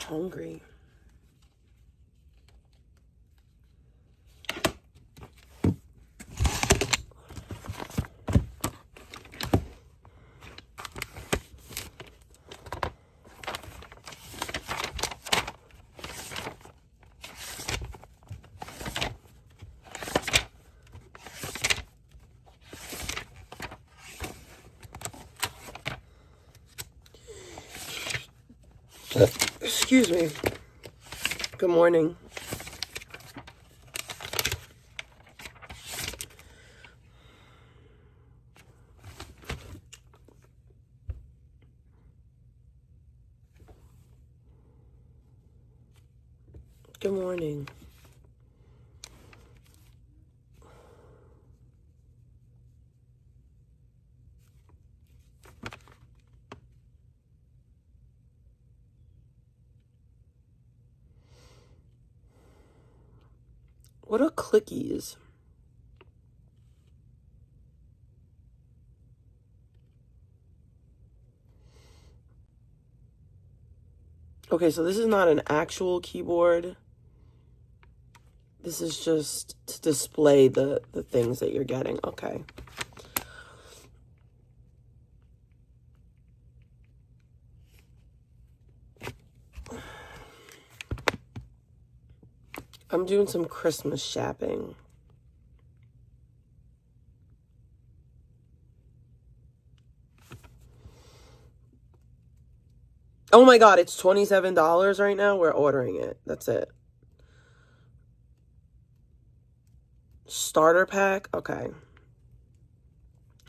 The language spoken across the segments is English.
hungry. Excuse me. Good morning. Good morning. What are clickies? Okay, so this is not an actual keyboard. This is just to display the things that you're getting. Okay. I'm doing some Christmas shopping. Oh my God, it's $27 right now. We're ordering it. That's it. Starter pack? Okay.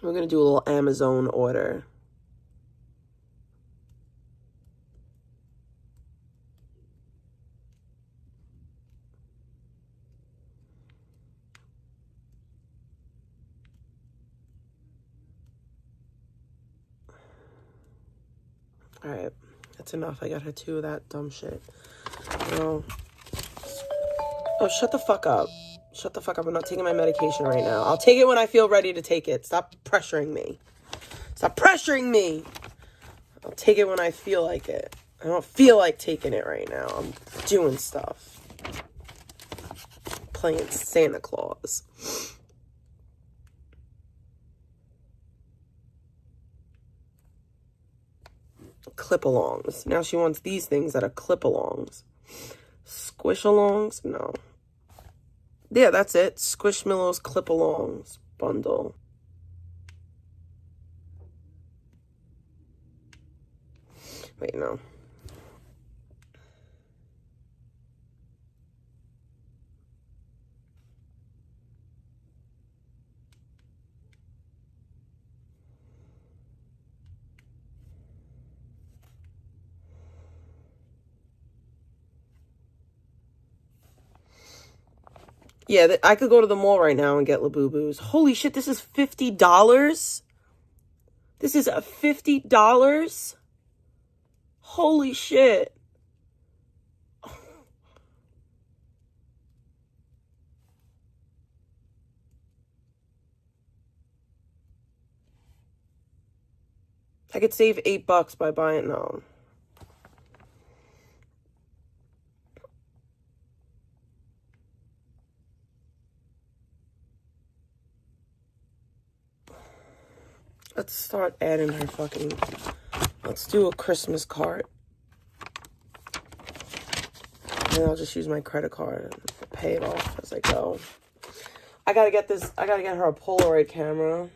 We're going to do a little Amazon order. All right. That's enough. I got her 2 of that dumb shit. Oh, shut the fuck up. Shut the fuck up. I'm not taking my medication right now. I'll take it when I feel ready to take it. Stop pressuring me. Stop pressuring me. I'll take it when I feel like it. I don't feel like taking it right now. I'm doing stuff. Playing Santa Claus. Clip-alongs. Now she wants these things that are clip-alongs. Squish-alongs? No. Yeah, that's it. Squishmallows clip-alongs bundle. Wait, no. Yeah, I could go to the mall right now and get Labubu's. Holy shit, this is $50? This is a $50? Holy shit. I could save $8 by buying, no. Let's start adding her fucking... Let's do a Christmas card. And I'll just use my credit card and pay it off as I go. I gotta get her a Polaroid camera.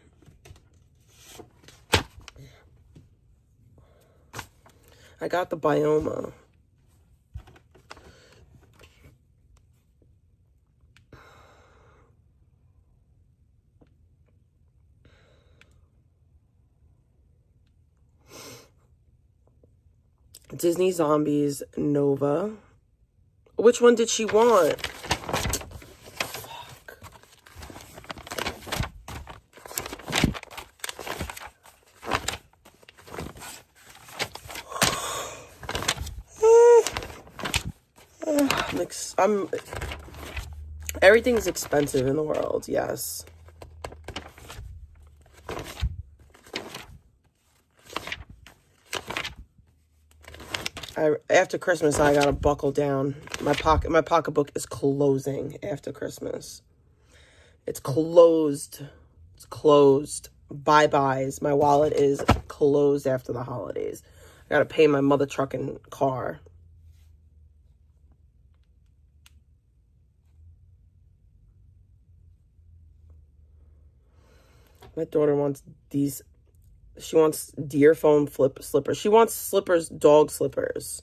I got the Bioma. Disney Zombies Nova. Which one did she want? Fuck. Everything's expensive in the world, yes. After Christmas, I gotta buckle down. My pocketbook is closing after Christmas. It's closed. It's closed. Bye-byes. My wallet is closed after the holidays. I gotta pay my mother trucking car. My daughter wants these. She wants deer foam flip slippers. She wants slippers, dog slippers.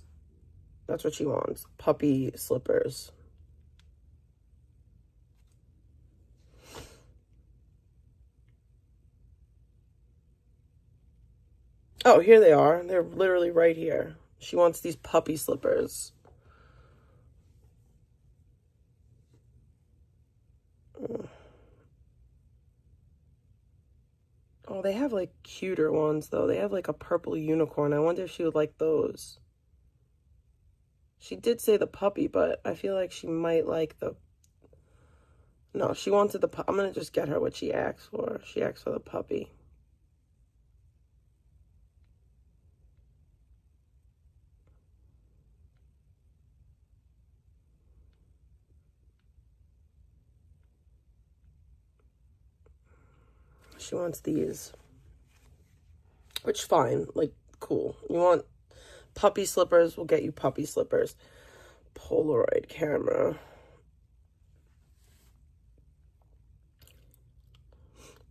That's what she wants. Puppy slippers. Oh, here they are. They're literally right here. She wants these puppy slippers. Oh, they have like cuter ones though. They have like a purple unicorn. I wonder if she would like those. She did say the puppy, but I feel like she might like the... No, she wanted the I'm going to just get her what she asked for. She asked for the puppy. She wants these. Which, fine. Like, cool. You want puppy slippers? We'll get you puppy slippers. Polaroid camera.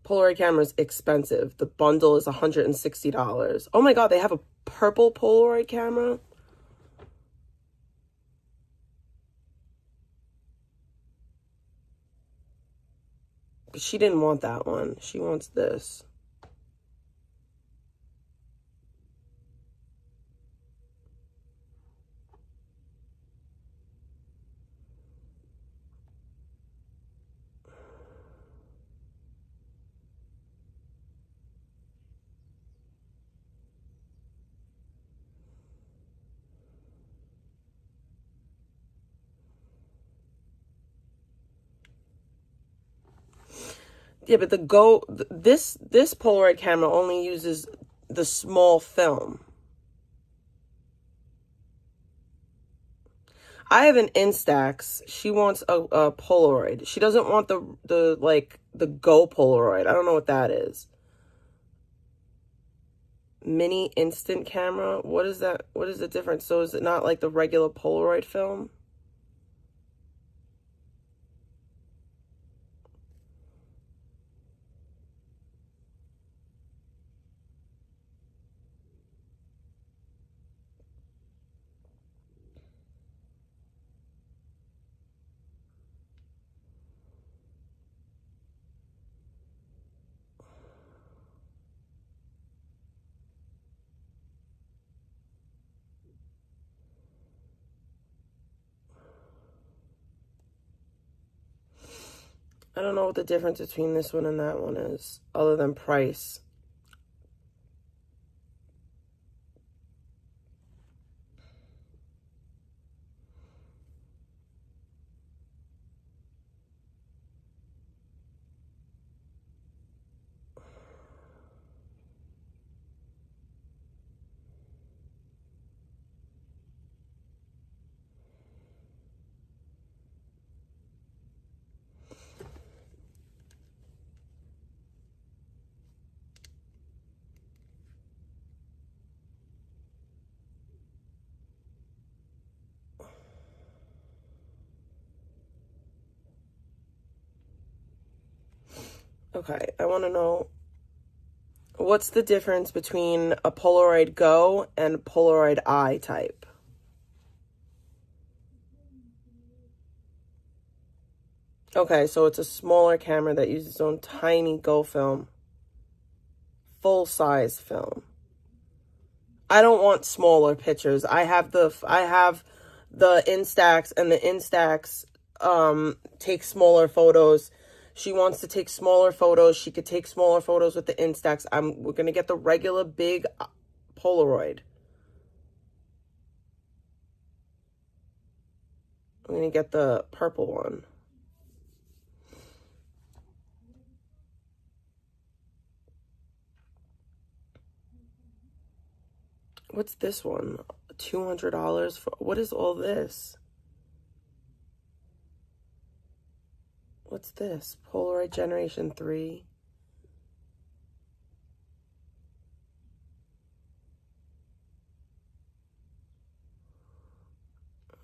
Polaroid camera is expensive. The bundle is $160. Oh my god, they have a purple Polaroid camera? But she didn't want that one. She wants this. Yeah, but this Polaroid camera only uses the small film. I have an Instax. She wants a Polaroid. She doesn't want the Go Polaroid. I don't know what that is. Mini instant camera. What is that? What is the difference? So is it not like the regular Polaroid film? I don't know what the difference between this one and that one is, other than price. Okay, I want to know, what's the difference between a Polaroid Go and Polaroid I type? Okay, so it's a smaller camera that uses its own tiny Go film. Full-size film. I don't want smaller pictures. I have the Instax, and the Instax takes smaller photos. She wants to take smaller photos. She could take smaller photos with the Instax. We're gonna get the regular big Polaroid. I'm gonna get the purple one. What's this one? $200 for, what is all this? What's this? Polaroid Generation 3.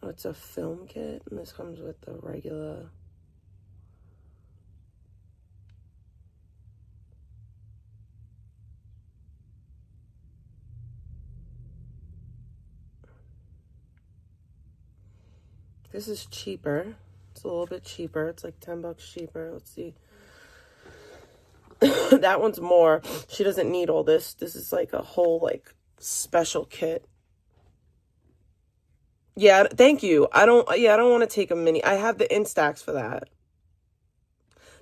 Oh, it's a film kit, and this comes with the regular. This is cheaper. It's a little bit cheaper. It's like $10 cheaper. Let's see. That one's more. She doesn't need all this. This is like a whole like special kit. Yeah, thank you. I don't want to take a mini. I have the Instax for that.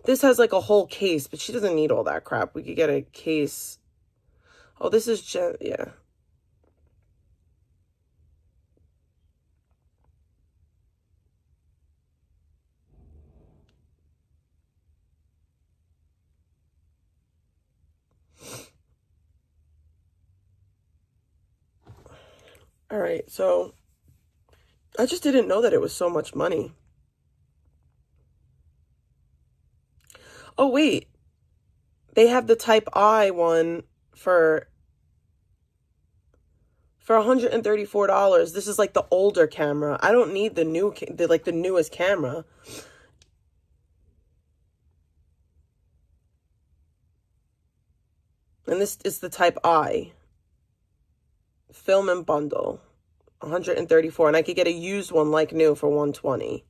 This has like a whole case, but she doesn't need all that crap. We could get a case. Oh, this is yeah. All right, so I just didn't know that it was so much money. Oh, wait. They have the Type I one for $134. This is like the older camera. I don't need the new, the newest camera. And this is the Type I. Film and bundle. $134. And I could get a used one like new for $120.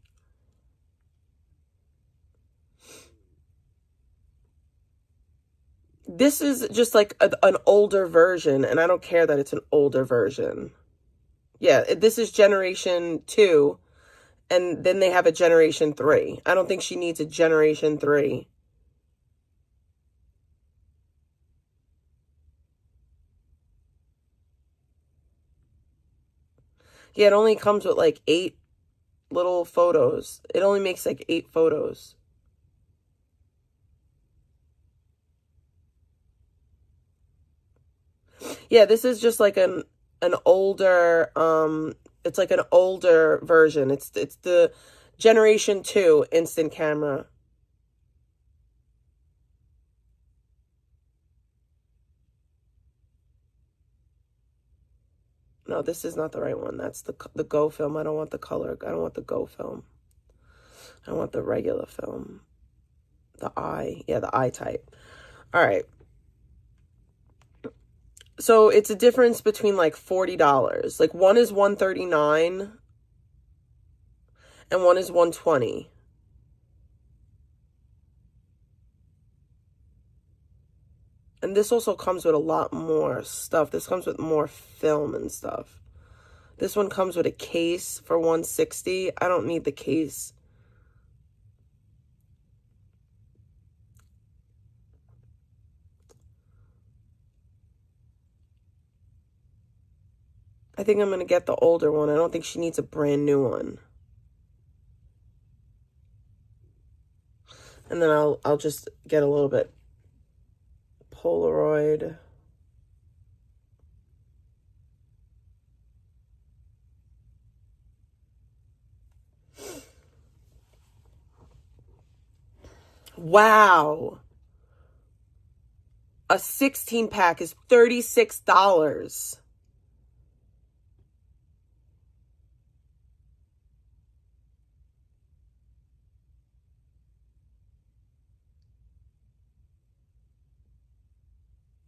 This is just like an older version, and I don't care that it's an older version. Yeah, this is Generation 2, and then they have a Generation 3. I don't think she needs a Generation 3. Yeah, it only comes with like 8 little photos. It only makes like 8 photos. Yeah, this is just like an older, it's like an older version. It's the Generation 2 instant camera. No, this is not the right one. That's the Go film. I don't want the color. I don't want the Go film. I want the regular film. The I. Yeah, the I type. All right. So it's a difference between like $40. Like one is $139 and one is $120. And this also comes with a lot more stuff. This comes with more film and stuff. This one comes with a case for $160. I don't need the case. I think I'm going to get the older one. I don't think she needs a brand new one. And then I'll just get a little bit Polaroid. Wow. A 16 pack is $36.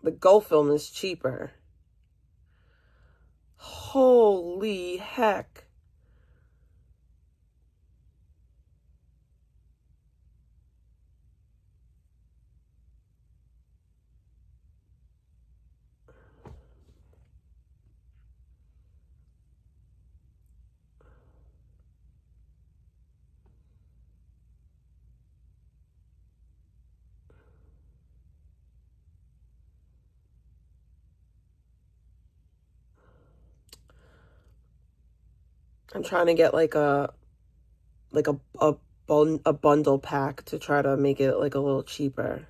The Go film is cheaper. Holy heck. I'm trying to get like a bundle pack to try to make it like a little cheaper.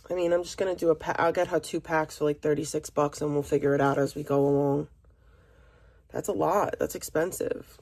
I mean, I'm just going to do a pack. I'll get her 2 packs for like $36 and we'll figure it out as we go along. That's a lot. That's expensive.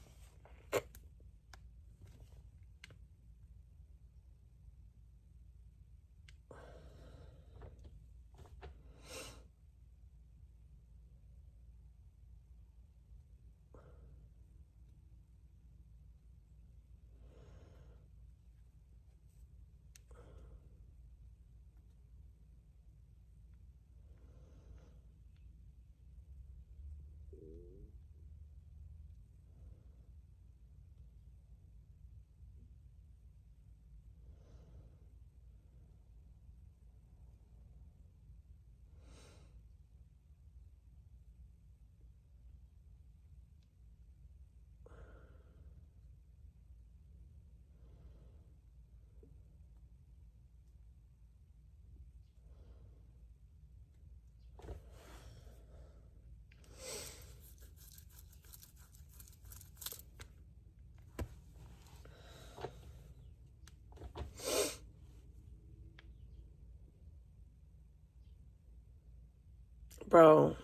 Bro.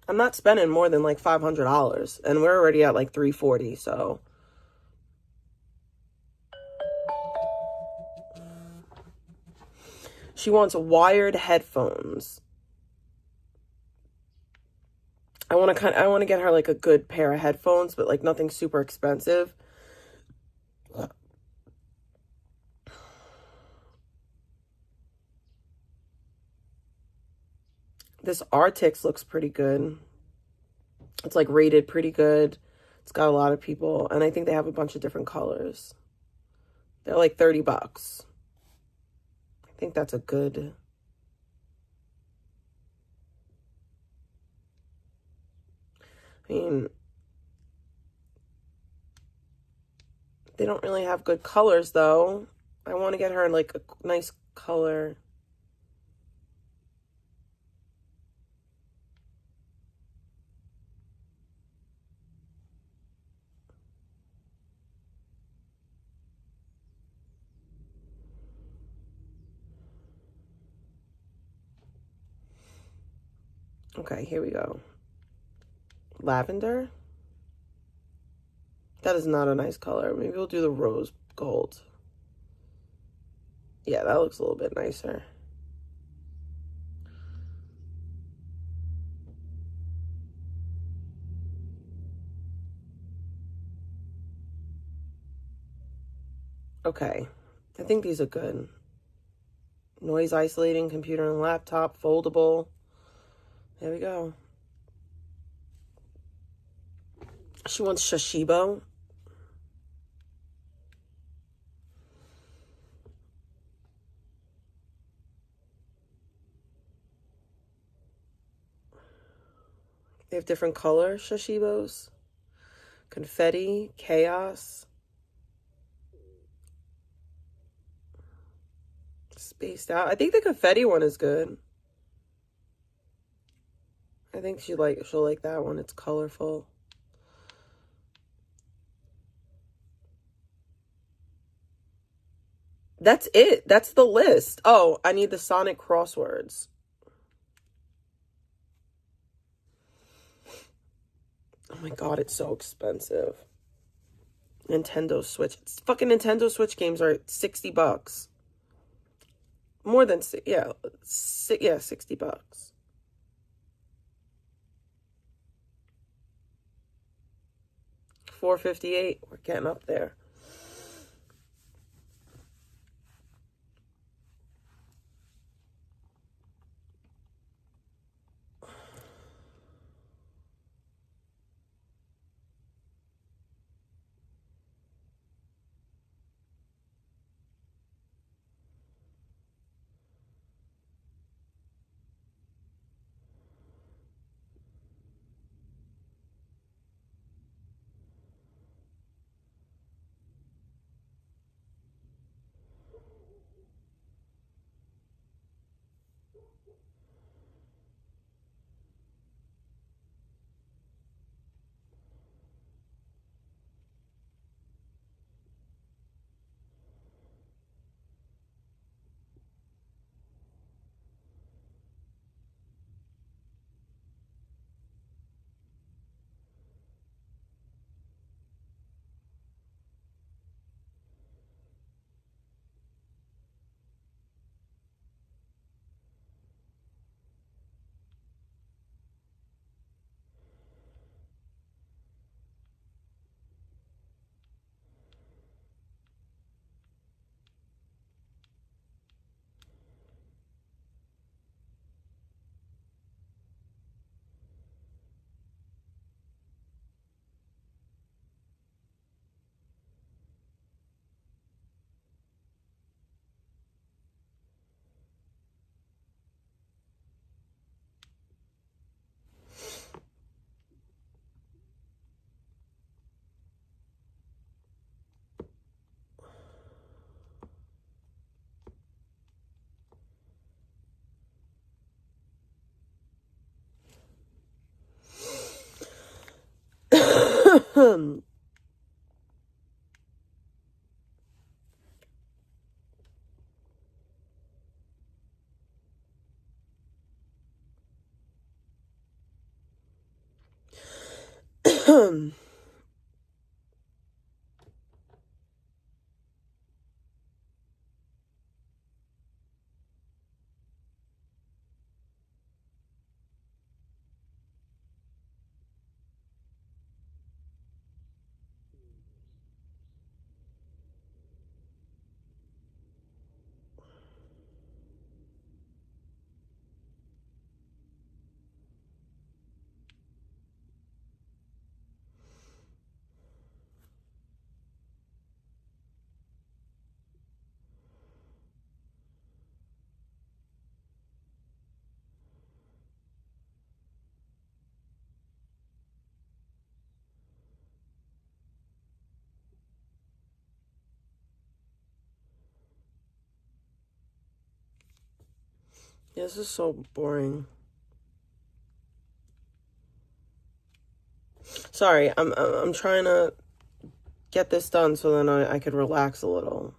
I'm not spending more than like $500 and we're already at like $340, so. She wants wired headphones. I want to get her like a good pair of headphones, but like nothing super expensive. This Artix looks pretty good. It's like rated pretty good. It's got a lot of people, and I think they have a bunch of different colors. They're like $30. I think that's a good. I mean, they don't really have good colors though. I want to get her like a nice color. Okay, here we go. Lavender. That is not a nice color. Maybe we'll do the rose gold. Yeah, that looks a little bit nicer. Okay, I think these are good. Noise isolating, computer and laptop, foldable. There we go. She wants Shishibo. They have different color Shishibos. Confetti, chaos. Spaced out. I think the confetti one is good. I think she'll like that one. It's colorful. That's it. That's the list. Oh, I need the Sonic crosswords. Oh my god, it's so expensive. Nintendo Switch. It's fucking Nintendo Switch games are $60. More than, yeah, $60. $458. We're getting up there. This is so boring. Sorry, I'm trying to get this done so then I could relax a little.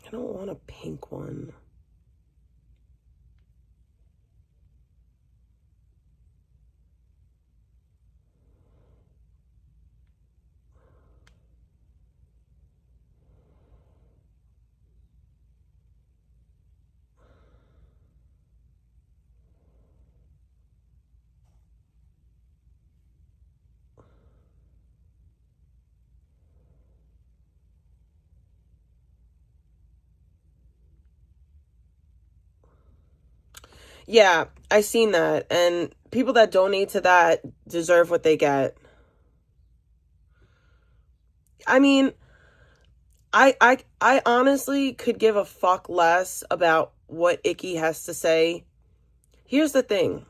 I don't want a pink one. Yeah, I seen that, and people that donate to that deserve what they get. I mean, I honestly could give a fuck less about what Icky has to say. Here's the thing.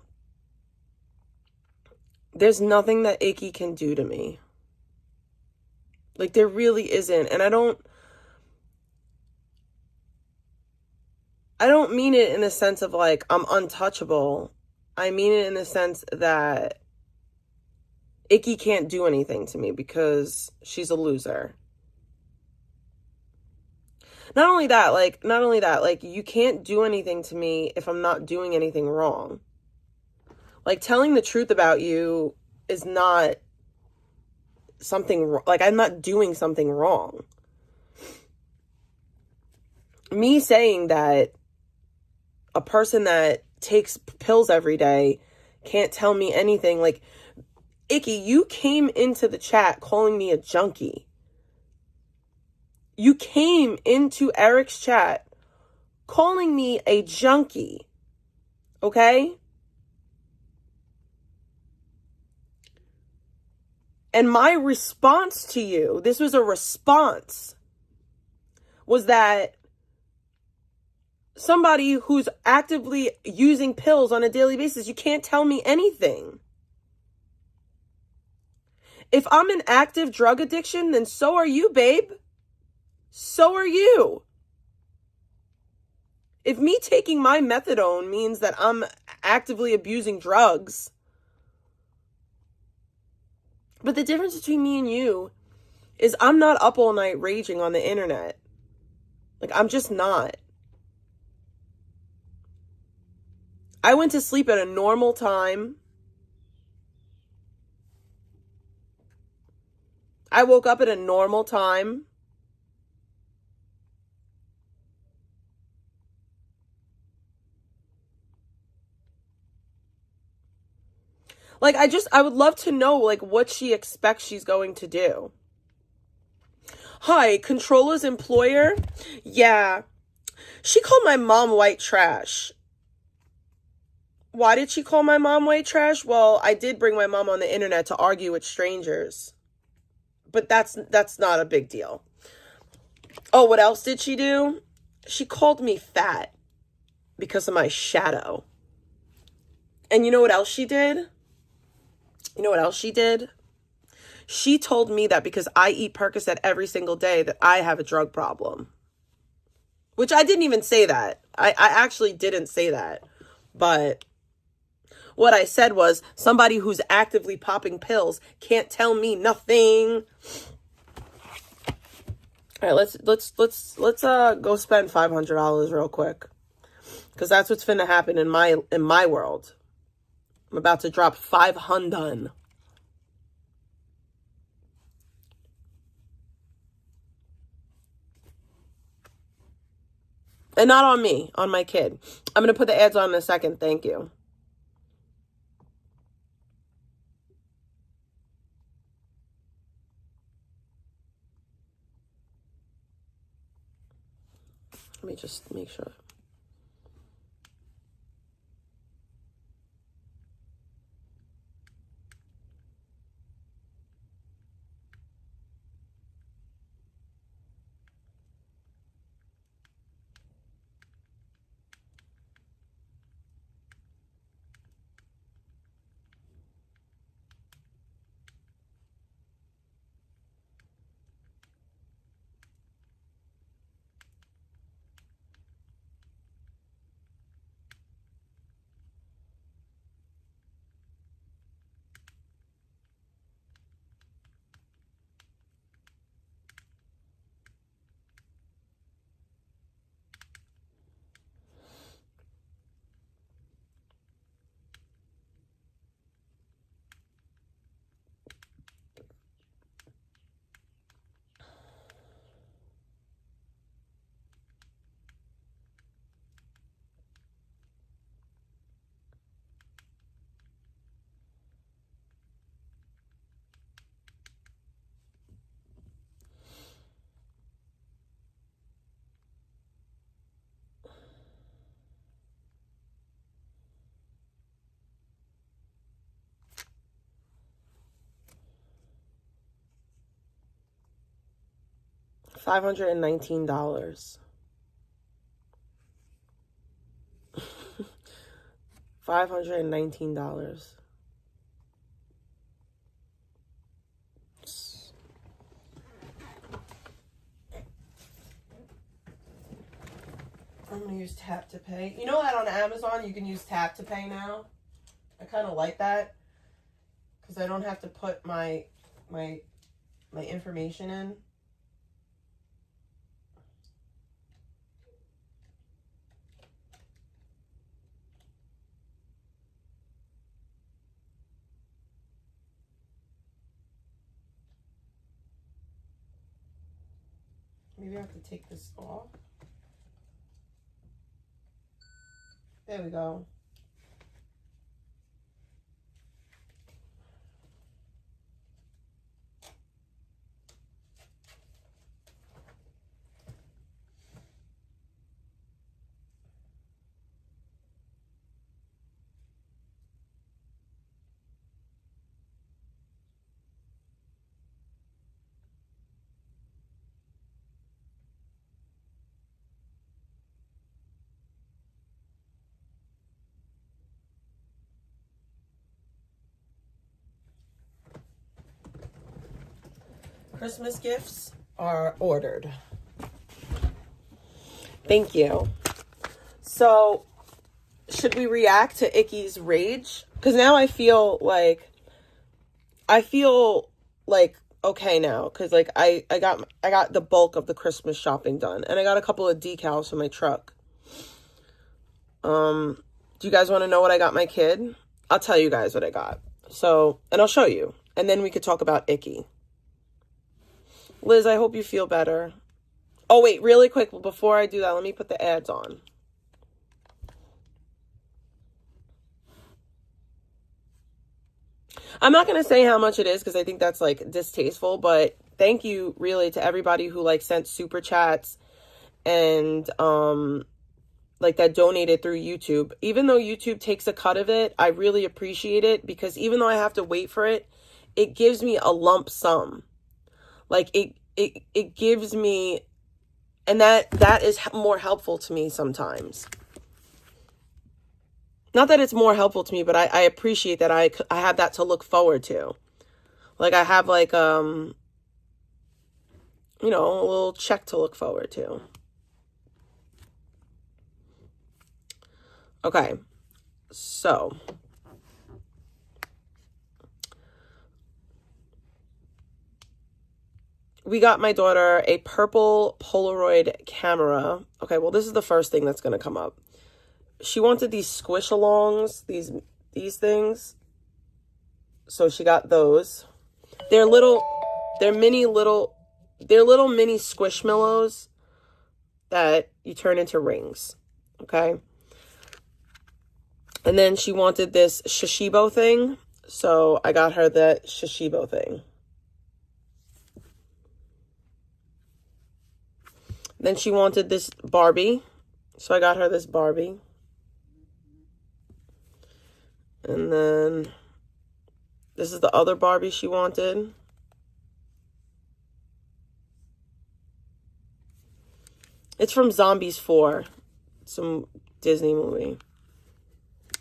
There's nothing that Icky can do to me. Like, there really isn't, and I don't mean it in the sense of, like, I'm untouchable. I mean it in the sense that Icky can't do anything to me because she's a loser. Not only that, like, you can't do anything to me if I'm not doing anything wrong. Like, telling the truth about you is not something, like, I'm not doing something wrong. Me saying that a person that takes pills every day can't tell me anything, like, Icky, you came into the chat calling me a junkie. You came into Eric's chat calling me a junkie. Okay? And my response to you, this was a response, was that somebody who's actively using pills on a daily basis, you can't tell me anything. If I'm in active drug addiction, then so are you, babe. So are you. If me taking my methadone means that I'm actively abusing drugs, but the difference between me and you is I'm not up all night raging on the internet. Like, I'm just not. I went to sleep at a normal time. I woke up at a normal time. Like, I would love to know, like, what she expects she's going to do. Hi, Controlla's employer? Yeah. She called my mom white trash. Why did she call my mom white trash? Well, I did bring my mom on the internet to argue with strangers. But that's not a big deal. Oh, what else did she do? She called me fat because of my shadow. And you know what else she did? You know what else she did? She told me that because I eat Percocet every single day that I have a drug problem. Which I didn't even say that. I actually didn't say that. But What I said was somebody who's actively popping pills can't tell me nothing. All right, let's go spend $500 real quick, because that's what's finna happen in my world. I'm about to drop 500. And not on me, on my kid. I'm going to put the ads on in a second. Thank you. Let me just make sure. $519. $519. I'm going to use tap to pay. You know that on Amazon you can use tap to pay now? I kind of like that, because I don't have to put my information in. Maybe I have to take this off. There we go. Christmas gifts are ordered. Thank you. So, should we react to Icky's rage? Because now I feel like okay now, because like I got the bulk of the Christmas shopping done, and I got a couple of decals for my truck. Do you guys want to know what I got my kid? I'll tell you guys what I got. So, and I'll show you, and then we could talk about Icky. Liz, I hope you feel better. Oh, wait, really quick. Before I do that, let me put the ads on. I'm not going to say how much it is, because I think that's, like, distasteful. But thank you, really, to everybody who, like, sent super chats and, like, that donated through YouTube. Even though YouTube takes a cut of it, I really appreciate it, because even though I have to wait for it, it gives me a lump sum. Like, it gives me, and that is more helpful to me sometimes. Not that it's more helpful to me, but I appreciate that I have that to look forward to. Like, I have, like, you know, a little check to look forward to. Okay, so we got my daughter a purple Polaroid camera. Okay, well, this is the first thing that's going to come up. She wanted these squish-alongs, these things. So she got those. They're little mini squishmallows that you turn into rings. Okay? And then she wanted this Shishibo thing. So I got her the Shishibo thing. Then she wanted this Barbie. So I got her this Barbie. And then this is the other Barbie she wanted. It's from Zombies 4. Some Disney movie.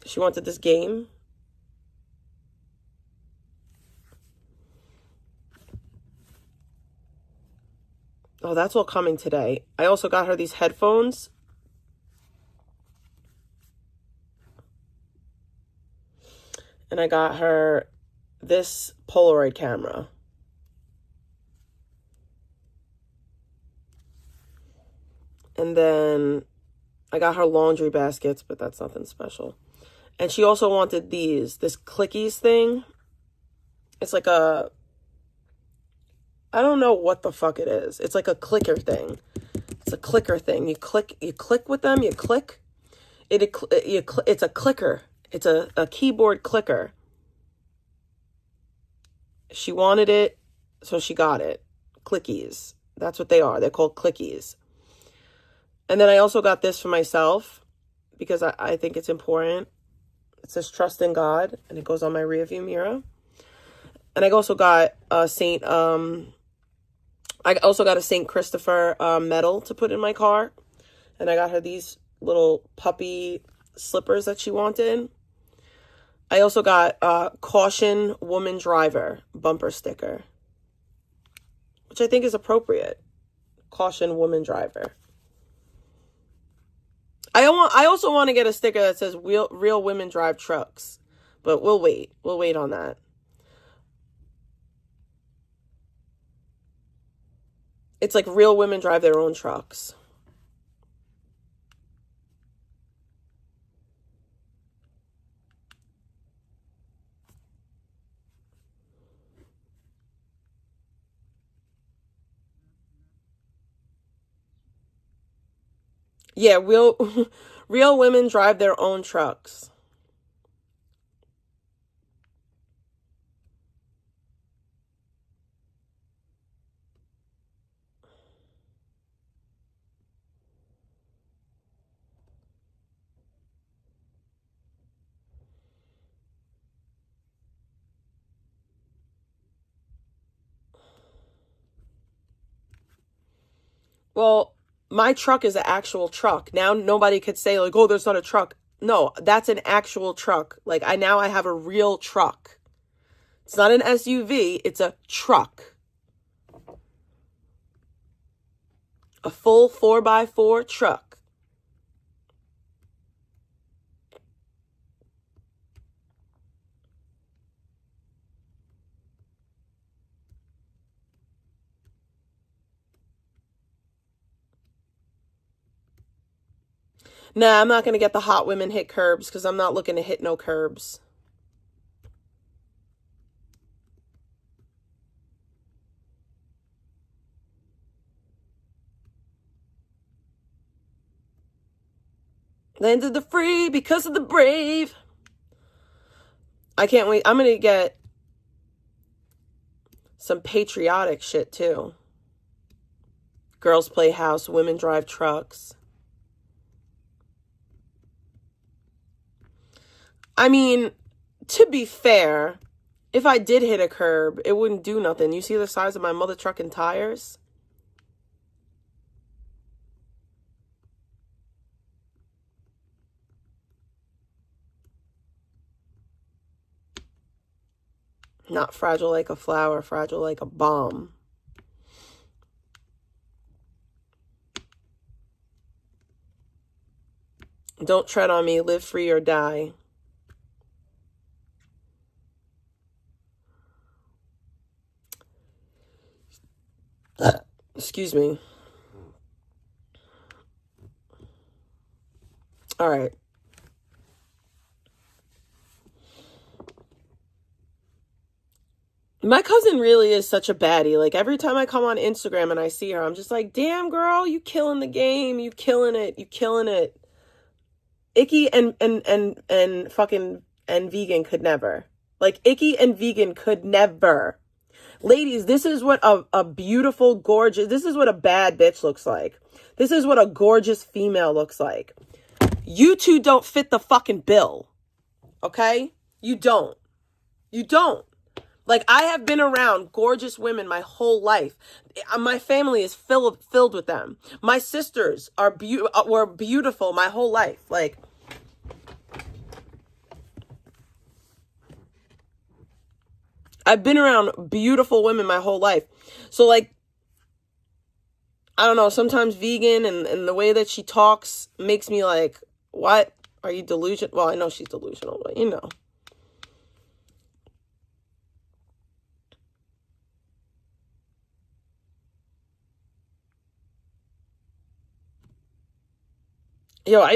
She wanted this game. Oh, that's all coming today. I also got her these headphones. And I got her this Polaroid camera. And then I got her laundry baskets, but that's nothing special. And she also wanted this clickies thing. It's like a, I don't know what the fuck it is. It's like a clicker thing. It's a clicker thing. You click with them, you click. It's a clicker. It's a keyboard clicker. She wanted it, so she got it. Clickies. That's what they are. They're called clickies. And then I also got this for myself because I think it's important. It says trust in God, and it goes on my rearview mirror. And I also got a Saint Christopher medal to put in my car. And I got her these little puppy slippers that she wanted. I also got caution woman driver bumper sticker, which I think is appropriate. Caution woman driver. I also want to get a sticker that says real women drive trucks, but we'll wait. We'll wait on that. It's like real women drive their own trucks. Yeah, real women drive their own trucks. Well, my truck is an actual truck. Now nobody could say like, oh, there's not a truck. No, that's an actual truck. Like I have a real truck. It's not an SUV, it's a truck. A full 4x4 truck. Nah, I'm not going to get the hot women hit curbs because I'm not looking to hit no curbs. Land of the free because of the brave. I can't wait. I'm going to get some patriotic shit too. Girls play house, women drive trucks. I mean, to be fair, if I did hit a curb, it wouldn't do nothing. You see the size of my mother trucking tires? Not fragile like a flower, fragile like a bomb. Don't tread on me, live free or die. Excuse me. All right. My cousin really is such a baddie. Like, every time I come on Instagram and I see her, I'm just like, damn, girl, you killing the game. You killing it. You killing it. Icky and fucking and vegan could never. Like, Icky and vegan could never. Ladies, this is what a beautiful, gorgeous, this is what a bad bitch looks like. This is what a gorgeous female looks like. You two don't fit the fucking bill. Okay? You don't. You don't. Like, I have been around gorgeous women my whole life. My family is filled with them. My sisters were beautiful my whole life. Like, I've been around beautiful women my whole life. So, like, I don't know, sometimes vegan and the way that she talks makes me like, what? Are you delusional? Well, I know she's delusional, but you know. Yo,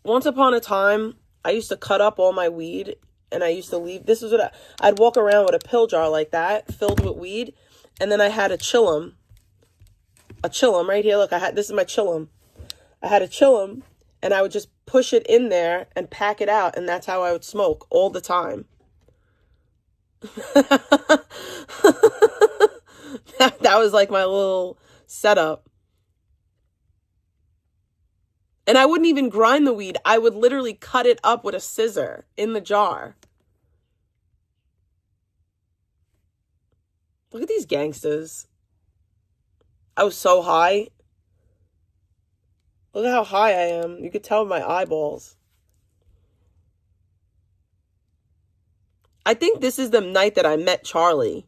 once upon a time, I used to cut up all my weed and I used to leave. This is what I'd walk around with a pill jar like that filled with weed. And then I had a chillum right here. Look, this is my chillum. I had a chillum and I would just push it in there and pack it out. And that's how I would smoke all the time. That was like my little setup. And I wouldn't even grind the weed. I would literally cut it up with a scissor in the jar. Look at these gangsters. I was so high. Look at how high I am. You could tell with my eyeballs. I think this is the night that I met Charlie.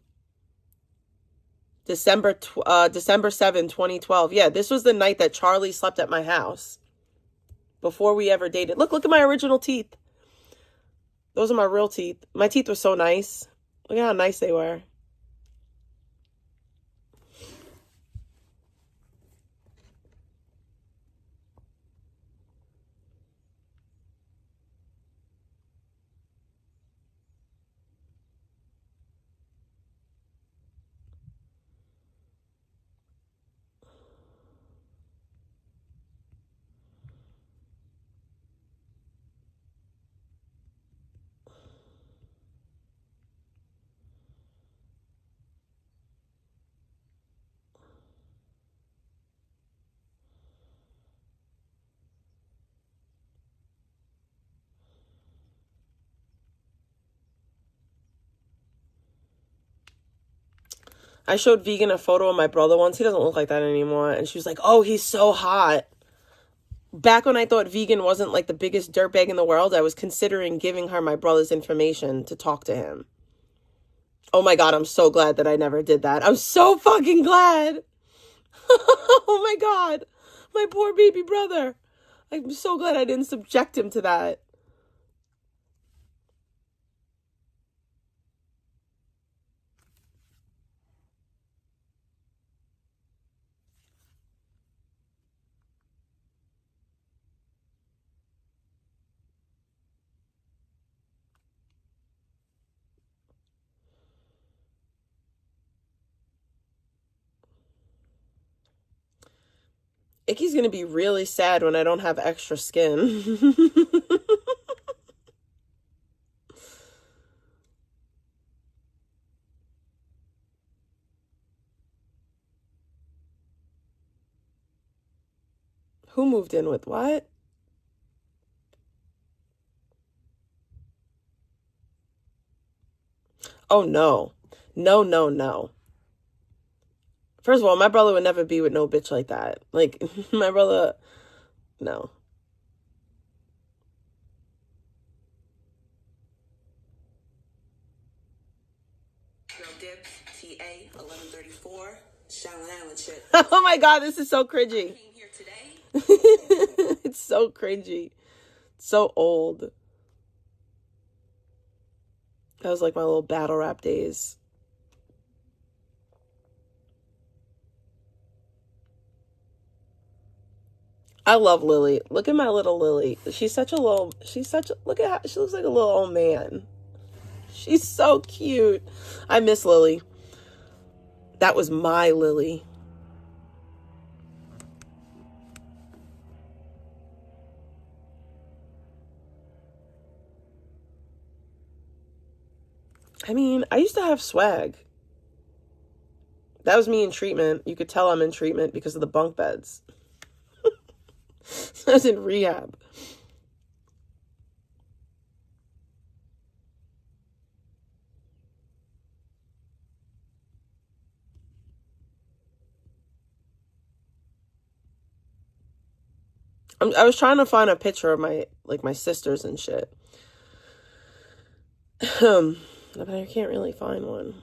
December 7, 2012. Yeah, this was the night that Charlie slept at my house. Before we ever dated. Look at my original teeth. Those are my real teeth. My teeth were so nice. Look at how nice they were. I showed Vegan a photo of my brother once. He doesn't look like that anymore. And she was like, oh, he's so hot. Back when I thought Vegan wasn't like the biggest dirtbag in the world, I was considering giving her my brother's information to talk to him. Oh my God, I'm so glad that I never did that. I'm so fucking glad. Oh my God, my poor baby brother. I'm so glad I didn't subject him to that. Icky's gonna be really sad when I don't have extra skin. Who moved in with what? Oh, no. No, no, no. First of all, my brother would never be with no bitch like that. Like, my brother, no. Girl Dibs, TA, 1134, Shaolin Island shit. Oh my God, this is so cringy. It's so cringy. So old. That was like my little battle rap days. I love Lily. Look at my little Lily. She's such a little, look at how, she looks like a little old man. She's so cute. I miss Lily. That was my Lily. I mean, I used to have swag. That was me in treatment. You could tell I'm in treatment because of the bunk beds. I was in rehab. I was trying to find a picture of my sisters and shit. But I can't really find one.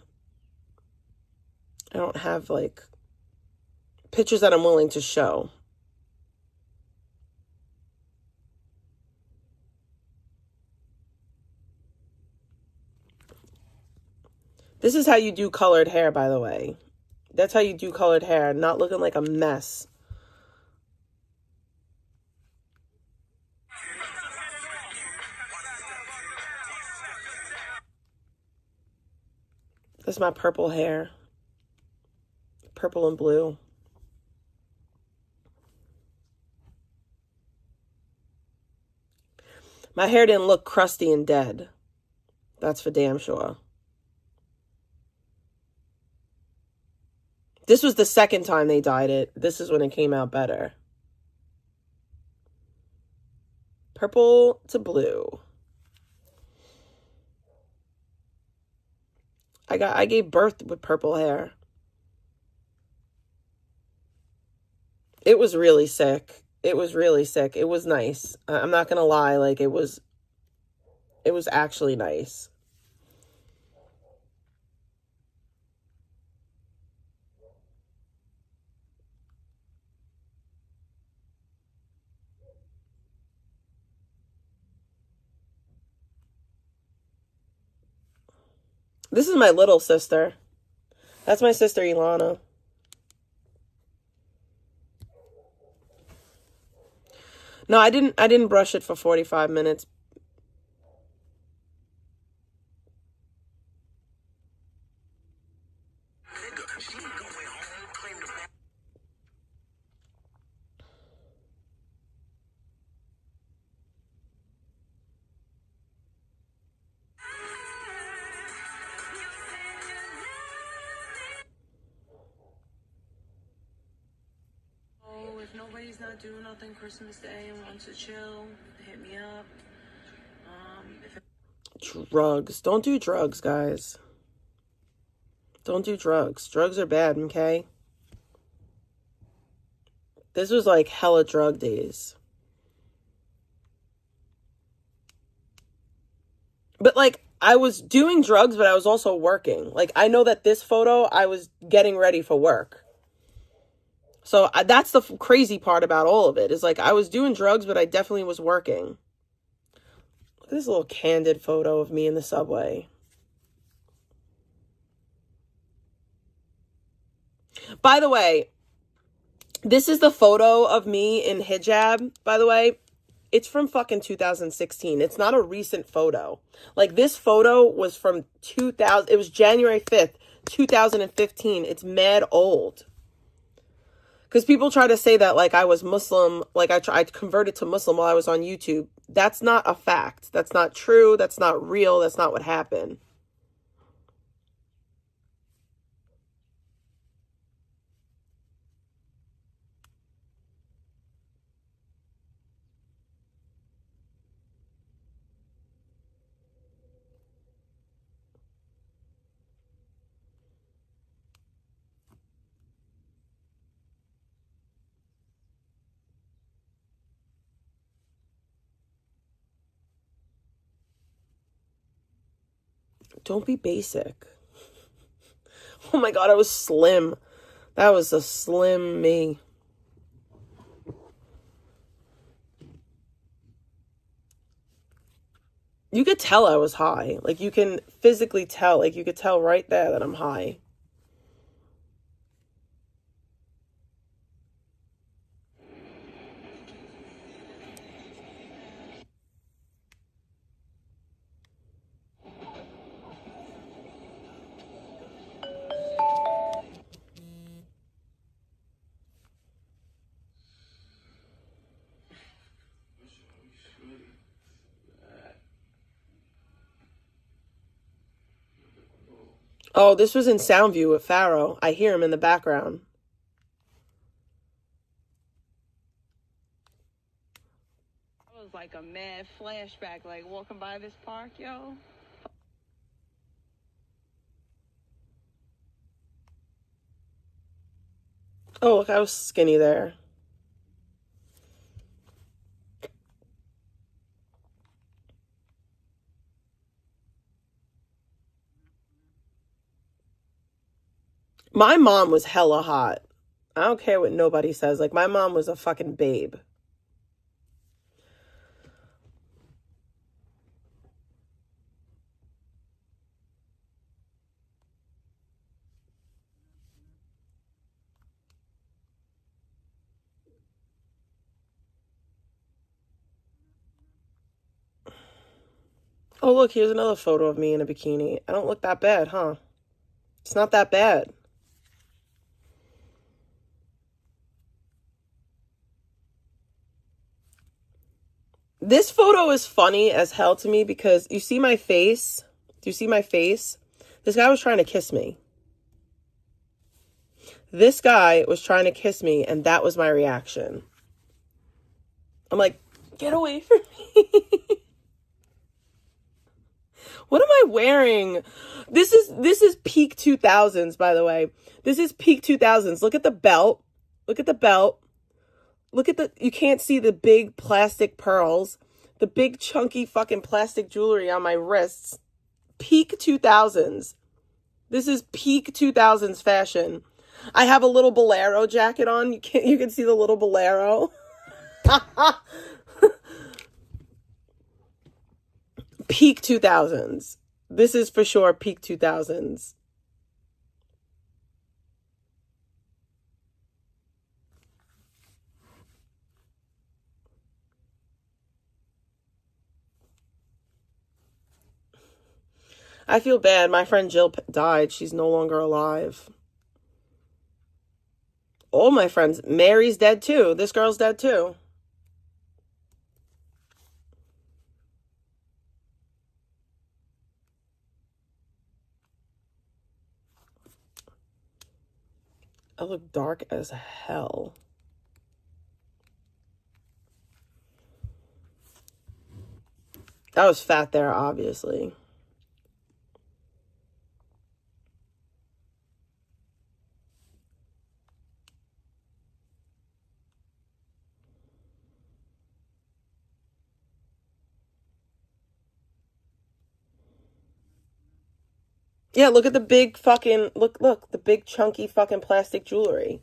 I don't have like pictures that I'm willing to show. This is how you do colored hair, by the way. That's how you do colored hair, not looking like a mess. That's my purple hair. Purple and blue. My hair didn't look crusty and dead. That's for damn sure. This was the second time they dyed it. This is when it came out better. Purple to blue. I gave birth with purple hair. It was really sick. It was really sick. It was nice. I'm not gonna lie, like it was actually nice. This is my little sister. That's my sister Ilana. No, I didn't brush it for 45 minutes. If nobody's not doing nothing Christmas Day and wants to chill, hit me up. Drugs. Don't do drugs, guys. Don't do drugs. Drugs are bad, okay? This was like hella drug days. But like, I was doing drugs, but I was also working. Like, I know that this photo, I was getting ready for work. So that's the crazy part about all of it, is like I was doing drugs, but I definitely was working. Look at this little candid photo of me in the subway. By the way, this is the photo of me in hijab, by the way. It's from fucking 2016. It's not a recent photo. Like, this photo was from 2000. It was January 5th, 2015. It's mad old. Because people try to say that, like, I was Muslim, like, I converted to Muslim while I was on YouTube. That's not a fact. That's not true. That's not real. That's not what happened. Don't be basic. Oh my God, I was slim. That was a slim me. You could tell I was high. Like, you can physically tell. Like, you could tell right there that I'm high. Oh, this was in Soundview with Pharaoh. I hear him in the background. It was like a mad flashback, like walking by this park, yo. Oh, look, I was skinny there. My mom was hella hot. I don't care what nobody says. Like, my mom was a fucking babe. Oh, look, here's another photo of me in a bikini. I don't look that bad, huh? It's not that bad. This photo is funny as hell to me because you see my face? Do you see my face? This guy was trying to kiss me. This guy was trying to kiss me, and that was my reaction. I'm like, get away from me. What am I wearing? This is peak 2000s, by the way. This is peak 2000s. Look at the belt. Look at the belt. Look at the, you can't see the big plastic pearls. The big chunky fucking plastic jewelry on my wrists. Peak 2000s. This is peak 2000s fashion. I have a little bolero jacket on. You can see the little bolero. Peak 2000s. This is for sure peak 2000s. I feel bad. My friend Jill died. She's no longer alive. All my friends. Mary's dead too. This girl's dead too. I look dark as hell. I was fat there, obviously. Yeah, look at the big fucking, look, the big chunky fucking plastic jewelry.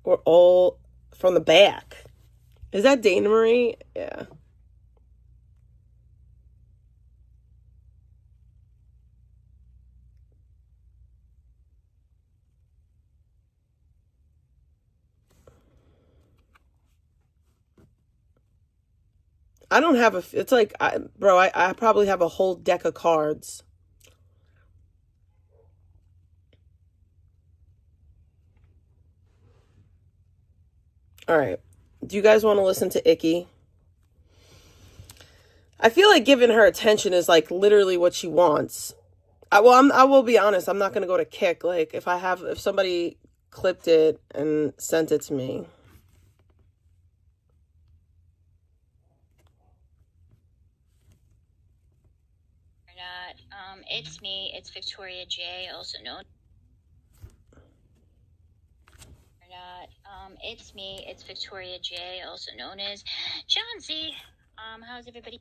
We're all from the back. Is that Dana Marie? Yeah. I don't have a, it's like, bro, I probably have a whole deck of cards. All right. Do you guys want to listen to Icky? I feel like giving her attention is like literally what she wants. I will be honest. I'm not going to go to Kick. Like if somebody clipped it and sent it to me. It's me. It's Victoria J, also known. It's me. It's Victoria J, also known as John Z. How's everybody?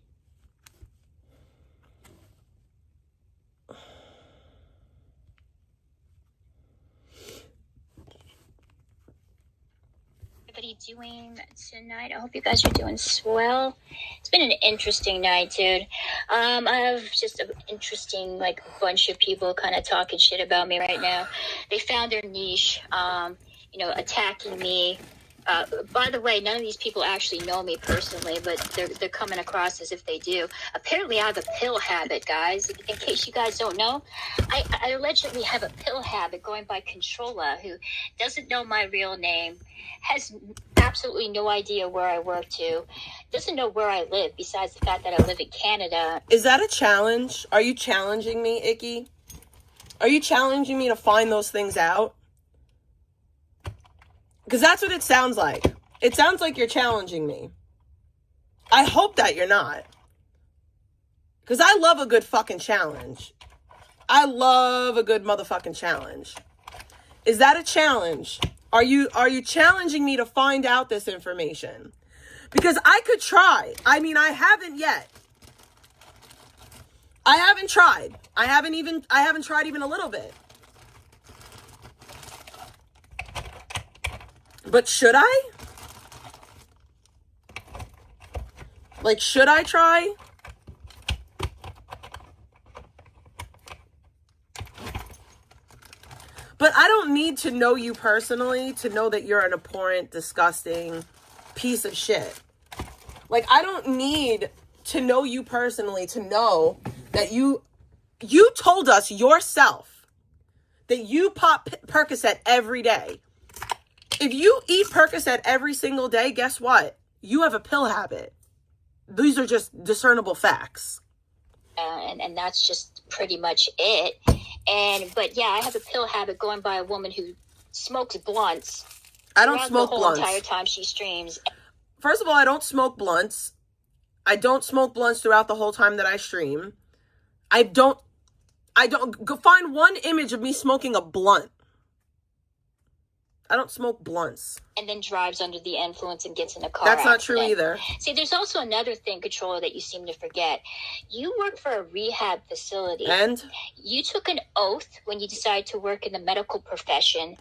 Everybody doing tonight? I hope you guys are doing swell. It's been an interesting night, dude. I have just an interesting bunch of people kind of talking shit about me right now. They found their niche, attacking me. By the way, none of these people actually know me personally, but they're coming across as if they do. Apparently, I have a pill habit, guys. In case you guys don't know, I allegedly have a pill habit going by Controlla, who doesn't know my real name, has absolutely no idea where I work to, doesn't know where I live, besides the fact that I live in Canada. Is that a challenge? Are you challenging me, Icky? Are you challenging me to find those things out? Because that's what it sounds like. It sounds like you're challenging me. I hope that you're not. Because I love a good fucking challenge. I love a good motherfucking challenge. Is that a challenge? Are you challenging me to find out this information? Because I could try. I mean, I haven't yet. I haven't tried. I haven't tried even a little bit. But should I? Like, should I try? But I don't need to know you personally to know that you're an abhorrent, disgusting piece of shit. Like, I don't need to know you personally to know that you told us yourself that you pop Percocet every day. If you eat Percocet every single day, guess what? You have a pill habit. These are just discernible facts. And that's just pretty much it. But yeah, I have a pill habit going by a woman who smokes blunts. I don't smoke blunts. The whole entire time she streams. First of all, I don't smoke blunts. I don't smoke blunts throughout the whole time that I stream. I don't go find one image of me smoking a blunt. I don't smoke blunts. And then drives under the influence and gets in a car That's accident. not true either. See, there's also another thing, Controller, that you seem to forget. You work for a rehab facility. And? You took an oath when you decided to work in the medical profession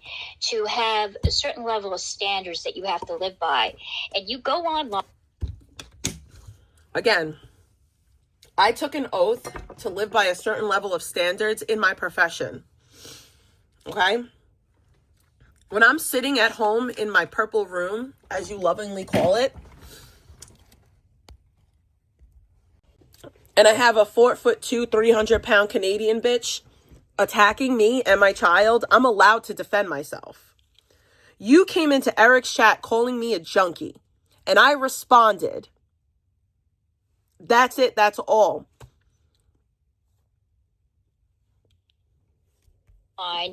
to have a certain level of standards that you have to live by. And you go online. Again, I took an oath to live by a certain level of standards in my profession. Okay? When I'm sitting at home in my purple room, as you lovingly call it, and I have a 4'2", 300-pound Canadian bitch attacking me and my child, I'm allowed to defend myself. You came into Eric's chat calling me a junkie, and I responded. That's it. That's all.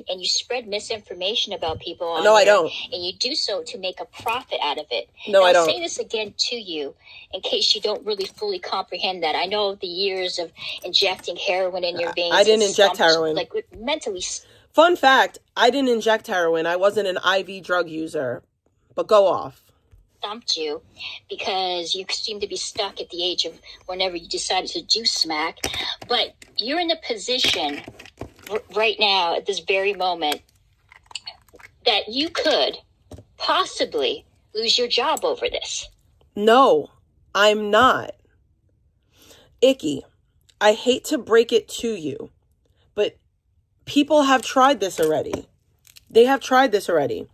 And you spread misinformation about people on No, I there, don't. and you do so to make a profit out of it. No, now, I don't. I'll say this again to you in case you don't really fully comprehend that. I know the years of injecting heroin in your veins. I didn't inject heroin. Like mentally. Fun fact, I didn't inject heroin. I wasn't an IV drug user. But go off. Stumped you because you seem to be stuck at the age of whenever you decided to do smack. But you're in a position right now at this very moment that you could possibly lose your job over this. No, I'm not. Icky, I hate to break it to you, but people have tried this already. They have tried this already.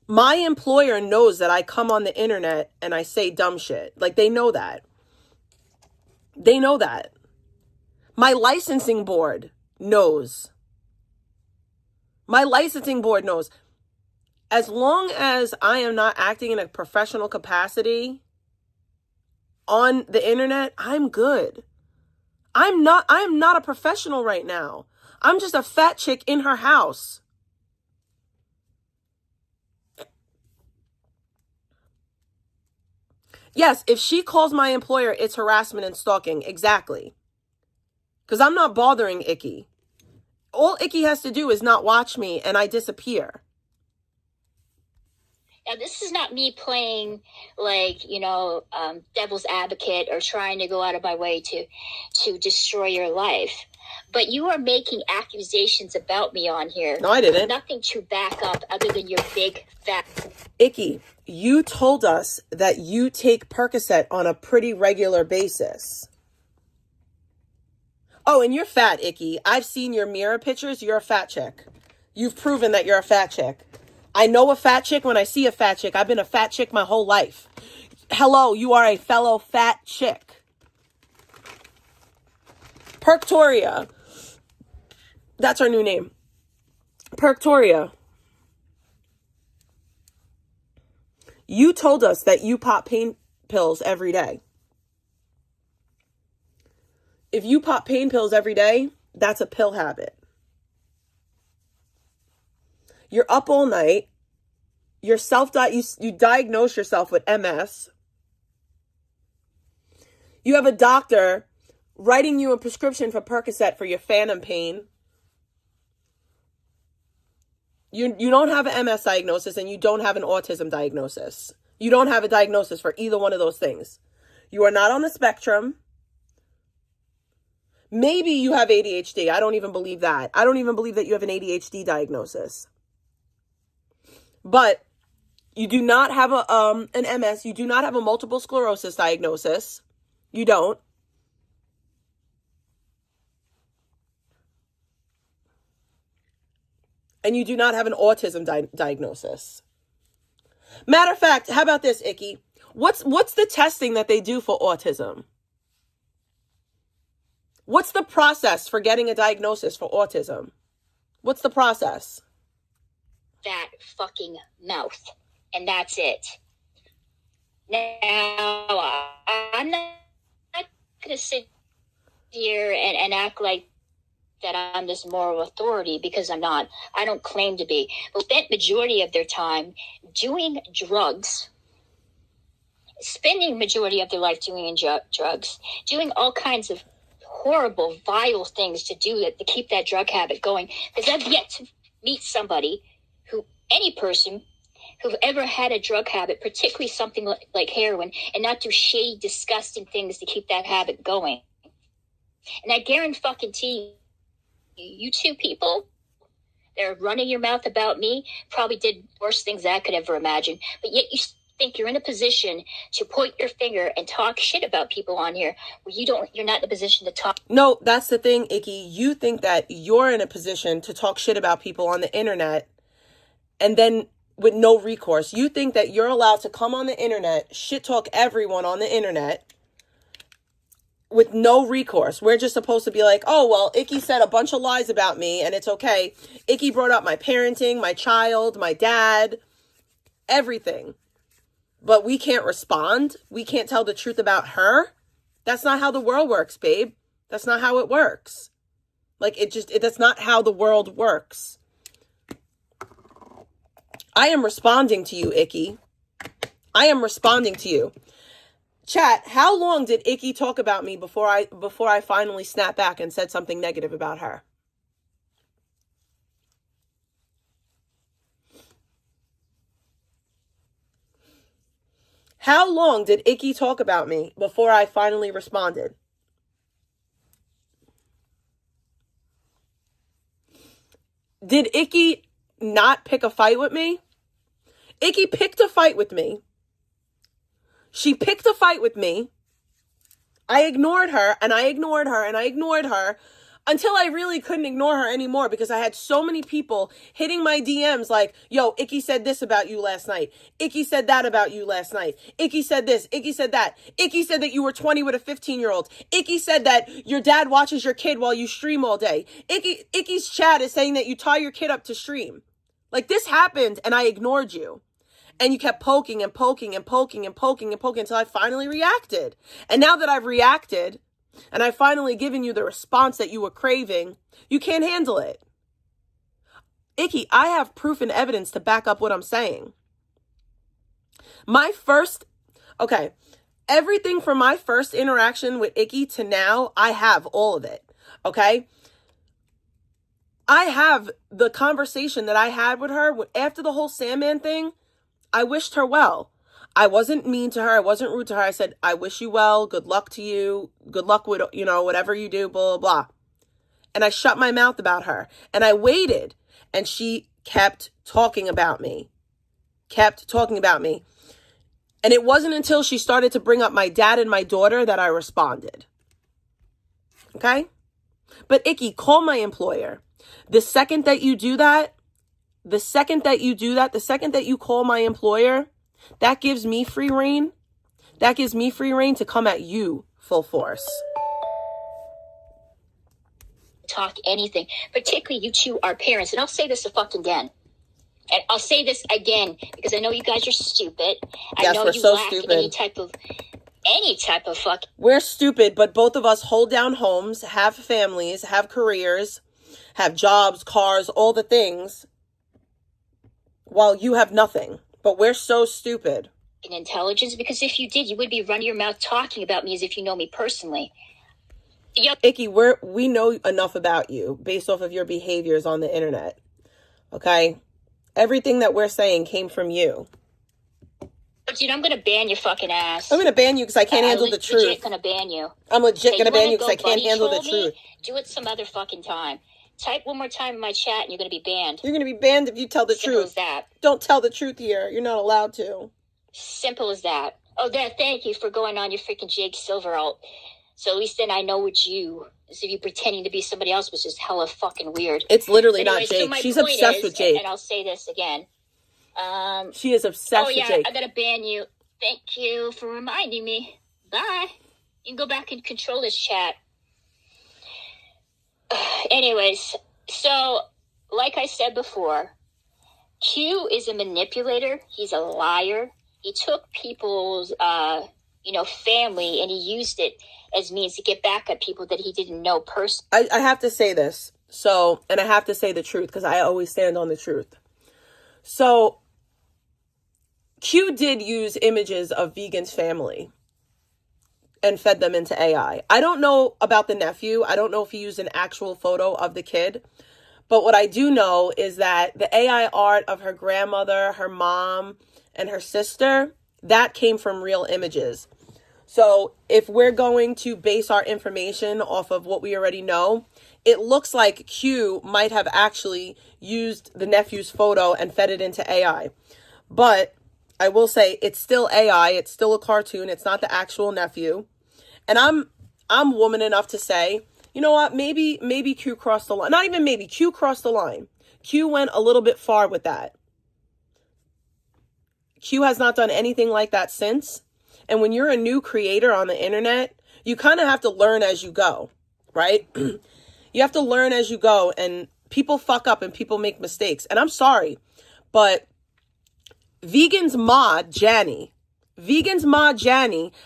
My employer knows that I come on the internet and I say dumb shit. Like, they know that. They know that. My licensing board knows. My licensing board knows. As long as I am not acting in a professional capacity on the internet, I'm good. I am not a professional right now. I'm just a fat chick in her house. Yes, if she calls my employer, it's harassment and stalking. Exactly. Because I'm not bothering Icky. All Icky has to do is not watch me and I disappear. Now, this is not me playing like, devil's advocate or trying to go out of my way to destroy your life. But you are making accusations about me on here. No, I didn't. Nothing to back up other than your big fat. Icky, you told us that you take Percocet on a pretty regular basis. Oh, and you're fat, Icky. I've seen your mirror pictures. You're a fat chick. You've proven that you're a fat chick. I know a fat chick when I see a fat chick. I've been a fat chick my whole life. Hello, you are a fellow fat chick. Perctoria. That's our new name. Perctoria. You told us that you pop pain pills every day. If you pop pain pills every day, that's a pill habit. You're up all night. You diagnose yourself with MS. You have a doctor writing you a prescription for Percocet for your phantom pain. You don't have an MS diagnosis and you don't have an autism diagnosis. You don't have a diagnosis for either one of those things. You are not on the spectrum. Maybe you have ADHD. I don't even believe that. I don't even believe that you have an ADHD diagnosis. But you do not have an MS. You do not have a multiple sclerosis diagnosis. You don't. And you do not have an autism diagnosis. Matter of fact, how about this, Icky? What's the testing that they do for autism? What's the process for getting a diagnosis for autism? What's the process? That fucking mouth. And that's it. Now, I'm not going to sit here and act like that I'm this moral authority, because I'm not. I don't claim to be. But spent majority of their time doing drugs, spending majority of their life doing drugs, doing all kinds of horrible, vile things to keep that drug habit going. Because I've yet to meet somebody any person who've ever had a drug habit, particularly something like heroin, and not do shady, disgusting things to keep that habit going. And I guarantee you two people that are running your mouth about me probably did worse things than I could ever imagine. But yet you think you're in a position to point your finger and talk shit about people on here where you're not in a position to talk. No, that's the thing, Icky. You think that you're in a position to talk shit about people on the internet and then with no recourse. You think that you're allowed to come on the internet, shit talk everyone on the internet with no recourse. We're just supposed to be like, oh, well, Icky said a bunch of lies about me and it's okay. Icky brought up my parenting, my child, my dad, everything. But we can't respond. We can't tell the truth about her. That's not how the world works, babe. That's not how it works. That's not how the world works. I am responding to you, Icky. I am responding to you. Chat, how long did Icky talk about me before I finally snapped back and said something negative about her? How long did Icky talk about me before I finally responded? Did Icky not pick a fight with me? Icky picked a fight with me. She picked a fight with me. I ignored her and I ignored her and I ignored her until I really couldn't ignore her anymore, because I had so many people hitting my DMs like, yo, Icky said this about you last night. Icky said that about you last night. Icky said this. Icky said that. Icky said that you were 20 with a 15-year-old. Icky said that your dad watches your kid while you stream all day. Icky's chat is saying that you tie your kid up to stream. Like, this happened and I ignored you. And you kept poking and poking and poking and poking and poking until I finally reacted. And now that I've reacted and I've finally given you the response that you were craving, you can't handle it. Icky, I have proof and evidence to back up what I'm saying. Everything from my first interaction with Icky to now, I have all of it. Okay? I have the conversation that I had with her after the whole Sandman thing. I wished her well. I wasn't mean to her. I wasn't rude to her. I said, I wish you well. Good luck to you. Good luck with, whatever you do, blah, blah, blah. And I shut my mouth about her. And I waited. And she kept talking about me. And it wasn't until she started to bring up my dad and my daughter that I responded. Okay? But Icky, call my employer. The second that you call my employer, that gives me free reign. That gives me free reign to come at you full force. Talk anything, particularly you two are parents. And I'll say this a fucking again. And I'll say this again because I know you guys are stupid. I Yes, know we're you so lack stupid. any type of fuck. We're stupid, but both of us hold down homes, have families, have careers, have jobs, cars, all the things, while you have nothing. But we're so stupid. Intelligence, because if you did, you would be running your mouth talking about me as if you know me personally. Icky, we know enough about you based off of your behaviors on the internet. Okay? Everything that we're saying came from you. Dude, I'm gonna ban your fucking ass. I'm gonna ban you because I can't handle the truth. I'm legit gonna ban you. I'm legit gonna ban you because I can't handle the truth. Do it some other fucking time. Type one more time in my chat and you're gonna be banned. You're gonna be banned if you tell the Simple truth. as that. Don't tell the truth here. You're not allowed to. Simple as that. Oh, thank you for going on your freaking Jake Silver alt. So at least then I know it's you. As if you pretending to be somebody else, which is hella fucking weird. It's literally not Jake. She's obsessed with Jake. And I'll say this again. She is obsessed with Jake. I gotta ban you. Thank you for reminding me. Bye. You can go back and control this chat. Anyways, so like I said before, Q is a manipulator. He's a liar. He took people's, family and he used it as means to get back at people that he didn't know personally. I have to say this. So, and I have to say the truth because I always stand on the truth. So, Q did use images of Vegan's family and fed them into AI. I don't know about the nephew. I don't know if he used an actual photo of the kid. But what I do know is that the AI art of her grandmother, her mom, and her sister, that came from real images. So if we're going to base our information off of what we already know, it looks like Q might have actually used the nephew's photo and fed it into AI. But I will say it's still AI. It's still a cartoon. It's not the actual nephew. And I'm woman enough to say, you know what? Maybe Q crossed the line. Not even maybe. Q crossed the line. Q went a little bit far with that. Q has not done anything like that since. And when you're a new creator on the internet, you kind of have to learn as you go, right? You have to learn as you go, and people fuck up and people make mistakes. And I'm sorry, but Vegan's mod, Janny,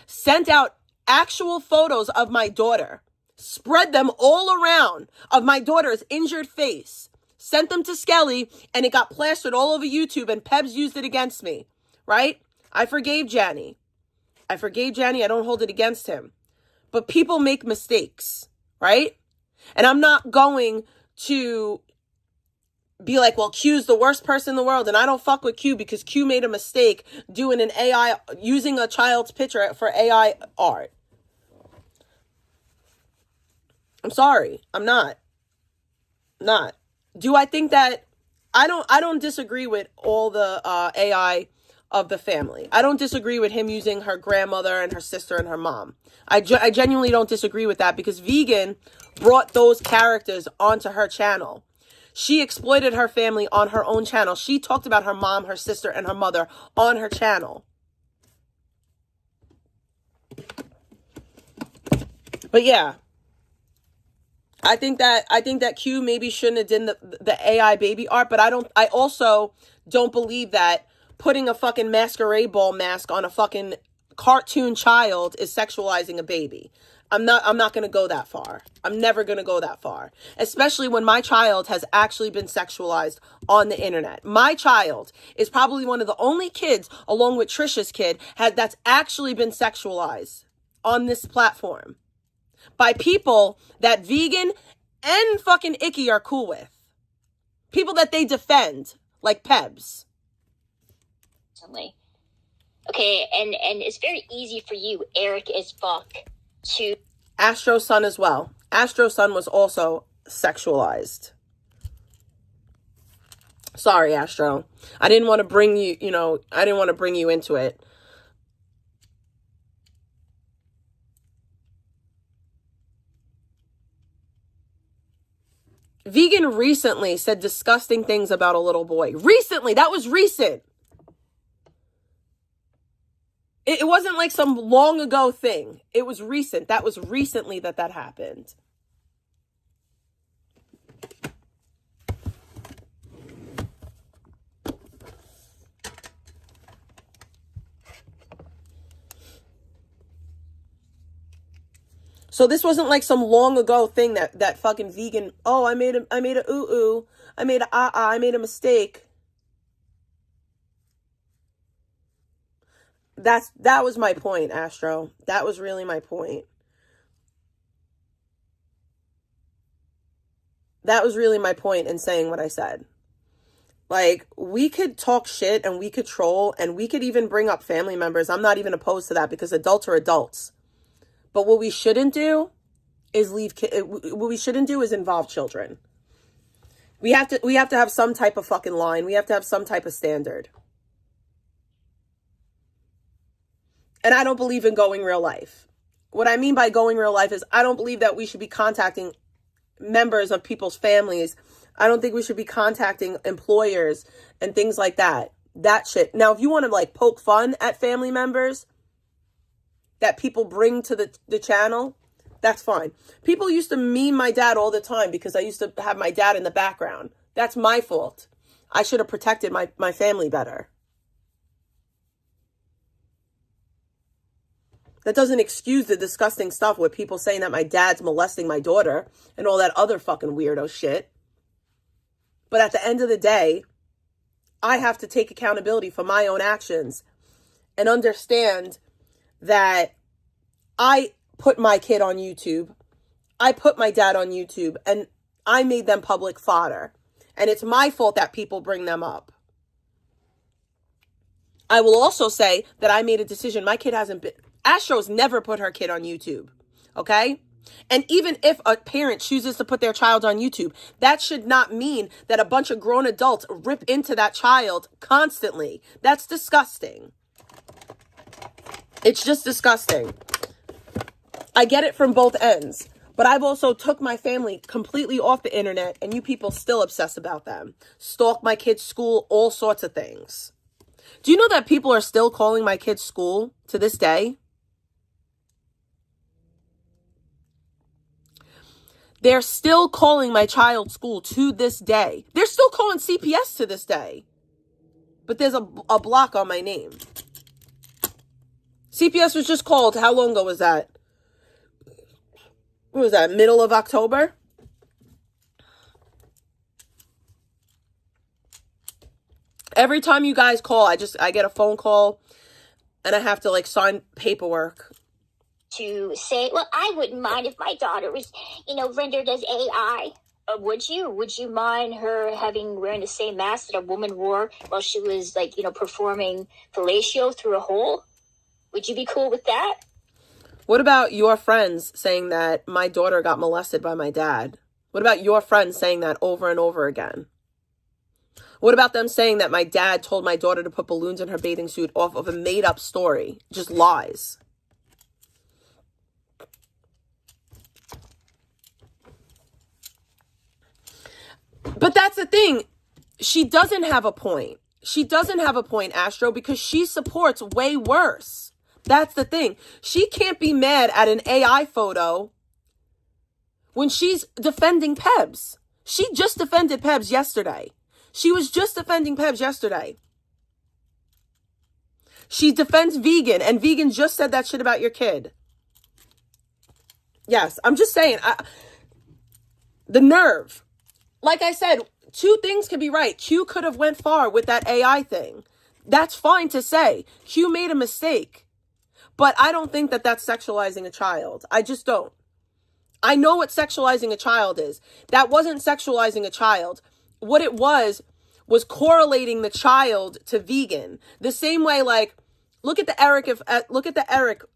sent out actual photos of my daughter, spread them all around of my daughter's injured face, sent them to Skelly, and it got plastered all over YouTube, and Pebs used it against me, right? I forgave Janny. I don't hold it against him. But people make mistakes, right? And I'm not going to be like, well, Q's the worst person in the world, and I don't fuck with Q because Q made a mistake doing an AI, using a child's picture for AI art. I'm sorry. I'm not. Do I think that I don't disagree with all the AI of the family. I don't disagree with him using her grandmother and her sister and her mom. I genuinely don't disagree with that because Vegan brought those characters onto her channel. She exploited her family on her own channel. She talked about her mom, her sister, and her mother on her channel. But yeah, I think that Q maybe shouldn't have done the AI baby art, but I also don't believe that putting a fucking masquerade ball mask on a fucking cartoon child is sexualizing a baby. I'm not going to go that far. I'm never going to go that far. Especially when my child has actually been sexualized on the internet. My child is probably one of the only kids, along with Trisha's kid, that's actually been sexualized on this platform by people that Vegan and fucking Icky are cool with. People that they defend, like Pebs. Okay, and it's very easy for you, Eric as fuck, to... Astro's son as well. Astro's son was also sexualized. Sorry, Astro. I didn't want to bring you, I didn't want to bring you into it. Vegan recently said disgusting things about a little boy. Recently, that was recent. It wasn't like some long ago thing. It was recent. That was recently that happened. So this wasn't like some long ago thing that fucking vegan, oh, I made a ooh-ooh, I made a ah-ah, I made a mistake. That was my point, Astro. That was really my point. That was really my point in saying what I said. Like, we could talk shit and we could troll and we could even bring up family members. I'm not even opposed to that because adults are adults. But what we shouldn't do is what we shouldn't do is involve children. We have to have some type of fucking line. We have to have some type of standard. And I don't believe in going real life. What I mean by going real life is I don't believe that we should be contacting members of people's families. I don't think we should be contacting employers and things like that. That shit. Now, if you want to like poke fun at family members that people bring to the channel, that's fine. People used to meme my dad all the time because I used to have my dad in the background. That's my fault. I should have protected my family better. That doesn't excuse the disgusting stuff with people saying that my dad's molesting my daughter and all that other fucking weirdo shit. But at the end of the day, I have to take accountability for my own actions and understand that I put my kid on YouTube. I put my dad on YouTube and I made them public fodder. And it's my fault that people bring them up. I will also say that I made a decision. My kid hasn't been... Astro's never put her kid on YouTube, okay? And even if a parent chooses to put their child on YouTube, that should not mean that a bunch of grown adults rip into that child constantly. That's disgusting. It's just disgusting. I get it from both ends, but I've also took my family completely off the internet and you people still obsess about them. Stalk my kid's school, all sorts of things. Do you know that people are still calling my kid's school to this day? They're still calling my child's school to this day. They're still calling CPS to this day. But there's a block on my name. CPS was just called, how long ago was that? What was that, middle of October? Every time you guys call, I get a phone call and I have to like sign paperwork. To say, well, I wouldn't mind if my daughter was, rendered as AI. Would you? Would you mind her wearing the same mask that a woman wore while she was performing fellatio through a hole? Would you be cool with that? What about your friends saying that my daughter got molested by my dad? What about your friends saying that over and over again? What about them saying that my dad told my daughter to put balloons in her bathing suit off of a made-up story? Just lies. But that's the thing. She doesn't have a point. She doesn't have a point, Astro, because she supports way worse. That's the thing. She can't be mad at an AI photo when she's defending Pebs. She just defended Pebs yesterday. She was just defending Pebs yesterday. She defends vegan, and vegan just said that shit about your kid. Yes, I'm just saying. The nerve. Like I said, two things can be right. Q could have went far with that AI thing. That's fine to say. Q made a mistake. But I don't think that that's sexualizing a child. I just don't. I know what sexualizing a child is. That wasn't sexualizing a child. What it was correlating the child to vegan. The same way, like, look at the Eric.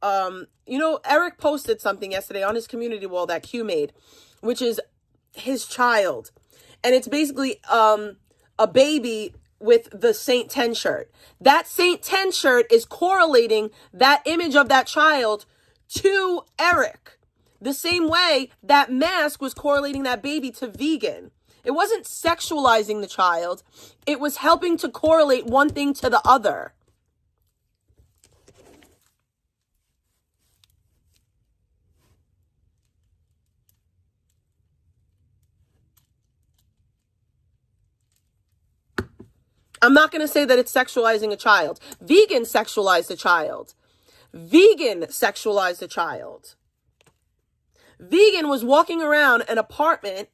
Eric posted something yesterday on his community wall that Q made, which is his child. And it's basically a baby with the Saint 10 shirt. That Saint 10 shirt is correlating that image of that child to Eric. The same way that mask was correlating that baby to vegan. It wasn't sexualizing the child. It was helping to correlate one thing to the other. I'm not going to say that it's sexualizing a child. Vegan sexualized a child. Vegan sexualized a child. Vegan was walking around an apartment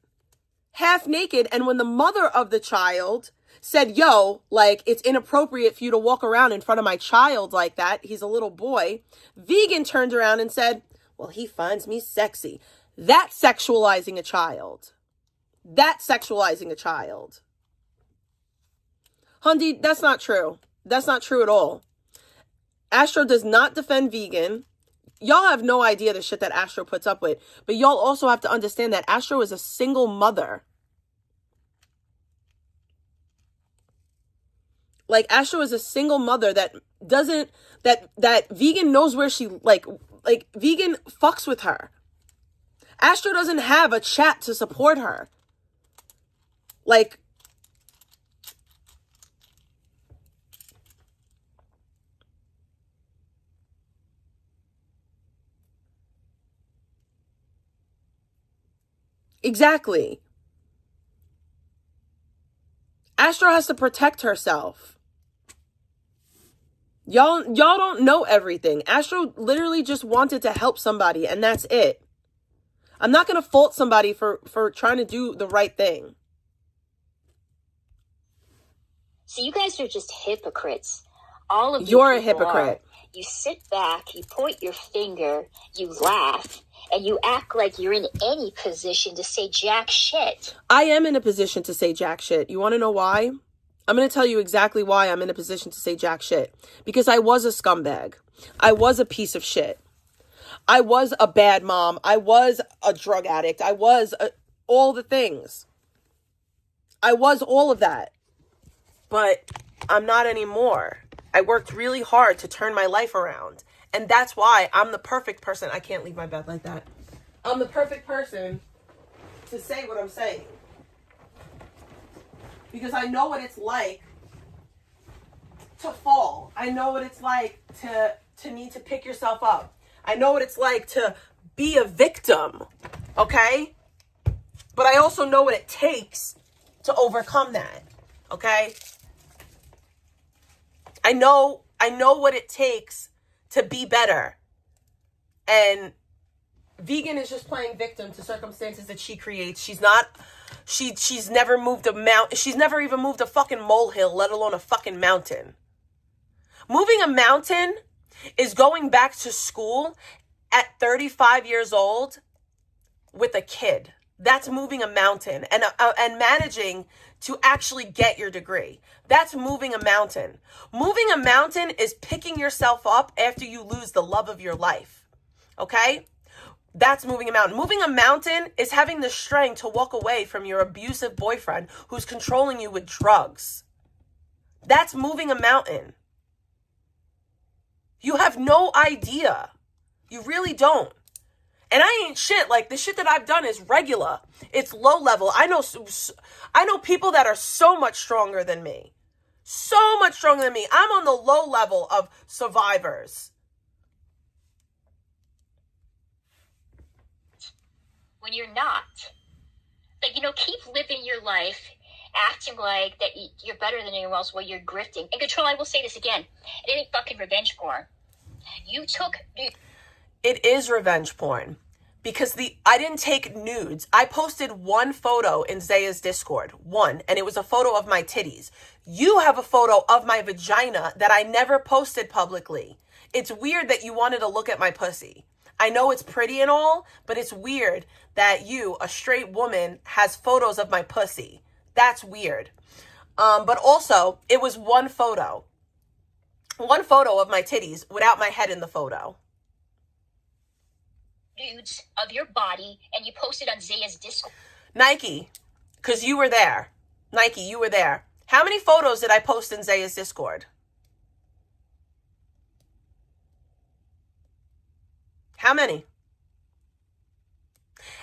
half naked, and when the mother of the child said, yo, like, it's inappropriate for you to walk around in front of my child like that, he's a little boy, Vegan turned around and said, well, he finds me sexy. That's sexualizing a child. That's sexualizing a child. Hundi, that's not true. That's not true at all. Astro does not defend Vegan. Y'all have no idea the shit that Astro puts up with. But y'all also have to understand that Astro is a single mother. Like, Astro is a single mother that doesn't, that Vegan knows where she, like Vegan fucks with her. Astro doesn't have a chat to support her. Like, exactly. Astro has to protect herself. Y'all don't know everything. Astro literally just wanted to help somebody, and that's it. I'm not going to fault somebody for trying to do the right thing. So you guys are just hypocrites. All of You're a hypocrite. You sit back, you point your finger, you laugh, and you act like you're in any position to say jack shit. I am in a position to say jack shit. You want to know why? I'm going to tell you exactly why I'm in a position to say jack shit. Because I was a scumbag. I was a piece of shit. I was a bad mom. I was a drug addict. I was all the things. I was all of that. But I'm not anymore. I worked really hard to turn my life around. And that's why I'm the perfect person. I can't leave my bed like that. I'm the perfect person to say what I'm saying. Because I know what it's like to fall. I know what it's like to need to pick yourself up. I know what it's like to be a victim. Okay? But I also know what it takes to overcome that. Okay? I know what it takes to be better. And Vegan is just playing victim to circumstances that she creates. She's never moved a mountain. She's never even moved a fucking molehill, let alone a fucking mountain. Moving a mountain is going back to school at 35 years old with a kid. That's moving a mountain and managing to actually get your degree. That's moving a mountain. Moving a mountain is picking yourself up after you lose the love of your life. Okay? That's moving a mountain. Moving a mountain is having the strength to walk away from your abusive boyfriend who's controlling you with drugs. That's moving a mountain. You have no idea. You really don't. And I ain't shit. Like, the shit that I've done is regular. It's low level. I know people that are so much stronger than me. So much stronger than me. I'm on the low level of survivors. When you're not. Like, keep living your life, acting like that you're better than anyone else while you're grifting. And Control, I will say this again. It ain't fucking revenge porn. It is revenge porn. Because I didn't take nudes. I posted one photo in Zaya's Discord. One. And it was a photo of my titties. You have a photo of my vagina that I never posted publicly. It's weird that you wanted to look at my pussy. I know it's pretty and all, but it's weird that you, a straight woman, has photos of my pussy. That's weird. But also, it was one photo. One photo of my titties without my head in the photo. Nudes of your body, and you posted on Zaya's Discord. Nike, because you were there. Nike, you were there. How many photos did I post in Zaya's Discord? How many?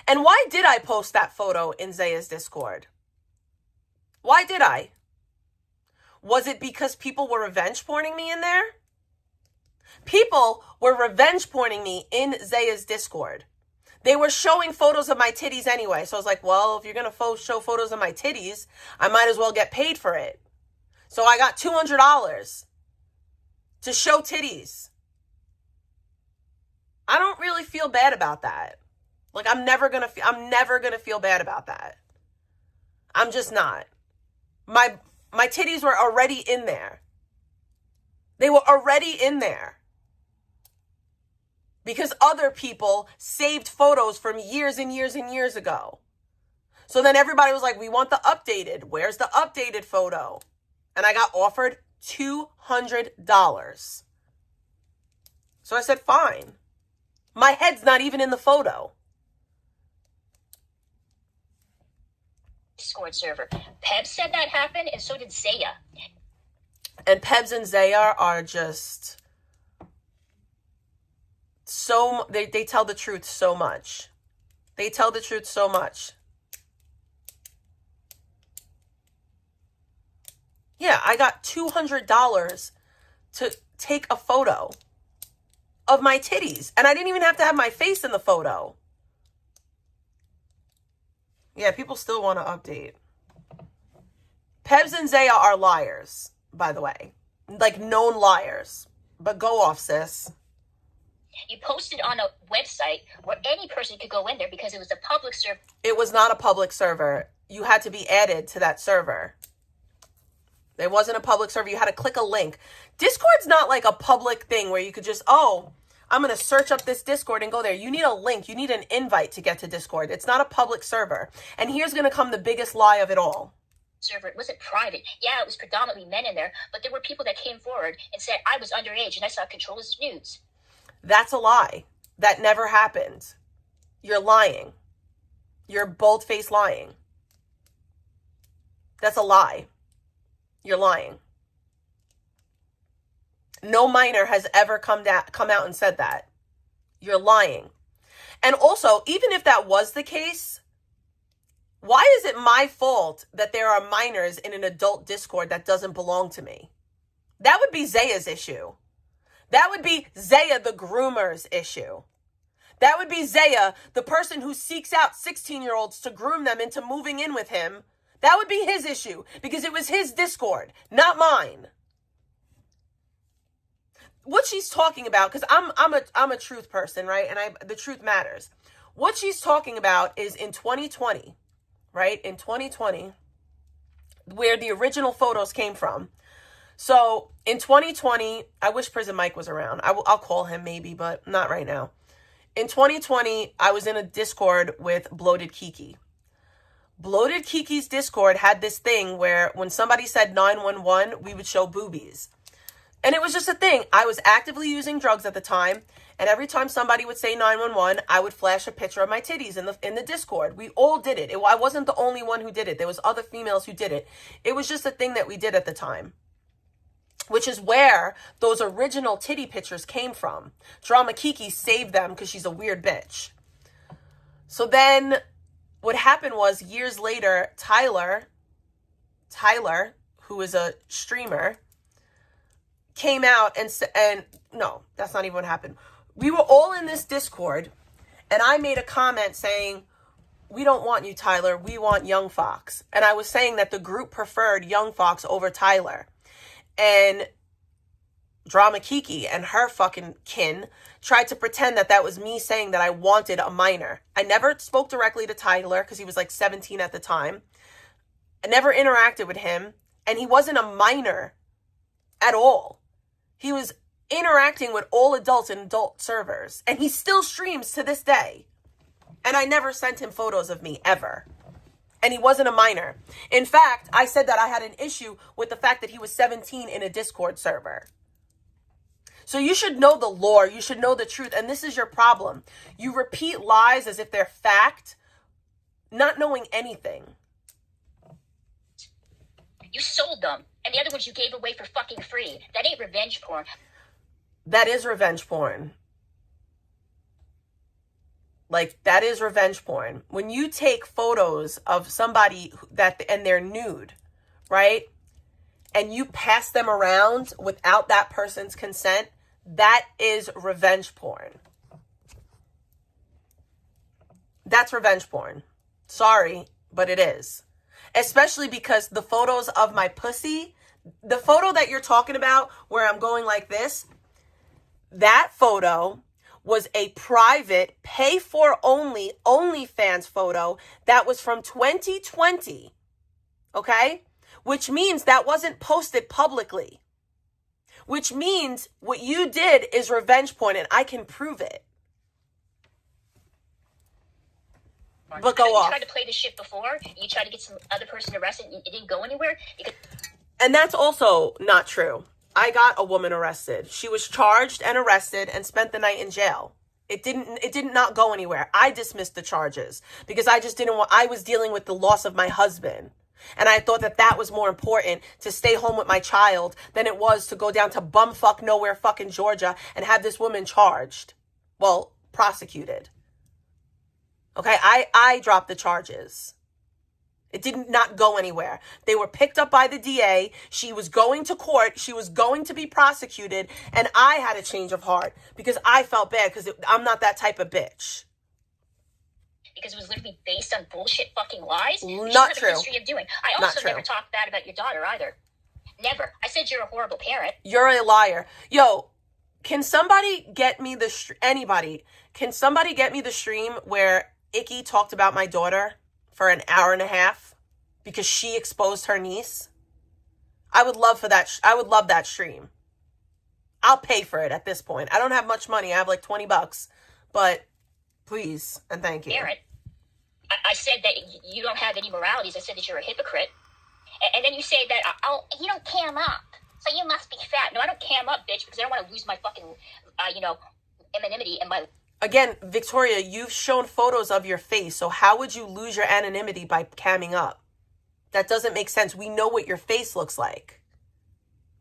And why did I post that photo in Zaya's Discord? Why did I? Was it because people were revenge porning me in there? People were revenge porning me in Zaya's Discord. They were showing photos of my titties anyway. So I was like, well, if you're going to show photos of my titties, I might as well get paid for it. So I got $200 to show titties. I don't really feel bad about that. Like, I'm never gonna feel bad about that. I'm just not. My titties were already in there. They were already in there. Because other people saved photos from years and years and years ago. So then everybody was like, we want the updated. Where's the updated photo? And I got offered $200. So I said, fine. My head's not even in the photo. Discord server. Peb said that happened, and so did Zaya. And Pebs and Zaya are just so, they tell the truth so much. They tell the truth so much. Yeah, I got $200 to take a photo of my titties. And I didn't even have to have my face in the photo. Yeah, people still want to update. Pebs and Zaya are liars, by the way. Like, known liars. But go off, sis. You posted on a website where any person could go in there because it was a public server. It was not a public server. You had to be added to that server. It wasn't a public server. You had to click a link. Discord's not like a public thing where you could just, oh, I'm going to search up this Discord and go there. You need a link. You need an invite to get to Discord. It's not a public server. And here's going to come the biggest lie of it all. Server, it wasn't private. Yeah, it was predominantly men in there, but there were people that came forward and said, I was underage and I saw Controller's nudes. That's a lie. That never happened. You're lying. You're bold-faced lying. That's a lie. You're lying. No minor has ever come out and said that. You're lying. And also, even if that was the case, why is it my fault that there are minors in an adult Discord that doesn't belong to me? That would be Zaya's issue. That would be Zaya, the groomer's issue. That would be Zaya, the person who seeks out 16-year-olds to groom them into moving in with him. That would be his issue because it was his Discord, not mine. What she's talking about, because I'm a truth person, right? And the truth matters. What she's talking about is in 2020, right? In 2020, where the original photos came from. So in 2020, I wish Prison Mike was around. I'll call him maybe, but not right now. In 2020, I was in a Discord with Bloated Kiki. Bloated Kiki's Discord had this thing where when somebody said 911, we would show boobies. And it was just a thing. I was actively using drugs at the time. And every time somebody would say 911, I would flash a picture of my titties in the Discord. We all did it. I wasn't the only one who did it. There was other females who did it. It was just a thing that we did at the time. Which is where those original titty pictures came from. Drama Kiki saved them because she's a weird bitch. So then what happened was years later, Tyler, who is a streamer, came out and no, that's not even what happened. We were all in this Discord and I made a comment saying, we don't want you, Tyler. We want Young Fox. And I was saying that the group preferred Young Fox over Tyler. And Drama Kiki and her fucking kin tried to pretend that that was me saying that I wanted a minor. I never spoke directly to Tyler because he was like 17 at the time. I never interacted with him. And he wasn't a minor at all. He was interacting with all adults in adult servers. And he still streams to this day. And I never sent him photos of me ever. And he wasn't a minor. In fact, I said that I had an issue with the fact that he was 17 in a Discord server. So you should know the lore. You should know the truth. And this is your problem. You repeat lies as if they're fact, not knowing anything. You sold them. And the other ones you gave away for fucking free. That ain't revenge porn. That is revenge porn. Like, that is revenge porn. When you take photos of somebody and they're nude, right? And you pass them around without that person's consent, that is revenge porn. That's revenge porn. Sorry, but it is. Especially because the photos of my pussy, the photo that you're talking about where I'm going like this, that photo was a private, pay-for-only, OnlyFans photo that was from 2020, okay? Which means that wasn't posted publicly. Which means what you did is revenge porn, and I can prove it. But go off. You tried to play this shit before. You tried to get some other person arrested. It didn't go anywhere. And that's also not true. I got a woman arrested. She was charged and arrested and spent the night in jail. It did not go anywhere. I dismissed the charges because I just didn't want, I was dealing with the loss of my husband. And I thought that that was more important to stay home with my child than it was to go down to bumfuck nowhere fucking Georgia and have this woman charged. Well, prosecuted. Okay, I dropped the charges. It did not go anywhere. They were picked up by the DA. She was going to court. She was going to be prosecuted. And I had a change of heart because I felt bad because I'm not that type of bitch. Because it was literally based on bullshit fucking lies. Not true. A history of doing. I also never talked bad about your daughter either. Never. I said you're a horrible parent. You're a liar. Yo, can somebody get me anybody, can somebody get me the stream where Icky talked about my daughter for an hour and a half because she exposed her niece? I would love for that. I would love that stream. I'll pay for it at this point. I don't have much money. I have like $20, but please and thank you. Parent, I said that you don't have any moralities. I said that you're a hypocrite. And then you say that, you don't cam up, so you must be fat. No, I don't cam up, bitch, because I don't want to lose my fucking, anonymity and my... Again, Victoria, you've shown photos of your face, so how would you lose your anonymity by camming up? That doesn't make sense. We know what your face looks like.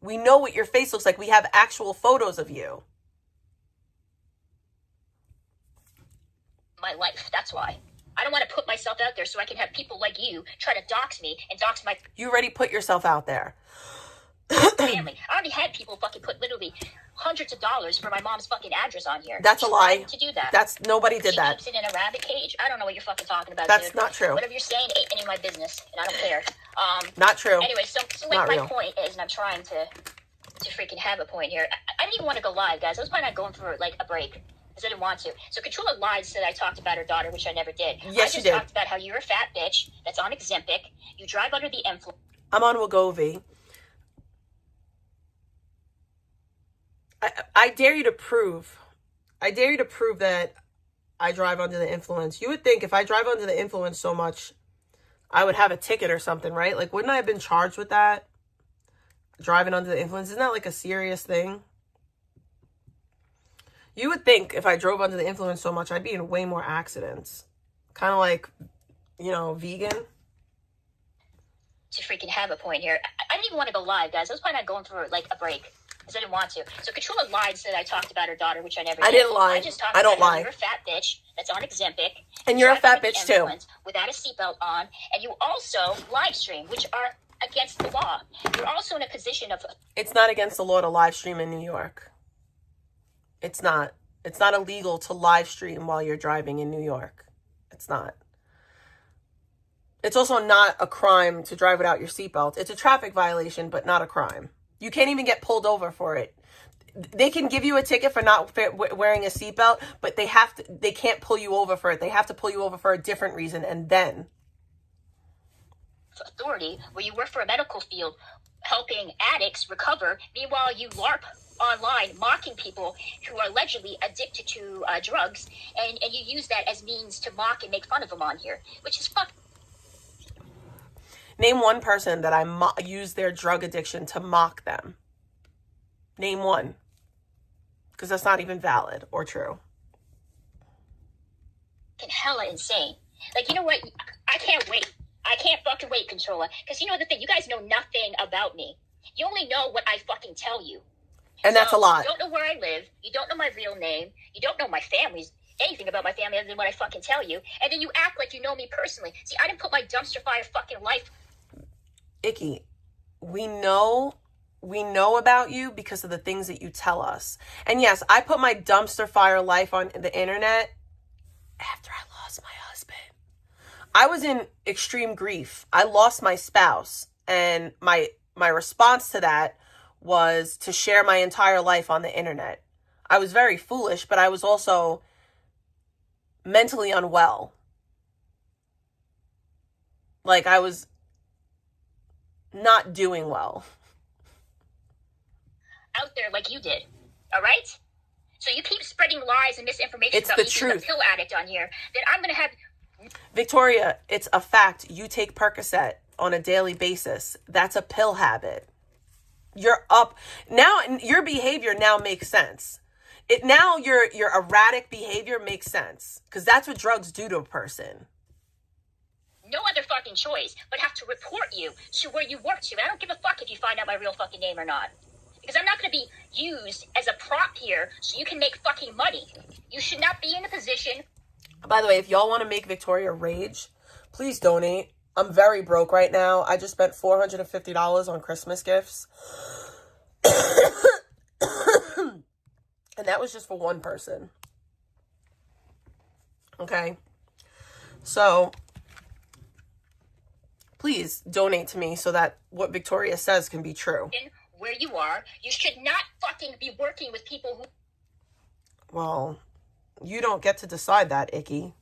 We know what your face looks like. We have actual photos of you. My life, that's why. I don't want to put myself out there so I can have people like you try to dox me and dox my... You already put yourself out there. family. I already had people fucking put literally hundreds of dollars for my mom's fucking address on here. That's a lie. To do that. Nobody did that. She keeps it in a rabbit cage. I don't know what you're fucking talking about. That's dude. not true. Whatever you're saying ain't any of my business, and I don't care. Not true. Anyway, so like my point is, and I'm trying to freaking have a point here. I didn't even want to go live, guys. I was planning on going for like a break because I didn't want to. So Controlla lied, said I talked about her daughter, which I never did. Yes, you did. I just talked about how you're a fat bitch that's on Ozempic. You drive under the influence. I'm on Wegovy. I dare you to prove. I dare you to prove that I drive under the influence. You would think if I drive under the influence so much, I would have a ticket or something, right? Like, wouldn't I have been charged with that? Driving under the influence? Isn't that like a serious thing? You would think if I drove under the influence so much, I'd be in way more accidents. Kind of like, vegan. To freaking have a point here. I didn't even want to go live, guys. I was planning on going for like a break because I didn't want to. So Controlla lied, said I talked about her daughter, which I never did. I didn't lie. I just talked I don't about lie. You're a fat bitch that's on Ozempic. And you're a fat bitch too. Without a seatbelt on. And you also live stream, which are against the law. You're also in a position of... It's not against the law to live stream in New York. It's not. It's not illegal to live stream while you're driving in New York. It's not. It's also not a crime to drive without your seatbelt. It's a traffic violation, but not a crime. You can't even get pulled over for it. They can give you a ticket for not wearing a seatbelt, but they can't pull you over for it. They have to pull you over for a different reason, and then... authority, where you work for a medical field, helping addicts recover. Meanwhile, you LARP online, mocking people who are allegedly addicted to drugs, and you use that as means to mock and make fun of them on here, which is fuck. Name one person that I use their drug addiction to mock them. Name one. Because that's not even valid or true. Hella insane. Like, you know what? I can't wait. I can't fucking wait, Controlla. Because you know the thing, you guys know nothing about me. You only know what I fucking tell you. And that's a lot. You don't know where I live. You don't know my real name. You don't know my family's anything about my family other than what I fucking tell you. And then you act like you know me personally. See, I didn't put my dumpster fire fucking life. Icky, we know about you because of the things that you tell us. And yes, I put my dumpster fire life on the internet after I lost my husband. I was in extreme grief. I lost my spouse, and my response to that was to share my entire life on the internet. I was very foolish, but I was also mentally unwell. Like, I was not doing well. Out there like you did, all right? So you keep spreading lies and misinformation It's about the me being a truth. pill addict on here, then I'm going to have... Victoria, it's a fact. You take Percocet on a daily basis. That's a pill habit. You're up. Now, your behavior now makes sense. Now your erratic behavior makes sense. Because that's what drugs do to a person. no other fucking choice but have to report you to where you work to. I don't give a fuck if you find out my real fucking name or not. Because I'm not going to be used as a prop here so you can make fucking money. You should not be in a position... By the way, if y'all want to make Victoria rage, please donate. I'm very broke right now. I just spent $450 on Christmas gifts. And that was just for one person. Okay? So, please donate to me so that what Victoria says can be true. Where you are, you should not fucking be working with people who... Well, you don't get to decide that, Icky.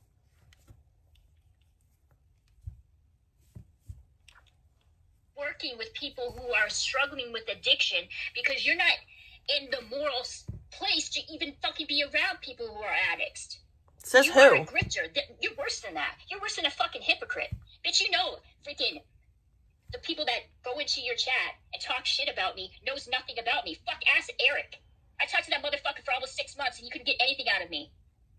Working with people who are struggling with addiction because you're not in the moral place to even fucking be around people who are addicts. Says you who? are a grifter. You're worse than that. You're worse than a fucking hypocrite. Bitch, you know freaking the people that go into your chat and talk shit about me knows nothing about me. Fuck ass Eric. I talked to that motherfucker for almost 6 months and you couldn't get anything out of me.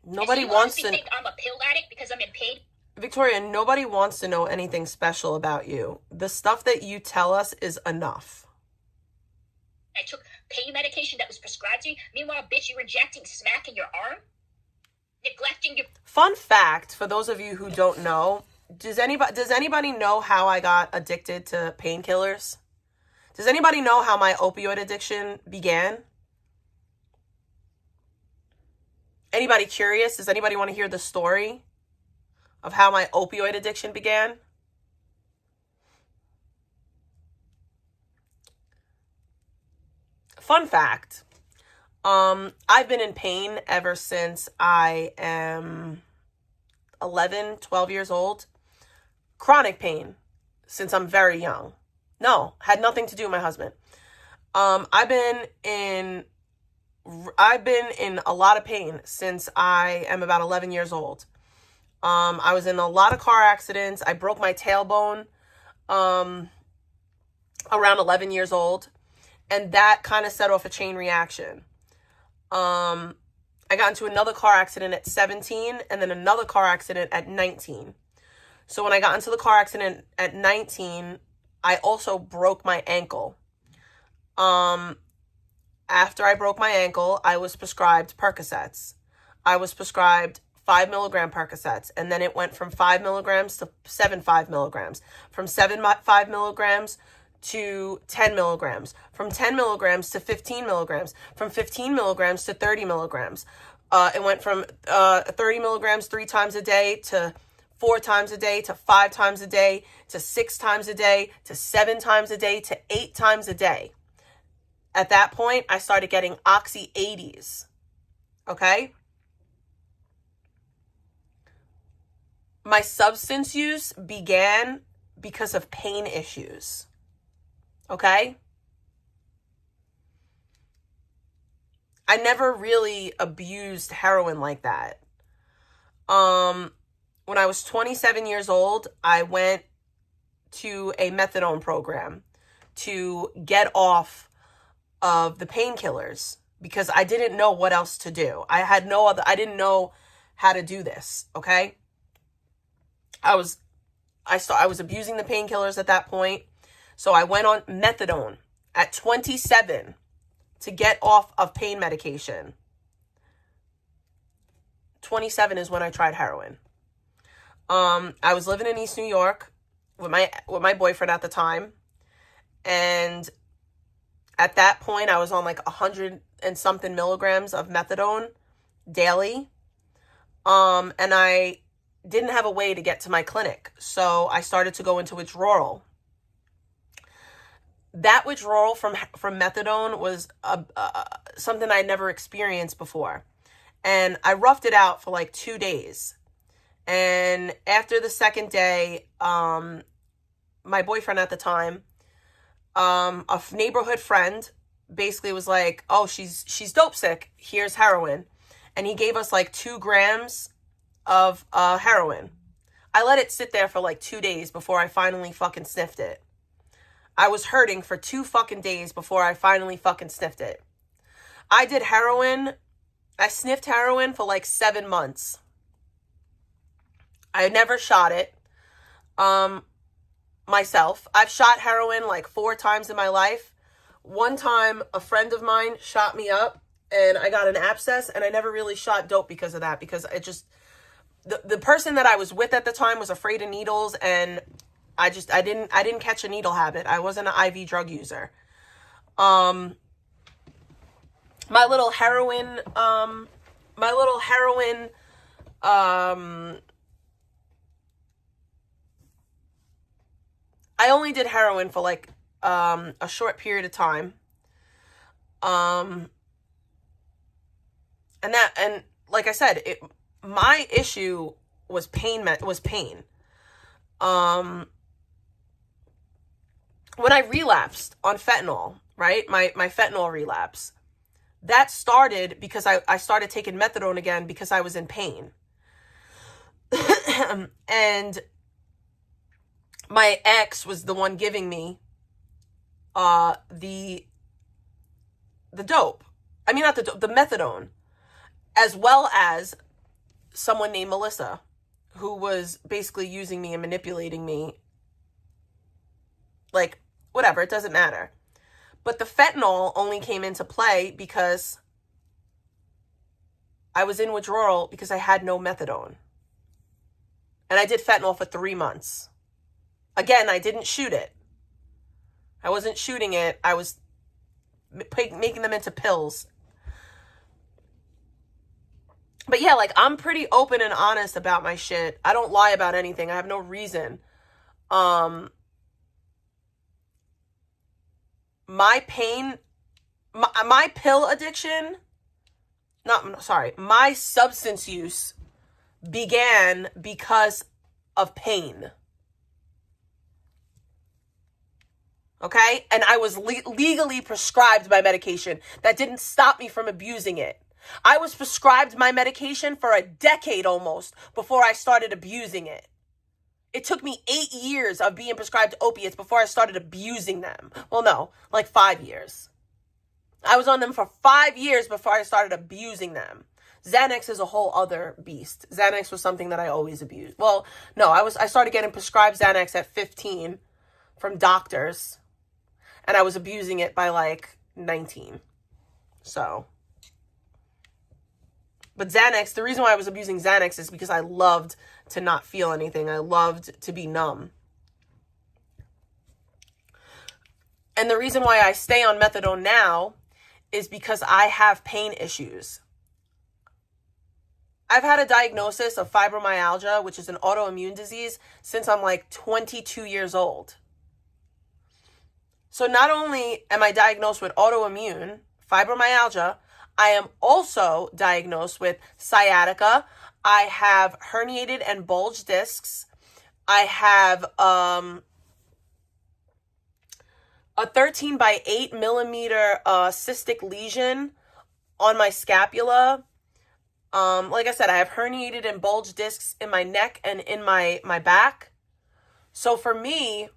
Nobody and so you wants to think I'm a pill addict because I'm in pain? Victoria, nobody wants to know anything special about you. The stuff that you tell us is enough. I took pain medication that was prescribed to me. Meanwhile, bitch, you're injecting smack in your arm? Neglecting your... Fun fact, for those of you who don't know, does anybody know how I got addicted to painkillers? Does anybody know how my opioid addiction began? Anybody curious? Does anybody want to hear the story of how my opioid addiction began? Fun fact. I've been in pain ever since I am 11, 12 years old. Chronic pain since I'm very young. No, had nothing to do with my husband. I've been in a lot of pain since I am about 11 years old. I was in a lot of car accidents. I broke my tailbone around 11 years old. And that kind of set off a chain reaction. I got into another car accident at 17 and then another car accident at 19. So when I got into the car accident at 19, I also broke my ankle. After I broke my ankle, I was prescribed Percocets. I was prescribed 5 milligram Percocets, and then it went from 5 milligrams to 5 milligrams, from 5 milligrams to 10 milligrams, from 10 milligrams to 15 milligrams, from 15 milligrams to 30 milligrams. It went from 30 milligrams 3 times a day to 4 times a day to 5 times a day to 6 times a day to 7 times a day to 8 times a day. At that point, I started getting Oxy 80s. Okay? My substance use began because of pain issues. Okay? I never really abused heroin like that. When I was 27 years old, I went to a methadone program to get off of the painkillers because I didn't know what else to do. I didn't know how to do this, okay? I was abusing the painkillers at that point. So I went on methadone at 27 to get off of pain medication. 27 is when I tried heroin. I was living in East New York with my boyfriend at the time. And at that point, I was on like 100 and something milligrams of methadone daily. And I didn't have a way to get to my clinic. So I started to go into withdrawal. That withdrawal from methadone was something I'd never experienced before. And I roughed it out for like 2 days. And after the second day, my boyfriend at the time, a neighborhood friend basically was like, oh, she's dope sick. Here's heroin. And he gave us like 2 grams of heroin. I let it sit there for like 2 days before I finally fucking sniffed it. I was hurting for 2 fucking days before I finally fucking sniffed it. I sniffed heroin for like 7 months. I never shot it myself. I've shot heroin like 4 times in my life. One time, a friend of mine shot me up and I got an abscess, and I never really shot dope because of that, because it just, the person that I was with at the time was afraid of needles, and I didn't catch a needle habit. I wasn't an IV drug user. My little heroin, I only did heroin for like, a short period of time. And like I said, my issue was pain. When I relapsed on fentanyl, right? My fentanyl relapse, that started because I started taking methadone again because I was in pain. And my ex was the one giving me the dope. I mean, not the dope, the methadone, as well as someone named Melissa, who was basically using me and manipulating me. Like, whatever, it doesn't matter. But the fentanyl only came into play because I was in withdrawal because I had no methadone. And I did fentanyl for 3 months. Again, I didn't shoot it. I wasn't shooting it. I was making them into pills. But yeah, like, I'm pretty open and honest about my shit. I don't lie about anything. I have no reason. My pain, my pill addiction, my substance use began because of pain. Okay? And I was legally prescribed my medication. That didn't stop me from abusing it. I was prescribed my medication for a decade almost before I started abusing it. It took me 8 years of being prescribed opiates before I started abusing them. Well, no, like 5 years. I was on them for 5 years before I started abusing them. Xanax is a whole other beast. Xanax was something that I always abused. Well, no, I started getting prescribed Xanax at 15 from doctors, and I was abusing it by like 19. So, but Xanax, the reason why I was abusing Xanax is because I loved to not feel anything. I loved to be numb. And the reason why I stay on methadone now is because I have pain issues. I've had a diagnosis of fibromyalgia, which is an autoimmune disease, since I'm like 22 years old. So not only am I diagnosed with autoimmune fibromyalgia, I am also diagnosed with sciatica. I have herniated and bulged discs. I have a 13 by 8 millimeter cystic lesion on my scapula. Like I said, I have herniated and bulged discs in my neck and in my back. So for me,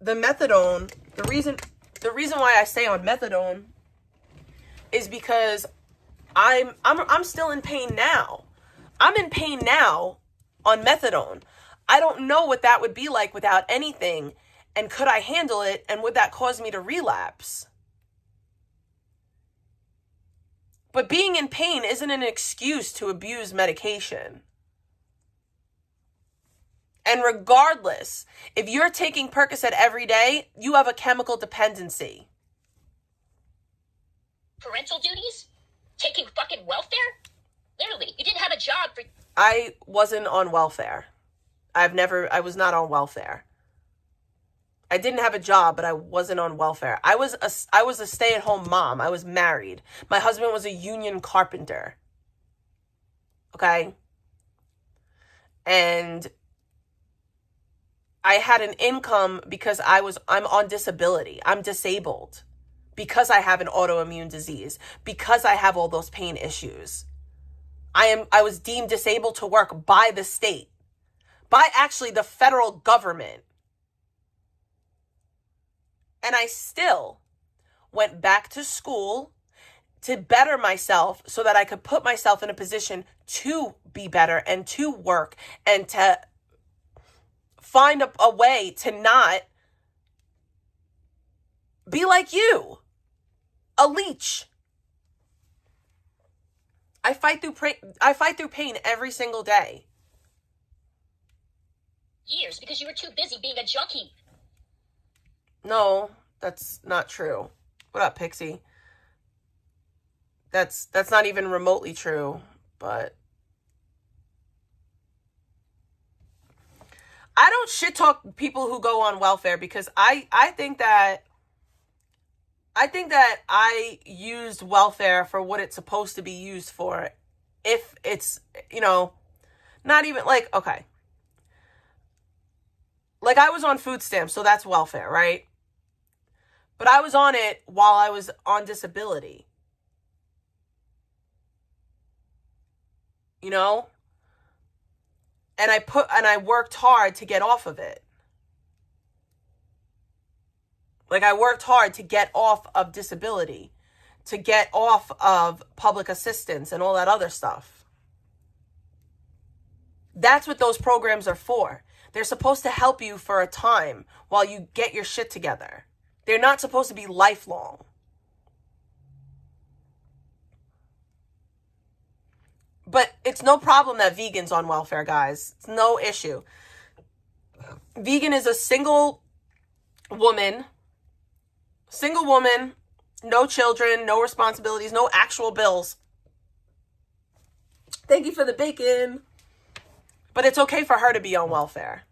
the methadone, the reason why I stay on methadone is because I'm still in pain now. I'm in pain now on methadone. I don't know what that would be like without anything, and could I handle it, and would that cause me to relapse? But being in pain isn't an excuse to abuse medication. And regardless, if you're taking Percocet every day, you have a chemical dependency. Parental duties? Taking fucking welfare? Literally, you didn't have a job for... I wasn't on welfare. I was not on welfare. I didn't have a job, but I wasn't on welfare. I was a stay-at-home mom. I was married. My husband was a union carpenter. Okay? And I had an income because I'm on disability. I'm disabled because I have an autoimmune disease, because I have all those pain issues. I was deemed disabled to work by the state, by actually the federal government. And I still went back to school to better myself so that I could put myself in a position to be better and to work and to find a way to not be like you, a leech. I fight through pain every single day. Years because you were too busy being a junkie. No, that's not true. What up, Pixie? That's not even remotely true, but I don't shit talk people who go on welfare because I think that I used welfare for what it's supposed to be used for. If it's, not even like, okay. Like I was on food stamps, so that's welfare, right? But I was on it while I was on disability. And I worked hard to get off of it. Like I worked hard to get off of disability, to get off of public assistance and all that other stuff. That's what those programs are for. They're supposed to help you for a time while you get your shit together. They're not supposed to be lifelong. But it's no problem that vegan's on welfare, guys. It's no issue. Vegan is a single woman, no children, no responsibilities, no actual bills. Thank you for the bacon. But it's okay for her to be on welfare.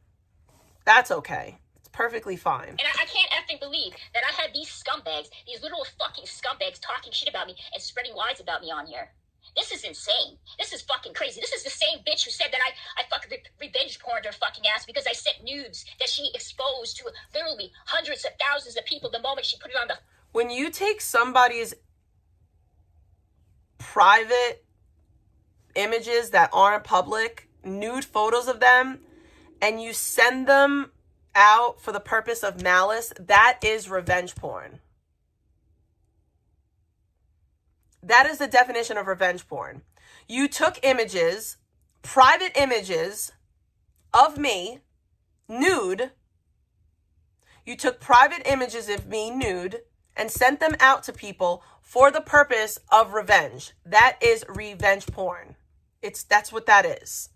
That's okay. It's perfectly fine. And I can't effing believe that I had these scumbags, these little fucking scumbags talking shit about me and spreading lies about me on here. This is insane. This is fucking crazy. This is the same bitch who said that I fucking revenge porned her fucking ass because I sent nudes that she exposed to literally hundreds of thousands of people the moment she put it on the... When you take somebody's private images that aren't public, nude photos of them, and you send them out for the purpose of malice, that is revenge porn. That is the definition of revenge porn. You took images, private images of me, nude. You took private images of me, nude, and sent them out to people for the purpose of revenge. That is revenge porn. That's what that is.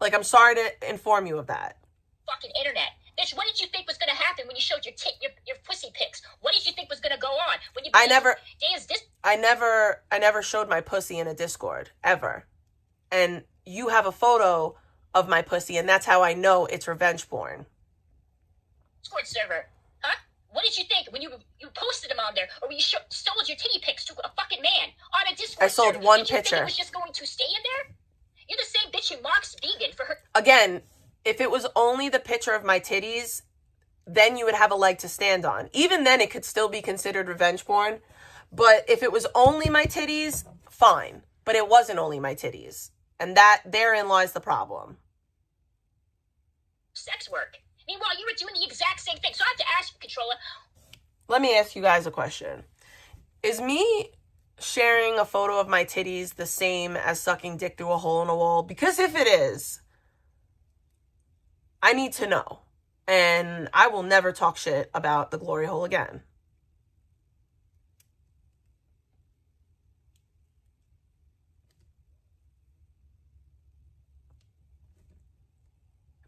Like, I'm sorry to inform you of that. Fucking internet. Bitch, what did you think was going to happen when you showed your pussy pics? What did you think was going to go on? When you I never showed my pussy in a Discord, ever. And you have a photo of my pussy, and that's how I know it's revenge porn. Discord server, huh? What did you think when you posted them on there, or when you sold your titty pics to a fucking man on a Discord? I sold server? one did you picture. Think it was just going to stay in there? You're the same bitch who mocks vegan for her. Again, if it was only the picture of my titties, then you would have a leg to stand on. Even then, it could still be considered revenge porn. But if it was only my titties, fine. But it wasn't only my titties. And therein lies the problem. Sex work. Meanwhile, you were doing the exact same thing. So I have to ask you, Controller. Let me ask you guys a question. Is me sharing a photo of my titties the same as sucking dick through a hole in a wall? Because if it is, I need to know. And I will never talk shit about the glory hole again.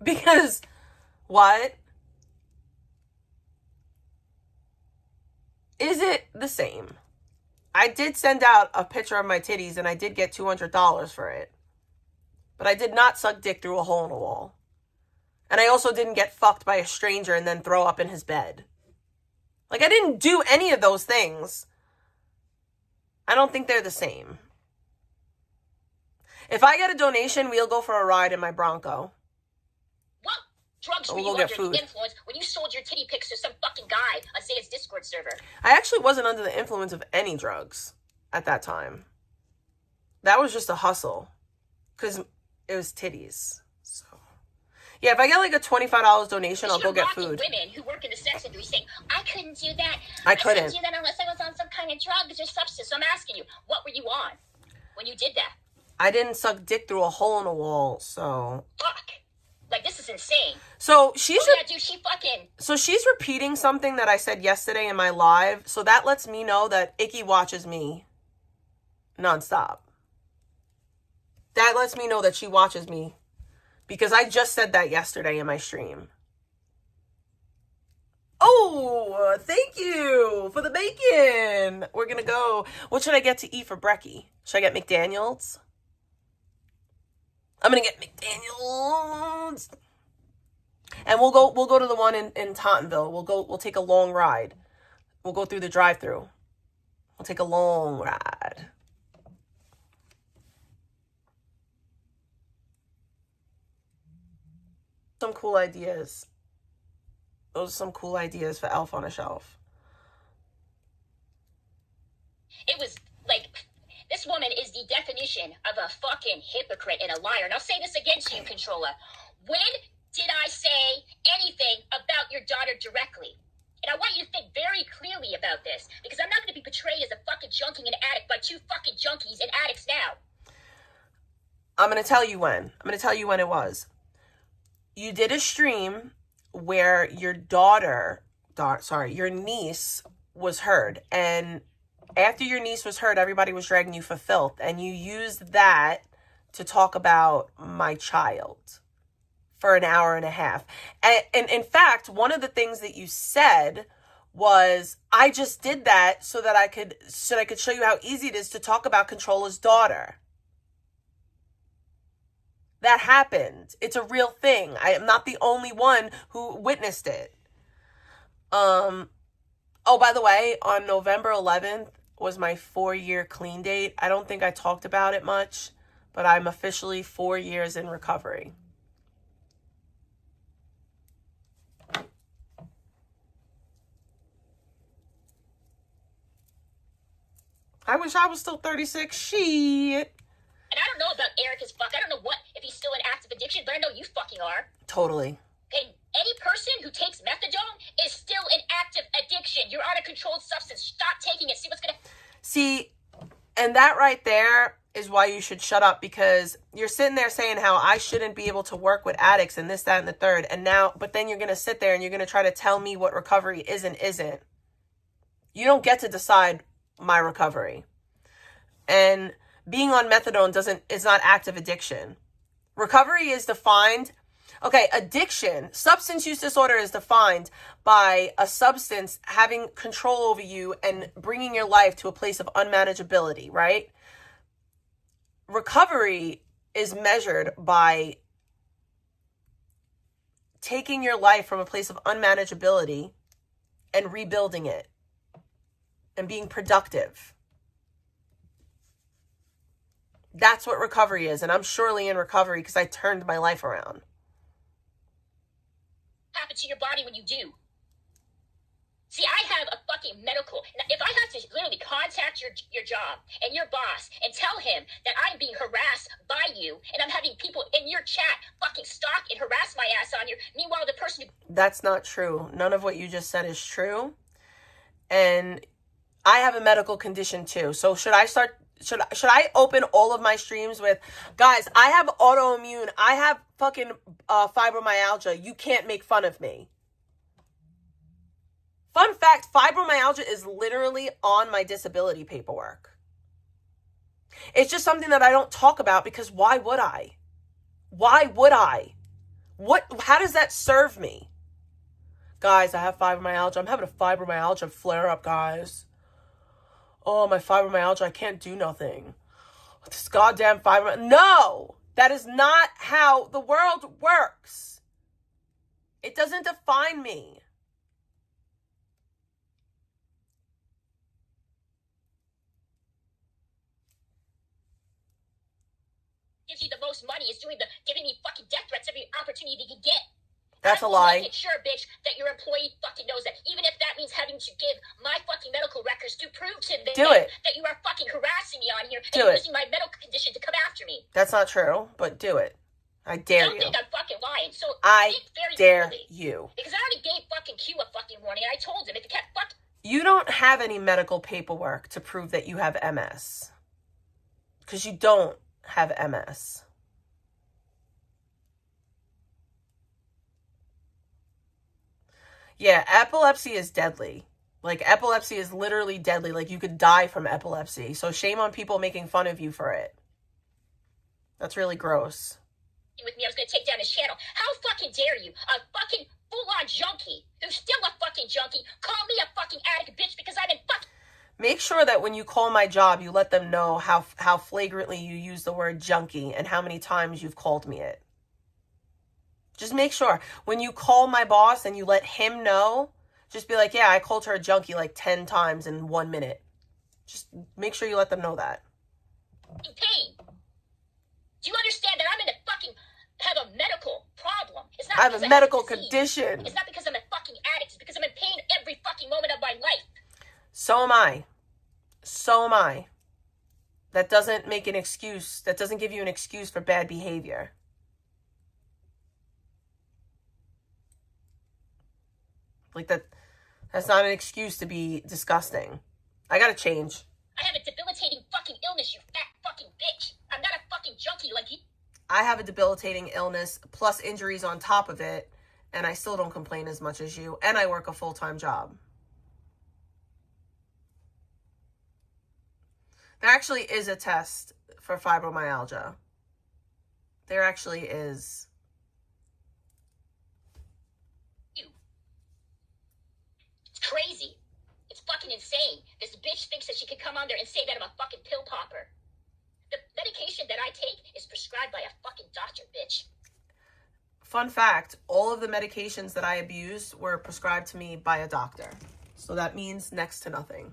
Because, what? Is it the same? I did send out a picture of my titties and I did get $200 for it. But I did not suck dick through a hole in a wall. And I also didn't get fucked by a stranger and then throw up in his bed. Like, I didn't do any of those things. I don't think they're the same. If I get a donation, we'll go for a ride in my Bronco. What drugs were We'll you get under food. the influence when you sold your titty pics to some fucking guy on Zay's Discord server? I actually wasn't under the influence of any drugs at that time. That was just a hustle. Because it was titties. So, yeah, if I get like a $25 donation, I'll go get food. Women who work in the sex industry saying, I couldn't do that. I couldn't do that unless I was on some kind of drugs or substance. So I'm asking you, what were you on when you did that? I didn't suck dick through a hole in a wall, so... Fuck. Like, this is insane. So she's... Oh, yeah, dude, she fucking... So she's repeating something that I said yesterday in my live, so that lets me know that Icky watches me nonstop. That lets me know that she watches me. Because I just said that yesterday in my stream. Oh, thank you for the bacon. We're going to go. What should I get to eat for brekkie? Should I get McDaniels? I'm going to get McDaniels. And we'll go to the one in Tottenville. We'll take a long ride. We'll go through the drive-thru. We'll take a long ride. Some cool ideas. Those are some cool ideas for Elf on a Shelf. It was like, this woman is the definition of a fucking hypocrite and a liar. And I'll say this again to you, Controller. When did I say anything about your daughter directly? And I want you to think very clearly about this, because I'm not going to be portrayed as a fucking junkie and addict by two fucking junkies and addicts now. I'm going to tell you when. I'm going to tell you when it was. You did a stream where your your niece was heard. And after your niece was heard, everybody was dragging you for filth. And you used that to talk about my child for an hour and a half. And in fact, one of the things that you said was, I just did that so that I could show you how easy it is to talk about Controller's daughter. That happened. It's a real thing. I am not the only one who witnessed it. Oh, by the way, on November 11th was my 4-year clean date. I don't think I talked about it much, but I'm officially 4 years in recovery. I wish I was still 36. Shit. And I don't know about Eric as fuck. I don't know if he's still in active addiction, but I know you fucking are. Totally. Okay, any person who takes methadone is still in active addiction. You're on a controlled substance. Stop taking it. See what's gonna... See, and that right there is why you should shut up, because you're sitting there saying how I shouldn't be able to work with addicts and this, that, and the third. And now, but then you're going to sit there and you're going to try to tell me what recovery is and isn't. You don't get to decide my recovery. And being on methadone is not active addiction. Recovery is defined. Okay, addiction, substance use disorder is defined by a substance having control over you and bringing your life to a place of unmanageability, right? Recovery is measured by taking your life from a place of unmanageability and rebuilding it and being productive. That's what recovery is. And I'm surely in recovery because I turned my life around. Happen to your body when you do. See, I have a fucking medical. If I have to literally contact your job and your boss and tell him that I'm being harassed by you and I'm having people in your chat fucking stalk and harass my ass on you, meanwhile the person who... That's not true. None of what you just said is true. And I have a medical condition too. So should I open all of my streams with, guys, I have autoimmune. I have fucking fibromyalgia. You can't make fun of me. Fun fact, fibromyalgia is literally on my disability paperwork. It's just something that I don't talk about because why would I? Why would I? How does that serve me? Guys, I have fibromyalgia. I'm having a fibromyalgia flare up, guys. Oh, my fibromyalgia, I can't do nothing. This goddamn fibromyalgia. No! That is not how the world works. It doesn't define me. Gives you the most money is giving me fucking death threats every opportunity they can get. That's a lie. Make sure, bitch, that your employee fucking knows that. Even if that means having to give my fucking medical records to prove to them that you are fucking harassing me on here and using my medical condition to come after me. That's not true, but do it. I dare you. Don't think I'm fucking lying. So I very dare clearly, you. Because I already gave fucking Q a fucking warning, and I told him if it kept fucking... You don't have any medical paperwork to prove that you have MS. Because you don't have MS. Yeah, epilepsy is deadly. Like, epilepsy is literally deadly. Like, you could die from epilepsy. So shame on people making fun of you for it. That's really gross. With me, I was going to take down his channel. How fucking dare you? A fucking full-on junkie who's still a fucking junkie call me a fucking addict bitch because I'm in fucking... Make sure that when you call my job, you let them know how flagrantly you use the word junkie and how many times you've called me it. Just make sure. When you call my boss and you let him know, just be like, yeah, I called her a junkie like 10 times in 1 minute. Just make sure you let them know that. Pain. Do you understand that I'm in a fucking... have a medical problem? It's not I have a medical condition. It's not because I'm a fucking addict. It's because I'm in pain every fucking moment of my life. So am I. So am I. That doesn't make an excuse. That doesn't give you an excuse for bad behavior. Like, that's not an excuse to be disgusting. I gotta change. I have a debilitating fucking illness, you fat fucking bitch. I'm not a fucking junkie like you. I have a debilitating illness plus injuries on top of it, and I still don't complain as much as you, and I work a full-time job. There actually is a test for fibromyalgia. There actually is. It's crazy. It's fucking insane. This bitch thinks that she can come on there and say that I'm a fucking pill popper. The medication that I take is prescribed by a fucking doctor, bitch. Fun fact, all of the medications that I abused were prescribed to me by a doctor. So that means next to nothing.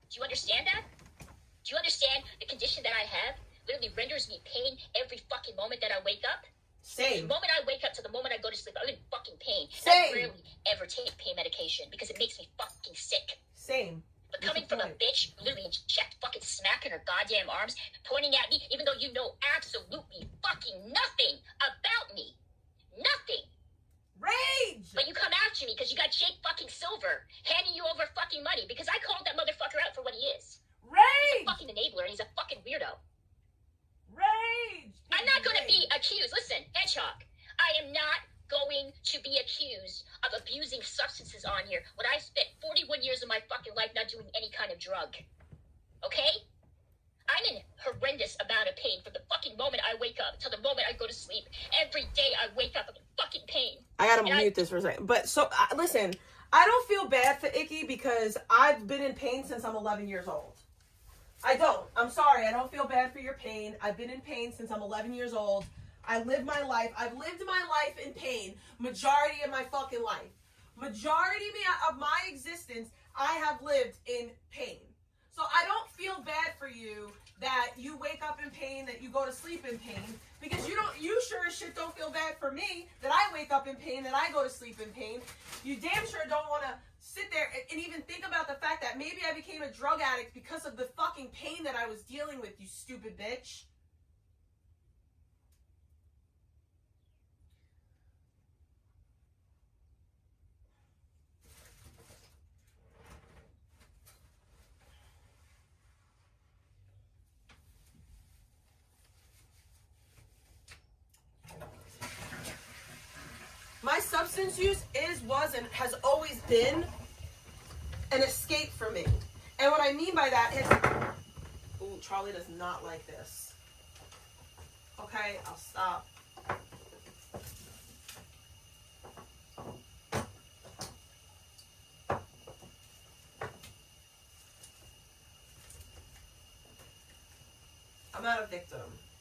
Do you understand that? Do you understand the condition that I have literally renders me pain every fucking moment that I wake up? Same. The moment I wake up to the moment I go to sleep, I'm in fucking pain. Same. I rarely ever take pain medication because it makes me fucking sick. Same. But coming from a bitch who literally inject fucking smack in her goddamn arms, pointing at me, even though you know absolutely fucking nothing about me. Nothing. Rage! But you come after me because you got Jake fucking Silver handing you over fucking money because I called that motherfucker out for what he is. Rage! He's a fucking enabler and he's a fucking weirdo. Rage! I'm not going to be accused. Listen, Hedgehog, I am not going to be accused of abusing substances on here when I spent 41 years of my fucking life not doing any kind of drug. Okay? I'm in horrendous amount of pain from the fucking moment I wake up till the moment I go to sleep. Every day I wake up, I'm in fucking pain. I gotta mute this for a second. But so, listen, I don't feel bad for Icky because I've been in pain since I'm 11 years old. I don't. I'm sorry. I don't feel bad for your pain. I've been in pain since I'm 11 years old. I live my life. I've lived my life in pain majority of my fucking life. Majority of my existence, I have lived in pain. So I don't feel bad for you that you wake up in pain, that you go to sleep in pain, because you sure as shit don't feel bad for me that I wake up in pain, that I go to sleep in pain. You damn sure don't want to sit there and even think about the fact that maybe I became a drug addict because of the fucking pain that I was dealing with, you stupid bitch. My substance use was, and has always been an escape for me. And what I mean by that is... Ooh, Charlie does not like this. Okay, I'll stop. I'm not a victim.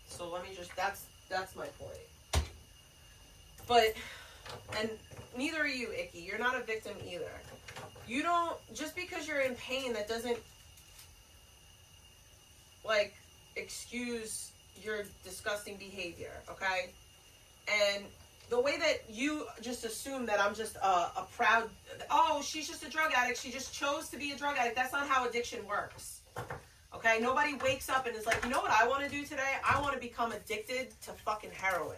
So let me just... That's my point. But And neither are you, Icky. You're not a victim either. You don't, just because you're in pain, that doesn't, like, excuse your disgusting behavior, okay? And the way that you just assume that I'm just a proud, oh, she's just a drug addict, she just chose to be a drug addict, that's not how addiction works. Okay, nobody wakes up and is like, you know what I want to do today? I want to become addicted to fucking heroin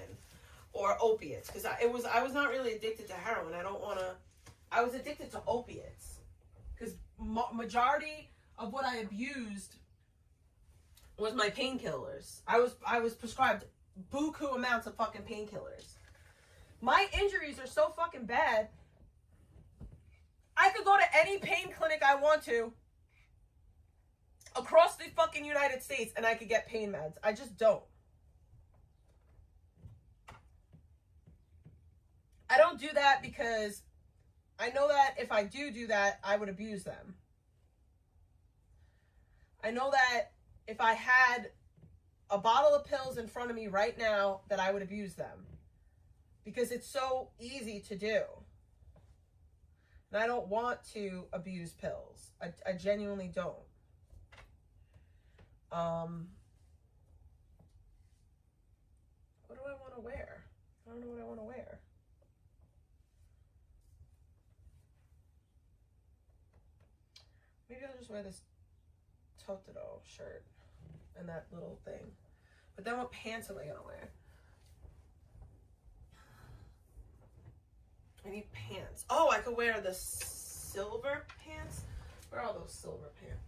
or opiates. Because I was not really addicted to heroin. I was addicted to opiates. Because majority of what I abused was my painkillers. I was prescribed buku amounts of fucking painkillers. My injuries are so fucking bad, I could go to any pain clinic I want to across the fucking United States and I could get pain meds. I just don't. I don't do that because I know that if I do that, I would abuse them. I know that if I had a bottle of pills in front of me right now, that I would abuse them. Because it's so easy to do. And I don't want to abuse pills. I genuinely don't. What do I want to wear? I don't know what I want to wear. Maybe I'll just wear this Totoro shirt and that little thing. But then what pants am I going to wear? I need pants. Oh, I could wear the silver pants. Where are all those silver pants?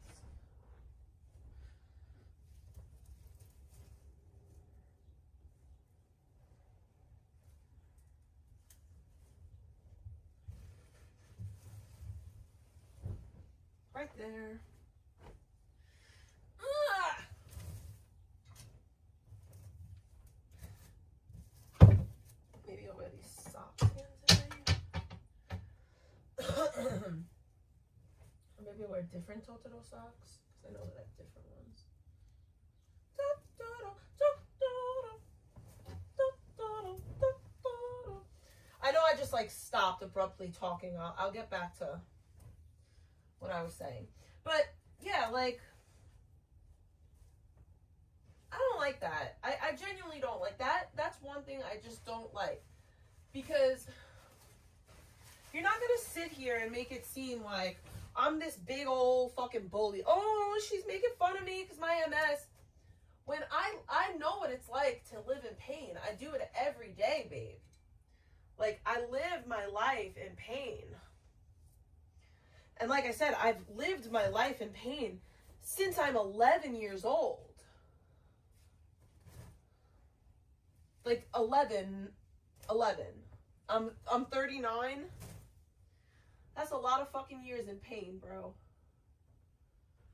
Right there. Ah! Maybe I'll wear these socks again today. Or maybe I'll wear different Totoro socks, because I know that I have different ones. I know I just like stopped abruptly talking. I'll get back to what I was saying. But yeah, like, I don't like that. I genuinely don't like that. That's one thing I just don't like. Because you're not going to sit here and make it seem like I'm this big old fucking bully. Oh, she's making fun of me because my MS. When I know what it's like to live in pain. I do it every day, babe. Like, I live my life in pain. And like I said, I've lived my life in pain since I'm 11 years old. Like 11. I'm 39. That's a lot of fucking years in pain, bro.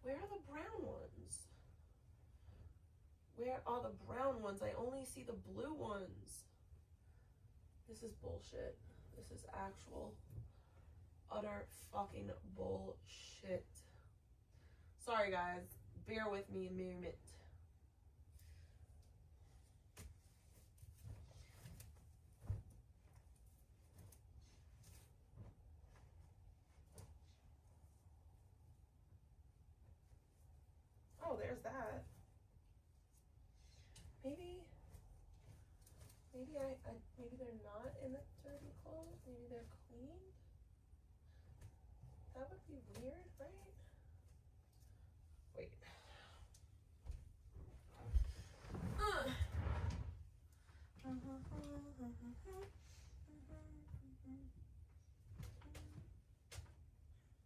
Where are the brown ones? Where are the brown ones? I only see the blue ones. This is bullshit. This is actual utter fucking bullshit. Sorry, guys. Bear with me a minute. Oh, there's that. Maybe maybe they're not in the dirty clothes. Maybe they're clean. That would be weird, right? Wait.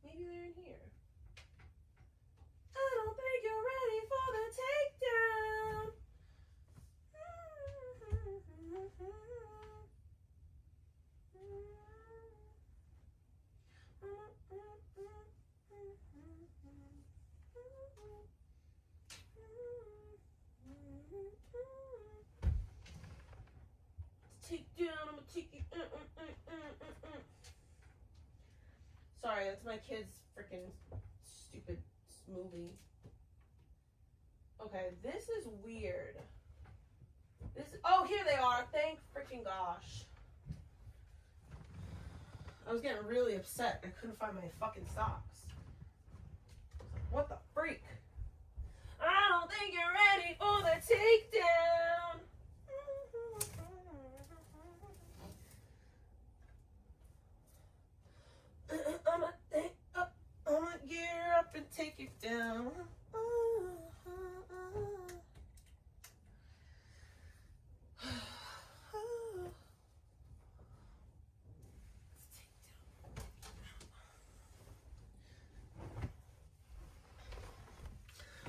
Maybe they're in here. I don't think you're ready for the takedown. Take down, I'm gonna take you. Sorry, that's my kid's freaking stupid movie. Okay, this is weird. Oh, here they are. Thank freaking gosh. I was getting really upset. I couldn't find my fucking socks. What the freak? I don't think you're ready for the takedown. I'ma gear up and take you down.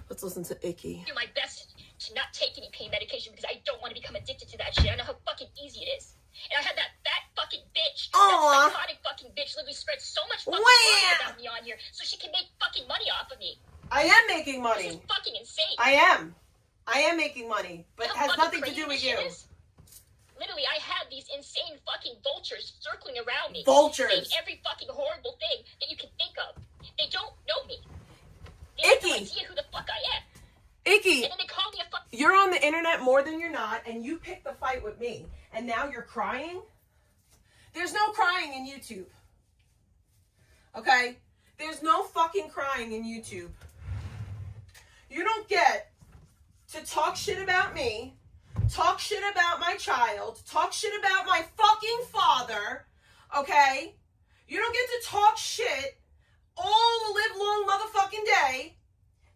Let's listen to Icky. Do my best to not take any pain medication because I don't want to become addicted to that shit. I know how fucking easy it is. And I had that fat fucking bitch, that psychotic fucking bitch, literally spread so much fucking money about me on here so she can make fucking money off of me. I am making money. This is fucking insane. I am making money, but it has nothing to do with you. Literally, I have these insane fucking vultures circling around me. Vultures. Saying every fucking horrible thing that you can think of. They don't know me. They have no idea who the fuck I am. Icky. And then they call me a fucking... You're on the internet more than you're not, and you picked the fight with me, and now you're crying? There's no crying in YouTube. Okay? There's no fucking crying in YouTube. You don't get to talk shit about me, talk shit about my child, talk shit about my fucking father, okay? You don't get to talk shit all the live long motherfucking day,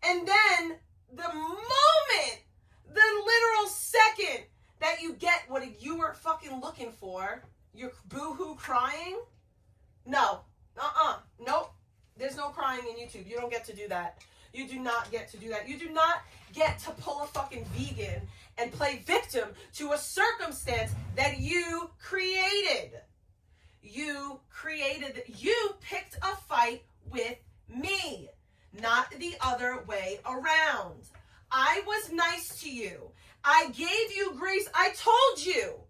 and then the moment, the literal second that you get what you were fucking looking for, you're boo-hoo crying? No. Nope. There's no crying in YouTube. You don't get to do that. You do not get to do that. You do not get to pull a fucking vegan and play victim to a circumstance that you created. You picked a fight with me, not the other way around. I was nice to you. I gave you grace. I told you.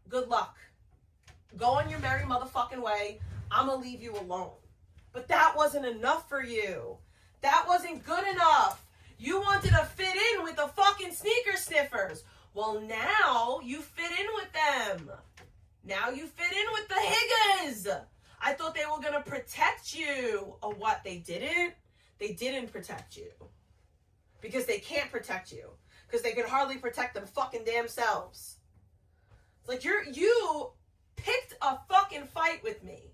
Good luck. Go on your merry motherfucking way. I'm gonna leave you alone. But that wasn't enough for you. That wasn't good enough. You wanted to fit in with the fucking sneaker sniffers. Well, now you fit in with them. Now you fit in with the Higgas. I thought they were gonna protect you. Oh, what? They didn't? They didn't protect you. Because they can't protect you. Because they can hardly protect them fucking damn selves. It's like you picked a fucking fight with me.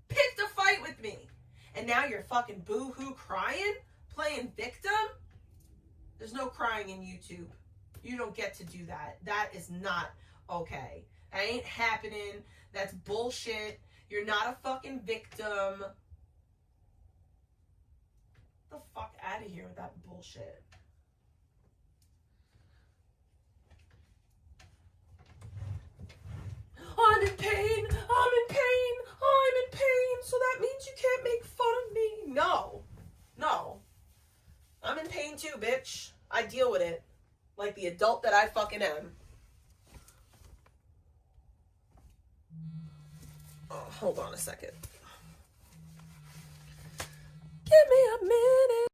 Picked a fight with me. And now you're fucking boo-hoo crying? Playing victim? There's no crying in YouTube. You don't get to do that. That is not okay. That ain't happening. That's bullshit. You're not a fucking victim. Get the fuck out of here with that bullshit. I'm in pain. I'm in pain. I'm in pain. So that means you can't make fun of me. No. No. I'm in pain too, bitch. I deal with it. Like the adult that I fucking am. Oh, hold on a second. Give me a minute.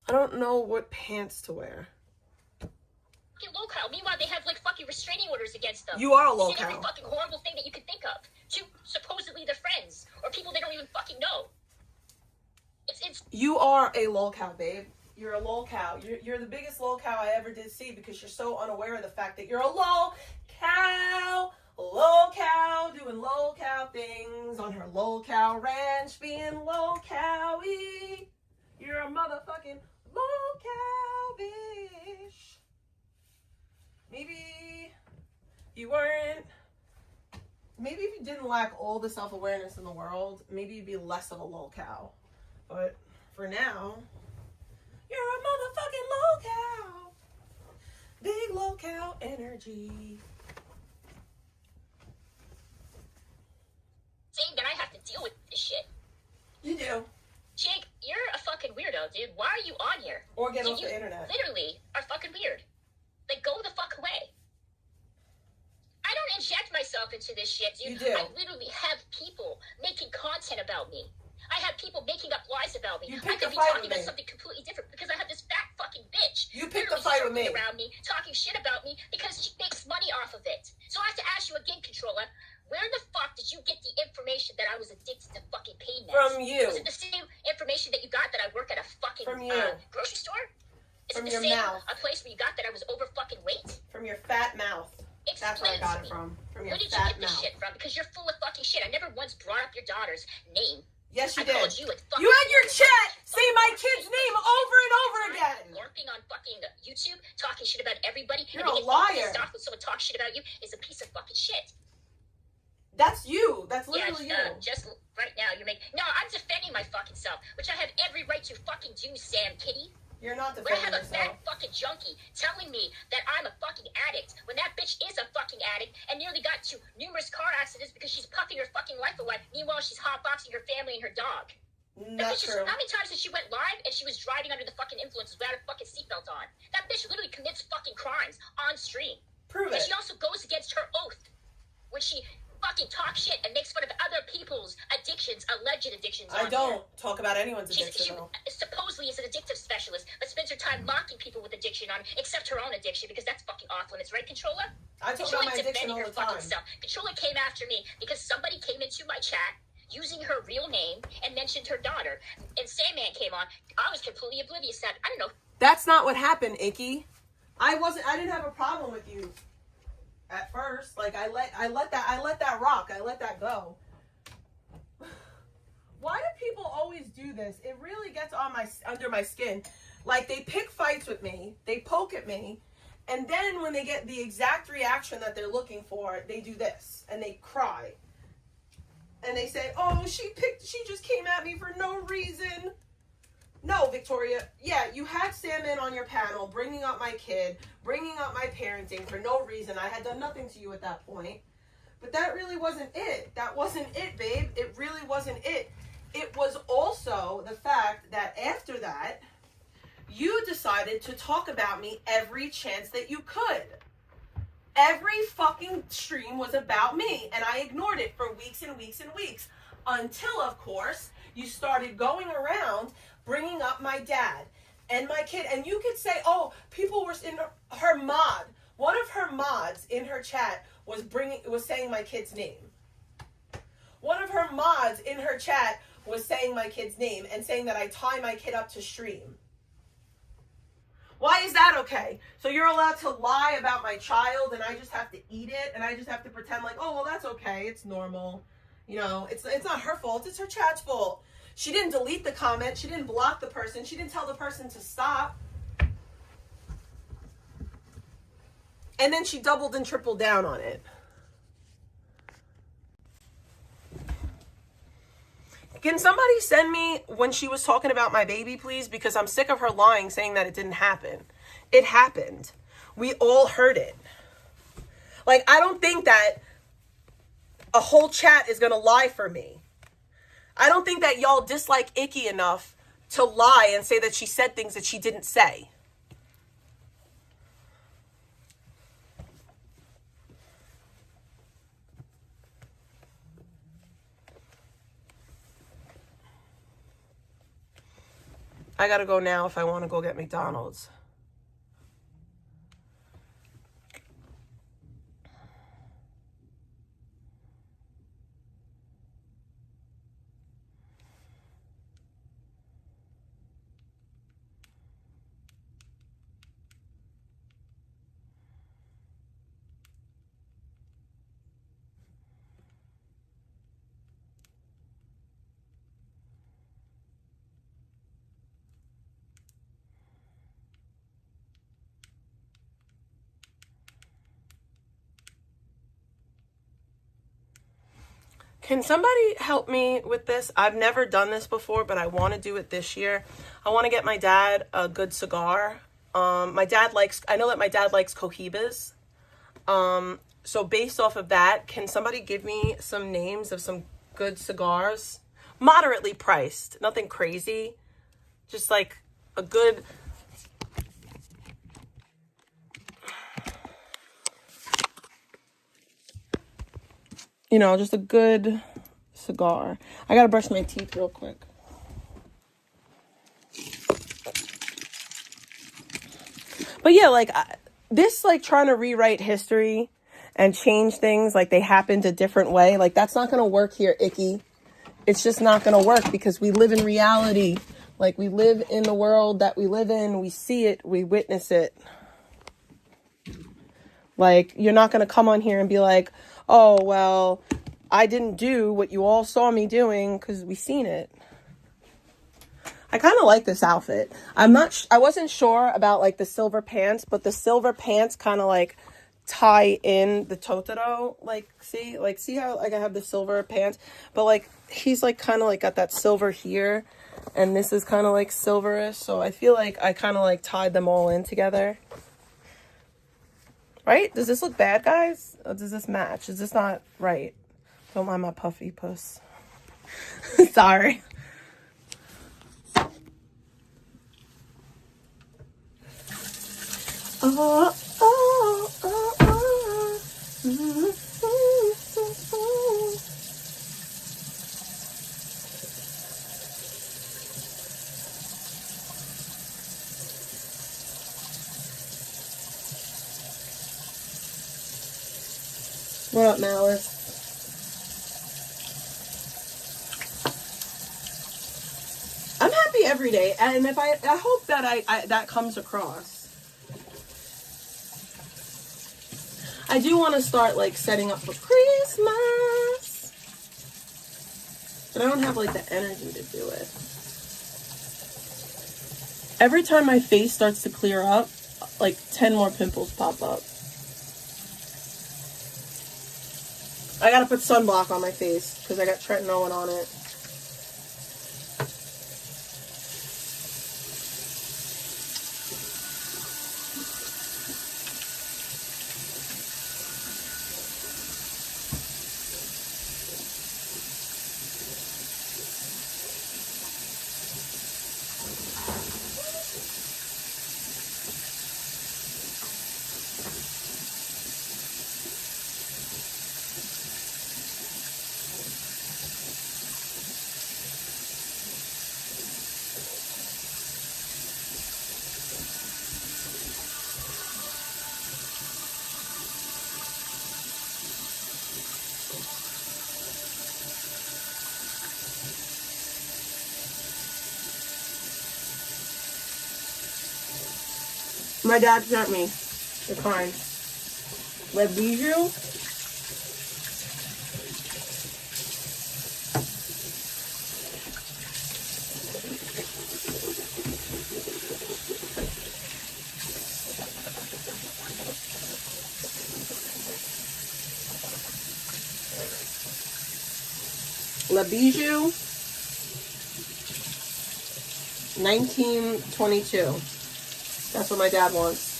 I don't know what pants to wear. Fucking low-cal. Meanwhile, they have like fucking restraining orders against them. You are a They did low-cal. every fucking horrible thing that you could think of to supposedly their friends or people they don't even fucking know. It's. You are a lol-cow, babe. You're a lol-cow. You're the biggest lol-cow I ever did see because you're so unaware of the fact that you're a lol-cow. Lol-cow doing lol-cow things on her lol-cow ranch, being lol-cowy. You're a motherfucking lol-cow bitch. Maybe you weren't maybe if you didn't lack all the self-awareness in the world, maybe you'd be less of a lol cow. But for now, you're a motherfucking lol cow. Big lol cow energy. Saying that I have to deal with this shit. You do. Jake, you're a fucking weirdo, dude. Why are you on here? Or get Dude, off the internet. Literally are fucking weird. Like, go the fuck away. I don't inject myself into this shit, dude. You do. I literally have people making content about me. I have people making up lies about me. You I picked a could be fight talking with about me. something completely different because I have this fat fucking bitch. You picked a literally fight with me. circling around me, talking shit about me because she makes money off of it. So I have to ask you again, controller. Where the fuck did you get the information that I was addicted to fucking pain meds? From you. Was it the same information that you got that I work at a fucking From you. Grocery store? Is From it the your same mouth. a place where you got that I was over fucking weight? From your fat mouth. That's where I Explain got to it me. from. From your Where did you fat get this mouth. shit from? Because you're full of fucking shit. I never once brought up your daughter's name. Yes, you I did. called you a fucking You had your chat say my kid's name over and over again. LARPing on fucking YouTube, talking shit about everybody. You're and a they get fucking liar. pissed off when someone talks shit about you is a piece of fucking shit. That's you. That's literally Yeah, you. just right now you're making. No, I'm defending my fucking self, which I have every right to fucking do, Sam Kitty. You're not When I defending have a yourself. fat fucking junkie telling me that I'm a fucking addict, when that bitch is a fucking addict and nearly got to numerous car accidents because she's puffing her fucking life away. Meanwhile, she's hotboxing her family and her dog. That Not bitch is, true. how many times did she went live and she was driving under the fucking influences without a fucking seatbelt on? That bitch literally commits fucking crimes on stream. Prove And it. she also goes against her oath when she fucking talks shit and makes fun of other people's addictions, alleged addictions. I on don't here. talk about anyone's She addiction. though. supposedly is an addictive specialist, but spends her time mocking people with addiction on, except her own addiction, because that's fucking off limits, right, Controller? I talk Controller about my addiction defending all her the fucking time. self. Controller came after me because somebody came into my chat using her real name and mentioned her daughter. And Sandman came on. I was completely oblivious to that. I don't know. That's not what happened, Icky. I didn't have a problem with you at first. Like I let that rock. I let that go. Why do people always do this? It really gets under my skin. Like they pick fights with me, they poke at me, and then when they get the exact reaction that they're looking for, they do this and they cry. And they say, "Oh, she just came at me for no reason." No, Victoria. Yeah, you had Salmon on your panel, bringing up my kid, bringing up my parenting for no reason. I had done nothing to you at that point. But that really wasn't it. That wasn't it, babe. It really wasn't it. It was also the fact that after that, you decided to talk about me every chance that you could. Every fucking stream was about me, and I ignored it for weeks and weeks and weeks. Until, of course, you started going around bringing up my dad and my kid. And you could say, oh, people were in her mod. One of her mods in her chat was saying my kid's name. One of her mods in her chat was saying my kid's name and saying that I tie my kid up to stream. Why is that okay? So you're allowed to lie about my child and I just have to eat it and I just have to pretend like, oh, well, that's okay. It's normal. You know, it's not her fault. It's her chat's fault. She didn't delete the comment. She didn't block the person. She didn't tell the person to stop. And then she doubled and tripled down on it. Can somebody send me when she was talking about my baby, please? Because I'm sick of her lying, saying that it didn't happen. It happened. We all heard it. Like, I don't think that a whole chat is going to lie for me. I don't think that y'all dislike Icky enough to lie and say that she said things that she didn't say. I gotta go now if I want to go get McDonald's. Can somebody help me with this? I've never done this before, but I want to do it this year. I want to get my dad a good cigar. I know that my dad likes Cohibas. So based off of that, can somebody give me some names of some good cigars? Moderately priced, nothing crazy. Just like a good... You know, just a good cigar. I gotta brush my teeth real quick. But yeah, like, this, like, trying to rewrite history and change things like they happened a different way, like, that's not gonna work here, Icky. It's just not gonna work because we live in reality. Like, we live in the world that we live in. We see it. We witness it. Like, you're not gonna come on here and be like, oh, well, I didn't do what you all saw me doing because we seen it. I kind of like this outfit. I wasn't sure about like the silver pants, but the silver pants kind of like tie in the Totoro. Like, see how like I have the silver pants, but like he's like kind of like got that silver here, and this is kind of like silverish. So I feel like I kind of like tied them all in together. Right? Does this look bad, guys? Or does this match? Is this not right? Don't mind my puffy puss. Sorry. Oh, oh, oh, oh. What up, Malice? I'm happy every day, and if I hope that I that comes across. I do want to start like setting up for Christmas, but I don't have like the energy to do it. Every time my face starts to clear up, like 10 more pimples pop up. I gotta put sunblock on my face because I got tretinoin on it. My dad sent me the kind. Le Bijou. Le Bijou. 1922. That's what my dad wants.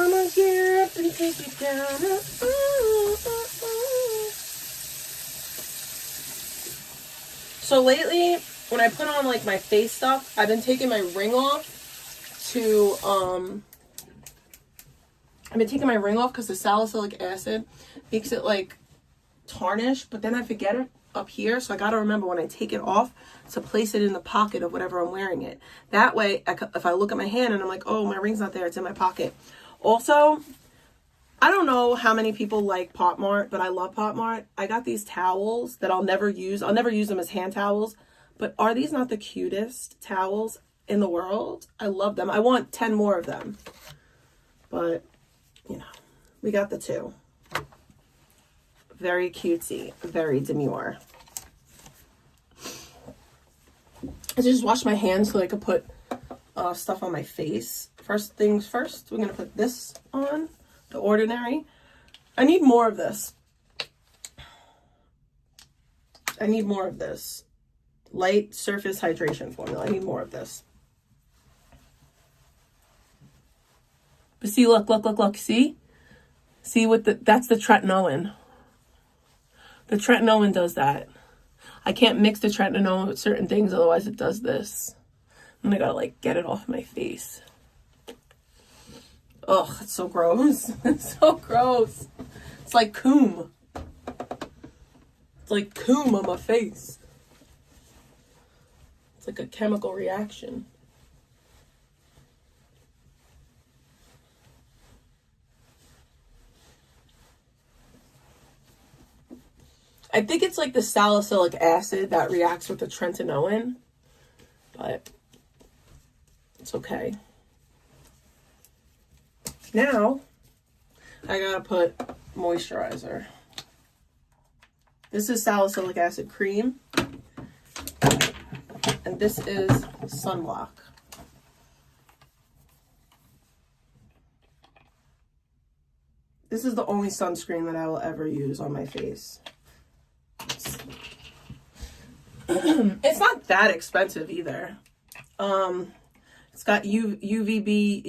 I'ma get up and take it down. So lately, when I put on like my face stuff, I've been taking my ring off to I've been taking my ring off because the salicylic acid makes it like tarnish, but then I forget it up here. So I got to remember when I take it off to place it in the pocket of whatever I'm wearing it. That way, if I look at my hand and I'm like, oh, my ring's not there, it's in my pocket. Also, I don't know how many people like Pop Mart, but I love Pop Mart. I got these towels that I'll never use. I'll never use them as hand towels. But are these not the cutest towels in the world? I love them. I want 10 more of them. But, you know, we got the 2. Very cutesy. Very demure. I just washed my hands so I could put stuff on my face. First things first, we're going to put this on. The Ordinary. I need more of this. I need more of this. Light Surface Hydration Formula. I need more of this. But see, look. See? See what that's the tretinoin. The tretinoin does that. I can't mix the tretinoin with certain things, otherwise it does this. And I gotta like get it off my face. Ugh, it's so gross. It's so gross. It's like coom. It's like coom on my face. It's like a chemical reaction. I think it's like the salicylic acid that reacts with the tretinoin, but it's okay. Now, I gotta put moisturizer. This is salicylic acid cream. And this is sunblock. This is the only sunscreen that I will ever use on my face. It's not that expensive either. It's got UVA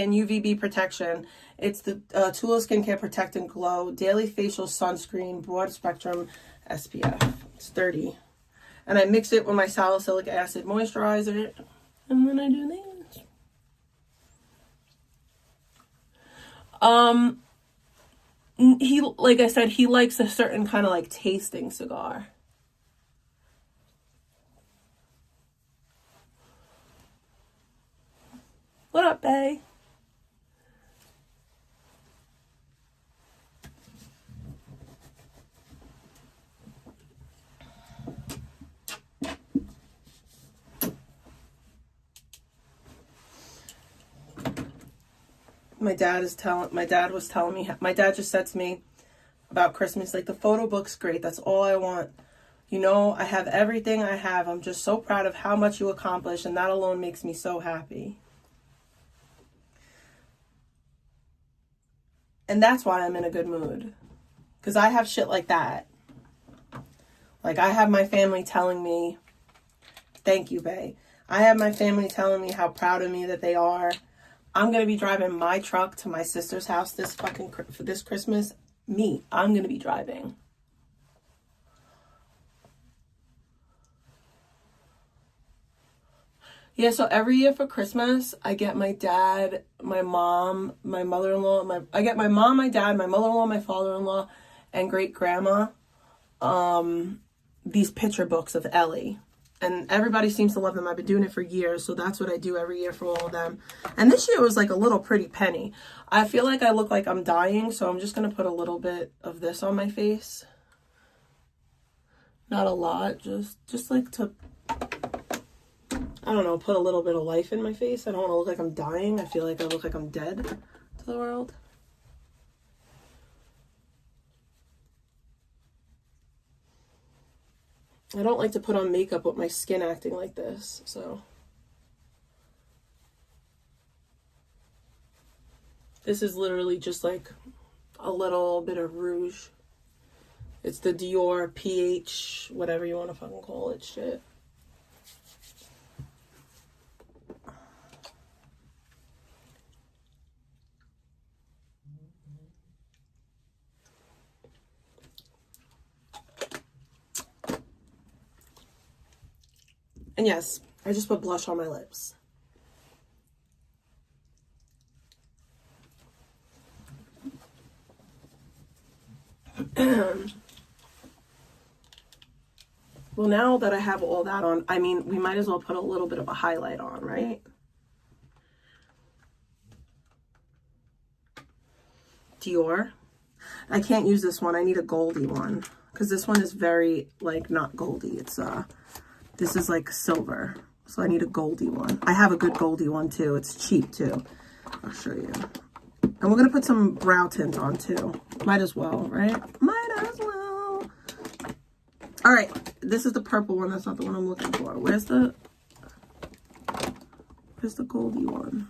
and UVB protection. It's the Tula Skincare Protect and Glow Daily Facial Sunscreen Broad Spectrum SPF. It's 30. And I mix it with my salicylic acid moisturizer. And then I do this. He, like I said, he likes a certain kind of like tasting cigar. What up, bae? My dad was telling me, my dad just said to me about Christmas, like, the photo book's great. That's all I want. You know, I have everything I have. I'm just so proud of how much you accomplished, and that alone makes me so happy. And that's why I'm in a good mood. Because I have shit like that. Like, I have my family telling me, thank you, bae. I have my family telling me how proud of me that they are. I'm going to be driving my truck to my sister's house for this Christmas. I'm going to be driving. Yeah, so every year for Christmas, I get my dad, my mom, my mother-in-law, I get my mom, my dad, my mother-in-law, my father-in-law, and great-grandma, these picture books of Ellie. And everybody seems to love them. I've been doing it for years, so that's what I do every year for all of them. And this year was like a little pretty penny. I feel like I look like I'm dying, so I'm just going to put a little bit of this on my face. Not a lot, just like to, I don't know, put a little bit of life in my face. I don't want to look like I'm dying. I feel like I look like I'm dead to the world. I don't like to put on makeup with my skin acting like this, so. This is literally just like a little bit of rouge. It's the Dior PH, whatever you want to fucking call it, shit. And yes, I just put blush on my lips. Well, now that I have all that on, I mean, we might as well put a little bit of a highlight on, right? Dior. I can't use this one. I need a goldy one because this one is very, like, not goldy. It's, this is like silver. So I need a goldy one. I have a good goldy one too. It's cheap too. I'll show you. And we're going to put some brow tint on too. Might as well, right? Might as well. All right. This is the purple one. That's not the one I'm looking for. Where's the goldy one?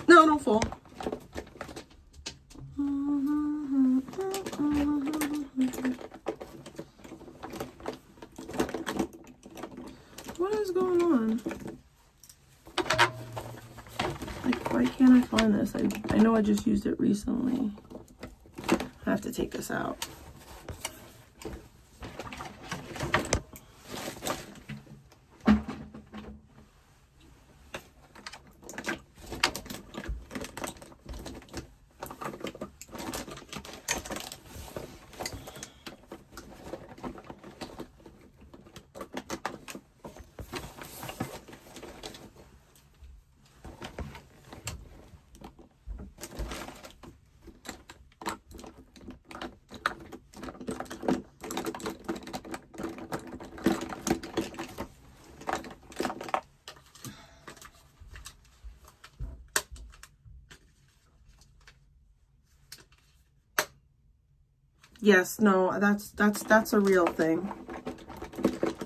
No, don't fall. What is going on? Like, why can't I find this? I know I just used it recently. I have to take this out. Yes, no, that's a real thing.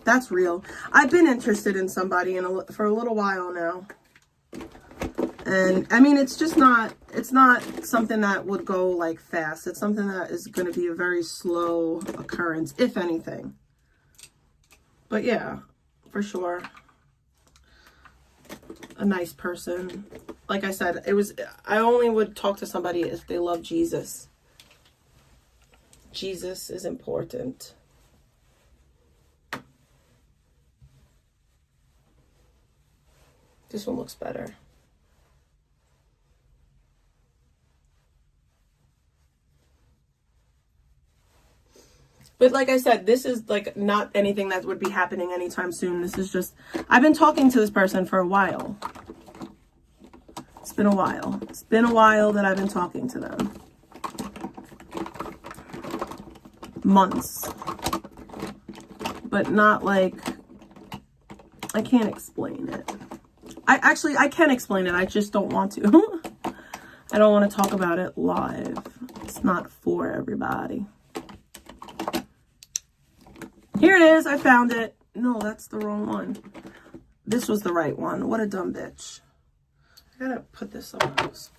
That's real. I've been interested in somebody for a little while now. And I mean, it's not something that would go like fast. It's something that is going to be a very slow occurrence, if anything. But yeah, for sure. A nice person. Like I said, I only would talk to somebody if they love Jesus. Jesus is important. This one looks better. But like I said, this is like not anything that would be happening anytime soon. This is just, I've been talking to this person for a while. It's been a while. It's been a while that I've been talking to them. Months. But not like, I can't explain it. I can explain it. I just don't want to. I don't want to talk about it live. It's not for everybody. Here it is. I found it. No, that's the wrong one. This was the right one. What a dumb bitch. I gotta put this somewhere else.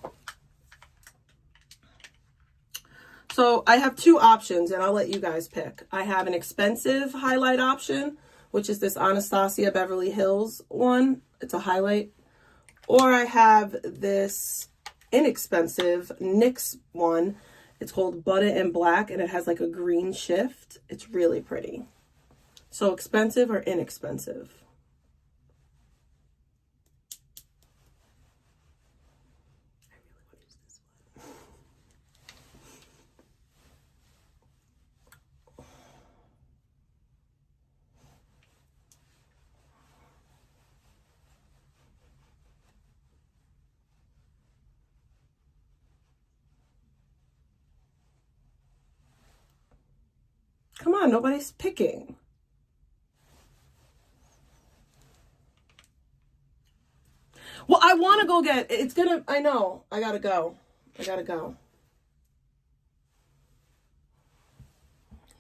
So I have two options, and I'll let you guys pick. I have an expensive highlight option, which is this Anastasia Beverly Hills one. It's a highlight. Or I have this inexpensive NYX one. It's called Butter in Black, and it has like a green shift. It's really pretty. So expensive or inexpensive? I really want to use this one. Come on, nobody's picking. Well, I want to go get, I know, I gotta go.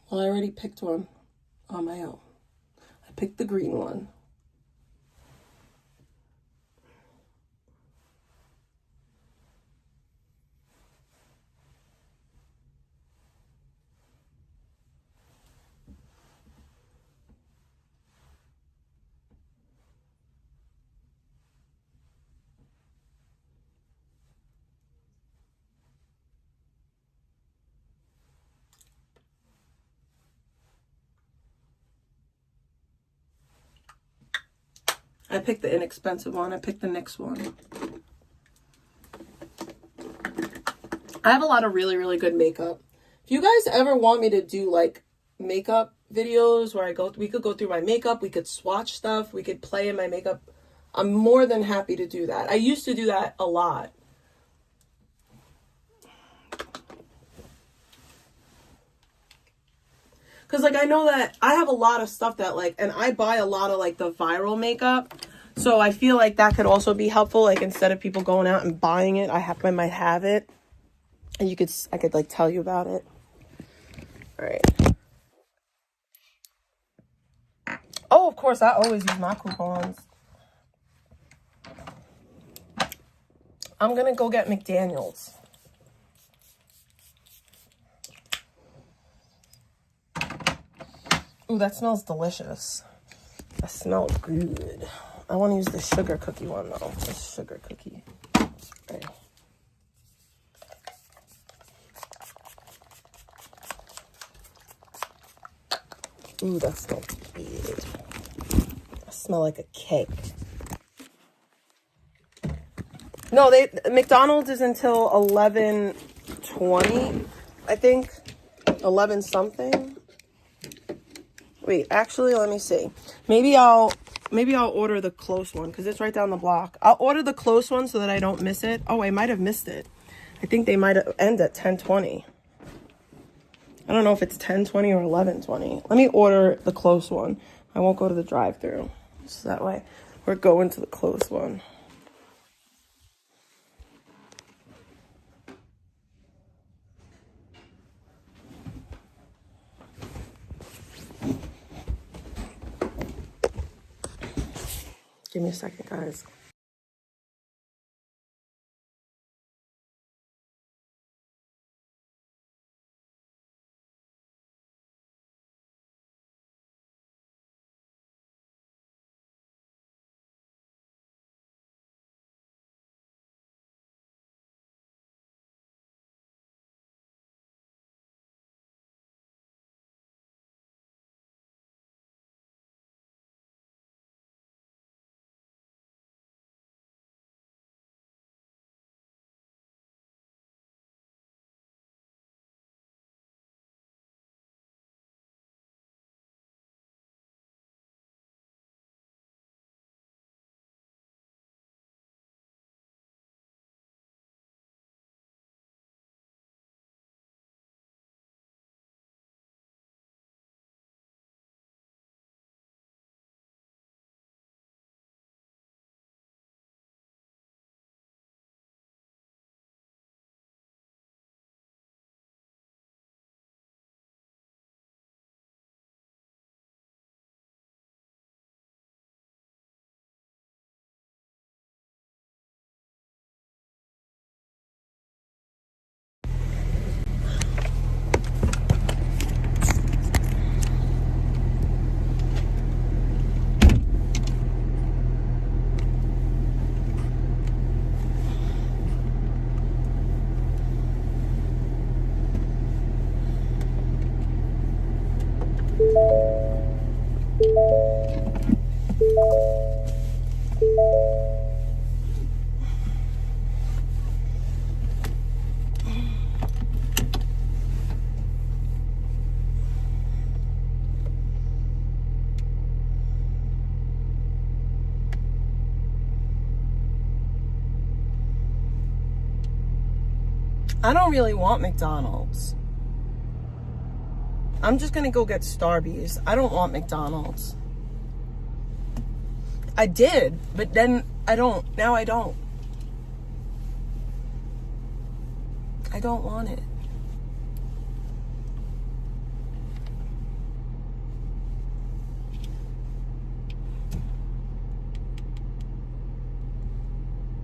Well, I already picked one on my own. I picked the green one. I picked the inexpensive one. I picked the NYX one. I have a lot of really, really good makeup. If you guys ever want me to do like makeup videos where we could go through my makeup, we could swatch stuff, we could play in my makeup, I'm more than happy to do that. I used to do that a lot. Because, like, I know that I have a lot of stuff that, like, and I buy a lot of, like, the viral makeup. So I feel like that could also be helpful. Like, instead of people going out and buying it, I might have it. And I could, like, tell you about it. All right. Oh, of course, I always use my coupons. I'm going to go get McDaniels. Ooh, that smells delicious. That smells good. I want to use the sugar cookie one, though. The sugar cookie. Okay. Ooh, that smells good. I smell like a cake. No, McDonald's is until 11:20, I think. 11 something. Wait, actually, let me see. Maybe I'll order the close one because it's right down the block. I'll order the close one so that I don't miss it. Oh, I might have missed it. I think they might end at 10:20. I don't know if it's 10:20 or 11:20. Let me order the close one. I won't go to the drive-thru. So that way we're going to the close one. Give me a second, guys. I don't really want McDonald's. I'm just gonna go get Starbucks. I don't want McDonald's. I did, but then I don't. Now I don't. I don't want it.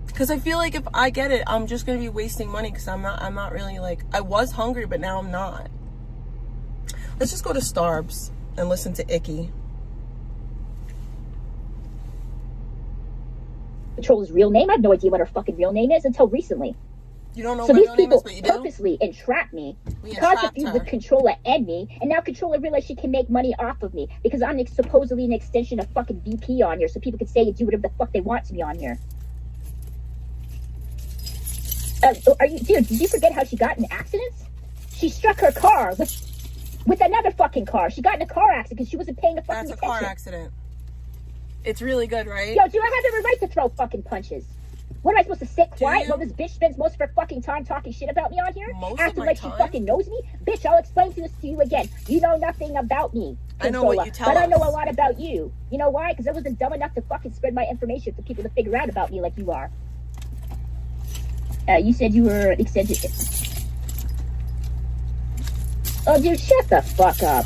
Because I feel like if I get it, I'm just going to be wasting money because I'm not really like, I was hungry, but now I'm not. Let's just go to Starbucks and listen to Icky. Controlla's real name? I have no idea what her fucking real name is until recently. You don't know so what these her name people is, but you do? purposely entrap me, We caused a entrapped feud her. with Controlla and me, and now Controlla realized she can make money off of me because I'm supposedly an extension of fucking VP on here, so people can say and do whatever the fuck they want to me on here. Dude, did you forget how she got in accidents? She struck her car with another fucking car. She got in a car accident because she wasn't paying the fucking That's a attention. car accident. It's really good, right? Yo, do I have every right to throw fucking punches? What am I supposed to sit quiet while this bitch spends most of her fucking time talking shit about me on here? Acting like she fucking knows me? Bitch, I'll explain this to you again. You know nothing about me, I know what you tell but us. I know a lot about you. You know why? Because I wasn't dumb enough to fucking spread my information for people to figure out about me like you are. You said you were extended. Oh, dude, shut the fuck up.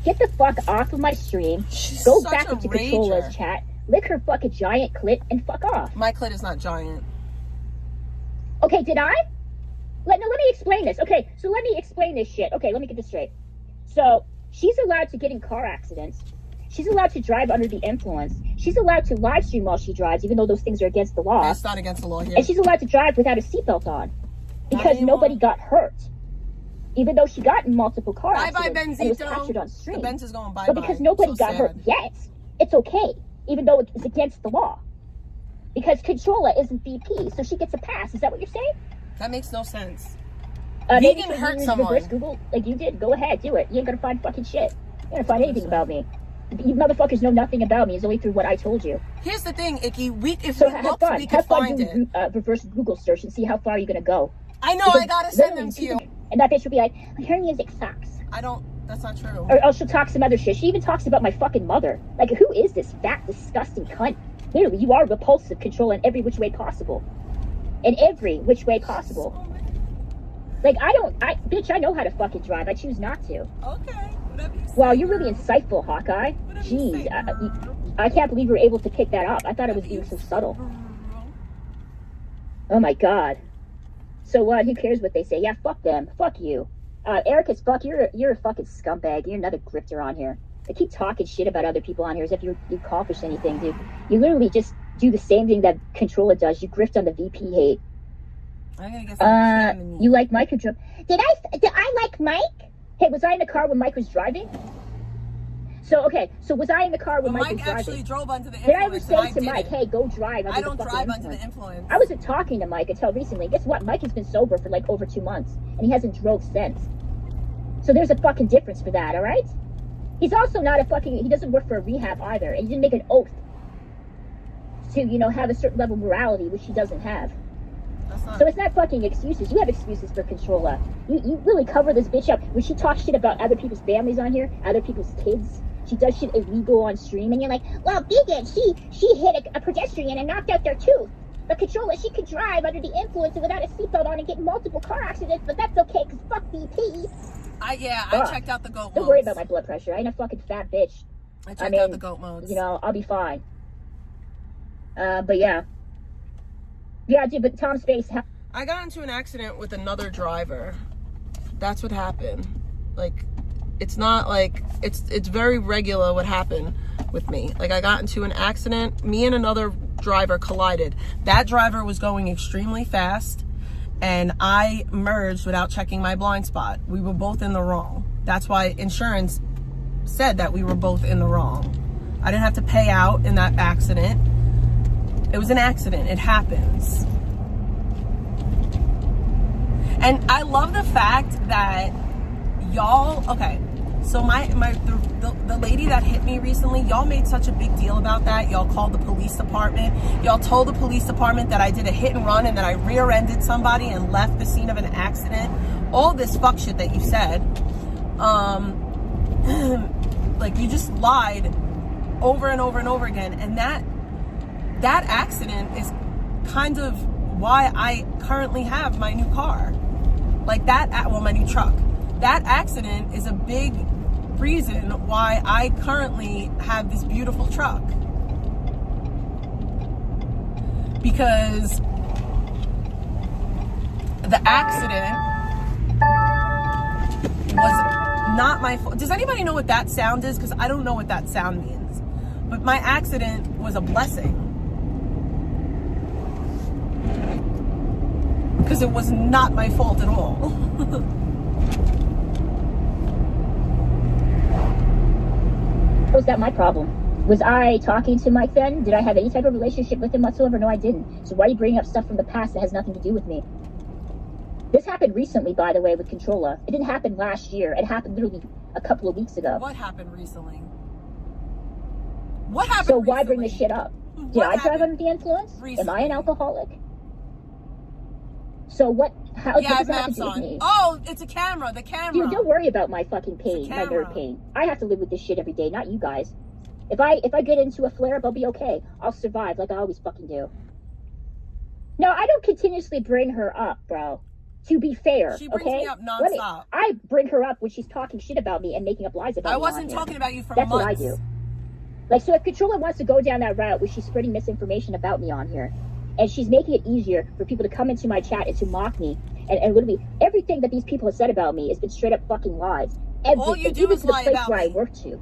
Get the fuck off of my stream. Go back into Controlla's chat. Lick her fucking giant clit and fuck off. My clit is not giant. Okay, did I? Let me explain this. Okay, so let me explain this shit. Okay, let me get this straight. So, she's allowed to get in car accidents. She's allowed to drive under the influence. She's allowed to live stream while she drives, even though those things are against the law. That's not against the law here. And she's allowed to drive without a seatbelt on. Because nobody got hurt. Even though she got in multiple car accidents and it was captured on stream. The Benz is going bye-bye. But because nobody got hurt yet, it's okay. Even though it's against the law. Because Controlla isn't VP, so she gets a pass. Is that what you're saying? That makes no sense. Maybe Vegan hurt someone. Reverse Google like you did. Go ahead, do it. You ain't gonna find fucking shit. You're gonna find anything about me. You motherfuckers know nothing about me. It's only through what I told you. Here's the thing, Icky. If So we looked, we could have fun find it. doing reverse Google search and see how far you're gonna go. I know, I gotta send them to you. And that bitch will be like, her music sucks. That's not true. Or else she'll talk some other shit. She even talks about my fucking mother. Like, who is this fat, disgusting cunt? Literally, you are repulsive, Control in every which way possible. In every which way possible. Like, bitch, I know how to fucking drive. I choose not to. Okay. Whatever you say. Wow, you're really insightful, Hawkeye. Jeez, I can't believe you were able to pick that up. I thought it was being so subtle. Oh my god. So what? Who cares what they say? Yeah, fuck them. Fuck you. Eric as fuck, you're a fucking scumbag. You're another grifter on here. I keep talking shit about other people on here as if you accomplished anything, dude. You literally just do the same thing that Controlla does. You grift on the VP hate. I'm gonna get some you like Mike or Did I like Mike? Hey, was I in the car when Mike was driving? So was I in the car when Mike was driving? Mike actually drove under the influence. Did I ever say to Mike, hey, go drive under the fucking influence? I don't drive under the influence. I wasn't talking to Mike until recently. Guess what? Mike has been sober for like over 2 months, and he hasn't drove since. So there's a fucking difference for that, all right? He's also not he doesn't work for a rehab either, and he didn't make an oath to, have a certain level of morality, which he doesn't have. So it's not fucking excuses. You have excuses for Controlla. You really cover this bitch up. When she talks shit about other people's families on here, other people's kids, she does shit illegal on stream, and you're like, well, Vegan, she hit a pedestrian and knocked out their tooth. But Controlla, she could drive under the influence and without a seatbelt on and get multiple car accidents, but that's okay, because fuck VP. I checked out the goat modes. Don't worry about my blood pressure. I ain't a fucking fat bitch. I checked out the goat modes. I'll be fine. But yeah. Yeah, dude, but Tom's face... I got into an accident with another driver. That's what happened. Like, it's not like... It's very regular what happened with me. Like, I got into an accident. Me and another driver collided. That driver was going extremely fast, and I merged without checking my blind spot. We were both in the wrong. That's why insurance said that we were both in the wrong. I didn't have to pay out in that accident. It was an accident. It happens. And I love the fact that y'all, okay, so the lady that hit me recently, y'all made such a big deal about that. Y'all called the police department. Y'all told the police department that I did a hit and run and that I rear-ended somebody and left the scene of an accident. All this fuck shit that you said. Like, you just lied over and over and over again. And that accident is kind of why I currently have my new car. Like my new truck. That accident is a big reason why I currently have this beautiful truck. Because the accident was not my fault. Does anybody know what that sound is? Because I don't know what that sound means. But my accident was a blessing. Because it was not my fault at all. Was that my problem? Was I talking to Mike then? Did I have any type of relationship with him whatsoever? No, I didn't. So why are you bringing up stuff from the past that has nothing to do with me? This happened recently, by the way, with Controlla. It didn't happen last year. It happened literally a couple of weeks ago. What happened recently? What happened So recently? why bring this shit up? Did I drive under the influence? Am I an alcoholic? So what? How Yeah, does that happen maps to on. me? Oh, it's a camera. The camera. Dude, don't worry about my fucking pain, my nerve pain. I have to live with this shit every day, not you guys. If I get into a flare-up, I'll be okay. I'll survive like I always fucking do. No, I don't continuously bring her up, bro. To be fair, She brings okay? me up nonstop. I bring her up when she's talking shit about me and making up lies about me. I wasn't talking about you for months. months. That's what I do. Like, so if Controlla wants to go down that route where she's spreading misinformation about me on here, and she's making it easier for people to come into my chat and to mock me, and literally everything that these people have said about me has been straight up fucking lies. Everything, All you do even is to the lie place about where I me. work to.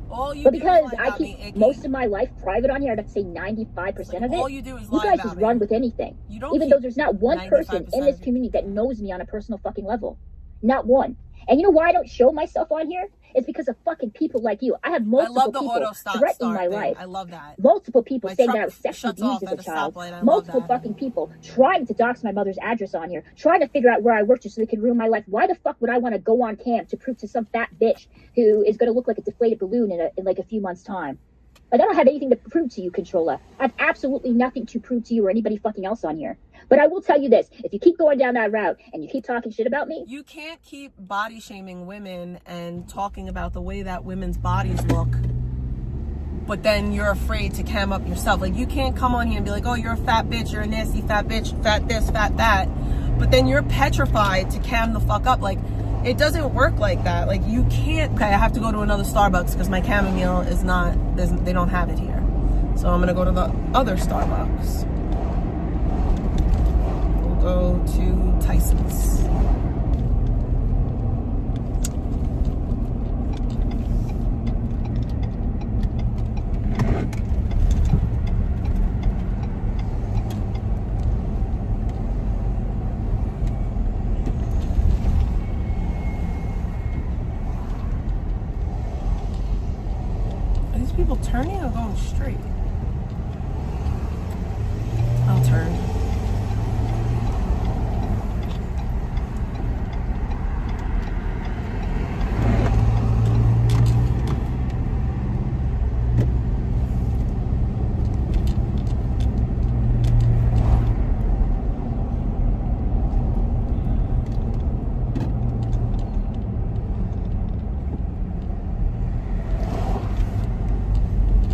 All you But do is because lie I about keep me, Icky. most of my life private on here, I'd say 95% of it. All you do is You lie guys about just me. run with anything. You don't Even keep though there's not one person in 95% this of it. community that knows me on a personal fucking level. Not one. And you know why I don't show myself on here? It's because of fucking people like you. I have I multiple love the people auto stop threatening my start thing. life. I love that. Multiple people My saying that truck I was sexually shuts off abused at as a a child. stoplight. I love Multiple that. fucking people trying to dox my mother's address on here, trying to figure out where I work just so they could ruin my life. Why the fuck would I want to go on cam to prove to some fat bitch who is going to look like a deflated balloon in like a few months' time? Like, I don't have anything to prove to you, Controlla. I have absolutely nothing to prove to you or anybody fucking else on here. But I will tell you this. If you keep going down that route and you keep talking shit about me... You can't keep body shaming women and talking about the way that women's bodies look, but then you're afraid to cam up yourself. Like, you can't come on here and be like, oh, you're a fat bitch, you're a nasty fat bitch, fat this, fat that. But then you're petrified to cam the fuck up. Like, it doesn't work like that. Like, you can't... Okay, I have to go to another Starbucks because my chamomile is not... They don't have it here. So I'm going to go to the other Starbucks. We'll go to Tyson's. Are these people turning or going straight? I'll turn.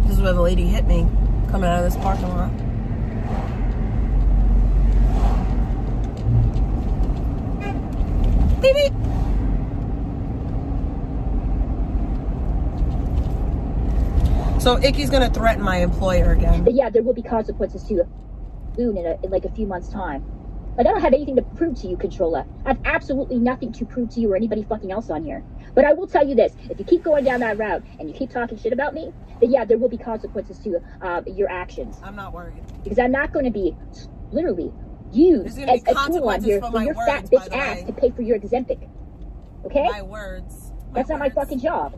This is where the lady hit me coming out of this parking lot. Beep, beep. So Icky's gonna threaten my employer again. But yeah, there will be consequences to a balloon in like a few months' time. Like, I don't have anything to prove to you, Controlla. I have absolutely nothing to prove to you or anybody fucking else on here. But I will tell you this. If you keep going down that route and you keep talking shit about me, then yeah, there will be consequences to your actions. I'm not worried. Because I'm not going to be literally used There's gonna as be a tool on consequences here for for my your words, fat by bitch the ass way. to pay for your Ozempic. Okay? My words. That's not my fucking job.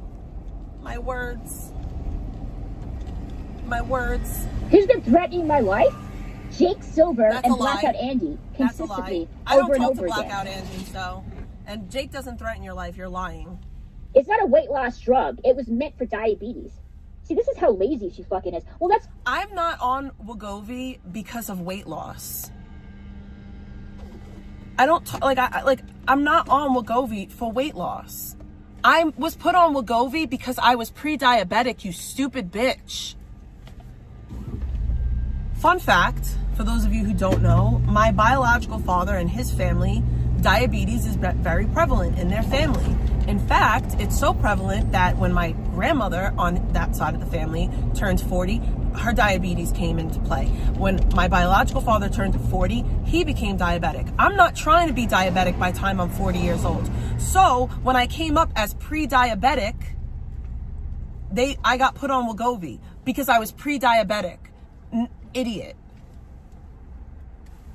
My words. My words. Who's been threatening my life? Jake Silver That's and a lie. Blackout Andy That's a consistently lie. I don't over and talk over to again. Blackout Andy, so. And Jake doesn't threaten your life. You're lying. It's not a weight loss drug. It was meant for diabetes. See, this is how lazy she fucking is. Well, that's... I'm not on Wegovy because of weight loss. I don't I'm not on Wegovy for weight loss. I was put on Wegovy because I was pre-diabetic, you stupid bitch. Fun fact, for those of you who don't know, my biological father and his family, diabetes is very prevalent in their family. In fact, it's so prevalent that when my grandmother on that side of the family turned 40, her diabetes came into play. When my biological father turned 40, he became diabetic. I'm not trying to be diabetic by the time I'm 40 years old. So when I came up as pre-diabetic, I got put on Wegovy because I was pre-diabetic. Idiot.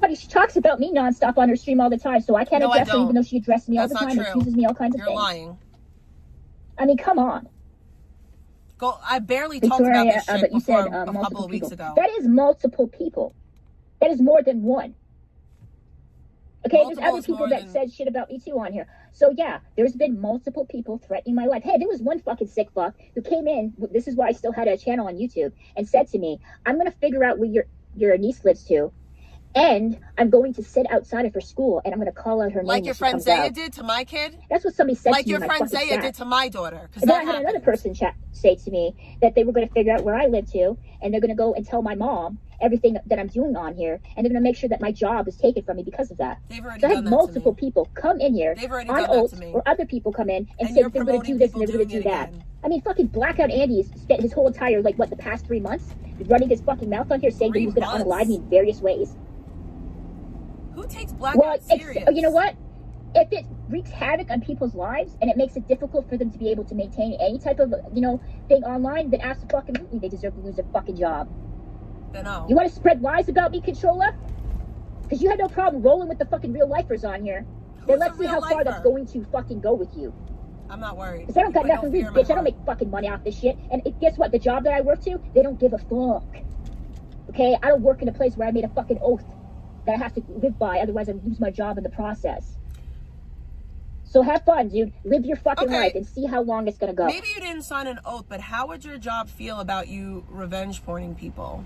But she talks about me nonstop on her stream all the time, so I can't No, I address her don't. even though she addressed me all That's the not time and true. accuses me all kinds of You're things. lying. I mean, come on. Go. I barely talked about Victoria, this shit but you before said a couple multiple of weeks people. ago. That is multiple people. That is more than one. Okay, Multiple there's other is people more that than- said shit about me too on here. So yeah, there's been multiple people threatening my life. Hey, there was one fucking sick fuck who came in. This is why I still had a channel on YouTube, and said to me, "I'm gonna figure out where your niece lives to, and I'm going to sit outside of her school, and I'm gonna call out her name." Like your when she friend comes Zaya out. did to my kid? That's what somebody said Like to me. your in my friend fucking Zaya chat. did to my daughter. And then I had another person say to me that they were going to figure out where I live to, and they're going to go and tell my mom everything that I'm doing on here, and they're going to make sure that my job is taken from me because of that. They've already So I done had that multiple to me. people come in here They've already on done that oath, to me. or other people come in and And say you're that they're going to do promoting this and they're people going to do doing it that. again. I mean, fucking Blackout Andy's spent his whole entire, like, what, the past 3 months running his fucking mouth on here saying that he was going to 3 unalive me months? in various ways. Who takes blackout serious? You know what? If it wreaks havoc on people's lives and it makes it difficult for them to be able to maintain any type of, thing online, then absolutely they deserve to lose their fucking job. Then no. You want to spread lies about me, Controlla? Because you had no problem rolling with the fucking real lifers on here. Then let's see how far that's going to fucking go with you. I'm not worried. Because I don't got nothing to lose, fear in my bitch. I don't heart. make fucking money off this shit. And guess what? The job that I work to, they don't give a fuck. Okay? I don't work in a place where I made a fucking oath that I have to live by, otherwise I lose my job in the process. So have fun, dude. Live your fucking life and see how long it's gonna go. Maybe you didn't sign an oath, but how would your job feel about you revenge porning people?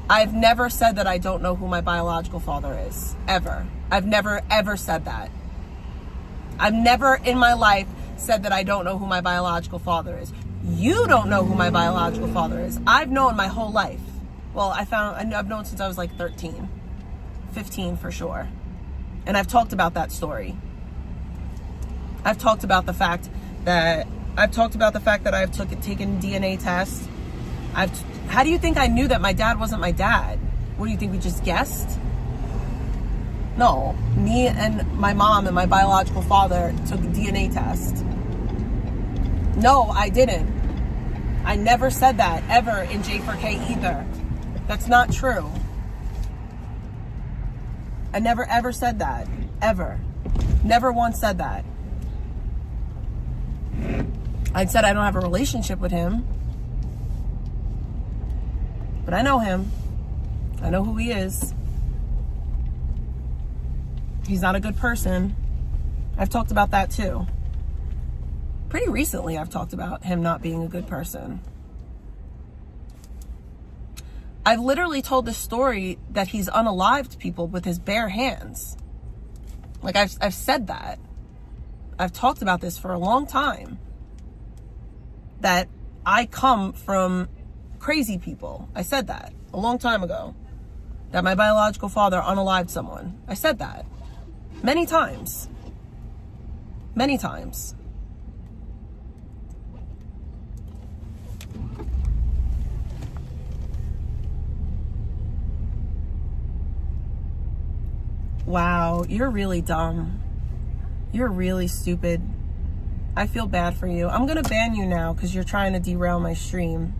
I've never said that I don't know who my biological father is. Ever. I've never, ever said that. I've never in my life said that I don't know who my biological father is. You don't know who my biological father is. I've known my whole life. Well, I've known since I was like 13, 15 for sure. And I've talked about that story. I've talked about the fact that I've taken DNA tests. How do you think I knew that my dad wasn't my dad? What do you think, we just guessed? No, me and my mom and my biological father took a DNA test. No, I didn't. I never said that ever in J4K either. That's not true. I never ever said that. Ever. Never once said that. I said I don't have a relationship with him. But I know him. I know who he is. He's not a good person. I've talked about that too. Pretty recently I've talked about him not being a good person. I've literally told this story that he's unalived people with his bare hands. Like I've said that. I've talked about this for a long time. That I come from crazy people. I said that a long time ago. That my biological father unalived someone. I said that. Many times. Many times. Wow, you're really dumb. You're really stupid. I feel bad for you. I'm gonna ban you now because you're trying to derail my stream.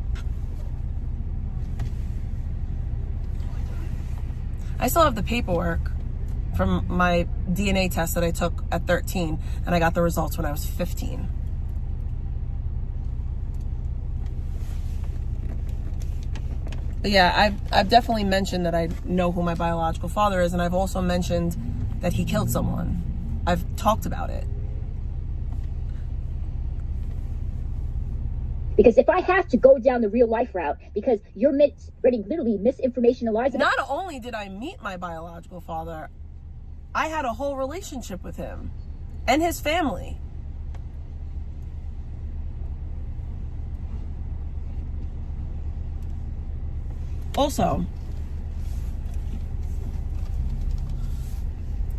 I still have the paperwork from my DNA test that I took at 13, and I got the results when I was 15. But yeah, I've definitely mentioned that I know who my biological father is, and I've also mentioned that he killed someone. I've talked about it. Because if I have to go down the real life route, because you're spreading literally misinformation and lies about... Not only did I meet my biological father, I had a whole relationship with him and his family. Also,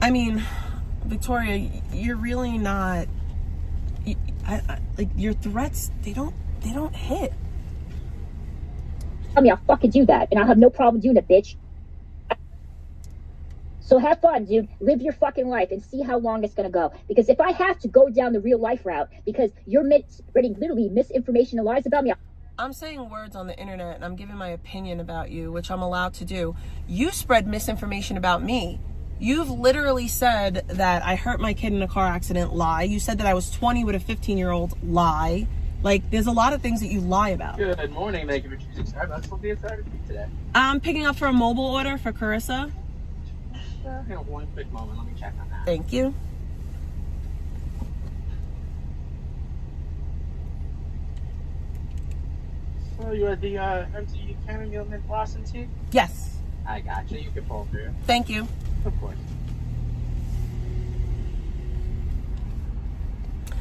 I mean, Victoria, you're really not, like your threats, they don't hit. Tell me, I'll fucking do that, and I'll have no problem doing it, bitch. So have fun, dude. Live your fucking life and see how long it's gonna go. Because if I have to go down the real life route, because you're spreading literally misinformation and lies about me... I'm saying words on the internet and I'm giving my opinion about you, which I'm allowed to do. You spread misinformation about me. You've literally said that I hurt my kid in a car accident, lie. You said that I was 20 with a 15-year-old, lie. Like, there's a lot of things that you lie about. Good morning. Thank you for choosing Starbucks. What will be inside of you today? I'm picking up for a mobile order for Carissa. Sure. Hang on one quick moment. Let me check on that. Thank you. So you had the empty chamomile mint blossom tea? Yes. I got you. You can pull through. Thank you. Of course.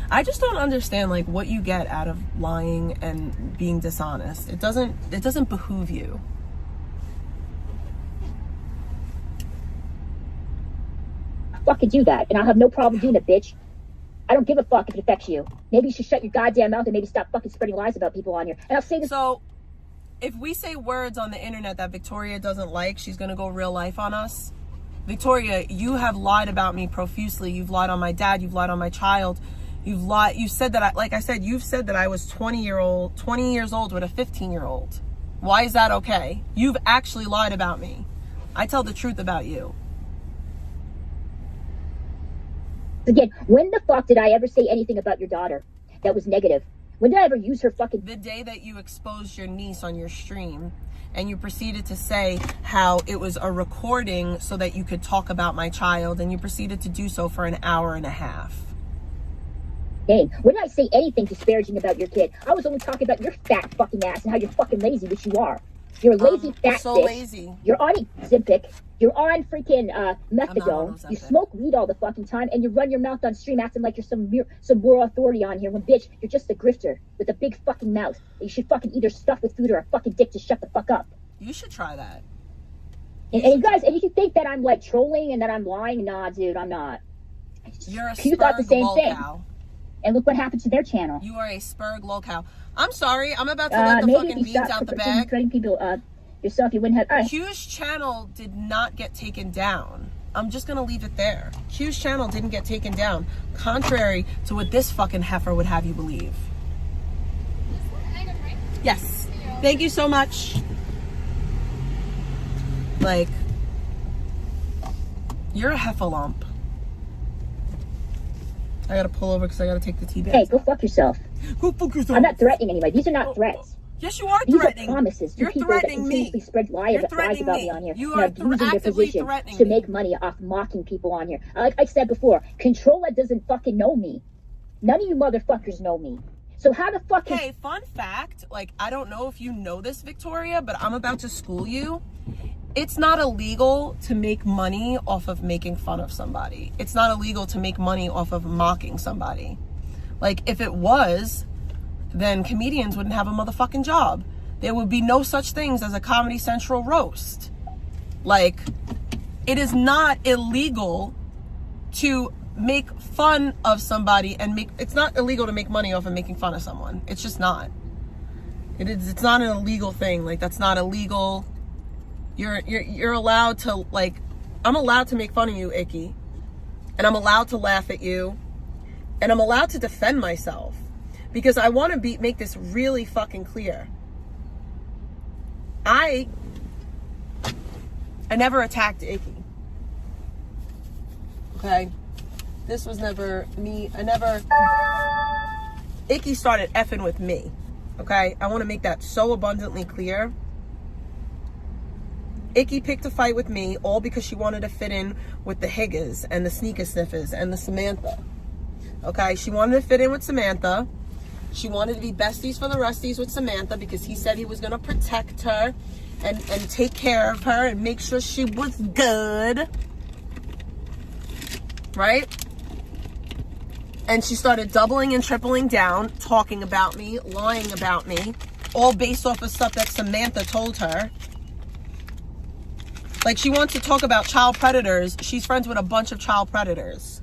I just don't understand like what you get out of lying and being dishonest. It doesn't behoove you. Fucking do that, and I'll have no problem doing it, bitch. I don't give a fuck if it affects you. Maybe you should shut your goddamn mouth and maybe stop fucking spreading lies about people on here. And I'll say this. So, if we say words on the internet that Victoria doesn't like, she's gonna go real life on us. Victoria, you have lied about me profusely. You've lied on my dad. You've lied on my child. You've lied. You said that you've said that I was 20 years old with a 15-year-old. Why is that okay? You've actually lied about me. I tell the truth about you. Again, when the fuck did I ever say anything about your daughter that was negative? When did I ever use her fucking... The day that you exposed your niece on your stream and you proceeded to say how it was a recording so that you could talk about my child, and you proceeded to do so for an hour and a half. When did I say anything disparaging about your kid? I was only talking about your fat fucking ass and how you're fucking lazy, which you are. You're a lazy fat so bitch. lazy. You're on Ozempic. You're on freaking methadone. Ozempic. You smoke weed all the fucking time, and you run your mouth on stream acting like you're some moral authority on here. When bitch, you're just a grifter with a big fucking mouth. You should fucking either stuff with food or a fucking dick to shut the fuck up. You should try that. And you guys, and if you think that I'm like trolling and that I'm lying, nah, dude, I'm not. You're a You thought the Spurg same thing. lolcow. And look what happened to their channel. You are a Spurg lolcow. I'm sorry. I'm about to let the fucking beans out the bag. Threatening people yourself, you wouldn't have. Q's channel did not get taken down. I'm just gonna leave it there. Q's channel didn't get taken down, contrary to what this fucking heifer would have you believe. Yes. Thank you so much. Like, you're a heffalump. I gotta pull over because I gotta take the tea bag. Hey, go fuck yourself. Go fuck yourself. I'm not threatening anybody. These are not threats. Yes, you are These threatening. are promises to You're people that threatening me. continuously spread lies about me on here. You and are abusing their actively position threatening to me. make money off mocking people on here. Like I said before, Controlla doesn't fucking know me. None of you motherfuckers know me. So how the fuck Hey, fun fact, like, I don't know if you know this, Victoria, but I'm about to school you. It's not illegal to make money off of making fun of somebody. It's not illegal to make money off of mocking somebody. Like, if it was, then comedians wouldn't have a motherfucking job. There would be no such things as a Comedy Central roast. Like, it is not illegal to make fun of somebody and it's not illegal to make money off of making fun of someone. It's just not. It's not an illegal thing. Like, that's not illegal. You're allowed to, like, I'm allowed to make fun of you, Icky. And I'm allowed to laugh at you. And I'm allowed to defend myself. Because I want to make this really fucking clear. I never attacked Icky. Okay? This was never me. Icky started effing with me. Okay? I want to make that so abundantly clear. Icky picked a fight with me all because she wanted to fit in with the Higgers and the Sneaker Sniffers and the Samantha. Okay? She wanted to fit in with Samantha. She wanted to be besties for the rusties with Samantha because he said he was going to protect her and take care of her and make sure she was good. Right? And she started doubling and tripling down, talking about me, lying about me, all based off of stuff that Samantha told her. Like, she wants to talk about child predators. She's friends with a bunch of child predators.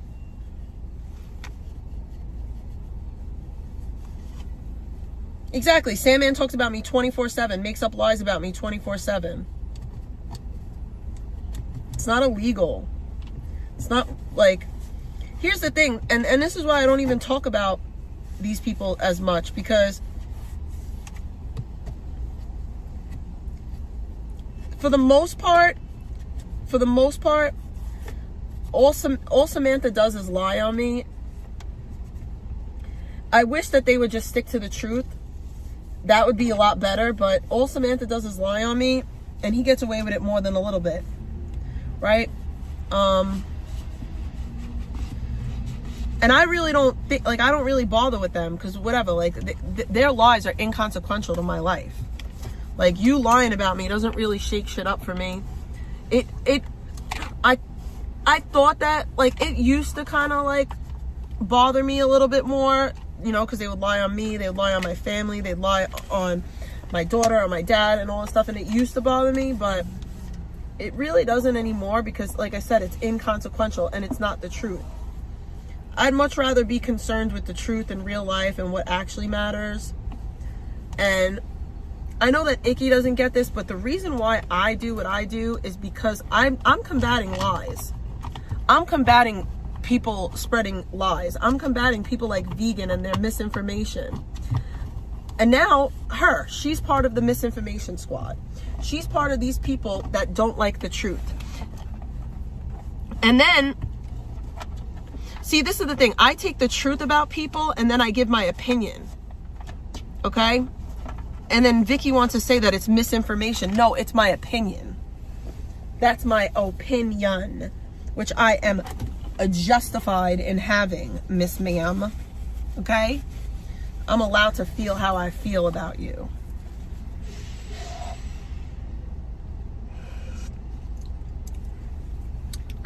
Exactly. Sandman talks about me 24/7, makes up lies about me 24/7. It's not illegal. It's not, like, here's the thing, and this is why I don't even talk about these people as much, because for the most part, all Samantha does is lie on me. I wish that they would just stick to the truth. That would be a lot better, but all Samantha does is lie on me, and he gets away with it more than a little bit, right? And I really don't think, like, I don't really bother with them because whatever, like, their lies are inconsequential to my life. Like, you lying about me doesn't really shake shit up for me. I thought that, like, it used to kind of, like, bother me a little bit more, you know, because they would lie on me, they'd lie on my family, they'd lie on my daughter or my dad and all that stuff, and it used to bother me, but it really doesn't anymore because, like I said, it's inconsequential and it's not the truth. I'd much rather be concerned with the truth in real life and what actually matters. And I know that Icky doesn't get this, but the reason why I do what I do is because I'm combating lies. I'm combating people spreading lies. I'm combating people like Vegan and their misinformation. And now she's part of the misinformation squad. She's part of these people that don't like the truth. And then, see, this is the thing. I take the truth about people and then I give my opinion. Okay? And then Vicky wants to say that it's misinformation. No, it's my opinion. That's my opinion, which I am justified in having, Miss Ma'am. Okay? I'm allowed to feel how I feel about you.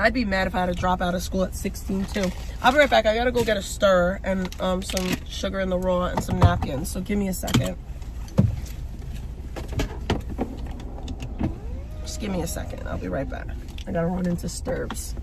I'd be mad if I had to drop out of school at 16 too. I'll be right back. I gotta go get a stir and some sugar in the raw and some napkins. So give me a second. Just give me a second. I'll be right back. I gotta run into Sturbs.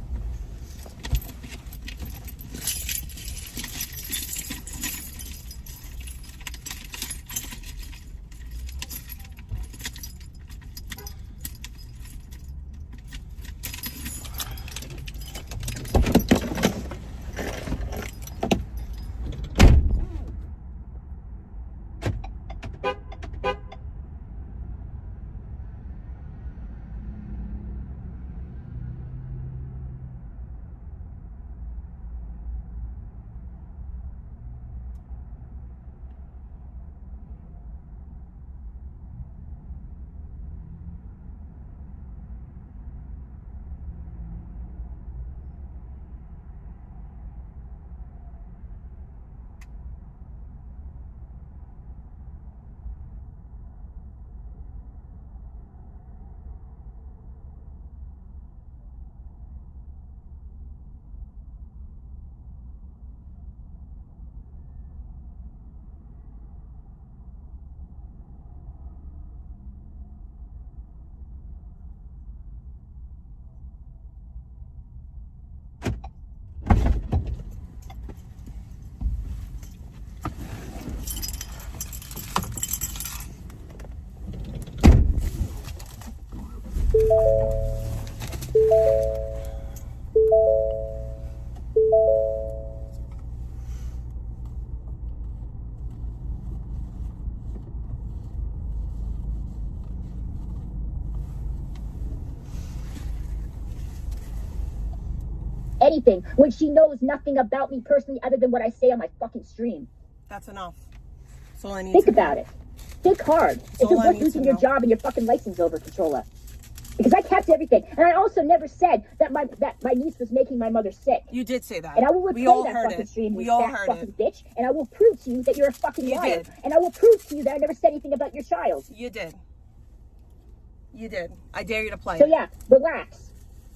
Anything when she knows nothing about me personally other than what I say on my fucking stream. That's enough. That's all I need. Think about it. Think hard. Is it all I worth need losing to your know. job and your fucking license over, Controller? Because I kept everything, and I also never said that my niece was making my mother sick. You did say that. And I will We all replay that heard fucking it. stream, We you all fat heard fucking it. bitch, and I will prove to you that you're a fucking You liar. did. And I will prove to you that I never said anything about your child. You did. You did. I dare you to play. So yeah, relax.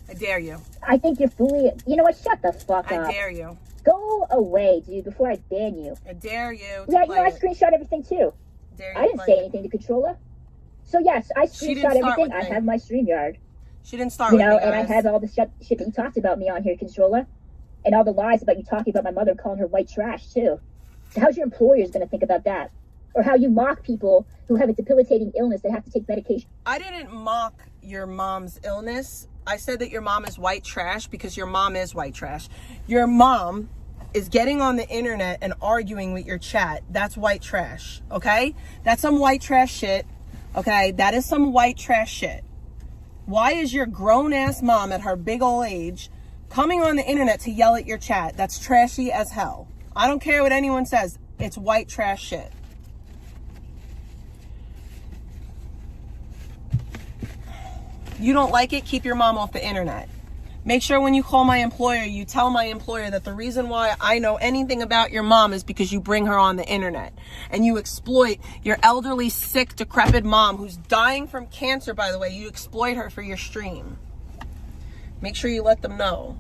I dare you. I think you're fully. You know what? Shut the fuck up. I dare you. Go away, dude, before I ban you. I dare you to Yeah, you play know, I it. screenshot everything too. Dare you I to didn't play say it. anything to Controller. So yes, I She didn't screenshot start everything. with I me. have my StreamYard. She didn't start You with know, me, and I guys. have all the shit that you talked about me on here, Controller. And all the lies about you talking about my mother, calling her white trash too. So how's your employers going to think about that? Or how you mock people who have a debilitating illness that have to take medication. I didn't mock your mom's illness. I said that your mom is white trash because your mom is white trash. Your mom is getting on the internet and arguing with your chat. That's white trash, okay? That's some white trash shit, okay? That is some white trash shit. Why is your grown-ass mom at her big old age coming on the internet to yell at your chat? That's trashy as hell. I don't care what anyone says. It's white trash shit. You don't like it? Keep your mom off the internet. Make sure when you call my employer, you tell my employer that the reason why I know anything about your mom is because you bring her on the internet and you exploit your elderly, sick, decrepit mom who's dying from cancer, by the way. You exploit her for your stream. Make sure you let them know.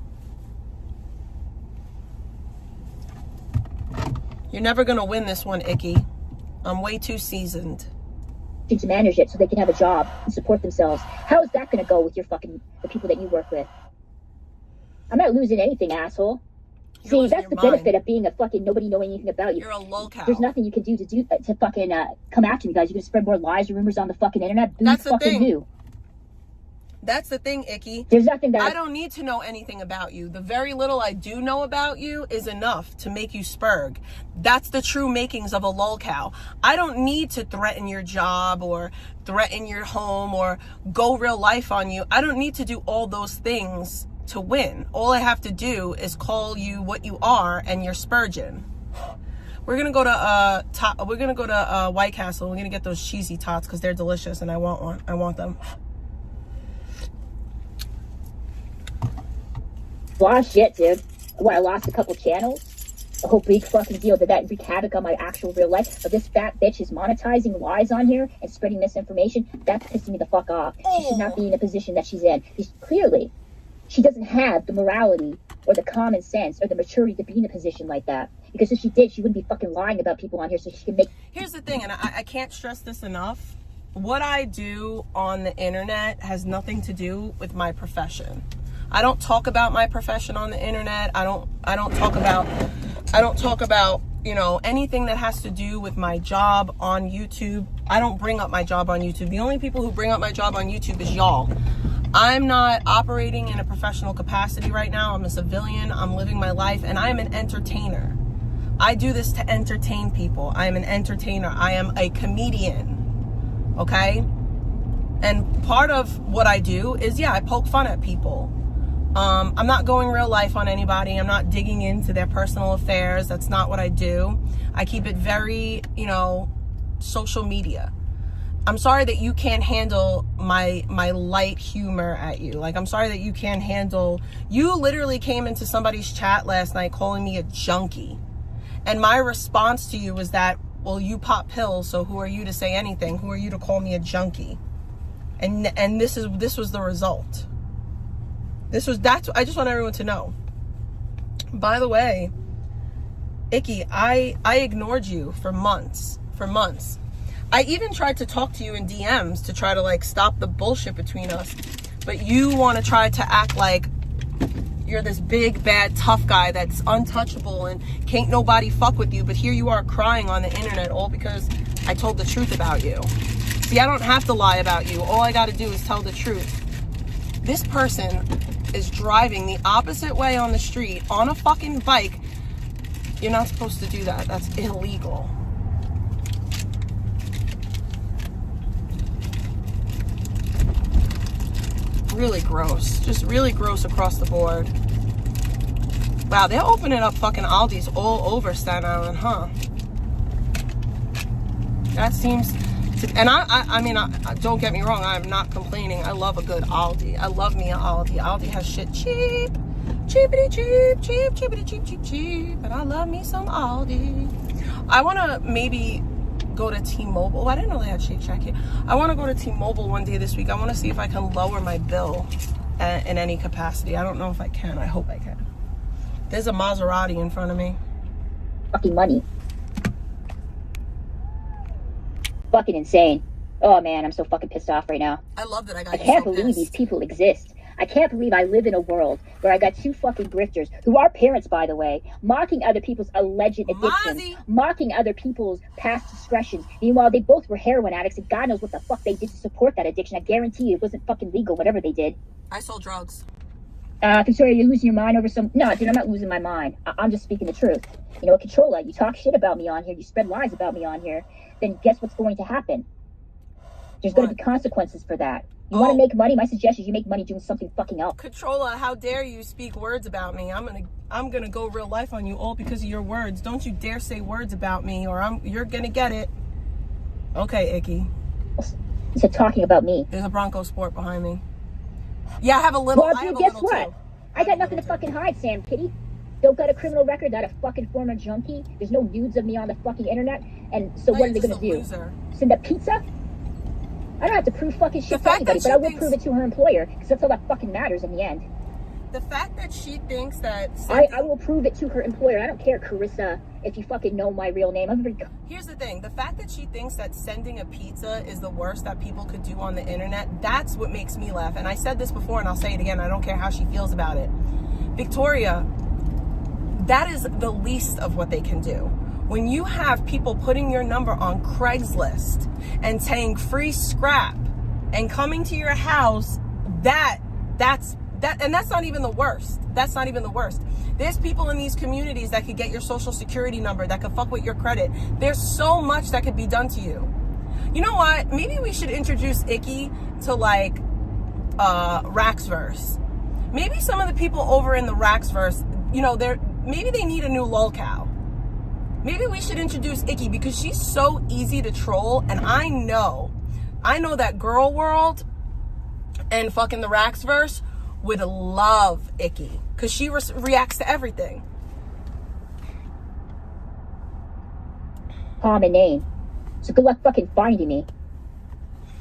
You're never going to win this one, Icky. I'm way too seasoned. To manage it so they can have a job and support themselves. How is that going to go with your the people that you work with? I'm not losing anything, asshole. See, that's the benefit of being a fucking nobody knowing anything about you. You're a lolcow. There's nothing you can do to fucking come after me, guys. You can spread more lies or rumors on the fucking internet. That's the fucking thing. you. That's the thing, Icky. There's nothing that I don't need to know anything about you. The very little I do know about you is enough to make you spurg. That's the true makings of a lolcow. I don't need to threaten your job or threaten your home or go real life on you. I don't need to do all those things to win. All I have to do is call you what you are, and you're spurging. We're gonna go to White Castle. We're gonna get those cheesy tots because they're delicious, and I want one. I want them. Wow, shit, dude. What, I lost a couple channels? A whole big fucking deal. Did that wreak havoc on my actual real life? But this fat bitch is monetizing lies on here and spreading misinformation. That's pissing me the fuck off. She should not be in a position that she's in. Because clearly, she doesn't have the morality or the common sense or the maturity to be in a position like that. Because if she did, she wouldn't be fucking lying about people on here so she can make... Here's the thing, and I can't stress this enough. What I do on the internet has nothing to do with my profession. I don't talk about my profession on the internet. I don't talk about, you know, anything that has to do with my job on YouTube. I don't bring up my job on YouTube. The only people who bring up my job on YouTube is y'all. I'm not operating in a professional capacity right now. I'm a civilian. I'm living my life, and I'm an entertainer. I do this to entertain people. I am an entertainer. I am a comedian, okay? And part of what I do is, yeah, I poke fun at people. I'm not going real life on anybody. I'm not digging into their personal affairs. That's not what I do. I keep it very, you know, social media. I'm sorry that you can't handle my light humor at you. Like, I'm sorry that you can't handle... You literally came into somebody's chat last night calling me a junkie. And my response to you was that, well, you pop pills, so who are you to say anything? Who are you to call me a junkie? And this was the result. I just want everyone to know. By the way, Icky, I ignored you for months. I even tried to talk to you in DMs to try to, like, stop the bullshit between us. But you want to try to act like you're this big, bad, tough guy that's untouchable and can't nobody fuck with you. But here you are crying on the internet all because I told the truth about you. See, I don't have to lie about you. All I got to do is tell the truth. This person is driving the opposite way on the street on a fucking bike. You're not supposed to do that. That's illegal. Really gross. Just really gross across the board. Wow, they're opening up fucking Aldi's all over Staten Island, huh? That seems to, and I mean, don't get me wrong, I'm not complaining. I love a good Aldi. I love me an Aldi. Aldi has shit cheap. Cheapity cheap, cheap, cheapity cheap, cheap, cheap. And I love me some Aldi. I want to maybe go to T-Mobile. I didn't know they had Shake Shack here. I want to go to T-Mobile one day this week. I want to see if I can lower my bill in any capacity. I don't know if I can. I hope I can. There's a Maserati in front of me. Fucking money. Fucking insane. Oh man, I'm so fucking pissed off right now. I love that I got I can't believe these people exist. I can't believe I live in a world where I got two fucking grifters, who are parents, by the way, mocking other people's alleged addictions, mocking other people's past discretions. Meanwhile, they both were heroin addicts, and God knows what the fuck they did to support that addiction. I guarantee you it wasn't fucking legal, whatever they did. I sold drugs. Victoria, you're losing your mind over some... No, dude, I'm not losing my mind. I'm just speaking the truth. You know, Controlla, you talk shit about me on here, you spread lies about me on here, then guess what's going to happen? There's going to be consequences for that. You want to make money? My suggestion is you make money doing something fucking else. Controlla, how dare you speak words about me? I'm gonna go real life on you all because of your words. Don't you dare say words about me, or you're gonna get it. Okay, Icky. You said talking about me. There's a Bronco Sport behind me. Yeah, I have a little. Well, dude, guess what? I got nothing to fucking hide, Sam Kitty. Don't got a criminal record, not a fucking former junkie. There's no nudes of me on the fucking internet. And so what are they gonna do? Loser. Send a pizza? I don't have to prove fucking shit to anybody, but I will prove it to her employer, because that's all that fucking matters in the end. The fact that she thinks that... I will prove it to her employer. I don't care, Carissa, if you fucking know my real name. Here's the thing. The fact that she thinks that sending a pizza is the worst that people could do on the internet, that's what makes me laugh. And I said this before, and I'll say it again. I don't care how she feels about it. Victoria, that is the least of what they can do. When you have people putting your number on Craigslist and saying free scrap and coming to your house, that's not even the worst. That's not even the worst. There's people in these communities that could get your social security number, that could fuck with your credit. There's so much that could be done to you. You know what? Maybe we should introduce Icky to like Raxverse. Maybe some of the people over in the Raxverse, you know, maybe they need a new lolcow. Maybe we should introduce Icky because she's so easy to troll, and I know that Girl World and fucking the Raxverse would love Icky because she reacts to everything. Common name. So good luck fucking finding me.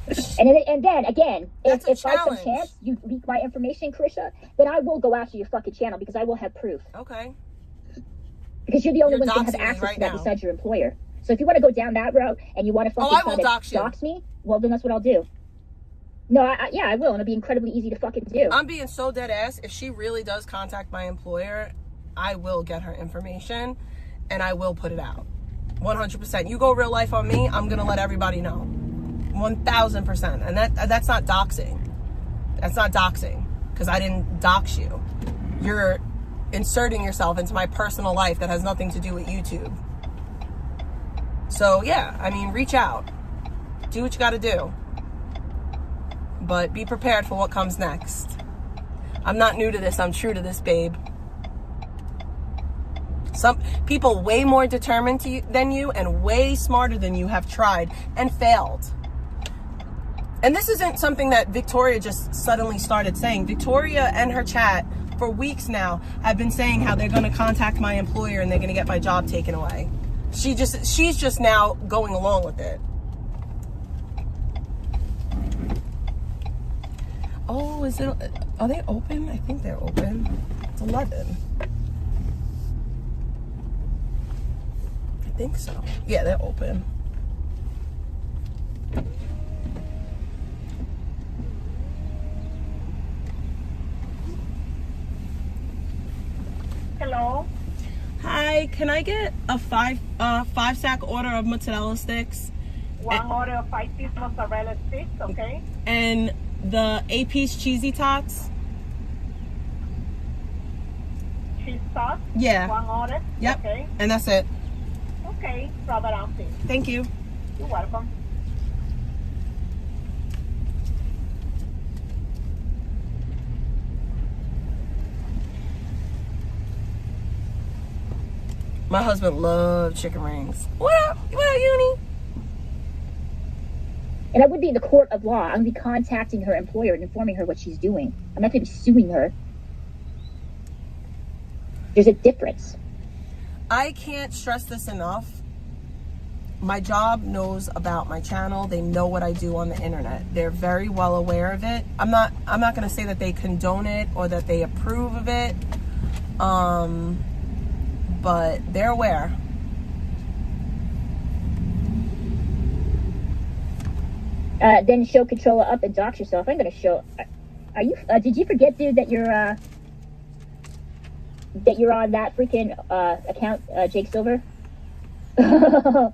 And then again, if by some chance you leak my information, Carissa, then I will go after your fucking channel because I will have proof. Okay. Because you're the only one that can have access to that besides your employer. So if you want to go down that route and you want to fucking dox me, well then that's what I'll do. No, yeah, I will, and it'll be incredibly easy to fucking do. I'm being so dead ass. If she really does contact my employer, I will get her information, and I will put it out. 100%. You go real life on me, I'm going to let everybody know. 1,000%. And that's not doxing. That's not doxing, because I didn't dox you. You're inserting yourself into my personal life that has nothing to do with YouTube. So, yeah, I mean, reach out. Do what you got to do. But be prepared for what comes next. I'm not new to this. I'm true to this, babe. Some people way more determined than you and way smarter than you have tried and failed. And this isn't something that Victoria just suddenly started saying. Victoria and her chat for weeks now have been saying how they're going to contact my employer and they're going to get my job taken away. She's just now going along with it. Oh, are they open? I think they're open. It's 11. I think so. Yeah, they're open. Hello. Hi, can I get a five sack order of mozzarella sticks? One order of 5-piece mozzarella sticks, okay? And the 8-piece cheesy tots. Cheese sauce? Yeah. One order? Yep. Okay. And that's it. Okay. Drop it on, please. Thank you. You're welcome. My husband loved chicken rings. What up, Uni? And I would be in the court of law. I would be contacting her employer and informing her what she's doing. I'm not going to be suing her. There's a difference. I can't stress this enough. My job knows about my channel. They know what I do on the internet. They're very well aware of it. I'm not going to say that they condone it or that they approve of it. But they're aware. Then show controller up and dox yourself. I'm gonna show. Are you? Did you forget, dude, that you're on that freaking account, Jake Silver? Oh,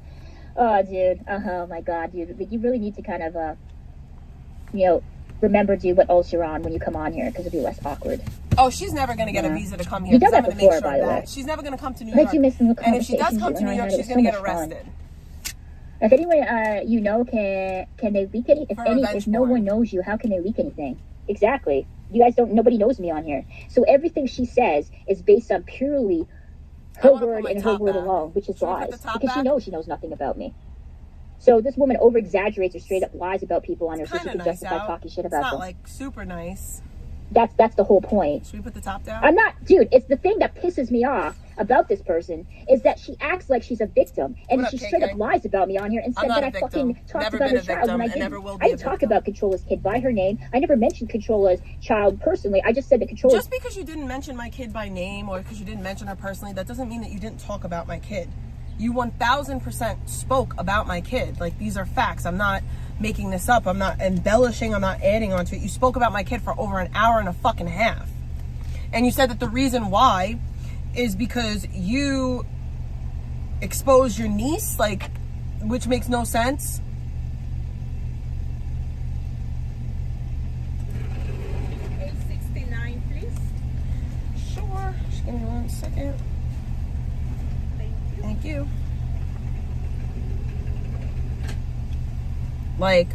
dude. Oh my God, dude. You really need to kind of, remember, dude, what else you're on when you come on here, because it'll be less awkward. Oh, she's never going to get a visa to come here. You done that I'm gonna before, make sure by the way. she's never going to come to New But York. you missing the And if she does come to New York, she's going to get arrested. If anyone can they leak any? If no one knows you, how can they leak anything? Exactly. You guys don't. Nobody knows me on here, so everything she says is based on purely her word and her word alone, which is lies, because she knows nothing about me. So this woman over exaggerates or straight up lies about people on her, so she can justify talking shit about them. It's not like super nice. That's the whole point. Should we put the top down? I'm not, dude. It's the thing that pisses me off about this person is that she acts like she's a victim, and What up, she straight up KK? lies about me on here and said not that a I victim. fucking talked Never about been her a child victim when I and didn't. never will be I a didn't talk victim. about Controlla's kid by her name. I never mentioned Controlla's child personally. I just said that Controlla. Just because you didn't mention my kid by name or because you didn't mention her personally, that doesn't mean that you didn't talk about my kid. You 1000% spoke about my kid. Like, these are facts. I'm not making this up. I'm not embellishing. I'm not adding onto it. You spoke about my kid for over an hour and a fucking half. And you said that the reason why is because you exposed your niece, like, which makes no sense. $8.69, please. Sure. Just give me 1 second. Thank you. Like,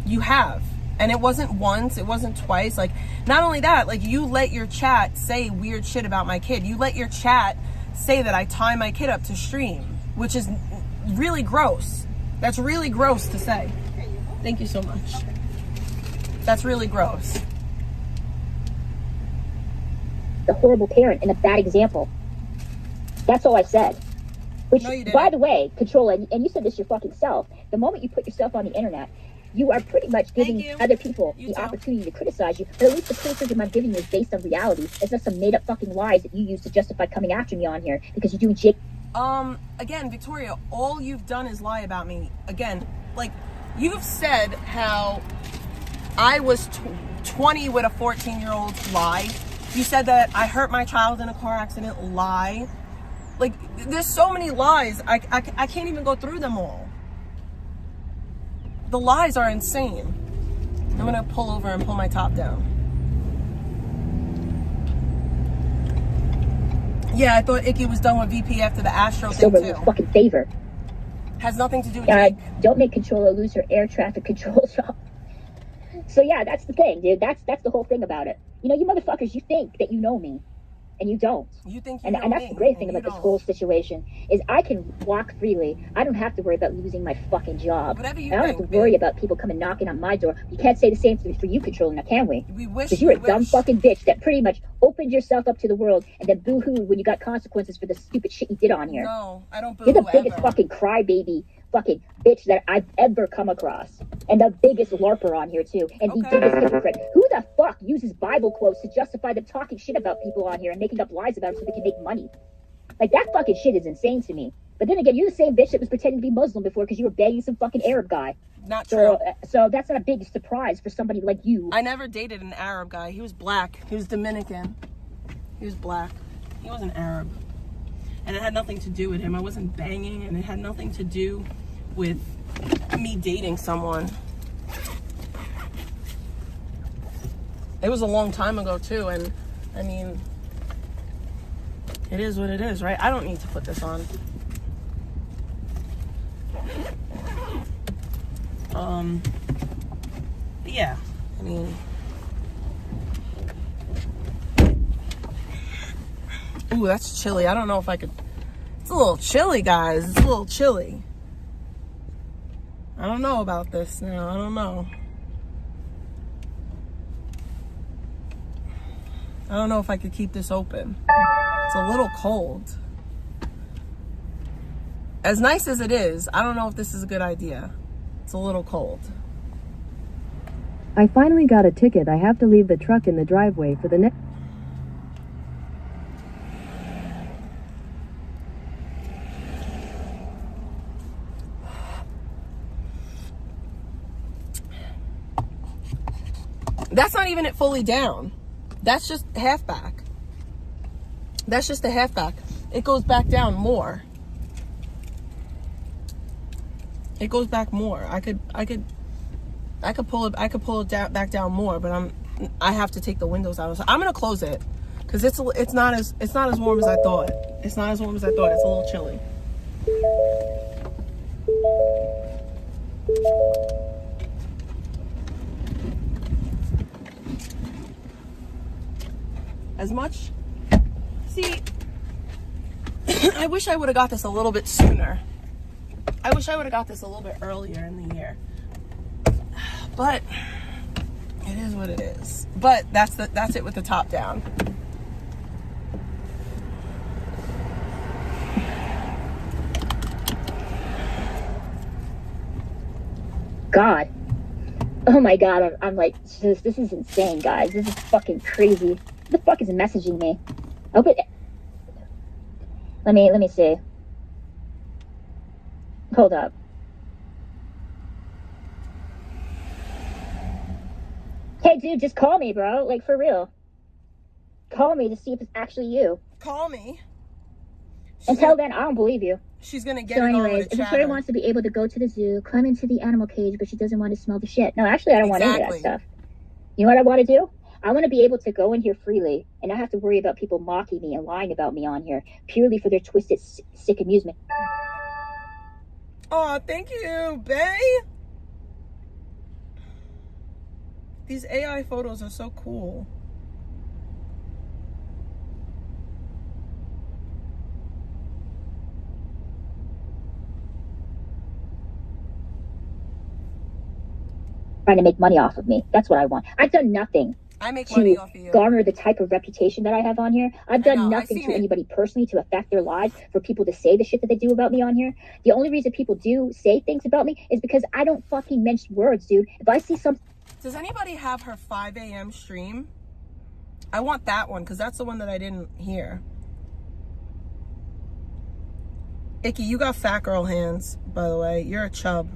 you have. And it wasn't once, it wasn't twice. Like, not only that, like, you let your chat say weird shit about my kid. You let your chat say that I tie my kid up to stream, which is really gross. That's really gross to say. Thank you so much. That's really gross. The horrible parent and a bad example. That's all I said. Which, No, you didn't. by the way, Controlla, and you said this your fucking self, the moment you put yourself on the internet, you are pretty much giving you. other people You the too. opportunity to criticize you. But at least the criticism I'm giving you is based on reality. It's not some made up fucking lies that you use to justify coming after me on here because you're doing Jake. Again, Victoria, all you've done is lie about me. Again, like, you've said how I was 20 with a 14-year-old, lie. You said that I hurt my child in a car accident, lie. Like, there's so many lies, I can't even go through them all. The lies are insane. I'm gonna pull over and pull my top down. Yeah, I thought Icky was done with VP after the Astro thing Silver too. fucking favor. Has nothing to do with Jake. Don't make Controlla lose her air traffic control job. So yeah, that's the thing, dude. That's the whole thing about it. You know, you motherfuckers, you think that you know me, and you don't. You think you And know that's me, the great and thing you about this don't. whole situation is I can walk freely. I don't have to worry about losing my fucking job. Whatever you I don't have think, to worry babe. about people coming knocking on my door. You can't say the same for you, Controlla, now can we? We wish. Because you're a we dumb wish. fucking bitch that pretty much opened yourself up to the world and then boo-hooed when you got consequences for the stupid shit you did on here. No, I don't You're the boo biggest ever. fucking crybaby fucking bitch that I've ever come across. And the biggest LARPer on here too. And the Okay. biggest hypocrite. Who the fuck uses Bible quotes to justify them talking shit about people on here and making up lies about them so they can make money? Like, that fucking shit is insane to me. But then again, you're the same bitch that was pretending to be Muslim before because you were banging some fucking Arab guy. Not true. So that's not a big surprise for somebody like you. I never dated an Arab guy. He was black. He was Dominican. He was black. He wasn't Arab. And it had nothing to do with him. I wasn't banging, and it had nothing to do with me dating someone. It was a long time ago too, and I mean, it is what it is, right? I don't need to put this on. But yeah, I mean, ooh, that's chilly. I don't know if I could. It's a little chilly, guys. It's a little chilly. I don't know about this now. I don't know. I don't know if I could keep this open. It's a little cold. As nice as it is, I don't know if this is a good idea. It's a little cold. I finally got a ticket. I have to leave the truck in the driveway for the next. That's not even it fully down. That's just half back. That's just the half back. It goes back down more. It goes back more. I could pull it down, back down more, but I have to take the windows out. So I'm gonna close it because it's not as warm as I thought. It's not as warm as I thought. It's a little chilly. As much. See, I wish I would have got this a little bit sooner. I wish I would have got this a little bit earlier in the year. But It is what it is. But that's it with the top down. God. Oh my God, I'm like, this is insane, guys. This is fucking crazy. Who the fuck is messaging me? Oh, but let me see. Hold up. Hey, dude, just call me, bro. Like, for real. Call me to see if it's actually you. Call me. Until then, I don't believe you. She's gonna get So it on anyways, with a Victoria chatter. wants to be able to go to the zoo, climb into the animal cage, but she doesn't want to smell the shit. No, actually, I don't want any of that stuff. You know what I want to do? I want to be able to go in here freely and not have to worry about people mocking me and lying about me on here purely for their twisted, sick amusement. Oh, thank you, Bae. These AI photos are so cool. Trying to make money off of me. That's what I want. I've done nothing I make money to off of you. garner the type of reputation that I have on here. I've done know, nothing I've to seen it. anybody personally to affect their lives, for people to say the shit that they do about me on here. The only reason people do say things about me is because I don't fucking mince words, dude. If I see something... Does anybody have her 5 a.m. stream? I want that one because that's the one that I didn't hear. Icky, you got fat girl hands, by the way. You're a chub.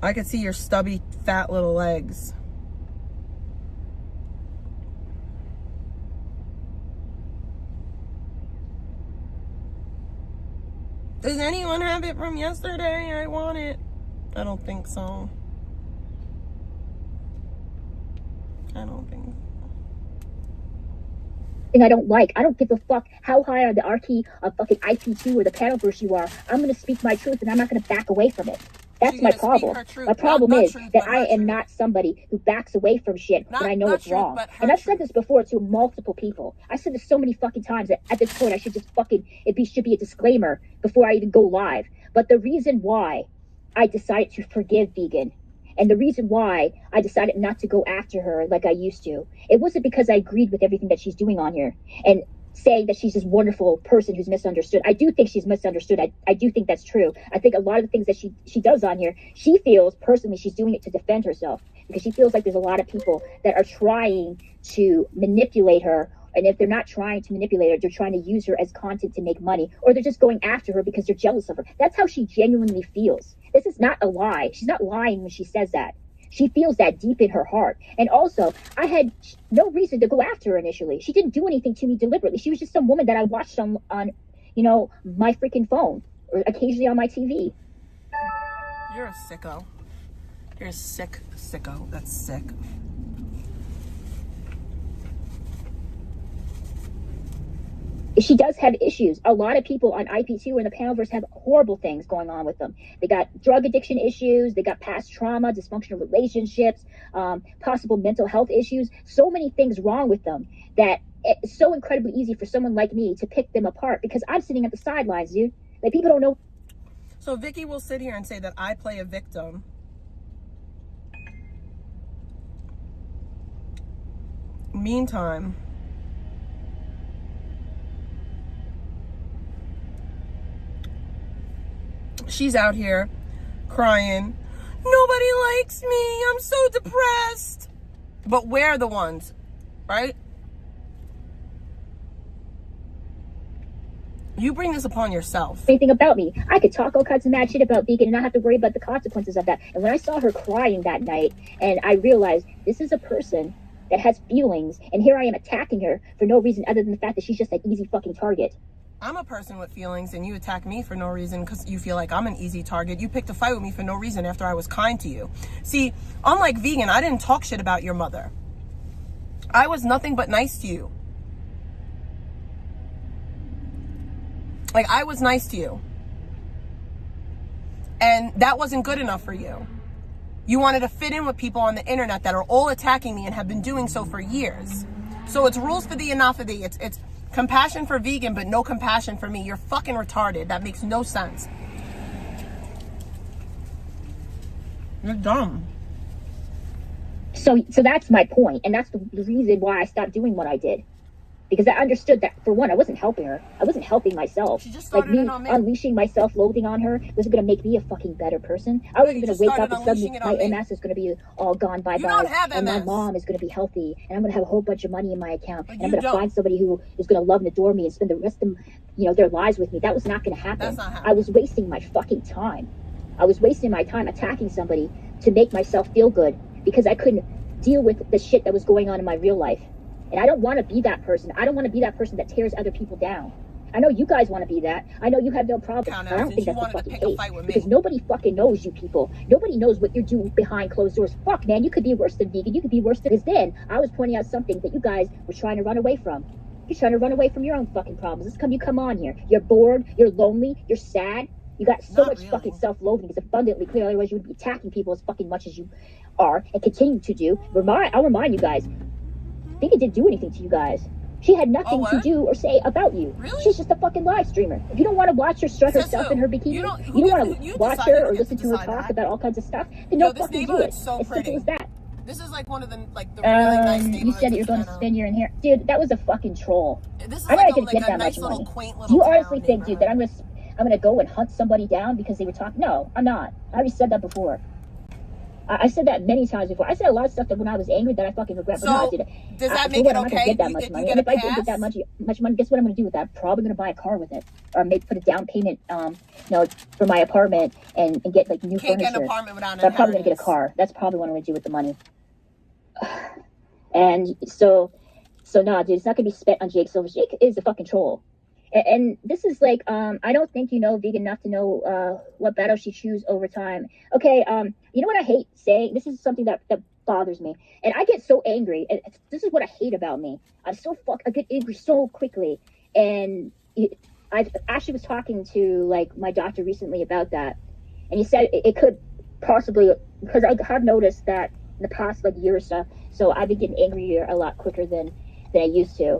I could see your stubby, fat little legs. Does anyone have it from yesterday? I want it. I don't think so. I don't think so. I don't like. I don't give a fuck how high on the hierarchy of fucking IP2 or the Panelverse you are. I'm going to speak my truth and I'm not going to back away from it. That's She's my gonna speak problem. her truth. My problem Not is truth, that but I her am truth. not somebody who backs away from shit when I know Not it's truth, wrong. but her And I've said truth. this before to multiple people. I said this so many fucking times that at this point I should just fucking, should be a disclaimer before I even go live. But the reason why I decided to forgive Vegan, and the reason why I decided not to go after her like I used to, it wasn't because I agreed with everything that she's doing on here and saying that she's this wonderful person who's misunderstood. I do think she's misunderstood. I do think that's true. I think a lot of the things that she does on here, she feels personally she's doing it to defend herself, because she feels like there's a lot of people that are trying to manipulate her. And if they're not trying to manipulate her, they're trying to use her as content to make money, or they're just going after her because they're jealous of her. That's how she genuinely feels. This is not a lie. She's not lying when she says that. She feels that deep in her heart. And also, I had no reason to go after her initially. She didn't do anything to me deliberately. She was just some woman that I watched on you know, my freaking phone, or occasionally on my TV. You're a sicko. You're a sick sicko. That's sick. She does have issues. A lot of people on IP2 and the Panelverse have horrible things going on with them. They got drug addiction issues. They got past trauma, dysfunctional relationships, possible mental health issues. So many things wrong with them that it's so incredibly easy for someone like me to pick them apart, because I'm sitting at the sidelines, dude. Like, people don't know. So Vicky will sit here and say that I play a victim. Meantime, she's out here crying, nobody likes me, I'm so depressed. But we're the ones, right? You bring this upon yourself. Anything about me. I could talk all kinds of mad shit about Vegan and not have to worry about the consequences of that. And when I saw her crying that night, and I realized this is a person that has feelings, and here I am attacking her for no reason other than the fact that she's just an easy fucking target. I'm a person with feelings, and you attack me for no reason because you feel like I'm an easy target. You picked a fight with me for no reason after I was kind to you. See, unlike Vegan, I didn't talk shit about your mother. I was nothing but nice to you. Like, I was nice to you. And that wasn't good enough for you. You wanted to fit in with people on the internet that are all attacking me and have been doing so for years. So it's rules for thee and not for thee. It's compassion for Vegan, but no compassion for me. You're fucking retarded. That makes no sense. You're dumb. So that's my point, and that's the reason why I stopped doing what I did. Because I understood that, for one, I wasn't helping her. I wasn't helping myself. She just Like, started me it on me. unleashing my self-loathing on her wasn't going to make me a fucking better person. I wasn't going to wake up and suddenly my MS is going to be all gone bye-bye. You don't have and my MS. mom is going to be healthy. And I'm going to have a whole bunch of money in my account. But And I'm you going to don't. find somebody who is going to love and adore me and spend the rest of their lives with me. That was not going to happen. That's not happening. I was wasting my fucking time. I was wasting my time attacking somebody to make myself feel good because I couldn't deal with the shit that was going on in my real life. And I don't want to be that person. I don't want to be that person that tears other people down. I know you guys want to be that. I know you have no problem. But I don't think that's the fucking case. Because nobody fucking knows you people. Nobody knows what you're doing behind closed doors. Fuck, man, you could be worse than vegan. You could be worse than... Because then I was pointing out something that you guys were trying to run away from. You're trying to run away from your own fucking problems. This come you come on here. You're bored. You're lonely. You're sad. You got so much fucking self-loathing. It's abundantly clear. Otherwise, you would be attacking people as fucking much as you are and continue to do. I'll remind you guys. Vegan didn't do anything to you guys. She had nothing to do or say about you. Really? She's just a fucking live streamer. If you don't want to watch her strut herself in her bikini, you don't want to watch her or listen to her talk about all kinds of stuff, then don't fucking do it. So as simple as that. This is like one of the really nice neighborhoods. You said that you're going to spin your in here. Dude, that was a fucking troll. This is I'm not like going to get that nice much money. Quaint little Do you town honestly think, dude, that neighborhood. I'm going to go and hunt somebody down because they were talking? No, I'm not. I already said that before. I said that many times before. I said a lot of stuff that when I was angry that I fucking regret. But no, I did it. Does that make it I'm not okay? gonna get that much money. And if I did get that much money, guess what I'm gonna do with that? I'm probably gonna buy a car with it, or maybe put a down payment, for my apartment and get like new Can't furniture. get an apartment without an But I'm probably gonna get a inheritance. car. That's probably what I'm gonna do with the money. And so no, dude, it's not gonna be spent on Jake Silvers. Jake is a fucking troll. And this is like, I don't think you know vegan enough to know what battle she choose over time. Okay, you know what I hate saying? This is something that bothers me. And I get so angry. And this is what I hate about me. I get angry so quickly. And I actually was talking to, like, my doctor recently about that. And he said it could possibly, because I have noticed that in the past, like, year or so I've been getting angrier a lot quicker than I used to.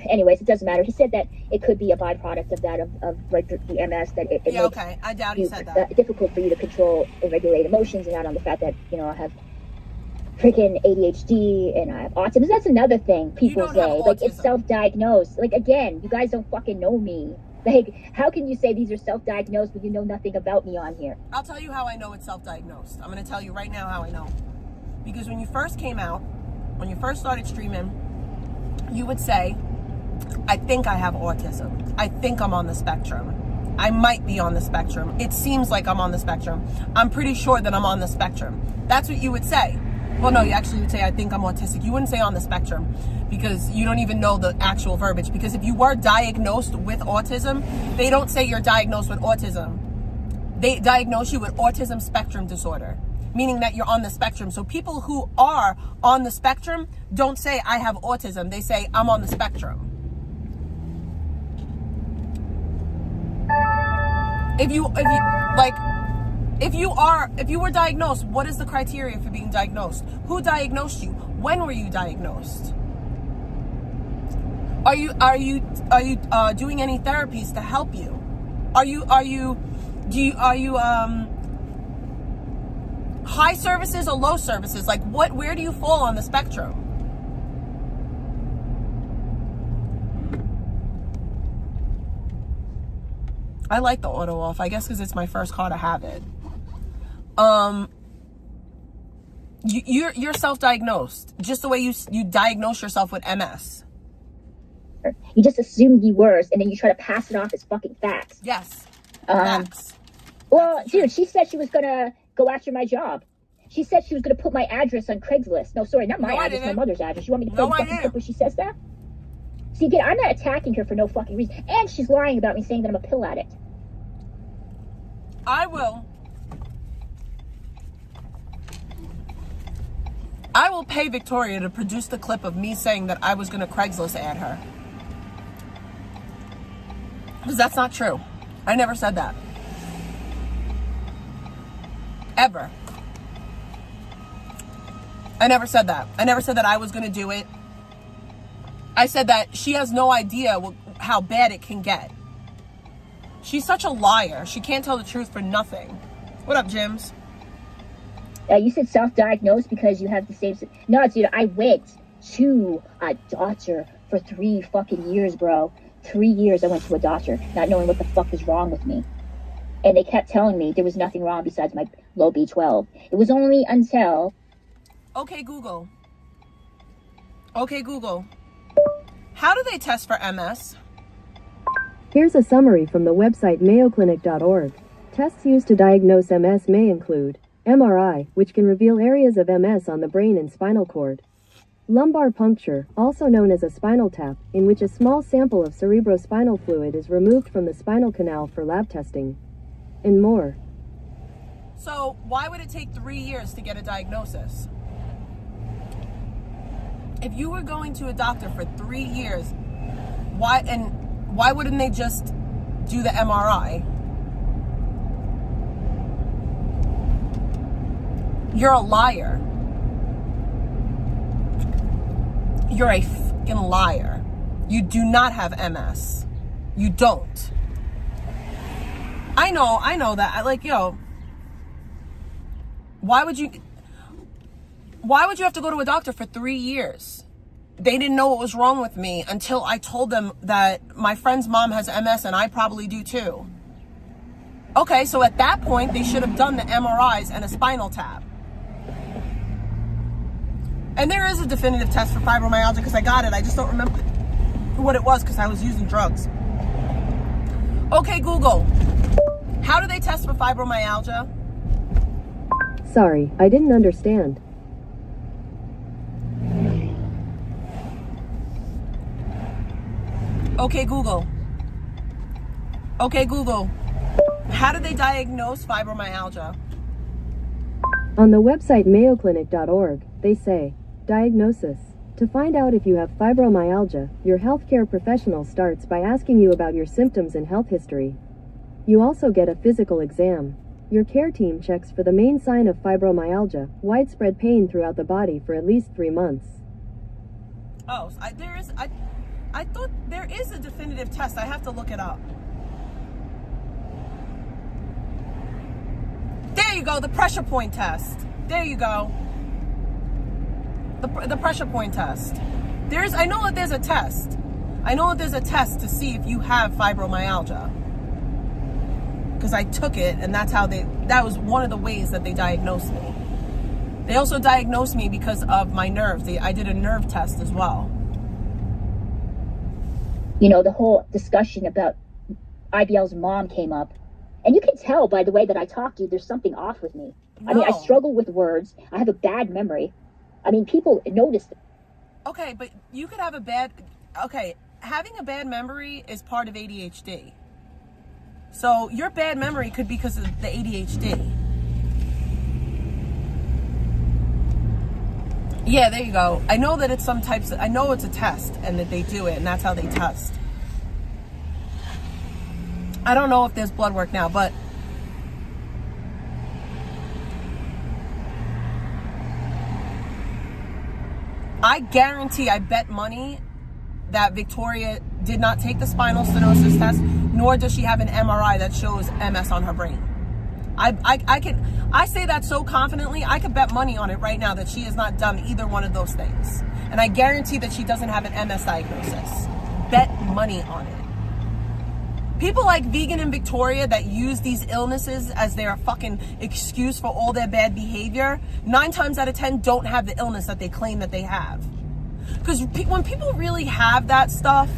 Anyways, it doesn't matter. He said that it could be a byproduct of that, of like the MS, that it makes okay. I doubt he said that. difficult for you to control and regulate emotions, and not on the fact that, I have freaking ADHD and I have autism. That's another thing people say. Like, it's self-diagnosed. Like, again, you guys don't fucking know me. Like, how can you say these are self-diagnosed when you know nothing about me on here? I'll tell you how I know it's self-diagnosed. I'm going to tell you right now how I know. Because when you first came out, when you first started streaming, you would say, I think I have autism. I think I'm on the spectrum. I might be on the spectrum. It seems like I'm on the spectrum. I'm pretty sure that I'm on the spectrum. That's what you would say. Well, no, you actually would say, I think I'm autistic. You wouldn't say on the spectrum because you don't even know the actual verbiage. Because if you were diagnosed with autism, they don't say you're diagnosed with autism. They diagnose you with autism spectrum disorder, meaning that you're on the spectrum. So people who are on the spectrum don't say, I have autism. They say, I'm on the spectrum. If you were diagnosed, what is the criteria for being diagnosed? Who diagnosed you? When were you diagnosed? Are you doing any therapies to help you? Are you high services or low services? Like, where do you fall on the spectrum? I like the auto off, I guess because it's my first car to have it. You're self-diagnosed, just the way you diagnose yourself with MS. You just assume the worst, and then you try to pass it off as fucking facts. Yes. Facts. Well, dude, she said she was gonna go after my job. She said she was gonna put my address on Craigslist. No, sorry, not my address, my mother's address. You want me to play the fucking clip where she says that? See, again, I'm not attacking her for no fucking reason. And she's lying about me, saying that I'm a pill addict. I will pay Victoria to produce the clip of me saying that I was going to Craigslist add her. Because that's not true. I never said that. Ever. I never said that. I never said that I was going to do it. I said that she has no idea how bad it can get. She's such a liar. She can't tell the truth for nothing. What up, Jims? You said self-diagnosed because you have the same. No, dude, I went to a doctor for 3 fucking years, bro. 3 years I went to a doctor, not knowing what the fuck is wrong with me. And they kept telling me there was nothing wrong besides my low B12. It was only until... Okay, Google. Okay, Google. How do they test for MS? Here's a summary from the website mayoclinic.org. Tests used to diagnose MS may include MRI, which can reveal areas of MS on the brain and spinal cord. Lumbar puncture, also known as a spinal tap, in which a small sample of cerebrospinal fluid is removed from the spinal canal for lab testing. And more. So why would it take 3 years to get a diagnosis? If you were going to a doctor for 3 years, why wouldn't they just do the MRI? You're a liar. You're a fucking liar. You do not have MS. You don't. I know that. Like, yo, why would you have to go to a doctor for 3 years? They didn't know what was wrong with me until I told them that my friend's mom has MS and I probably do too. Okay, so at that point, they should have done the MRIs and a spinal tap. And there is a definitive test for fibromyalgia because I got it. I just don't remember what it was because I was using drugs. Okay, Google. How do they test for fibromyalgia? Sorry, I didn't understand. Okay, Google. Okay, Google. How do they diagnose fibromyalgia? On the website mayoclinic.org, they say, diagnosis. To find out if you have fibromyalgia, your healthcare professional starts by asking you about your symptoms and health history. You also get a physical exam. Your care team checks for the main sign of fibromyalgia, widespread pain throughout the body for at least 3 months. Oh, I thought there is a definitive test. I have to look it up. There you go, the pressure point test. There you go. The pressure point test. I know that there's a test. I know that there's a test to see if you have fibromyalgia. Because I took it, and that was one of the ways that they diagnosed me. They also diagnosed me because of my nerves. I did a nerve test as well. You know, the whole discussion about IBL's mom came up. And you can tell by the way that I talk to you, there's something off with me. No. I mean, I struggle with words. I have a bad memory. I mean, people notice. Okay, but you could have having a bad memory is part of ADHD. So your bad memory could be because of the ADHD. Yeah, there you go. I know that it's I know it's a test and that they do it and that's how they test. I don't know if there's blood work now, but I guarantee, I bet money that Victoria did not take the spinal stenosis test, nor does she have an MRI that shows MS on her brain. I say that so confidently, I could bet money on it right now that she has not done either one of those things. And I guarantee that she doesn't have an MS diagnosis. Bet money on it. People like Vegan and Victoria that use these illnesses as their fucking excuse for all their bad behavior, 9 times out of 10 don't have the illness that they claim that they have. Because when people really have that stuff,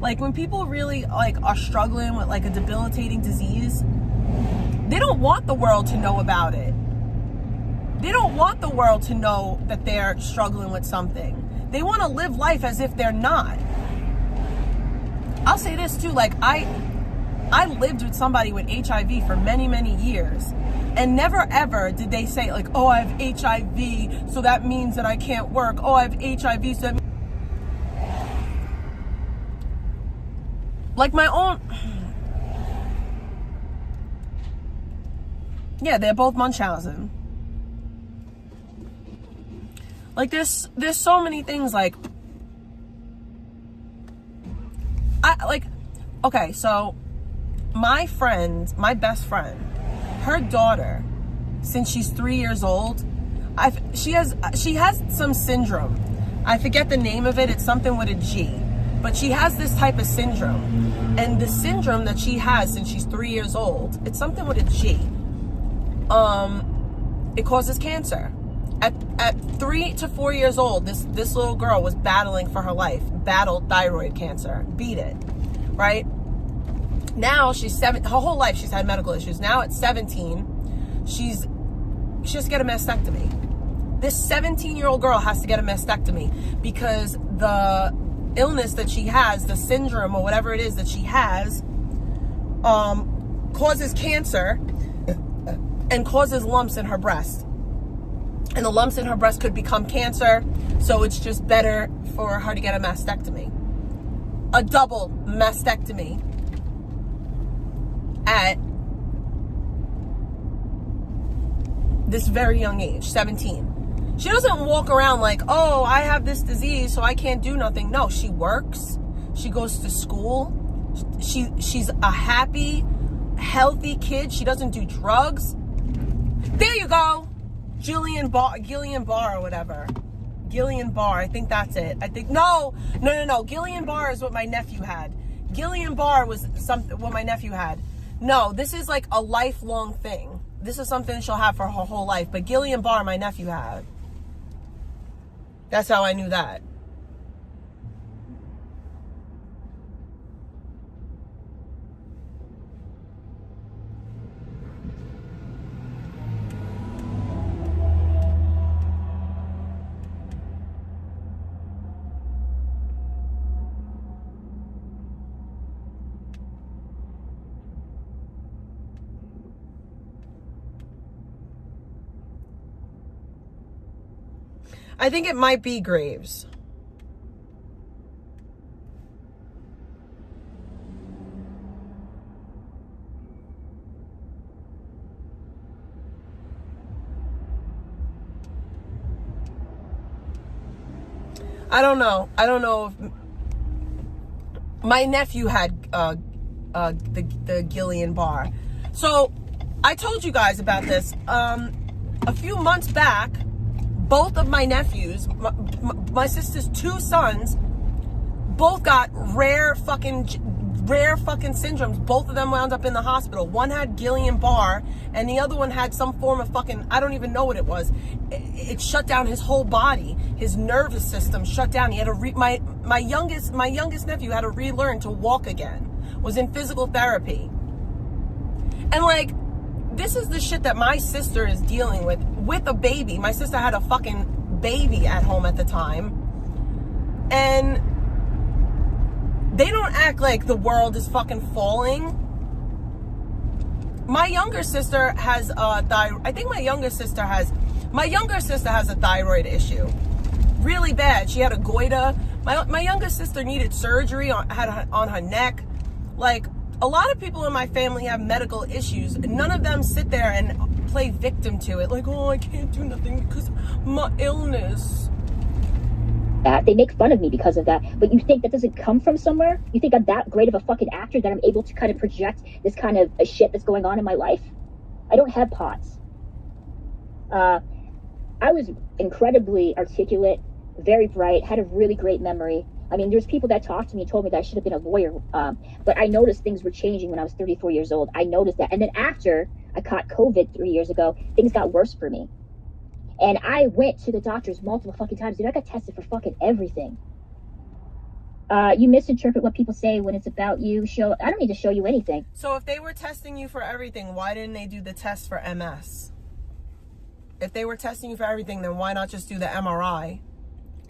like when people really like are struggling with like a debilitating disease, they don't want the world to know about it. They don't want the world to know that they're struggling with something. They want to live life as if they're not. I'll say this too, like I lived with somebody with HIV for many, many years, and never ever did they say like, oh, I have HIV, so that means that I can't work. Oh, I have HIV, so that like my own. Yeah, they're both Munchausen. Like there's so many things like okay, so my best friend, her daughter since she's 3 years old. She has some syndrome. I forget the name of it. It's something with a G. But she has this type of syndrome. And the syndrome that she has since she's 3 years old, it's something with a G. It causes cancer. At 3 to 4 years old, this little girl was battling for her life, battled thyroid cancer, beat it, right? Now she's 7, her whole life she's had medical issues. Now at 17, she has to get a mastectomy. This 17-year-old girl has to get a mastectomy because the illness that she has, the syndrome or whatever it is that she has, causes cancer and causes lumps in her breast. And the lumps in her breast could become cancer, so it's just better for her to get a mastectomy. A double mastectomy at this very young age, 17. She doesn't walk around like, oh, I have this disease, so I can't do nothing. No, she works. She goes to school. She's a happy, healthy kid. She doesn't do drugs. There you go. Gillian Barr or whatever. Gillian Barr, I think that's it. I think, no. Gillian Barr is what my nephew had. Gillian Barr was what my nephew had. No, this is like a lifelong thing. This is something she'll have for her whole life. But Gillian Barr, my nephew had. That's how I knew that. I think it might be Graves. I don't know. I don't know if my nephew had the Gillian Barr. So I told you guys about this a few months back. Both of my nephews, my sister's 2 sons, both got rare fucking syndromes. Both of them wound up in the hospital. One had Gillian Barr, and the other one had some form of fucking, I don't even know what it was. It shut down his whole body. His nervous system shut down. He had to my youngest nephew had to relearn to walk again. Was in physical therapy. And like, this is the shit that my sister is dealing with a baby. My sister had a fucking baby at home at the time. And they don't act like the world is fucking falling. My younger sister has a my younger sister has a thyroid issue. Really bad. She had a goiter. My younger sister needed surgery on her neck. Like, a lot of people in my family have medical issues. None of them sit there and play victim to it. Like, oh, I can't do nothing because my illness. That they make fun of me because of that. But you think that doesn't come from somewhere? You think I'm that great of a fucking actor that I'm able to kind of project this kind of shit that's going on in my life? I don't have POTS. I was incredibly articulate, very bright, had a really great memory. I mean, there's people that talked to me and told me that I should have been a lawyer. But I noticed things were changing when I was 34 years old. I noticed that. And then after I caught COVID 3 years ago, things got worse for me. And I went to the doctors multiple fucking times. Dude, I got tested for fucking everything. You misinterpret what people say when it's about you. I don't need to show you anything. So if they were testing you for everything, why didn't they do the test for MS? If they were testing you for everything, then why not just do the MRI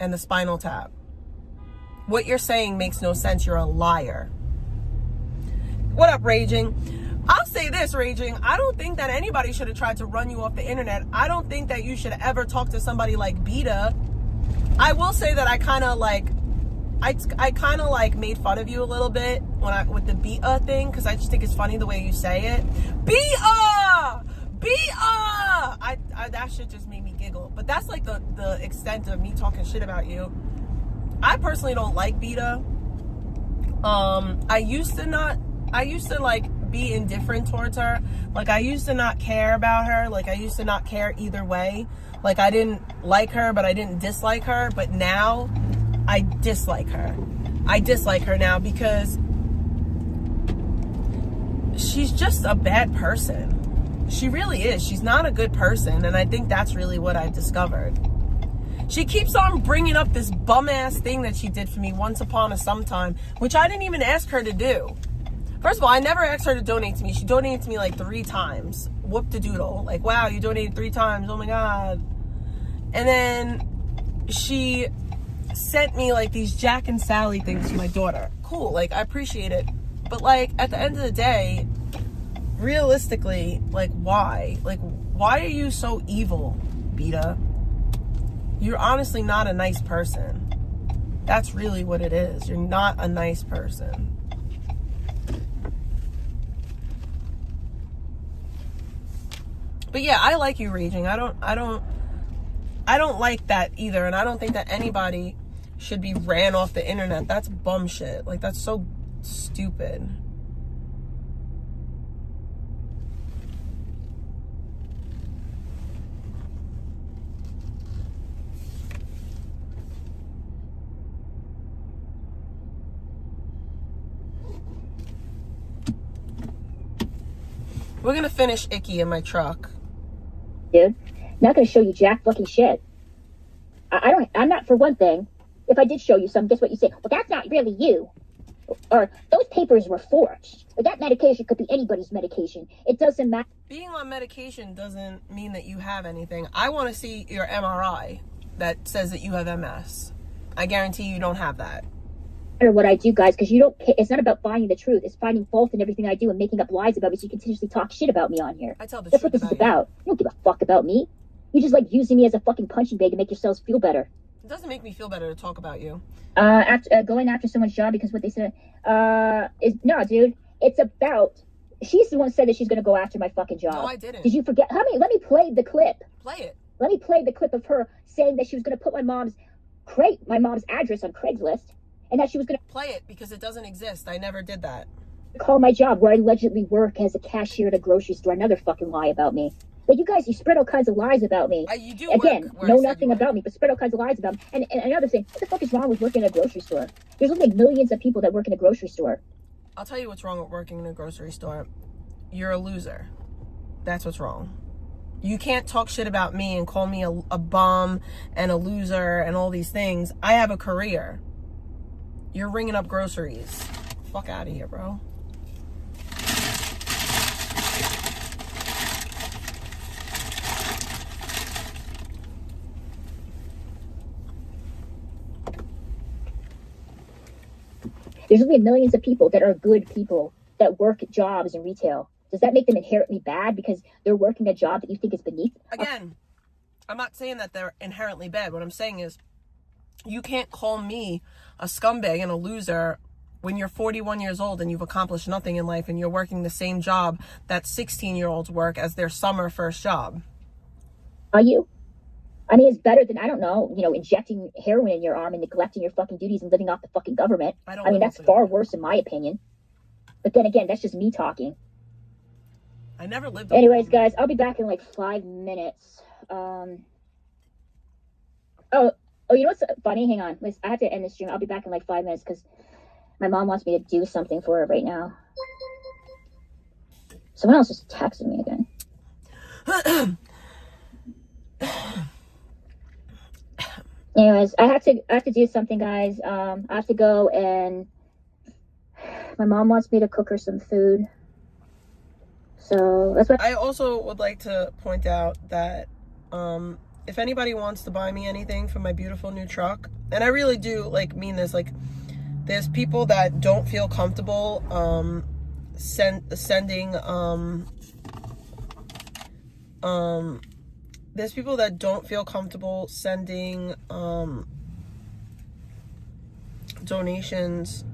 and the spinal tap? What you're saying makes no sense. You're a liar. What up, Raging? I'll say this, Raging. I don't think that anybody should have tried to run you off the internet. I don't think that you should ever talk to somebody like Beta. I will say that I kind of made fun of you a little bit with the Beta thing, because I just think it's funny the way you say it. Beta! That shit just made me giggle. But that's like the extent of me talking shit about you. I personally don't like Beta. I used to like be indifferent towards her. Like, I used to not care about her. Like, I used to not care either way. Like, I didn't like her, but I didn't dislike her. But now, I dislike her. I dislike her now because she's just a bad person. She really is. She's not a good person. And I think that's really what I've discovered. She keeps on bringing up this bum-ass thing that she did for me once upon a sometime, which I didn't even ask her to do. First of all, I never asked her to donate to me. She donated to me like 3 times. Whoop-de-doodle. Like, wow, you donated 3 times. Oh, my God. And then she sent me, like, these Jack and Sally things for my daughter. Cool. Like, I appreciate it. But, like, at the end of the day, realistically, like, why? Like, why are you so evil, Beta? You're honestly not a nice person. That's really what it is. You're not a nice person. But yeah, I like you raging. I don't like that either, and I don't think that anybody should be ran off the internet. That's bum shit. Like, that's so stupid. We're gonna finish Icky in my truck. Dude, not gonna show you jack fucking shit. I'm not, for one thing, if I did show you some, guess what you say? Well, that's not really you. Or, those papers were forged. But that medication could be anybody's medication. It doesn't matter. Being on medication doesn't mean that you have anything. I want to see your MRI that says that you have MS. I guarantee you don't have that. What I do, guys, because you don't. It's not about finding the truth. It's finding fault in everything I do and making up lies about me so you continuously talk shit about me on here. I tell the That's truth what this is about you. about. You don't give a fuck about me. You just like using me as a fucking punching bag to make yourselves feel better. It doesn't make me feel better to talk about you. Going after someone's job because what they said. Is no, dude. It's about. She's the one who said that she's gonna go after my fucking job. No, I didn't. Did you forget? How many? Let me play the clip. Play it. Let me play the clip of her saying that she was gonna put my mom's address on Craigslist. And that she was going to Play it because it doesn't exist. I never did that. call my job where I allegedly work as a cashier at a grocery store. Another fucking lie about me. Like, you guys, you spread all kinds of lies about me. You do Again, work where know I said nothing you about me, but spread all kinds of lies about me. And another thing, what the fuck is wrong with working at a grocery store? There's only millions of people that work in a grocery store. I'll tell you what's wrong with working in a grocery store. You're a loser. That's what's wrong. You can't talk shit about me and call me a bum and a loser and all these things. I have a career. You're ringing up groceries. Fuck out of here, bro. There's only millions of people that are good people that work at jobs in retail. Does that make them inherently bad because they're working a job that you think is beneath? Again, I'm not saying that they're inherently bad. What I'm saying is you can't call me a scumbag and a loser when you're 41 years old and you've accomplished nothing in life and you're working the same job that 16-year-olds work as their summer first job. Are you? I mean, it's better than, I don't know, injecting heroin in your arm and neglecting your fucking duties and living off the fucking government. I mean, that's far worse in my opinion. But then again, that's just me talking. I never lived. Anyways, guys, I'll be back in like 5 minutes. Oh, you know what's funny? Hang on. I have to end this stream. I'll be back in like 5 minutes because my mom wants me to do something for her right now. Someone else just texted me again. Anyways, I have to do something, guys. I have to go, and my mom wants me to cook her some food. So that's what I also would like to point out that if anybody wants to buy me anything for my beautiful new truck, and I really do mean this, there's people that don't feel comfortable sending there's people that don't feel comfortable sending donations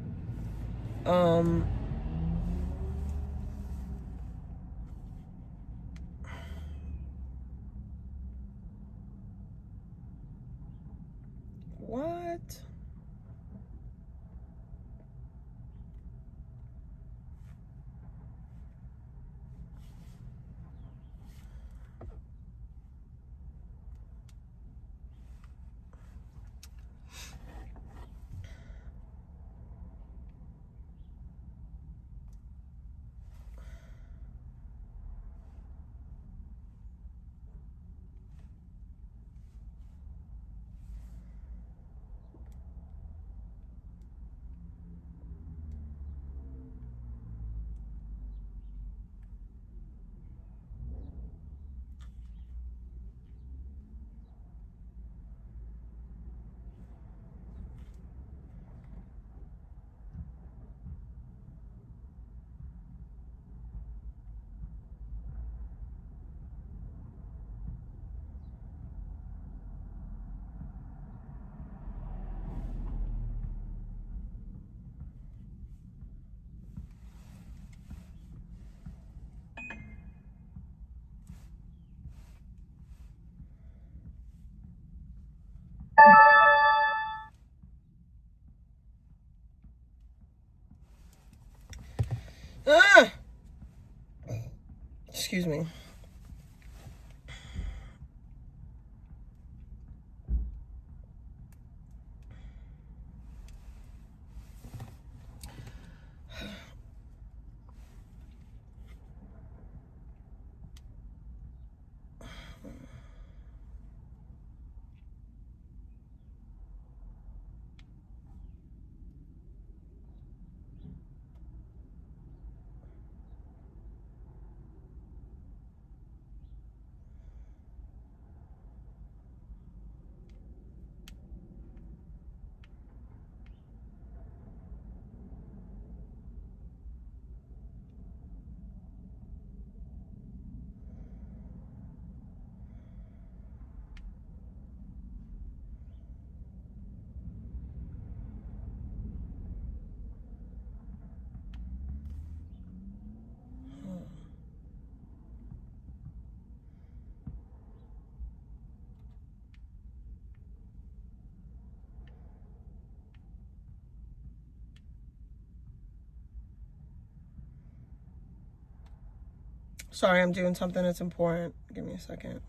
what? Ah! Excuse me. Sorry, I'm doing something that's important. Give me a second.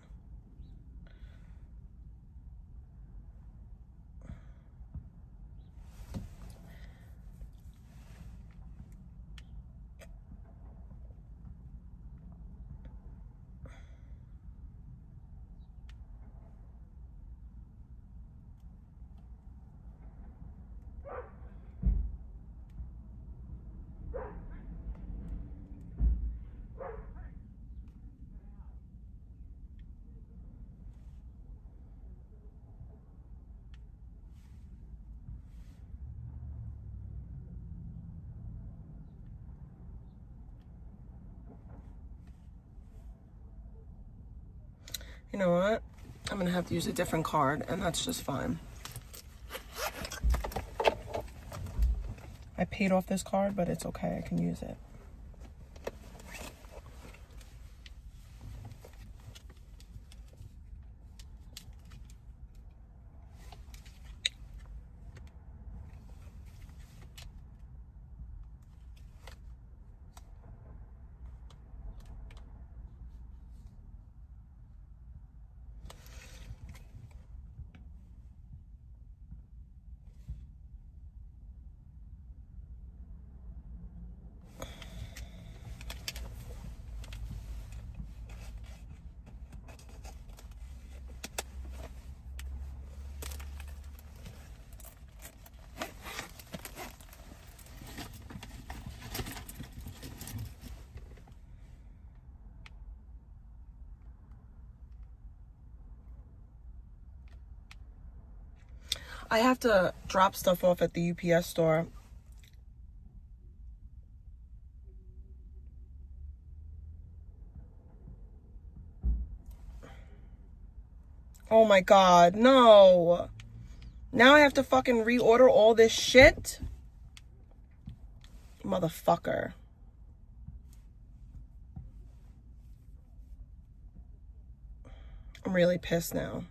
You know what? I'm gonna have to use a different card, and that's just fine. I paid off this card, but it's okay. I can use it. I have to drop stuff off at the UPS store. Oh my God, no. Now I have to fucking reorder all this shit? Motherfucker. I'm really pissed now.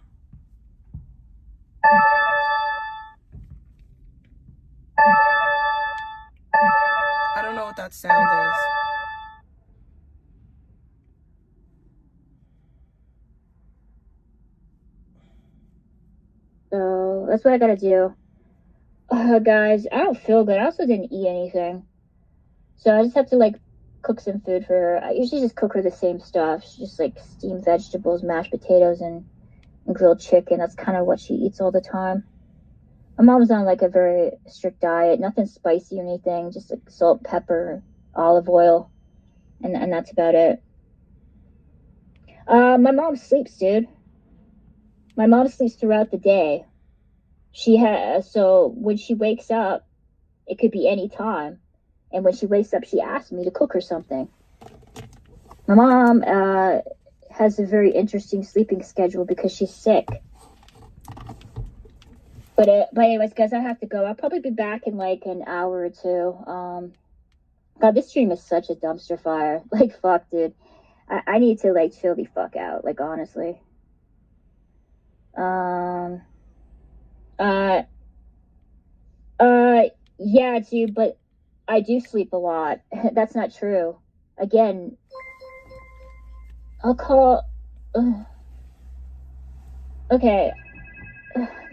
I don't know what that sound is. So that's what I gotta do. Guys, I don't feel good. I also didn't eat anything. So I just have to, like, cook some food for her. I usually just cook her the same stuff. She just, like, steamed vegetables, mashed potatoes, and grilled chicken. That's kind of what she eats all the time. My mom's on, like, a very strict diet. Nothing spicy or anything. Just, like, salt, pepper, olive oil. And that's about it. My mom sleeps, dude. My mom sleeps throughout the day. So when she wakes up, it could be any time. And when she wakes up, she asks me to cook her something. My mom has a very interesting sleeping schedule because she's sick. But anyways, guys, I have to go. I'll probably be back in like an hour or two. God, this stream is such a dumpster fire. Like, fuck, dude. I need to, like, chill the fuck out. Like, honestly. Yeah, dude, but I do sleep a lot. That's not true. Again, I'll call. Okay.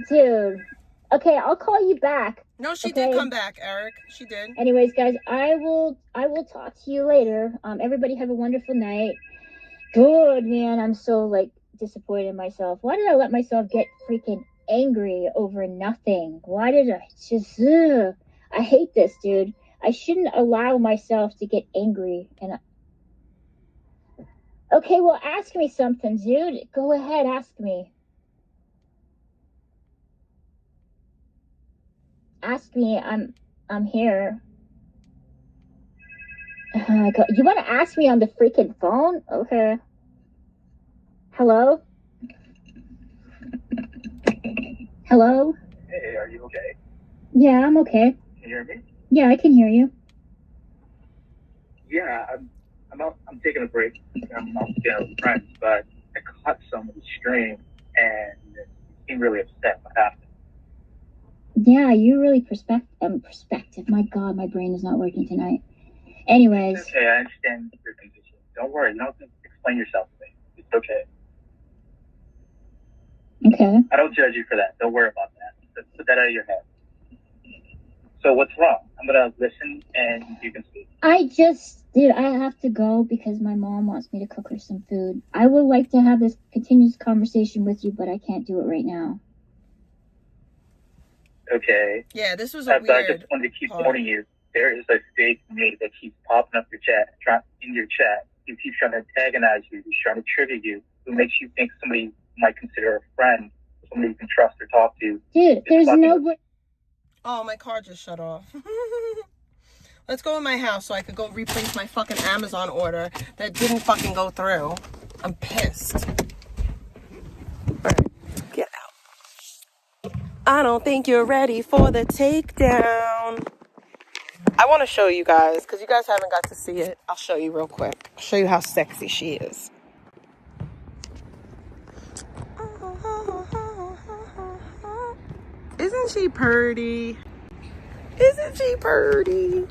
Dude. Okay, I'll call you back. No, she Okay? did come back, Eric. She did. Anyways, guys, I will talk to you later. Everybody have a wonderful night. Good, man. I'm so like disappointed in myself. Why did I let myself get freaking angry over nothing? Why did I just I hate this, dude. I shouldn't allow myself to get angry. And okay, well, ask me something, dude. Go ahead, ask me. Ask me. I'm here. You want to ask me on the freaking phone? Okay. Hello? Hello? Hey, are you okay? Yeah, I'm okay. Can you hear me? Yeah, I can hear you. Yeah, I'm taking a break. I'm out with friends, but I caught some of the stream and you seemed really upset. What happened? Yeah, you really perspective. My God, my brain is not working tonight. Anyways. It's okay, I understand your condition. Don't worry, you don't have to explain yourself to me. It's okay. Okay. I don't judge you for that. Don't worry about that. Let's put that out of your head. So what's wrong? I'm gonna listen and you can speak. I have to go because my mom wants me to cook her some food. I would like to have this continuous conversation with you, but I can't do it right now. Okay. Yeah, this was a But I weird just wanted to keep part. warning you. There is a fake me that keeps popping up in your chat. He keeps trying to antagonize you. He's trying to trigger you. Who makes you think somebody you might consider a friend, somebody you can trust or talk to. Dude, there's nobody. Oh, my car just shut off. Let's go in my house so I could go replace my fucking Amazon order that didn't fucking go through. I'm pissed. Alright, get out. I don't think you're ready for the takedown. I want to show you guys, because you guys haven't got to see it. I'll show you real quick. I'll show you how sexy she is. Isn't she pretty? Isn't she pretty?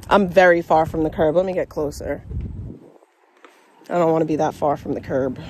I'm very far from the curb. Let me get closer. I don't want to be that far from the curb.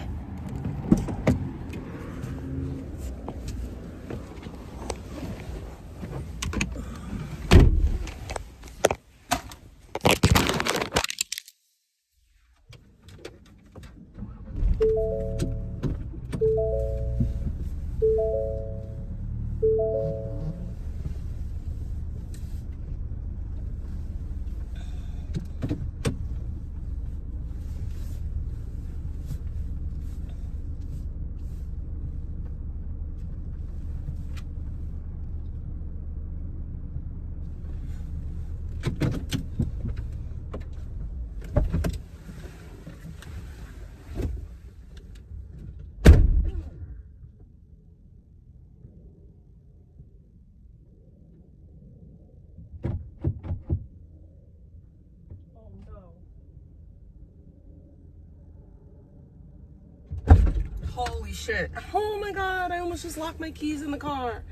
Holy shit. Oh my God, I almost just locked my keys in the car.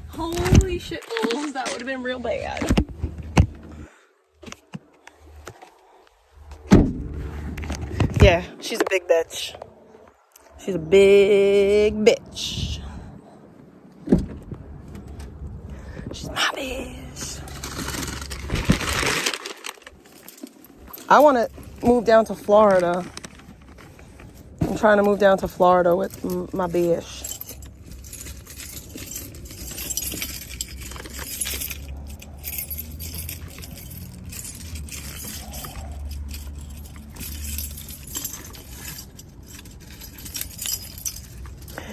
Holy shit balls, that would have been real bad. Yeah, she's a big bitch. She's a big bitch. She's my bitch. I want to move down to Florida. I'm trying to move down to Florida with my bitch.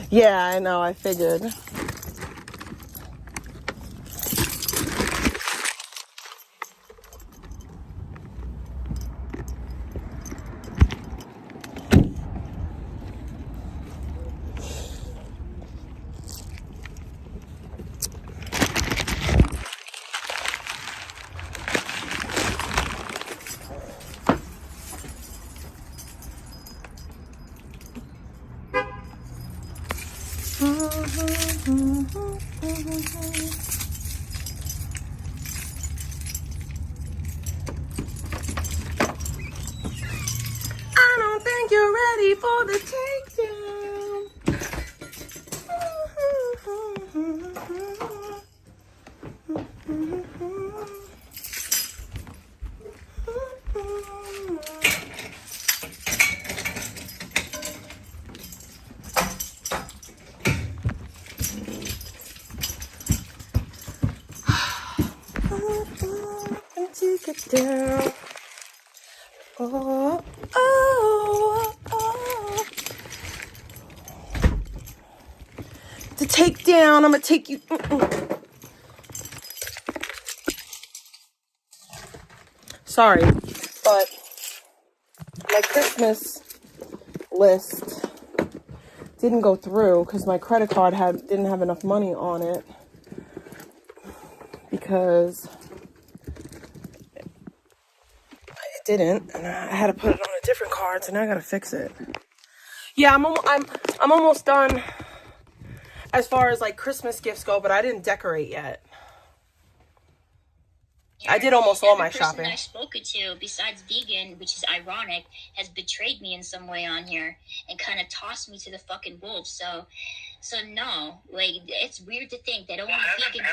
Yeah, I know, I figured. ready for the take it down. Oh, oh, oh. To take down, I'm gonna take you. Sorry, but my Christmas list didn't go through because my credit card didn't have enough money on it because it didn't, and I had to put it on a different card, so now I gotta fix it. Yeah, I'm almost done as far as like Christmas gifts go, but I didn't decorate yet. I did almost all my shopping. Every person I've spoken to, besides vegan, which is ironic, has betrayed me in some way on here and kind of tossed me to the fucking wolves. So no, like, it's weird to think that only vegan.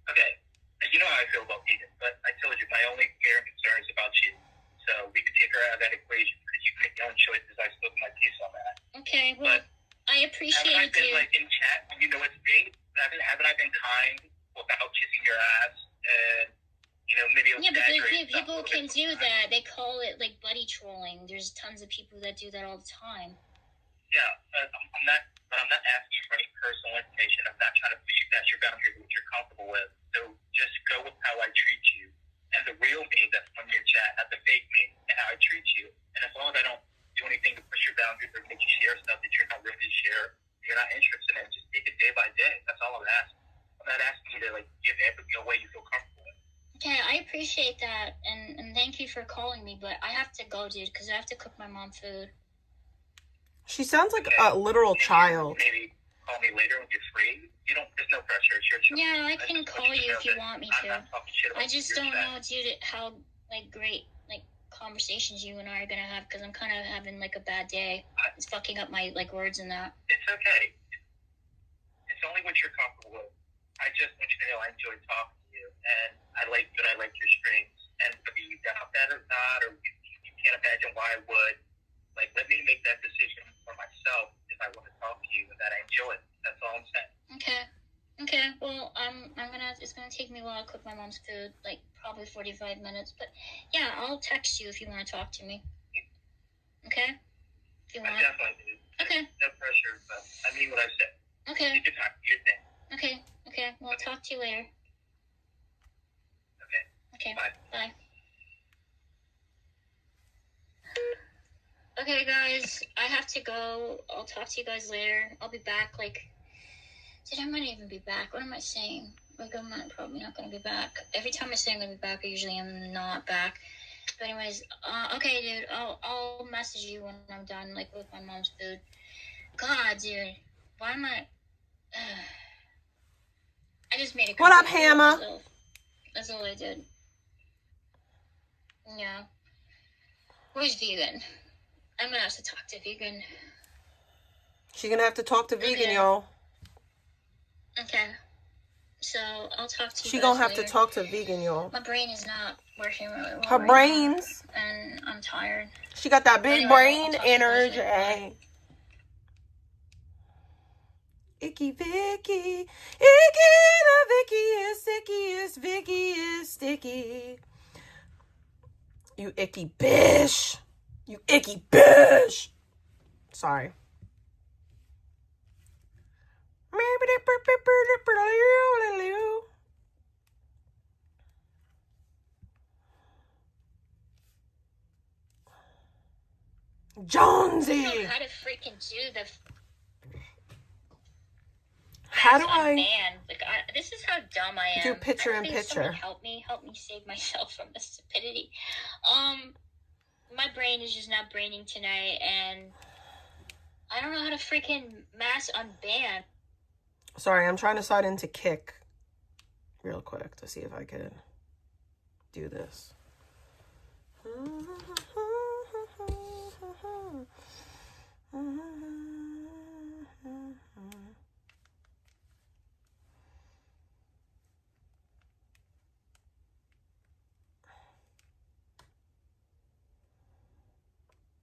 Okay, you know how I feel about vegan, but I told you my only care and concern is about you. So we could take her out of that equation because you make your own choices. I spoke my piece on that. Okay, well, but I appreciate haven't I been you. like in chat when you know it's me? Haven't I been kind without kissing your ass and maybe Yeah, but people can do that. They call it like buddy trolling. There's tons of people that do that all the time. Yeah, I'm not asking you for any personal information. I'm not trying to push you past your boundaries of what you're comfortable with. So just go with how I treat you and the real me that's on your chat, not the fake me, and how I treat you. And as long as I don't do anything to push your boundaries or make you share stuff that you're not ready to share, you're not interested in, just take it day by day. That's all I'm asking. I'm not asking you to like give everything away you feel comfortable with. Okay, I appreciate that, and thank you for calling me, but I have to go, dude, because I have to cook my mom food. She sounds like a literal child. Maybe call me later when you're free. There's no pressure. It's your choice. Yeah, I can call you if you want me to. I just don't know, dude, how like great like conversations you and I are gonna have, because I'm kind of having like a bad day. It's fucking up my like words and that. It's okay. It's only what you're comfortable with. I just want you to know I enjoy talking to you, and I like you and I like your strings. And whether you doubt that or not, or you can't imagine why I would, like, let me make that decision for myself if I want to talk to you and that I enjoy it. That's all I'm saying. Okay. Well, it's gonna take me a while to cook my mom's food, like probably 45 minutes. But yeah, I'll text you if you want to talk to me. Okay? If you want. I definitely do. Okay. No pressure, but I mean what I said. Okay. Take your time. Do your thing. Okay. Well, I'll talk to you later. Okay. Bye. Okay, guys, I have to go. I'll talk to you guys later. I'll be back, I might even be back. What am I saying? Like, I'm probably not going to be back. Every time I say I'm going to be back, I usually am not back. But anyways, okay, dude, I'll message you when I'm done, like, with my mom's food. God, dude, why am I... I just made a... What up, Hammer? That's all I did. Yeah. Where's Vegan? I'm gonna have to talk to Vegan. She's gonna have to talk to Vegan, y'all. Okay. So, I'll talk to you She guys gonna have later. to talk to Vegan, y'all. My brain is not working really well. Her right brains. now, and I'm tired. She got that big Anyway, brain I'll talk to you guys energy. later. Icky Vicky. Icky the Vicky is sickiest. Vicky is sticky. You icky bitch. You icky bitch. Sorry. Jonesy. I don't know how to freaking do the... How do Mass I... unbanned. Like, this is how dumb I am. Do picture in Please, picture. someone help me save myself from this stupidity. My brain is just not braining tonight, and I don't know how to freaking mass unban. Sorry, I'm trying to sign into Kick real quick to see if I could do this.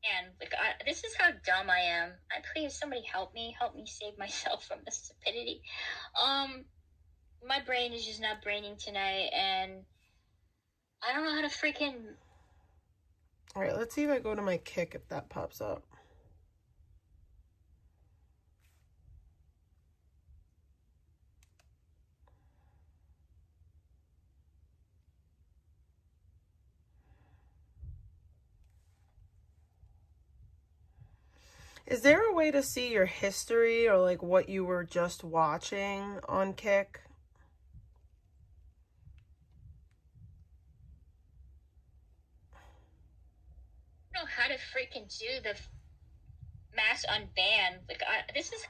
And like, this is how dumb I am. Please, somebody help me save myself from this stupidity. My brain is just not braining tonight, and I don't know how to freaking. All right, let's see if I go to my Kick if that pops up. Is there a way to see your history or like what you were just watching on Kick? I don't know how to freaking do the mass unban. Like, this is.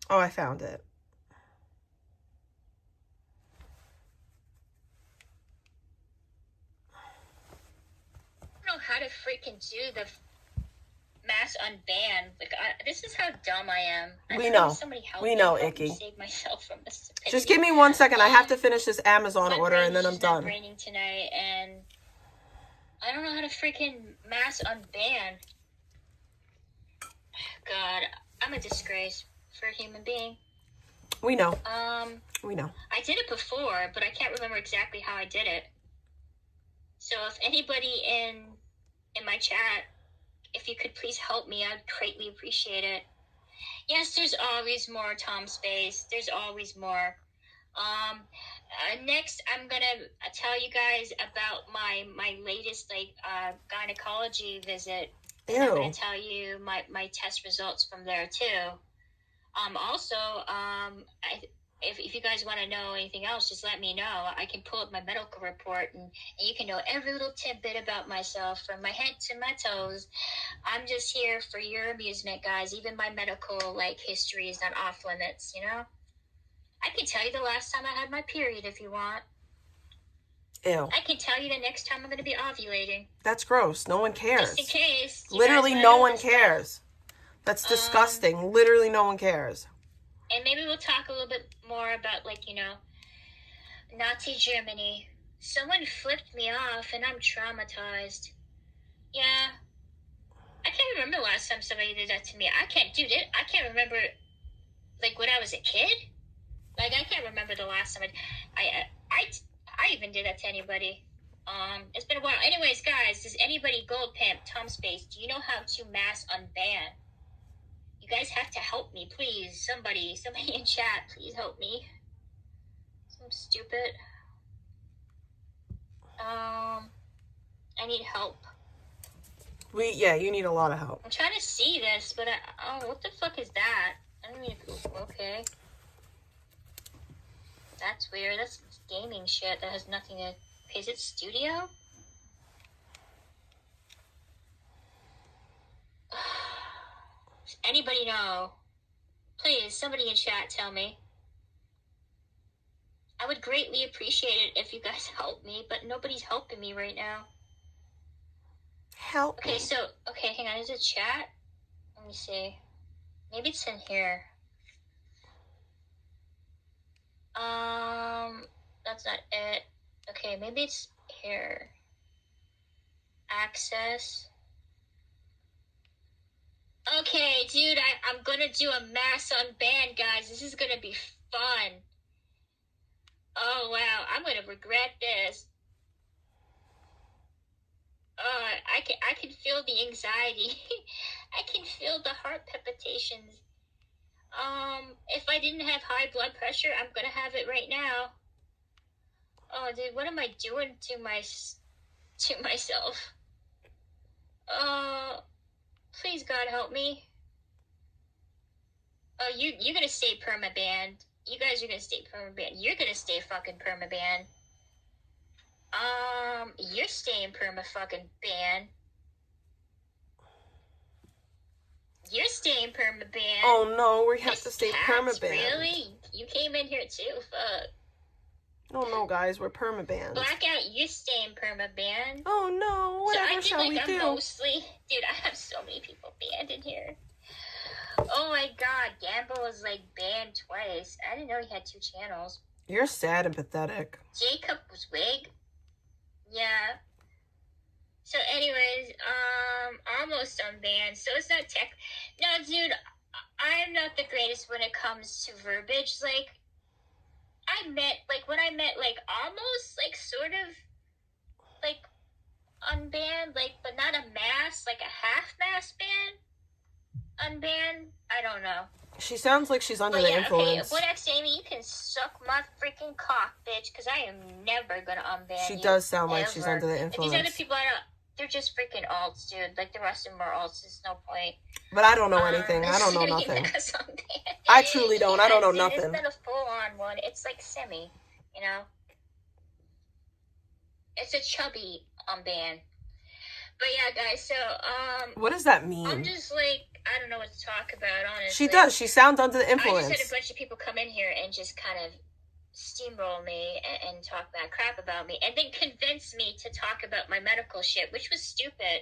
Oh, I found it. I don't know how to freaking do the mass unban. Like, this is how dumb I am. We know. Somebody help We me, know, help me Icky. save myself from this stupidity. Just give me 1 second. I have to finish this Amazon My order brain and then is I'm just not done. braining tonight, and I don't know how to freaking mass unban. God, I'm a disgrace for a human being. We know. We know. I did it before, but I can't remember exactly how I did it. So if anybody in my chat, if you could please help me, I'd greatly appreciate it. Yes, there's always more, Tom Space. There's always more. Next, I'm gonna tell you guys about my latest gynecology visit. And I'm gonna tell you my test results from there too. Also, if you guys want to know anything else, just let me know. I can pull up my medical report and you can know every little tidbit about myself from my head to my toes. I'm just here for your amusement, guys. Even my medical history is not off limits, you know? I can tell you the last time I had my period if you want. Ew. I can tell you the next time I'm going to be ovulating. That's gross. No one cares. Just in case. Literally no one cares. That's disgusting. Literally no one cares. And maybe we'll talk a little bit more about, Nazi Germany. Someone flipped me off, and I'm traumatized. Yeah. I can't remember the last time somebody did that to me. I can't remember, when I was a kid. I can't remember the last time I even did that to anybody. It's been a while. Anyways, guys, does anybody, Gold Pimp, Tom Space, do you know how to mass unban? You guys have to help me, please. Somebody in chat, please help me. I'm stupid. I need help. You need a lot of help. I'm trying to see this, but what the fuck is that? I don't even, okay. That's weird. That's gaming shit that has nothing to, is it studio? Does anybody know? Please, somebody in chat tell me. I would greatly appreciate it if you guys help me, but nobody's helping me right now. Help. Okay, hang on. Is it chat? Let me see. Maybe it's in here. That's not it. Okay, maybe it's here. Access. Okay, dude, I'm gonna do a mass unban, guys. This is gonna be fun. Oh, wow, I'm gonna regret this. I can feel the anxiety. I can feel the heart palpitations. If I didn't have high blood pressure, I'm gonna have it right now. Oh, dude, what am I doing to myself? Please, God, help me. Oh, you're gonna stay perma-banned. You guys are gonna stay perma-banned. You're gonna stay fucking perma-banned. You're staying perma-fucking-banned. You're staying perma-banned. Oh no, we have to stay Cats, perma-banned. really? You came in here too? Fuck. I don't know, guys. We're permabanned. Blackout, you stay in perma-ban. Oh no, whatever shall we do? Mostly, dude, I have so many people banned in here. Oh my god, Gamble was like banned twice. I didn't know he had 2 channels. You're sad and pathetic. Jacob was Wig. Yeah. So anyways, almost unbanned. So it's not tech. No, dude, I am not the greatest when it comes to verbiage. Like, when I meant, like, almost, like, sort of, like, unbanned, like, but not a mass, like a half-mass ban, unbanned, I don't know. She sounds like she's under the influence. Okay, what Amy, you can suck my freaking cock, bitch, because I am never gonna unban She you, does sound like ever. she's under the influence. These other people, they're just freaking alts, dude. Like, the rest of them are alts, there's no point. But I don't know anything. I don't know nothing. I truly don't. I don't know nothing. It's not a full-on one. It's like semi, you know? It's a chubby ban. But yeah, guys, so, what does that mean? I'm just like, I don't know what to talk about, honestly. She does. She sounds under the influence. I just had a bunch of people come in here and just kind of steamroll me and talk bad crap about me and then convince me to talk about my medical shit, which was stupid.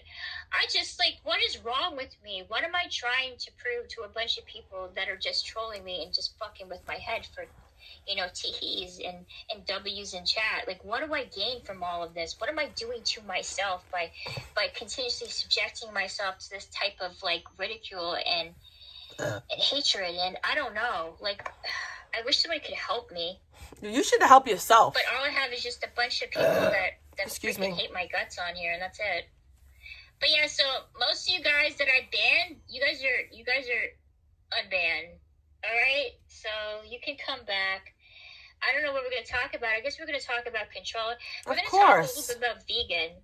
I just, like, what is wrong with me? What am I trying to prove to a bunch of people that are just trolling me and just fucking with my head for, you know, tees and W's in chat? Like, what do I gain from all of this? What am I doing to myself by continuously subjecting myself to this type of, like, ridicule and hatred? And I don't know. Like, I wish somebody could help me. You should help yourself. But all I have is just a bunch of people that excuse freaking me. hate my guts on here, and that's it. But yeah, so most of you guys that I banned, you guys are unbanned. Alright? So you can come back. I don't know what we're going to talk about. I guess we're going to talk about control. We're going to talk a little bit about vegan.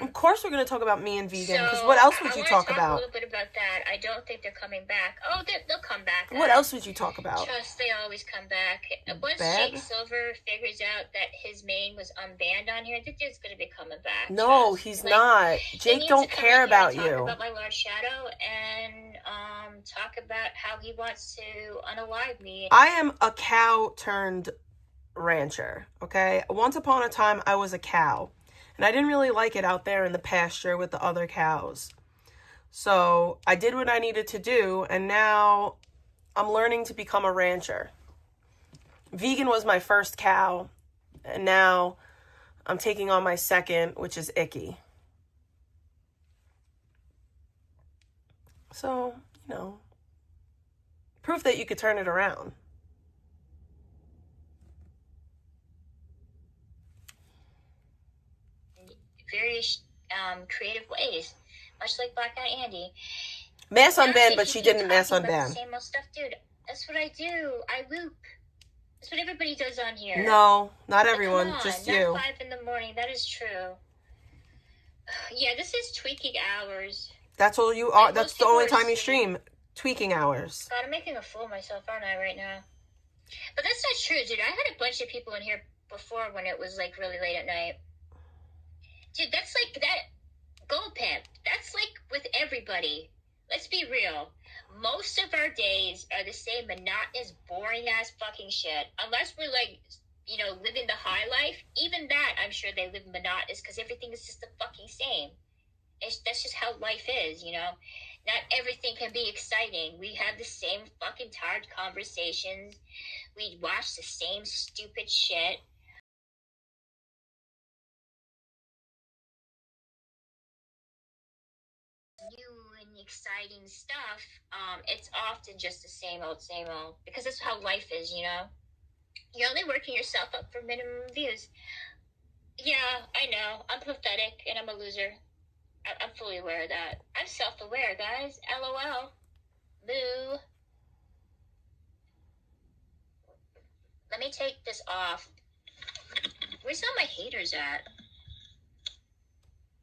Of course we're going to talk about me and vegan, because what else would you talk about? a little bit about that. I don't think they're coming back. Oh, they'll come back. What else would you talk about? Trust, they always come back. Once Jake Silver figures out that his main was unbanned on here, the dude's going to be coming back. No, he's not. Jake don't care about you. Talk about my Lord Shadow and talk about how he wants to unalive me. I am a cow turned rancher, okay? Once upon a time, I was a cow. And I didn't really like it out there in the pasture with the other cows. So I did what I needed to do, and now I'm learning to become a rancher. Vegan was my first cow, and now I'm taking on my second, which is Icky. So, you know, proof that you could turn it around. Various creative ways, much like Blackout Andy. Mass unban, but she didn't mass unban. Same old stuff, dude. That's what I do. I loop. That's what everybody does on here. No, not everyone, just you. Not 5 in the morning. That is true. Yeah, this is tweaking hours. That's all you are. That's the only time you stream. Tweaking hours. God, I'm making a fool of myself, aren't I, right now? But that's not true, dude. I had a bunch of people in here before when it was, like, really late at night. Dude, that's like that gold pimp. That's like with everybody. Let's be real. Most of our days are the same monotonous, boring ass fucking shit. Unless we're like, you know, living the high life. Even that, I'm sure they live monotonous because everything is just the fucking same. That's just how life is, you know. Not everything can be exciting. We have the same fucking tired conversations. We watch the same stupid shit. New and exciting stuff, it's often just the same old, because that's how life is, you know. You're only working yourself up for minimum views. Yeah, I know, I'm pathetic and I'm a loser. I'm fully aware of that. I'm self-aware, guys. LOL. Boo. Let me take this off. Where's all my haters at?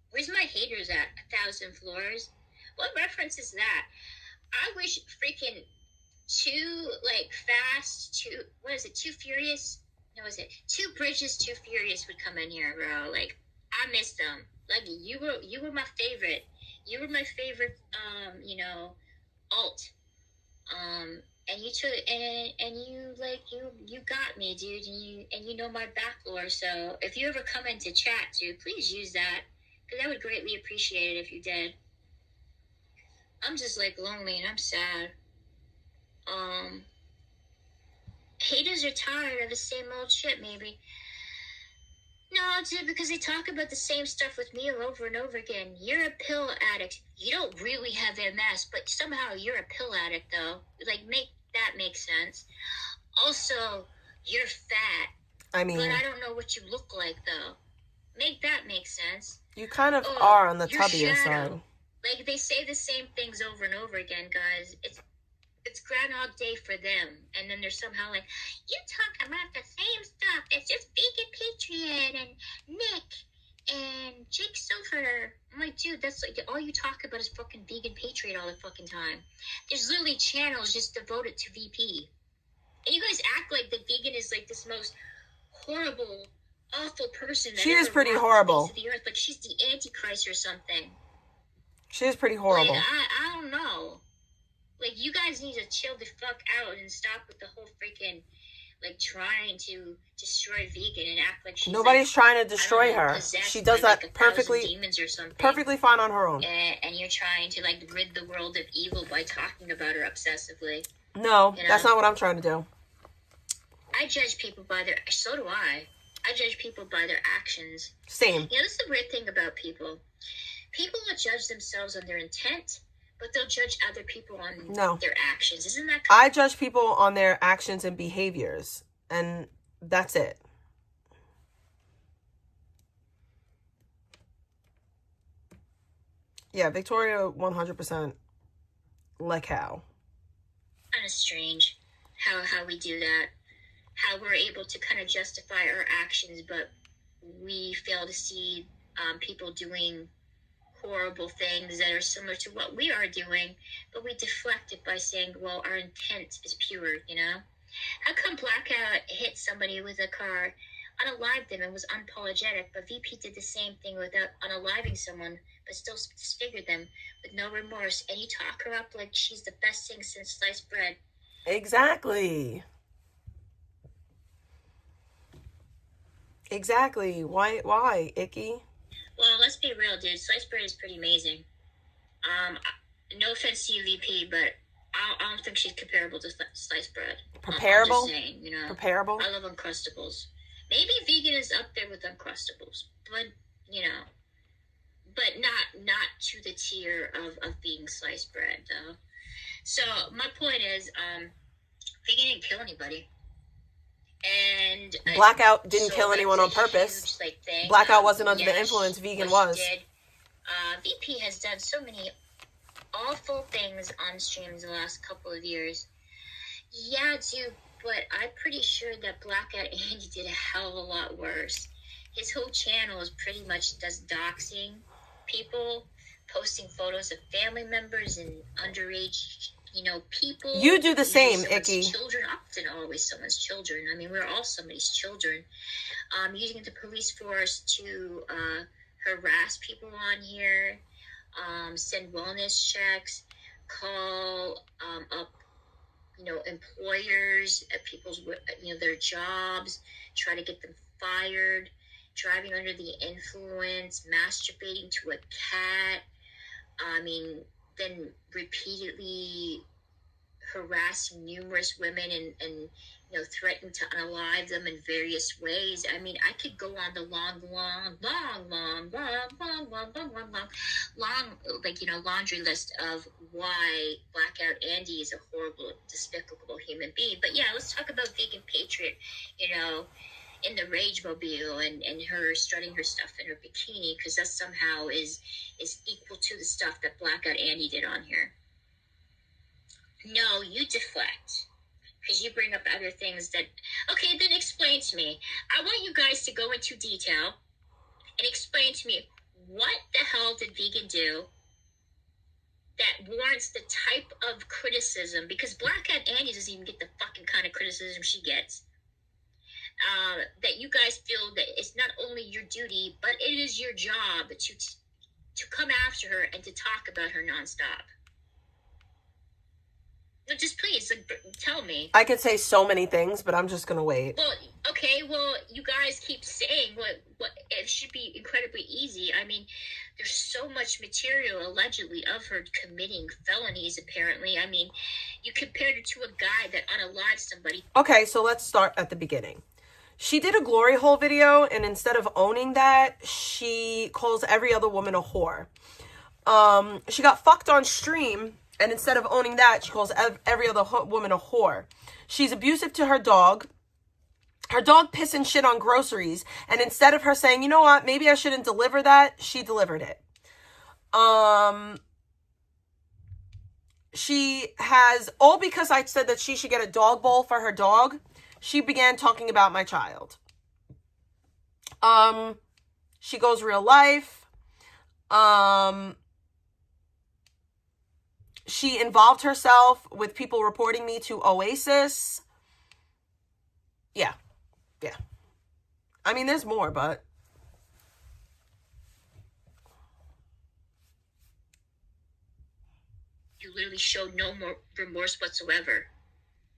Where's my haters at? 1,000 floors? What reference is that? I wish freaking Too Furious? No, is it? Two Bridges, Too Furious would come in here, bro. Like, I miss them. Like, you were my favorite. You were my favorite, you know, alt. and you took and you like you got me, dude, and you know my back lore. So if you ever come into chat, dude, please use that, because I would greatly appreciate it if you did. I'm just like lonely and I'm sad. Haters are tired of the same old shit, maybe. No, dude, because they talk about the same stuff with me over and over again. You're a pill addict. You don't really have MS, but somehow you're a pill addict, though. Like, make that make sense. Also, you're fat. I mean, but I don't know what you look like, though. Make that make sense. you kind of are on the your tubbier shadow. side. Like, they say the same things over and over again, guys. It's Groundhog Day for them. And then they're somehow like, you talk about the same stuff. It's just Vegan Patriot and Nick and Jake Silver. I'm like, dude, that's like, all you talk about is fucking Vegan Patriot all the fucking time. There's literally channels just devoted to VP. And you guys act like the vegan is like this most horrible, awful person. That She is ever pretty walked horrible. the face of the earth. Like, she's the Antichrist or something. She is pretty horrible. Like, I don't know. Like, you guys need to chill the fuck out and stop with the whole freaking, like, trying to destroy vegan and act like she's Nobody's like, trying to destroy her. possessed She does by, that like, perfectly, demons or something. perfectly fine on her own. And you're trying to, like, rid the world of evil by talking about her obsessively. No, You know? that's not what I'm trying to do. I judge people by their, so do I. I judge people by their actions. Same. You know, this is the weird thing about people. People will judge themselves on their intent, but they'll judge other people on their actions. Isn't that I judge people on their actions and behaviors, and that's it. Yeah, Victoria 100% like how. kind of strange how we do that? How we're able to kind of justify our actions, but we fail to see people doing horrible things that are similar to what we are doing, but we deflect it by saying, well, our intent is pure, you know? How come Blackout hit somebody with a car, unalived them, and was unapologetic, but VP did the same thing without unaliving someone, but still disfigured them with no remorse, and you talk her up like she's the best thing since sliced bread? Exactly. Exactly. Why, Icky? Well, let's be real, dude. Sliced bread is pretty amazing. No offense to you, VP, but I don't think she's comparable to sliced bread. Comparable? I'm just saying, you know. Comparable? I love Uncrustables. Maybe vegan is up there with Uncrustables, but you know, but not to the tier of being sliced bread, though. So my point is, vegan didn't kill anybody. And Blackout didn't kill anyone on purpose. Huge, thing. Blackout wasn't under the influence. Vegan was. VP has done so many awful things on streams the last couple of years. Yeah, dude, but I'm pretty sure that Blackout Andy did a hell of a lot worse. His whole channel is pretty much does doxing people, posting photos of family members and underage, you know, people. You do the same, Icky. Children, often always someone's children. I mean, we're all somebody's children. Using the police force to harass people on here, send wellness checks, call up, you know, employers at people's, you know, their jobs, try to get them fired, driving under the influence, masturbating to a cat. I mean, then repeatedly harassing numerous women and you know, threatening to unalive them in various ways. I mean, I could go on the long, like, you know, laundry list of why Blackout Andy is a horrible, despicable human being. But yeah, let's talk about Vegan Patriot, you know, in the Rage Mobile and her strutting her stuff in her bikini, because that somehow is equal to the stuff that Blackout Andy did on here. No, you deflect. Because you bring up other things that... Okay, then explain to me. I want you guys to go into detail and explain to me what the hell did Vegan do that warrants the type of criticism, because Blackout Andy doesn't even get the fucking kind of criticism she gets. That you guys feel that it's not only your duty, but it is your job to come after her and to talk about her nonstop. No, just please, like, tell me. I could say so many things, but I'm just gonna wait. Well, okay, well, you guys keep saying what it should be incredibly easy. I mean, there's so much material allegedly of her committing felonies, apparently. I mean, you compared her to a guy that unalived somebody. Okay, so let's start at the beginning. She did a glory hole video, and instead of owning that, she calls every other woman a whore. She got fucked on stream, and instead of owning that, she calls every other woman a whore. She's abusive to her dog. Her dog piss and shit on groceries, and instead of her saying, you know what, maybe I shouldn't deliver that, she delivered it. She has, all because I said that she should get a dog bowl for her dog, she began talking about my child. She goes real life. She involved herself with people reporting me to Oasis. Yeah. I mean, there's more, but... You literally showed no more remorse whatsoever.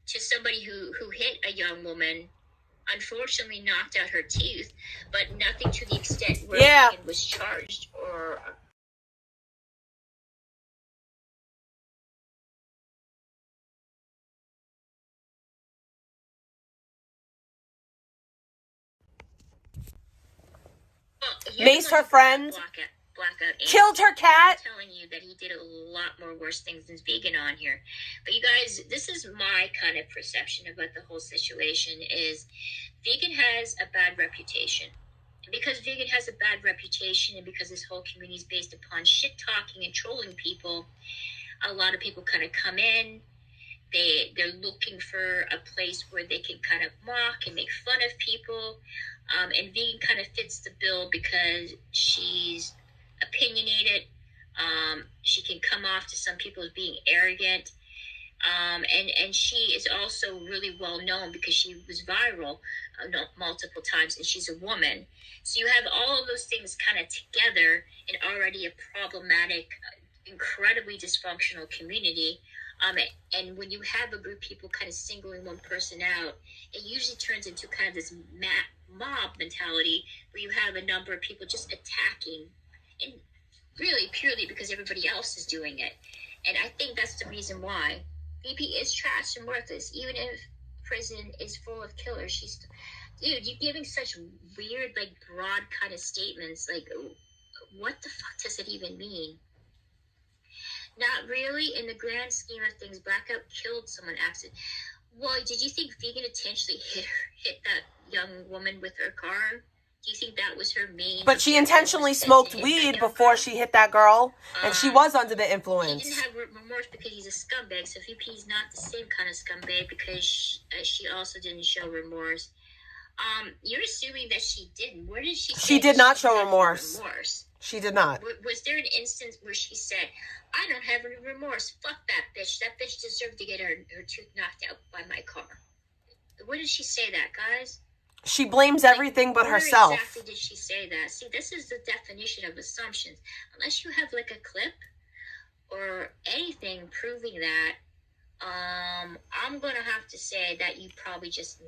To somebody who hit a young woman, unfortunately knocked out her teeth, but nothing to the extent where Megan was charged or... Maced her friend, killed her cat. I'm telling you that he did a lot more worse things than Vegan on here. But you guys, this is my kind of perception about the whole situation is Vegan has a bad reputation. And because Vegan has a bad reputation and because this whole community is based upon shit talking and trolling people, a lot of people kind of come in. They're looking for a place where they can kind of mock and make fun of people. And Vegan kind of fits the bill because she's opinionated. She can come off to some people as being arrogant. And she is also really well known because she was viral multiple times, and she's a woman. So you have all of those things kind of together in already a problematic, incredibly dysfunctional community. And when you have a group of people kind of singling one person out, it usually turns into kind of this mob mentality where you have a number of people just attacking, and really purely because everybody else is doing it. And I think that's the reason why VP is trash and worthless. Even if prison is full of killers, dude, you're giving such weird, like, broad kind of statements. Like, what the fuck does it even mean? Not really. In the grand scheme of things, Blackout killed someone accident. Well, did you think Vegan intentionally hit that young woman with her car? Do you think that was her main... But she intentionally smoked weed before she hit that girl, and she was under the influence. He didn't have remorse because he's a scumbag, so VP's not the same kind of scumbag because she also didn't show remorse. You're assuming that she didn't. Where did she say She did not show remorse. She did not. Was there an instance where she said, I don't have any remorse. Fuck that bitch. That bitch deserved to get her tooth knocked out by my car. Where did she say that, guys? She blames everything but herself. Where exactly did she say that? See, this is the definition of assumptions. Unless you have, like, a clip or anything proving that, I'm going to have to say that you probably just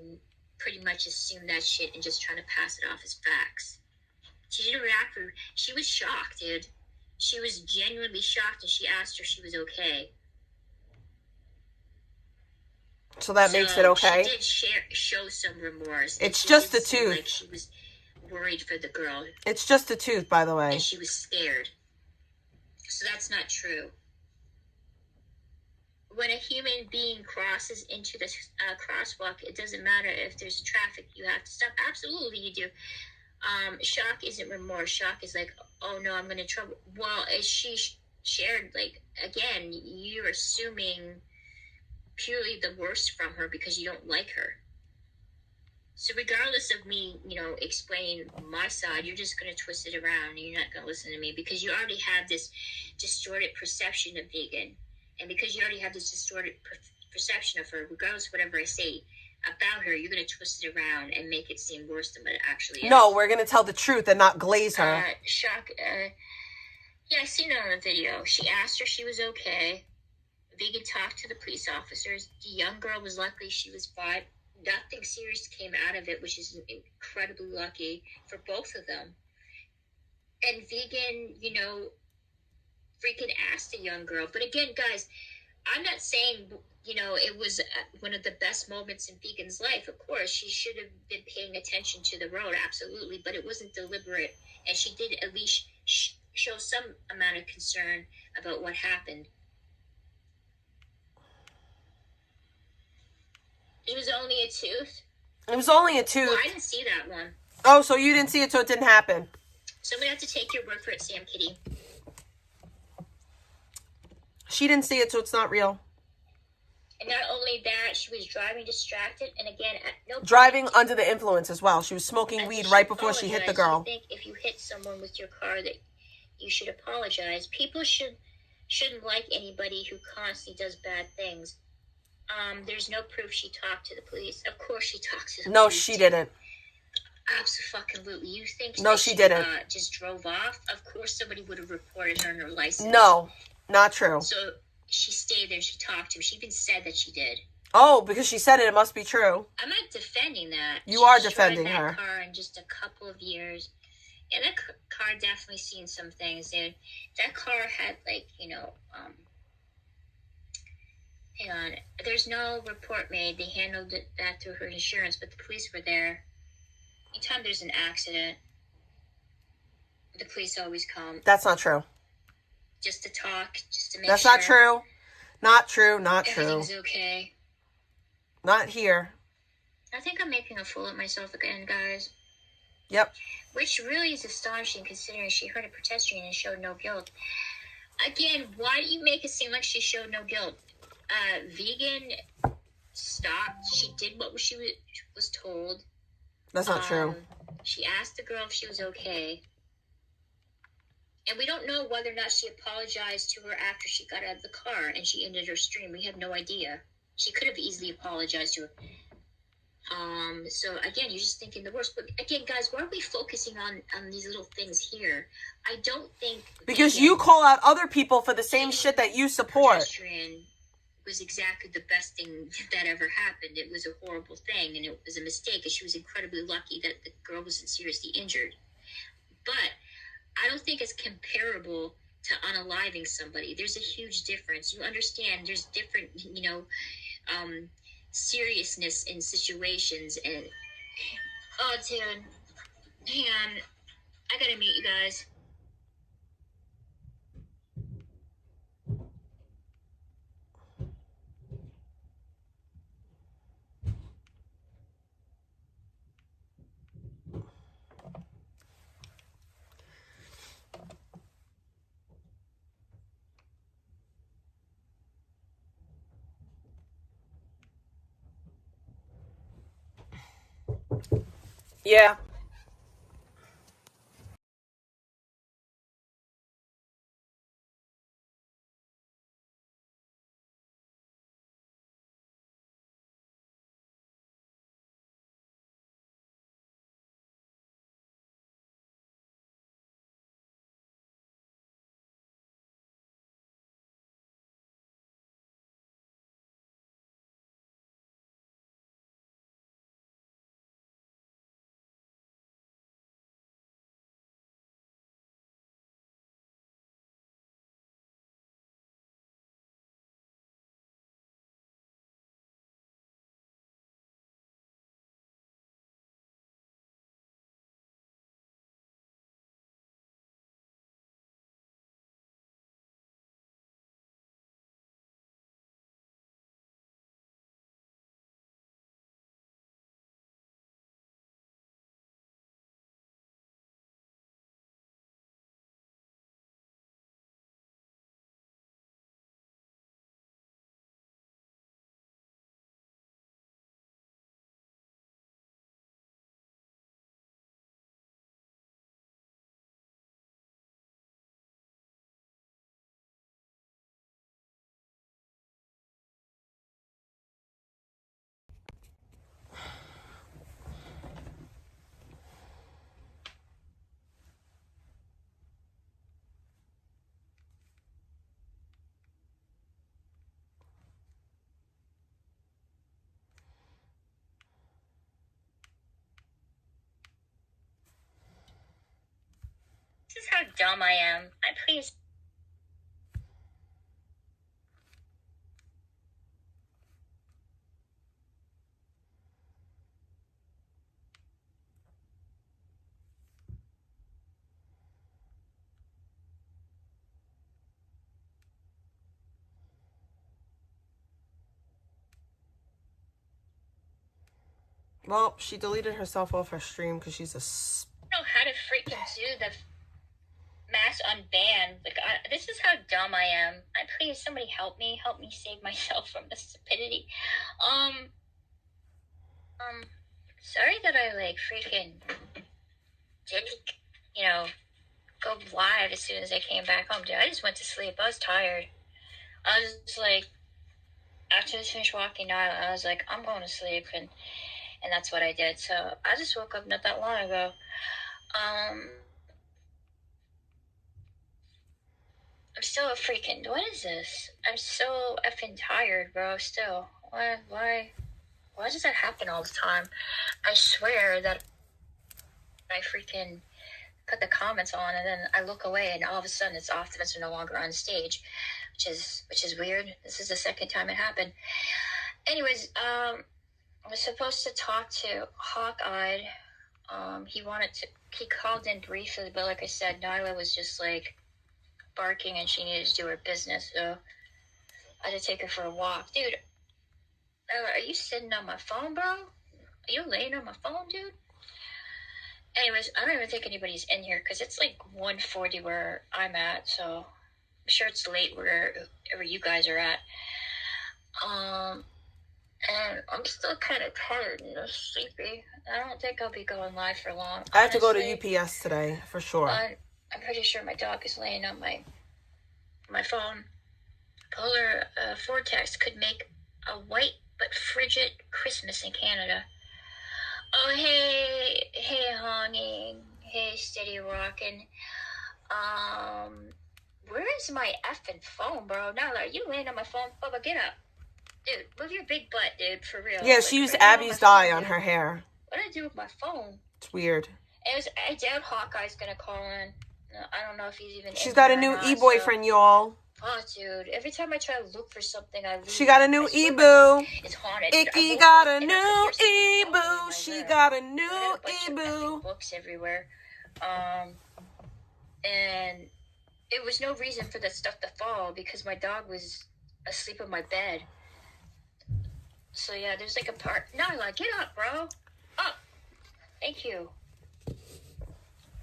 pretty much assume that shit and just trying to pass it off as facts. She didn't react. She was shocked, dude. She was genuinely shocked, and she asked her if she was okay. So that makes it okay? She did show some remorse. It's just a tooth. Like she was worried for the girl. It's just a tooth, by the way. And she was scared. So that's not true. When a human being crosses into the crosswalk, it doesn't matter if there's traffic, you have to stop. Absolutely, you do. Shock isn't remorse. Shock is like, oh no, I'm going to trouble. Well, as she shared, like, again, you're assuming purely the worst from her because you don't like her. So regardless of me, explaining my side, you're just going to twist it around and you're not going to listen to me because you already have this distorted perception of Vegan. And because you already have this distorted perception of her, regardless of whatever I say about her, you're going to twist it around and make it seem worse than what it actually is. No, we're going to tell the truth and not glaze her. Shock. Yeah, I seen it on the video. She asked her if she was okay. Vegan talked to the police officers. The young girl was lucky; she was fine. Nothing serious came out of it, which is incredibly lucky for both of them. And Vegan, freaking asked the young girl. But again, guys, I'm not saying, it was one of the best moments in Vegan's life. Of course, she should have been paying attention to the road, absolutely, but it wasn't deliberate. And she did at least show some amount of concern about what happened. It was only a tooth. It was only a tooth. Well, I didn't see that one. Oh, so you didn't see it, so it didn't happen. So I'm going to have to take your word for it, Sam Kitty. She didn't see it, so it's not real. And not only that, she was driving distracted, and again, at no point, Driving under the influence as well. She was smoking weed right before she hit the girl. I think if you hit someone with your car, that you should apologize. People shouldn't like anybody who constantly does bad things. There's no proof she talked to the police. Of course she talked to the police. No, she didn't. Absolutely. You think no, she didn't. Just drove off? Of course somebody would have reported her on her license. No, not true. So she stayed there. She talked to him. She even said that she did. Oh, because she said it, it must be true. I'm not defending that. You are defending her. That car in just a couple of years. Yeah, that car definitely seen some things, dude. That car had, hang on. There's no report made. They handled that through her insurance, but the police were there. Anytime there's an accident, the police always come. That's not true. Just to talk, just to make That's sure. not true. Not true, not true. Everything's okay. Not here. I think I'm making a fool of myself again, guys. Yep. Which really is astonishing considering she heard a pedestrian and showed no guilt. Again, why do you make it seem like she showed no guilt? Vegan stopped. She did what she was told. That's not true. She asked the girl if she was okay. And we don't know whether or not she apologized to her after she got out of the car and she ended her stream. We have no idea. She could have easily apologized to her. So again, you're just thinking the worst. But again, guys, why are we focusing on these little things here? I don't think because you call out other people for the same shit that you support. Pedestrian was exactly the best thing that ever happened. It was a horrible thing, and it was a mistake. And she was incredibly lucky that the girl wasn't seriously injured. But I don't think it's comparable to unaliving somebody. There's a huge difference. You understand? There's different, seriousness in situations. And oh, dude, hang on, I gotta meet you guys. Yeah. dumb I am. Please. Well, she deleted herself off her stream because she's a... I don't know how to freaking do the mass unban. Like, this is how dumb I am. Please, somebody help me. Help me save myself from this stupidity. Sorry that I, like, freaking didn't, you know, go live as soon as I came back home. Dude, I just went to sleep. I was tired. I was just like, after I finished walking out, I was like, I'm going to sleep, and that's what I did. So I just woke up not that long ago. I'm still a freaking, what is this? I'm so effing tired, bro, still. Why does that happen all the time? I swear that I freaking put the comments on and then I look away and all of a sudden it's off, the events are no longer on stage, which is weird. This is the second time it happened. Anyways, I was supposed to talk to Hawkeye. He called in briefly, but like I said, Nyla was just like barking and she needed to do her business, so I had to take her for a walk. Dude, are you sitting on my phone, bro? Are you laying on my phone, dude? Anyways, I don't even think anybody's in here because it's like 1:40 where I'm at, so I'm sure it's late wherever you guys are at. And I'm still kind of tired and sleepy. I don't think I'll be going live for long. I have to go to UPS today, for sure. I'm pretty sure my dog is laying on my phone. Polar vortex could make a white but frigid Christmas in Canada. Oh, hey, honey. Hey, steady rockin'. Where is my effing phone, bro? Now, are you laying on my phone? Bubba, get up. Dude, move your big butt, dude, for real. Yeah, she used Abby's dye on her hair. What did I do with my phone? It's weird. I doubt Hawkeye's gonna call in. I don't know if he's even. She's got a new e-boyfriend, y'all. Oh, dude! Every time I try to look for something, I lose. She got a new e-boo. It's haunted. Icky got a new e-boo. She got a new e-boo. Books everywhere, and it was no reason for the stuff to fall because my dog was asleep in my bed. So yeah, there's like a part. Nyla, get up, bro. Up. Thank you.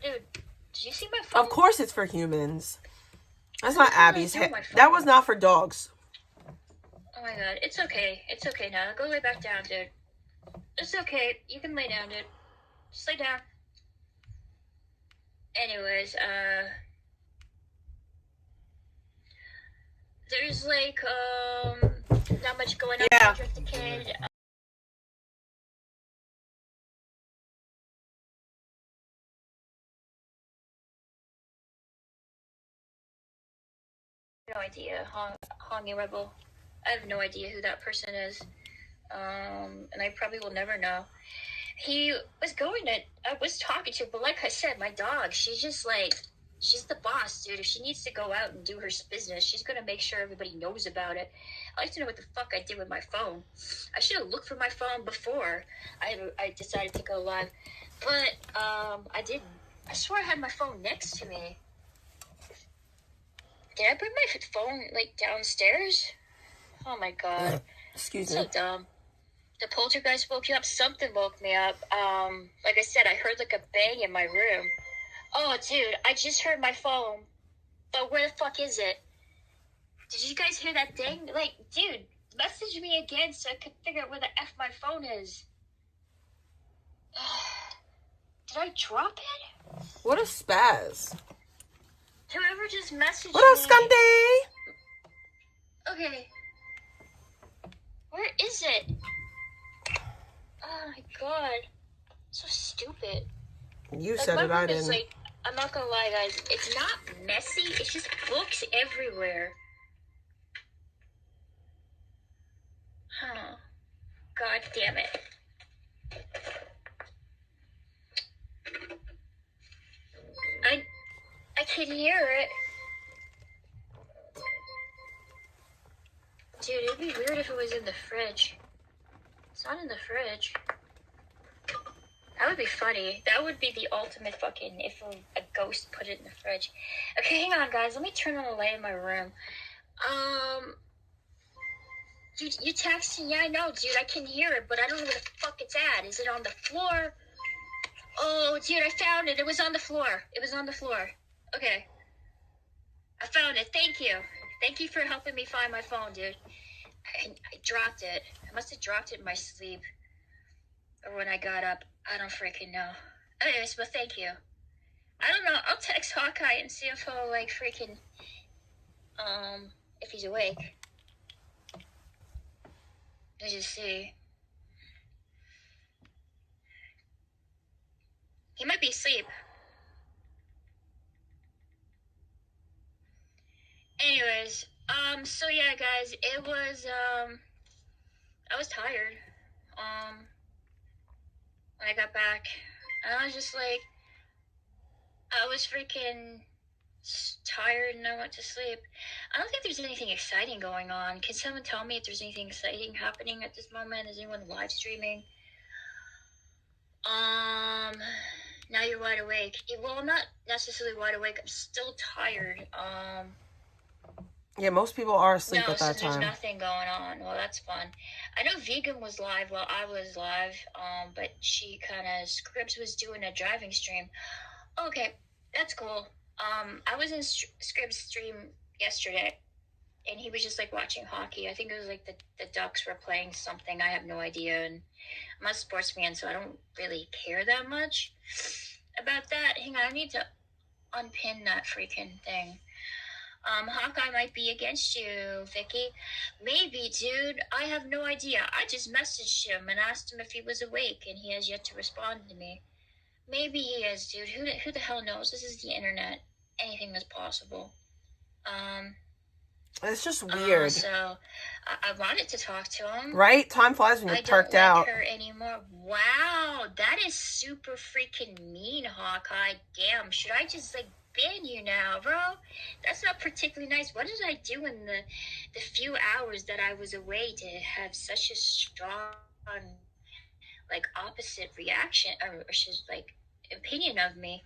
Dude, did you see my phone? Of course it's for humans. That's not Abby's hair. That was not for dogs. Oh my god. It's okay. It's okay now. Go lay back down, dude. It's okay. You can lay down, dude. Just lay down. Anyways, there's like, not much going on. Yeah. With the kid. No idea. Hongy Rebel. I have no idea who that person is. And I probably will never know. He was I was talking to, but like I said, my dog, she's just like, she's the boss, dude. If she needs to go out and do her business, she's going to make sure everybody knows about it. I like to know what the fuck I did with my phone. I should have looked for my phone before I decided to go live. But, I didn't. I swear I had my phone next to me. Did I bring my phone, like, downstairs? Oh, my God. Excuse me. So dumb. The poltergeist woke you up? Something woke me up. Like I said, I heard, like, a bang in my room. Oh, dude, I just heard my phone. But where the fuck is it? Did you guys hear that ding? Like, dude, message me again so I could figure out where the F my phone is. Did I drop it? What a spaz. Whoever just messaged me. What up, Scunty? Okay. Where is it? Oh my god. So stupid. You said it, I didn't. Like, I'm not gonna lie, guys. It's not messy. It's just books everywhere. Huh. God damn it. I can't can hear it. Dude, it'd be weird if it was in the fridge. It's not in the fridge. That would be funny. That would be the ultimate fucking if a ghost put it in the fridge. Okay, hang on, guys. Let me turn on the light in my room. You texting? Yeah, I know, dude. I can hear it, but I don't know where the fuck it's at. Is it on the floor? Oh, dude, I found it. It was on the floor. It was on the floor. Okay. I found it. Thank you. Thank you for helping me find my phone, dude. I dropped it. I must have dropped it in my sleep. Or when I got up. I don't freaking know. Anyways, but thank you. I don't know. I'll text Hawkeye and see if he'll, like, freaking, if he's awake. Let's just see. He might be asleep. Anyways, so yeah, guys, it was, I was tired, when I got back, and I was just like, I was freaking tired, and I went to sleep. I don't think there's anything exciting going on. Can someone tell me if there's anything exciting happening at this moment? Is anyone live streaming? Now you're wide awake. Well, I'm not necessarily wide awake. I'm still tired. Yeah, most people are asleep No, at so that there's time. nothing going on. Well, that's fun. I know Vegan was live while I was live, but she kind of, Scripps was doing a driving stream. Okay, that's cool. I was in Scripps' stream yesterday, and he was just, like, watching hockey. I think it was, like, the Ducks were playing something. I have no idea, and I'm not a sports fan, so I don't really care that much about that. Hang on, I need to unpin that freaking thing. Hawkeye might be against you, Vicky. Maybe, dude. I have no idea. I just messaged him and asked him if he was awake, and he has yet to respond to me. Maybe he is, dude. Who the hell knows? This is the internet. Anything is possible. It's just weird. So, I wanted to talk to him. Right? Time flies when you're perked out. I don't like her anymore. Wow, that is super freaking mean, Hawkeye. Damn, should I just, like, ban you now, bro? That's not particularly nice. What did I do in the few hours that I was away to have such a strong, like, opposite reaction, or just, like, opinion of me?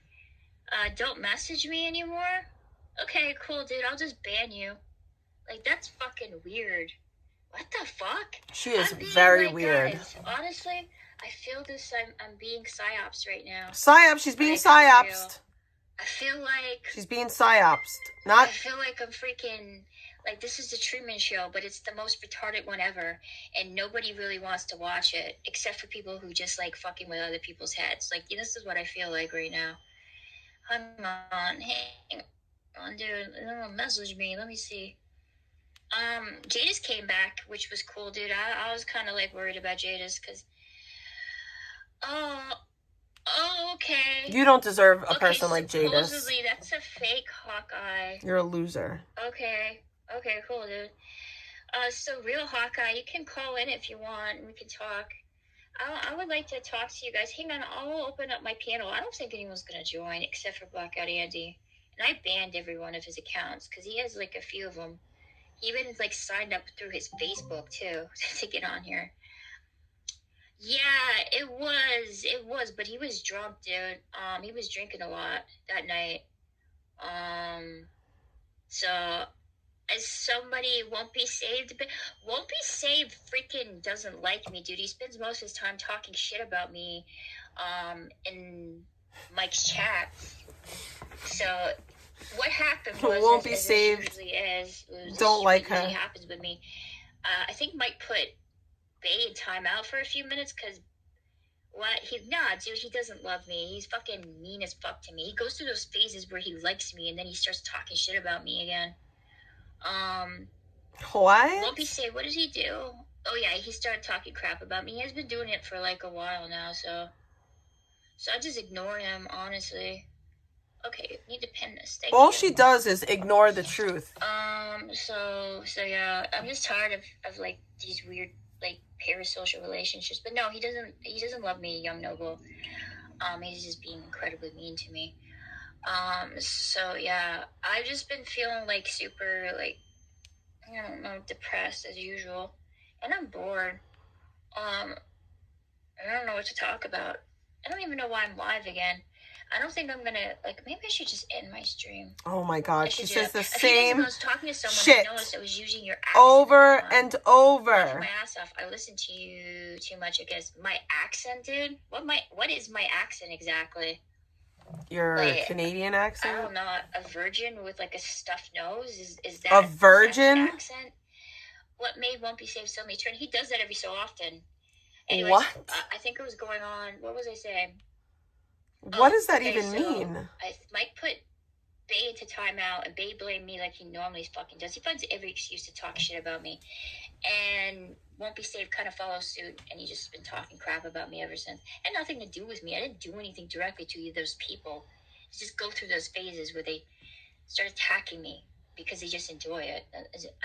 Don't message me anymore? Okay, cool, dude. I'll just ban you. Like, that's fucking weird. What the fuck? She is very weird. Guys, honestly, I feel this. I'm being psyops right now. Psyops. She's being psyopsed. I feel like she's being psyopsed. I feel like I'm freaking, like, this is the Truman Show, but it's the most retarded one ever, and nobody really wants to watch it, except for people who just like fucking with other people's heads. Like, this is what I feel like right now. Hang on, dude. Message me. Let me see. Jadis came back, which was cool, dude. I was kind of, like, worried about Jadis, because, okay. You don't deserve a person like Jadis. Supposedly, that's a fake Hawkeye. You're a loser. Okay, cool, dude. So real Hawkeye, you can call in if you want, and we can talk. I would like to talk to you guys. Hang on, I'll open up my panel. I don't think anyone's going to join, except for Blackout Andy. And I banned every one of his accounts, because he has, like, a few of them. He even, like, signed up through his Facebook, too, to get on here. Yeah, it was, but he was drunk, dude. He was drinking a lot that night. So, as somebody won't be saved freaking doesn't like me, dude. He spends most of his time talking shit about me, in Mike's chat. So, what happened was, won't be saved. Don't like her. Usually happens with me. I think Mike put Bay in timeout for a few minutes because dude, he doesn't love me. He's fucking mean as fuck to me. He goes through those phases where he likes me and then he starts talking shit about me again. What? Won't be saved. What does he do? Oh yeah, he started talking crap about me. He has been doing it for like a while now, so I just ignore him, honestly. Okay, need to pin this. Thank All you. she does is ignore the truth. So yeah, I'm just tired of like these weird, like, parasocial relationships. But no, he doesn't love me, young noble. He's just being incredibly mean to me. So yeah, I've just been feeling like super, like, I don't know, depressed as usual. And I'm bored. I don't know what to talk about. I don't even know why I'm live again. I don't think I'm gonna, like, maybe I should just end my stream. Oh my God, she says the A few days same ago, I was talking to someone, shit I noticed I was using your accent over all the time. and Laughing over. my ass off. I listened to you too much, I guess. My accent, dude? What is my accent exactly? Your Like, Canadian I accent? don't know, a virgin with like a stuffed nose? Is that A virgin? Is that accent? What made Won't Be Safe suddenly turn? He does that every so often. Anyways, What? I think it was going on. What was I saying? What does that Okay, even so mean? Mike put Bay into timeout, and Bay blamed me like he normally fucking does. He finds every excuse to talk shit about me. And Won't Be Safe kind of follows suit, and he's just been talking crap about me ever since. It had nothing to do with me. I didn't do anything directly to either of those people. They just go through those phases where they start attacking me because they just enjoy it.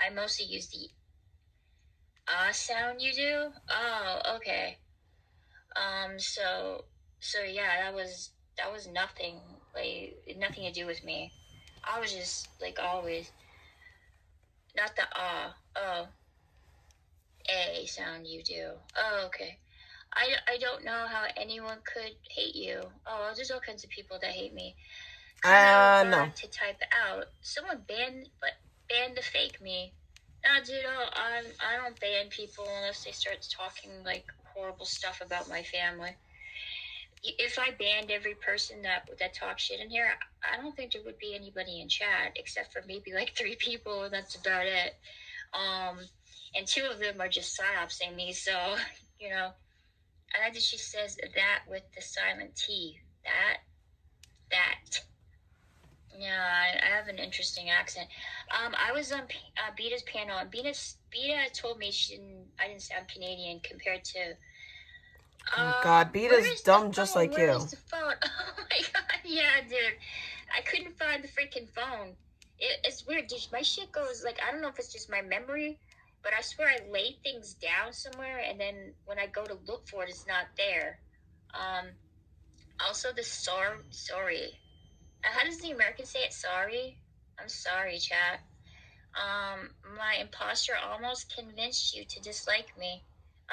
I mostly use the sound you do. Oh, okay. So yeah, that was nothing, like, nothing to do with me. I was just, like, always, not the A sound you do. Oh, okay. I don't know how anyone could hate you. Oh, there's all kinds of people that hate me. No. To type out. Someone banned the fake me. No, dude, I don't ban people unless they start talking, like, horrible stuff about my family. If I banned every person that talks shit in here, I don't think there would be anybody in chat except for maybe like 3 people, and that's about it. And 2 of them are just psyopsing me, so, you know. I like that she says that with the silent T. That. Yeah, I have an interesting accent. I was on Beta's panel, and Beta told me I didn't sound Canadian compared to. Oh God, Beta's dumb just like you. Where's the phone? Oh my God, yeah, dude. I couldn't find the freaking phone. It's weird. Dude, my shit goes, like, I don't know if it's just my memory, but I swear I laid things down somewhere, and then when I go to look for it, it's not there. Also the sorry. How does the American say it? Sorry? I'm sorry, chat. My imposter almost convinced you to dislike me.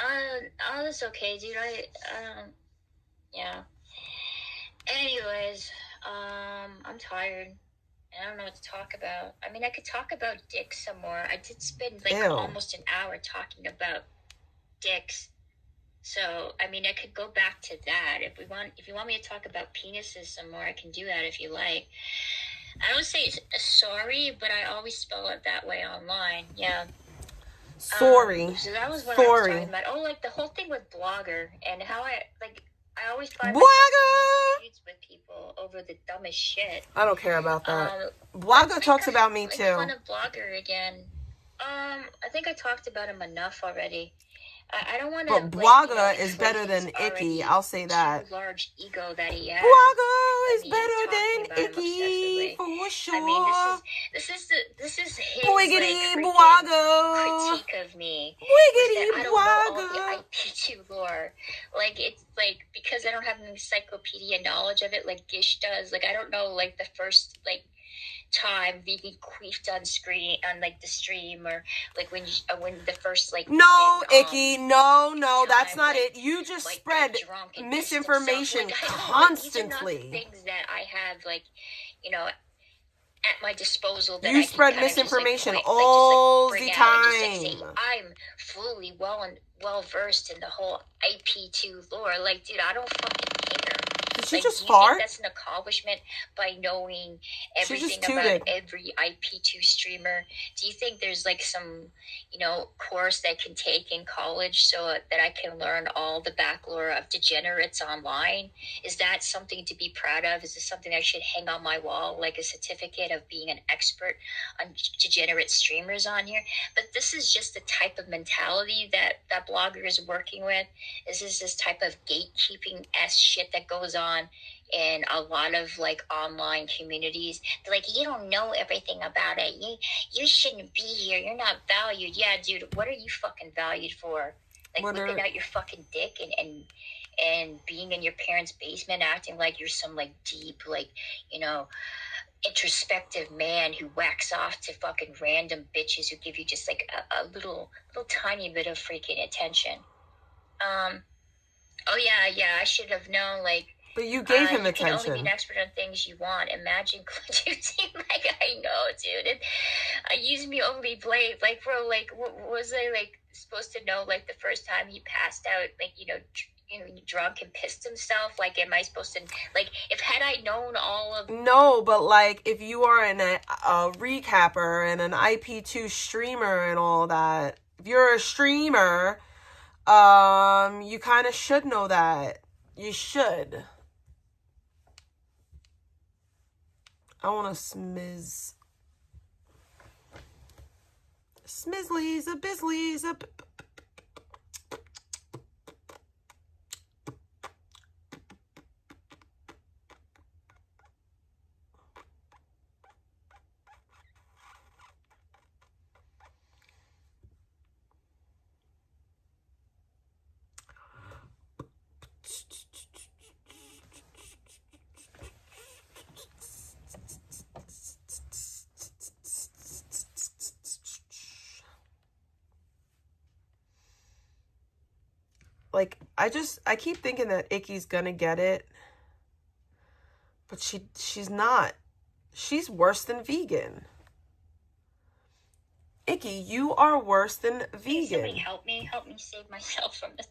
Oh, that's okay, dude. Yeah. Anyways, I'm tired. And I don't know what to talk about. I mean, I could talk about dicks some more. I did spend, like, almost an hour talking about dicks. So, I mean, I could go back to that. If you want me to talk about penises some more, I can do that if you like. I don't say sorry, but I always spell it that way online. Yeah. Sorry. So that was what I was talking about. Oh, like the whole thing with Blogger and how I always find myself in disputes with people over the dumbest shit. I don't care about that. Blogger talks about me too. Fun of Blogger again. I think I talked about him enough already. I don't want to. But Blogger is better than Icky. I'll say that. Large ego that he has. Blogger is better than Icky for sure. I mean, this is his Wiggity like, Blogger critique of me. Wiggity I don't know Blogger. all the IP2 lore. Like, it's like, because I don't have an encyclopedia knowledge of it like Gish does. Like, I don't know, like, the first, like, time vegan queefed on screen on like the stream, or like when the first like no thing, Icky no time, that's not like, it. You just like, spread misinformation like, constantly. These are not things that I have, like, you know, at my disposal. That you I spread can misinformation just, all bring the out time. and just, say, I'm fully well versed in the whole IP2 lore. Like, dude, I don't fucking care. Did she like, just do you fart? think that's an accomplishment by knowing everything tooted. about every IP2 streamer? Do you think there's like some, you know, course that I can take in college so that I can learn all the back lore of degenerates online? Is that something to be proud of? Is this something I should hang on my wall, like a certificate of being an expert on degenerate streamers on here? But this is just the type of mentality that Blogger is working with. This is this type of gatekeeping shit that goes on in a lot of like online communities. They're like, you don't know everything about it. You shouldn't be here. You're not valued. Yeah, dude, what are you fucking valued for? Like, looking at your fucking dick and and being in your parents' basement, acting like you're some like deep, like, you know, introspective man who whacks off to fucking random bitches who give you just like a little tiny bit of freaking attention. Oh yeah, I should have known, like, But you gave him you can only be attention. an expert on things you want. Imagine using, like, I know, dude. Use me only blade. Like, bro, like, was I, like, supposed to know, like, the first time he passed out, like, you know, drunk and pissed himself? Like, am I supposed to, like, if had I known all of... No, but, like, if you are a recapper and an IP2 streamer and all that, if you're a streamer, you kind of should know that. You should. I want to smiz. Smizlies, a bizlies, a... Like, I keep thinking that Icky's gonna get it. But she's not. She's worse than vegan. Icky, you are worse than vegan. Somebody help me save myself from this.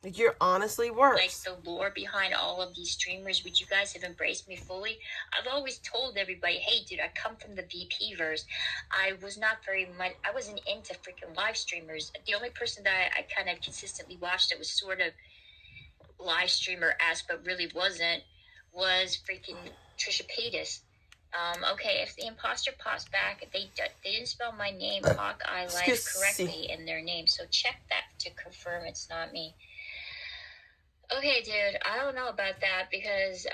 Like, you're honestly worse. Like, the lore behind all of these streamers, would you guys have embraced me fully? I've always told everybody, hey, dude, I come from the VP verse. I was not very much, I wasn't into freaking live streamers. The only person that I kind of consistently watched that was sort of live streamer-esque, but really wasn't, was freaking Trisha Paytas. Okay, if the imposter pops back, they didn't spell my name, Hawkeye Life, correctly in their name. So check that to confirm it's not me. Okay, dude, I don't know about that because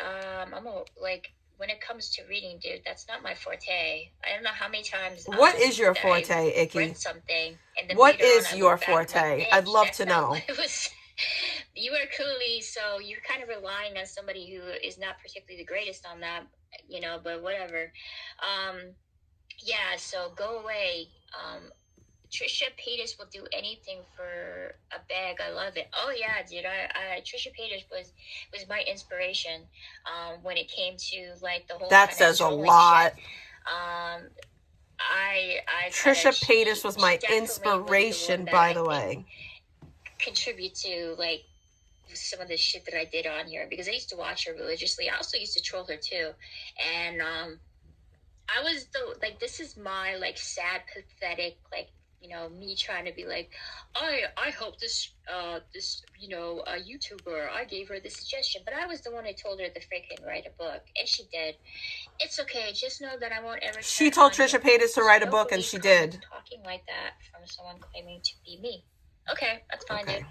like, when it comes to reading, dude, that's not my forte. I don't know how many times. What is your forte, Icky? Read something, and then what later is on, your forte? I'd love to know. You are clearly, so you're kind of relying on somebody who is not particularly the greatest on that, you know, but whatever. Yeah, so go away. Trisha Paytas will do anything for a bag. I love it. Oh yeah, dude. Trisha Paytas was my inspiration. When it came to, like, the whole. That says a lot. Shit. Trisha Paytas was my inspiration, by the way. Contribute to, like, some of the shit that I did on here, because I used to watch her religiously. I also used to troll her too, and I was like, this is my, like, sad, pathetic, like, you know, me trying to be like, I hope this you know, YouTuber, I gave her the suggestion, but I was the one who told her to freaking write a book, and she did. It's okay, just know that I won't ever. She told Trisha Paytas to write a book, and she did. Talking like that from someone claiming to be me. Okay, that's fine, dude.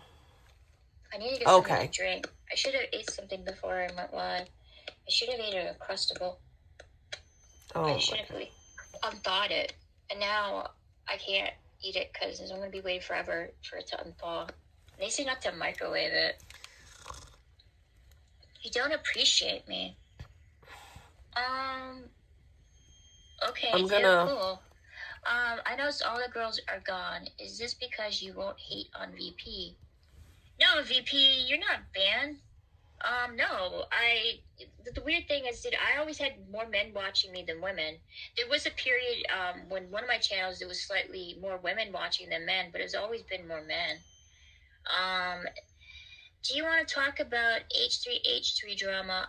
I need to get something to drink. I should have ate something before I went live. I should have ate a Uncrustable. I should have unthawed it, and now I can't eat it because I'm going to be waiting forever for it to unthaw. They say not to microwave it. You don't appreciate me. Okay, I'm gonna... cool. I noticed all the girls are gone. Is this because you won't hate on VP? No, VP, you're not banned. No, the weird thing is that I always had more men watching me than women. There was a period, when one of my channels, there was slightly more women watching than men, but it's always been more men. Do you want to talk about H3H3 drama?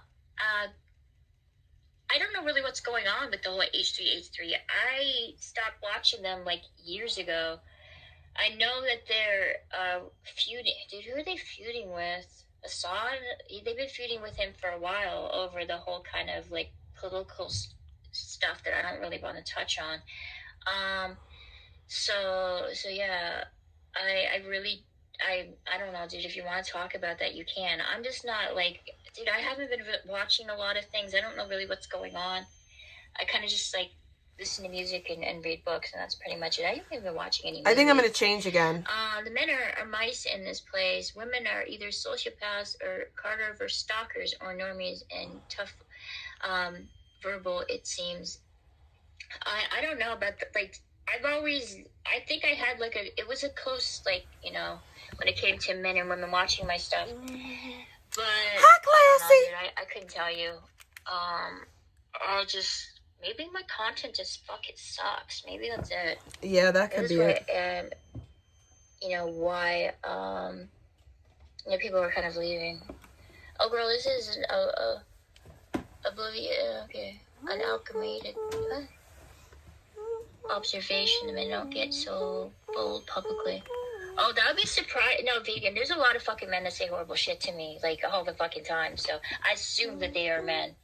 I don't know really what's going on with the whole H3H3. I stopped watching them, like, years ago. I know that they're, feuding. Dude, who are they feuding with? Assad? They've been feuding with him for a while over the whole kind of, like, political stuff that I don't really want to touch on. So yeah, I don't know, dude. If you want to talk about that, you can. I'm just not, like, dude, I haven't been watching a lot of things. I don't know really what's going on. I kind of just, like, listen to music and read books, and that's pretty much it. I haven't been watching any movies. I think I'm going to change again. The men are mice in this place. Women are either sociopaths or Carter versus stalkers or normies and tough verbal, it seems. I don't know about I think I had it was a close, when it came to men and women watching my stuff. But I couldn't tell you. Maybe my content just fucking sucks. Maybe that's it. Yeah, that could be it. And why people were kind of leaving. Oh, girl, this is an oblivion. Okay, an alchemated observation. The men don't get so bold publicly. Oh, that would be surprised. No, vegan. There's a lot of fucking men that say horrible shit to me, all the fucking time. So I assume that they are men.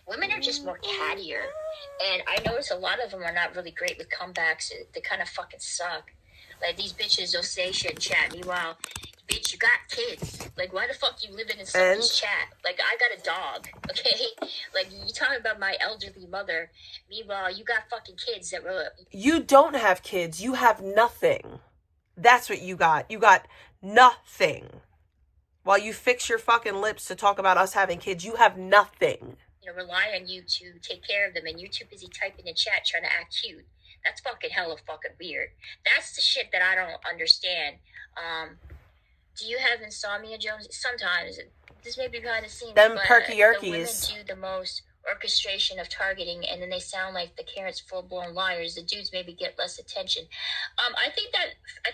Women are just more cattier. And I notice a lot of them are not really great with comebacks. They kind of fucking suck. Like, these bitches will say shit in chat. Meanwhile, bitch, you got kids. Like, why the fuck you living in somebody's chat? Like, I got a dog, okay? Like, you talking about my elderly mother. Meanwhile, you got fucking kids that were... You don't have kids. You have nothing. That's what you got. You got nothing. While you fix your fucking lips to talk about us having kids, you have nothing. Rely on you to take care of them, and you're too busy typing in chat trying to act cute. That's fucking hella fucking weird. That's the shit that I don't understand. Do you have insomnia, Jones? Sometimes. This may be behind the scenes, them but perky the women yerkies do the most orchestration of targeting, and then they sound like the Karens full-blown liars. The dudes maybe get less attention. I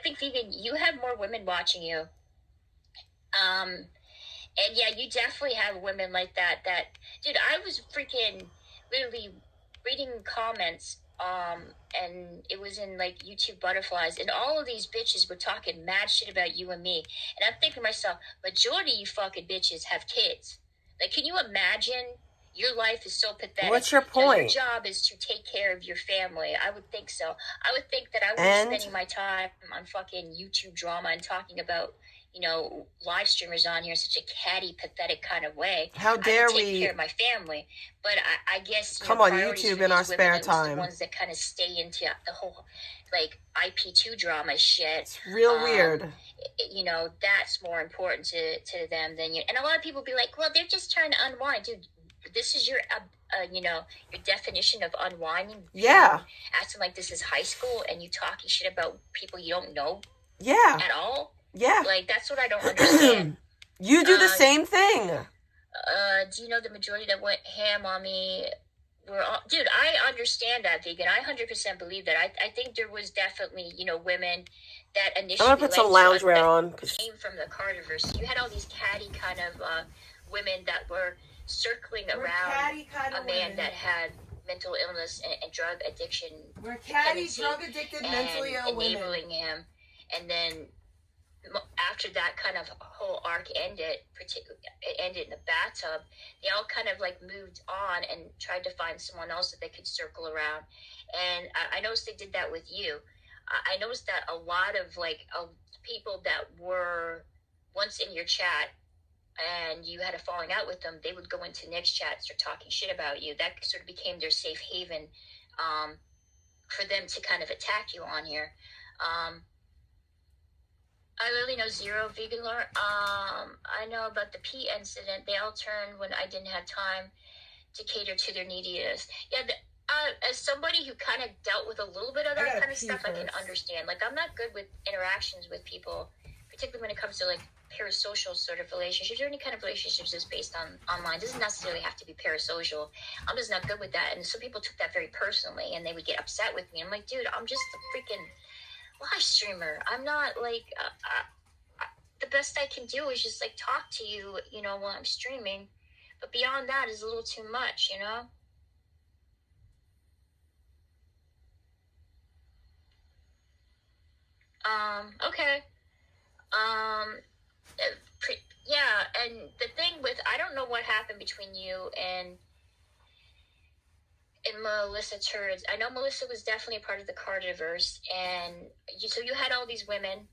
think vegan, you have more women watching you. And yeah, you definitely have women like that. Dude, I was freaking literally reading comments, and it was in YouTube Butterflies, and all of these bitches were talking mad shit about you and me. And I'm thinking to myself, majority of you fucking bitches have kids. Like, can you imagine? Your life is so pathetic. What's your point? Your job is to take care of your family. I would think so. I would think that I would be spending my time on fucking YouTube drama and talking about, live streamers on here in such a catty, pathetic kind of way. How dare I would take we care of my family. But I guess come on YouTube in our spare time. The ones that kind of stay into the whole IP2 drama shit. It's real weird. That's more important to them than you. And a lot of people be like, well, they're just trying to unwind, dude. This is your your definition of unwinding. Yeah. Acting like this is high school and you talking shit about people you don't know. Yeah. At all. Yeah. That's what I don't understand. You do the same thing. Do you know the majority that went ham on me were all... Dude, I understand that, vegan. I 100% believe that. I think there was definitely, women that initially... I'm going to put some loungewear on. Came from the Carterverse. You had all these catty kind of women that were circling around a man that had mental illness and drug addiction. We're catty, drug addicted, mentally ill women. Enabling him. And then after that kind of whole arc ended, it ended in the bathtub, they all kind of moved on and tried to find someone else that they could circle around. And I noticed they did that with you. I noticed that a lot of people that were once in your chat and you had a falling out with them, they would go into next chat and start talking shit about you. That sort of became their safe haven for them to kind of attack you on here. I really know zero vegan lore. I know about the pee incident. They all turned when I didn't have time to cater to their neediness. Yeah, as somebody who kind of dealt with a little bit of that kind of stuff, I can understand. I'm not good with interactions with people, particularly when it comes to parasocial sort of relationships or any kind of relationships that's based on online. It doesn't necessarily have to be parasocial. I'm just not good with that. And some people took that very personally and they would get upset with me. I'm like, dude, I'm just a freaking live streamer. I'm not the best I can do is just talk to you, while I'm streaming. But beyond that is a little too much, Okay. Yeah, and the thing with, I don't know what happened between you and Melissa Turds. I know Melissa was definitely a part of the Carterverse, and so you had all these women.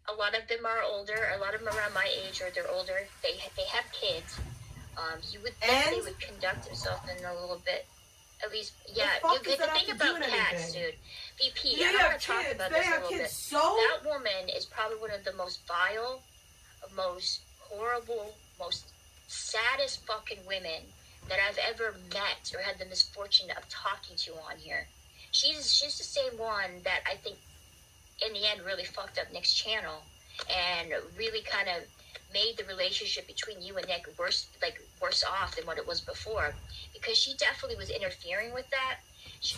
A lot of them are older. A lot of them around my age, or they're older. They have kids. You would think they would conduct themselves in a little bit At least, yeah. fuck You does get that the have thing to do about with cats, anything? dude. VP, They I have want to talk kids. about They this a have little kids. bit. So That woman is probably one of the most vile, most horrible, most saddest fucking women that I've ever met or had the misfortune of talking to on here. She's the same one that I think in the end really fucked up Nick's channel and really kind of made the relationship between you and Nick worse off than what it was before, because she definitely was interfering with that.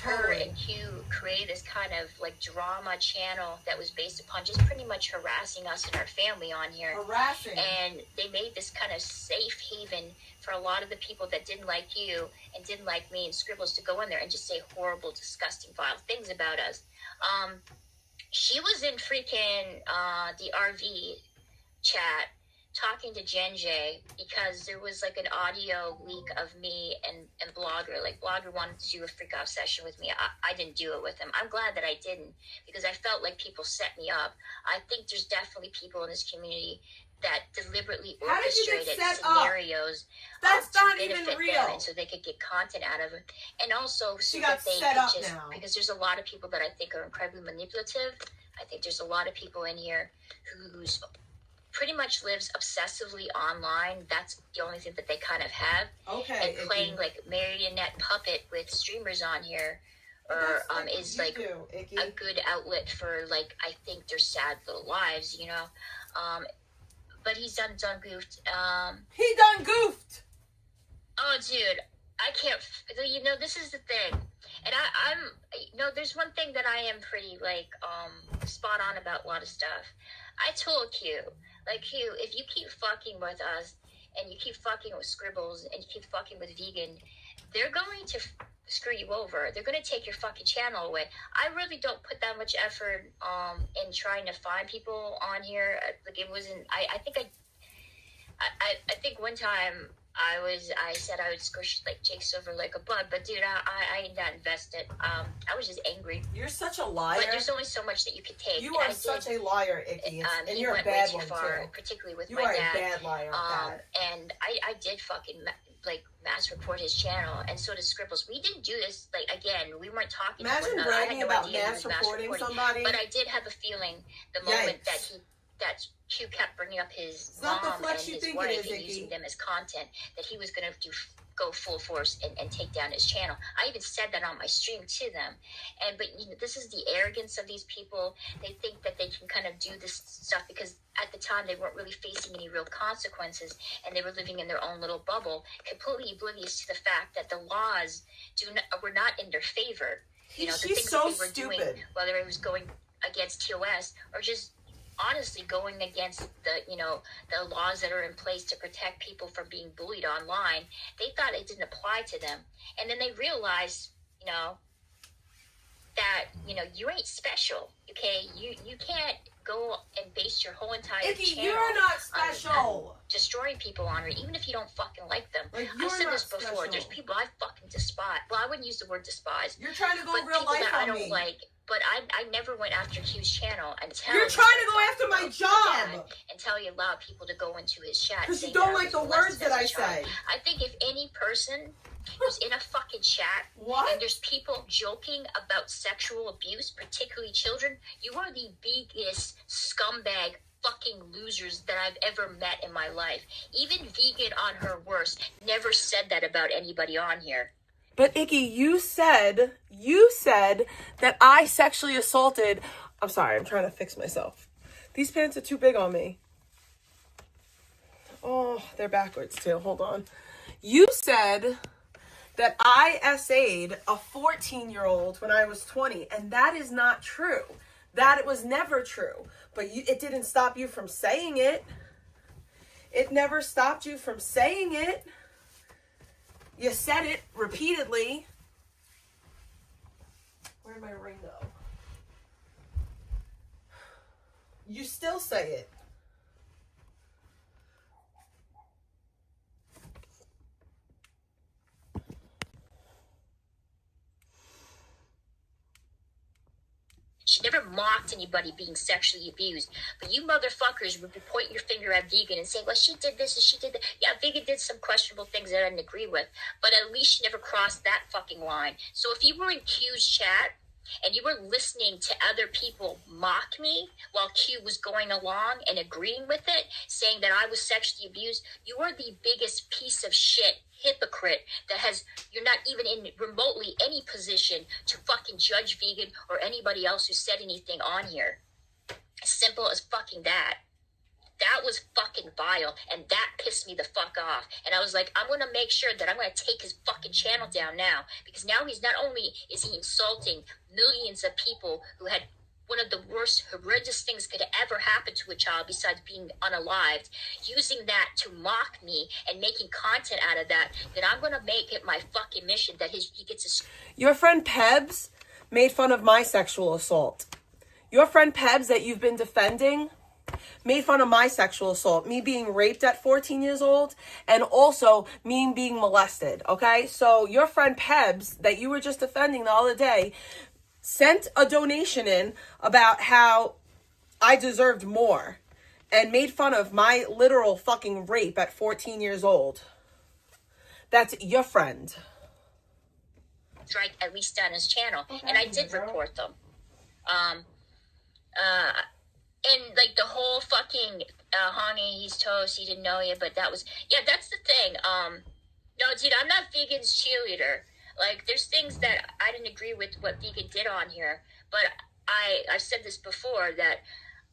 Her and Hugh created this kind of like drama channel that was based upon just pretty much harassing us and our family on here. harassing. And they made this kind of safe haven for a lot of the people that didn't like you and didn't like me and Scribbles to go in there and just say horrible, disgusting, vile things about us. She was in freaking the RV chat talking to Jen J because there was like an audio leak of me and Blogger. Like Blogger wanted to do a freak off session with me. I didn't do it with him. I'm glad that I didn't, because I felt like people set me up. I think there's definitely people in this community that deliberately orchestrated scenarios That's to not benefit even real. them, and so they could get content out of it, and also so She that got they set could up just now. because there's a lot of people that I think are incredibly manipulative. I think there's a lot of people in here who's pretty much lives obsessively online. That's the only thing that they kind of have. Okay. And playing like marionette puppet with streamers on here, or is like a good outlet for like I think their sad little lives, you know. But he's done goofed. He done goofed. Oh, dude, I can't. You know, this is the thing, and I'm. You know, there's one thing that I am pretty like spot on about a lot of stuff. I told Q, like Q, if you keep fucking with us and you keep fucking with Scribbles and you keep fucking with Vegan, they're going to screw you over. They're going to take your fucking channel away. I really don't put that much effort in trying to find people on here. Like it wasn't. I think one time I said I would squish like Jake Silver like a bug, but dude, I ain't that invested. I was just angry. You're such a liar. But there's only so much that you could take. You are such a liar, Icky, and you're a bad one too. Particularly with you my are dad. a bad liar. And I did fucking like mass report his channel, and so did Scribbles. We didn't do this like again. We weren't talking. Imagine to bragging about idea mass reporting somebody. But I did have a feeling the moment that Q kept bringing up his mom and his wife and using them as content, that he was going to go full force and take down his channel. I even said that on my stream to them. But you know, this is the arrogance of these people. They think that they can kind of do this stuff because at the time they weren't really facing any real consequences, and they were living in their own little bubble, completely oblivious to the fact that the laws were not in their favor. You know, the things that they were doing, whether it was going against TOS or just honestly going against the laws that are in place to protect people from being bullied online. They thought it didn't apply to them, and then they realized that you ain't special. Okay, you can't go and base your whole entire channel you're not special on destroying people on it, even if you don't fucking like them. Like, I've said this before. Special. There's people I fucking despise. Well, I wouldn't use the word despise. You're trying to go but real life that on I don't me. like. But I never went after Q's channel until you're trying to go after my job. Until he allowed people to go into his chat. Because you don't like the words that I say. I think if any person who's in a fucking chat and there's people joking about sexual abuse, particularly children, you are the biggest scumbag fucking losers that I've ever met in my life. Even Vegan on her worst never said that about anybody on here. But Icky, you said that I sexually assaulted. I'm sorry, I'm trying to fix myself. These pants are too big on me. Oh, they're backwards too. Hold on. You said that I SA'd a 14-year-old when I was 20, and that is not true. That it was never true. But it didn't stop you from saying it. It never stopped you from saying it. You said it repeatedly. Where'd my ring go? You still say it. She never mocked anybody being sexually abused. But you motherfuckers would be pointing your finger at Vegan and saying, well, she did this and she did that. Yeah, Vegan did some questionable things that I didn't agree with, but at least she never crossed that fucking line. So if you were in Q's chat and you were listening to other people mock me while Q was going along and agreeing with it, saying that I was sexually abused, you are the biggest piece of shit hypocrite you're not even in remotely any position to fucking judge Vegan or anybody else who said anything on here. As simple as fucking that. That was fucking vile, and that pissed me the fuck off. And I was like, I'm gonna make sure that I'm gonna take his fucking channel down now, because now he's not only is he insulting millions of people who had one of the worst, horrendous things could ever happen to a child besides being unalived, using that to mock me and making content out of that, then I'm going to make it my fucking mission that he gets a... Your friend Pebs made fun of my sexual assault. Your friend Pebs that you've been defending made fun of my sexual assault, me being raped at 14 years old, and also me being molested, okay? So your friend Pebs that you were just defending the other day sent a donation in about how I deserved more and made fun of my literal fucking rape at 14 years old. That's your friend. Strike at least on his channel, and I did report them. And like the whole fucking honey, he's toast, he didn't know you, but that was, yeah, that's the thing. No, dude, I'm not Vegan's cheerleader. Like, there's things that I didn't agree with what Vegan did on here, but I've said this before, that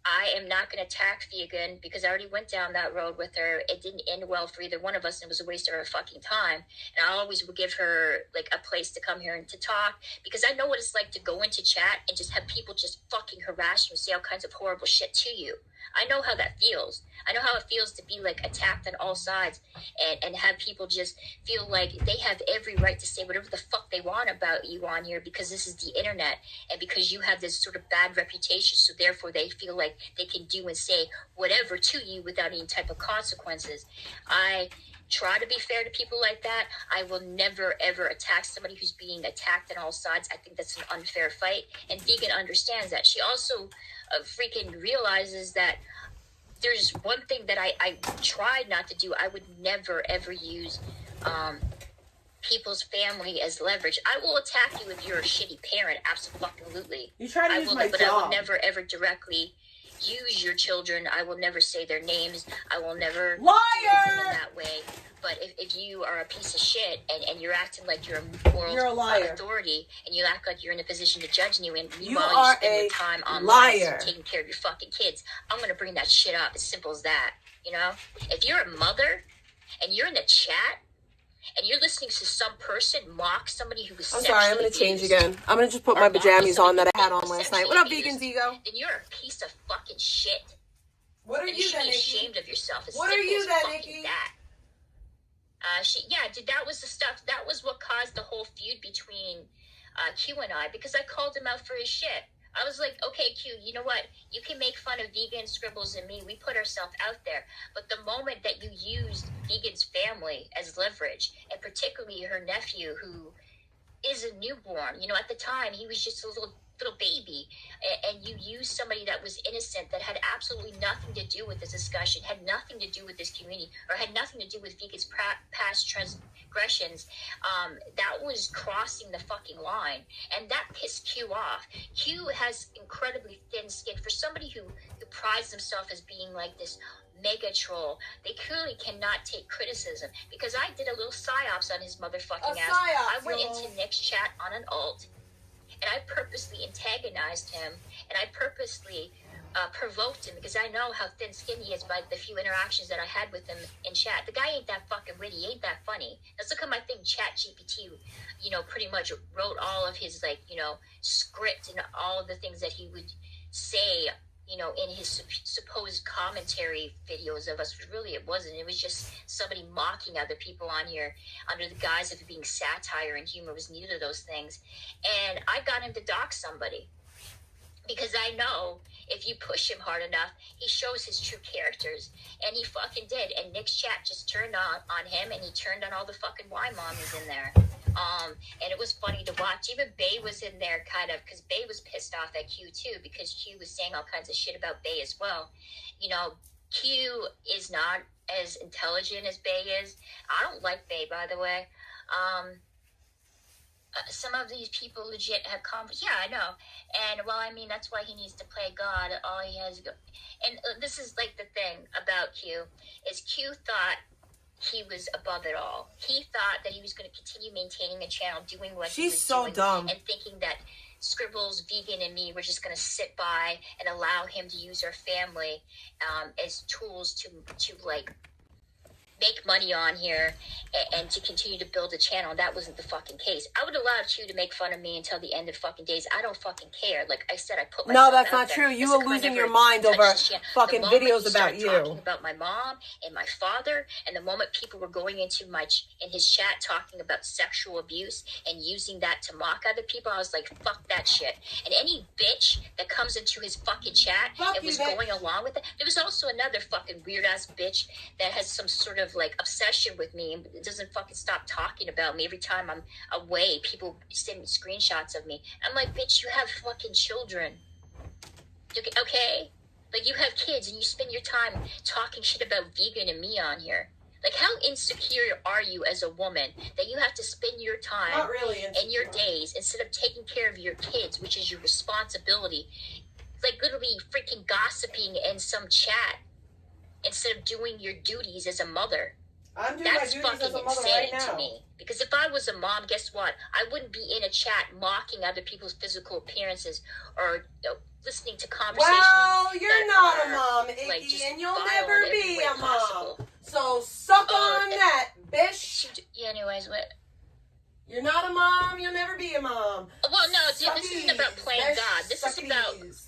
I am not going to attack Vegan because I already went down that road with her. It didn't end well for either one of us, and it was a waste of her fucking time. And I always will give her, like, a place to come here and to talk, because I know what it's like to go into chat and just have people just fucking harass you and say all kinds of horrible shit to you. I know how that feels. I know how it feels to be, like, attacked on all sides and have people just feel like they have every right to say whatever the fuck they want about you on here because this is the internet and because you have this sort of bad reputation, so therefore they feel like they can do and say whatever to you without any type of consequences. I try to be fair to people like that. I will never, ever attack somebody who's being attacked on all sides. I think that's an unfair fight, and Vegan understands that. She also freaking realizes that there's one thing that I tried not to do. I would never, ever use people's family as leverage. I will attack you if you're a shitty parent, absolutely. You try to use my but job. I will never, ever directly use your children. I will never say their names. I will never do anything in that way. But if you are a piece of shit and you're acting like you're a moral authority and you act like you're in a position to judge anyone, meanwhile you spend your time online taking care of your fucking kids, I'm going to bring that shit up. As simple as that, you know? If you're a mother and you're in the chat and you're listening to some person mock somebody who was I'm sorry, I'm going to change again. I'm going to just put my pajamas on that I had on last night. What up, Vegan's Ego? Then you're a piece of fucking shit. What are and you then, be Nikki? ashamed of yourself. What are you then, Nikki? That. Dude, that was the stuff. That was what caused the whole feud between Q and I, because I called him out for his shit. I was like, okay, Q, you know what? You can make fun of Vegan, Scribbles, and me. We put ourselves out there. But the moment that you used Vegan's family as leverage, and particularly her nephew, who is a newborn, you know, at the time, he was just a little baby, and you used somebody that was innocent, that had absolutely nothing to do with this discussion, had nothing to do with this community, or had nothing to do with Vegan's past transgressions, that was crossing the fucking line, and that pissed Q off. Q has incredibly thin skin. For somebody who prides themselves as being like this mega troll, they clearly cannot take criticism, because I did a little psyops on his motherfucking ass. I went into Nick's chat on an alt, and I purposely antagonized him, and I purposely provoked him, because I know how thin-skinned he is by the few interactions that I had with him in chat. The guy ain't that fucking witty, he ain't that funny. Let's look at my thing, ChatGPT, you know, pretty much wrote all of his, like, you know, script and all of the things that he would say, you know, in his supposed commentary videos of us. Really, it wasn't. It was just somebody mocking other people on here under the guise of it being satire, and humor was neither of those things. And I got him to dox somebody, because I know if you push him hard enough, he shows his true characters. And he fucking did. And Nick's chat just turned on him, and he turned on all the fucking Y mommies in there. And it was funny to watch. Even Bay was in there kind of, because Bay was pissed off at Q too, because Q was saying all kinds of shit about Bay as well. You know, Q is not as intelligent as Bay is. I don't like Bay, by the way. Some of these people legit have confidence. Yeah, I know. And well, I mean, that's why he needs to play God. All he has to go. And this is like the thing about Q, is Q thought he was above it all. He thought that he was going to continue maintaining a channel, doing what he was so doing, dumb. and thinking that Scribbles, Vegan, and me were just going to sit by and allow him to use our family as tools to like make money on here and to continue to build a channel. That wasn't the fucking case. I would allow Q to make fun of me until the end of fucking days. I don't fucking care. Like I said, I put myself No, that's out not there. true. You Listen, were I losing never your mind over touched the fucking moment videos he about started you. talking about my mom and my father, and the moment people were going into in his chat talking about sexual abuse and using that to mock other people, I was like, fuck that shit. And any bitch that comes into his fucking chat and was going along with it. There was also another fucking weird ass bitch that has some sort of like obsession with me and doesn't fucking stop talking about me. Every time I'm away, people send me screenshots of me. I'm like, bitch, you have fucking children. Okay? Like, you have kids and you spend your time talking shit about Vegan and me on here. Like, how insecure are you as a woman that you have to spend your time Not really and your days, instead of taking care of your kids, which is your responsibility, like literally freaking gossiping in some chat instead of doing your duties as a mother? I'm doing That's my duties fucking as a mother insane right now. to me. Because if I was a mom, guess what? I wouldn't be in a chat mocking other people's physical appearances or listening to conversations. Well, you're not a mom, Icky, like, just and you'll vile never in every be way a mom. possible. So suck on that, bitch. Yeah, anyways, what? You're not a mom. You'll never be a mom. Well, no, dude, this isn't about playing Suckies. God. This is about, Suckies.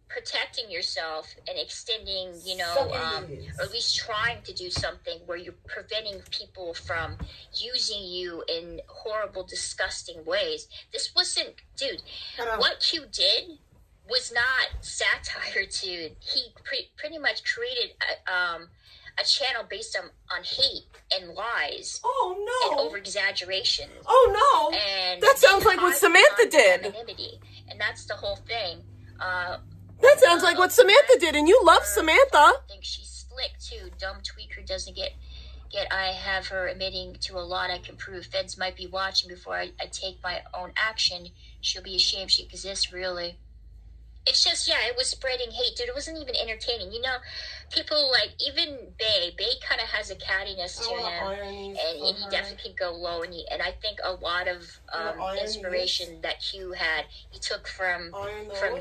protecting yourself and extending, Suckies. or at least trying to do something where you're preventing people from using you in horrible, disgusting ways. This wasn't, dude, what Q did was not satire, dude. He pretty much created a channel based on hate and lies. Oh, no. And over-exaggeration. Oh, no. And that sounds like what Samantha did. Anonymity. And that's the whole thing. That sounds like what Samantha did, and you love Samantha. I think she's slick, too. Dumb tweaker doesn't get I have her admitting to a lot I can prove. Feds might be watching before I take my own action. She'll be ashamed she exists, really. It's just, it was spreading hate, dude. It wasn't even entertaining. People like, even Bay kind of has a cattiness to him, and he definitely can go low. And I think a lot of inspiration that Q had, he took from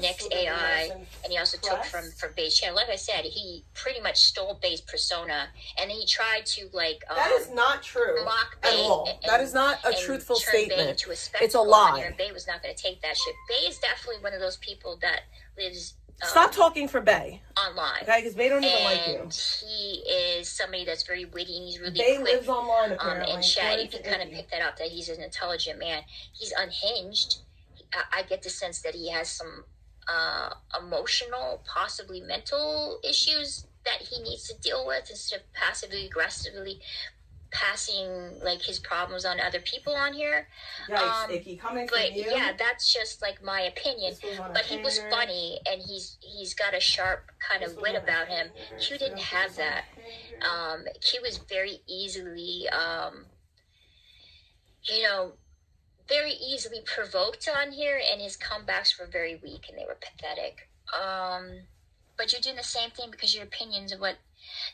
Nick's AI, and he also took from Bay's channel. Like I said, he pretty much stole Bay's persona, and he tried to that is not true mock at Bay all. That is not a truthful turn Bay statement. into a It's a spectacle lie. on here, and Bay was not going to take that shit. Bay is definitely one of those people that lives Stop talking for Bay. online. Okay, because Bay don't even like you. And he is somebody that's very witty, and he's really Bay quick lives online, apparently. in chat. You can kind of Icky. pick that up, that he's an intelligent man. He's unhinged. I get the sense that he has some emotional, possibly mental issues that he needs to deal with, instead of passively aggressively passing like his problems on other people on here. Yikes, Icky. Coming from But you. yeah, that's just like my opinion. But he was funny, and he's got a sharp kind of wit about him. Q didn't have that. Q was very easily very easily provoked on here, and his comebacks were very weak and they were pathetic. But you're doing the same thing because your opinions of what.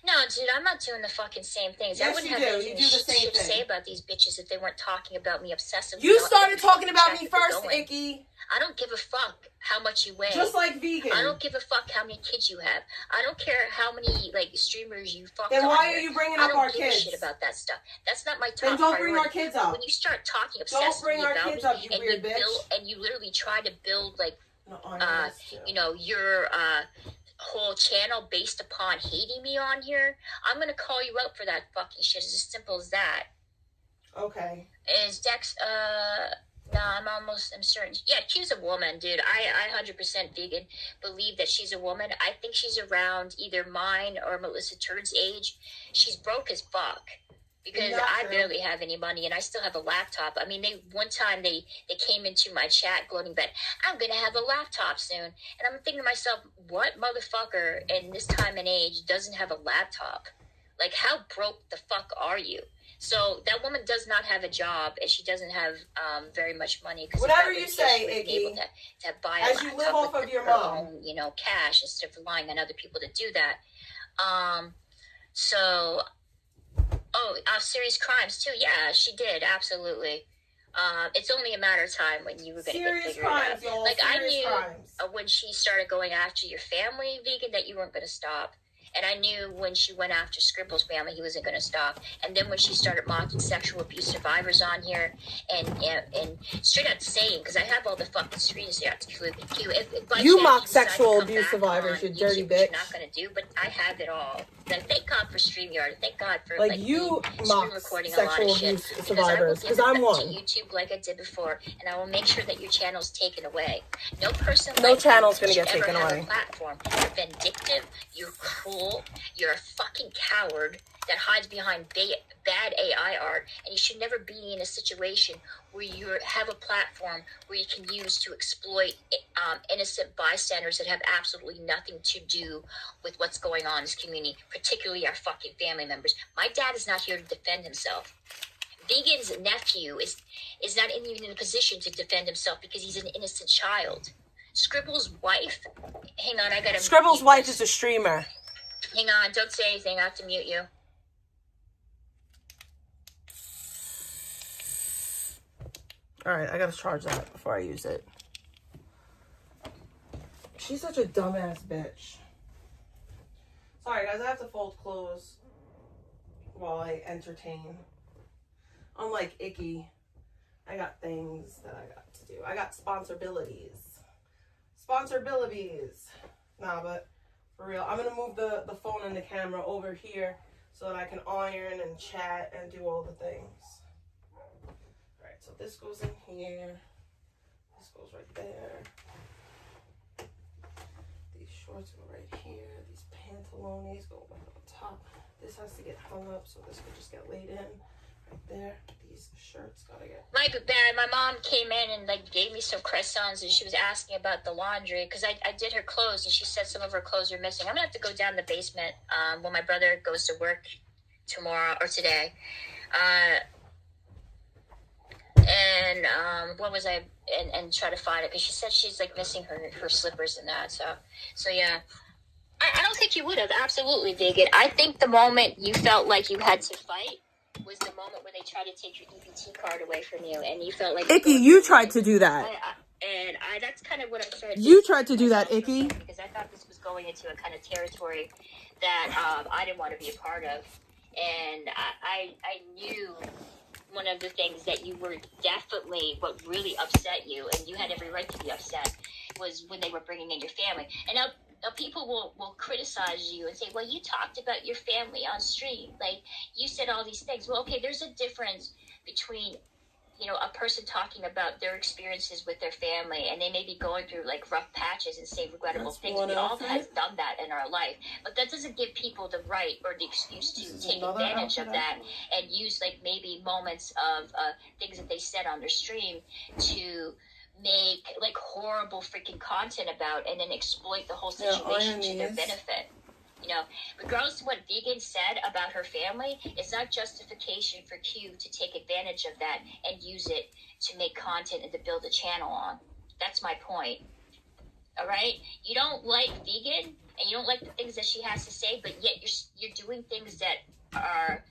No, dude, I'm not doing the fucking same things. Yes, I wouldn't you have do. anything You do the same shit to thing. say about these bitches if they weren't talking about me obsessively. You on started every talking fucking about chat me that they're first, going. Icky. I don't give a fuck how much you weigh. Just like Vegan. I don't give a fuck how many kids you have. I don't care how many streamers you fucked Then on why here. are you bringing I up don't our give kids? a shit about that stuff. That's not my top Then don't bring our priority. kids up. When you start talking Don't obsessively bring our about kids me, up, you and weird bitch. and you literally try to build No, your whole channel based upon hating me on here, I'm gonna call you out for that fucking shit. It's as simple as that. Okay. Is Dex I'm certain. Yeah, Q's a woman, dude. I 100% Vegan believe that she's a woman. I think she's around either mine or Melissa Turd's age. She's broke as fuck. because Not I true. barely have any money and I still have a laptop. I mean, one time they came into my chat gloating that I'm going to have a laptop soon. And I'm thinking to myself, what motherfucker in this time and age doesn't have a laptop? Like, how broke the fuck are you? So that woman does not have a job, and she doesn't have very much money. Whatever you say, Iggy, to buy a as you live off of your her mom, own, cash instead of relying on other people to do that. So, serious crimes too. Yeah, she did, absolutely. It's only a matter of time when you were going to get figured out. Y'all. Like, I Serious knew crimes. When she started going after your family, Vegan, that you weren't going to stop. And I knew when she went after Scribble's family, he wasn't going to stop. And then when she started mocking sexual abuse survivors on here and straight out saying, because I have all the fucking screens here to if you mock sexual abuse survivors, you dirty bitch. You're not going to do, but I have it all. Like, thank God for StreamYard. Thank God for like you mock recording sexual abuse survivors, because I'm one. To YouTube like I did before, and I will make sure that your channel's taken away. No person, no like channel's going to get taken away. A platform. You're vindictive. You're cruel. You're a fucking coward that hides behind bad AI art, and you should never be in a situation where you have a platform where you can use to exploit innocent bystanders that have absolutely nothing to do with what's going on in this community, particularly our fucking family members. My dad is not here to defend himself. Vegan's nephew is not even in a position to defend himself because he's an innocent child. Scribble's wife, hang on, I gotta... Scribble's wife is a streamer. Hang on, don't say anything, I have to mute you. Alright, I gotta charge that before I use it. She's such a dumbass bitch. Sorry guys, I have to fold clothes while I entertain. Unlike Icky, I got things that I got to do. I got sponsorabilities. Nah, but for real, I'm gonna move the phone and the camera over here so that I can iron and chat and do all the things. Alright, so this goes in here. This goes right there. These shorts go right here. These pantalones go right on top. This has to get hung up, so this could just get laid in right there. These shirts gotta get... My bad. My mom came in and gave me some croissants, and she was asking about the laundry because I did her clothes, and she said some of her clothes are missing. I'm gonna have to go down the basement when my brother goes to work tomorrow or today. What was I and try to find it because she said she's missing her slippers and that. So yeah. I don't think you would have. Absolutely, Vegan. I think the moment you felt like you had to fight was the moment when they tried to take your EBT card away from you, and you felt like... Icky, you tried to do that. That's kind of what I'm starting to... You tried to do that, Icky. Because I thought this was going into a kind of territory that I didn't want to be a part of. And I knew one of the things that you were definitely... What really upset you, and you had every right to be upset, was when they were bringing in your family. And now people will criticize you and say, well, you talked about your family on stream. You said all these things. Well, okay, there's a difference between, a person talking about their experiences with their family, and they may be going through, rough patches and say regrettable things. We all have done that in our life. But that doesn't give people the right or the excuse to take advantage of that and use, maybe moments of things that they said on their stream to make horrible freaking content about and then exploit the whole situation to their benefit. Regardless of what Vegan said about her family, it's not justification for Q to take advantage of that and use it to make content and to build a channel on. That's my point. All right? You don't like Vegan and you don't like the things that she has to say, but yet you're doing things that are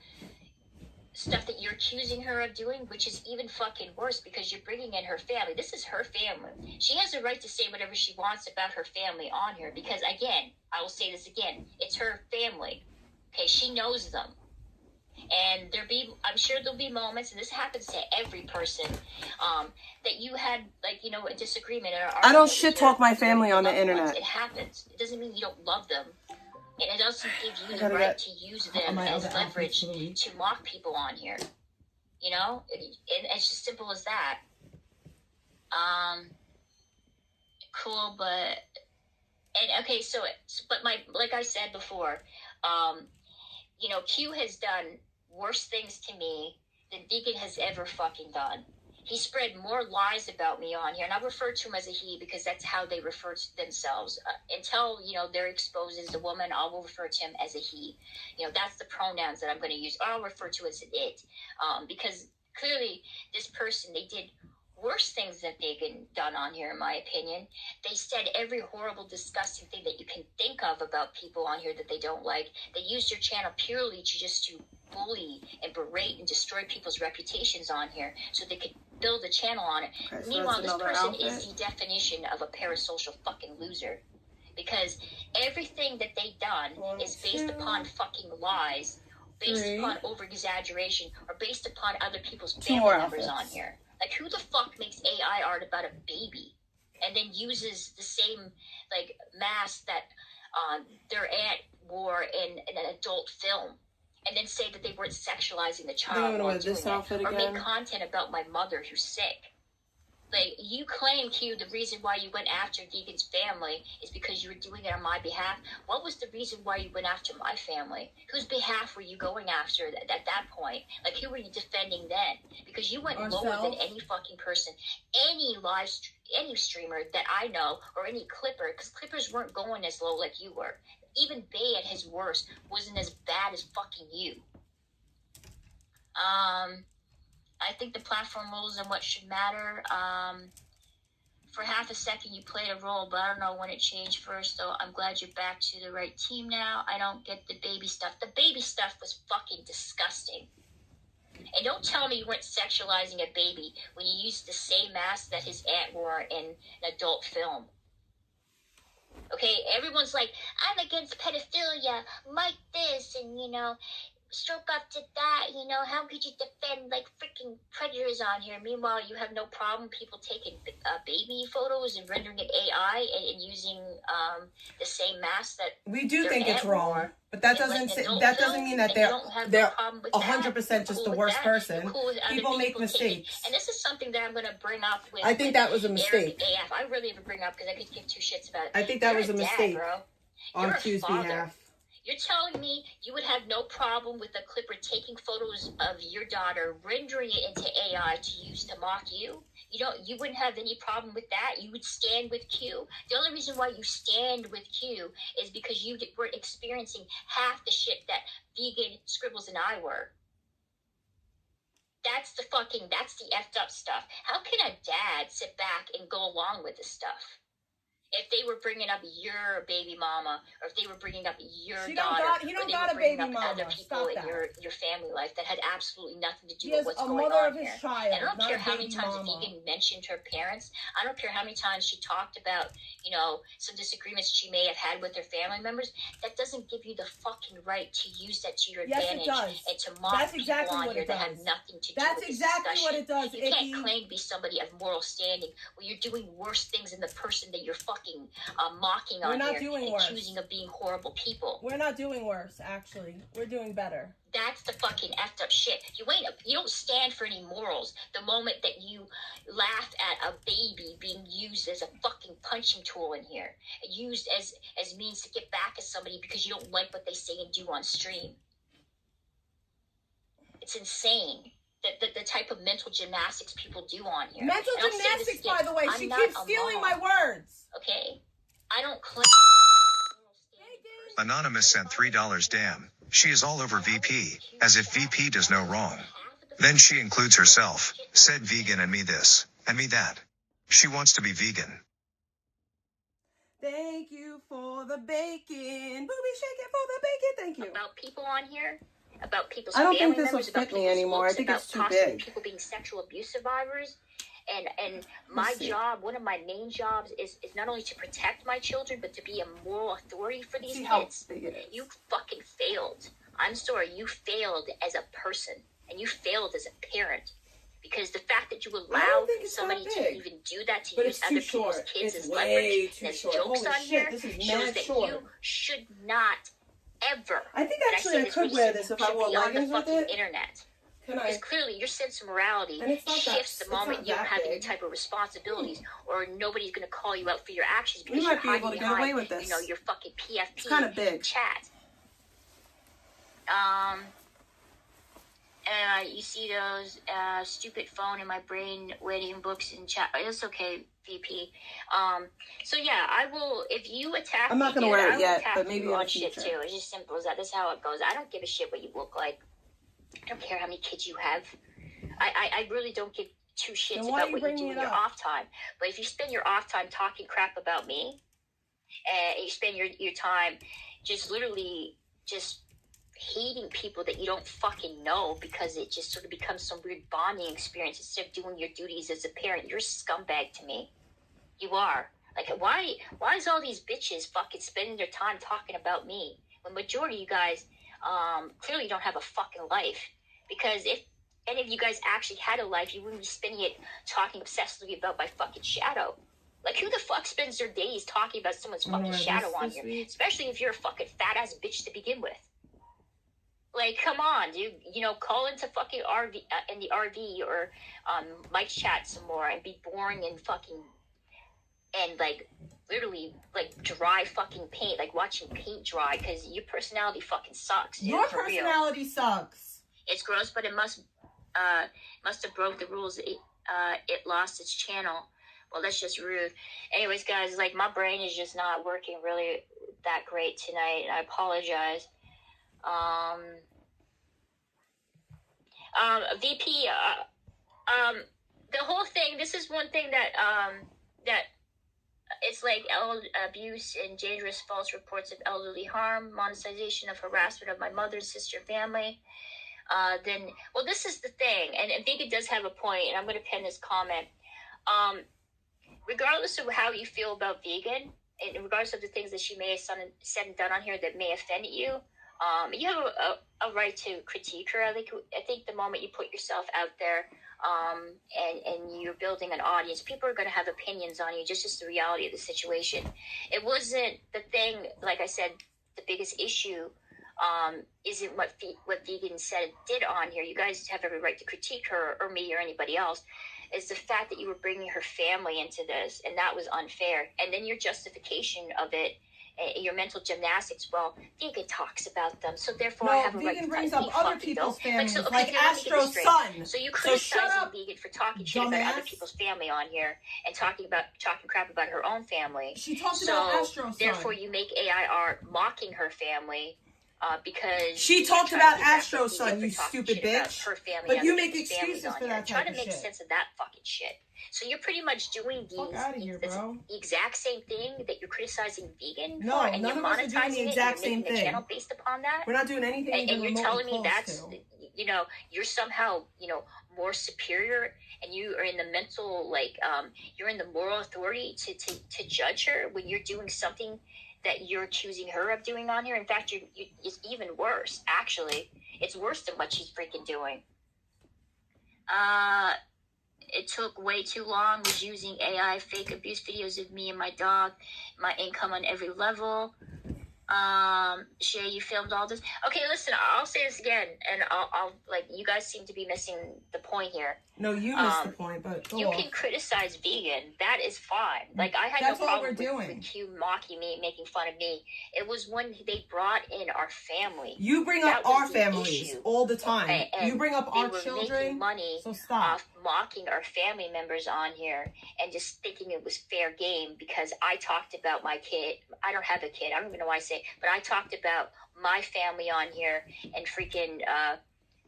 stuff that you're accusing her of doing, which is even fucking worse because you're bringing in her family. This is her family. She has a right to say whatever she wants about her family on here because, again, I will say this again, it's her family. Okay, she knows them. And I'm sure there'll be moments, and this happens to every person, that you had, a disagreement. Or I don't shit talk my family on the internet. It happens. It doesn't mean you don't love them. And it doesn't give you the right to use them as leverage to mock people on here. It's just simple as that. Cool, but like I said before, Q has done worse things to me than Vegan has ever fucking done. He spread more lies about me on here, and I'll refer to him as a he because that's how they refer to themselves. Until, they're exposed as a woman, I will refer to him as a he. That's the pronouns that I'm going to use. Or I'll refer to as an it. Because clearly this person, they did worse things than Vegan done on here, in my opinion. They said every horrible, disgusting thing that you can think of about people on here that they don't like. They used your channel purely to bully and berate and destroy people's reputations on here so they could build a channel on it. Okay, so Meanwhile, this person outfit. is the definition of a parasocial fucking loser. Because everything that they've done is based upon fucking lies, based upon over-exaggeration, or based upon other people's family members on here. Like, who the fuck makes AI art about a baby and then uses the same, mask that their aunt wore in an adult film and then say that they weren't sexualizing the child while doing it, or make content about my mother who's sick? Like, you claim, Q, the reason why you went after Deegan's family is because you were doing it on my behalf. What was the reason why you went after my family? Whose behalf were you going after at that point? Like, who were you defending then? Because you went lower than any fucking person, any streamer that I know, or any clipper, because clippers weren't going as low like you were. Even Bay at his worst wasn't as bad as fucking you. I think the platform rules and what should matter. For half a second, you played a role, but I don't know when it changed first, though. I'm glad you're back to the right team now. I don't get the baby stuff. The baby stuff was fucking disgusting. And don't tell me you weren't sexualizing a baby when you used the same mask that his aunt wore in an adult film. Okay, everyone's like, I'm against pedophilia, Mike this, and, stroke up to that, how could you defend, freaking predators on here? Meanwhile, you have no problem people taking baby photos and rendering it AI and using the same mask that we do think it's wrong, but that doesn't mean that they're 100% just the worst person. People make mistakes. And this is something that I'm going to bring up with. I think that was a mistake. AF. I really even bring up because I could give two shits about it. I think that was a mistake, bro. on Q's behalf. You're telling me you would have no problem with a clipper taking photos of your daughter, rendering it into AI to use to mock you? You wouldn't have any problem with that? You would stand with Q? The only reason why you stand with Q is because you were experiencing half the shit that Vegan, Scribbles, and I were. That's the effed up stuff. How can a dad sit back and go along with this stuff? If they were bringing up your baby mama, or if they were bringing up your daughter, he don't got a baby mama. Other people in your family life that had absolutely nothing to do with what's going on here. Child, and I don't care how many times Vegan mentioned her parents. I don't care how many times she talked about, some disagreements she may have had with her family members. That doesn't give you the fucking right to use that to your advantage and to mock people on here that have nothing to do with this discussion. That's exactly what it does. You can't claim to be somebody of moral standing when you're doing worse things than the person that you're fucking mocking on here and accusing of being horrible people. We're not doing worse, actually. We're doing better. That's the fucking effed up shit. You don't stand for any morals the moment that you laugh at a baby being used as a fucking punching tool in here, used as means to get back at somebody because you don't like what they say and do on stream. It's insane. The type of mental gymnastics people do on here. Mental gymnastics, by the way. She keeps stealing my words. Okay? I don't claim... Anonymous sent $3. Damn. She is all over VP, as if VP does no wrong. Then she includes herself, said vegan and me this, and me that. She wants to be vegan. Thank you for the bacon. Booby shaking for the bacon. Thank you. About people on here, about people's I don't family think this will members, fit me anymore. I think it's too big. People being sexual abuse survivors. And my job, one of my main jobs is not only to protect my children, but to be a moral authority for these kids. You fucking failed. I'm sorry, you failed as a person, and you failed as a parent. Because the fact that you allow somebody to even do that, to use other people's kids as leverage and as jokes on here, shows that you should not ever. I think actually I could wear this if I wore leggings with it. Internet. Because clearly your sense of morality shifts the moment you don't have any type of responsibilities, or nobody's going to call you out for your actions because you're hiding behind, your fucking PFP kind of big chat. You see those stupid phone in my brain waiting books in chat. It's okay, VP. So yeah, I will. If you attack, I'm not gonna me, dude, wear I it will yet, attack but maybe you in the on shit future. too. It's just simple as that. That's how it goes. I don't give a shit what you look like. I don't care how many kids you have. I really don't give two shits Then why about you what you bringing do it in your up? off time. But if you spend your off time talking crap about me, and you spend your time just literally just hating people that you don't fucking know because it just sort of becomes some weird bonding experience instead of doing your duties as a parent, you're a scumbag to me. You are. Like, why is all these bitches fucking spending their time talking about me when majority of you guys clearly don't have a fucking life? Because if any of you guys actually had a life, you wouldn't be spending it talking obsessively about my fucking shadow. Like, who the fuck spends their days talking about someone's fucking shadow on here? Especially if you're a fucking fat ass bitch to begin with. Like, come on, dude. You know, call into fucking RV in the RV or Mike's chat some more and be boring and fucking and like literally like dry fucking paint, like watching paint dry because your personality fucking sucks. Dude, Your for real. personality sucks. It's gross, but it must have broke the rules. It lost its channel. Well, that's just rude. Anyways, guys, like my brain is just not working really that great tonight, and I apologize. VP, the whole thing. This is one thing that that it's like abuse and dangerous false reports of elderly harm, monetization of harassment of my mother, sister, family. Well, this is the thing, and Vega does have a point, and I'm going to pin this comment. Regardless of how you feel about Vegan, and regardless of the things that she may have said and done on here that may offend you, you have a right to critique her. I think the moment you put yourself out there, and you're building an audience, people are going to have opinions on you. Just the reality of the situation. It wasn't the thing. Like I said, the biggest issue isn't what Vegan said did on here. You guys have every right to critique her or me or anybody else. Is the fact that you were bringing her family into this, and that was unfair. And then your justification of it, your mental gymnastics. Well, Vegan talks about them, so therefore I have a right to brings up other people's families, like Astro's son. So you criticizing Vegan for talking shit about other people's family on here and talking crap about her own family. She talks about Astro's son. Therefore, you make AIR mocking her family. Because she talked about Astro's son, you stupid bitch. But you make excuses for that type of shit. Try to make sense of that fucking shit. So you're pretty much doing the exact same thing that you're criticizing Vegan for, and you're monetizing it, and you're making the channel based upon that. We're not doing anything. And you're telling me that's, you know, you're somehow, you know, more superior, and you are in the mental, like, you're in the moral authority to judge her when you're doing something that you're accusing her of doing on here. In fact, it's even worse, actually. It's worse than what she's freaking doing. It took way too long. Was using AI fake abuse videos of me and my dog, my income on every level. Shay, you filmed all this. Okay, listen, I'll say this again, and I'll like, you guys seem to be missing the point here. No, you missed the point, but you can criticize Vegan. That is fine. Like, I had no problem with you mocking me, making fun of me. It was when they brought in our family. You bring up our families all the time. And you bring up our children. They were making money off mocking our family members on here and just thinking it was fair game because I talked about my kid. I don't have a kid. I don't even know why I say, but I talked about my family on here, and freaking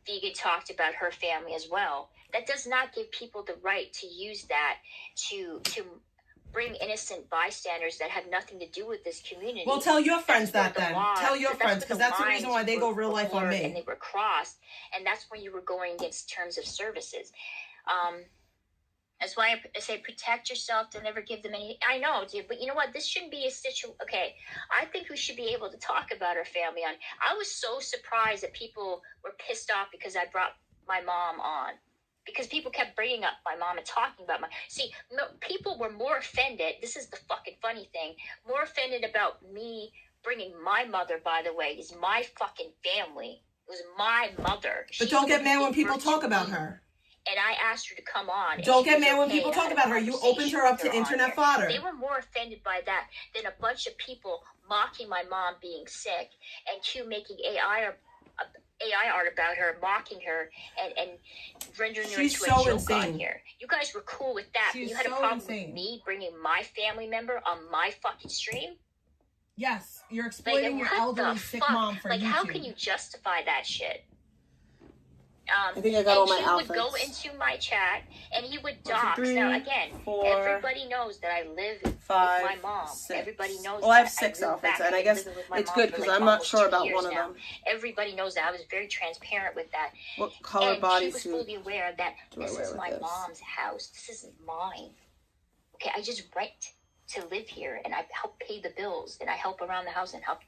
Vegan talked about her family as well. That does not give people the right to use that to bring innocent bystanders that have nothing to do with this community. Well, tell your friends that then. Tell your friends, because that's the reason why they go real life on me. And they were crossed, and that's when you were going against terms of services. That's why I say protect yourself. Don't ever give them any. I know, dude, but you know what? This shouldn't be a situation. Okay, I think we should be able to talk about our family on. I was so surprised that people were pissed off because I brought my mom on. Because people kept bringing up my mom and talking about people were more offended. This is the fucking funny thing. More offended about me bringing my mother, by the way, is my fucking family. It was my mother. But don't get mad when people talk about her. And I asked her to come on. Don't get mad when people talk about her. You opened her up to internet fodder. They were more offended by that than a bunch of people mocking my mom being sick and Q making AI art about her, mocking her, and rendering her She's into so a joke insane. on here. You guys were cool with that, but She's you had a so problem insane. with me bringing my family member on my fucking stream? Yes, you're exploiting your elderly sick mom for like, YouTube. how can you justify that shit? I think I got all my and outfits. he would go into my chat and he would 1, 2, dox. 3, Now again, 4, everybody knows that I live 5, with my mom. 6. Everybody knows. Well, I have that. 6 moved outfits, back. and I I've been guess living with my it's mom good for, because like, I'm not almost sure 2 about years one of now. them. Everybody knows that. I was very transparent with that. What color And she was bodysuit? fully aware that do I this wear is with my this? mom's house. This isn't mine. Okay, I just rent to live here, and I help pay the bills, and I help around the house and help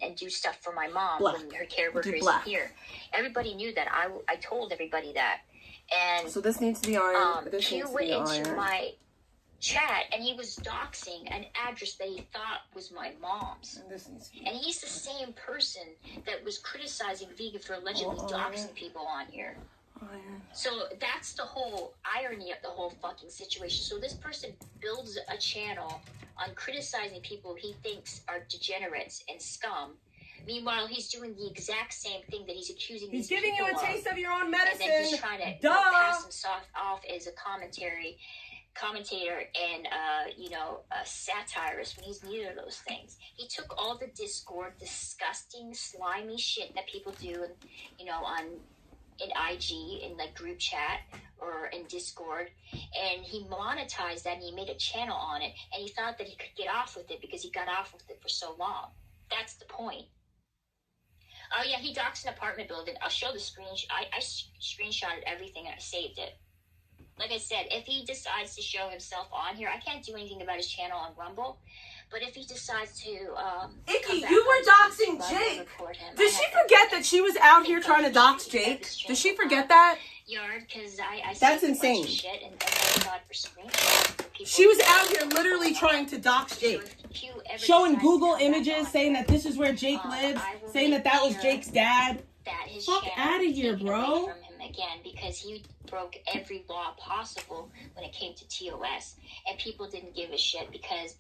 and do stuff for my mom Black. when her care worker isn't black. here. Everybody knew that. I told everybody that. And So this needs to be ironed. This Q needs to went be into ironed. my chat and he was doxing an address that he thought was my mom's. And this needs to be And he's the same person that was criticizing Vegan for allegedly doxing people on here. ironed. So that's the whole irony of the whole fucking situation. So this person builds a channel on criticizing people he thinks are degenerates and scum. Meanwhile, he's doing the exact same thing that he's accusing He's these giving you people a taste of your own and medicine. then he's trying to pass himself off as a commentator and a satirist when he's neither of those things. He took all the Discord, disgusting, slimy shit that people do, in IG, in like group chat or in Discord, and he monetized that and he made a channel on it, and he thought that he could get off with it because he got off with it for so long. That's the point. Oh yeah, he doxed an apartment building. I'll show the screenshot. I screenshotted everything and I saved it. Like I said, if he decides to show himself on here, I can't do anything about his channel on Rumble. But if he decides to, Icky, you were doxing Jake. Did she forget that she was out here trying to dox Jake? Did she forget that? Yard, because I That's saved a bunch insane. of shit and thank God for screenshots for people. She was out here literally trying to dox Jake. Showing Google images, saying that this is where Jake lives, saying that that was Jake's dad. That his Fuck channel outta was here, taken bro. away from him again because he broke every law possible when it came to TOS, and people didn't give a shit because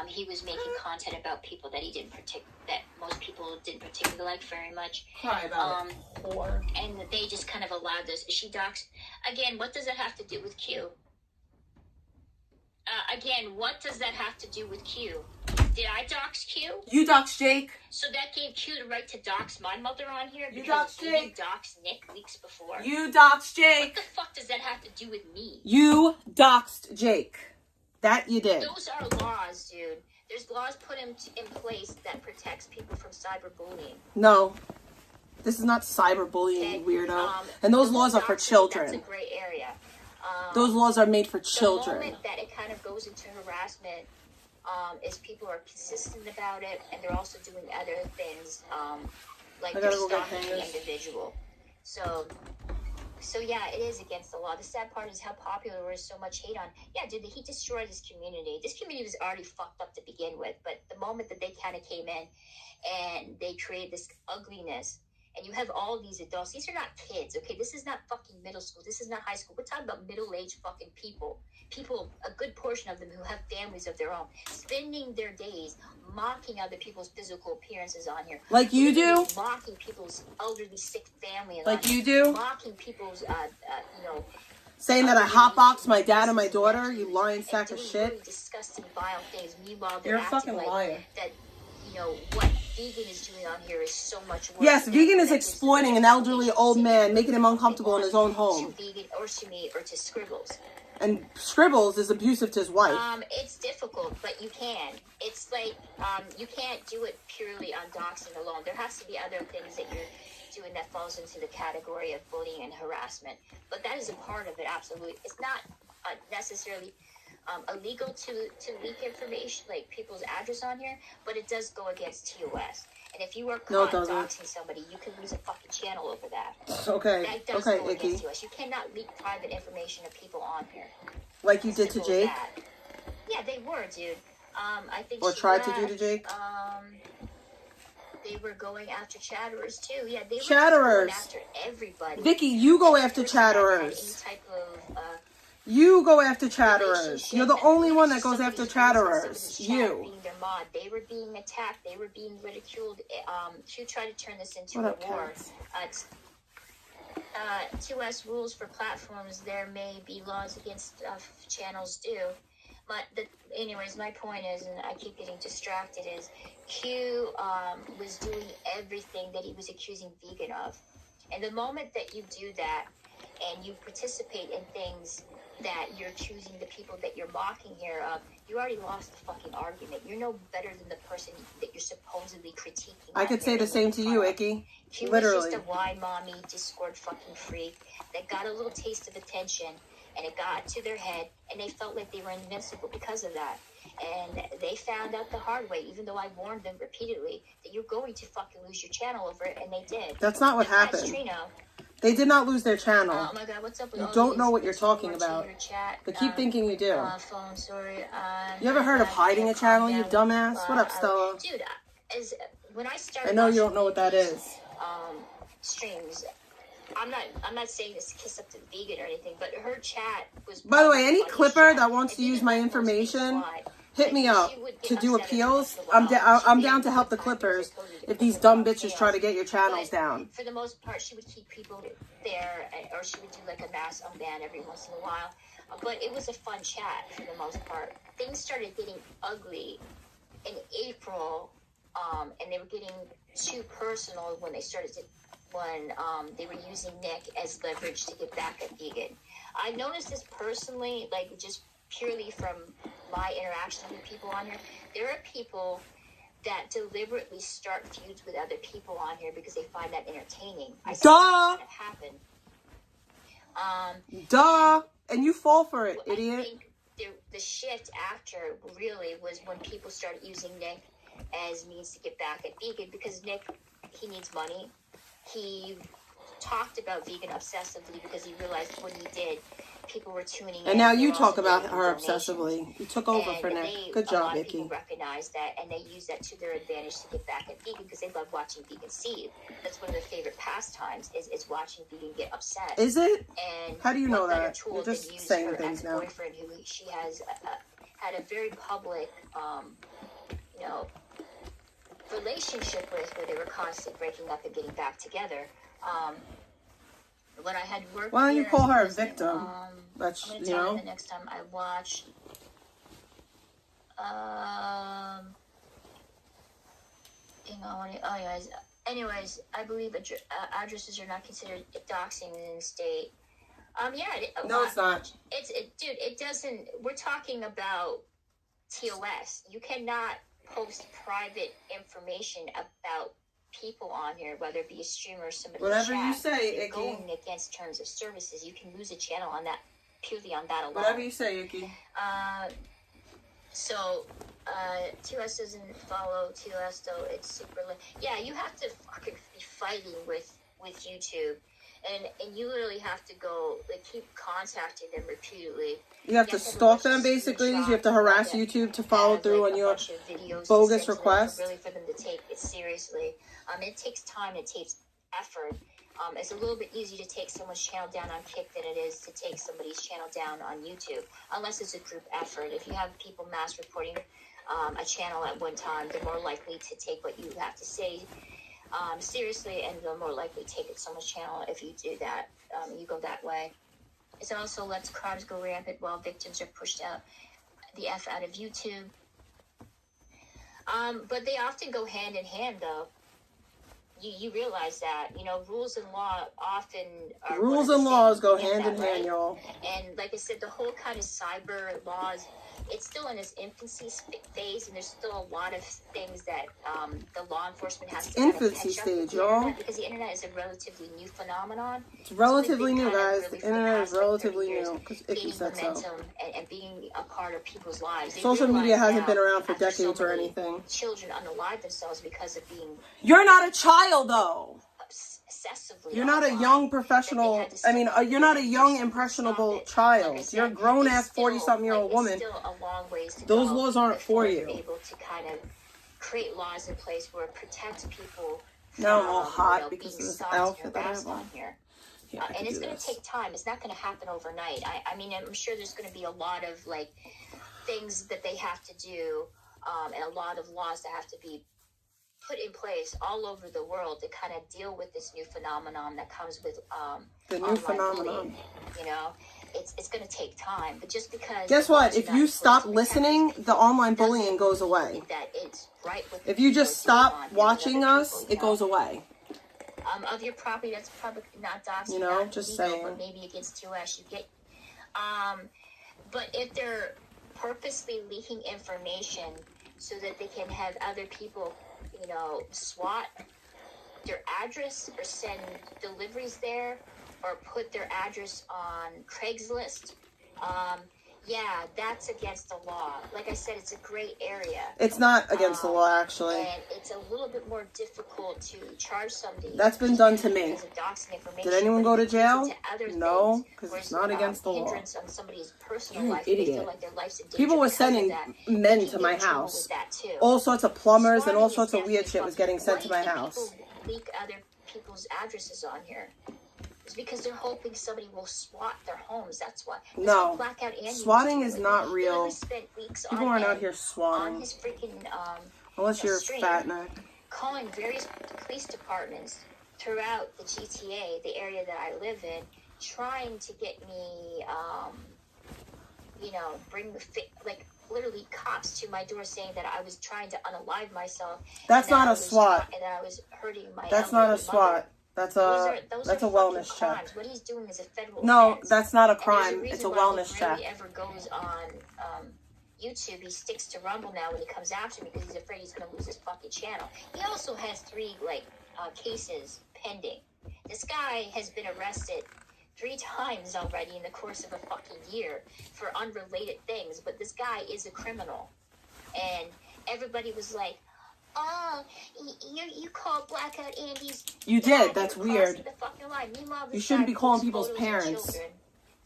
he was making content about people that that most people didn't particularly like very much. Cry about it. Whore. And they just kind of allowed this. She doxed again. What does that have to do with Q? Again, what does that have to do with Q? Did I dox Q? You dox Jake. So that gave Q the right to dox my mother on here You because doxed he Jake. doxed Nick weeks before. You doxed Jake. What the fuck does that have to do with me? You doxed Jake. That you did. Those are laws, dude. There's laws put in place that protects people from cyberbullying. No. This is not cyberbullying, Okay? weirdo. And those laws are for That's children. a gray area. Those laws are made for The children. moment that it kind of goes into harassment is people are consistent about it, and they're also doing other things, like I they're gotta go get stalking the hangers. individual. So yeah, it is against the law. The sad part is how popular there is so much hate on. Yeah, dude, he destroyed his community. This community was already fucked up to begin with, but the moment that they kind of came in and they created this ugliness, and you have all these adults. These are not kids, okay? This is not fucking middle school. This is not high school. We're talking about middle-aged fucking people. People, a good portion of them who have families of their own, spending their days mocking other people's physical appearances on here. Like you do? Mocking people's elderly, sick families. Like on you here. do? Mocking people's, Saying that I hotboxed my dad and my daughter, you lying sack of doing shit. really disgusting, vile things. Meanwhile, they're You're a acting fucking like liar. that. What vegan is doing on here is so much worse. Yes, than vegan is that exploiting an elderly old man, making him uncomfortable in his own home. To vegan or to me or to Scribbles. And Scribbles is abusive to his wife. It's difficult, but you can. It's like you can't do it purely on doxing alone. There has to be other things that you're doing that falls into the category of bullying and harassment. But that is a part of it, absolutely. It's not necessarily illegal to leak information, like people's address on here, but it does go against TOS. And if you are caught doxing somebody, you can lose a fucking channel over that. Okay, That does okay, go Icky. against TOS. You cannot leak private information of people on here. Like you did to Simple Jake? as that. Yeah, they were, dude. I think Or she tried to left. do to Jake? They were going after chatterers too. Yeah, they were Chatterers. just going after everybody. Vicky, you go after Person that had chatterers. Any type of You go after chatterers. You're the only one that goes after chatterers. You. Being their mod, they were being attacked. They were being ridiculed. Q tried to turn this into What a up, war. cats? 2S rules for platforms. There may be laws against channels do. Anyways, my point is, and I keep getting distracted, is Q was doing everything that he was accusing Vegan of. And the moment that you do that and you participate in things that you're accusing the people that you're mocking here of, you already lost the fucking argument. You're no better than the person that you're supposedly critiquing. I could say the same to you, Icky. Q Literally. was just a why mommy Discord fucking freak that got a little taste of attention, and it got to their head, and they felt like they were invincible because of that. And they found out the hard way, even though I warned them repeatedly that you're going to fucking lose your channel over it, and they did. That's not what happened. They did not lose their channel. Oh my god, what's up with You all don't these know what you're talking about. chat, But keep thinking you do. Phone, sorry. You ever heard of hiding a channel, you dumbass? What up, Stella? Dude, when I started I know you don't know what that is. Streams, I'm not saying this to kiss up to the Vegan or anything, but her chat was. By the way, any clipper that wants to use my information, hit me up to do appeals. I'm down to help the clippers if these dumb bitches try to get your channels down. For the most part, she would keep people there, or she would do like a mass unban every once in a while. But it was a fun chat for the most part. Things started getting ugly in April, and they were getting too personal when they were using Nick as leverage to get back at Vegan. I noticed this personally, like just purely from my interaction with people on here. There are people that deliberately start feuds with other people on here because they find that entertaining. I saw that happen. And you fall for it, idiot. I think the shift after really was when people started using Nick as means to get back at Vegan, because Nick, he needs money. He talked about Vegan obsessively because he realized when he did, people were tuning in. And now you talk about her obsessively. You took over for Nick. Good job, Vicky. People recognize that, and they use that to their advantage to get back at Vegan because they love watching Vegan seethe. That's one of their favorite pastimes is watching Vegan get upset. Is it? And how do you know that? You're just saying things now. Boyfriend, who she has had a very public, relationship with, where they were constantly breaking up and getting back together. When I had worked, why don't you call her a victim? That's, I'm gonna tell you the next time I watch. Anyways, I believe addresses are not considered doxing in the state. No, it's not. Dude, it doesn't. We're talking about TOS. You cannot post private information about people on here, whether it be a streamer or somebody. Whatever you say, Icky. Icky. Going against terms of services, you can lose a channel on that, purely on that alone. Whatever you say, Icky. So 2S doesn't follow 2S though. It's super. Yeah, you have to fucking be fighting with YouTube. And you literally have to go, keep contacting them repeatedly. You have to stalk them, basically. You have to harass YouTube to follow through on your bogus requests. Really, for them to take it seriously. It takes time. It takes effort. It's a little bit easier to take someone's channel down on Kick than it is to take somebody's channel down on YouTube, unless it's a group effort. If you have people mass reporting a channel at one time, they're more likely to take what you have to say seriously, and they'll more likely take it someone's channel if you do that. You go that way. It also lets crimes go rampant while victims are pushed out of YouTube. But they often go hand in hand, though. You realize that, rules and law often are... Rules and laws go hand in hand, y'all. And like I said, the whole kind of cyber laws, it's still in its infancy phase, and there's still a lot of things that the law enforcement has to infancy stage, y'all. Because the internet is a relatively new phenomenon. It's relatively new, guys. The internet is relatively new, because Icky said so. And being a part of people's lives. Social media hasn't been around for decades or anything. Children unalive themselves because of being... You're not a child, though. Excessively. You're not a young professional. You're not a young, impressionable child. You're a grown-ass 40-something-year-old woman. Still a long ways to Those go laws aren't for you. Able to kind of create laws in place where it protects people. Now I'm all hot because of this outfit that I have on. Yeah, I can and it's do going to this. take time. It's not going to happen overnight. I mean, I'm sure there's going to be a lot of like things that they have to do, and a lot of laws that have to be put in place all over the world to kind of deal with this new phenomenon that comes with The new online phenomenon. bullying. You know, it's going to take time, but just because Guess what? If you stop listening, the online bullying goes away. that it's right with If you just stop watching us, it goes away. Of your property, that's probably not doxing. You know, not just legal, saying. But maybe against US, you get. But if they're purposely leaking information so that they can have other people, you know, swat their address or send deliveries there or put their address on Craigslist, yeah, that's against the law. Like I said, it's a gray area. It's not against the law, actually. And it's a little bit more difficult to charge somebody. That's been done to me. because of doxing information, Did anyone but go if to you use jail? it to other No, things, because where it's not against the law. hindrance on somebody's personal You're an life, they feel idiot. like their life's in danger People were because of sending that. men They to can my get in trouble house. with that too. All sorts of plumbers and Swatting all is sorts of weird definitely shit was fucking- getting sent to my Why do you house. think people leak other people's addresses on here? It's because they're hoping somebody will SWAT their homes. That's why. That's No. what Blackout Andy was Swatting doing. is not He real. literally spent weeks People on aren't out end here on swatting. his freaking Unless you're a stream, fat neck. calling various police departments throughout the GTA, the area that I live in, trying to get me, you know, bring the like literally cops to my door saying that I was trying to unalive myself. That's and that not I a was SWAT. and that I was hurting my. That's not a elderly SWAT. mother. That's Those a are fucking fucking wellness check. crimes. What he's doing is a federal No, offense. that's not a And there's crime. reason It's a why wellness he check. rarely ever goes on YouTube. He sticks to Rumble now when he comes after me because he's afraid he's going to lose his fucking channel. He also has 3 cases pending. This guy has been arrested 3 times already in the course of a fucking year for unrelated things. But this guy is a criminal, and everybody was like, "Oh, you called Blackout Andy's." You dad, did. That's you're crossing weird. the fucking line. Meanwhile, You this shouldn't guy be calling posts people's photos of parents. children,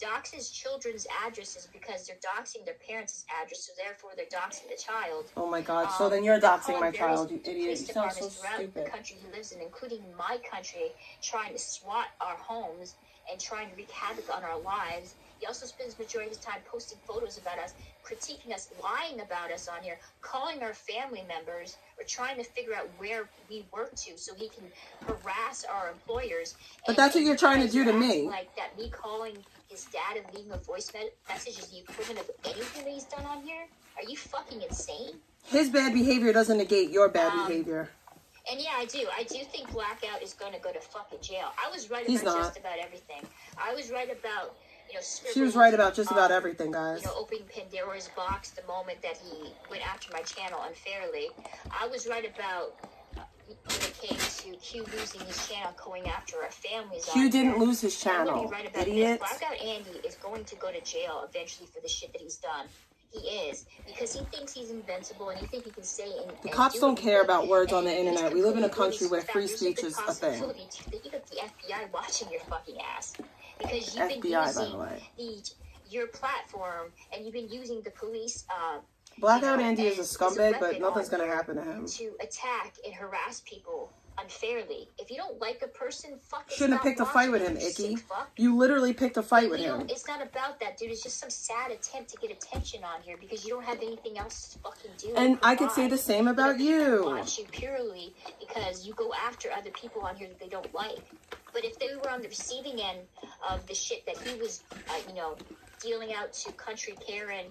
doxes children's addresses because they're doxing their parents' address, so therefore they're doxing the child. Oh my god. So then you're They're doxing calling my various child, you idiot. You police sound so departments throughout the stupid. country he lives in, including my country, trying to SWAT our homes and trying to wreak havoc on our lives. He also spends the majority of his time posting photos about us, critiquing us, lying about us on here, calling our family members, or trying to figure out where we work to so he can harass our employers. But that's what you're trying to do to you guys me. act Like that, me calling his dad and leaving a voice message is the equivalent of anything that he's done on here? Are you fucking insane? His bad behavior doesn't negate your bad behavior. And yeah, I do think Blackout is going to go to fucking jail. I was right He's about not. just about everything. I was right about, you know, She was right about just about everything, guys. You know, opening Pandora's box the moment that he went after my channel unfairly. I was right about when it came to Q losing his channel, going after our families. Q on didn't here. lose his And I'm gonna channel, be right about idiot. this. Blackout Andy is going to go to jail eventually for the shit that he's done. He is, because he thinks he's invincible and he thinks he can say and The cops don't care about words on the internet. We live in a country where free there's speech good is a thing. possibility that you got the FBI watching your fucking ass because you've been FBI, by the using way. your platform and you've been using the police. Blackout you know, Andy is a as scumbag, but weapon nothing's on gonna here happen to him. to attack and harass people unfairly. If you don't like a person, fucking Shouldn't have stop picked a fight with watching, him, you Icky. sick fuck. You literally picked a fight with You him. don't- It's not about that, dude. It's just some sad attempt to get attention on here because you don't have anything else to fucking do. And or I could say the provide. same about You know, people you. watch you purely because you go after other people on here that they don't like. But if they were on the receiving end of the shit that he was, you know, dealing out to Country Karen,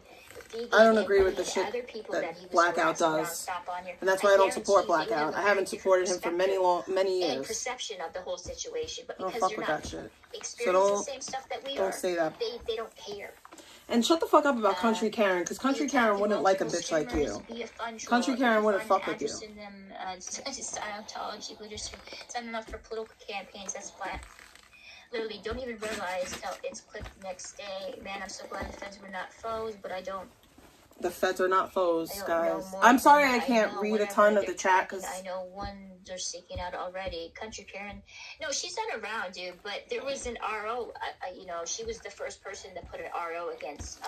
Vegan, I don't agree with and the shit other people that that he was Blackout harassing does. nonstop on here, And that's why I don't support guarantee you Blackout. have a I haven't very different supported him for many and years. perception of the whole situation. But I don't because fuck you're with not that shit. experiencing don't- the same stuff that we don't are, say that. they don't care. And shut the fuck up about Country Karen, because Country Karen wouldn't like a bitch like you. Country Karen wouldn't fuck with you. Scientology, literacy, signing up for political campaigns. That's flat. Literally, don't even realize how it's clicked the next day. Man, I'm so glad the feds were not foes, but I don't. The feds are not foes, I don't guys. know more I'm sorry than I can't know read a whatever ton of they're the chat, tracking. because I know one they're seeking out already. Country Karen, no, she's not around, dude. But there was an RO. You know, she was the first person that put an RO against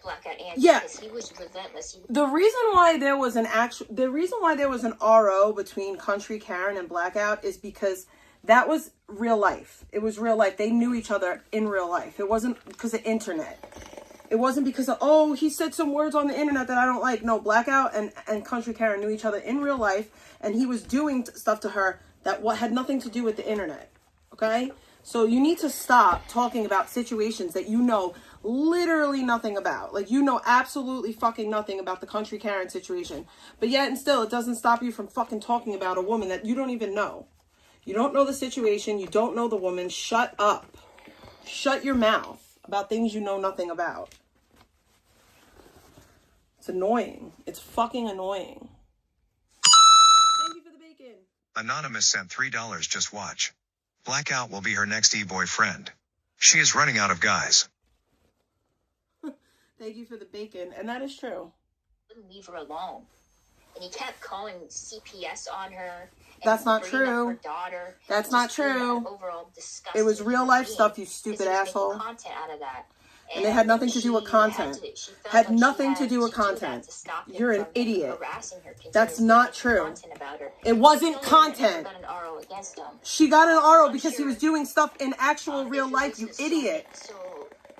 Blackout Andy. Yeah. Because he was relentless. the reason why there was an RO between Country Karen and Blackout is because That was real life. It was real life. They knew each other in real life. It wasn't because of internet. It wasn't because of, oh, he said some words on the internet that I don't like. No, Blackout and Country Karen knew each other in real life, and he was doing stuff to her that had nothing to do with the internet. Okay? So you need to stop talking about situations that you know literally nothing about. Like, you know absolutely fucking nothing about the Country Karen situation. But yet and still, it doesn't stop you from fucking talking about a woman that you don't even know. You don't know the situation. You don't know the woman. Shut up. Shut your mouth about things you know nothing about. It's annoying. It's fucking annoying. Thank you for the bacon. Anonymous sent $3. Just watch. Blackout will be her next e-boyfriend. She is running out of guys. Thank you for the bacon. And that is true. Wouldn't leave her alone. And he kept calling CPS on her. That's not true. Her daughter. That's not true. Overall disgusting. It was real life being, stuff, you stupid asshole. Content out of that. And it had nothing to do with content. Had nothing to do with content. You're an idiot. That's not true. It wasn't content. She got an RO because he was doing stuff in actual real life, you idiot.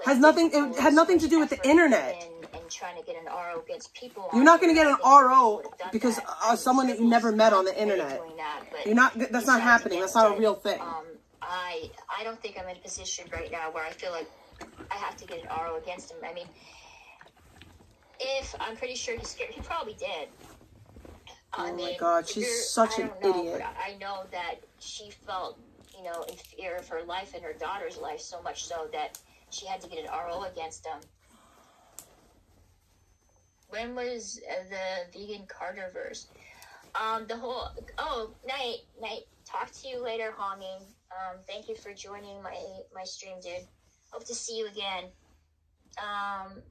Has nothing. It had nothing to do with the internet. Trying to get an RO against people. You're not going to get an RO because someone that you never met on the internet. You're not. That's not happening. That's not a real thing. I don't think I'm in a position right now where I feel like I have to get an RO against him. I mean, if I'm pretty sure he's scared, he probably did. Oh my God, she's such an idiot. But I know that she felt, you know, in fear of her life and her daughter's life so much so that she had to get an RO against him. When was the vegan Carterverse? Night. Talk to you later, Honging. Thank you for joining my stream, dude. Hope to see you again.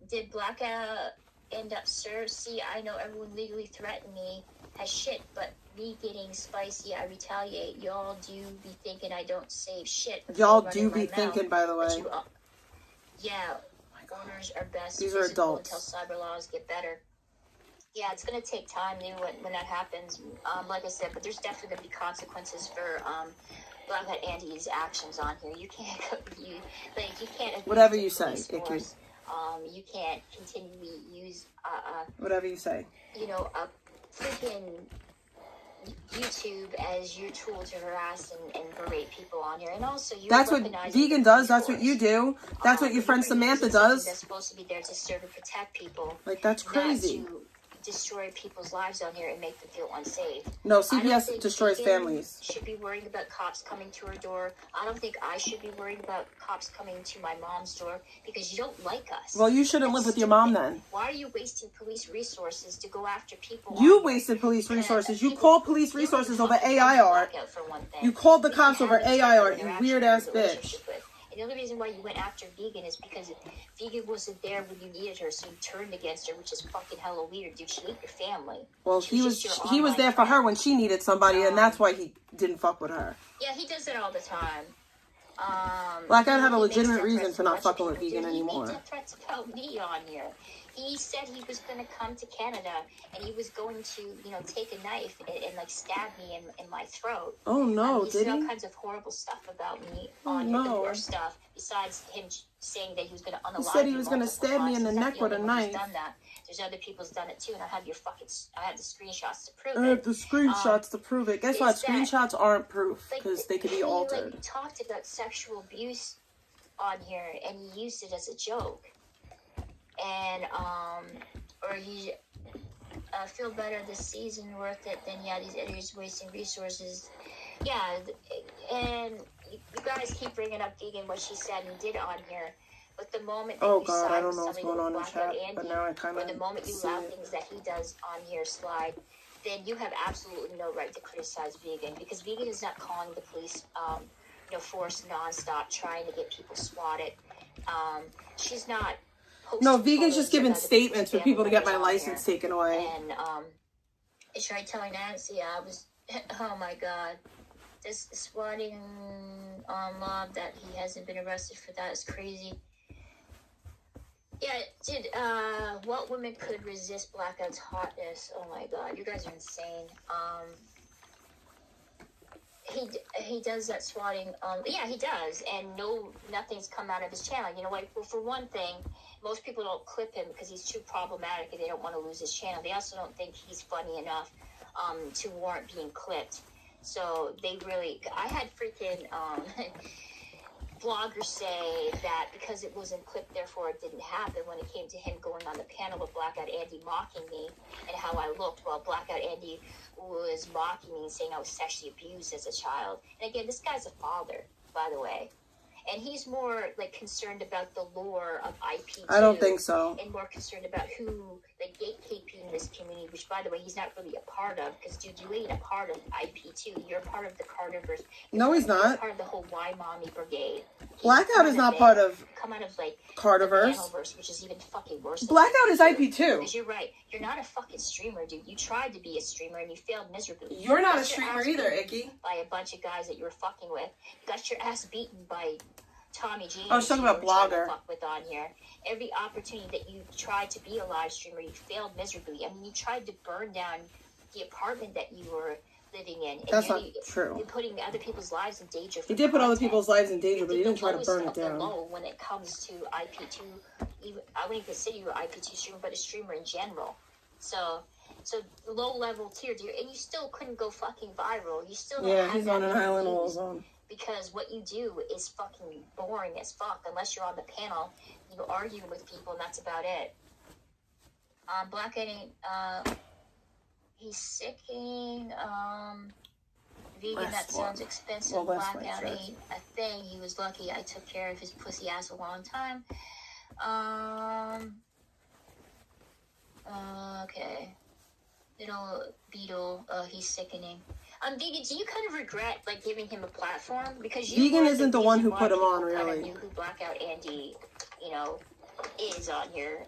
Did Blackout end up served? See, I know everyone legally threatened me as shit, but me getting spicy, I retaliate. Y'all do be thinking I don't save shit. Y'all do be thinking, by the way. Yeah. Owners are best. These are adults. Until cyber laws get better. Yeah, it's going to take time when that happens. Like I said, but there's definitely going to be consequences for Blackout Andy's actions on here. You can't you can't. Whatever you say, Icky. You can't continually use whatever you say. You know, a freaking YouTube as your tool to harass and berate people on here, and also you. That's what vegan does. That's what you do. That's what your friend Samantha does. That's supposed to be there to serve and protect people. Like, that's crazy. Not to destroy people's lives on here and make them feel unsafe. No, CPS destroys families. Should be worrying about cops coming to her door. I don't think I should be worried about cops coming to my mom's door because you don't like us. Well, you shouldn't live with your mom then. Why are you wasting police resources to go after people? You wasted police resources. You called police resources over AI art. You called the cops over AI art, you weird ass bitch. And the only reason why you went after Vegan is because Vegan wasn't there when you needed her, so you turned against her, which is fucking hella weird, dude. She ate your family. Well, he was there for her when she needed somebody, and that's why he didn't fuck with her. Yeah, he does it all the time. Blackout had a legitimate reason for not fucking with Vegan anymore. He made threats about me on here. He said he was going to come to Canada and he was going to, you know, take a knife and like stab me in my throat. Oh no, he did said he? all kinds of horrible stuff about me on here, the worst stuff. Besides him saying that he was going to unalive me. He said he was going to stab me in the neck with a knife. Done that. There's other people's done it too, and I have the screenshots to prove it. I have the screenshots to prove it. Guess what? Screenshots aren't proof because they could be altered. He like talked about sexual abuse on here, and he used it as a joke. And or he feel better this season, worth it. Then yeah, these idiots wasting resources. Yeah, and you guys keep bringing up Vegan, what she said and did on here. But the moment that oh you God, I don't know what's going on in chat, Andy, but now I kind of or the moment you allow things that he does on here slide, then you have absolutely no right to criticize Vegan because Vegan is not calling the police, force nonstop trying to get people swatted. She's not. No, Vegan's just giving statements for people to get my license taken away. And I tried telling Nancy I was, oh my God, this swatting mob that he hasn't been arrested for that is crazy. Yeah, dude, what women could resist Blackout's hotness? Oh my God, you guys are insane. he does that swatting. Yeah, he does, and nothing's come out of his channel. You know, like, well, for one thing, most people don't clip him because he's too problematic and they don't want to lose his channel. They also don't think he's funny enough to warrant being clipped. So they really, I had freaking bloggers say that because it wasn't clipped, therefore it didn't happen when it came to him going on the panel with Blackout Andy mocking me and how I looked. Well, Blackout Andy was mocking me and saying I was sexually abused as a child. And again, this guy's a father, by the way. And he's more, like, concerned about the lore of IP2. I don't think so. And more concerned about who, like, gatekeeping this community, which, by the way, he's not really a part of. Because, dude, you ain't a part of IP2. You're part of the Carterverse. No, he's not. You're part of the whole Why Mommy Brigade. Blackout is not part of come out of, like, Carterverse. Panelverse, which is even fucking worse. Blackout is IP2. Because you're right. You're not a fucking streamer, dude. You tried to be a streamer and you failed miserably. You're not a streamer either, Icky. By a bunch of guys that you were fucking with. You got your ass beaten by Tommy James. I was talking about Blogger. Fuck with on here. Every opportunity that you tried to be a live streamer, you failed miserably. I mean, you tried to burn down the apartment that you were living in. That's not true. You're putting other people's lives in danger. He did put other people's lives in danger, but he didn't try to burn it down. When it comes to IP2, even I wouldn't consider you an IP2 streamer, but a streamer in general. So low level tier, and you still couldn't go fucking viral. You still don't have he's on an island all his own. Because what you do is fucking boring as fuck unless you're on the panel, you argue with people, and that's about it. Blackout ain't, he's sicking, vegan, that sounds expensive. Well, Blackout ain't a thing. He was lucky I took care of his pussy ass a long time. Okay. Little Beetle, he's sickening. Vegan, do you kind of regret, like, giving him a platform? Because you Vegan isn't the one who put him on, really. Kind of knew who Blackout Andy, you know, is on here.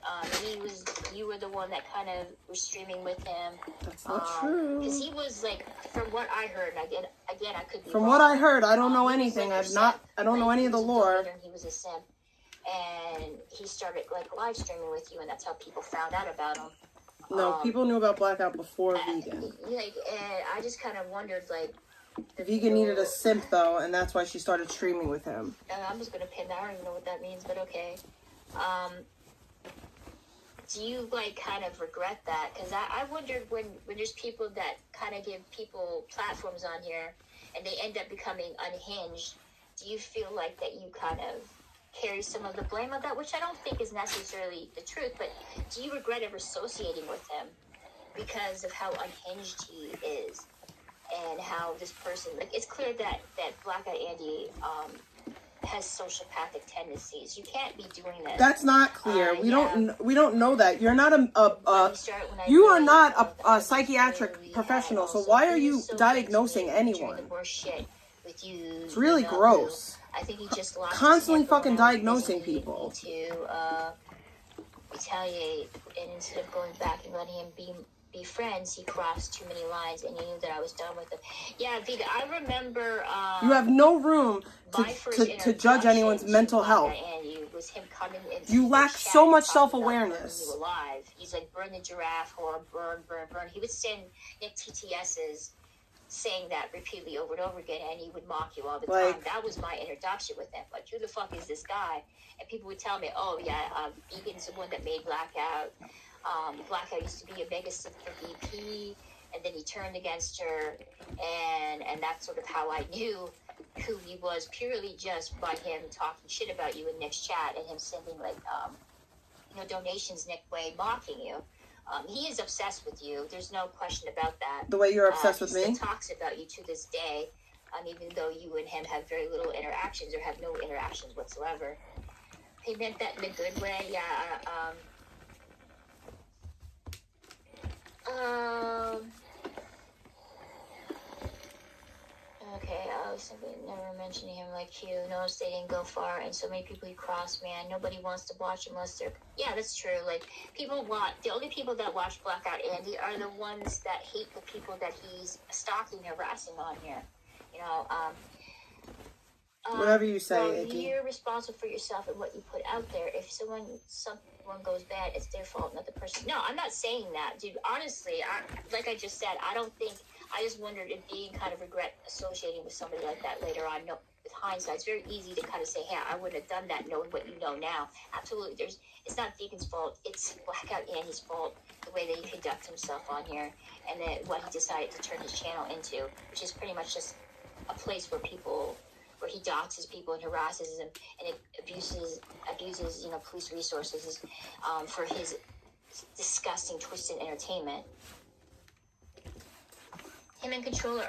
You were the one that kind of was streaming with him. That's not true. Because he was, like, from what I heard, and again, I could be From wrong. what I heard, I don't know anything. Like I don't know any of the lore. He was a simp, and he started, like, live streaming with you, and that's how people found out about him. No, people knew about Blackout before Vegan. Like, and I just kind of wondered, like... Vegan needed a simp, though, and that's why she started streaming with him. I'm just going to pin that. I don't even know what that means, but okay. Do you, like, kind of regret that? Because I wondered when there's people that kind of give people platforms on here, and they end up becoming unhinged, do you feel like that you kind of carry some of the blame of that, which I don't think is necessarily the truth, but do you regret ever associating with him because of how unhinged he is and how this person, like, it's clear that Blackout Andy has sociopathic tendencies. You can't be doing this. That's not clear. We don't know that. You're not you are not a psychiatric professional, so why are you diagnosing anyone? It's really gross. I think he just lost constantly fucking diagnosing people to retaliate, and instead of going back and letting him be friends, he crossed too many lines, and he knew that I was done with him. Yeah, Vega, I remember. You have no room to judge anyone's mental health. Was him coming in. You lack so much self-awareness. Alive. He's like, burn the giraffe, or burn. He would send Nick TTS's saying that repeatedly over and over again, and he would mock you all the time. That was my introduction with him. Like, who the fuck is this guy? And people would tell me, oh yeah, Vegan's the one that made Blackout. Blackout used to be a mega simp for VP, and then he turned against her, and that's sort of how I knew who he was, purely just by him talking shit about you in Nick's chat, and him sending, like, donations Nick way, mocking you. He is obsessed with you. There's no question about that. The way you're obsessed with me? He still talks about you to this day, even though you and him have very little interactions or have no interactions whatsoever. He meant that in a good way, yeah. Okay, I was never mentioning him like Q. Notice they didn't go far, and so many people he crossed, man. Nobody wants to watch unless they're... Yeah, that's true. Like, the only people that watch Blackout Andy are the ones that hate the people that he's stalking, harassing on here. You know, whatever you say, well, you're responsible for yourself and what you put out there. If one goes bad, it's their fault, not the person. No, I'm not saying that, dude. Honestly, like I just said, I just wondered if Vegan kind of regret associating with somebody like that later on. No, with hindsight, it's very easy to kind of say, hey, I wouldn't have done that knowing what you know now. Absolutely. It's not Vegan's fault. It's Blackout Andy's fault, the way that he conducts himself on here, and then what he decided to turn his channel into, which is pretty much just a place where he doxes people and harasses them and abuses police resources for his disgusting, twisted entertainment. Him and Controller,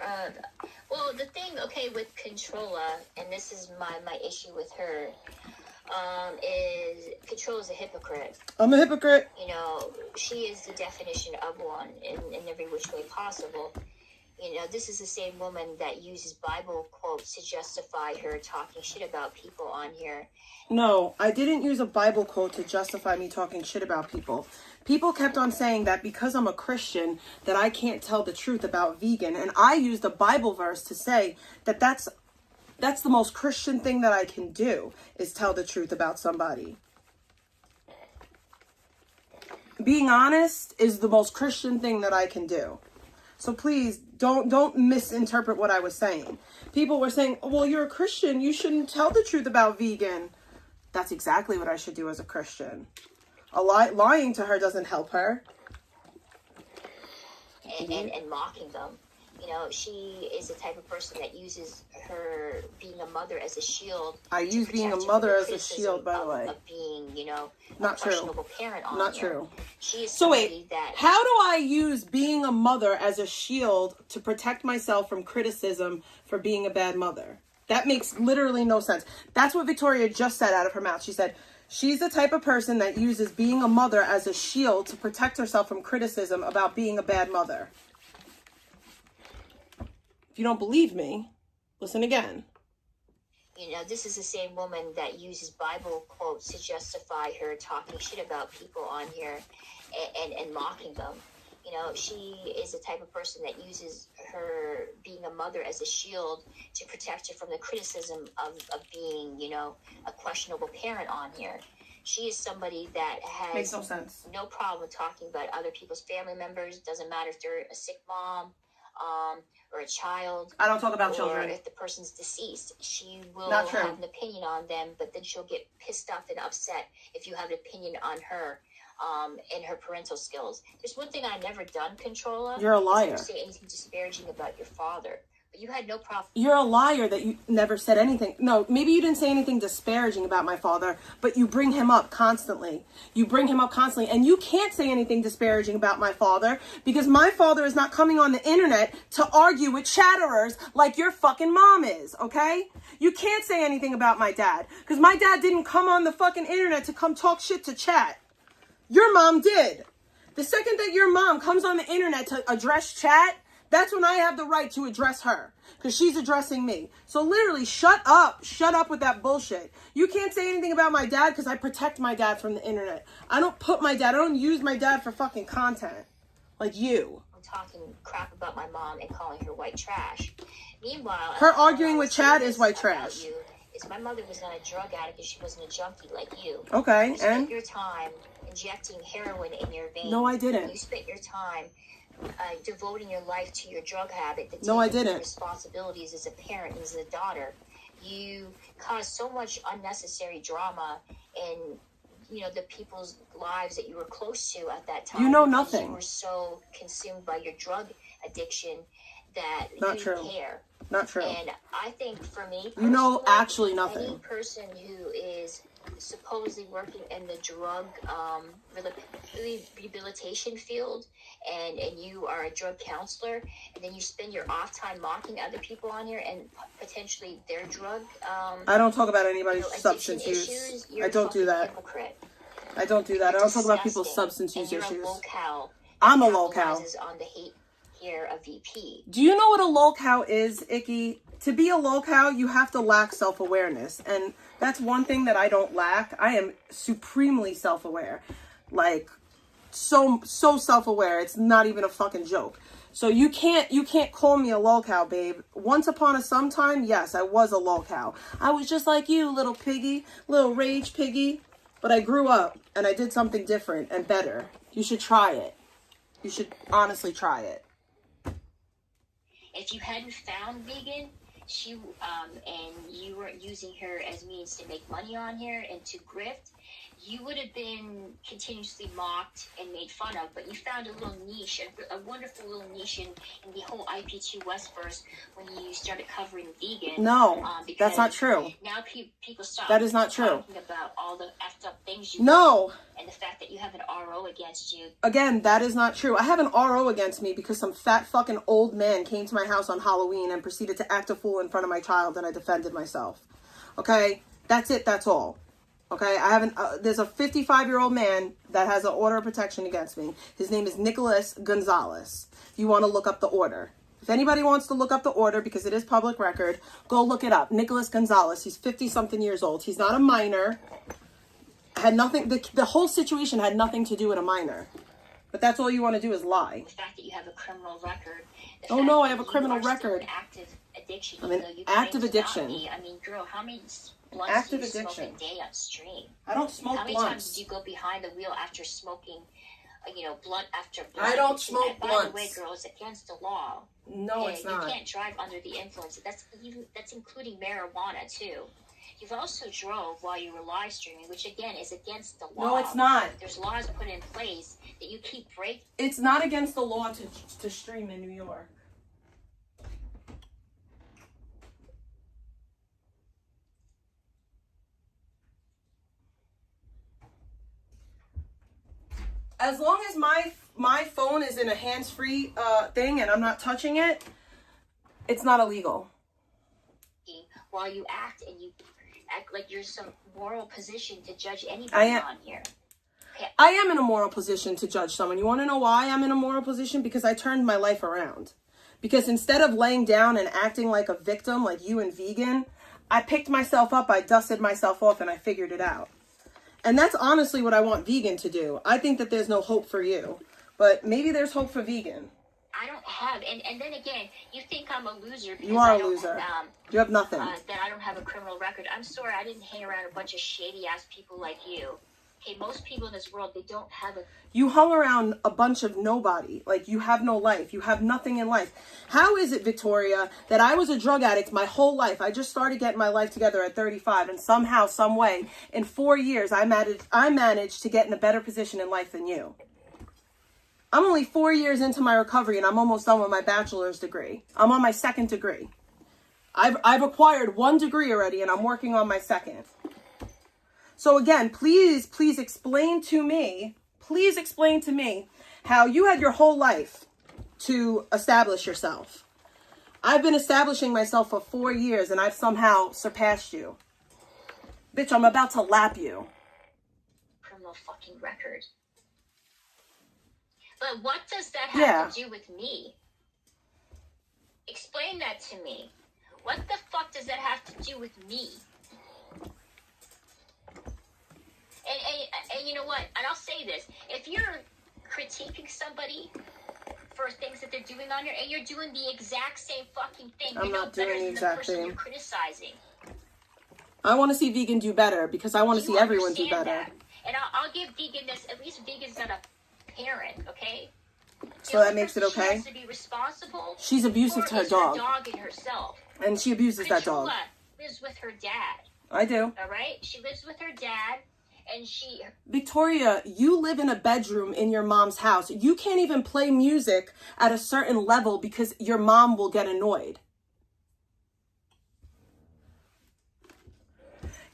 well, the thing, okay, with Controlla, and this is my issue with her, is Controlla's a hypocrite. I'm a hypocrite. You know, she is the definition of one in every which way possible. You know, this is the same woman that uses Bible quotes to justify her talking shit about people on here. No, I didn't use a Bible quote to justify me talking shit about people. People kept on saying that because I'm a Christian, that I can't tell the truth about vegan. And I used a Bible verse to say that that's the most Christian thing that I can do, is tell the truth about somebody. Being honest is the most Christian thing that I can do. So please don't misinterpret what I was saying. People were saying, well, you're a Christian, you shouldn't tell the truth about vegan. That's exactly what I should do as a Christian. Lying to her doesn't help her. And mocking them. You know, she is the type of person that uses her being a mother as a shield. I use being a mother as a shield, by the way. Of being, you know, not a true. questionable parent on Not here. true. She is So wait, that, how do I use being a mother as a shield to protect myself from criticism for being a bad mother? That makes literally no sense. That's what Victoria just said out of her mouth. She said, she's the type of person that uses being a mother as a shield to protect herself from criticism about being a bad mother. If you don't believe me, listen again. You know, this is the same woman that uses Bible quotes to justify her talking shit about people on here and mocking them. You know, she is the type of person that uses her being a mother as a shield to protect her from the criticism of being, you know, a questionable parent on here. She is somebody that has Makes no sense. No problem talking about other people's family members. Doesn't matter if they're a sick mom, or a child. I don't talk about or children. if the person's deceased. She will Not true. have an opinion on them, but then she'll get pissed off and upset if you have an opinion on her and her parental skills. There's one thing I've never done, Controlla. You're a liar. Never say anything disparaging about your father. But you had no problem. You're a liar that you never said anything. No, maybe you didn't say anything disparaging about my father, but you bring him up constantly. You bring him up constantly. And you can't say anything disparaging about my father because my father is not coming on the internet to argue with chatterers like your fucking mom is, okay? You can't say anything about my dad because my dad didn't come on the fucking internet to come talk shit to chat. Your mom did. The second that your mom comes on the internet to address chat, that's when I have the right to address her because she's addressing me. So literally, shut up. Shut up with that bullshit. You can't say anything about my dad because I protect my dad from the internet. I don't use my dad for fucking content like you. I'm talking crap about my mom and calling her white trash. Meanwhile, Her arguing with Chad is white trash. My mother was not a drug addict and she wasn't a junkie like you. Okay, you spent and? your time injecting heroin in your veins. No, I didn't. You spent your time devoting your life to your drug habit. No, I didn't. Responsibilities as a parent and as a daughter. You caused so much unnecessary drama in, you know, the people's lives that you were close to at that time. You know nothing. You were so consumed by your drug addiction that Not you true. didn't care. Not true. And I think for me, You know actually nothing. Any person who is supposedly working in the drug rehabilitation field and you are a drug counselor and then you spend your off time mocking other people on here and potentially their drug I don't talk about anybody's addiction substance issues, use. you're I don't do that. Hypocrite. I don't do that. I don't talk about people's Disgusting. substance use And issues. you're a lol-cow I'm that a lol-cow. capitalizes on the hate here of VP. Do you know what a lol-cow is, Icky? To be a lol-cow, you have to lack self-awareness. And that's one thing that I don't lack. I am supremely self-aware. Like, so self-aware. It's not even a fucking joke. So you can't call me a lol-cow, babe. Once upon a sometime, yes, I was a lol-cow. I was just like you, little piggy, little rage piggy. But I grew up and I did something different and better. You should try it. You should honestly try it. If you hadn't found vegan, and you weren't using her as means to make money on here and to grift, you would have been continuously mocked and made fun of. But you found a little niche, a wonderful little niche in the whole IP2 West verse when you started covering vegan. No, that's not true. Now people stop. That is not true. Talking about all the effed up things you No. do, and the fact that you have an RO against you. Again, that is not true. I have an RO against me because some fat fucking old man came to my house on Halloween and proceeded to act a fool in front of my child, and I defended myself. Okay? That's it. That's all. Okay? I haven't, there's a 55-year-old man that has an order of protection against me. His name is Nicholas Gonzalez. You want to look up the order. If anybody wants to look up the order, because it is public record, go look it up. Nicholas Gonzalez. He's 50-something years old. He's not a minor. Had nothing, the whole situation had nothing to do with a minor. But that's all you want to do is lie. The fact that you have a criminal record. Oh no, I have a criminal record. Active addiction. I'm in active addiction. I mean, girl, how many blunts Active do you addiction. smoke a day on stream? I don't smoke How many blunts. times did you go behind the wheel after smoking, blunt after blunt? I don't smoke and by blunts. the way, girl, it's against the law. No, it's not. You can't drive under the influence. That's including marijuana too. You've also drove while you were live streaming, which again is against the law. No, it's not. There's laws put in place that you keep breaking. It's not against the law to stream in New York. As long as my phone is in a hands-free thing and I'm not touching it, it's not illegal. While you act and you act like you're some moral position to judge anybody on here. Okay. I am in a moral position to judge someone. You want to know why I'm in a moral position? Because I turned my life around. Because instead of laying down and acting like a victim, like you and Vegan, I picked myself up, I dusted myself off, and I figured it out. And that's honestly what I want Vegan to do. I think that there's no hope for you, but maybe there's hope for Vegan. I don't have, and then again, you think I'm a loser because you are I a don't, loser. You have nothing. That I don't have a criminal record. I'm sorry, I didn't hang around a bunch of shady ass people like you. Okay, most people in this world, they don't have a... You hung around a bunch of nobody. Like, you have no life. You have nothing in life. How is it, Victoria, that I was a drug addict my whole life? I just started getting my life together at 35, and somehow, some way, in 4 years, I managed to get in a better position in life than you. I'm only 4 years into my recovery, and I'm almost done with my bachelor's degree. I'm on my second degree. I've acquired 1 degree already, and I'm working on my second. So again, please explain to me how you had your whole life to establish yourself. I've been establishing myself for 4 years and I've somehow surpassed you. Bitch, I'm about to lap you. Criminal fucking record. But what does that have to do with me? Explain that to me. What the fuck does that have to do with me? And you know what? And I'll say this. If you're critiquing somebody for things that they're doing on here, and you're doing the exact same fucking thing, I'm not doing the exact same. You're criticizing. I want to see Vegan do better because I want to see everyone do better. That? And I'll give Vegan this. At least Vegan's not a parent, okay? So that makes it okay? She has to be responsible. She's abusive to her dog. Her dog and herself. And she abuses that dog. Lives with her dad. I do. All right? She lives with her dad. And Victoria, you live in a bedroom in your mom's house. You can't even play music at a certain level because your mom will get annoyed.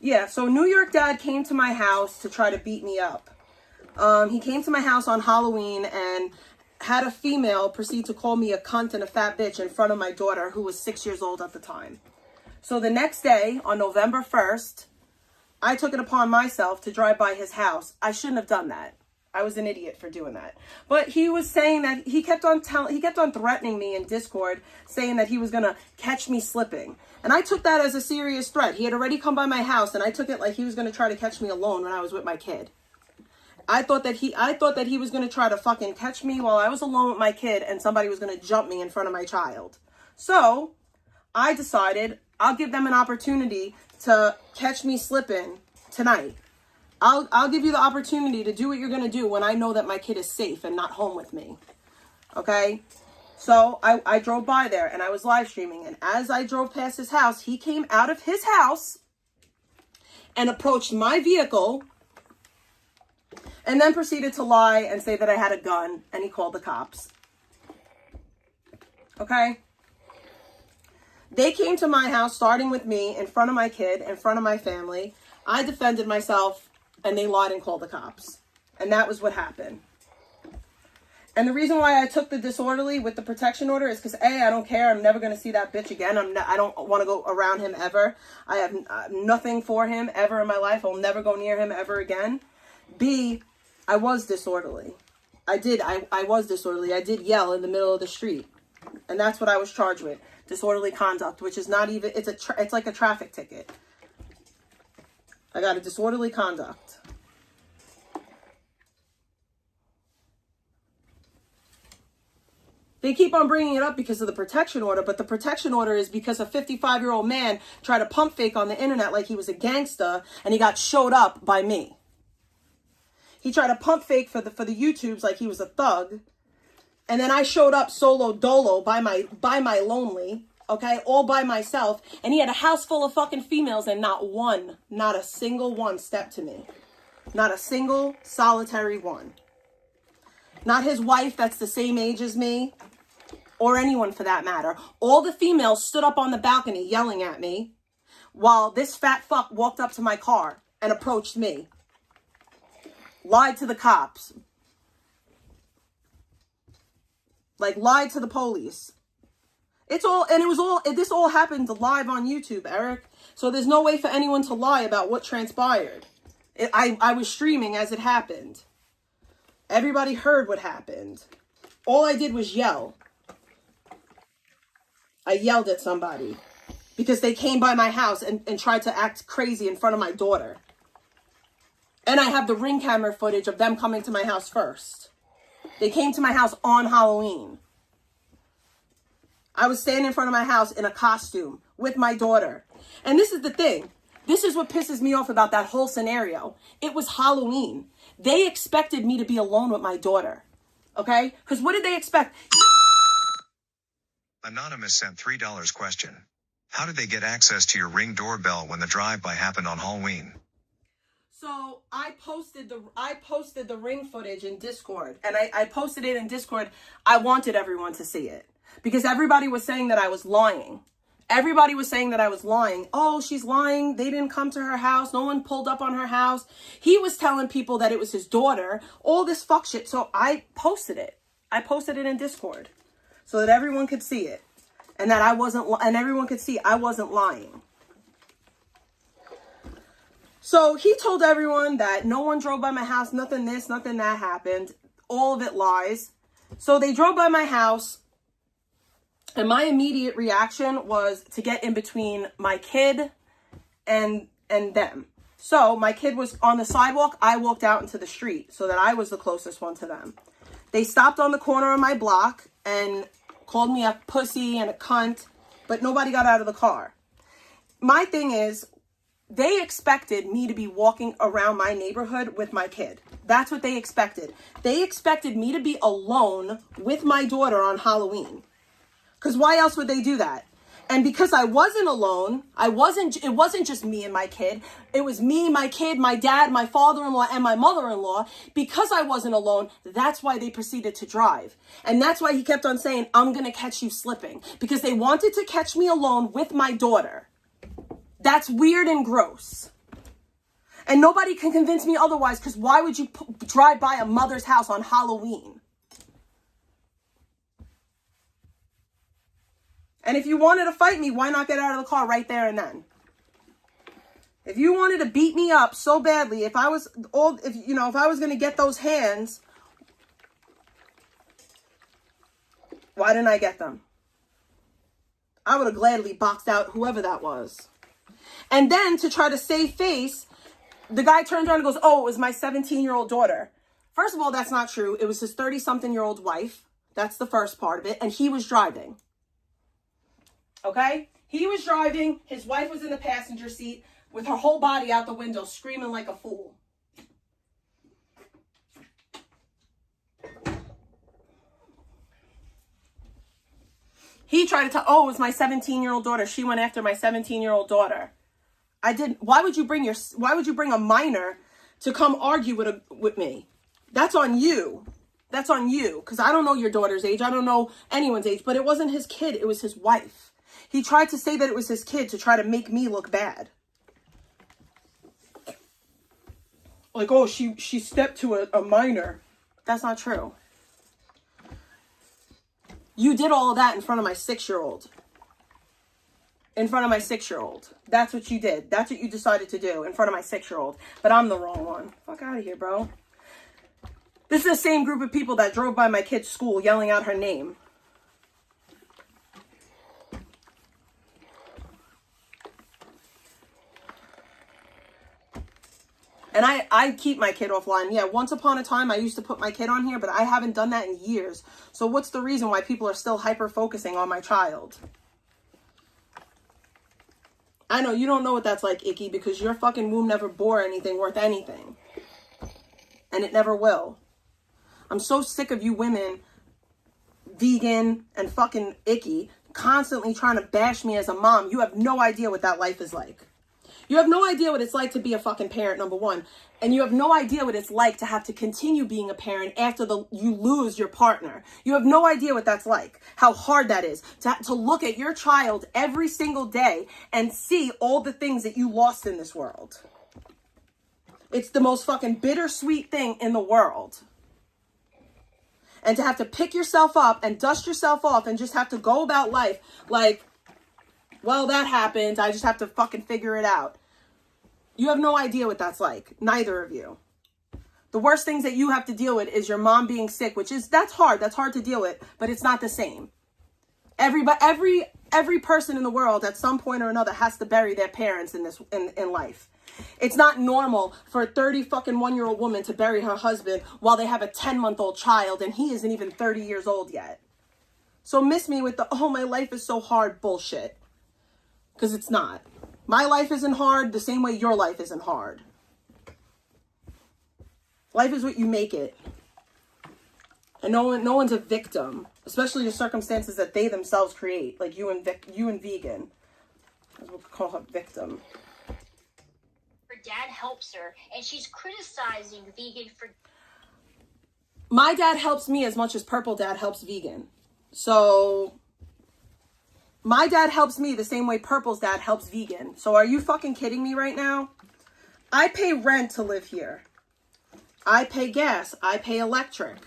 Yeah, so New York Dad came to my house to try to beat me up. He came to my house on Halloween and had a female proceed to call me a cunt and a fat bitch in front of my daughter, who was 6 years old at the time. So the next day, on November 1st, I took it upon myself to drive by his house. I shouldn't have done that. I was an idiot for doing that. But he was saying that he kept on threatening me in Discord, saying that he was going to catch me slipping. And I took that as a serious threat. He had already come by my house and I took it like he was going to try to catch me alone when I was with my kid. I thought that he was going to try to fucking catch me while I was alone with my kid and somebody was going to jump me in front of my child. So I decided I'll give them an opportunity to catch me slipping tonight. I'll give you the opportunity to do what you're going to do when I know that my kid is safe and not home with me. Okay? So I drove by there and I was live streaming. And as I drove past his house, he came out of his house and approached my vehicle and then proceeded to lie and say that I had a gun, and he called the cops. Okay? They came to my house, starting with me, in front of my kid, in front of my family. I defended myself, and they lied and called the cops. And that was what happened. And the reason why I took the disorderly with the protection order is because, A, I don't care. I'm never going to see that bitch again. I don't want to go around him ever. I have nothing for him ever in my life. I'll never go near him ever again. B, I was disorderly. I was disorderly. I did yell in the middle of the street. And that's what I was charged with. Disorderly conduct, which is not even, it's like a traffic ticket. I got a disorderly conduct. They keep on bringing it up because of the protection order, but the protection order is because a 55-year-old man tried to pump fake on the internet like he was a gangster, and he got showed up by me. He tried to pump fake for the YouTubes like he was a thug. And then I showed up solo dolo by my lonely, okay, all by myself. And he had a house full of fucking females and not a single one stepped to me. Not a single solitary one. Not his wife that's the same age as me, or anyone for that matter. All the females stood up on the balcony yelling at me while this fat fuck walked up to my car and approached me. Lied to the cops. Like, lied to the police. This all happened live on YouTube, Eric. So there's no way for anyone to lie about what transpired. I was streaming as it happened. Everybody heard what happened. All I did was yell. I yelled at somebody because they came by my house and tried to act crazy in front of my daughter. And I have the Ring camera footage of them coming to my house first. They came to my house on Halloween. I was standing in front of my house in a costume with my daughter. And this is the thing. This is what pisses me off about that whole scenario. It was Halloween. They expected me to be alone with my daughter. Okay? Because what did they expect? Anonymous sent $3 question. How did they get access to your Ring doorbell when the drive-by happened on Halloween? So I posted the Ring footage in Discord, and I posted it in Discord. I wanted everyone to see it because everybody was saying that I was lying. Everybody was saying that I was lying. Oh, she's lying. They didn't come to her house. No one pulled up on her house. He was telling people that it was his daughter. All this fuck shit. So I posted it. I posted it in Discord so that everyone could see it, and that and everyone could see I wasn't lying. So he told everyone that no one drove by my house, nothing this, nothing that happened. All of it lies. So they drove by my house, and my immediate reaction was to get in between my kid and them. So my kid was on the sidewalk. I walked out into the street so that I was the closest one to them. They stopped on the corner of my block and called me a pussy and a cunt, but nobody got out of the car. My thing is, they expected me to be walking around my neighborhood with my kid. That's what they expected. They expected me to be alone with my daughter on Halloween. Because why else would they do that? And because I wasn't alone, it wasn't just me and my kid. It was me, my kid, my dad, my father-in-law, and my mother-in-law. Because I wasn't alone, that's why they proceeded to drive. And that's why he kept on saying, I'm going to catch you slipping. Because they wanted to catch me alone with my daughter. That's weird and gross. And nobody can convince me otherwise, because why would you drive by a mother's house on Halloween? And if you wanted to fight me, why not get out of the car right there and then? If you wanted to beat me up so badly, if I was going to get those hands, why didn't I get them? I would have gladly boxed out whoever that was. And then to try to save face, the guy turns around and goes, oh, it was my 17-year-old daughter. First of all, that's not true. It was his 30-something-year-old wife. That's the first part of it. And he was driving. Okay? He was driving. His wife was in the passenger seat with her whole body out the window screaming like a fool. He tried to tell, oh, it was my 17-year-old daughter. She went after my 17-year-old daughter. I didn't. Why would you bring a minor to come argue with me? That's on you. That's on you. Because I don't know your daughter's age. I don't know anyone's age. But it wasn't his kid. It was his wife. He tried to say that it was his kid to try to make me look bad. Like, oh, she stepped to a minor. That's not true. You did all of that in front of my 6-year-old. In front of my 6-year-old. That's what you did. That's what you decided to do in front of my 6-year-old. But I'm the wrong one. Fuck out of here, bro. This is the same group of people that drove by my kid's school yelling out her name. And I keep my kid offline. Yeah, once upon a time, I used to put my kid on here, but I haven't done that in years. So what's the reason why people are still hyper-focusing on my child? I know, you don't know what that's like, Icky, because your fucking womb never bore anything worth anything. And it never will. I'm so sick of you women, vegan and fucking Icky, constantly trying to bash me as a mom. You have no idea what that life is like. You have no idea what it's like to be a fucking parent, number one. And you have no idea what it's like to have to continue being a parent after you lose your partner. You have no idea what that's like, how hard that is. To look at your child every single day and see all the things that you lost in this world. It's the most fucking bittersweet thing in the world. And to have to pick yourself up and dust yourself off and just have to go about life like, well, that happened. I just have to fucking figure it out. You have no idea what that's like. Neither of you. The worst things that you have to deal with is your mom being sick, that's hard. That's hard to deal with, but it's not the same. Every person in the world at some point or another has to bury their parents in life. It's not normal for a 31-year-old woman to bury her husband while they have a 10-month-old child and he isn't even 30 years old yet. So miss me with the, oh, my life is so hard bullshit. Because it's not. My life isn't hard the same way your life isn't hard. Life is what you make it. And no one's a victim. Especially the circumstances that they themselves create. Like you and Vegan. That's what we call her victim. Her dad helps her. And she's criticizing Vegan for... My dad helps me as much as Purple Dad helps Vegan. So... my dad helps me the same way Purple's dad helps Vegan. So are you fucking kidding me right now? I pay rent to live here. I pay gas. I pay electric.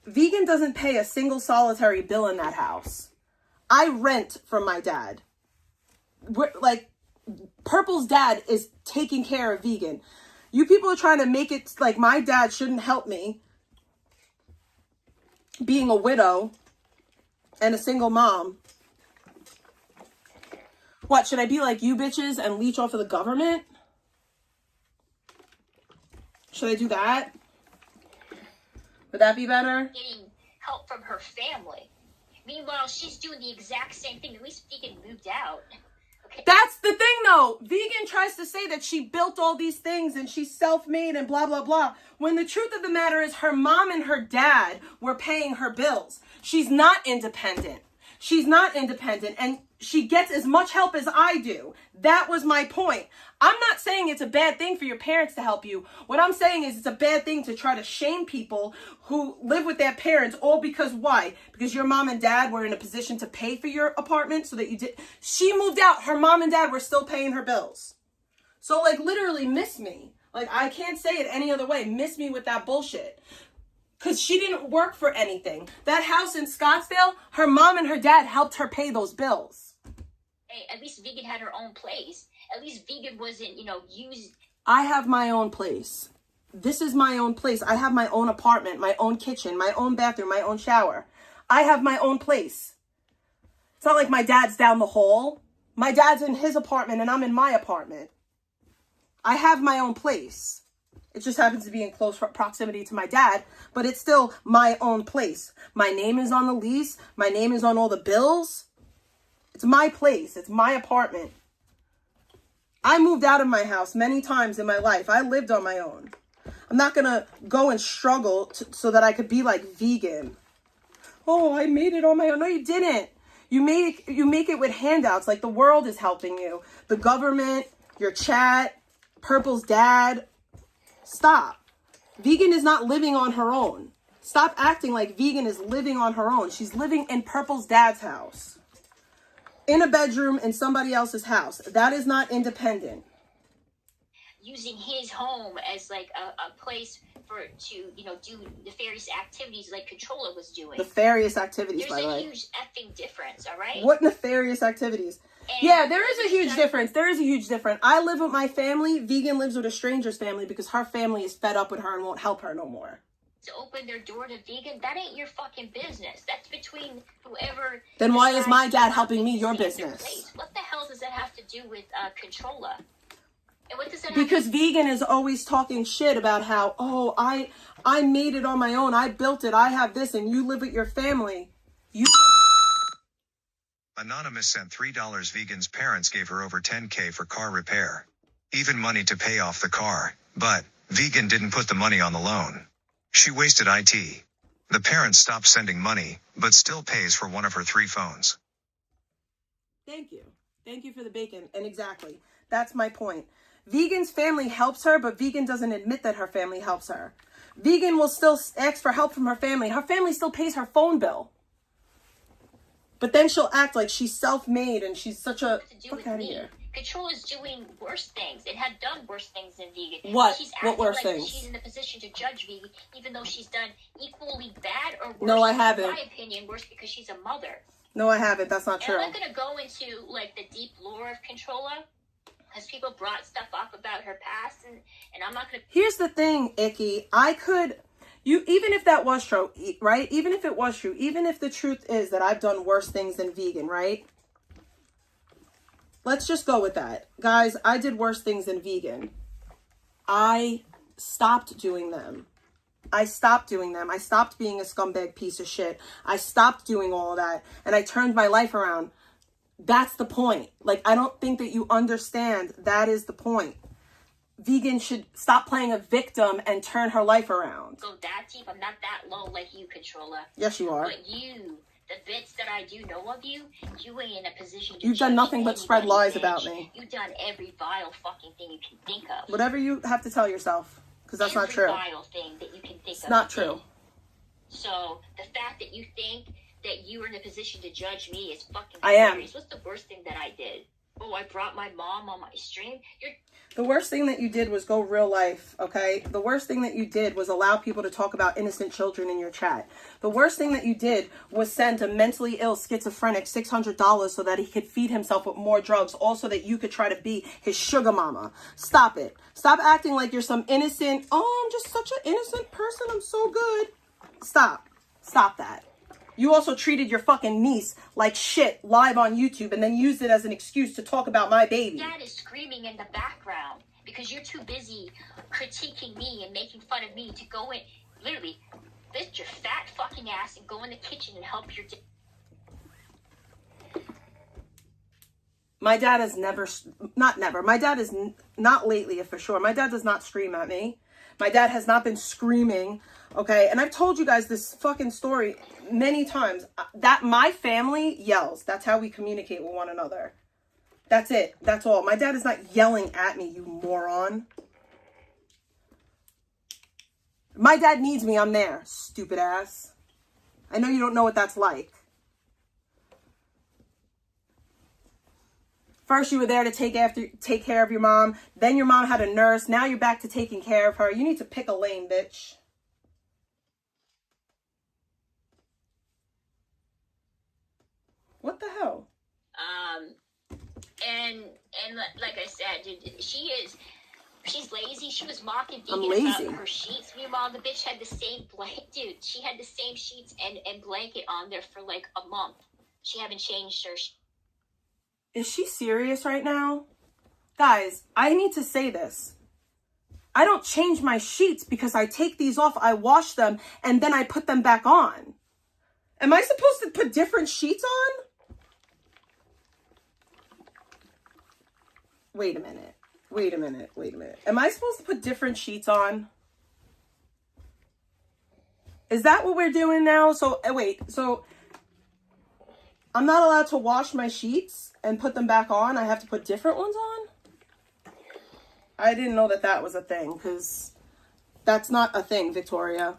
Vegan doesn't pay a single solitary bill in that house. I rent from my dad. Purple's dad is taking care of Vegan. You people are trying to make it like my dad shouldn't help me. Being a widow and a single mom. What, should I be like you bitches and leech off of the government? Should I do that? Would that be better? Getting help from her family. Meanwhile, she's doing the exact same thing. At least Vegan moved out. Okay. That's the thing, though. Vegan tries to say that she built all these things and she's self-made and blah, blah, blah. When the truth of the matter is her mom and her dad were paying her bills. She's not independent. She's not independent. And she gets as much help as I do. That was my point. I'm not saying it's a bad thing for your parents to help you. What I'm saying is it's a bad thing to try to shame people who live with their parents, all because why? Because your mom and dad were in a position to pay for your apartment so that you did. She moved out. Her mom and dad were still paying her bills. So literally miss me. I can't say it any other way. Miss me with that bullshit. Because she didn't work for anything. That house in Scottsdale, her mom and her dad helped her pay those bills. Hey, at least Vegan had her own place. At least Vegan wasn't, used. I have my own place. This is my own place. I have my own apartment, my own kitchen, my own bathroom, my own shower. I have my own place. It's not like my dad's down the hall. My dad's in his apartment and I'm in my apartment. I have my own place. It just happens to be in close proximity to my dad, but it's still my own place. My name is on the lease. My name is on all the bills. It's my place. It's my apartment. I moved out of my house many times in my life. I lived on my own. I'm not going to go and struggle so that I could be like Vegan. oh, I made it on my own. No, you didn't. You make it with handouts. Like the world is helping you. The government, your chat, Purple's dad. Stop. Vegan is not living on her own. Stop acting like Vegan is living on her own. She's living in Purple's dad's house. In a bedroom in somebody else's house. That is not independent. Using his home as like a place to do nefarious activities like Controlla was doing. Nefarious activities, There's by the way. There's a huge effing difference, all right? What nefarious activities? And yeah, there is a huge difference. There is a huge difference. I live with my family. Vegan lives with a stranger's family because her family is fed up with her and won't help her no more. To open their door to Vegan, that ain't your fucking business. That's between whoever. Then why is my dad helping me your business? What the hell does that have to do with Controlla? And what does that because Vegan is always talking shit about how, oh, I made it on my own. I built it. I have this, and you live with your family. Anonymous sent $3. Vegan's parents gave her over $10K for car repair. Even money to pay off the car. But Vegan didn't put the money on the loan. She wasted IT. The parents stopped sending money, but still pays for one of her 3 phones. Thank you. Thank you for the bacon. And exactly. That's my point. Vegan's family helps her, but Vegan doesn't admit that her family helps her. Vegan will still ask for help from her family. Her family still pays her phone bill. But then she'll act like she's self-made and she's such a... Fuck out of here. Controlla's doing worse things. It had done worse things than Vegan. What? She's What acting worse like things? She's in the position to judge Vegan, even though she's done equally bad or worse. No, I haven't. In my opinion, worse because she's a mother. No, I haven't. That's not true. And I'm not going to go into, like, the deep lore of Controlla, because people brought stuff up about her past, and I'm not going to... Here's the thing, Icky. Even if that was true, right? Even if it was true, even if the truth is that I've done worse things than Vegan, right? Let's just go with that. Guys, I did worse things than Vegan. I stopped doing them. I stopped doing them. I stopped being a scumbag piece of shit. I stopped doing all of that. And I turned my life around. That's the point. Like, I don't think that you understand that is the point. Vegan should stop playing a victim and turn her life around. Go that deep. I'm not that low like you, Controlla. Yes, you are. But you, the bits that I do know of you, you ain't in a position to... You've done nothing but spread lies about me. You've done every vile fucking thing you can think of. Whatever you have to tell yourself, because that's not true. Every vile thing that you can think of. It's not true. So, the fact that you think that you are in a position to judge me is fucking I am. What's the worst thing that I did? Oh, I brought my mom on my stream? The worst thing that you did was go real life, okay? The worst thing that you did was allow people to talk about innocent children in your chat. The worst thing that you did was send a mentally ill schizophrenic $600 so that he could feed himself with more drugs, also that you could try to be his sugar mama. Stop it. Stop acting like you're some innocent, oh, I'm just such an innocent person, I'm so good. Stop. Stop that. You also treated your fucking niece like shit live on YouTube and then used it as an excuse to talk about my baby. Dad is screaming in the background because you're too busy critiquing me and making fun of me to go in, literally, lift your fat fucking ass and go in the kitchen and help your... My dad has my dad is not lately for sure. My dad does not scream at me. My dad has not been screaming, okay? And I've told you guys this fucking story many times. That my family yells. That's how we communicate with one another. That's it. That's all. My dad is not yelling at me, you moron. My dad needs me. I'm there, stupid ass. I know you don't know what that's like. First, you were there to take care of your mom. Then your mom had a nurse. Now you're back to taking care of her. You need to pick a lane, bitch. What the hell? And like I said, dude, she's lazy. She was mocking I'm Vegan lazy. about her sheets. Meanwhile, the bitch had the same blanket. Dude, she had the same sheets and blanket on there for like a month. She haven't changed her. Is she serious right now? Guys, I need to say this. I don't change my sheets because I take these off, I wash them, and then I put them back on. Am I supposed to put different sheets on? Wait a minute. Wait a minute. Wait a minute. Am I supposed to put different sheets on? Is that what we're doing now? So, wait, so I'm not allowed to wash my sheets and put them back on? I have to put different ones on? I didn't know that that was a thing, because that's not a thing, Victoria.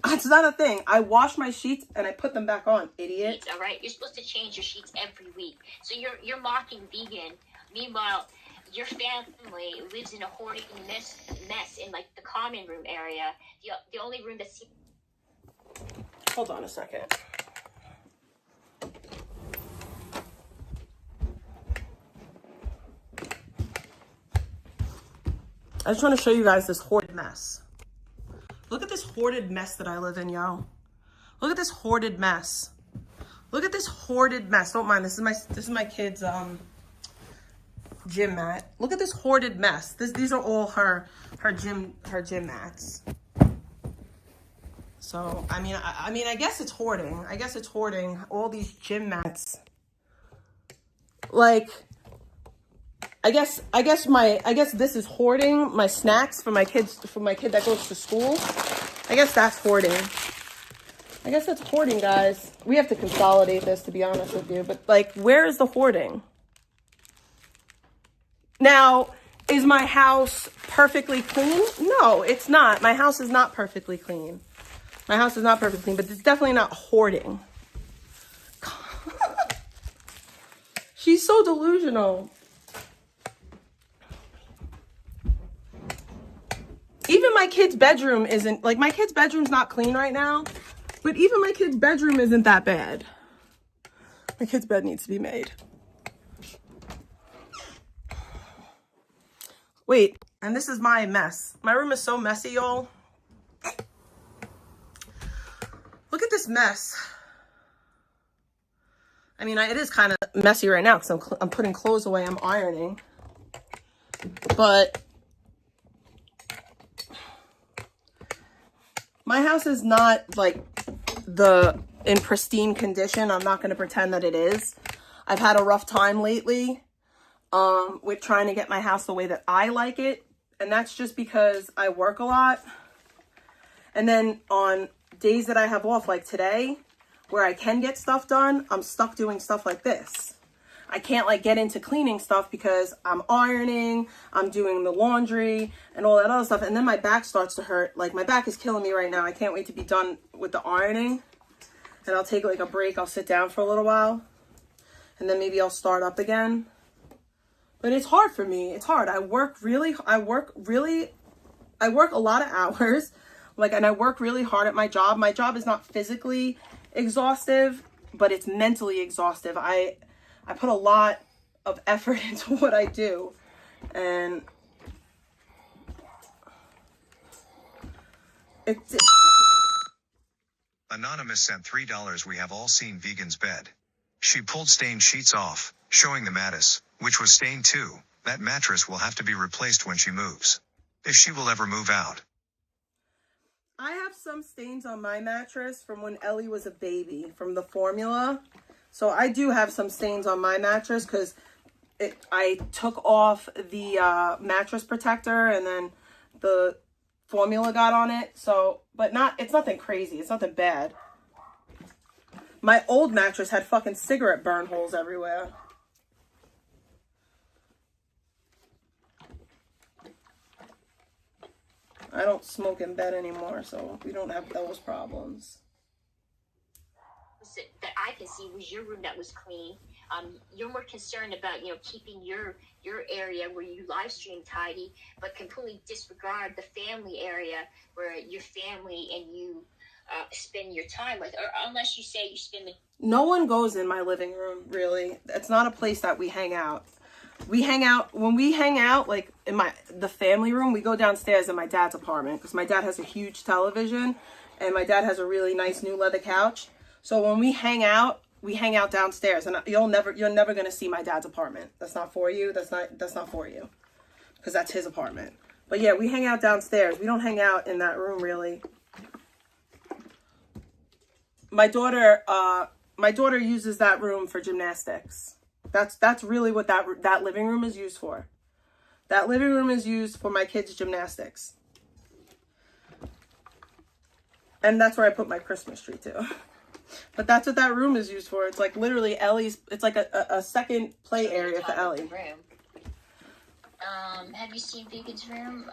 It's not a thing. I wash my sheets and I put them back on, idiot. All right, you're supposed to change your sheets every week. So you're mocking vegan. Meanwhile, your family lives in a hoarding mess in like the common room area. The only room that's... Hold on a second. I just want to show you guys this hoarded mess. Look at this hoarded mess that I live in, yo. Look at this hoarded mess. Look at this hoarded mess. Don't mind, this is my kid's gym mat. Look at this hoarded mess. These are all her gym mats. So, I mean, I guess it's hoarding. I guess it's hoarding all these gym mats. Like, I guess this is hoarding my snacks for my kid that goes to school. I guess that's hoarding. I guess that's hoarding, guys. We have to consolidate this, to be honest with you. But, like, where is the hoarding? Now, is my house perfectly clean? No, it's not. My house is not perfectly clean. My house is not perfectly clean, but it's definitely not hoarding. She's so delusional. Even my kid's bedroom isn't, like, my kid's bedroom's not clean right now, but even my kid's bedroom isn't that bad. My kid's bed needs to be made. Wait, and this is my mess. My room is so messy, y'all. Look at this mess. I mean, it is kind of messy right now because I'm putting clothes away, I'm ironing. But my house is not like in pristine condition. I'm not going to pretend that it is. I've had a rough time lately with trying to get my house the way that I like it. And that's just because I work a lot. And then on days that I have off, like today, where I can get stuff done, I'm stuck doing stuff like this. I can't like get into cleaning stuff because I'm ironing, I'm doing the laundry and all that other stuff. And then my back starts to hurt. Like my back is killing me right now. I can't wait to be done with the ironing. And I'll take like a break. I'll sit down for a little while. And then maybe I'll start up again. But it's hard for me. It's hard. I work a lot of hours. Like, and I work really hard at my job. My job is not physically exhaustive, but it's mentally exhaustive. I put a lot of effort into what I do. And it's Anonymous sent $3. We have all seen Vegan's bed. She pulled stained sheets off, showing the mattress, which was stained too. That mattress will have to be replaced when she moves. If she will ever move out. I have some stains on my mattress from when Ellie was a baby, from the formula. So I do have some stains on my mattress because I took off the mattress protector and then the formula got on it. So, but it's nothing crazy. It's nothing bad. My old mattress had fucking cigarette burn holes everywhere. I don't smoke in bed anymore, so we don't have those problems. That I can see was your room that was clean. You're more concerned about, keeping your area where you live stream tidy, but completely disregard the family area where your family and you spend your time with, or unless you say you spend the... No one goes in my living room, really. It's not a place that we hang out. We hang out, when we hang out, like in the family room, we go downstairs in my dad's apartment because my dad has a huge television and my dad has a really nice new leather couch. So when we hang out downstairs, and you're never going to see my dad's apartment. That's not for you. That's not for you because that's his apartment. But yeah, we hang out downstairs. We don't hang out in that room really. My daughter uses that room for gymnastics. That's really what that living room is used for. That living room is used for my kids' gymnastics. And that's where I put my Christmas tree too. But that's what that room is used for. It's like literally Ellie's, it's like a second play area for Ellie. Room. Have you seen Vegan's room?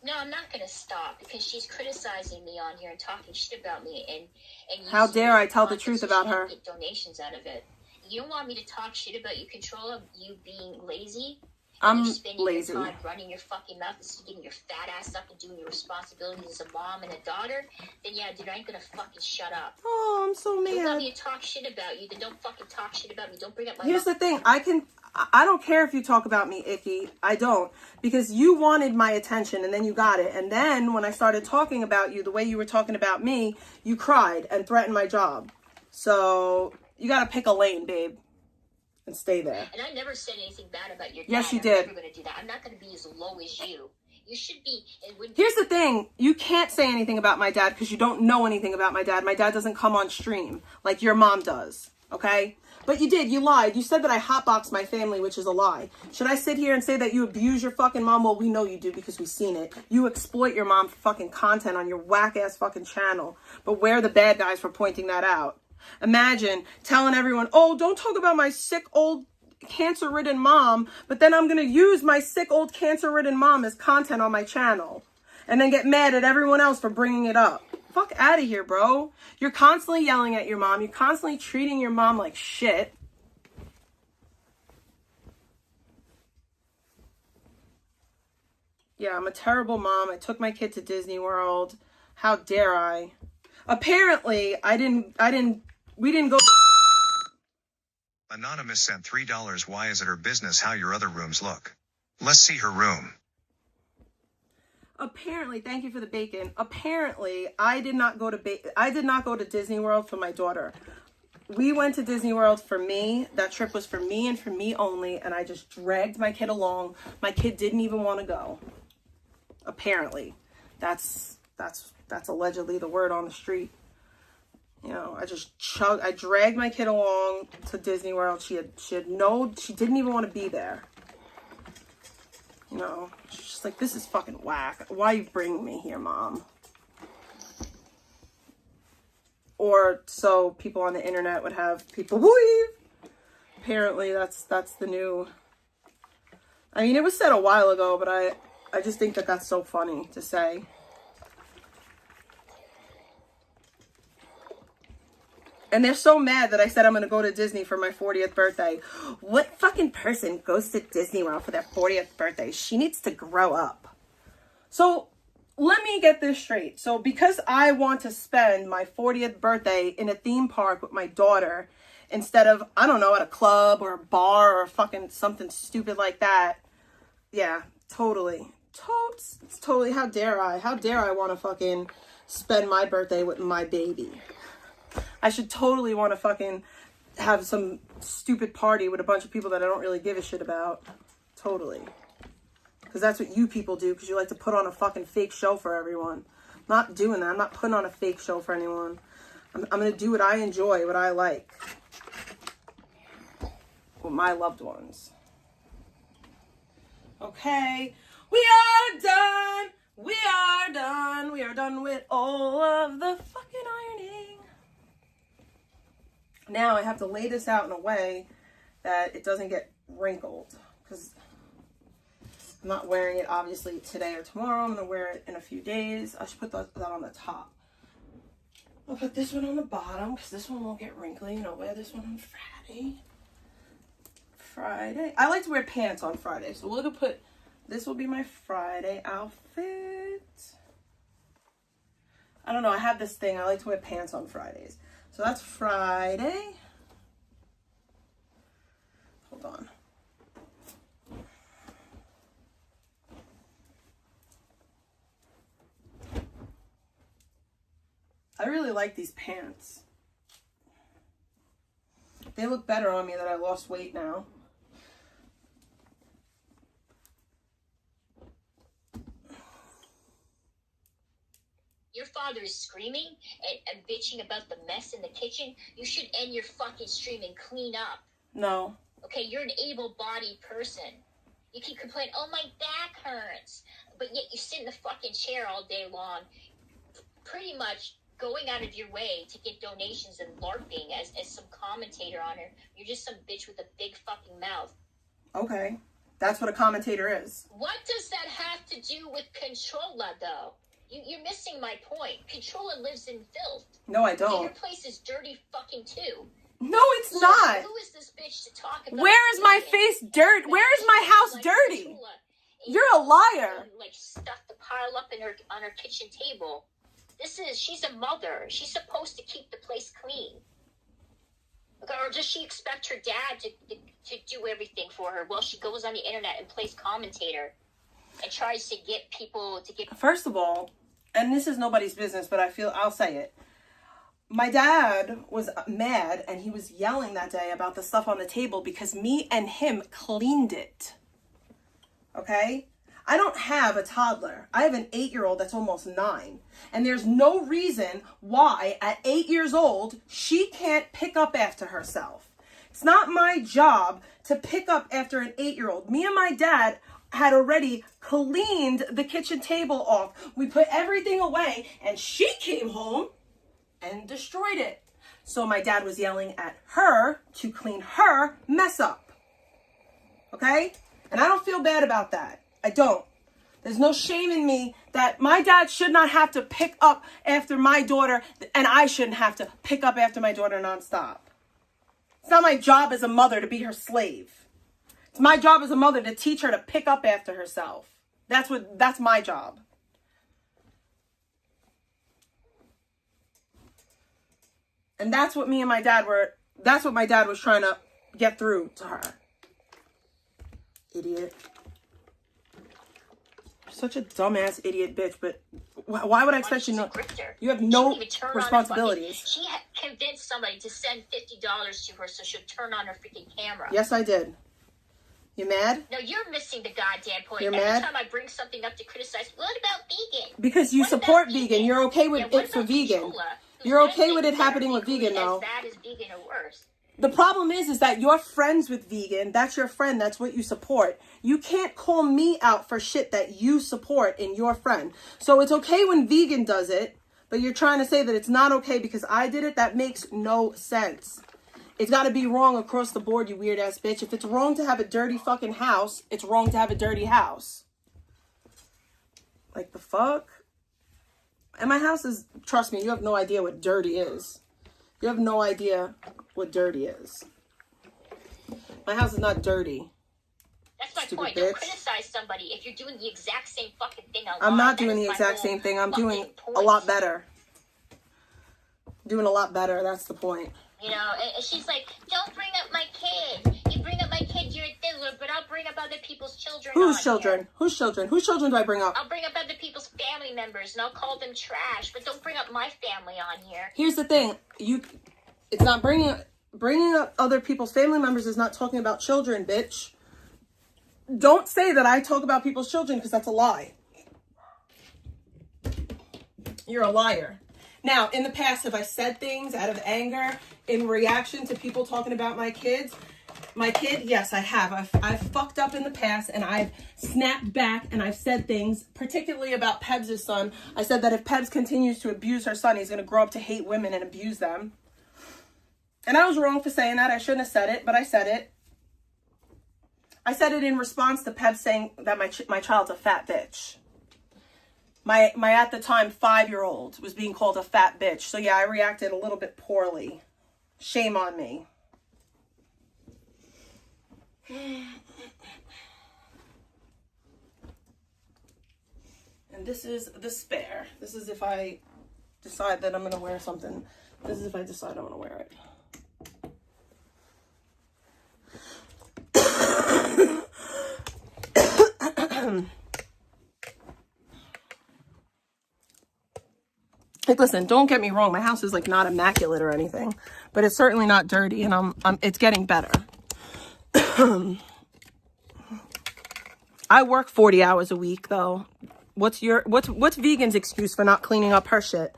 No, I'm not gonna stop because she's criticizing me on here and talking shit about me, and how dare I tell the truth about her? Get donations out of it. You don't want me to talk shit about you, Controlla, you being lazy. I'm you spending lazy. Your time running your fucking mouth and getting your fat ass up and doing your responsibilities as a mom and a daughter. Then yeah, dude, I ain't gonna fucking shut up. Oh, I'm so mad. You want me to talk shit about you? Then don't fucking talk shit about me. Don't bring up my. Here's the thing. I don't care if you talk about me, Icky. I don't. Because you wanted my attention and then you got it. And then when I started talking about you the way you were talking about me, you cried and threatened my job. So you got to pick a lane, babe. And stay there. And I never said anything bad about your dad. Yes, you I'm did. never going to do that. I'm not going to be as low as you. You should be. Here's the thing. You can't say anything about my dad because you don't know anything about my dad. My dad doesn't come on stream like your mom does. Okay? But you did. You lied. You said that I hotboxed my family, which is a lie. Should I sit here and say that you abuse your fucking mom? Well, we know you do because we've seen it. You exploit your mom for fucking content on your whack-ass fucking channel. But we're the bad guys for pointing that out. Imagine telling everyone, oh, don't talk about my sick, old, cancer-ridden mom, but then I'm going to use my sick, old, cancer-ridden mom as content on my channel. And then get mad at everyone else for bringing it up. Fuck out of here, bro. You're constantly yelling at your mom. You're constantly treating your mom like shit. Yeah, I'm a terrible mom. I took my kid to Disney World. How dare I? Apparently, we didn't go. Anonymous sent $3. Why is it her business how your other rooms look? Let's see her room. Apparently, thank you for the bacon. Apparently, I did not go to Disney World for my daughter. We went to Disney World for me. That trip was for me and for me only, and I just dragged my kid along. My kid didn't even want to go. Apparently, that's allegedly the word on the street. You know, I dragged my kid along to Disney World. She didn't even want to be there. You know, she's just like, this is fucking whack. Why are you bringing me here, Mom? Or so people on the internet would have people believe. Apparently, that's the new. I mean, it was said a while ago, but I just think that that's so funny to say. And they're so mad that I said I'm going to go to Disney for my 40th birthday. What fucking person goes to Disney World for their 40th birthday? She needs to grow up. So let me get this straight. So because I want to spend my 40th birthday in a theme park with my daughter instead of, I don't know, at a club or a bar or fucking something stupid like that. Yeah, totally. It's totally, how dare I want to fucking spend my birthday with my baby. I should totally want to fucking have some stupid party with a bunch of people that I don't really give a shit about. Totally. Because that's what you people do, because you like to put on a fucking fake show for everyone. I'm not doing that. I'm not putting on a fake show for anyone. I'm going to do what I enjoy, what I like. With my loved ones. Okay. We are done. We are done. We are done with all of the fucking ironing. Now I have to lay this out in a way that it doesn't get wrinkled, because I'm not wearing it obviously today or tomorrow. I'm going to wear it in a few days. I should put that on the top. I'll put this one on the bottom because this one won't get wrinkly, and I'll wear this one on Friday. I like to wear pants on Friday, so we're going to put, this will be my Friday outfit. I don't know, I have this thing. I like to wear pants on Fridays. So that's Friday. Hold on. I really like these pants. They look better on me that I lost weight now. Your father is screaming and bitching about the mess in the kitchen. You should end your fucking stream and clean up. No. Okay, you're an able-bodied person. You keep complaining, oh, my back hurts. But yet you sit in the fucking chair all day long, pretty much going out of your way to get donations and LARPing as some commentator on her. You're just some bitch with a big fucking mouth. Okay. That's what a commentator is. What does that have to do with Controlla, though? You're missing my point. Controlla lives in filth. No, I And don't. your place is dirty fucking too. No, it's not. Who is this bitch to talk about? Where is my face dirt? Where is my house dirty? You're a liar. Like stuff to pile up on her kitchen table. She's a mother. She's supposed to keep the place clean. Or does she expect her dad to do everything for her while she goes on the internet and plays commentator and tries to get people to get... First of all, and this is nobody's business, but I'll say it. My dad was mad and he was yelling that day about the stuff on the table because me and him cleaned it. Okay? I don't have a toddler. I have an 8-year-old that's almost 9. And there's no reason why at 8 years old, she can't pick up after herself. It's not my job to pick up after an 8-year-old. Me and my dad had already cleaned the kitchen table off. We put everything away and she came home and destroyed it. So my dad was yelling at her to clean her mess up. Okay? And I don't feel bad about that. I don't. There's no shame in me that my dad should not have to pick up after my daughter and I shouldn't have to pick up after my daughter nonstop. It's not my job as a mother to be her slave. It's my job as a mother to teach her to pick up after herself. That's my job. And that's what my dad was trying to get through to her. Idiot. Such a dumbass idiot bitch, but why would I expect you to know? You have no responsibilities. She convinced somebody to send $50 to her so she'll turn on her freaking camera. Yes, I did. You mad? No, you're missing the goddamn point. You're Every mad? time I bring something up to criticize, what about vegan? Because you support vegan. You're okay with it for vegan. You're okay with it happening with vegan, though. As bad as vegan or worse. The problem is that you're friends with vegan. That's your friend. That's what you support. You can't call me out for shit that you support in your friend. So it's okay when vegan does it, but you're trying to say that it's not okay because I did it? That makes no sense. It's got to be wrong across the board, you weird ass bitch. If it's wrong to have a dirty fucking house, it's wrong to have a dirty house. Like the fuck? And my house is, trust me, you have no idea what dirty is. You have no idea what dirty is. My house is not dirty. That's my Stupid point. bitch. Don't criticize somebody if you're doing the exact same fucking thing online. I'm not doing the exact same thing. I'm doing a lot better. Doing a lot better. That's the point. You know, and she's like, don't bring up my kid. You bring up my kid, you're a diddler, but I'll bring up other people's children. Whose children? Whose children? Whose children do I bring up? I'll bring up other people's family members, and I'll call them trash, but don't bring up my family on here. Here's the thing. It's not bringing up other people's family members is not talking about children, bitch. Don't say that I talk about people's children because that's a lie. You're a liar. Now, in the past, have I said things out of anger in reaction to people talking about my kids? My kid, yes, I have. I've fucked up in the past and I've snapped back and I've said things, particularly about Pebs' son. I said that if Pebs continues to abuse her son, he's going to grow up to hate women and abuse them. And I was wrong for saying that. I shouldn't have said it, but I said it. I said it in response to Pebs saying that my child's a fat bitch. My at the time 5-year-old was being called a fat bitch. So yeah, I reacted a little bit poorly. Shame on me. And this is the spare. This is if I decide that I'm going to wear something. This is if I decide I'm going to wear it. Like, listen, don't get me wrong. My house is like not immaculate or anything, but it's certainly not dirty, and it's getting better. I work 40 hours a week, though. What's Vegan's excuse for not cleaning up her shit?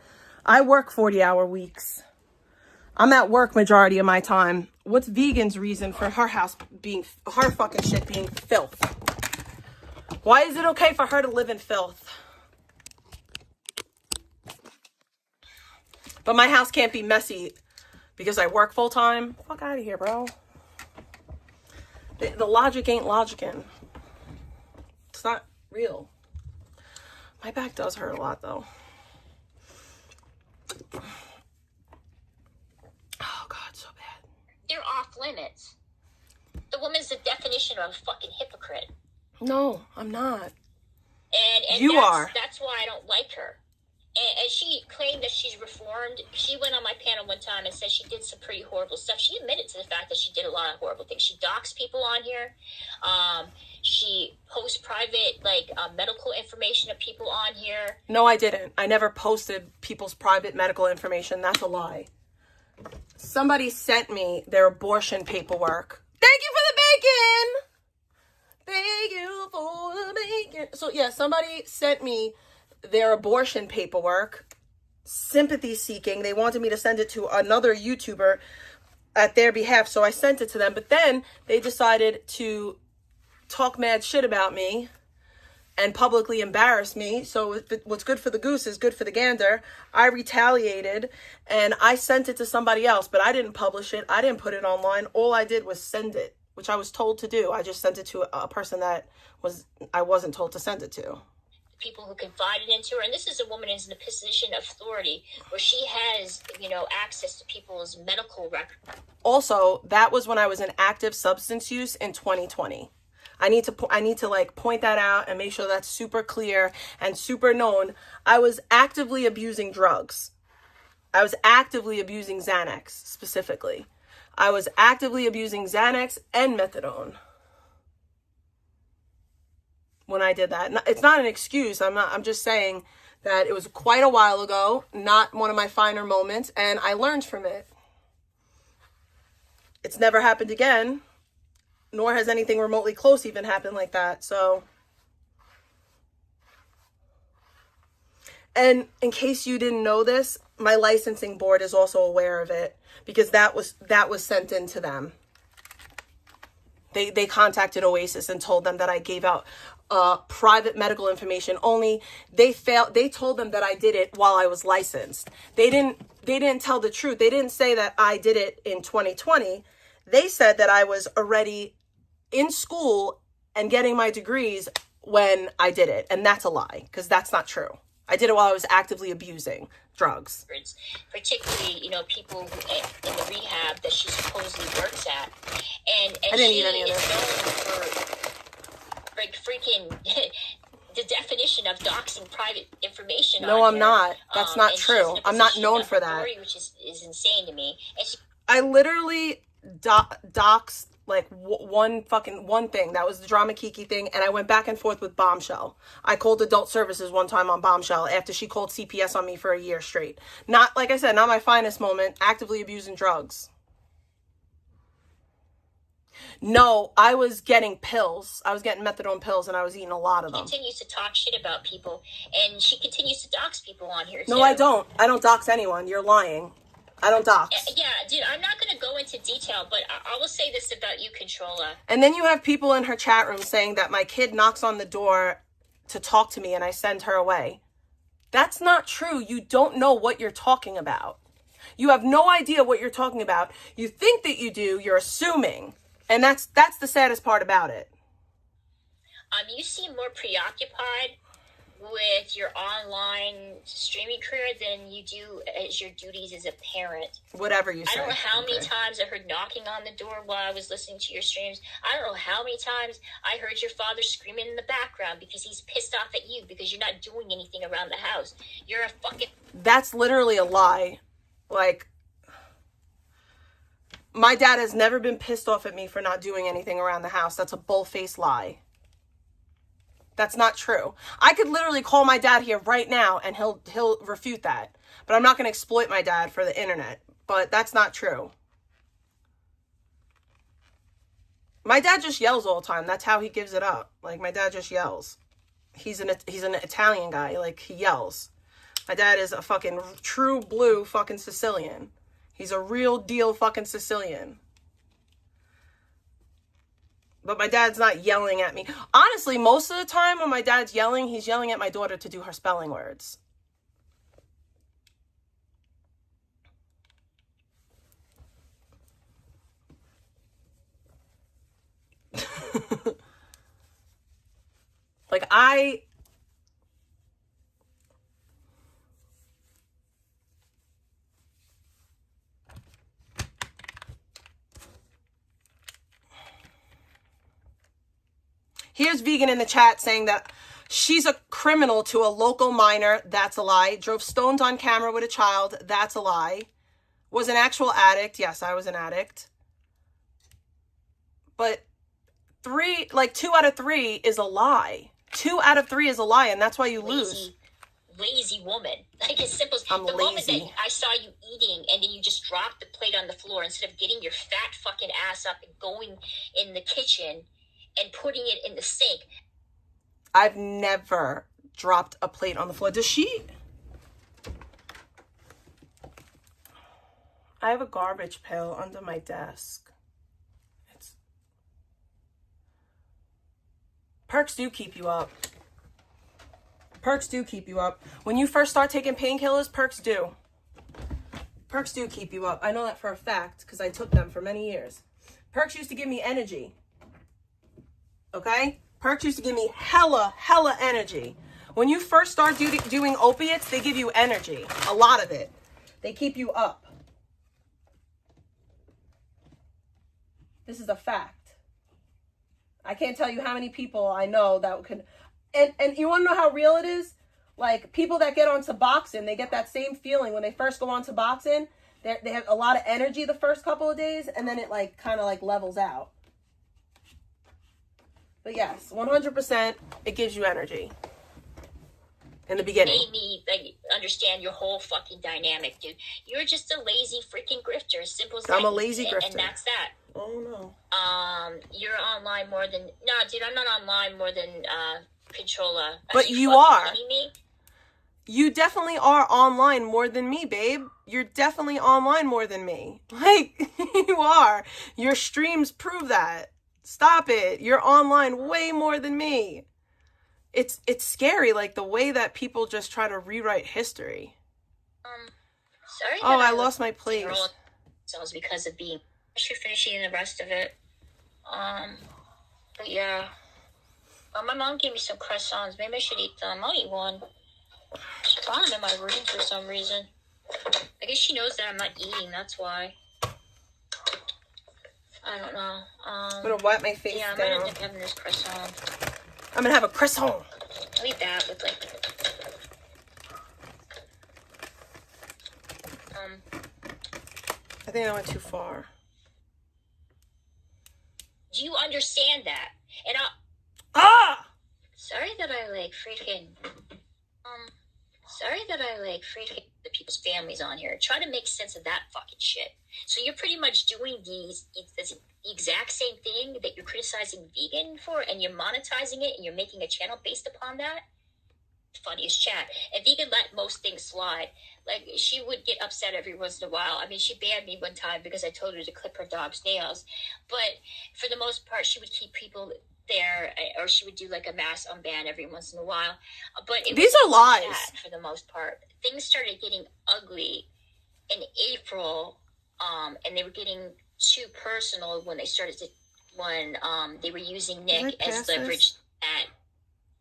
I work 40-hour weeks. I'm at work majority of my time. What's Vegan's reason for her house being, her fucking shit being filth? Why is it okay for her to live in filth? But my house can't be messy because I work full time. Fuck out of here, bro. The logic ain't logicking. It's not real. My back does hurt a lot, though. Oh, God, so bad. They're off limits. The woman's the definition of a fucking hypocrite. No, I'm not. And you are. That's why I don't like her. And she claimed that she's reformed. She went on my panel one time and said she did some pretty horrible stuff. She admitted to the fact that she did a lot of horrible things. She doxed people on here. She posts private, medical information of people on here. No, I didn't. I never posted people's private medical information. That's a lie. Somebody sent me their abortion paperwork. Thank you for the bacon! Thank you for the bacon. So, yeah, somebody sent me their abortion paperwork, sympathy seeking. They wanted me to send it to another YouTuber at their behalf, so I sent it to them. But then they decided to talk mad shit about me and publicly embarrass me. So what's good for the goose is good for the gander. I retaliated and I sent it to somebody else, but I didn't publish it. I didn't put it online. All I did was send it, which I was told to do. I just sent it to a person that I wasn't told to send it to. People who confided into her, and this is a woman who's in a position of authority where she has, access to people's medical records. Also, that was when I was in active substance use in 2020. I need to point that out and make sure that's super clear and super known. I was actively abusing drugs. I was actively abusing Xanax specifically. I was actively abusing Xanax and methadone when I did that. It's not an excuse. I'm just saying that it was quite a while ago, not one of my finer moments, and I learned from it. It's never happened again, nor has anything remotely close even happened like that. So, and in case you didn't know this, my licensing board is also aware of it because that was sent in to them. They contacted Oasis and told them that I gave out private medical information. Only they told them that I did it while I was licensed. They didn't tell the truth. They didn't say that I did it in 2020. They said that I was already in school and getting my degrees when I did it. And that's a lie, because that's not true. I did it while I was actively abusing drugs. Particularly, people in the rehab that she supposedly works at. And I didn't she eat any of is this. known for freaking the definition of doxing private information. No, I'm not. That's not and true. I'm not known for that. Which is insane to me. And I literally doxed one thing. That was the Drama Kiki thing, and I went back and forth with Bombshell. I called adult services one time on Bombshell after she called CPS on me for a year straight. Not, like I said, not my finest moment, actively abusing drugs. No, I was getting pills. I was getting methadone pills, and I was eating a lot of them. Continues to talk shit about people, and she continues to dox people on here, too. No, I don't. I don't dox anyone. You're lying. I don't dox. Yeah, dude, I'm not going to go into detail, but I will say this about you, Controlla. And then you have people in her chat room saying that my kid knocks on the door to talk to me and I send her away. That's not true. You don't know what you're talking about. You have no idea what you're talking about. You think that you do. You're assuming. And that's the saddest part about it. You seem more preoccupied with your online streaming career than you do as your duties as a parent. Whatever you say. I don't know how many times I heard knocking on the door while I was listening to your streams. I don't know how many times I heard your father screaming in the background because he's pissed off at you because you're not doing anything around the house. You're a fucking... That's literally a lie. My dad has never been pissed off at me for not doing anything around the house. That's a bull-faced lie. That's not true. I could literally call my dad here right now and he'll refute that. But I'm not going to exploit my dad for the internet. But that's not true. My dad just yells all the time. That's how he gives it up. My dad just yells. He's an Italian guy. He yells. My dad is a fucking true blue fucking Sicilian. He's a real deal fucking Sicilian. But my dad's not yelling at me. Honestly, most of the time when my dad's yelling, he's yelling at my daughter to do her spelling words. Like, here's Vegan in the chat saying that she's a criminal to a local minor. That's a lie. Drove stoned on camera with a child. That's a lie. Was an actual addict. Yes, I was an addict. But 2 out of 3 is a lie. 2 out of 3 is a lie, and that's why you lose. Lazy woman. Like, as simple as I'm the lazy. moment that I saw you eating and then you just dropped the plate on the floor instead of getting your fat fucking ass up and going in the kitchen and putting it in the sink. I've never dropped a plate on the floor. Does she? I have a garbage pail under my desk. Perks do keep you up. Perks do keep you up. When you first start taking painkillers, perks do. Perks do keep you up. I know that for a fact because I took them for many years. Perks used to give me energy. Okay? Perks used to give me hella energy. When you first start doing opiates, they give you energy. A lot of it. They keep you up. This is a fact. I can't tell you how many people I know that could... And you want to know how real it is? Like, people that get onto boxing, they get that same feeling when they first go onto boxing. They have a lot of energy the first couple of days, and then it, like, kind of, like, levels out. But yes, 100%, it gives you energy. In the beginning. Made me understand your whole fucking dynamic, dude. You're just a lazy freaking grifter. As simple as that. I'm a lazy grifter. And that's that. Oh, no. You're online more than... No, dude, I'm not online more than... Controlla. But you are. Me? You definitely are online more than me, babe. You're definitely online more than me. Like, you are. Your streams prove that. Stop it. You're online way more than me. It's scary, like, the way that people just try to rewrite history. Sorry. Oh, I lost my place. So it's because of being... You're finishing the rest of it. But yeah... my mom gave me some croissants. Maybe I should eat them. I'll eat one. She bought them in my room for some reason. I guess she knows that I'm not eating. That's why. I don't know. I'm going to wipe my face down. Yeah, I'm going to have this croissant. I'm going to have a croissant. I'll eat that with, like... I think I went too far. Do you understand that? And Sorry that I the people's families on here. Try to make sense of that fucking shit. So you're pretty much doing the exact same thing that you're criticizing vegan for, and you're monetizing it, and you're making a channel based upon that? Funniest chat. And vegan let most things slide. Like, she would get upset every once in a while. I mean, she banned me one time because I told her to clip her dog's nails. But for the most part, she would keep people there, or she would do like a mass unban every once in a while. But these are lies for the most part. Things started getting ugly in April, and they were getting too personal when they they were using Nick as leverage at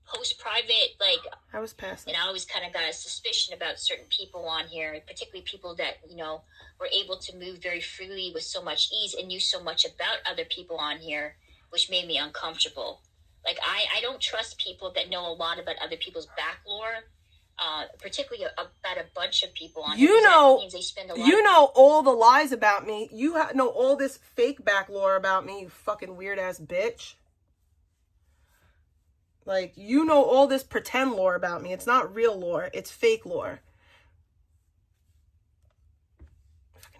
post private, like I was past and I always kind of got a suspicion about certain people on here, particularly people that, you know, were able to move very freely with so much ease and knew so much about other people on here, which made me uncomfortable. Like, I don't trust people that know a lot about other people's back lore, particularly about a bunch of people on here. You know, means they spend a lot all the lies about me. You know all this fake back lore about me, you fucking weird ass bitch. Like, you know all this pretend lore about me. It's not real lore. It's fake lore.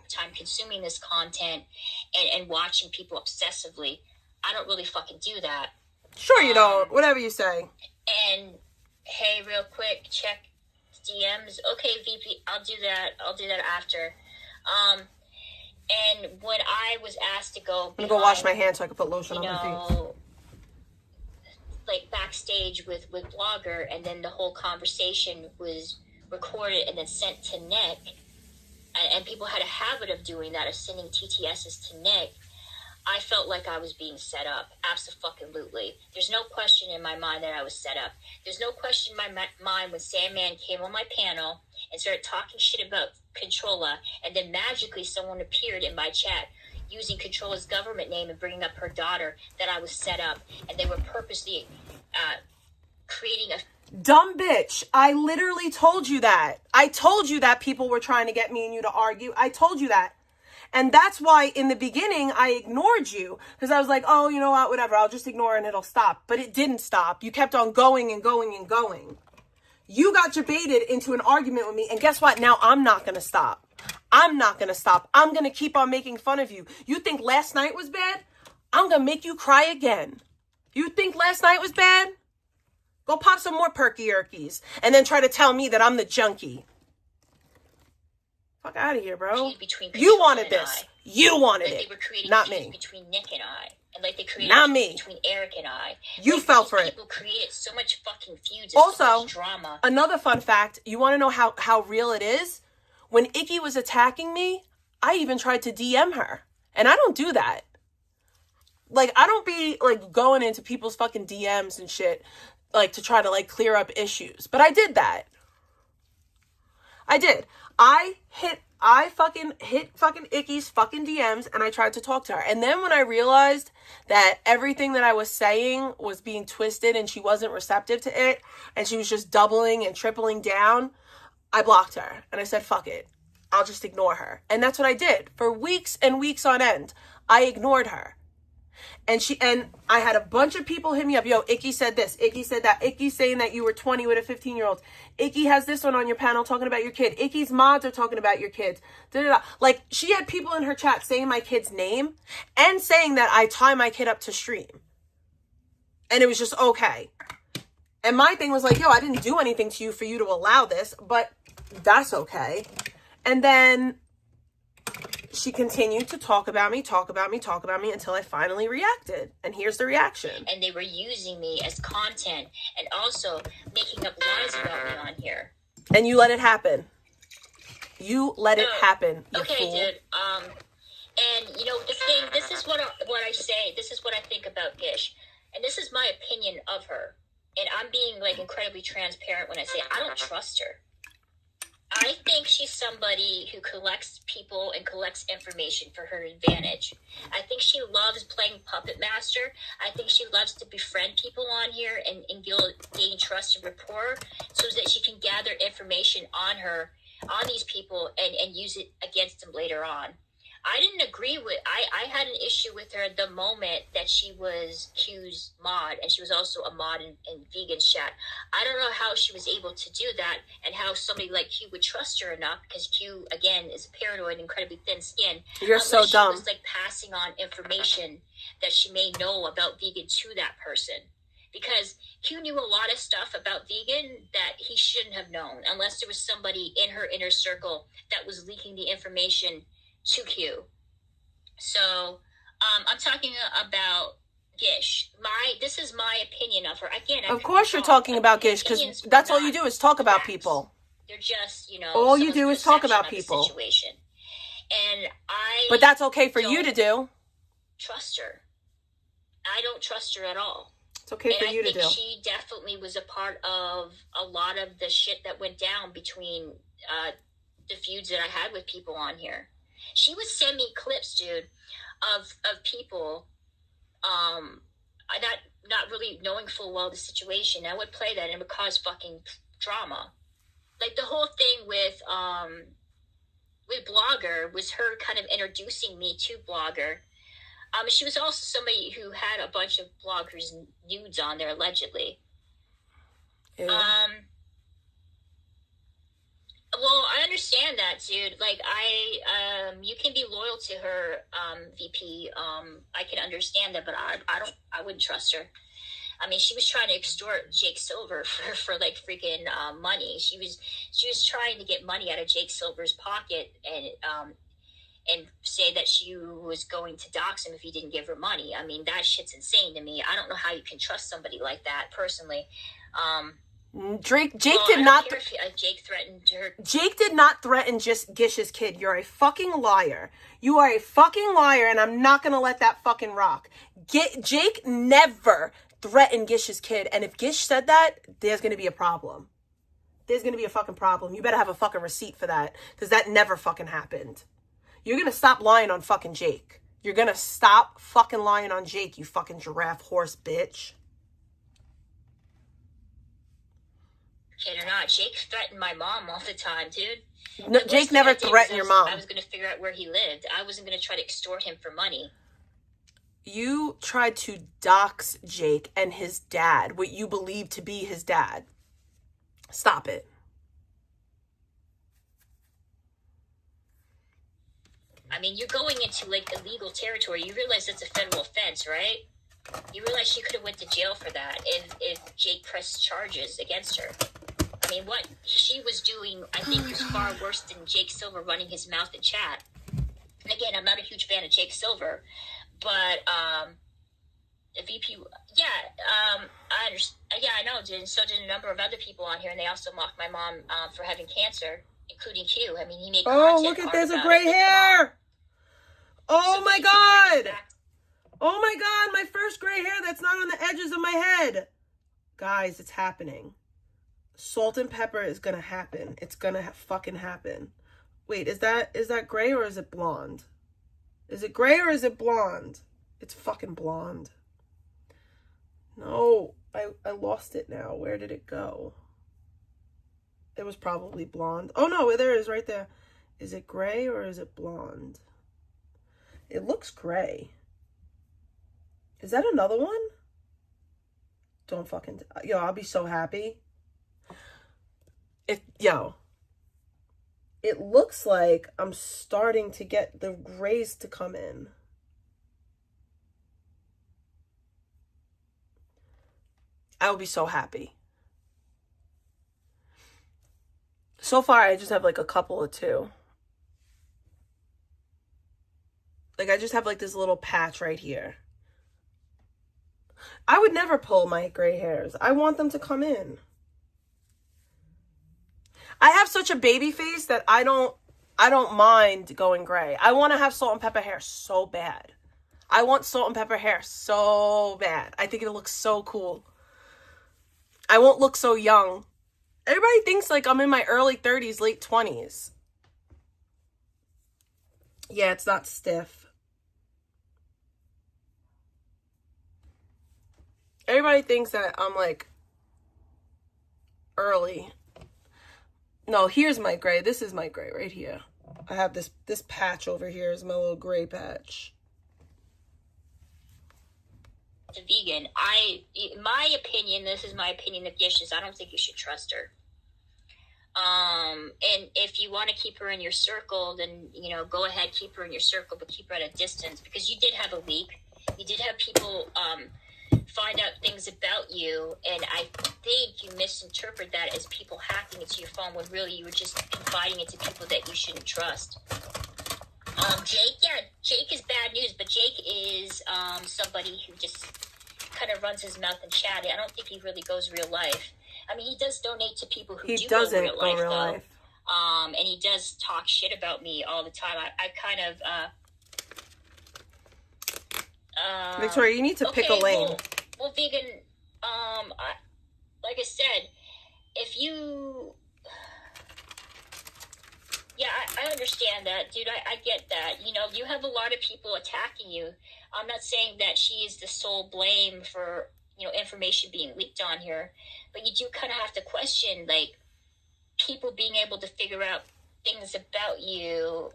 Time consuming this content and watching people obsessively. I don't really fucking do that. Sure you don't. Whatever you say. And, hey, real quick, check DMs. Okay, VP, I'll do that after. And when I was asked to go... I'm going to go wash my hands so I can put lotion on my feet. Like, backstage with Blogger, and then the whole conversation was recorded and then sent to Nick, and people had a habit of doing that, of sending TTSs to Nick. I felt like I was being set up. Abso-fucking-lutely. There's no question in my mind that I was set up. There's no question in my mind when Sandman came on my panel and started talking shit about Controlla, and then magically someone appeared in my chat using Controlla's government name and bringing up her daughter, that I was set up, and they were purposely creating a... Dumb bitch. I literally told you that. I told you that people were trying to get me and you to argue. I told you that. And that's why in the beginning I ignored you, because I was like, oh, you know what, whatever, I'll just ignore it and it'll stop. But it didn't stop. You kept on going and going and going. You got debated into an argument with me, and guess what? Now I'm not going to stop. I'm not going to stop. I'm going to keep on making fun of you. You think last night was bad? I'm going to make you cry again. You think last night was bad? Go pop some more perky erkies and then try to tell me that I'm the junkie. Fuck out of here, bro. You wanted this. You wanted it. They were creating not me. Between Nick and I. And like they created not me. Between Eric and I. You like, fell for it. People created so much fucking feuds. Also, so much drama. Another fun fact. You want to know how real it is? When Icky was attacking me, I even tried to DM her. And I don't do that. Like, I don't be like going into people's fucking DMs and shit, like to try to like clear up issues. But I did that. I did. I fucking hit fucking Icky's fucking DMs and I tried to talk to her. And then when I realized that everything that I was saying was being twisted and she wasn't receptive to it and she was just doubling and tripling down, I blocked her and I said, fuck it. I'll just ignore her. And that's what I did. For weeks and weeks on end, I ignored her. And I had a bunch of people hit me up. Yo, Icky said this. Icky said that. Icky's saying that you were 20 with a 15-year-old. Icky has this one on your panel talking about your kid. Icky's mods are talking about your kids. Da-da-da. Like, she had people in her chat saying my kid's name and saying that I tie my kid up to stream. And it was just okay. And my thing was like, yo, I didn't do anything to you for you to allow this, but that's okay. And then she continued to talk about me until I finally reacted. And here's the reaction. And they were using me as content and also making up lies about me on here. And you let it happen. You let it happen, you okay, fool. Dude. And you know the thing. This is what I say. This is what I think about Gish, and this is my opinion of her. And I'm being like incredibly transparent when I say I don't trust her. I think she's somebody who collects people and collects information for her advantage. I think she loves playing puppet master. I think she loves to befriend people on here and gain trust and rapport so that she can gather information on these people and use it against them later on. I didn't agree with, I had an issue with her the moment that she was Q's mod, and she was also a mod in Vegan chat. I don't know how she was able to do that and how somebody like Q would trust her enough, because Q, again, is paranoid, incredibly thin-skinned. You're so dumb. She was like passing on information that she may know about Vegan to that person. Because Q knew a lot of stuff about Vegan that he shouldn't have known, unless there was somebody in her inner circle that was leaking the information to Q. So, I'm talking about Gish. This is my opinion of her. Again, of course you're talking about Gish, because that's all you do is talk about people. They're just, all you do is talk about people. Situation. And but that's okay for you to do. Trust her. I don't trust her at all. It's okay for you to do. I think she definitely was a part of a lot of the shit that went down between the feuds that I had with people on here. She would send me clips, dude, of people, not really knowing full well the situation. I would play that and it would cause fucking drama. Like the whole thing with Blogger was her kind of introducing me to Blogger. She was also somebody who had a bunch of bloggers' nudes on there, allegedly. Yeah. Well, I understand that, dude. Like, you can be loyal to her, VP. I can understand that, but I wouldn't trust her. I mean, she was trying to extort Jake Silver for like freaking money. She was trying to get money out of Jake Silver's pocket and say that she was going to dox him if he didn't give her money. I mean, that shit's insane to me. I don't know how you can trust somebody like that, personally. Jake Well, did I not. don't care if Jake threatened her. Jake did not threaten just Gish's kid. You're a fucking liar. You are a fucking liar, and I'm not gonna let that fucking rock. Jake never threatened Gish's kid, and if Gish said that, there's gonna be a problem. There's gonna be a fucking problem. You better have a fucking receipt for that, because that never fucking happened. You're gonna stop lying on fucking Jake. You're gonna stop fucking lying on Jake, you fucking giraffe horse bitch. Kid or not, Jake threatened my mom all the time, dude. No, Jake never threatened your mom. I was gonna figure out where he lived. I wasn't gonna try to extort him for money. You tried to dox Jake and his dad, what you believe to be his dad. Stop it. I mean, you're going into like illegal territory. You realize that's a federal offense, right? You realize she could have went to jail for that if Jake pressed charges against her. I mean, what she was doing, I think, was far worse than Jake Silver running his mouth in chat. And again, I'm not a huge fan of Jake Silver, but the VP, I understand. Yeah, I know. And so did a number of other people on here, and they also mocked my mom for having cancer, including Q. I mean, he made content. Oh, look at there's a gray hair. Oh So my he can bring it God. back. Oh my God, my first gray hair that's not on the edges of my head. Guys, it's happening. Salt and pepper is gonna happen. It's gonna fucking happen. Wait, is that gray or is it blonde? Is it gray or is it blonde? It's fucking blonde. No, I lost it now. Where did it go? It was probably blonde. Oh no, there it is right there. Is it gray or is it blonde? It looks gray. Is that another one? Don't fucking... Yo, I'll be so happy. Yo. It looks like I'm starting to get the grays to come in. I will be so happy. So far, I just have like a couple of two. Like, I just have like this little patch right here. I would never pull my gray hairs. I want them to come in. I have such a baby face that I don't mind going gray. I want to have salt and pepper hair so bad. I want salt and pepper hair so bad. I think it looks so cool. I won't look so young. Everybody thinks like I'm in my early 30s, late 20s. Yeah, it's not stiff. Everybody thinks that I'm like early. No, here's my gray. This is my gray right here. I have this patch over here is my little gray patch. The vegan, my opinion, this is my opinion of Dishes, I don't think you should trust her. And if you want to keep her in your circle, then, go ahead, keep her in your circle, but keep her at a distance, because you did have a leak. You did have people, find out things about you, and I think you misinterpret that as people hacking into your phone when really you were just confiding into people that you shouldn't trust. Jake is bad news, but Jake is somebody who just kind of runs his mouth in chat. I don't think he really goes real life. I mean, he does donate to people who do go real life, though. And he does talk shit about me all the time. I kind of Victoria, you need to pick a lane. Well, vegan, like I said, if you... Yeah, I understand that, dude. I get that. You have a lot of people attacking you. I'm not saying that she is the sole blame for, information being leaked on here. But you do kind of have to question, like, people being able to figure out things about you,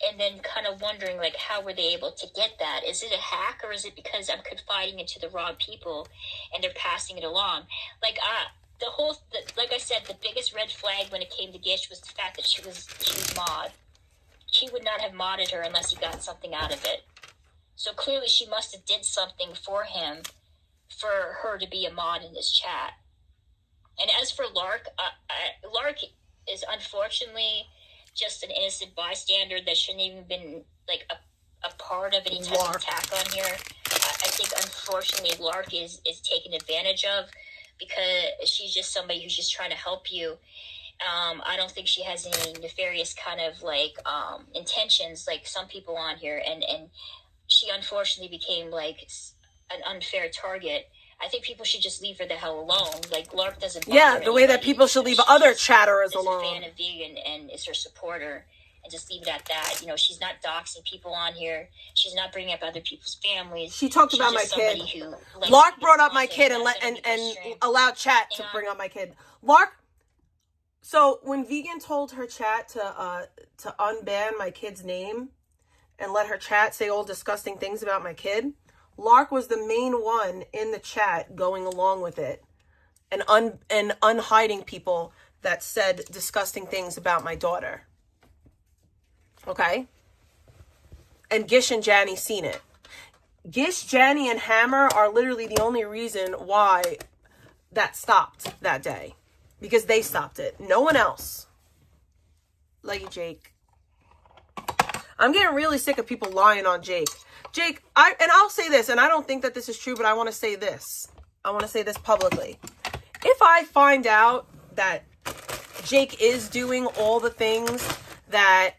and then kind of wondering, like, how were they able to get that? Is it a hack, or is it because I'm confiding into the wrong people and they're passing it along? Like, like I said, the biggest red flag when it came to Gish was the fact that she was mod. He would not have modded her unless he got something out of it. So clearly she must have did something for him for her to be a mod in this chat. And as for Lark, Lark is unfortunately just an innocent bystander that shouldn't even been like a part of any type of attack on here. I think unfortunately Lark is taken advantage of, because she's just somebody who's just trying to help you. I don't think she has any nefarious kind of like intentions like some people on here, and she unfortunately became like an unfair target. I think people should just leave her the hell alone. Like, Lark doesn't bother Yeah, the way that anybody. people should leave She other just chatterers is alone. a fan of Vegan and is her supporter, and just leave it at that. You know, she's not doxing people on here. She's not bringing up other people's families. She talked She's about my just kid. somebody who likes Lark to brought up get my kid content and that's gonna be extreme. allowed chat to bring up my kid. Lark. So when Vegan told her chat to unban my kid's name and let her chat say all disgusting things about my kid, Lark was the main one in the chat going along with it and unhiding people that said disgusting things about my daughter. Okay? And Gish and Janny seen it. Gish, Janny, and Hammer are literally the only reason why that stopped that day. Because they stopped it. No one else. Love you, Jake. I'm getting really sick of people lying on Jake. Jake, I'll say this, and I don't think that this is true, but I want to say this. I want to say this publicly. If I find out that Jake is doing all the things that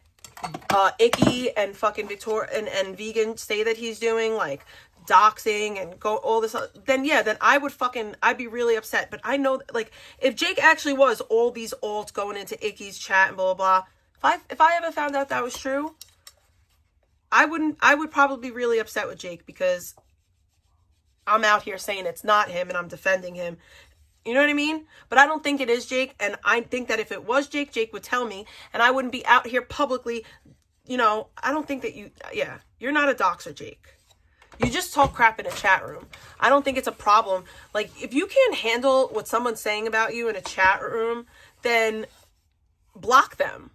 Icky and fucking Victoria and Vegan say that he's doing, like doxing and go all this, then yeah, then I'd be really upset. But I know, like, if Jake actually was all these alts going into Icky's chat and blah blah blah, if I ever found out that was true, I would probably be really upset with Jake, because I'm out here saying it's not him and I'm defending him. You know what I mean? But I don't think it is Jake. And I think that if it was Jake, Jake would tell me, and I wouldn't be out here publicly. You know, I don't think that you're not a doxer, Jake. You just talk crap in a chat room. I don't think it's a problem. Like, if you can't handle what someone's saying about you in a chat room, then block them.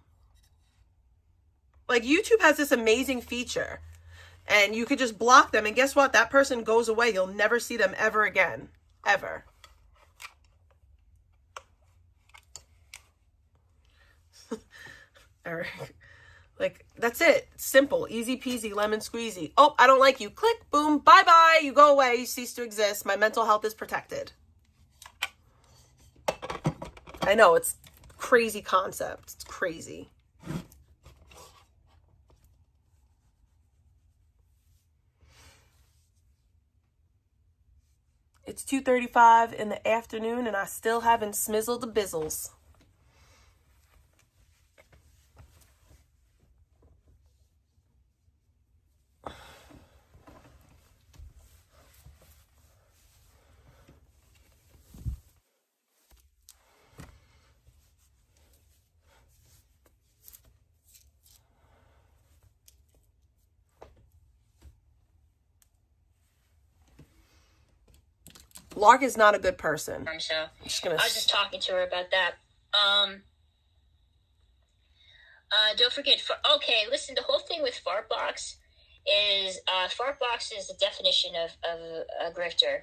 Like, YouTube has this amazing feature, and you could just block them, and guess what? That person goes away. You'll never see them ever again. Ever. Eric. Like, that's it. Simple. Easy peasy, lemon squeezy. Oh, I don't like you. Click, boom, bye-bye. You go away. You cease to exist. My mental health is protected. I know, it's crazy concept. It's crazy. It's 2:35 in the afternoon, and I still haven't smizzled the bizzles. Lark is not a good person. So I was just talking to her about that. Don't forget. Okay, listen. The whole thing with Fartbox is Fartbox is the definition of a grifter.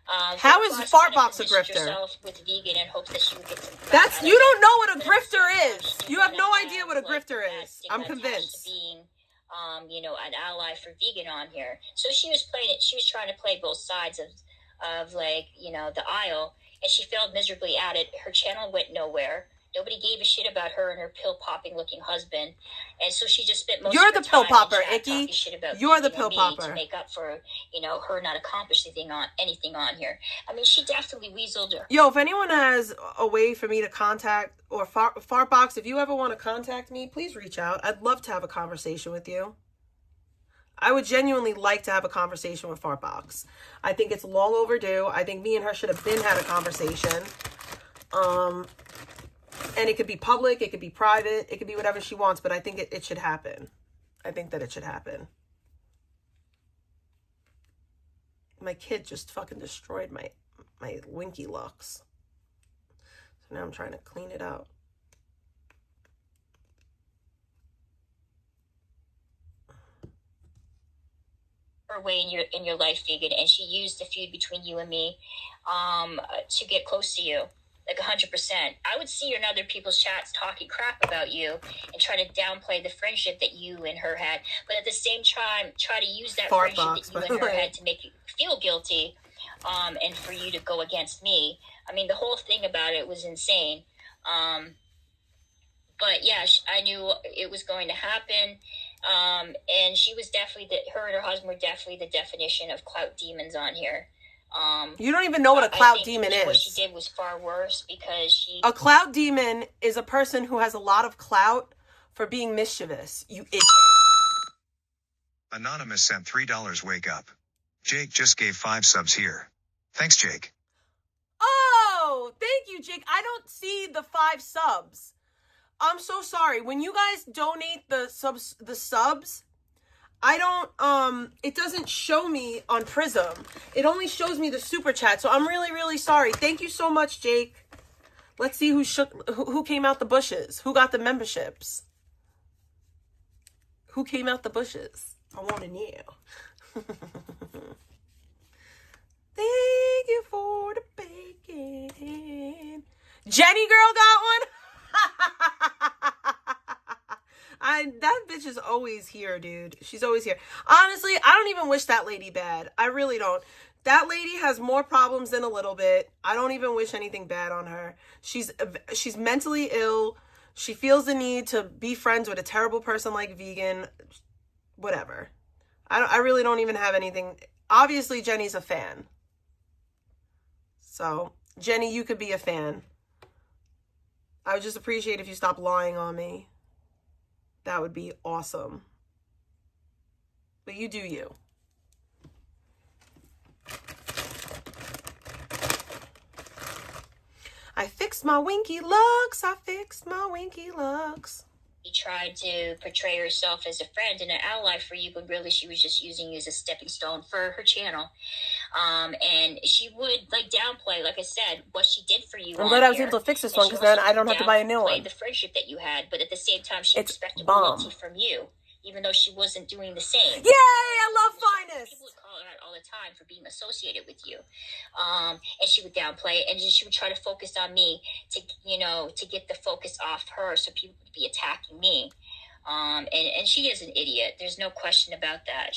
How is Fartbox a grifter? With Vegan and hopes that she would get some. That's, you don't know what a grifter is. You have no idea what a grifter is. I'm convinced. Being, you know, an ally for Vegan on here. So she was playing it. She was trying to play both sides of like, you know, the aisle, and she failed miserably at it. Her channel went nowhere. Nobody gave a shit about her and her pill popping looking husband, and so she just spent most of her time pill popper, in chat Icky. talking shit about You're the Vegan pill and me popper. to make up for, you know, her not accomplishing anything on here. I mean, she definitely weaseled her. Yo, if anyone has a way for me to contact, or Fartbox, if you ever want to contact me, please reach out. I'd love to have a conversation with you. I would genuinely like to have a conversation with Fartbox. I think it's long overdue. I think me and her should have had a conversation. And it could be public, it could be private, it could be whatever she wants, but I think it should happen. I think that it should happen. My kid just fucking destroyed my Winky looks. So now I'm trying to clean it out. Her way in your life, Vegan, and she used the feud between you and me to get close to you. Like 100%. I would see her in other people's chats talking crap about you and try to downplay the friendship that you and her had, but at the same time try to use that Fart friendship box, that you by and the her way. had to make you feel guilty, and for you to go against me. I mean, the whole thing about it was insane. But yeah, I knew it was going to happen. And she was definitely, her and her husband were definitely the definition of clout demons on here. You don't even know what a clout I think demon what is. she did was far worse because she... A clout demon is a person who has a lot of clout for being mischievous. You idiot. Anonymous sent $3. Wake up. Jake just gave 5 subs here. Thanks, Jake. Oh, thank you, Jake. I don't see the 5 subs. I'm so sorry. When you guys donate the subs, I don't, it doesn't show me on Prism. It only shows me the super chat. So I'm really, really sorry. Thank you so much, Jake. Let's see who came out the bushes. Who got the memberships? Who came out the bushes? I want to know. Thank you for the bacon. Jenny girl got one? That bitch is always here, dude. She's always here. Honestly, I don't even wish that lady bad. I really don't. That lady has more problems than a little bit. I don't even wish anything bad on her. She's mentally ill. She feels the need to be friends with a terrible person like Vegan. Whatever. I really don't even have anything. Obviously, Jenny's a fan. So, Jenny, you could be a fan. I would just appreciate if you stopped lying on me. That would be awesome. But you do you. I fixed my winky looks. I fixed my winky looks. She tried to portray herself as a friend and an ally for you, but really she was just using you as a stepping stone for her channel. And she would downplay, like I said, what she did for you. I'm glad I was able to fix this one because then I don't have to buy a new one. The friendship that you had, but at the same time, she It's expected bomb. loyalty from you, even though she wasn't doing the same. Yay! I love Finest. People would call her out all the time for being associated with you, and she would downplay, and she would try to focus on me to get the focus off her, so people would be attacking me. And she is an idiot. There's no question about that.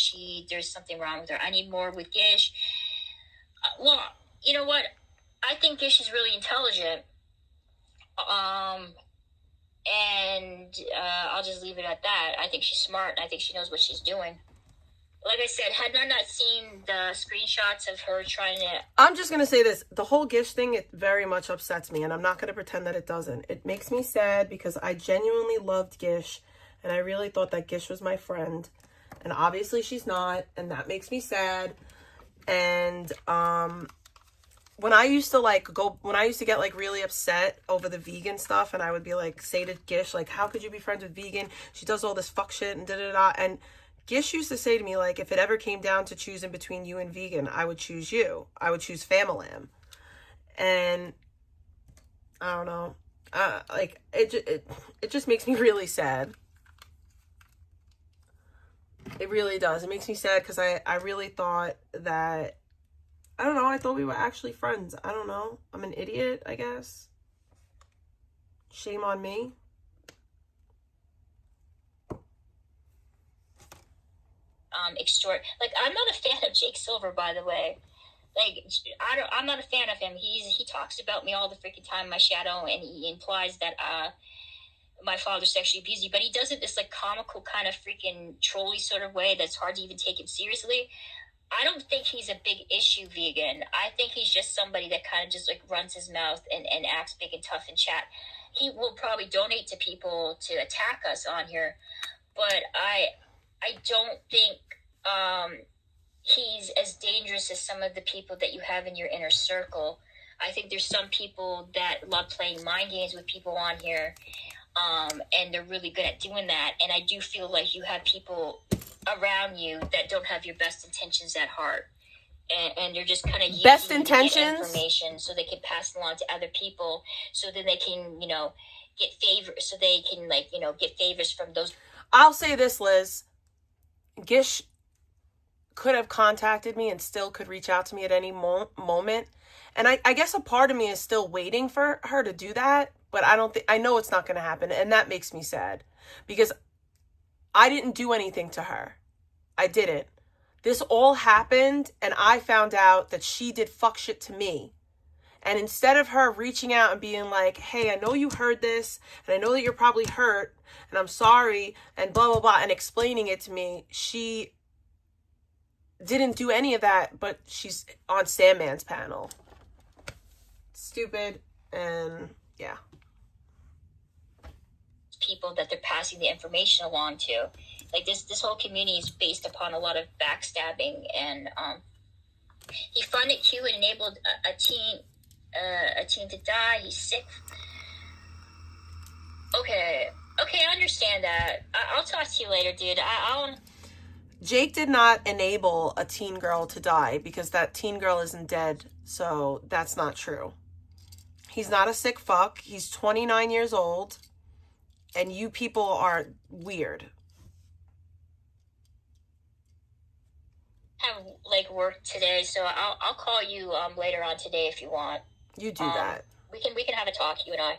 There's something wrong with her. I need more with Gish. Well, you know what? I think Gish is really intelligent. And I'll just leave it at that. I think she's smart, and I think she knows what she's doing. Like I said, had I not seen the screenshots of her trying to... I'm just going to say this. The whole Gish thing, it very much upsets me, and I'm not going to pretend that it doesn't. It makes me sad because I genuinely loved Gish, and I really thought that Gish was my friend. And obviously she's not, and that makes me sad. And when I used to get really upset over the vegan stuff, and I would be say to Gish, how could you be friends with Vegan? She does all this fuck shit and da-da-da. And Gish used to say to me, if it ever came down to choosing between you and Vegan, I would choose you. I would choose Famalam. And I don't know. It just makes me really sad. It really does. It makes me sad because I really thought that, I don't know, I thought we were actually friends. I don't know. I'm an idiot, I guess. Shame on me. I'm not a fan of Jake Silver, by the way. I'm not a fan of him. He talks about me all the freaking time, my shadow, and he implies that my father's sexually abused me, but he does it this comical kind of freaking trolly sort of way that's hard to even take him seriously. I don't think he's a big issue vegan. I think he's just somebody that kind of just runs his mouth and acts big and tough in chat. He will probably donate to people to attack us on here, but I don't think he's as dangerous as some of the people that you have in your inner circle. I think there's some people that love playing mind games with people on here, and they're really good at doing that. And I do feel like you have people around you that don't have your best intentions at heart, and they're just kind of using best you to get intentions information so they can pass it along to other people, so then they can get favors, so they can get favors from those. I'll say this, Liz. Gish could have contacted me and still could reach out to me at any moment, And I guess a part of me is still waiting for her to do that, but I know it's not going to happen. And that makes me sad because I didn't do anything to her. I didn't. This all happened and I found out that she did fuck shit to me. And instead of her reaching out and being like, hey, I know you heard this and I know that you're probably hurt and I'm sorry and blah, blah, blah, and explaining it to me, she didn't do any of that, but she's on Sandman's panel. Stupid. And yeah. People that they're passing the information along to. Like this whole community is based upon a lot of backstabbing, and he funded Q and enabled a teen to die. He's sick. Okay, I understand that. I'll talk to you later, dude. Jake did not enable a teen girl to die because that teen girl isn't dead, so that's not true. He's not a sick fuck. He's 29 years old, and you people are weird. Have like work today, so I'll call you later on today if you want. You do that. We can have a talk, you and I.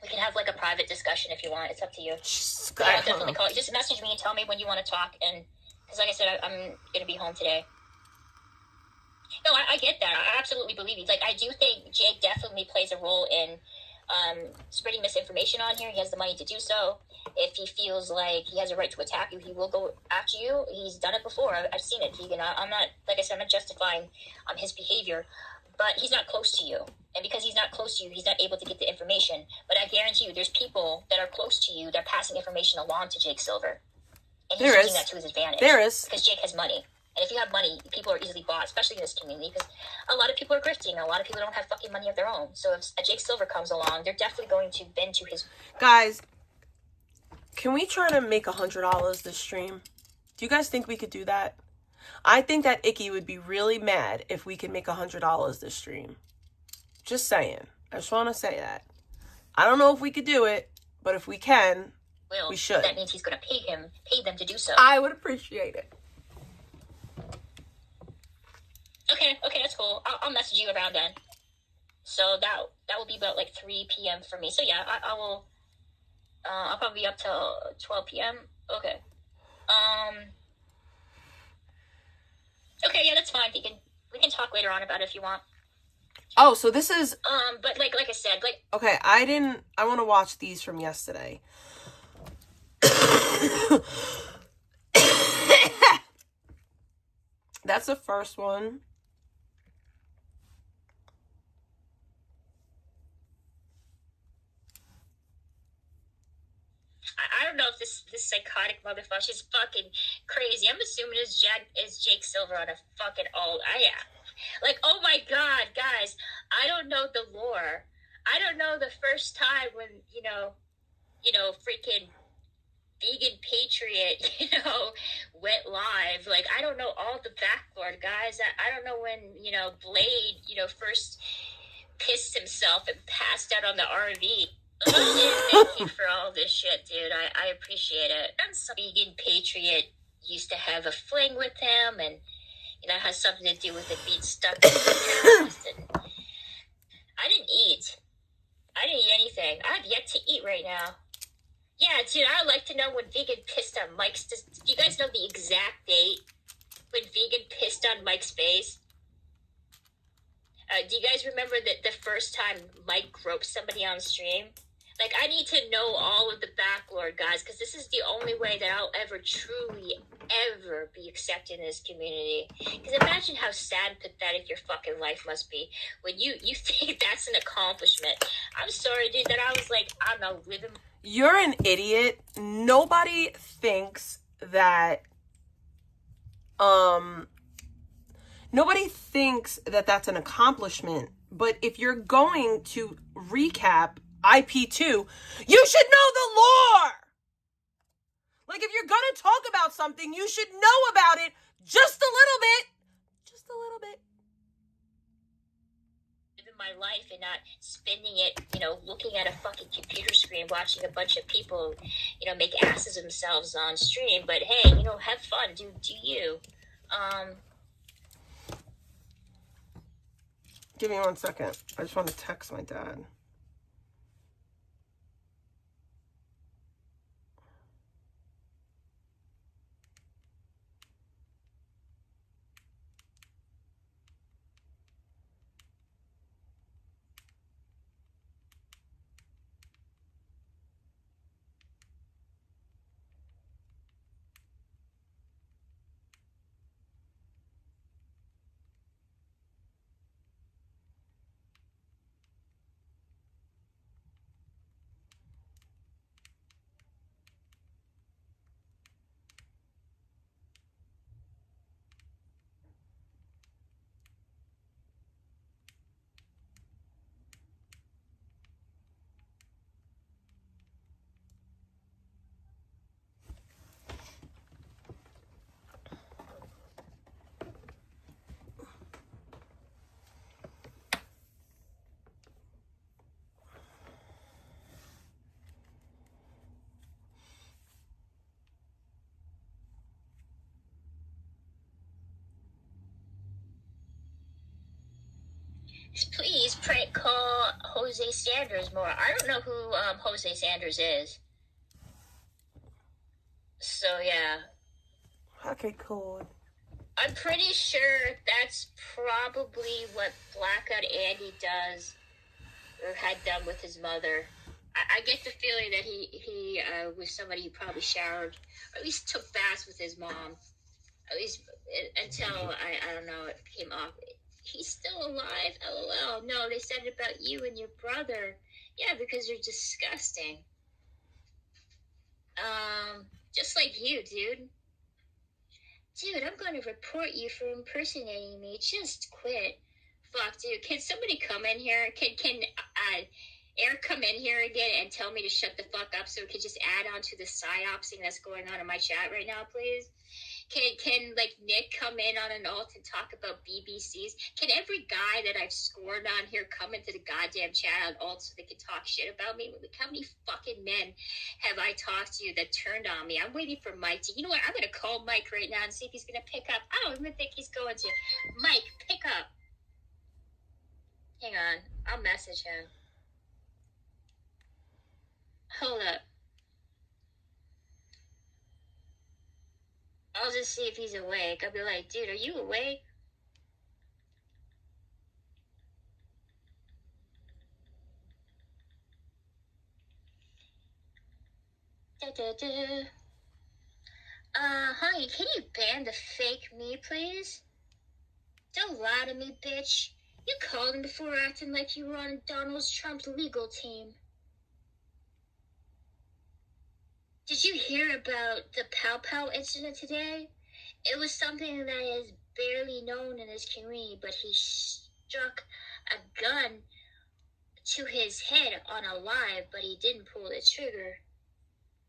We can have like a private discussion if you want. It's up to you. I'll definitely call you. Just message me and tell me when you want to talk, and because like I said, I'm gonna be home today. No, I get that. I absolutely believe you. Like, I do think Jake definitely plays a role in spreading misinformation on here. He has the money to do so. If he feels like he has a right to attack you, he will go after you. He's done it before. I've seen it, Vegan. I'm not, like I said, I'm not justifying his behavior, but he's not close to you. And because he's not close to you, he's not able to get the information. But I guarantee you, there's people that are close to you that are passing information along to Jake Silver. And he's using that to his advantage. There is. Because Jake has money. And if you have money, people are easily bought, especially in this community, because a lot of people are grifting. A lot of people don't have fucking money of their own. So if a Jake Silver comes along, they're definitely going to bend to his... Guys, can we try to make $100 this stream? Do you guys think we could do that? I think that Icky would be really mad if we could make $100 this stream. Just saying. I just want to say that. I don't know if we could do it, but if we can, we should. That means he's going to pay them to do so. I would appreciate it. Okay, that's cool. I'll message you around then. So that will be about like 3 p.m. for me. So yeah, I will. I'll probably be up till 12 p.m. Okay. Okay, yeah, that's fine. We can talk later on about it if you want. Oh, so this is... But like I said, like... Okay, I want to watch these from yesterday. That's the first one. I don't know if this psychotic motherfucker, she's fucking crazy. I'm assuming it's Jake Silver on a fucking yeah. Like, oh my god, guys, I don't know the lore. I don't know the first time when, freaking Vegan Patriot, went live. Like, I don't know all the backboard, guys. I don't know when, Blade, first pissed himself and passed out on the RV. Thank you for all this shit, dude. I appreciate it. And some Vegan Patriot used to have a fling with him, and it has something to do with it being stuck in the past. And I didn't eat anything. I have yet to eat right now. Yeah, dude, I'd like to know when Vegan pissed on Mike's... Do you guys know the exact date when Vegan pissed on Mike's face? Do you guys remember the first time Mike groped somebody on stream? Like, I need to know all of the backlore, guys, because this is the only way that I'll ever truly, ever be accepted in this community. Because imagine how sad and pathetic your fucking life must be when you think that's an accomplishment. I'm sorry, dude, that I was like, I don't know, living... You're an idiot. Nobody thinks that... Nobody thinks that that's an accomplishment, but if you're going to recap IP2, you should know the lore! Like, if you're gonna talk about something, you should know about it just a little bit. Just a little bit. Living my life and not spending it, looking at a fucking computer screen, watching a bunch of people, make asses of themselves on stream. But hey, have fun. Do you. Give me 1 second. I just want to text my dad. Please pray call Jose Sanders more. I don't know who Jose Sanders is. So yeah. Okay, cool. I'm pretty sure that's probably what Blackout Andy does or had done with his mother. I get the feeling that he was somebody who probably showered, or at least took baths with his mom. At least until, I don't know, it came off. He's still alive, LOL. No, they said it about you and your brother. Yeah, because you're disgusting. Just like you, dude. Dude, I'm going to report you for impersonating me. Just quit. Fuck, dude. Can somebody come in here? Can Eric come in here again and tell me to shut the fuck up so we can just add on to the psyopsing that's going on in my chat right now, please? Can like Nick come in on an alt and talk about BBCs? Can every guy that I've scored on here come into the goddamn chat on alt so they can talk shit about me? How many fucking men have I talked to that turned on me? I'm waiting for Mike to, you know what, I'm going to call Mike right now and see if he's going to pick up. I don't even think he's going to. Mike, pick up. Hang on, I'll message him. Hold up. I'll just see if he's awake. I'll be like, dude, are you awake? Honey, can you ban the fake me, please? Don't lie to me, bitch. You called him before acting like you were on Donald Trump's legal team. Did you hear about the Pow Pow incident today? It was something that is barely known in this community, but he struck a gun to his head on a live, but he didn't pull the trigger.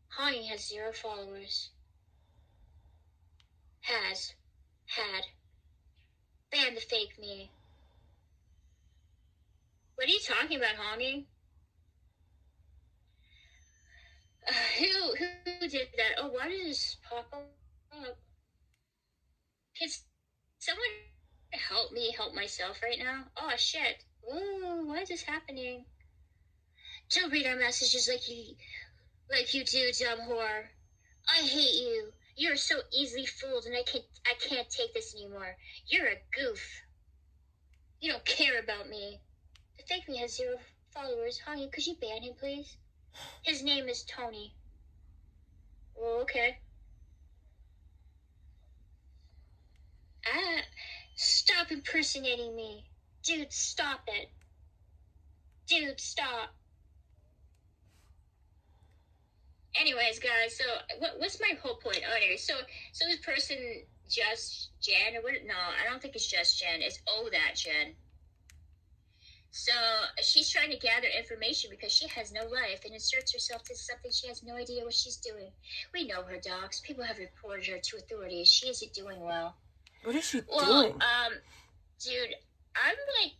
Honey has 0 followers. Had. Ban the fake me. What are you talking about, Honey? Who did that? Oh, why did this pop up? Can someone help me help myself right now? Oh, shit. Ooh, why is this happening? Don't read our messages like you do, dumb whore. I hate you. You're so easily fooled, and I can't take this anymore. You're a goof. You don't care about me. The fake me has 0 followers. Honey, could you ban him, please? His name is Tony. Oh, okay. Stop impersonating me. Dude, stop it. Dude, stop. Anyways, guys, so what's my whole point? Oh, anyway, so this person, Just Jen, or what? No, I don't think it's Just Jen. It's that Jen. So she's trying to gather information because she has no life and inserts herself to something she has no idea what she's doing. We know her, docs. People have reported her to authorities. She isn't doing well. What is she Well, doing? dude, I'm like,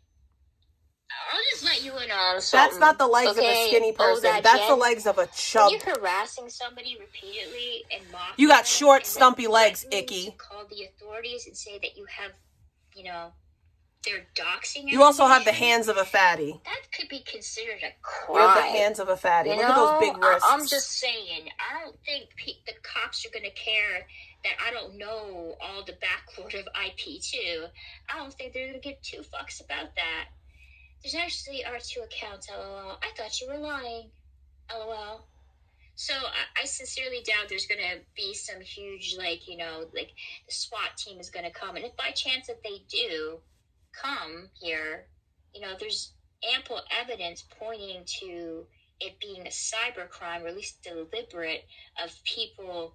I'll just let you in on something. That's not the legs of a skinny person. That's the legs of a chub. When you're harassing somebody repeatedly and mocking You got them, short, and stumpy then legs, threatening Icky. to call the authorities and say that you have, they're doxing. You also have the hands of a fatty. That could be considered a You have the crime. hands of a fatty. You Look know, at those big wrists. I'm just saying, I don't think the cops are going to care that I don't know all the backward of IP2. I don't think they're going to give two fucks about that. There's actually are two accounts, LOL. I thought you were lying, LOL. So I sincerely doubt there's going to be some huge, like, you know, like the SWAT team is going to come. And if by chance that they do come here, you know, there's ample evidence pointing to it being a cyber crime, or at least deliberate, of people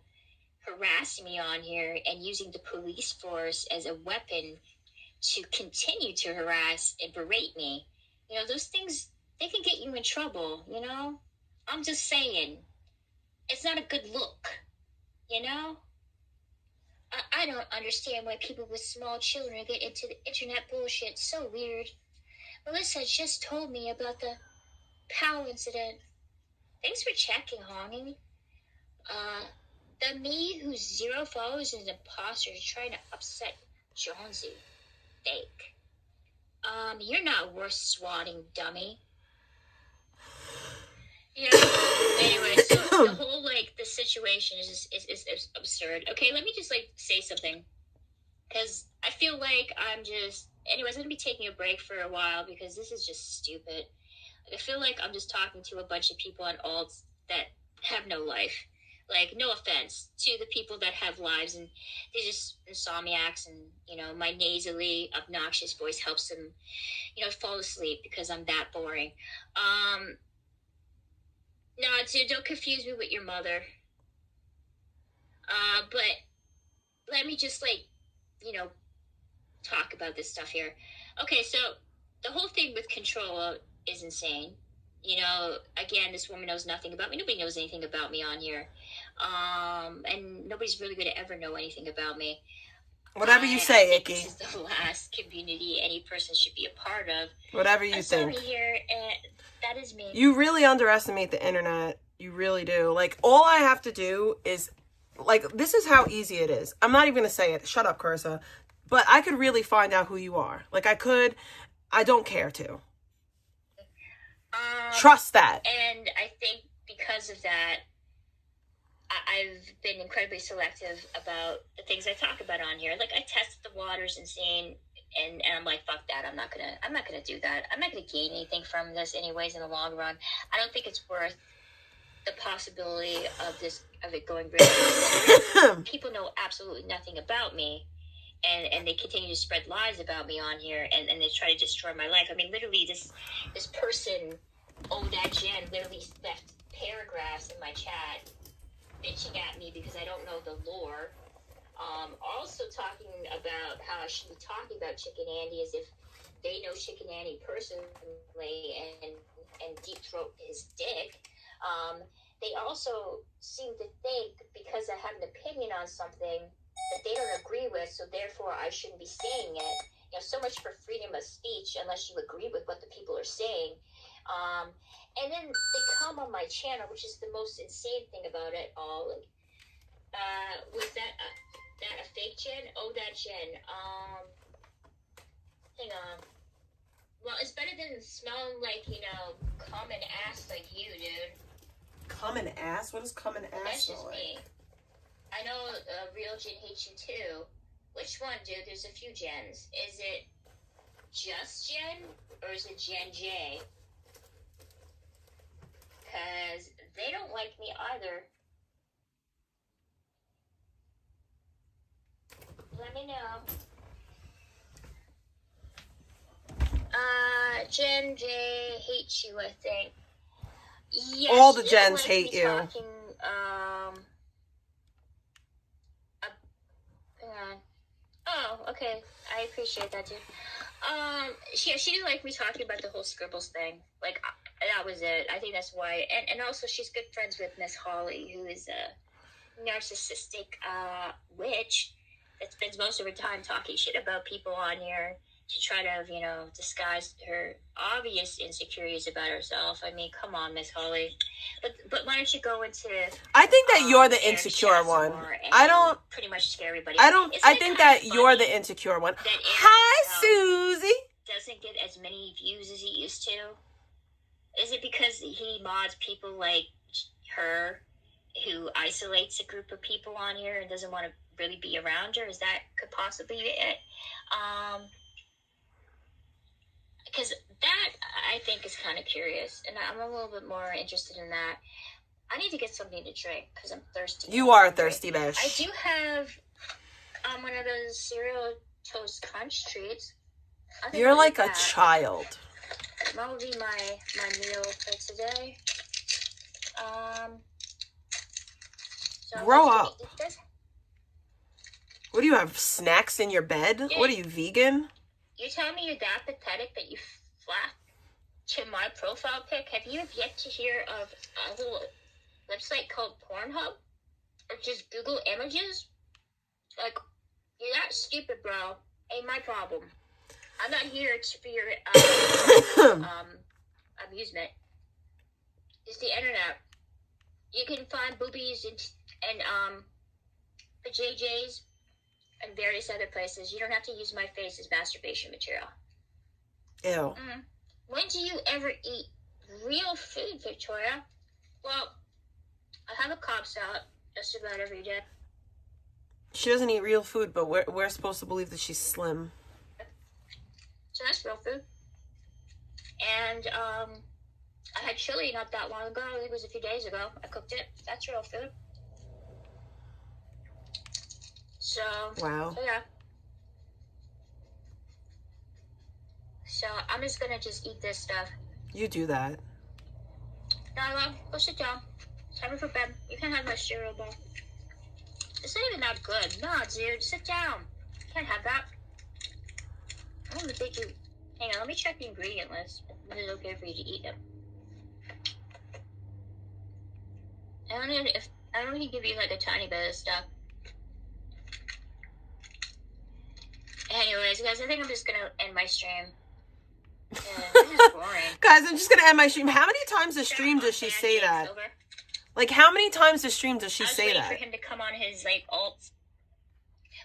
harassing me on here and using the police force as a weapon to continue to harass and berate me. You know, those things, they can get you in trouble, you know? I'm just saying, it's not a good look, you know? I don't understand why people with small children get into the internet bullshit. It's so weird. Melissa just told me about the POW incident. Thanks for checking, honey. The me who's 0 followers is an imposter is trying to upset Jonesy. Fake. You're not worth swatting, dummy. Yeah. Anyway, so the whole, like, the situation is absurd. Okay, let me just, like, say something. Because I feel like anyways, I'm going to be taking a break for a while because this is just stupid. I feel like I'm just talking to a bunch of people on alts that have no life. Like, no offense to the people that have lives, and they're just insomniacs, and, you know, my nasally, obnoxious voice helps them, you know, fall asleep because I'm that boring. No, dude, don't confuse me with your mother. But let me just, like, you know, talk about this stuff here. Okay, so the whole thing with Controlla is insane. You know, again, this woman knows nothing about me. Nobody knows anything about me on here. And nobody's really going to ever know anything about me. Whatever you say, Icky. This is the last community any person should be a part of. Whatever you think. Sorry here, that is me. You really underestimate the internet. You really do. Like, all I have to do is, like, this is how easy it is. I'm not even going to say it. Shut up, Carissa. But I could really find out who you are. Like, I could. I don't care to. Trust that. And I think because of that, I've been incredibly selective about the things I talk about on here. Like, I tested the waters and seen, and I'm like, fuck that. I'm not gonna do that. I'm not gonna gain anything from this anyways in the long run. I don't think it's worth the possibility of it going really. People know absolutely nothing about me, and they continue to spread lies about me on here, and they try to destroy my life. I mean, literally, this person, that Jen, literally left paragraphs in my chat bitching at me because I don't know the lore. Also talking about how I should be talking about Chicken Andy as if they know Chicken Andy personally and deep throat his dick. They also seem to think because I have an opinion on something that they don't agree with, so therefore I shouldn't be saying it. You know, so much for freedom of speech unless you agree with what the people are saying. And then they come on my channel, which is the most insane thing about it all. Like, was that a fake Jen? Oh, that Jen. Hang on. Well, it's better than smelling like, you know, cum and ass like you, dude. Cum and ass? What does cum and ass That's smell just like? me. I know real Jen hates you too. Which one, dude? There's a few Jens. Is it just Jen or is it Jen J? Because they don't like me either. Let me know. Jen J hates you, I think. Yeah, all the she doesn't Jens like hate me you. Talking, hang on. Oh, okay. I appreciate that, dude. She didn't like me talking about the whole Scribbles thing. Like, that was it. I think that's why. And also, she's good friends with Miss Holly, who is a narcissistic witch that spends most of her time talking shit about people on here to try to, disguise her obvious insecurities about herself. I mean, come on, Miss Holly. But why don't you go into? I think that you're the Aaron's insecure chat some one. more and I don't. pretty much scare everybody. I think that you're the funny insecure one. that Aaron, Hi, Susie. doesn't get as many views as he used to? Is it because he mods people like her, who isolates a group of people on here and doesn't want to really be around her? Is that could possibly be it? Because that, I think, is kind of curious, and I'm a little bit more interested in that. I need to get something to drink because I'm thirsty. You are a thirsty bitch. I do have one of those cereal toast crunch treats. You're like a child. That will be my meal for today. So Grow I'm up. just gonna eat this. What do you have? Snacks in your bed? Yeah. What are you, vegan? You're telling me you're that pathetic that you flash to my profile pic? Have you yet to hear of a little website called Pornhub? Or just Google Images? Like, you're that stupid, bro. Ain't my problem. I'm not here for your amusement. It's the internet. You can find boobies and JJs and various other places. You don't have to use my face as masturbation material. Ew. When do you ever eat real food, Victoria? Well, I have a Cobb salad just about every day. She doesn't eat real food, but we're supposed to believe that she's slim. So that's real food. And I had chili not that long ago. I think it was a few days ago. I cooked it. That's real food. So, Wow. So yeah. So I'm just gonna just eat this stuff. You do that. Nyla, go sit down. Time for bed. You can't have my cereal bowl. It's not even that good. No, dude, sit down. You can't have that. I'm gonna make you. Hang on, let me check the ingredient list. Is it okay for you to eat them? I don't know if I don't even give you like a tiny bit of stuff. Anyways, guys, I think I'm just gonna end my stream. Yeah, this is boring. Guys, I'm just gonna end my stream. How many times a stream does she say that? Over. Like, how many times a stream does she I was say waiting that? for him to come on his like alts.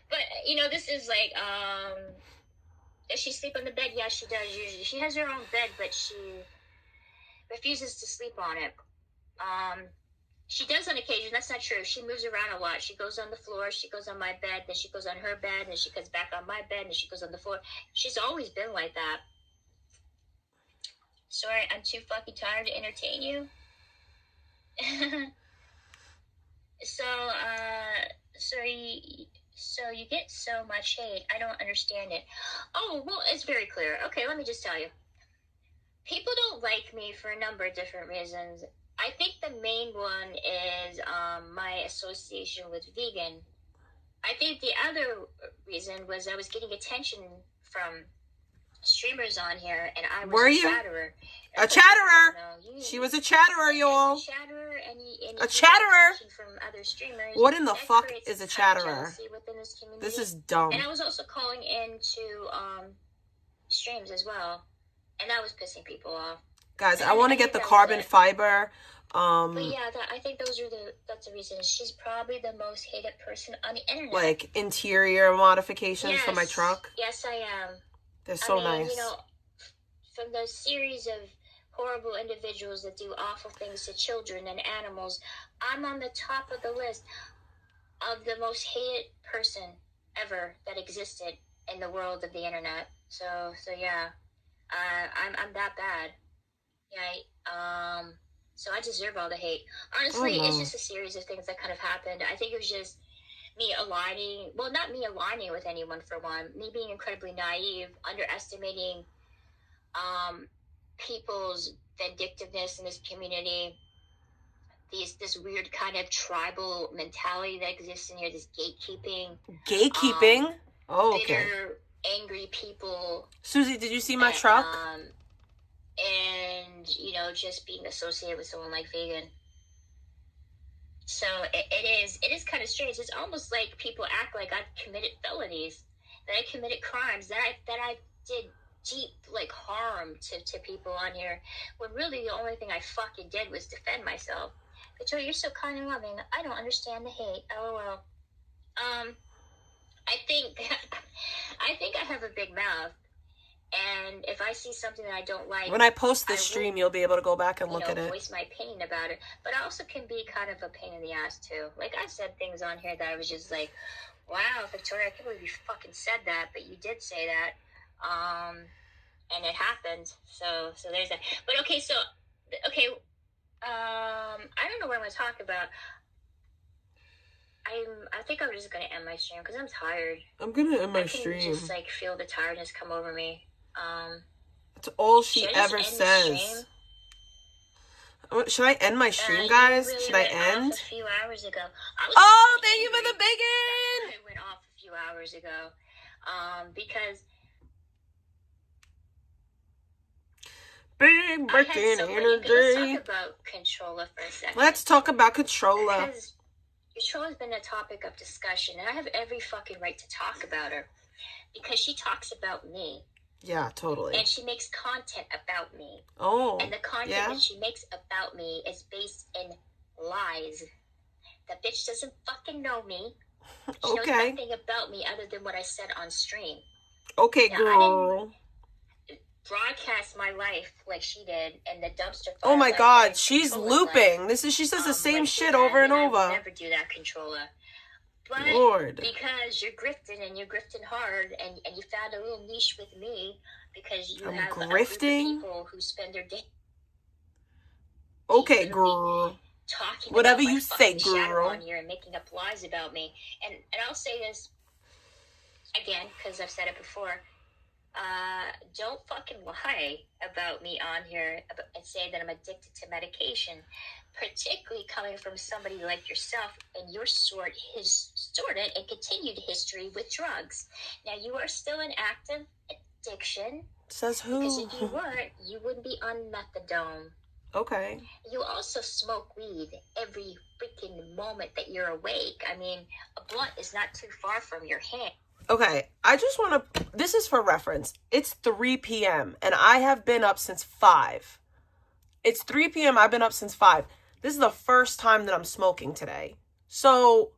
But you know, this is like does she sleep on the bed? Yeah, she does usually. She has her own bed, but she refuses to sleep on it. She does on occasion. That's not true. She moves around a lot. She goes on the floor. She goes on my bed. Then she goes on her bed. Then she goes back on my bed. Then she goes on the floor. She's always been like that. Sorry, I'm too fucking tired to entertain you. So you get so much hate. I don't understand it. Oh, well, it's very clear. Okay, let me just tell you. People don't like me for a number of different reasons. I think the main one is my association with vegan. I think the other reason was I was getting attention from streamers on here, and I was Were you? chatterer. A chatterer. She was a chatterer, y'all. A chatterer, and A chatterer. From other streamers. What in the That fuck creates is a kind of chatterer? jealousy within this community. This is dumb. And I was also calling into streams as well, and that was pissing people off. Guys, And I want to get the carbon fiber. But yeah, I think that's the reason. She's probably the most hated person on the internet. Like interior modifications for my truck. Yes, I am. They're so nice. You know, from the series of horrible individuals that do awful things to children and animals, I'm on the top of the list of the most hated person ever that existed in the world of the internet. So yeah, I'm that bad. Yeah. So I deserve all the hate. Honestly, It's just a series of things that kind of happened. I think it was just me aligning, well, not me aligning with anyone for one, me being incredibly naive, underestimating people's vindictiveness in this community, this weird kind of tribal mentality that exists in here, this gatekeeping. Gatekeeping? Okay. Bitter, angry people. Susie, did you see my truck? And, you know, just being associated with someone like vegan. So it is kind of strange. It's almost like people act like I've committed felonies, that I committed crimes, that I did deep, like, harm to people on here, when really the only thing I fucking did was defend myself. Victoria, you're so kind and loving. I don't understand the hate. LOL. I think I have a big mouth, and if I see something that I don't like, When I post this stream, you'll be able to go back and look at it. Voice my opinion about it. But I also can be kind of a pain in the ass too. Like, I said things on here that I was just like, wow, Victoria, I can't believe you fucking said that, but you did say that. And it happened. So there's that. But okay, I don't know what I'm going to talk about. I think I'm just going to end my stream because I'm tired. I'm going to end my stream. I can just, like, feel the tiredness come over me. That's all she ever says. Should I end my stream, guys? Really Should I end? A few hours ago. Oh, thank you for the bacon! I went off a few hours ago. Because big breaking energy. Let's talk about Controlla for a second. Let's talk about Controlla. Because Controlla's been a topic of discussion, and I have every fucking right to talk about her. Because she talks about me. Yeah, totally. And she makes content about me. Oh, and the content that she makes about me is based in lies. The bitch doesn't fucking know me. She knows nothing about me other than what I said on stream. Okay, now, girl. I didn't broadcast my life like she did, and the dumpster fire. Oh my God, she's looping. She says the same shit over and over. I would never do that, Controlla. But Lord. Because you're grifting, and you're grifting hard, and you found a little niche with me because you have grifting? A group of people who spend their day. Okay, girl. Talking whatever about you say, girl. On here and making up lies about me, and I'll say this again because I've said it before. Don't fucking lie about me on here and say that I'm addicted to medication, particularly coming from somebody like yourself and your his sorted and continued history with drugs. Now, you are still in active addiction. Says who? Because if you weren't, you wouldn't be on methadone. Okay. You also smoke weed every freaking moment that you're awake. I mean, a blunt is not too far from your hand. Okay, I just want to, this is for reference. It's 3 p.m. and I have been up since 5. It's 3 p.m. I've been up since 5. This is the first time that I'm smoking today. So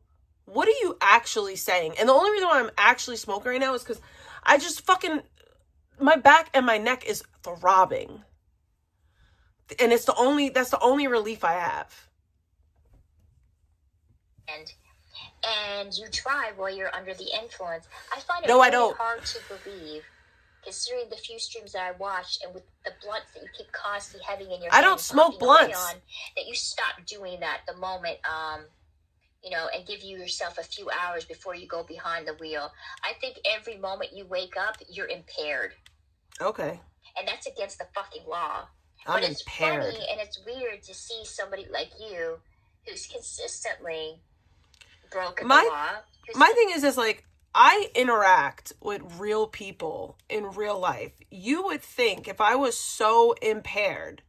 what are you actually saying? And the only reason why I'm actually smoking right now is because I just fucking, my back and my neck is throbbing. And that's the only relief I have. And you try while you're under the influence. I find it really hard to believe, considering the few streams that I watched and with the blunts that you keep constantly having in your hand. I don't smoke blunts. That you stop doing that the moment, and give yourself a few hours before you go behind the wheel. I think every moment you wake up, you're impaired. Okay. And that's against the fucking law. I'm but it's impaired. Funny and it's weird to see somebody like you who's consistently broken the law. My thing is like, I interact with real people in real life. You would think if I was so impaired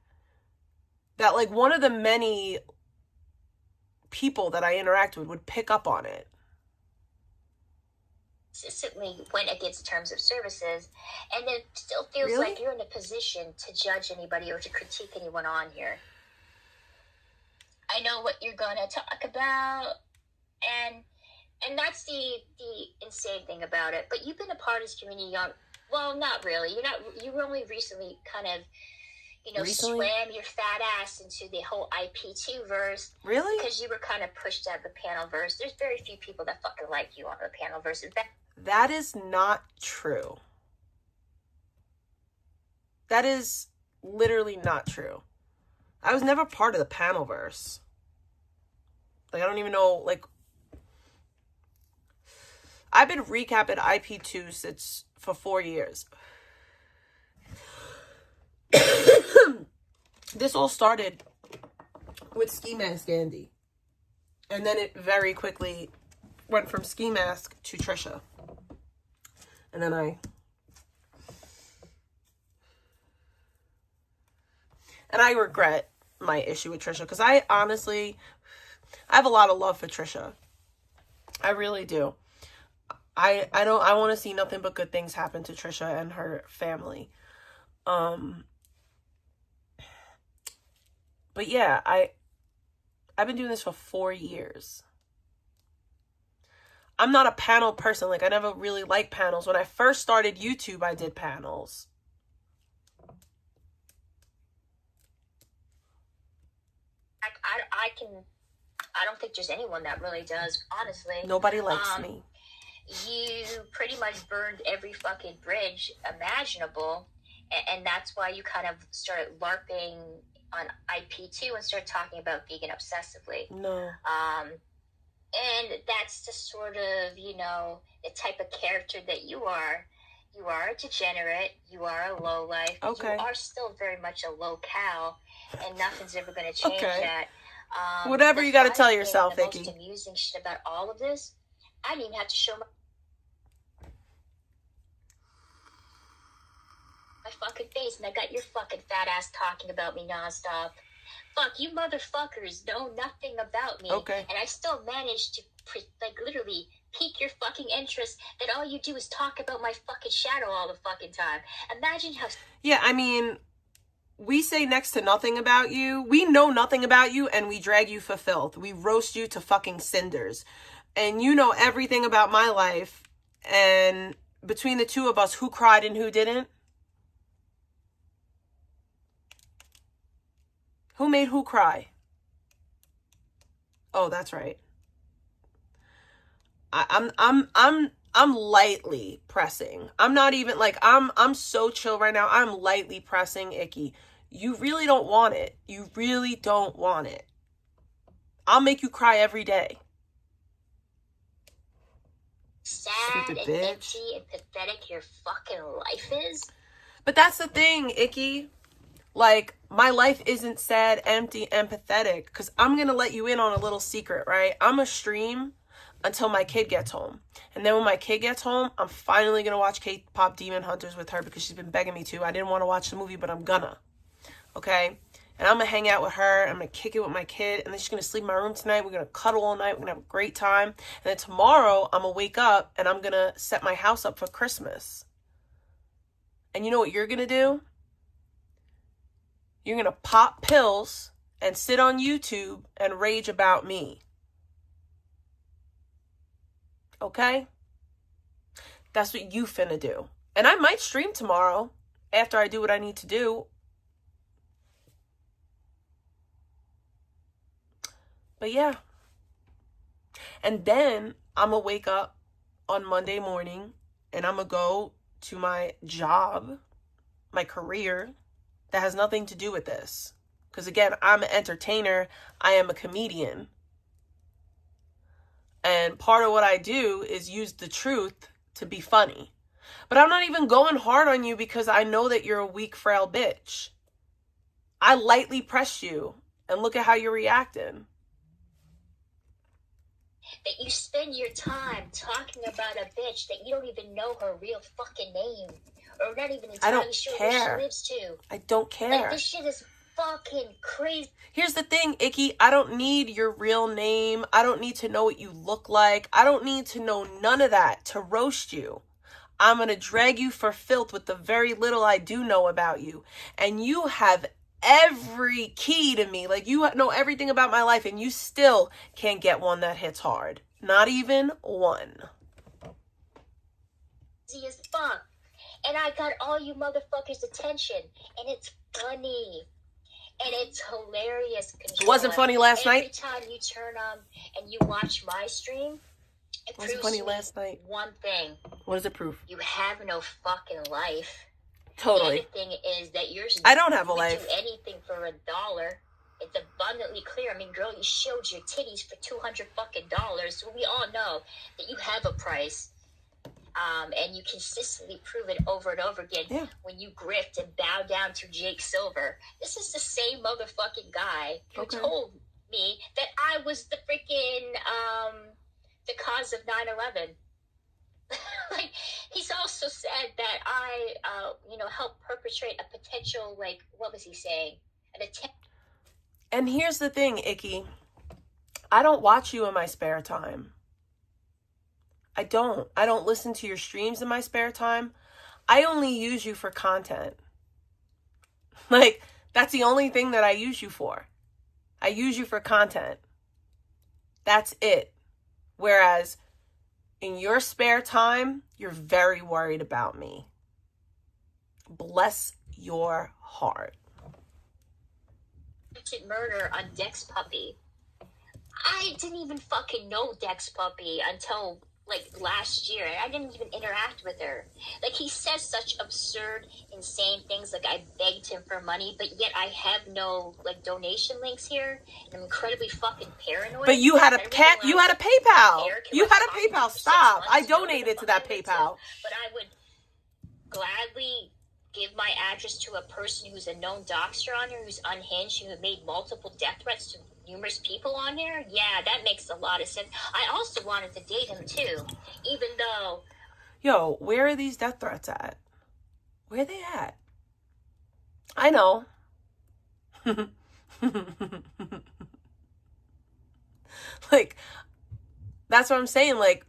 that like one of the many people that I interact with would pick up on it. Consistently went against terms of services, and it still feels like you're in a position to judge anybody or to critique anyone on here. I know what you're going to talk about, and that's the insane thing about it. But you've been a part of this community well, not really. You only recently kind of, swam your fat ass into the whole IP2 verse. Really? Because you were kind of pushed out of the panel verse. There's very few people that fucking like you on the panel verse. That is not true. That is literally not true. I was never part of the panel verse. Like, I don't even know, like, I've been recapping IP2 since for 4 years. This all started with Ski Mask Andy. And then it very quickly went from Ski Mask to Trisha. And then I regret my issue with Trisha. Because I have a lot of love for Trisha. I really do. I want to see nothing but good things happen to Trisha and her family. But yeah, I've been doing this for 4 years. I'm not a panel person. Like, I never really liked panels. When I first started YouTube, I did panels. I don't think there's anyone that really does, honestly. Nobody likes me. You pretty much burned every fucking bridge imaginable, and that's why you kind of started LARPing on IP2 and started talking about vegan obsessively. No. And that's the sort of, you know, the type of character that you are. You are a degenerate. You are a lowlife. Okay. You are still very much a low-cal, and nothing's ever going to change that. Whatever you got to tell yourself, the Vicky. most amusing shit about all of this, I didn't even have to show my fucking face, and I got your fucking fat ass talking about me nonstop. Fuck, you motherfuckers know nothing about me. Okay. And I still managed to, literally pique your fucking interest that all you do is talk about my fucking shadow all the fucking time. Imagine how... Yeah, I mean, we say next to nothing about you. We know nothing about you, and we drag you for filth. We roast you to fucking cinders. And you know everything about my life. And between the two of us, who cried and who didn't? Who made who cry? Oh, that's right. I'm lightly pressing. I'm not even like, I'm so chill right now. I'm lightly pressing Icky. You really don't want it. You really don't want it. I'll make you cry every day. Sad Stupid and bitch. empty and pathetic your fucking life is. But that's the thing, Icky. Like, my life isn't sad, empty, and pathetic. Because I'm going to let you in on a little secret, right? I'm going to stream until my kid gets home. And then when my kid gets home, I'm finally going to watch K-Pop Demon Hunters with her because she's been begging me to. I didn't want to watch the movie, but I'm gonna. Okay? And I'm going to hang out with her. I'm going to kick it with my kid. And then she's going to sleep in my room tonight. We're going to cuddle all night. We're going to have a great time. And then tomorrow, I'm going to wake up and I'm going to set my house up for Christmas. And you know what you're going to do? You're going to pop pills and sit on YouTube and rage about me. Okay? That's what you finna do. And I might stream tomorrow after I do what I need to do. But yeah. And then I'm going to wake up on Monday morning and I'm going to go to my job, my career, that has nothing to do with this. Because again, I'm an entertainer. I am a comedian. And part of what I do is use the truth to be funny. But I'm not even going hard on you because I know that you're a weak, frail bitch. I lightly press you. And look at how you're reacting. That you spend your time talking about a bitch that you don't even know her real fucking name. Or not even entirely sure where she lives to. I don't care. Like, this shit is fucking crazy. Here's the thing, Icky. I don't need your real name. I don't need to know what you look like. I don't need to know none of that to roast you. I'm going to drag you for filth with the very little I do know about you. And you have every key to me. Like, you know everything about my life, and you still can't get one that hits hard. Not even one. Easy as fuck. And I got all you motherfuckers' attention. And it's funny. And it's hilarious. It wasn't funny last night. Every time you turn on and you watch my stream, it proves funny last night. One thing. What does it prove? You have no fucking life. Totally. The other thing is that yours. I don't have a life. Do anything for $1. It's abundantly clear. I mean, girl, you showed your titties for $200 fucking dollars, so we all know that you have a price. And you consistently prove it over and over again when you grift and bow down to Jake Silver. This is the same motherfucking guy who told me that I was the freaking the cause of 9/11. Like, he's also said that I helped perpetrate a potential, like, what was he saying? An attempt. And here's the thing, Icky. I don't watch you in my spare time. I don't listen to your streams in my spare time. I only use you for content. Like, that's the only thing that I use you for. I use you for content. That's it. Whereas in your spare time, you're very worried about me. Bless your heart. Murder on Dex Puppy. I didn't even fucking know Dex Puppy until like last year. I didn't even interact with her. Like, he says such absurd, insane things. Like, I begged him for money, but yet I have no like donation links here. And I'm incredibly fucking paranoid. But you had a PayPal. You had a PayPal. Stop. I donated to that PayPal. But I would gladly give my address to a person who's a known doxer on here, who's unhinged, who made multiple death threats to numerous people on here. Yeah, that makes a lot of sense. I also wanted to date him too, even though... Yo, where are these death threats at? Where are they at? I know. Like, that's what I'm saying. Like,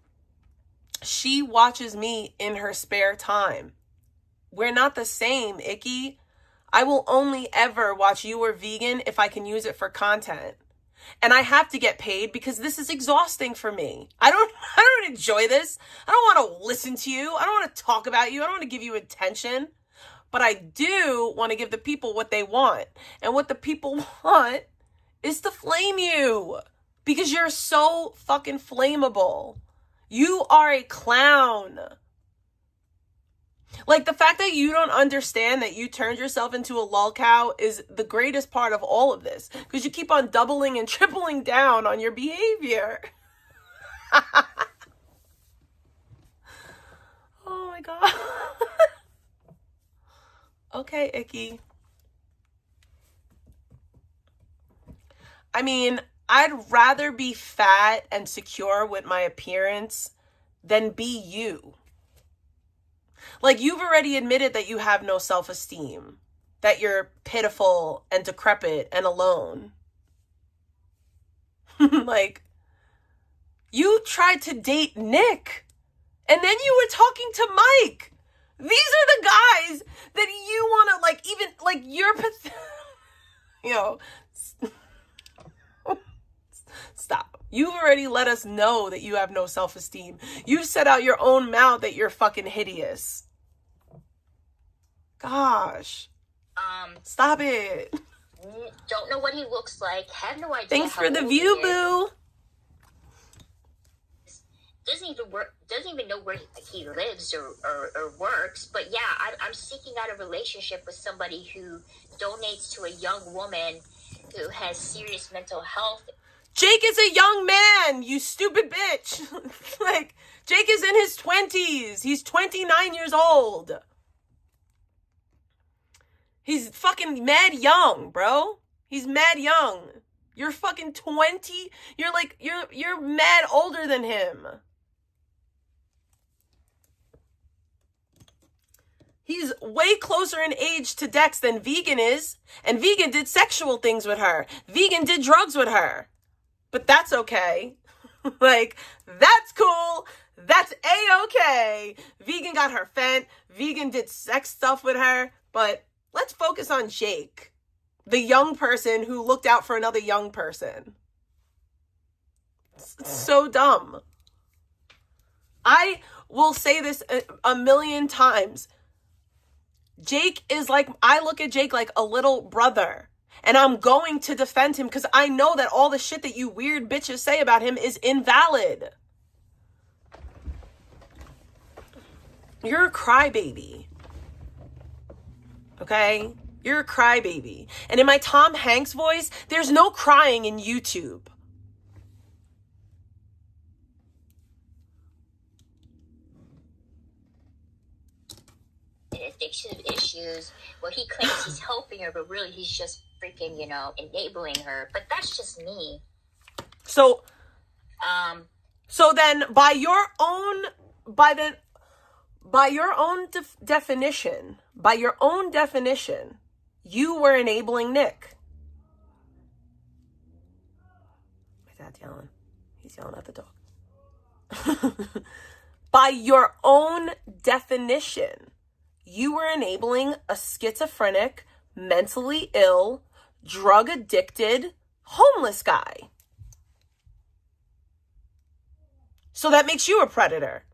she watches me in her spare time. We're not the same, Icky. I will only ever watch You Are Vegan if I can use it for content. And I have to get paid because this is exhausting for me. I don't enjoy this. I don't want to listen to you. I don't want to talk about you. I don't want to give you attention. But I do want to give the people what they want. And what the people want is to flame you. Because you're so fucking flammable. You are a clown. Like, the fact that you don't understand that you turned yourself into a lol cow is the greatest part of all of this. Because you keep on doubling and tripling down on your behavior. Oh my God. Okay, Icky. I mean, I'd rather be fat and secure with my appearance than be you. Like, you've already admitted that you have no self-esteem, that you're pitiful and decrepit and alone. Like, you tried to date Nick, and then you were talking to Mike. These are the guys that you want to, like, even, like, you're, you know, stop. You've already let us know that you have no self-esteem. You've said out your own mouth that you're fucking hideous. Gosh. Stop it. Don't know what he looks like. Have no idea. Thanks for the view, boo. Doesn't even know where he lives or works. But yeah, I'm seeking out a relationship with somebody who donates to a young woman who has serious mental health. Jake is a young man, you stupid bitch. Like, Jake is in his 20s. He's 29 years old. He's fucking mad young, bro. He's mad young. You're fucking 20. You're like, you're mad older than him. He's way closer in age to Dex than Vegan is. And Vegan did sexual things with her. Vegan did drugs with her. But that's okay. Like, that's cool. That's A-okay. Vegan got her fent. Vegan did sex stuff with her. But let's focus on Jake, the young person who looked out for another young person. It's so dumb. I will say this a million times. Jake is like, I look at Jake like a little brother. And I'm going to defend him because I know that all the shit that you weird bitches say about him is invalid. You're a crybaby. Okay? You're a crybaby. And in my Tom Hanks voice, there's no crying in YouTube. Addiction issues where he claims he's helping her, but really he's just freaking, enabling her. But that's just me. So then by your own definition, you were enabling Nick. My dad's yelling. He's yelling at the dog. By your own definition, you were enabling a schizophrenic, mentally ill, drug-addicted, homeless guy. So that makes you a predator.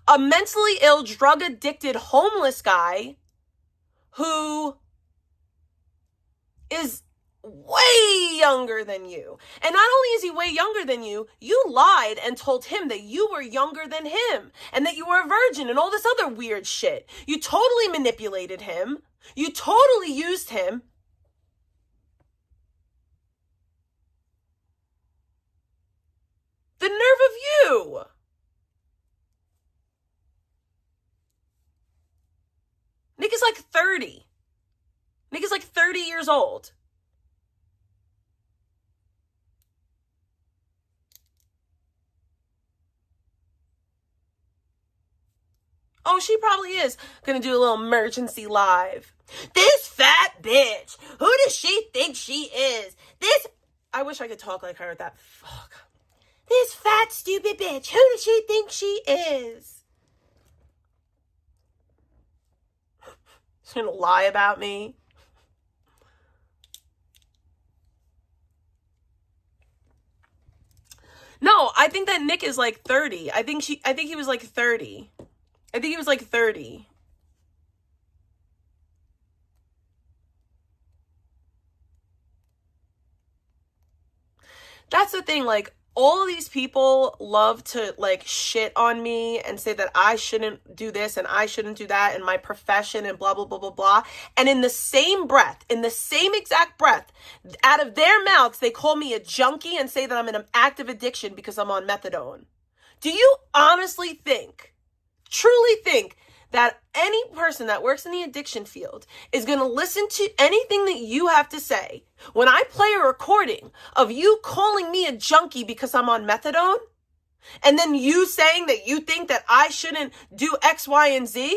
A mentally ill, drug-addicted, homeless guy who is way younger than you. And not only is he way younger than you lied and told him that you were younger than him and that you were a virgin and all this other weird shit. You totally manipulated him. You totally used him. The nerve of you. Nick is like 30. Nick is like 30 years old. Oh, she probably is gonna do a little emergency live. This fat bitch. Who does she think she is? I wish I could talk like her. That fuck. This fat, stupid bitch. Who does she think she is? She's gonna lie about me. No, I think that Nick is like 30. I think he was like 30. I think he was like 30. That's the thing, like, all of these people love to, like, shit on me and say that I shouldn't do this and I shouldn't do that in my profession and blah, blah, blah, blah, blah. And in the same breath, in the same exact breath, out of their mouths, they call me a junkie and say that I'm in an active addiction because I'm on methadone. Do you honestly think, truly think, that any person that works in the addiction field is going to listen to anything that you have to say when I play a recording of you calling me a junkie because I'm on methadone? And then you saying that you think that I shouldn't do X, Y, and Z?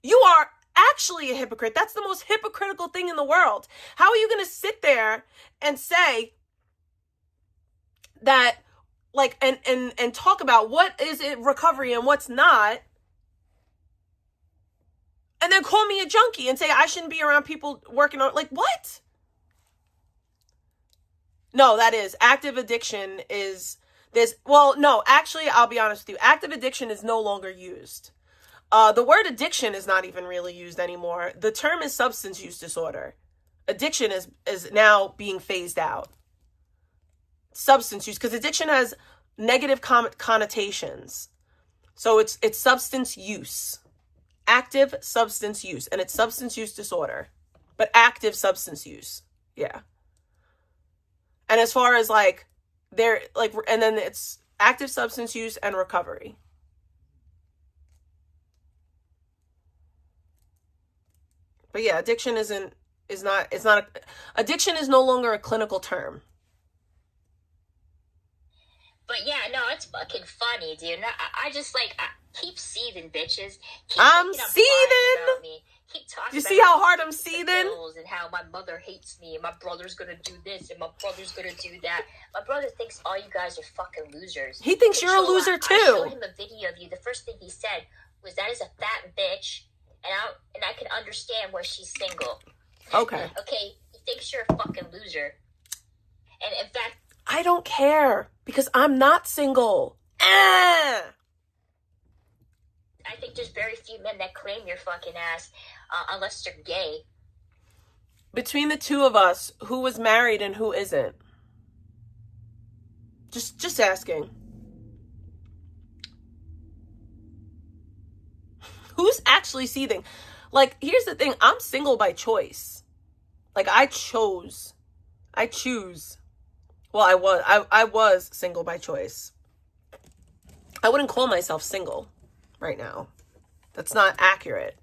You are actually a hypocrite. That's the most hypocritical thing in the world. How are you going to sit there and say that, like, and talk about what is it recovery and what's not, and then call me a junkie and say I shouldn't be around people working on, like, what? No, that is active addiction is this. Well, no, actually, I'll be honest with you. Active addiction is no longer used. The word addiction is not even really used anymore. The term is substance use disorder. Addiction is now being phased out. Substance use, because addiction has negative connotations. So it's substance use. Active substance use. And it's substance use disorder. But active substance use. Yeah. And as far as like, they're like, and then it's active substance use and recovery. But yeah, addiction addiction is no longer a clinical term. But yeah, no, it's fucking funny, dude. I just like, keep seething, bitches. I'm seething. About me. Keep talking. You see how hard I'm seething? And how my mother hates me, and my brother's gonna do this, and my brother's gonna do that. My brother thinks all you guys are fucking losers. He thinks you're a loser too. I showed him a video of you. The first thing he said was, "That is a fat bitch," and I can understand why she's single. Okay. Okay. He thinks you're a fucking loser, and in fact, I don't care because I'm not single. I think there's very few men that claim your fucking ass, unless they're gay. Between the two of us, who was married and who isn't? Just asking. Who's actually seething? Like, here's the thing. I'm single by choice. Like, I choose. Well, I was single by choice. I wouldn't call myself single right now. That's not accurate.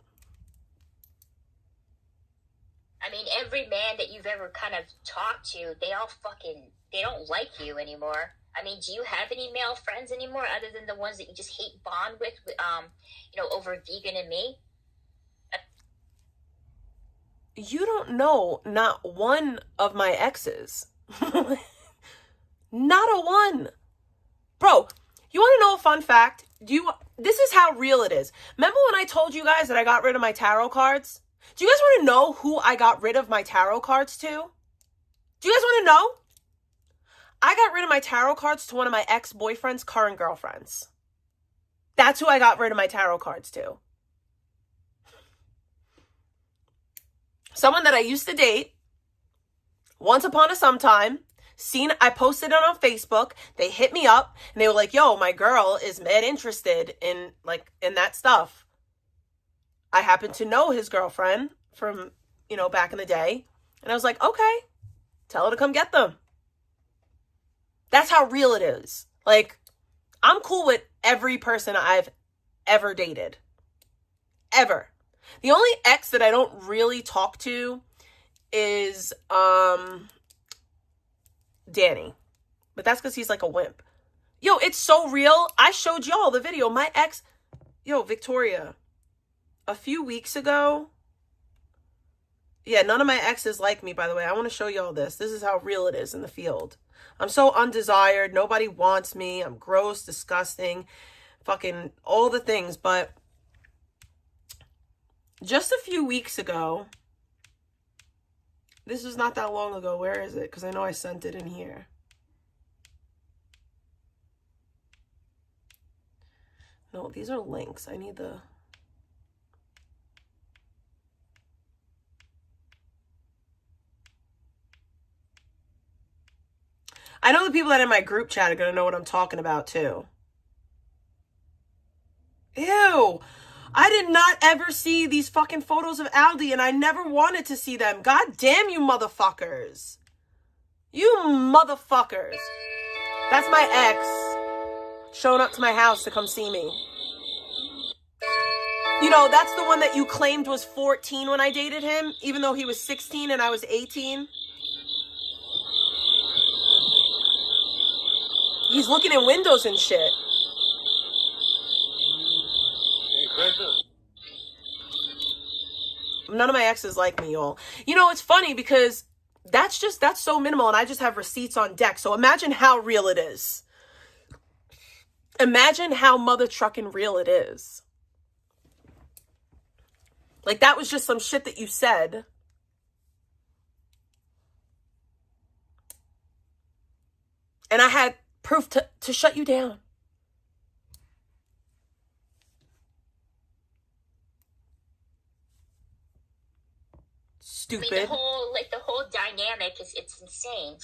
I mean, every man that you've ever kind of talked to, they don't like you anymore. I mean, do you have any male friends anymore other than the ones that you just hate bond with, over Vegan and me? You don't know not one of my exes. Not a one. Bro, you want to know a fun fact? This is how real it is. Remember when I told you guys that I got rid of my tarot cards? Do you guys want to know who I got rid of my tarot cards to? Do you guys want to know? I got rid of my tarot cards to one of my ex-boyfriend's current girlfriends. That's who I got rid of my tarot cards to. Someone that I used to date once upon a sometime. I posted it on Facebook. They hit me up and they were like, yo, my girl is mad interested in that stuff. I happen to know his girlfriend from, back in the day. And I was like, okay, tell her to come get them. That's how real it is. Like, I'm cool with every person I've ever dated. Ever. The only ex that I don't really talk to is Danny. But that's because he's like a wimp. Yo, it's so real. I showed y'all the video. My ex, Victoria, a few weeks ago. Yeah, none of my exes like me, by the way. I want to show y'all this. This is how real it is in the field. I'm so undesired. Nobody wants me. I'm gross, disgusting, fucking all the things. But just a few weeks ago, this was not that long ago. Where is it? Because I know I sent it in here. No, these are links. I need the... I know the people that are in my group chat are going to know what I'm talking about, too. Ew. I did not ever see these fucking photos of Aldi, and I never wanted to see them. God damn you motherfuckers. You motherfuckers. That's my ex showing up to my house to come see me. That's the one that you claimed was 14 when I dated him, even though he was 16 and I was 18. He's looking in windows and shit. None of my exes like me, y'all. It's funny because that's so minimal and I just have receipts on deck. So imagine how real it is. Imagine how mother trucking real it is. Like, that was just some shit that you said. And I had proof to shut you down. Stupid. I mean, the whole dynamic it's insane.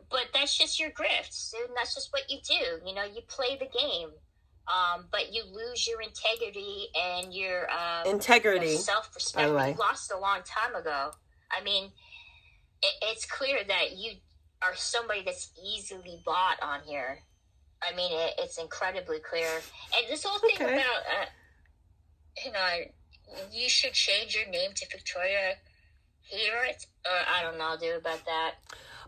But that's just your grift, dude. And that's just what you do. You play the game. But you lose your integrity and your self-respect. By the way. You lost a long time ago. I mean, it's clear that you are somebody that's easily bought on here. I mean, it's incredibly clear. And this whole thing about, you should change your name to Victoria Hewitt, or I don't know, dude, about that.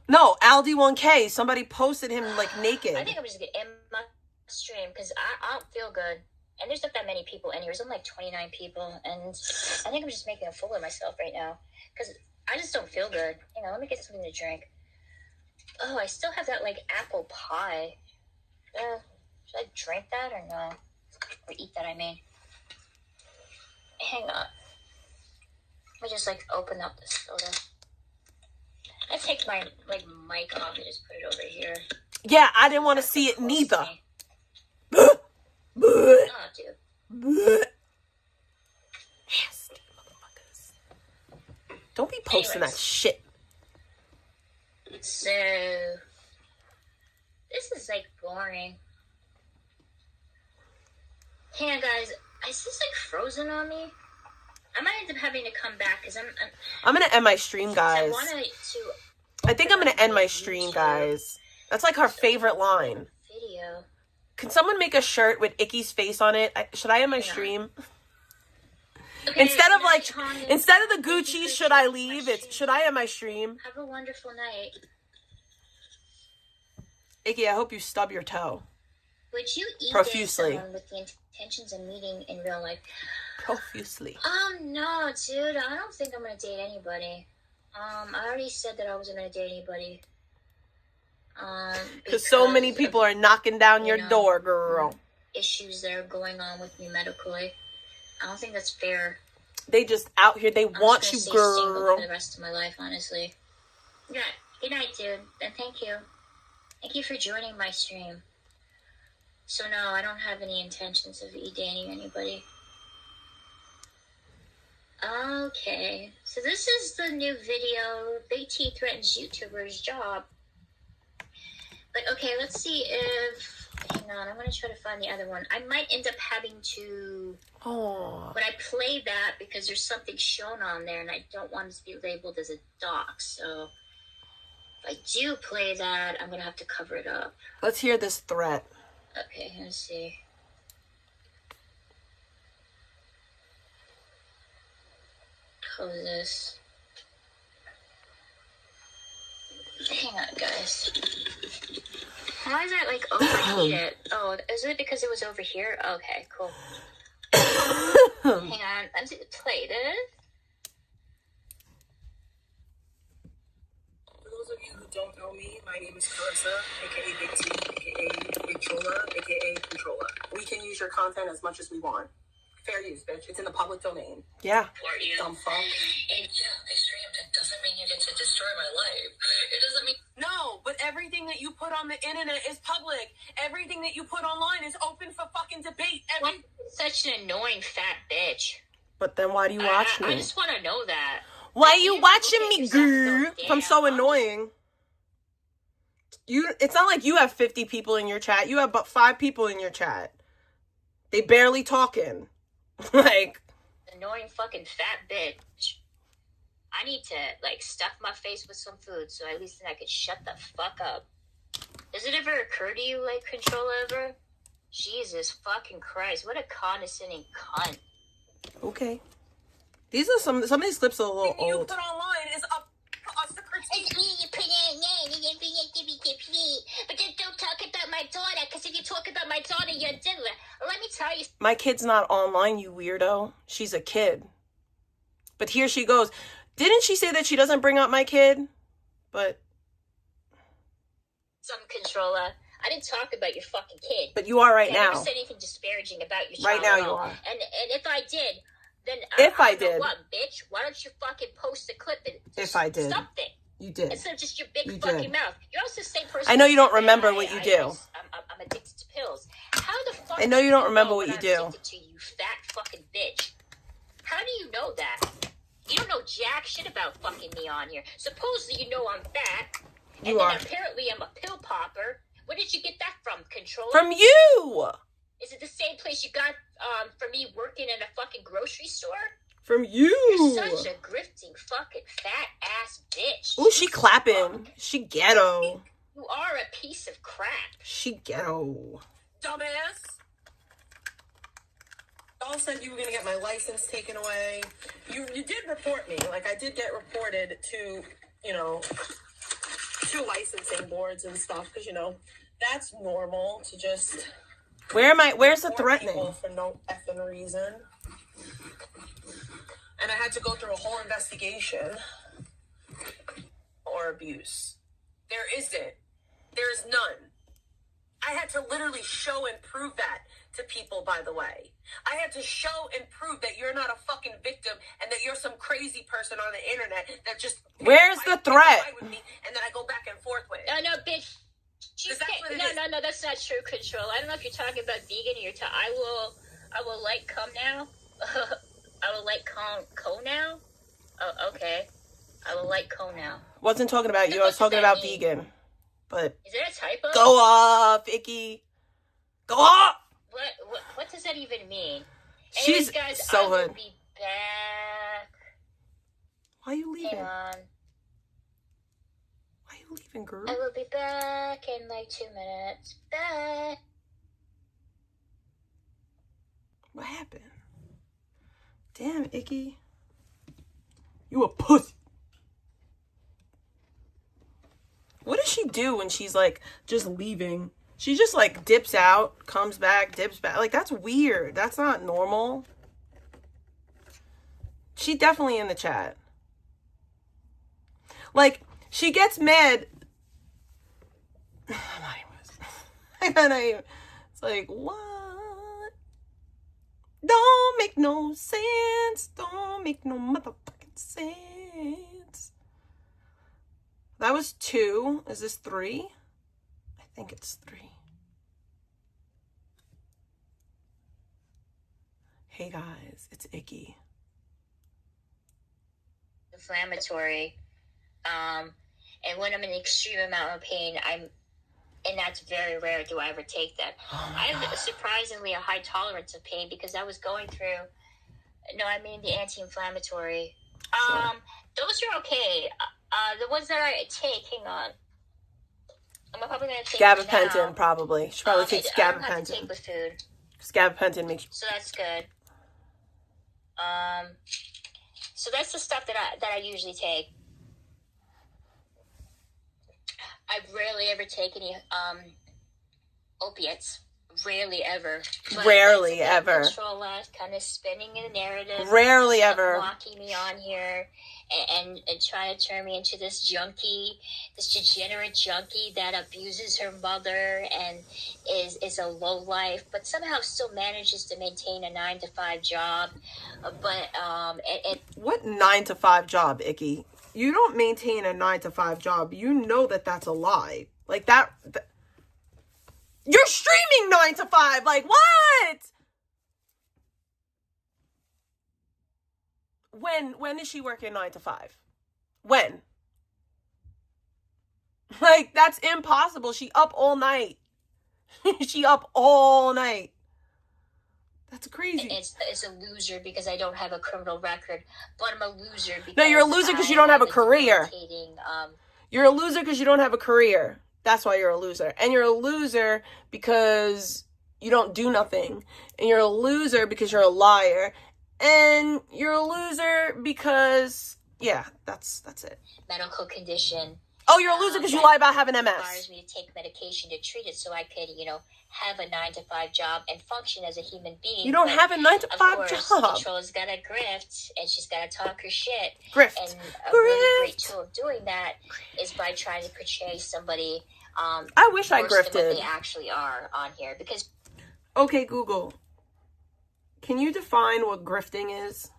No, Aldi 1K. Somebody posted him naked. I think I'm just gonna end my stream because I don't feel good. And there's not that many people in here. There's only 29 people, and I think I'm just making a fool of myself right now because I just don't feel good. Let me get something to drink. Oh, I still have that apple pie. Should I drink that or no? Or eat that, I mean. Hang on. Let me just open up this soda. I take my mic off and just put it over here. Yeah, I didn't want to see it neither. Oh, dude. Nasty motherfuckers. Don't be posting that shit. So, this is boring. Hang on, guys. Is this frozen on me? I might end up having to come back because I'm gonna end my stream, guys. I think I'm gonna end my stream, guys. That's her favorite line. Video. Can someone make a shirt with Icky's face on it? Should I end my stream? Okay, instead of the Gucci, should I leave? Should I end my stream? Have a wonderful night. Icky, I hope you stub your toe. Would you eat profusely with the intentions of meeting in real life? Profusely. No, dude. I don't think I'm gonna date anybody. I already said that I wasn't gonna date anybody. Because so many people are knocking down your door, girl. Issues that are going on with me medically. I don't think that's fair. They just out here. They want you, girl. Single for the rest of my life, honestly. Yeah. Good night, dude. And thank you. Thank you for joining my stream. So no, I don't have any intentions of e-dating anybody. Okay. So this is the new video. Big T threatens YouTuber's job. But okay, let's see if... Hang on, I'm going to try to find the other one. I might end up having to... Oh. But I play that because there's something shown on there and I don't want it to be labeled as a dox. So if I do play that, I'm going to have to cover it up. Let's hear this threat. Okay, let's see. Close this. Hang on, guys. Why is that like, oh, I hate it. Oh, is it because it was over here? Okay, cool. Hang on, I'm going to play this. For those of you who don't know me, my name is Carissa, aka Big T, aka Big Chola, aka Controller. We can use your content as much as we want. Fair use, bitch. It's in the public domain. Yeah. For you. Dumb fuck. And yeah, I streamed. It doesn't mean you get to destroy my life. It doesn't mean... No, but everything that you put on the internet is public. Everything that you put online is open for fucking debate. Such an annoying fat bitch. But then why do you watch me? I just want to know that. Why are you watching me, girl? If I'm so annoying. It's not like you have 50 people in your chat. You have but 5 people in your chat. They barely talking. Like, annoying fucking fat bitch. I need to like stuff my face with some food so at least then I could shut the fuck up. Does it ever occur to you, like, Control ever? Jesus fucking Christ, what a condescending cunt. Okay. These are some of these clips are a little you old. put online is up for us to critique. But just don't talk about my daughter, because if you talk about my daughter, you're a diddler. Let me tell you. My kid's not online, you weirdo. She's a kid. But here she goes. Didn't she say that she doesn't bring up my kid? But... Some Controller. I didn't talk about your fucking kid. But you are right now. I never said anything disparaging about your child. Right now you are. And if I did, then if I don't know did, what, bitch? Why don't you fucking post a clip and if I did something? You did. Instead of just your big you fucking did. mouth. You're also the same person. I know you don't remember what you do. I'm addicted to pills. How the fuck? I know you don't remember what you do. I'm addicted to you, fat fucking bitch. How do you know that? You don't know jack shit about fucking me on here. Supposedly you know I'm fat. You are. Apparently I'm a pill popper. Where did you get that from, Controller? From you! Is it the same place you got from me working in a fucking grocery store? From you! You're such a grifting fucking fat ass bitch. Ooh, she clapping. She ghetto. You are a piece of crap. She ghetto. Dumbass. Y'all said you were going to get my license taken away. You did report me. Like, I did get reported to, to licensing boards and stuff. Because, that's normal to just... Where's the threatening? For no effing reason. And I had to go through a whole investigation or abuse. There isn't. There is none. I had to literally show and prove that to people, by the way. I had to show and prove that you're not a fucking victim and that you're some crazy person on the internet that just... Where's the threat? With me and then I go back and forth with. No, bitch. No, that's not true, Control. I don't know if you're talking about vegan or I will like come now. I will like co now. Oh, okay. I will like co now. Wasn't talking about you. I was talking about vegan. But is there a typo? Go off, Icky. Go off. What does that even mean? She's anyways, guys, so I will good. be back. Why are you leaving? Hang on. Why are you leaving, girl? I will be back in like 2 minutes. Bye. What happened? Damn, Icky. You a pussy. What does she do when she's like just leaving? She just like dips out, comes back, dips back. Like, that's weird. That's not normal. She definitely in the chat. Like, she gets mad Like, it's like, what? Don't make no sense. Don't make no motherfucking sense. That was 2. Is this 3? I think it's 3. Hey guys, it's Icky. Inflammatory. And when I'm in an extreme amount of pain, and that's very rare do I ever take that. I have surprisingly a high tolerance of pain because I was going through, no, I mean the anti-inflammatory. Sure. Those are okay. The ones that I take, hang on. I'm probably going to take Gabapentin, probably. Should probably take I don't have to gabapentin. take with food. Gabapentin makes you... So that's good. So that's the stuff that I usually take. I rarely ever take any opiates. Rarely ever. But Rarely ever. Controlla, kind of spinning in a narrative. Rarely ever. Mocking me on here and trying to turn me into this junkie, this degenerate junkie that abuses her mother and is a lowlife, but somehow still manages to maintain a 9-to-5 job. But what 9-to-5 job, Icky? You don't maintain a 9-to-5 job. You know that that's a lie. Like that you're streaming 9-to-5. Like what? When is she working 9-to-5? When? Like that's impossible. She up all night. She up all night. That's crazy. It's a loser because I don't have a criminal record, but I'm a loser because no, you're a loser because you don't have a career. You're a loser because you don't have a career. That's why you're a loser. And you're a loser because you don't do nothing. And you're a loser because you're a liar. And you're a loser because, yeah, that's it. Medical condition. Oh, you're a loser because you lie about having MS. Requires me to take medication to treat it so I could, have a 9-to-5 job and function as a human being. You don't have a 9-to-5 job. Controlla's got to grift and she's got to talk her shit. Grift. And a really great tool of doing that is by trying to portray somebody I wish I worse than what grifted. they actually are on here. Because okay, Google. Can you define what grifting is?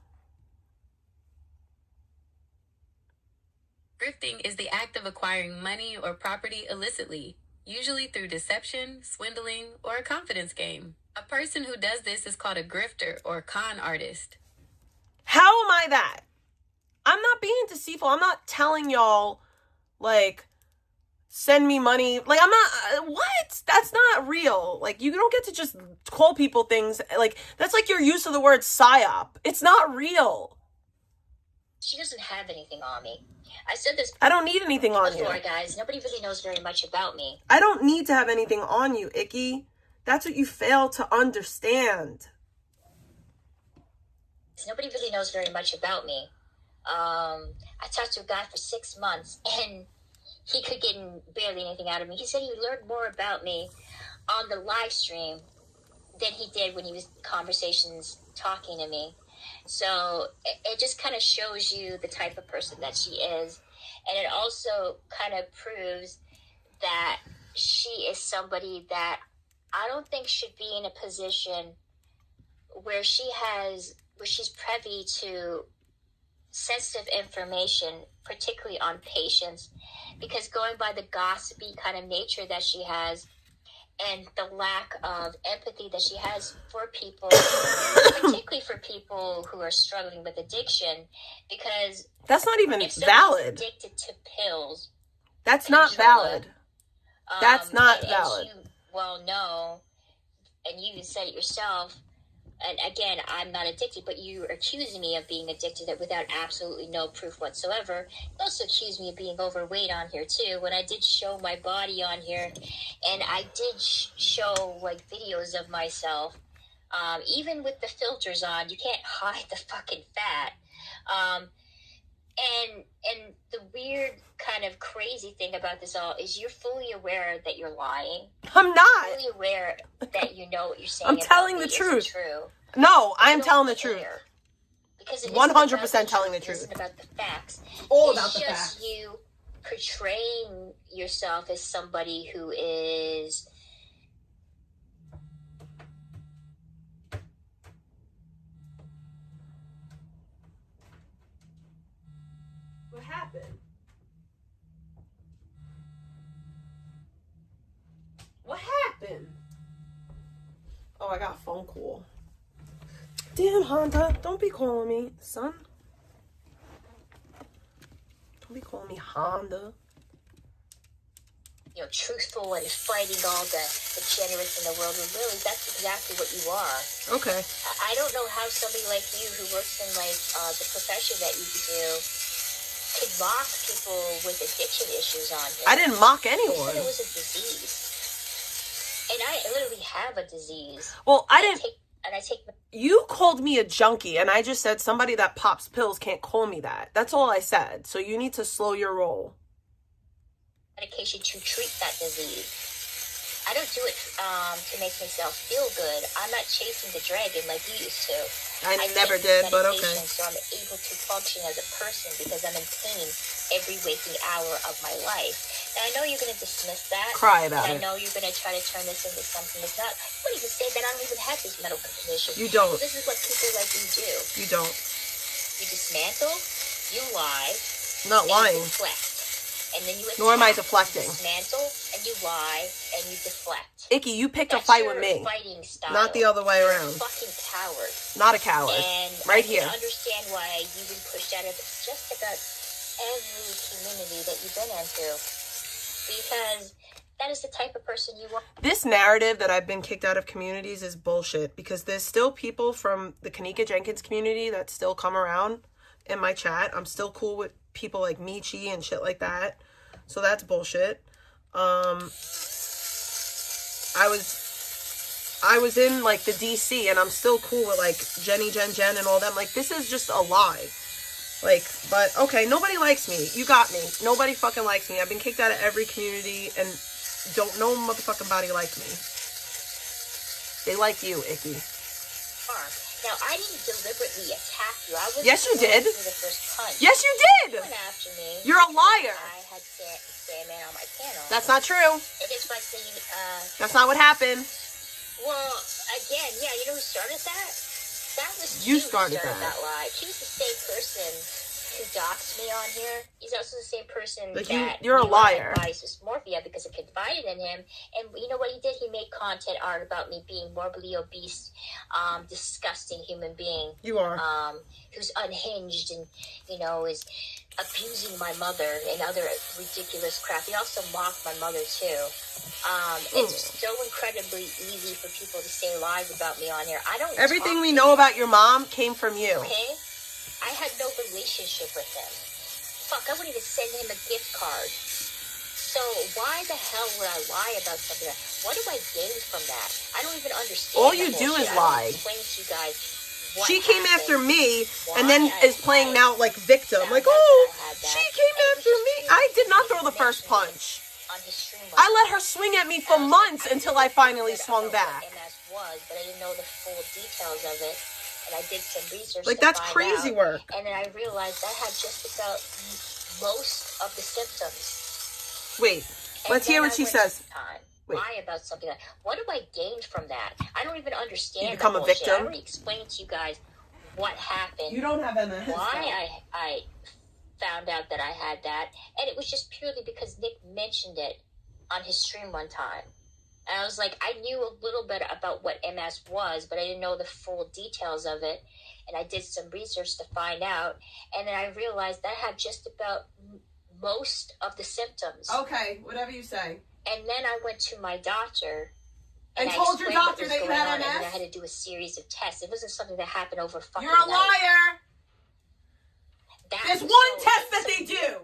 Grifting is the act of acquiring money or property illicitly, usually through deception, swindling, or a confidence game. A person who does this is called a grifter or con artist. How am I that? I'm not being deceitful. I'm not telling y'all, like, send me money. Like, I'm not, what? That's not real. Like, you don't get to just call people things. Like, that's like your use of the word psyop. It's not real. she doesn't have anything on me. I said this I don't need anything on you. before, guys. Nobody really knows very much about me. I don't need to have anything on you, Icky. That's what you fail to understand. Nobody really knows very much about me. I talked to a guy for 6 months, and he could get barely anything out of me. He said he learned more about me on the live stream than he did when he was conversations talking to me. So it just kind of shows you the type of person that she is. And it also kind of proves that she is somebody that I don't think should be in a position where she's privy to sensitive information, particularly on patients, because going by the gossipy kind of nature that she has and the lack of empathy that she has for people, particularly for people who are struggling with addiction, because that's not even if valid. Addicted to pills, that's not valid. That's not valid. As you well know, and you even said it yourself. And again, I'm not addicted, but you are accusing me of being addicted without absolutely no proof whatsoever. You also accused me of being overweight on here too, when I did show my body on here, and I did show like videos of myself. Even with the filters on, you can't hide the fucking fat. And the weird kind of crazy thing about this all is you're fully aware that you're lying. I'm not. You're fully aware that you know what you're saying. I'm telling the truth. True. No, I'm telling the truth. Because 100% telling the truth. It isn't about the facts. All about the facts. facts. It's just you portraying yourself as somebody who is happened? What happened? Oh, I got a phone call. Damn, Honda, don't be calling me, son. Don't be calling me Honda. You know, truthful and fighting all the degenerates in the world. And really, that's exactly what you are. Okay. I don't know how somebody like you who works in, like, the profession that you do could mock people with addiction issues on here. I didn't mock You anyone. said it was a disease. And I literally have a disease. Well, I didn't... I take You called me a junkie, and I just said somebody that pops pills can't call me that. That's all I said. So you need to slow your roll. medication to treat that disease. I don't do it to make myself feel good. I'm not chasing the dragon like you used to. I never did, but okay. So I'm able to function as a person because I'm in pain every waking hour of my life. Now, I know you're going to dismiss that. Cry about it. I know you're going to try to turn this into something that's not. You wouldn't even say that I don't even have these medical conditions. You don't. This is what people like you do. You don't. You dismantle, you lie. Not lying. You deflect. And then you Nor am I deflecting. Dismantle, and you lie, and you deflect. Icky, you picked a That's fight your with me. Fighting style. Not the other way You're around. a fucking coward. Not a coward. And right I here. can understand why you've been pushed out of just about every community that you've been into. Because that is the type of person you are. This narrative that I've been kicked out of communities is bullshit, because there's still people from the Kanika Jenkins community that still come around in my chat. I'm still cool with people like Michi and shit like that. So that's bullshit. I was in like the DC, and I'm still cool with like Jen and all them. Like, this is just a lie. Like, but okay, nobody likes me. You got me. Nobody fucking likes me. I've been kicked out of every community, and don't no motherfucking body like me. They like you, Icky. Now, I didn't deliberately attack you. I was Yes, you did. The first punch. Yes, you did. You went after me. You're a liar. I had Sandman on my panel. That's not true. It is like the, That's not what happened. well, again, yeah, you know who started that? That was You Q started who that. lie. Q's the same person who doxed me on here. He's also the same person Like, that you're a knew I liar. had body dysmorphia because I confided in him. And you know what he did? He made content art about me being morbidly obese, disgusting human being. You are. Who's unhinged and, you know, is abusing my mother and other ridiculous crap. He also mocked my mother too. It's so incredibly easy for people to say lies about me on here. I don't. Everything we know about your mom came from you. Okay, I had no relationship with him. Fuck, I wouldn't even send him a gift card. So why the hell would I lie about something? What do I gain from that? I don't even understand. All you do is lie. Explain to you guys. What She came happened, after me, why and then is playing now like victim. Like, oh, she came after me. I did not throw the first punch. On his stream, I let her swing at me for months until I finally swung back. MS was, but I didn't know the full details of it, and I did some research. Like, to that's find crazy out, work. And then I realized I had just about most of the symptoms. Wait, let's hear what she says. Wait. Lie about something. What do I gain from that? I don't even understand. You become the a bullshit. victim? I already explained to you guys what happened. You don't have MS. Why I found out that I had that, and it was just purely because Nick mentioned it on his stream one time. And I was like, I knew a little bit about what MS was, but I didn't know the full details of it. And I did some research to find out, and then I realized that I had just about most of the symptoms. Okay, whatever you say. And then I went to my doctor. And I told your explained what doctor was that you going had on, MS? and I had to do a series of tests. It wasn't something that happened over fucking You're a night. liar. There's one test that they do.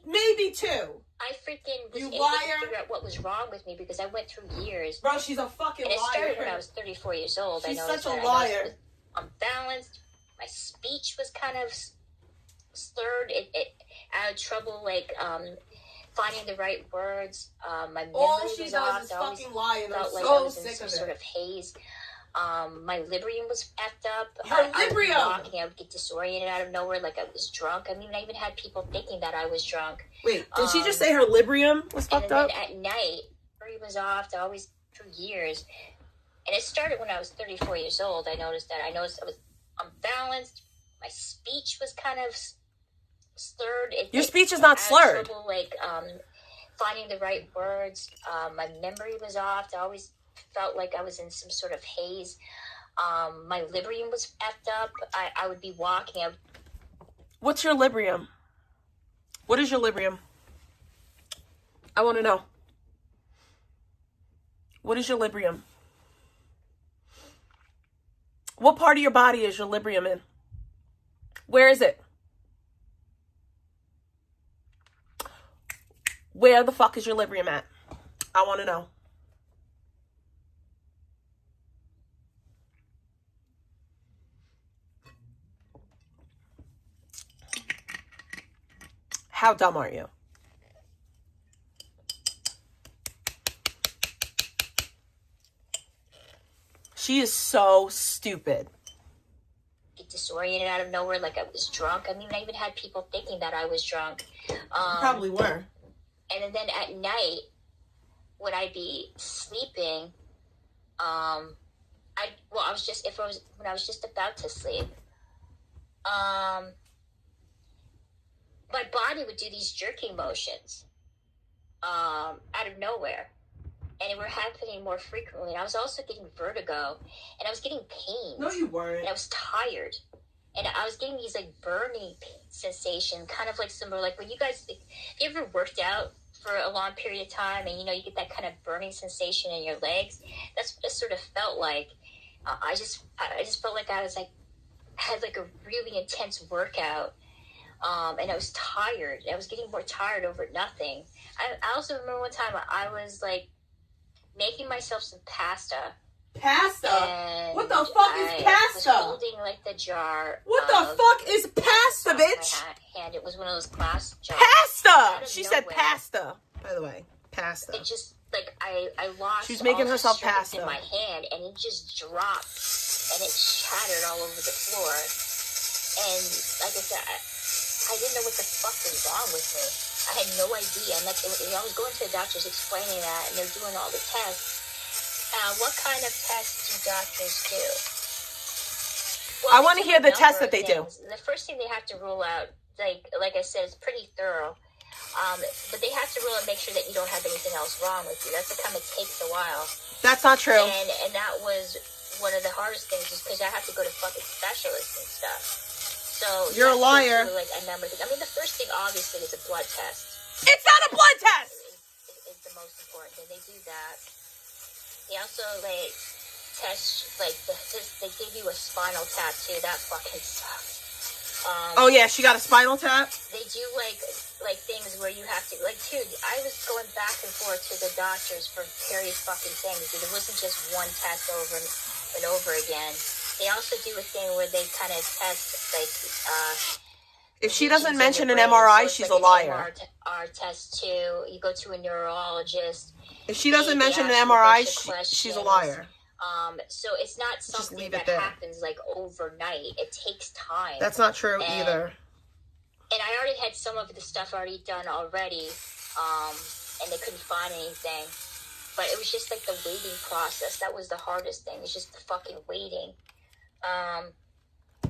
Maybe two. I freaking was You able liar. to figure out what was wrong with me because I went through years. Bro, she's a fucking and it liar. started when I was 34 years old. She's I noticed such a that liar. I was unbalanced. My speech was kind of slurred. I had trouble finding the right words. My memory All she was does off. is I always fucking lie, and I'm felt like I so was in sick some of sort it. of haze. My librium was effed up. Her I would be librium! walking, I would get disoriented out of nowhere, like I was drunk. I mean, I even had people thinking that I was drunk. Wait, did she just say her librium was fucked And up? then at night, memory was off. I always for years, and it started when I was 34 years old. I noticed I was unbalanced. My speech was kind of slurred. Your speech is not I had slurred. trouble, like, finding the right words. My memory was off. I always felt like I was in some sort of haze. My librium was effed up. I would be walking. What's your librium? What is your librium? I want to know. What is your librium? What part of your body is your librium in? Where is it? Where the fuck is your librium at? I want to know. How dumb are you? She is so stupid. Get disoriented out of nowhere, like I was drunk. I mean, I even had people thinking that I was drunk. Probably were. And then at night, when I'd be sleeping, when I was just about to sleep, my body would do these jerking motions, out of nowhere. And it were happening more frequently. And I was also getting vertigo, and I was getting pain. No, you weren't. And I was tired, and I was getting these like burning sensation, kind of like similar, like when you guys, like, if you ever worked out for a long period of time, and you get that kind of burning sensation in your legs. That's what it sort of felt like. I just felt like I was like had like a really intense workout, and I was tired. I was getting more tired over nothing. I also remember one time I was like making myself some pasta. Pasta? What the fuck is I pasta? was holding like the jar. What the fuck is pasta, bitch? And it was one of those glass jars. Pasta! She said pasta, by the way. Pasta. It just, like, I lost. She's making all herself the strength pasta in my hand, and it just dropped, and it shattered all over the floor. And like I said, I didn't know what the fuck was wrong with me. I had no idea. And like, I was going to the doctors explaining that, and they're doing all the tests. What kind of tests do doctors do? Well, I want to hear the tests that they do. The first thing they have to rule out, like I said, is pretty thorough. But they have to rule out, make sure that you don't have anything else wrong with you. That's what kind of takes a while. That's not true. And that was one of the hardest things, is because I have to go to fucking specialists and stuff. So you're a liar. Like a number of things. I mean, the first thing obviously is a blood test. It's not a blood test. It's the most important thing. They do that. They also test they give you a spinal tap too. That fucking sucks. Oh yeah, she got a spinal tap. They do like things where you have to dude. I was going back and forth to the doctors for various fucking things. Dude, it wasn't just one test over and over again. They also do a thing where they kind of test if she doesn't mention an MRI, she's a liar. MRI test too. You go to a neurologist. If she doesn't mention an MRI, she's a liar. So it's not something that happens like overnight. It takes time. That's not true either. And I already had some of the stuff already done already, and they couldn't find anything. But it was just like the waiting process. That was the hardest thing. It's just the fucking waiting.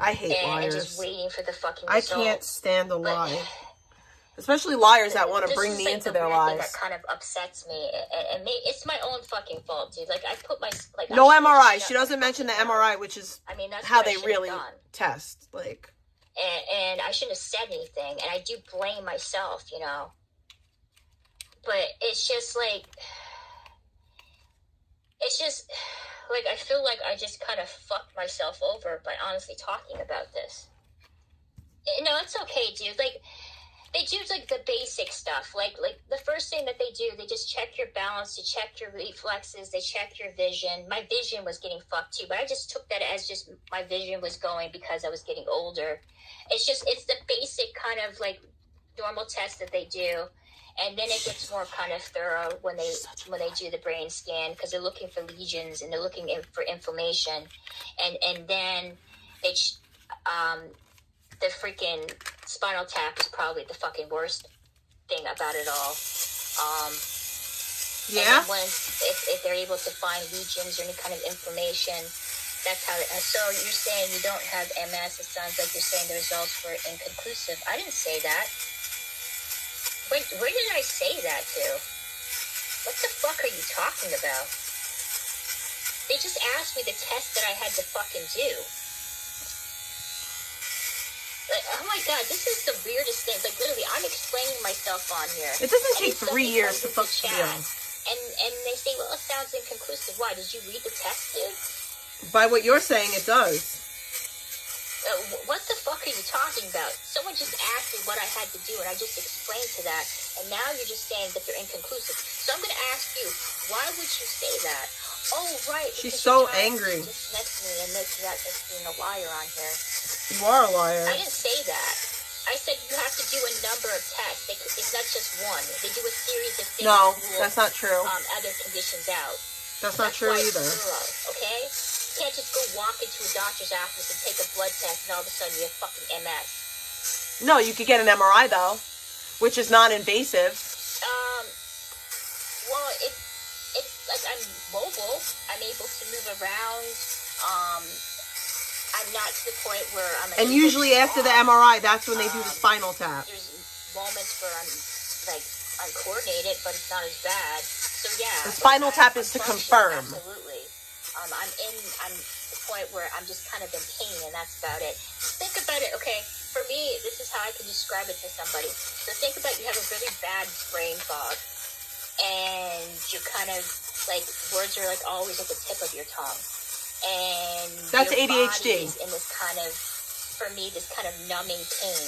I hate liars. And just waiting for the fucking I result. can't stand a lie. Especially liars that want to bring me into their lives. That kind of upsets me, and it's my own fucking fault, dude. Like I put my no MRI. She doesn't mention the MRI, which is that's how they really test. Like, and I shouldn't have said anything, and I do blame myself, But it's just like I feel like I just kind of fucked myself over by honestly talking about this. No, it's okay, dude. Like. They do like the basic stuff. Like the first thing that they do, they just check your balance, they check your reflexes, they check your vision. My vision was getting fucked too, but I just took that as just my vision was going because I was getting older. It's the basic kind of like normal test that they do, and then it gets more kind of thorough when they do the brain scan, because they're looking for lesions and they're looking for inflammation, and then they the freaking spinal tap is probably the fucking worst thing about it all. Yeah. And then if they're able to find lesions or any kind of inflammation, That's how. So you're saying you don't have MS. It sounds like you're saying the results were inconclusive. I didn't say that. Where did I say that to? What the fuck are you talking about? They just asked me the test that I had to fucking do. Like, oh my god, this is the weirdest thing. Like, literally, I'm explaining myself on here. It doesn't take 3 years to fuck the deal. And they say, well, it sounds inconclusive. Why? Did you read the test, dude? By what you're saying, it does. What the fuck are you talking about? Someone just asked me what I had to do, and I just explained to that. And now you're just saying that they're inconclusive. So I'm going to ask you, why would you say that? Oh, right. She's so angry. Dismiss me and make that as being a liar on here. You are a liar. I didn't say that. I said you have to do a number of tests. It's not just one. They do a series of things. No, to rule, that's not true. Other conditions out. That's not true either. Thorough, okay? You can't just go walk into a doctor's office and take a blood test and all of a sudden you have fucking MS. No, you could get an MRI though, which is non-invasive. Well, it's like I'm mobile. I'm able to move around. I'm not to the point where I'm. And usually after the MRI, that's when they do the spinal tap. There's moments where I'm like uncoordinated, but it's not as bad. So yeah. The spinal tap is to confirm. Absolutely. I'm the point where I'm just kind of in pain, and that's about it. Think about it, okay? For me, this is how I can describe it to somebody. So think about you have a really bad brain fog, and you're kind of like words are like always at the tip of your tongue. And that's your ADHD. body is in this kind of, for me, this kind of numbing pain,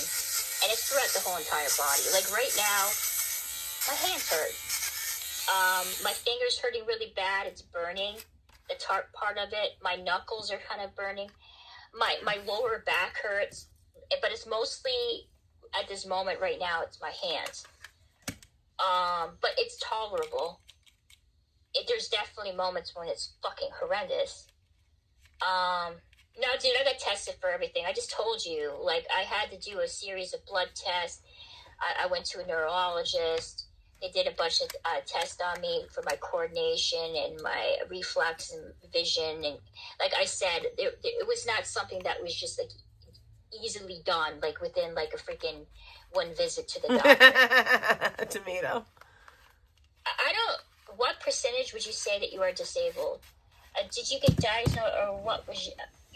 and it's throughout the whole entire body. Like right now, my hands hurt. My fingers hurting really bad. It's burning. The part of it. My knuckles are kind of burning. My lower back hurts, but it's mostly at this moment right now. It's my hands. But it's tolerable. There's definitely moments when it's fucking horrendous. No, dude, I got tested for everything. I just told you, like, I had to do a series of blood tests. I went to a neurologist. They did a bunch of tests on me for my coordination and my reflex and vision. And like I said, it was not something that was just like easily done, like within like a freaking one visit to the doctor. Tomato. I don't, what percentage would you say that you are disabled? Did you get diagnosed, or what was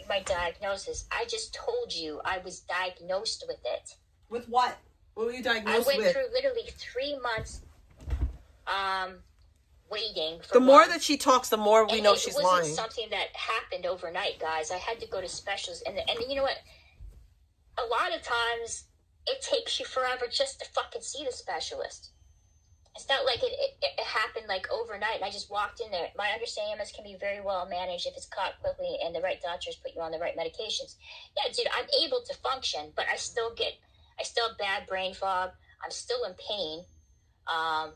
my diagnosis? I just told you I was diagnosed with it. With what? What were you diagnosed with? I went through literally 3 months waiting for the more one. that she talks, the more we know she's lying. It wasn't something that happened overnight, guys. I had to go to specialists, and you know what? A lot of times it takes you forever just to fucking see the specialist. It's not like it happened like overnight and I just walked in there. My understanding MS can be very well managed if it's caught quickly and the right doctors put you on the right medications. Yeah, dude, I'm able to function, but I still have bad brain fog. I'm still in pain. I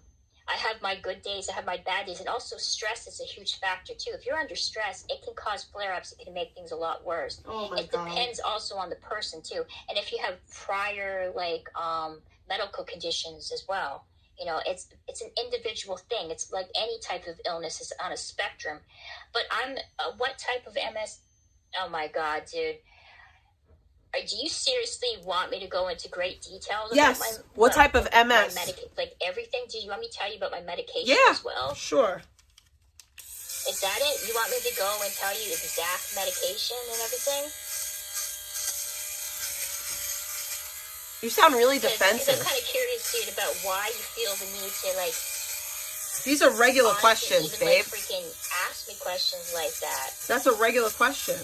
have my good days, I have my bad days, and also stress is a huge factor too. If you're under stress, it can cause flare-ups. It can make things a lot worse. Oh my God. Depends also on the person too, and if you have prior like medical conditions as well. You know, it's an individual thing. It's like any type of illness is on a spectrum. But I'm what type of MS? Oh my God, dude. Do you seriously want me to go into great details? Yes. About what type of MS? Like everything? Do you want me to tell you about my medication as well? Sure. Is that it? You want me to go and tell you exact medication and everything? You sound really defensive. I'm kind of curious, dude, about why you feel the need to, like... These are regular questions, even, babe. Like, freaking ask me questions like that. That's a regular question.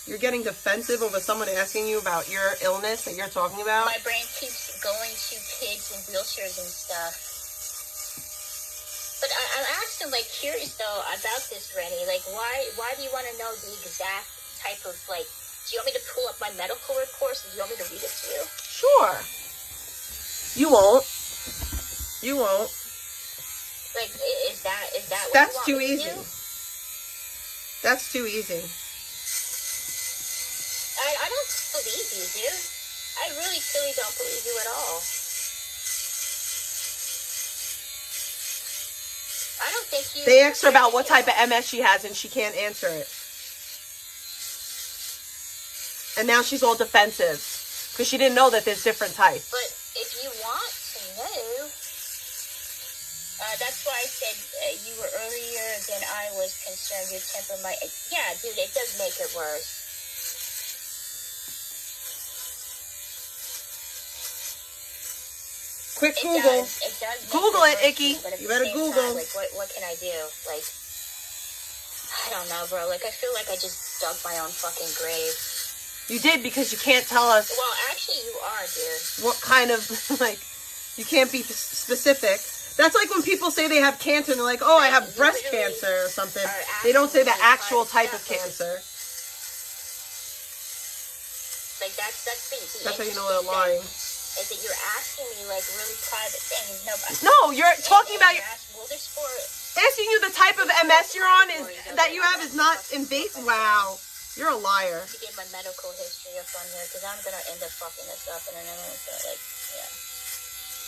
You're getting defensive over someone asking you about your illness that you're talking about? My brain keeps going to kids in wheelchairs and stuff. But I'm actually, like, curious, though, about this, Rennie. Like, why do you want to know the exact type of, like... Do you want me to pull up my medical reports, or do you want me to read it to you? Sure. You won't. You won't. Like, is that what That's you too want me easy. to do? That's too easy. I don't believe you, dude. I really, truly don't believe you at all. I don't think you... They asked her about what type of MS she has, and she can't answer it. And now she's all defensive because she didn't know that there's different types. But if you want to know, that's why I said you were earlier than I was concerned. Your temper might... Yeah, dude, it does make it worse. Quick It Google. does. It does make Google it, worse, Icky. but at You the better same Google. time, like, what can I do? Like, I don't know, bro. Like, I feel like I just dug my own fucking grave. You did, because you can't tell us Well, actually, you are, dude. what kind of, like, you can't be specific. That's like when people say they have cancer and they're like, oh, I have breast cancer or something. They don't say the actual type of cancer. Like, that's the That's how you know they're lying. Is that you're asking me, like, really private things. No, you're talking about your... Well, there's four... Asking you the type of MS you're on is that you have is not invasive. Wow. You're a liar. To get my medical history up on here, because I'm going to end up fucking this up, and then I'm going to, like, yeah.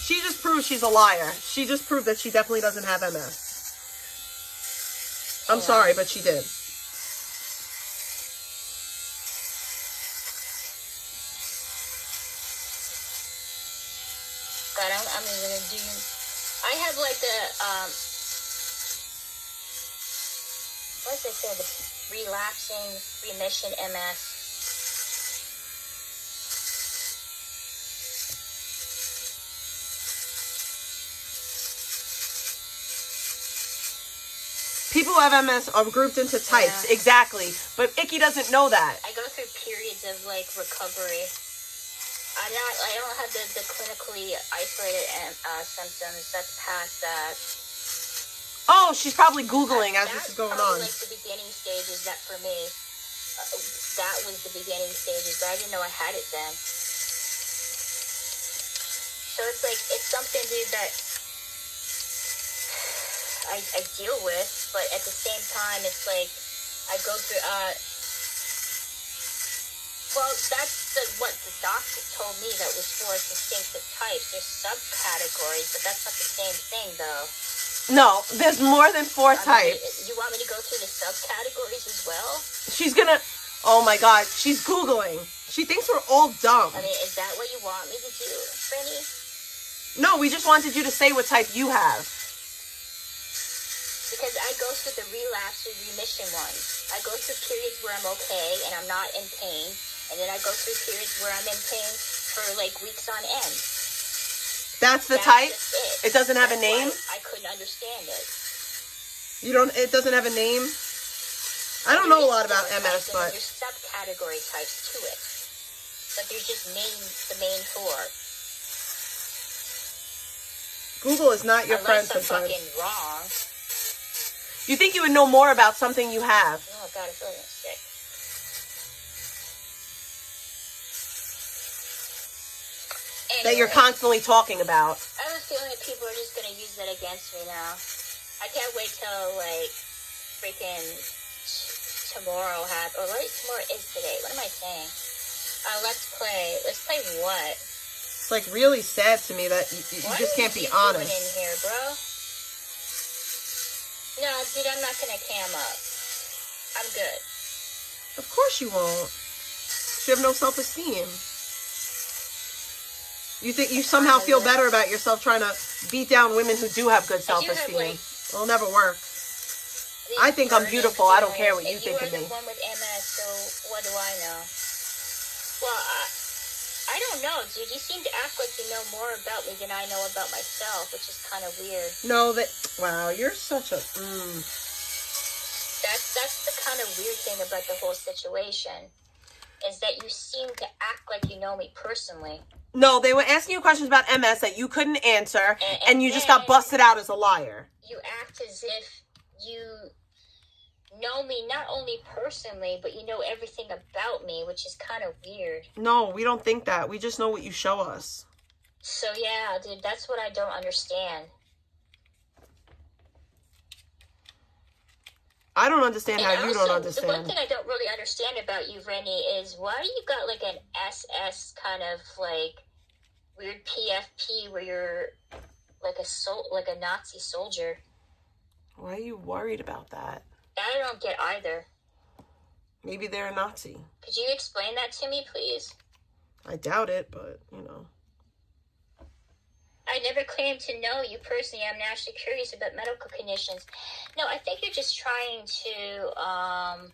She just proved she's a liar. She just proved that she definitely doesn't have MS. I'm sorry, but she did. God, I'm even going to do... I have, like, what does it say? The relapsing remission MS. People who have MS are grouped into types. Yeah. Exactly. But Icky doesn't know that. I go through periods of, like, recovery. I don't have the clinically isolated symptoms. That's past that. Oh, she's probably Googling as this is going on. Like the beginning stages, that for me, that was the beginning stages, but I didn't know I had it then. So it's like, it's something, dude, that I deal with, but at the same time, it's like, I go through, well, that's what the doctor told me, that was 4 distinctive types. There's subcategories, but that's not the same thing, though. No, there's more than 4 types. You want me to go through the subcategories as well? She's gonna... Oh my God, she's Googling. She thinks we're all dumb. I mean, is that what you want me to do, Brittany? No, we just wanted you to say what type you have. Because I go through the relapse or remission ones. I go through periods where I'm okay and I'm not in pain. And then I go through periods where I'm in pain for like weeks on end. That's the type? It doesn't have a name? I couldn't understand it. It doesn't have a name? I don't know a lot about MS, but... There's subcategory types to it. But there's just the main 4. Google is not your friend sometimes. Unless I'm fucking wrong. You think you would know more about something you have. Oh, God, I feel like I'm sick. Anyway, that you're constantly talking about. I have a feeling that people are just going to use that against me now. I can't wait till, like, freaking tomorrow or what tomorrow is today. What am I saying? Let's play. Let's play what? It's, like, really sad to me that you just can't be honest. What are you doing in here, bro? No, dude, I'm not going to cam up. I'm good. Of course you won't. You have no self-esteem. You think you somehow feel better about yourself trying to beat down women who do have good self-esteem. It'll never work. I think I'm beautiful. I don't care what you think of me. You are the one with MS, so what do I know? Well, I don't know, dude. You seem to act like you know more about me than I know about myself, which is kind of weird. No, wow, you're such a... That's the kind of weird thing about the whole situation, is that you seem to act like you know me personally. No, they were asking you questions about MS that you couldn't answer, and you just got busted out as a liar. You act as if you know me not only personally, but you know everything about me, which is kind of weird. No, we don't think that. We just know what you show us. So yeah, dude, that's what I don't understand. I don't understand how you don't understand. The one thing I don't really understand about you, Rennie, is why you got like an SS kind of like weird PFP where you're like a Nazi soldier. Why are you worried about that? I don't get either. Maybe they're a Nazi. Could you explain that to me, please? I doubt it, but, you know. I never claimed to know you personally. I'm naturally curious about medical conditions. No, I think you're just trying to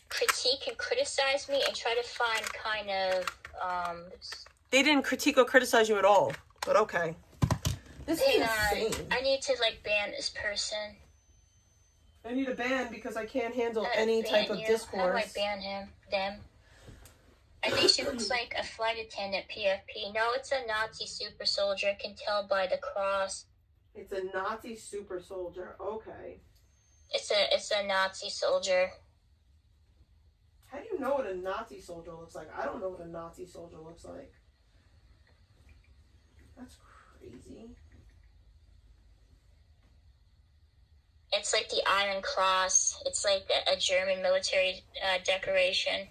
critique and criticize me and try to find kind of... They didn't critique or criticize you at all, but okay. This is insane. I need to, like, ban this person. I need a ban because I can't handle any type of discourse. How do I ban them? I think she looks like a flight attendant, PFP. No, it's a Nazi super soldier. I can tell by the cross. It's a Nazi super soldier. Okay. It's a Nazi soldier. How do you know what a Nazi soldier looks like? I don't know what a Nazi soldier looks like. That's crazy. It's like the Iron Cross. It's like a German military decoration.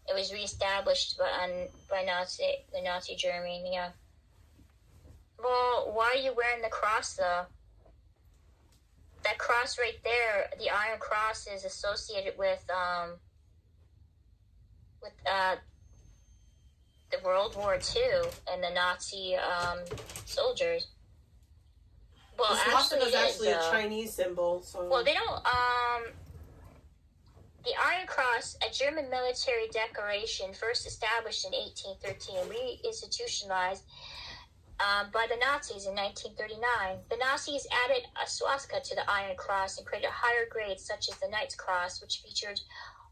It was reestablished by Nazi Germany, yeah. Well, why are you wearing the cross, though? That cross right there, the Iron Cross, is associated with the World War II and the Nazi soldiers. Well, the swastika is actually a Chinese symbol, so... Well, they don't, the Iron Cross, a German military decoration first established in 1813 and reinstitutionalized by the Nazis in 1939. The Nazis added a swastika to the Iron Cross and created higher grades such as the Knight's Cross, which featured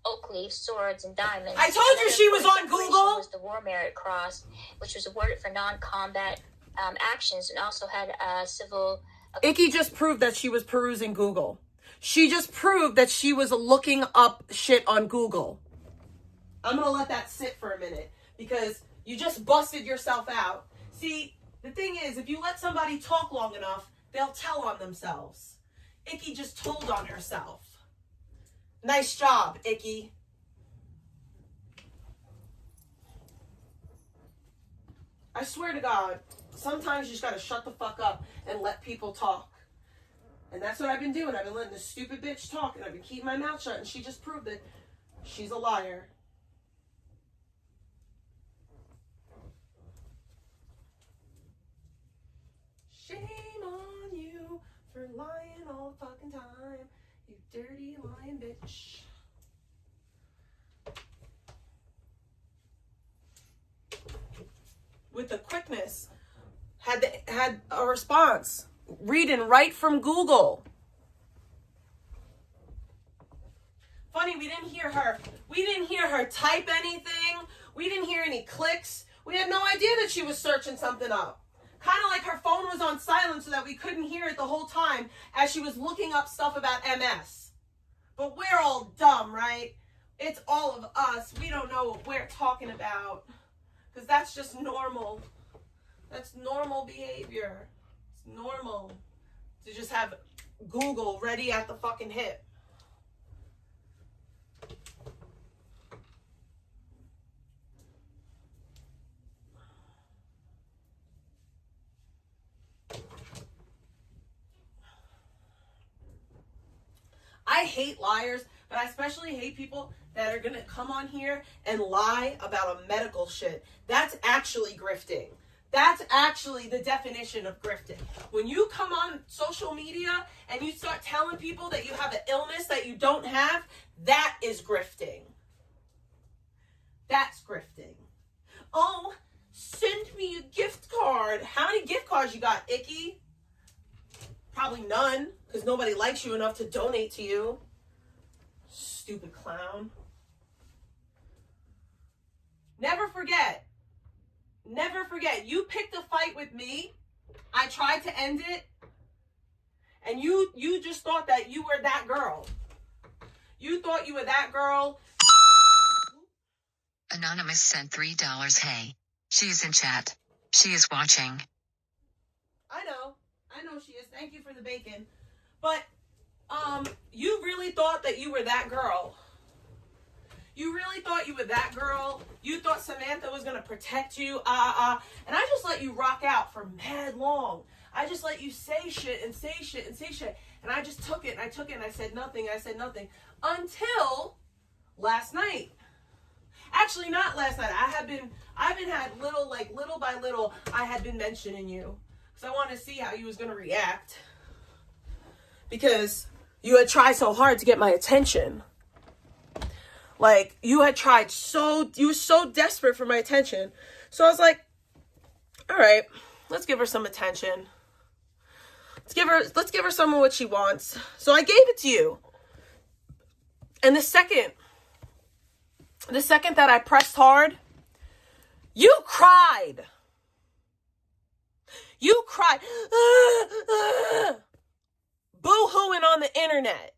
oak leaves, swords, and diamonds. I told you she was on Google! Was the War Merit Cross, which was awarded for non-combat actions and also had a civil... Icky just proved that she was perusing Google. She just proved that she was looking up shit on Google. I'm going to let that sit for a minute because you just busted yourself out. See, the thing is, if you let somebody talk long enough, they'll tell on themselves. Icky just told on herself. Nice job, Icky. I swear to God, sometimes you just got to shut the fuck up and let people talk. And that's what I've been doing. I've been letting this stupid bitch talk, and I've been keeping my mouth shut, and she just proved that she's a liar. Shame on you for lying all the fucking time, you dirty lying bitch. With the quickness, had a response. Reading right from Google. Funny, we didn't hear her. We didn't hear her type anything. We didn't hear any clicks. We had no idea that she was searching something up. Kind of like her phone was on silent so that we couldn't hear it the whole time as she was looking up stuff about MS. But we're all dumb, right? It's all of us. We don't know what we're talking about. Because that's just normal. That's normal behavior. It's normal to just have Google ready at the fucking hip. I hate liars, but I especially hate people that are gonna come on here and lie about a medical shit. That's actually grifting. That's actually the definition of grifting. When you come on social media and you start telling people that you have an illness that you don't have, that is grifting. That's grifting. Oh, send me a gift card. How many gift cards you got, Icky? Probably none, because nobody likes you enough to donate to you. Stupid clown. Never forget. Never forget. You picked a fight with me. I tried to end it. And you just thought that you were that girl. You thought you were that girl. Anonymous sent $3. Hey. She's in chat. She is watching. I know she is. Thank you for the bacon. But, you really thought that you were that girl. You really thought you were that girl. You thought Samantha was going to protect you. And I just let you rock out for mad long. I just let you say shit and say shit and say shit. And I just took it, and I said nothing, until last night. Actually, not last night. I've been had little by little, I had been mentioning you. Because I wanted to see how you was going to react. Because you had tried so hard to get my attention. Like, you were so desperate for my attention. So I was like, all right, let's give her some attention. Let's give her some of what she wants. So I gave it to you. And the second that I pressed hard, you cried. You cried. Boo-hooing on the internet.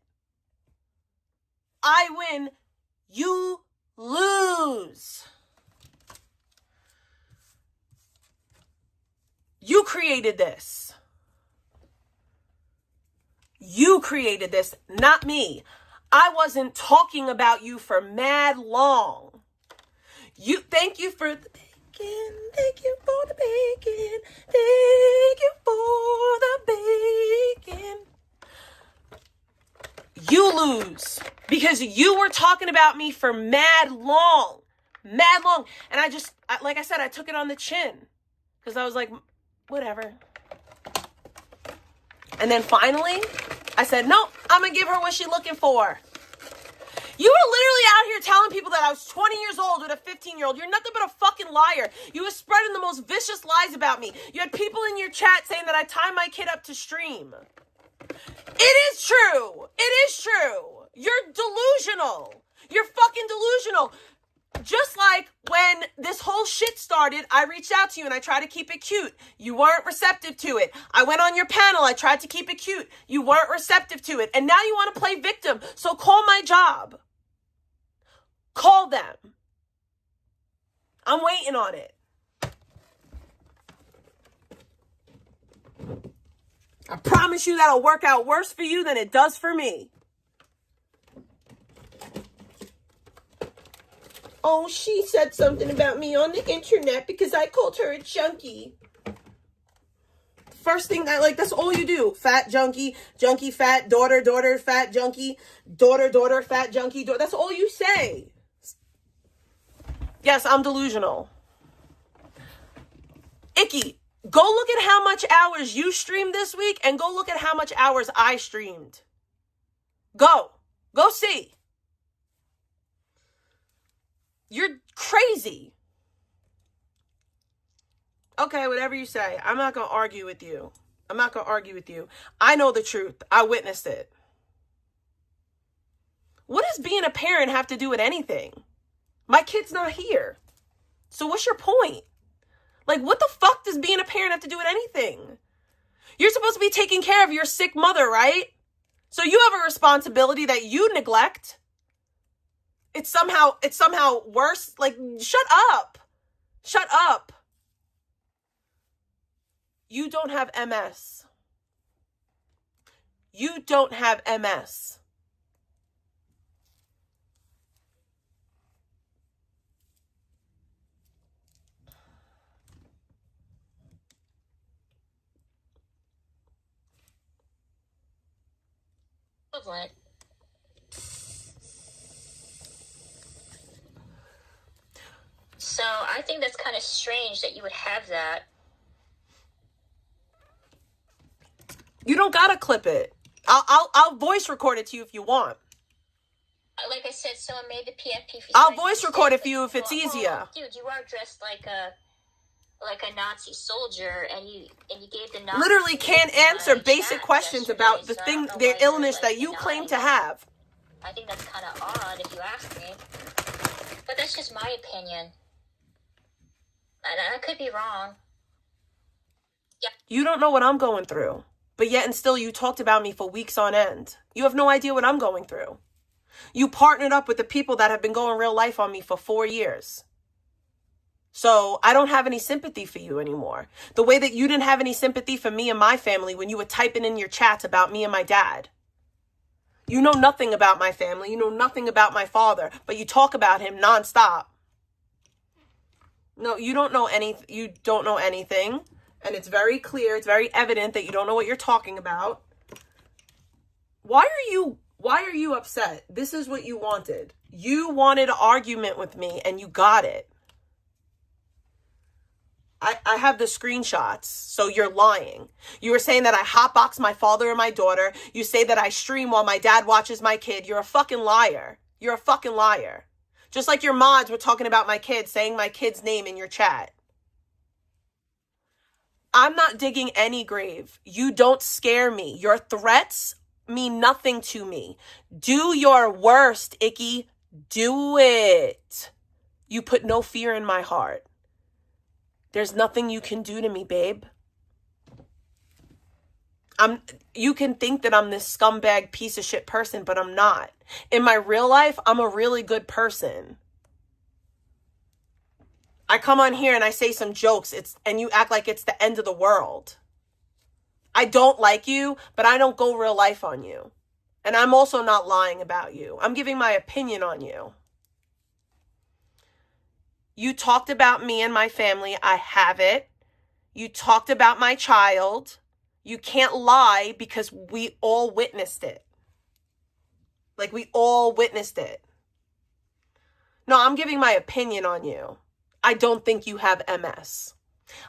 I win, you lose. You created this. You created this, not me. I wasn't talking about you for mad long. Thank you for the bacon. Thank you for the bacon. Thank you for the bacon. You lose because you were talking about me for mad long. And like I said, I took it on the chin because I was like, whatever. And then finally, I said, no, I'm going to give her what she's looking for. You were literally out here telling people that I was 20 years old with a 15-year-old. You're nothing but a fucking liar. You were spreading the most vicious lies about me. You had people in your chat saying that I tie my kid up to stream. It is true. It is true. You're delusional. You're fucking delusional. Just like when this whole shit started, I reached out to you and I tried to keep it cute. You weren't receptive to it. I went on your panel. I tried to keep it cute. You weren't receptive to it. And now you want to play victim. So call my job. Call them. I'm waiting on it. I promise you that'll work out worse for you than it does for me. Oh, she said something about me on the internet because I called her a junkie. First thing that's all you do. Fat junkie, junkie fat, daughter fat junkie, daughter fat junkie, daughter. That's all you say. Yes, I'm delusional. Icky, go look at how much hours you streamed this week and go look at how much hours I streamed. Go see. You're crazy. Okay, whatever you say. I'm not going to argue with you. I know the truth. I witnessed it. What does being a parent have to do with anything? My kid's not here. So what's your point? Like, what the fuck does being a parent have to do with anything? You're supposed to be taking care of your sick mother, right? So you have a responsibility that you neglect. It's somehow worse. Like, shut up. You don't have MS. Equivalent. So I think that's kind of strange that you would have that. You don't gotta clip it. I'll voice record it to you if you want. Like I said, someone made the PFP. I'll voice record it for you if it's easier. Dude, you are dressed like a Nazi soldier, and you gave the Nazi literally can't answer basic questions about the illness that you claim to have. I think that's kind of odd if you ask me. But that's just my opinion. And I could be wrong. Yeah. You don't know what I'm going through. But yet and still you talked about me for weeks on end. You have no idea what I'm going through. You partnered up with the people that have been going real life on me for 4 years. So I don't have any sympathy for you anymore. The way that you didn't have any sympathy for me and my family when you were typing in your chats about me and my dad. You know nothing about my family. You know nothing about my father. But you talk about him nonstop. No, you don't know anything. And it's very clear, it's very evident that you don't know what you're talking about. Why are you upset? This is what you wanted. You wanted an argument with me and you got it. I have the screenshots, so you're lying. You were saying that I hotbox my father and my daughter. You say that I stream while my dad watches my kid. You're a fucking liar. You're a fucking liar. Just like your mods were talking about my kid, saying my kid's name in your chat. I'm not digging any grave. You don't scare me. Your threats mean nothing to me. Do your worst, Icky. Do it. You put no fear in my heart. There's nothing you can do to me, babe. You can think that I'm this scumbag piece of shit person, but I'm not. In my real life, I'm a really good person. I come on here and I say some jokes, and you act like it's the end of the world. I don't like you, but I don't go real life on you. And I'm also not lying about you. I'm giving my opinion on you. You talked about me and my family. I have it. You talked about my child. You can't lie because we all witnessed it. Like, we all witnessed it. No, I'm giving my opinion on you. I don't think you have MS.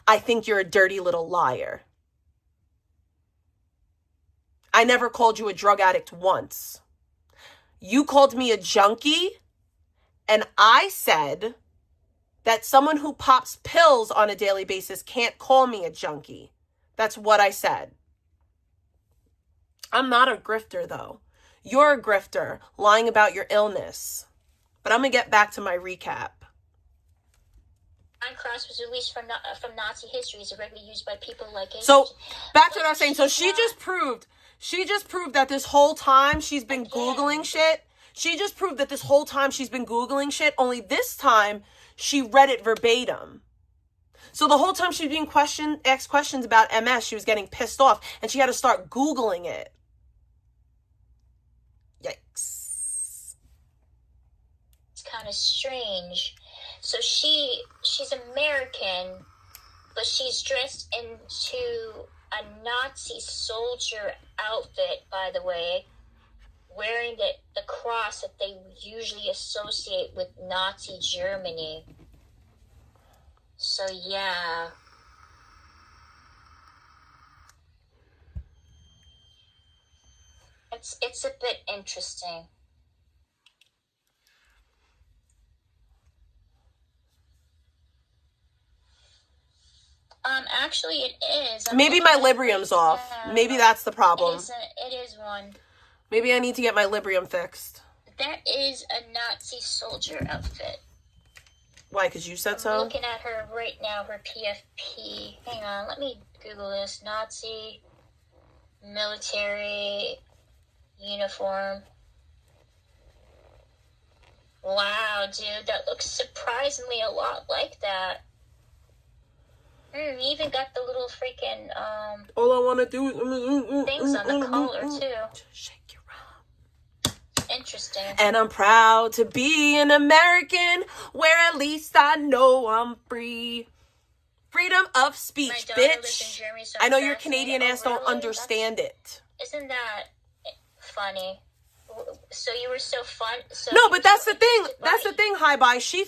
I think you're a dirty little liar. I never called you a drug addict once. You called me a junkie, and I said that someone who pops pills on a daily basis can't call me a junkie. That's what I said. I'm not a grifter, though. You're a grifter, lying about your illness. But I'm going to get back to my recap. Class was released from Nazi history is regularly used by people like So, back to what I was saying. So she just proved that this whole time she's been Googling shit. She just proved that this whole time she's been Googling shit, only this time she read it verbatim. So the whole time she was being asked questions about MS, she was getting pissed off, and she had to start Googling it. Yikes. It's kind of strange. So she's American, but she's dressed into a Nazi soldier outfit, by the way, wearing the cross that they usually associate with Nazi Germany. So yeah. It's a bit interesting. Actually, it is. Maybe my Librium's off. Maybe that's the problem. It is one. Maybe I need to get my Librium fixed. That is a Nazi soldier outfit. Why? Because you said so? I'm looking at her right now, her PFP. Hang on, let me Google this. Nazi military uniform. Wow, dude, that looks surprisingly a lot like that. You even got the little freaking, all I want to do is... things on the collar, too. Shake your arm. Interesting. And I'm proud to be an American, where at least I know I'm free. Freedom of speech, bitch. Germany, so I know your Canadian ass don't understand it. Isn't that funny? So you were so fun. So no, but that's the thing. That's the thing, Hi Bye. She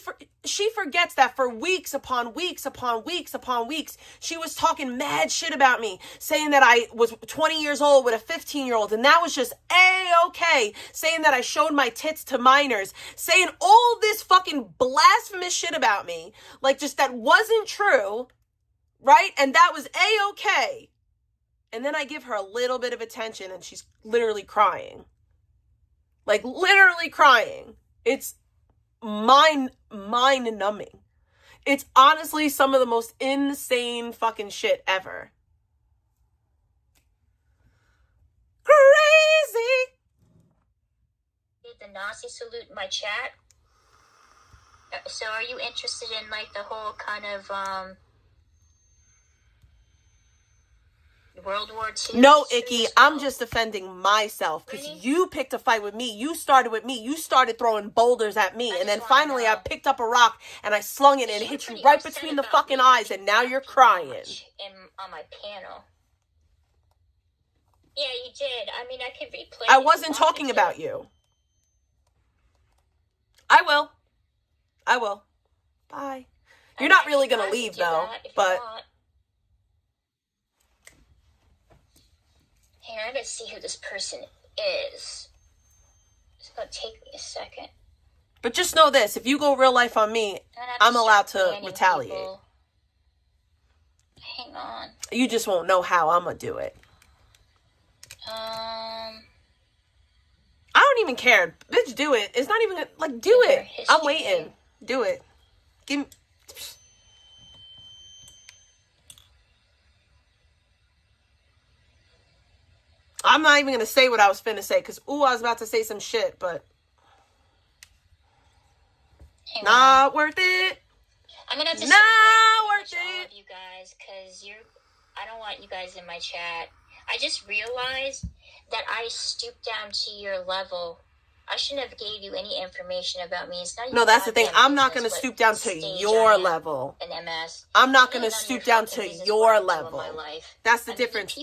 forgets that for weeks upon weeks upon weeks upon weeks, she was talking mad shit about me, saying that I was 20 years old with a 15-year-old, and that was just A-okay. Saying that I showed my tits to minors, saying all this fucking blasphemous shit about me, like just that wasn't true, right? And that was A-okay. And then I give her a little bit of attention, and she's literally crying. Like, literally crying. It's mind-numbing. It's honestly some of the most insane fucking shit ever. Crazy! The Nazi salute in my chat. So are you interested in, like, the whole kind of, World War II? No, Icky, I'm just defending myself because you picked a fight with me. You started with me. You started throwing boulders at me. And then finally I picked up a rock and I slung it and hit you right between the fucking eyes, and now you're crying. On my panel. Yeah, you did. I mean, I could replay. I wasn't talking about you. I will. Bye. You're not really gonna leave though, but. Hey, I gotta see who this person is. It's gonna take me a second. But just know this: if you go real life on me, I'm allowed to retaliate. People. Hang on. You just won't know how I'm gonna do it. I don't even care. Bitch, do it. It's not even like, do it. I'm waiting. Do it. Give me. I'm not even gonna say what I was finna say, because I was about to say some shit, but not worth it. I'm gonna have to not worth it. All of you guys, because I don't want you guys in my chat. I just realized that I stooped down to your level. I shouldn't have gave you any information about me. It's not. No, that's the thing. I'm not going to stoop down to your level. An MS. I'm not going to stoop down to your level. That's the difference.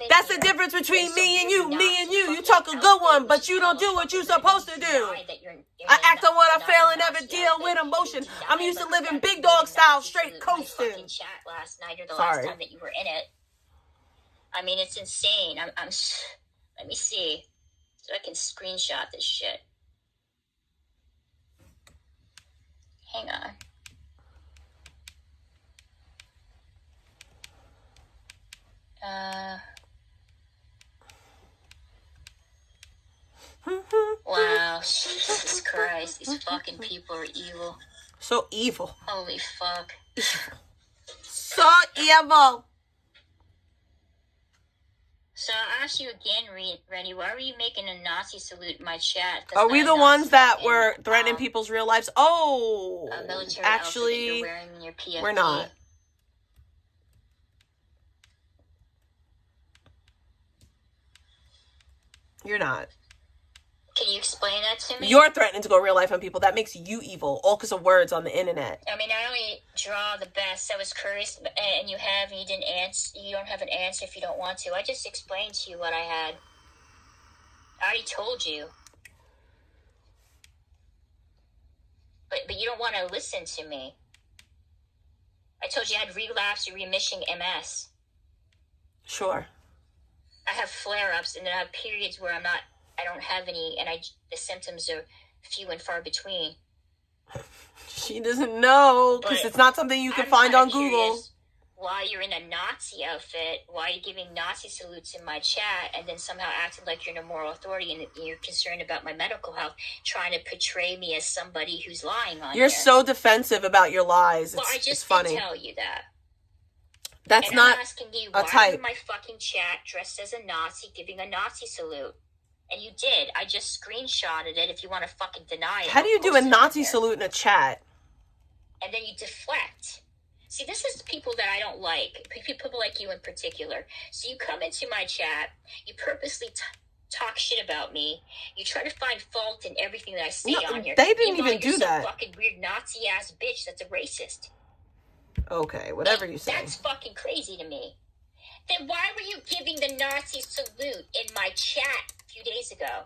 That's the difference between me and you. Me and you. You talk a good one, but you don't do what you're supposed to do. I act on what I feel and never deal with emotion. I'm used to living big dog style, straight coasting. Chat last night or the Sorry. last time that you were in it. I mean, it's insane. Let me see. So I can screenshot this shit. Hang on. Wow, Jesus Christ. These fucking people are evil. So evil. Holy fuck. So evil. So I'll ask you again, Rennie, why were you making a Nazi salute in my chat? Are we the ones that were threatening people's real lives? Oh, actually, you're wearing in your PFP. We're not. You're not. Can you explain that to me? You're threatening to go real life on people. That makes you evil. All because of words on the internet. I mean, I only draw the best. I was curious, and you didn't answer. You don't have an answer if you don't want to. I just explained to you what I had. I already told you. But you don't want to listen to me. I told you I had relapse or remission MS. Sure. I have flare-ups, and then I have periods where I don't have any, and the symptoms are few and far between. She doesn't know, because it's not something you can find on Google. Why you're in a Nazi outfit, why you're giving Nazi salutes in my chat, and then somehow acting like you're in a moral authority and you're concerned about my medical health, trying to portray me as somebody who's lying on you. You're so defensive about your lies. Well, I just didn't tell you that. That's and not I'm asking you, a why type. are you in my fucking chat dressed as a Nazi giving a Nazi salute? And you did. I just screenshotted it if you want to fucking deny it. How do you do a Nazi salute in a chat? And then you deflect. See, this is the people that I don't like. People like you in particular. So you come into my chat, you purposely talk shit about me. You try to find fault in everything that I say on here. They didn't even do you're that. Some fucking weird Nazi-ass bitch that's a racist. Okay, whatever you say. That's fucking crazy to me. Then why were you giving the Nazi salute in my chat a few days ago?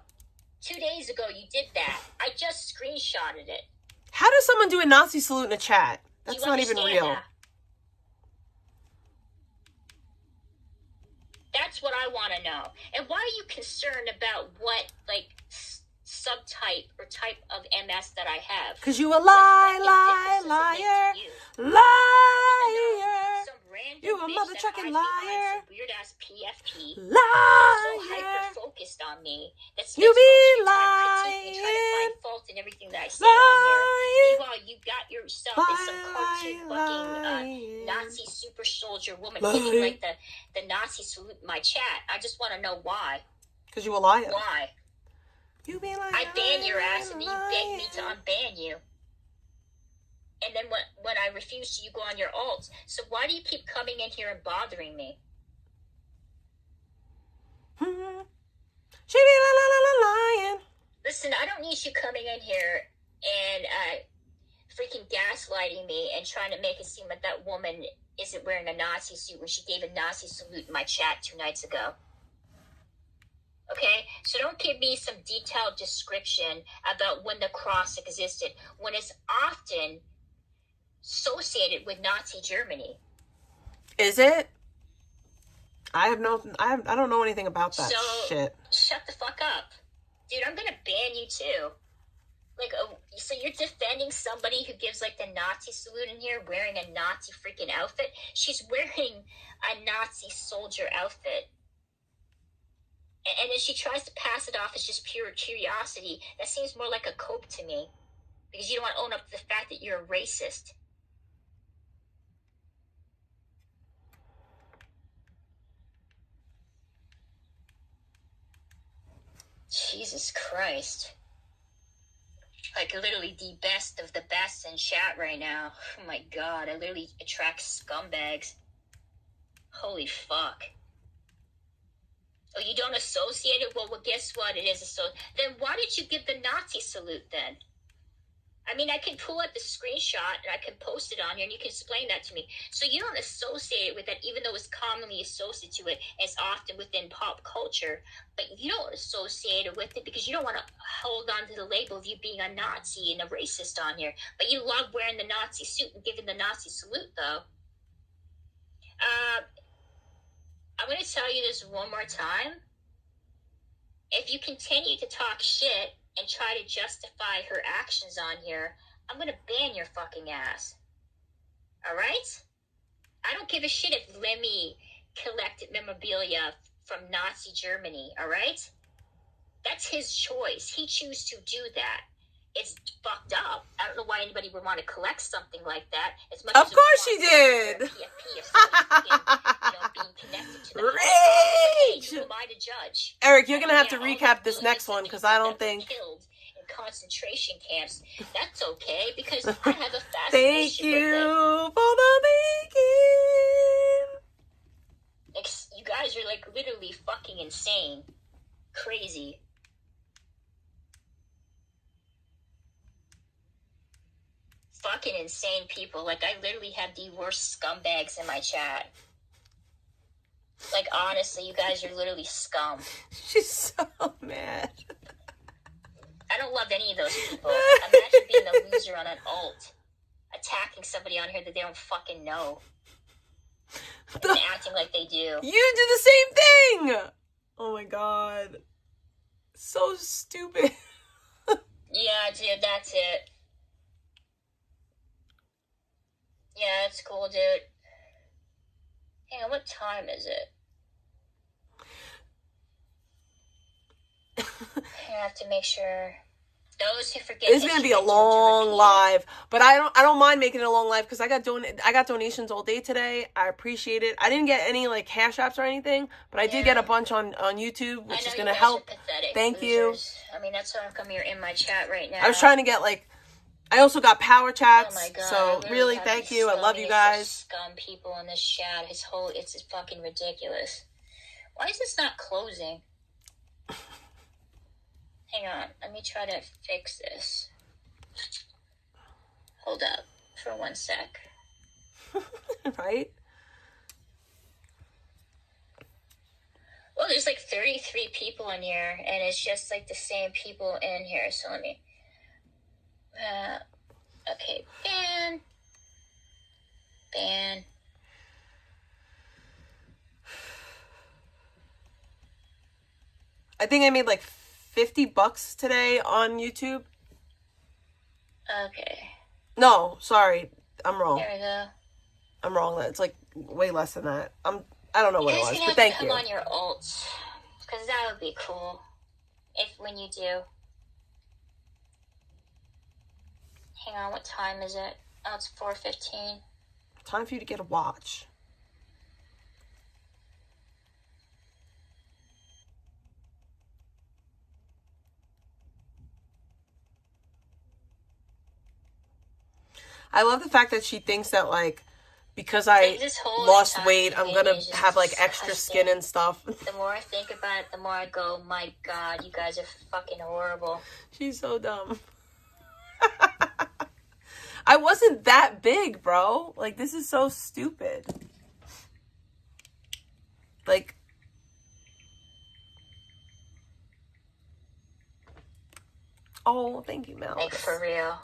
2 days ago you did that. I just screenshotted it. How does someone do a Nazi salute in a chat? That's not even real. That? That's what I want to know. And why are you concerned about what, subtype or type of MS that I have? Because you a liar. You a mother trucking liar. Weird ass PFP. Liar. So hyper focused on me. That's you be lying. Trying to find fault in everything that I say on here. Meanwhile, you got yourself in some cartoon fucking Nazi super soldier woman giving like the Nazi salute in my chat. I just want to know why. Because you a liar. Why? You be lying. I ban your ass and then you beg me to unban you. And then when I refuse to, you go on your alts. So why do you keep coming in here and bothering me? She be lying. Listen, I don't need you coming in here and freaking gaslighting me and trying to make it seem like that woman isn't wearing a Nazi suit when she gave a Nazi salute in my chat 2 nights ago. Okay, so don't give me some detailed description about when the cross existed, when it's often associated with Nazi Germany. Is it? I don't know anything about that shit. Shut the fuck up. Dude, I'm gonna ban you too. Like, so you're defending somebody who gives like the Nazi salute in here wearing a Nazi freaking outfit? She's wearing a Nazi soldier outfit. And then she tries to pass it off as just pure curiosity. That seems more like a cope to me. Because you don't want to own up to the fact that you're a racist. Jesus Christ. Like, literally the best of the best in chat right now. Oh my god, I literally attract scumbags. Holy fuck. Oh, you don't associate it? Well, guess what? It is then why did you give the Nazi salute then? I mean, I can pull up the screenshot and I can post it on here and you can explain that to me. So you don't associate it with that, even though it's commonly associated to it, and it's often within pop culture, but you don't associate it with it because you don't want to hold on to the label of you being a Nazi and a racist on here. But you love wearing the Nazi suit and giving the Nazi salute, though. I'm going to tell you this one more time. If you continue to talk shit and try to justify her actions on here, I'm going to ban your fucking ass. Alright? I don't give a shit if Lemmy collected memorabilia from Nazi Germany, alright? That's his choice. He chose to do that. It's fucked up. I don't know why anybody would want to collect something like that. As much Of as course she did. Being connected to the Rage. Who am I to judge? Eric, you're gonna have to recap this next one because I don't think. Killed in concentration camps. That's okay because I have a fascination Thank you with it. for the bacon. You guys are like literally fucking insane, crazy. Fucking insane people. Like, I literally have the worst scumbags in my chat. Like, honestly, you guys are literally scum. She's so mad. I don't love any of those people. Imagine being a loser on an alt. Attacking somebody on here that they don't fucking know. And acting like they do. You do the same thing! Oh my god. So stupid. Yeah, dude, that's it. Yeah, that's cool, dude. Hang on, what time is it? I have to make sure. Those who forget. It's gonna be a long live, but I don't mind making it a long live because I got donations all day today. I appreciate it. I didn't get any like cash apps or anything, but I did get a bunch on YouTube, which is gonna help. Thank you. I mean, that's how come you're in my chat right now. I was trying to get like. I also got power chats, oh my God, so really thank you. I love you guys. Scum people in this chat. It's fucking ridiculous. Why is this not closing? Hang on, let me try to fix this. Hold up for 1 sec. Right? Well, there's like 33 people in here, and it's just like the same people in here. So let me. Okay, ban. I think I made like $50 today on YouTube. Okay. No, sorry, I'm wrong. There we go. I'm wrong. It's like way less than that. I don't know what it was, but thank you. Come on your alts, because that would be cool. When you do. Hang on, what time is it? Oh, it's 4:15. Time for you to get a watch. I love the fact that she thinks that like because I lost weight, I'm gonna have like extra skin and stuff. The more I think about it, the more I go, my God, you guys are fucking horrible. She's so dumb. I wasn't that big, bro. Like, this is so stupid. Like, Oh, thank you, Mel. Like, for real.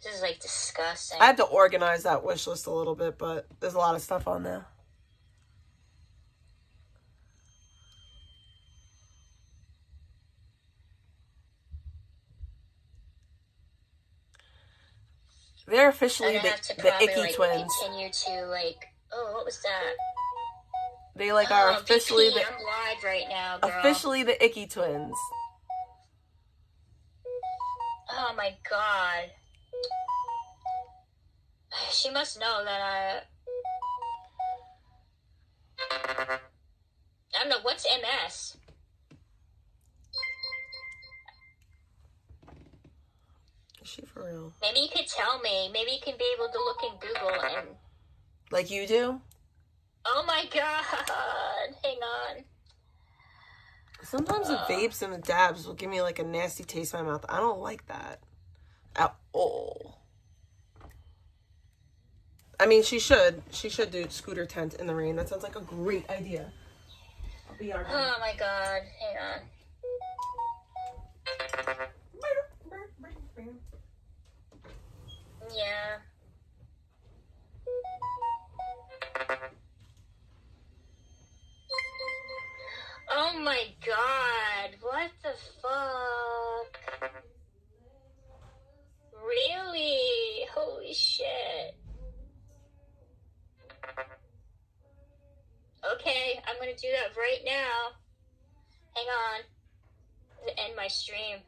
This is, like, disgusting. I have to organize that wish list a little bit, but there's a lot of stuff on there. They're officially the Icky like, twins. Continue to, like, oh, what was that? They like are officially VP, I'm live right now, girl. officially the Icky twins. Oh my god. She must know that I don't know, what's MS? Is she for real? Maybe you could tell me. Maybe you can be able to look in Google and... Like you do? Oh my god. Hang on. Sometimes the vapes and the dabs will give me like a nasty taste in my mouth. I don't like that at all. I mean, she should do scooter tent in the rain. That sounds like a great idea. I'll be our Oh my god. Hang on. Yeah. Oh my god, what the fuck? Really? Holy shit. Okay, I'm gonna do that right now. Hang on. To end my stream.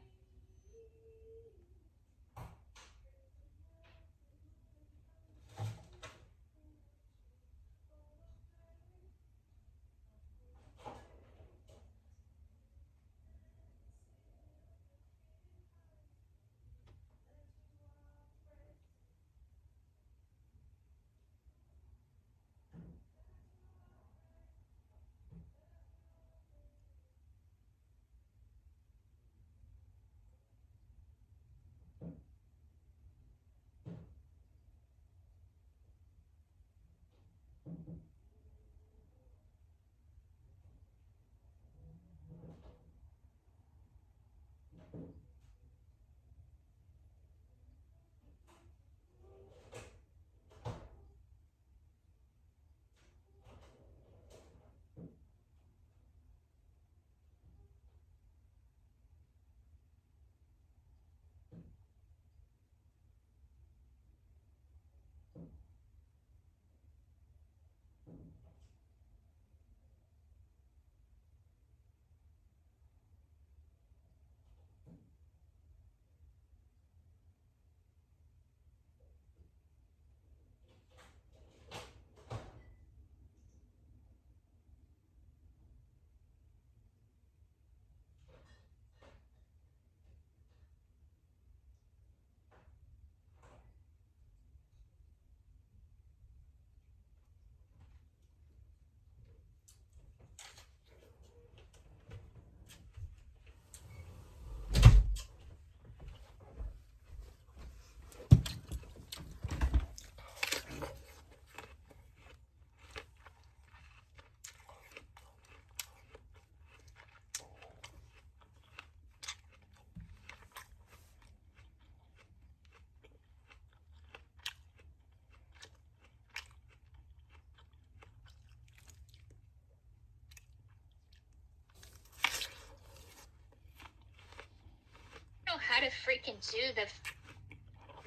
How to freaking do the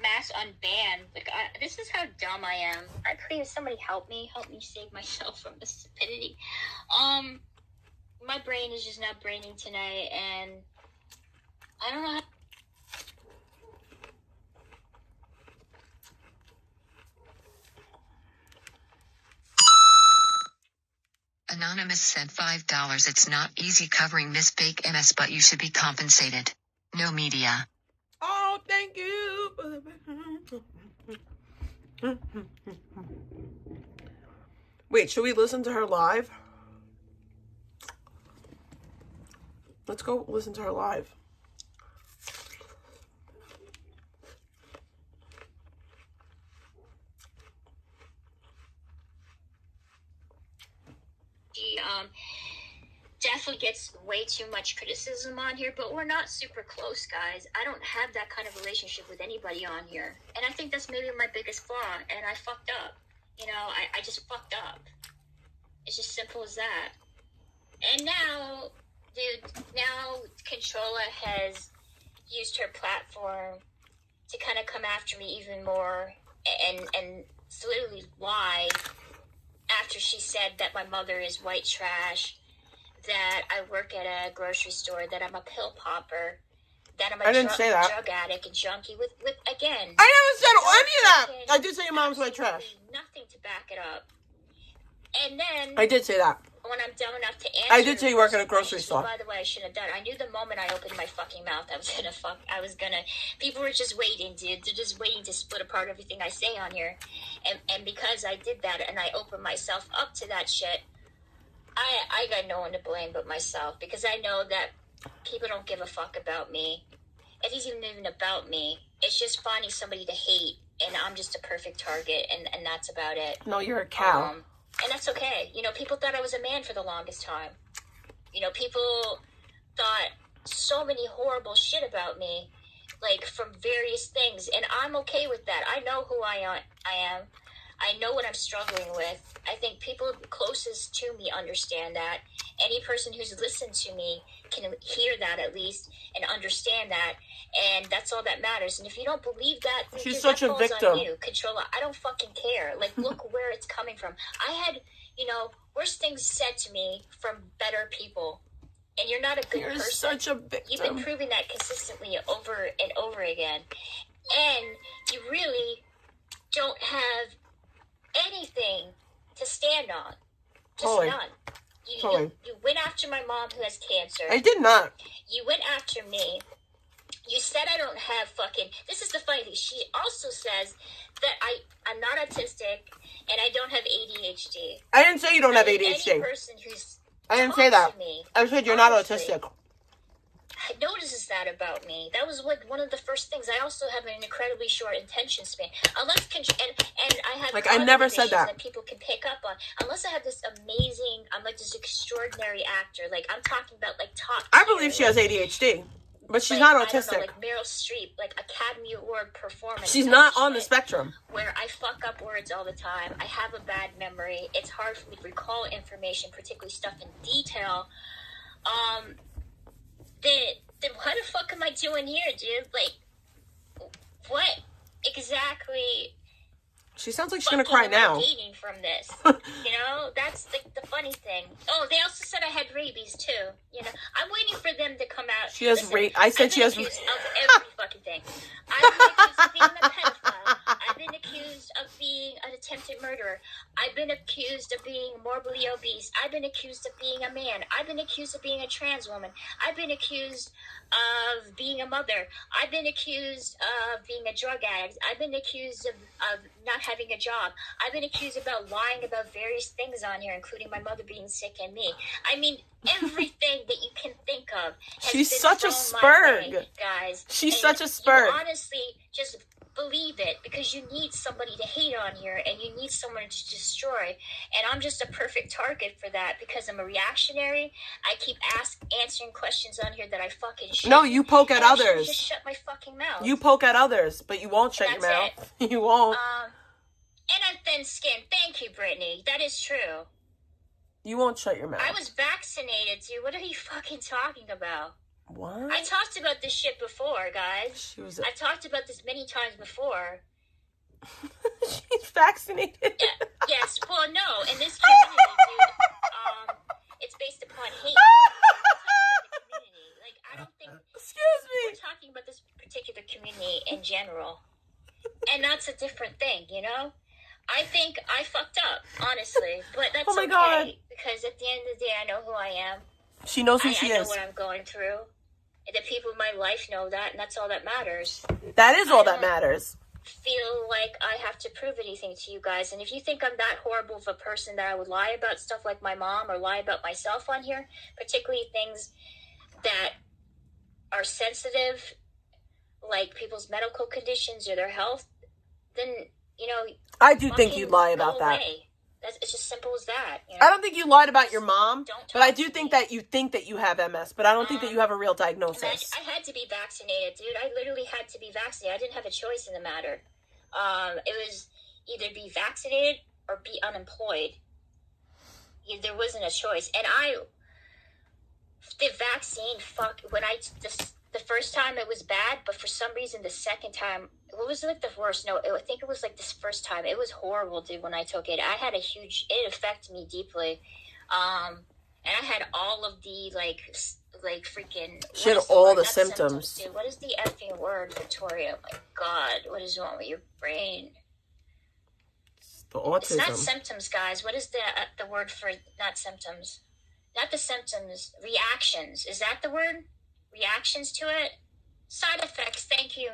mass unban. Like, this is how dumb I am. Please, somebody help me save myself from the stupidity. My brain is just not braining tonight, and I don't know how. Anonymous sent $5. It's not easy covering this fake MS, but you should be compensated. No media. Oh, thank you. Wait, should we listen to her live? Let's go listen to her live. She definitely gets way too much criticism on here, but we're not super close, guys. I don't have that kind of relationship with anybody on here. And I think that's maybe my biggest flaw, and I fucked up. You know, I just fucked up. It's just simple as that. And now, dude, now Controlla has used her platform to kind of come after me even more and literally lie after she said that my mother is white trash, that I work at a grocery store, that I'm a pill popper, that I'm a drug addict and junkie with again. I never said any of that. I did say your mom's white trash. Nothing to back it up. And then I did say that. When I'm dumb enough to answer, I did say you work at a grocery store. By the way, I shouldn't have done. I knew the moment I opened my fucking mouth, I was gonna. People were just waiting, dude. They're just waiting to split apart everything I say on here, and because I did that and I opened myself up to that shit, I got no one to blame but myself, because I know that people don't give a fuck about me. It isn't even about me. It's just finding somebody to hate, and I'm just a perfect target, and that's about it. No, you're a cow. And that's okay. You know, people thought I was a man for the longest time. You know, people thought so many horrible shit about me, like from various things. And I'm okay with that. I know who I am. I know what I'm struggling with. I think people closest to me understand that. Any person who's listened to me can hear that at least and understand that. And that's all that matters. And if you don't believe that, she's such a victim. On you, Controlla. I don't fucking care. Like, look where it's coming from. I had, you know, worse things said to me from better people. And you're not a good person. Such a victim. You've been proving that consistently over and over again. And you really don't have anything to stand on. Just none. You went after my mom who has cancer. I did not. You went after me. You said I don't have fucking... This is the funny thing. She also says that I'm not autistic and I don't have ADHD. I didn't say you don't have ADHD. Any person who's I didn't say that. Me, I said you're not autistic. Notices that about me. That was like one of the first things. I also have an incredibly short attention span. Unless and I have like I never said that people can pick up on. Unless I have this amazing, I'm like this extraordinary actor. Like I'm talking about like top. I believe she has ADHD, but she's not autistic. I don't know, like Meryl Streep, like Academy Award performance. She's not on the spectrum. Where I fuck up words all the time. I have a bad memory. It's hard for me to recall information, particularly stuff in detail. Then what the fuck am I doing here, dude? Like, what exactly? She sounds like she's gonna cry now. Gaining from this, you know, that's the funny thing. Oh, they also said I had rabies too. You know, I'm waiting for them to come out. She has rabies. I said she has rabies. Of every fucking thing. I've been accused of being a pedophile. I've been accused of being an attempted murderer. I've been accused of being morbidly obese. I've been accused of being a man. I've been accused of being a trans woman. I've been accused of being a mother. I've been accused of being a drug addict. I've been accused of not having a job. I've been accused about lying about various things on here, including my mother being sick and me. I mean, everything that you can think of has She's been such a spurg, way, guys. She's such a spurg. Honestly, just believe it, because you need somebody to hate on here and you need someone to destroy, and I'm just a perfect target for that because I'm a reactionary. I keep answering questions on here that I fucking shouldn't. No, you poke at others. Just shut my fucking mouth. You poke at others, but you won't shut your mouth. You won't. And I'm thin-skinned. Thank you, Brittany. That is true. You won't shut your mouth. I was vaccinated, dude. What are you fucking talking about? What? I talked about this shit before, guys. I've talked about this many times before. She's vaccinated. Yeah, yes. Well, no. In this community, dude, it's based upon hate. Like, I don't think... Excuse me. We're talking about this particular community in general. And that's a different thing, you know? I think I fucked up, honestly. But that's okay. God. Because at the end of the day, I know who I am. She knows who she is. I know what I'm going through. And the people in my life know that, and that's all that matters. That is all that matters. Feel like I have to prove anything to you guys. And if you think I'm that horrible of a person that I would lie about stuff like my mom or lie about myself on here, particularly things that are sensitive, like people's medical conditions or their health, then, you know... I do think you'd lie about that. It's just simple as that. You know? I don't think you lied about your mom, Don't but I talk do to think me. that you think that you have MS, but I don't think that you have a real diagnosis. I had to be vaccinated, dude. I literally had to be vaccinated. I didn't have a choice in the matter. It was either be vaccinated or be unemployed. There wasn't a choice. And the vaccine, the first time it was bad, but for some reason the second time, what was like the worst? No, I think it was like this first time. It was horrible, dude, when I took it. It affected me deeply. And I had all of the, like freaking... She had all the symptoms. Dude, what is the effing word, Victoria? Oh my God, what is wrong with your brain? The autism. It's not symptoms, guys. What is the word for not symptoms? Not the symptoms. Reactions. Is that the word? Reactions to it? Side effects. Thank you,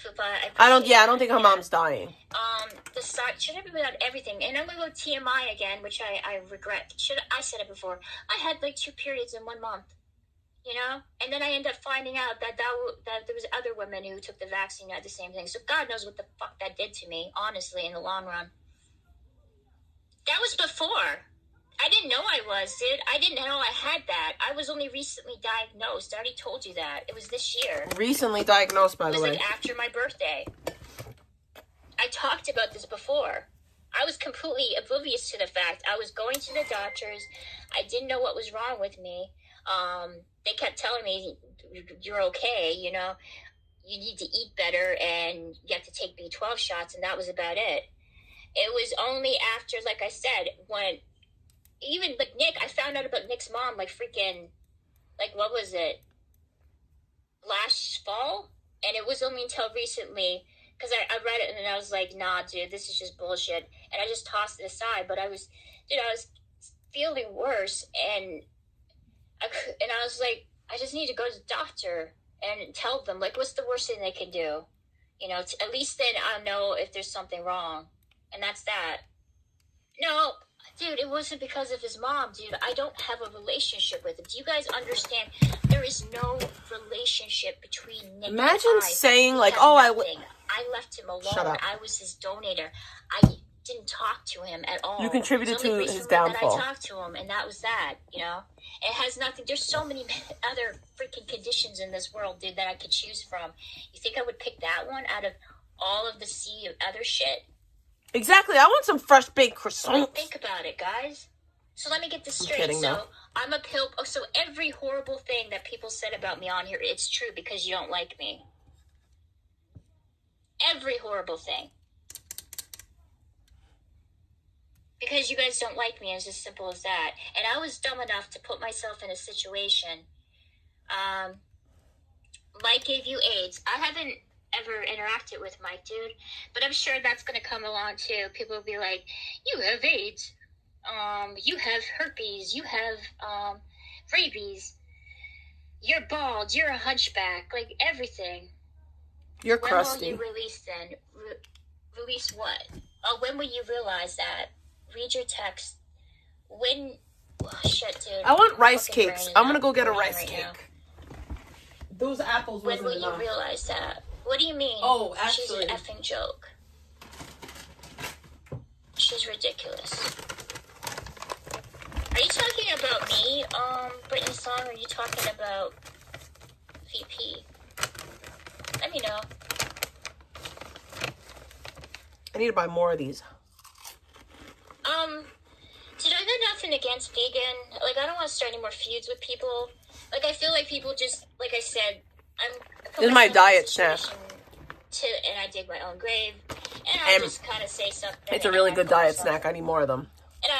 Fupa. I don't think her mom's dying. The side should have been about everything. And I'm gonna go TMI again, which I regret. I said it before. I had like 2 periods in 1 month. You know, and then I end up finding out that there was other women who took the vaccine who had the same thing. So God knows what the fuck that did to me, honestly, in the long run. That was before. I didn't know I was, dude. I didn't know I had that. I was only recently diagnosed. I already told you that. It was this year. Recently diagnosed, by the way. It was like after my birthday. I talked about this before. I was completely oblivious to the fact. I was going to the doctors. I didn't know what was wrong with me. They kept telling me, you're okay, you know, you need to eat better and you have to take B12 shots, and that was about it. It was only after, like I said, when even like Nick, I found out about Nick's mom, like freaking, like what was it, last fall? And it was only until recently, because I read it and I was like, nah, dude, this is just bullshit. And I just tossed it aside, but I was feeling worse, and I was like, I just need to go to the doctor and tell them, like, what's the worst thing they can do? You know, at least then I'll know if there's something wrong. And that's that. No, dude, it wasn't because of his mom, dude. I don't have a relationship with him. Do you guys understand? There is no relationship between Nick Imagine and I. saying, like, I left him alone. Shut up. I was his donator. I didn't talk to him at all. You contributed It's only to his recently downfall. that I talked to him, and that was that, you know? It has nothing. There's so many other freaking conditions in this world, dude, that I could choose from. You think I would pick that one out of all of the sea of other shit? Exactly. I want some fresh baked croissants. Think about it, guys. So let me get this straight. Kidding, so though. I'm a pill. Oh, so every horrible thing that people said about me on here, it's true because you don't like me. Every horrible thing. Because you guys don't like me, it's as simple as that. And I was dumb enough to put myself in a situation. Mike gave you AIDS. I haven't ever interacted with Mike, dude. But I'm sure that's going to come along, too. People will be like, you have AIDS. You have herpes. You have rabies. You're bald. You're a hunchback. Like, everything. You're when crusty. When will you release then? Release what? Oh, when will you realize that? Read your text. When... Oh, shit, dude. I want rice Fucking cakes. brain I'm gonna go get a brain rice right cake. now. Those apples When wasn't will enough. you realize that? What do you mean? Oh, She's actually. an effing joke. She's ridiculous. Are you talking about me, Brittany Song, or are you talking about VP? Let me know. I need to buy more of these. Dude, I got nothing against vegan. Like, I don't want to start any more feuds with people. Like, I feel like people just, like I said, This is my diet snack. And I dig my own grave. And I just kind of say something. It's a really good diet snack. I need more of them. And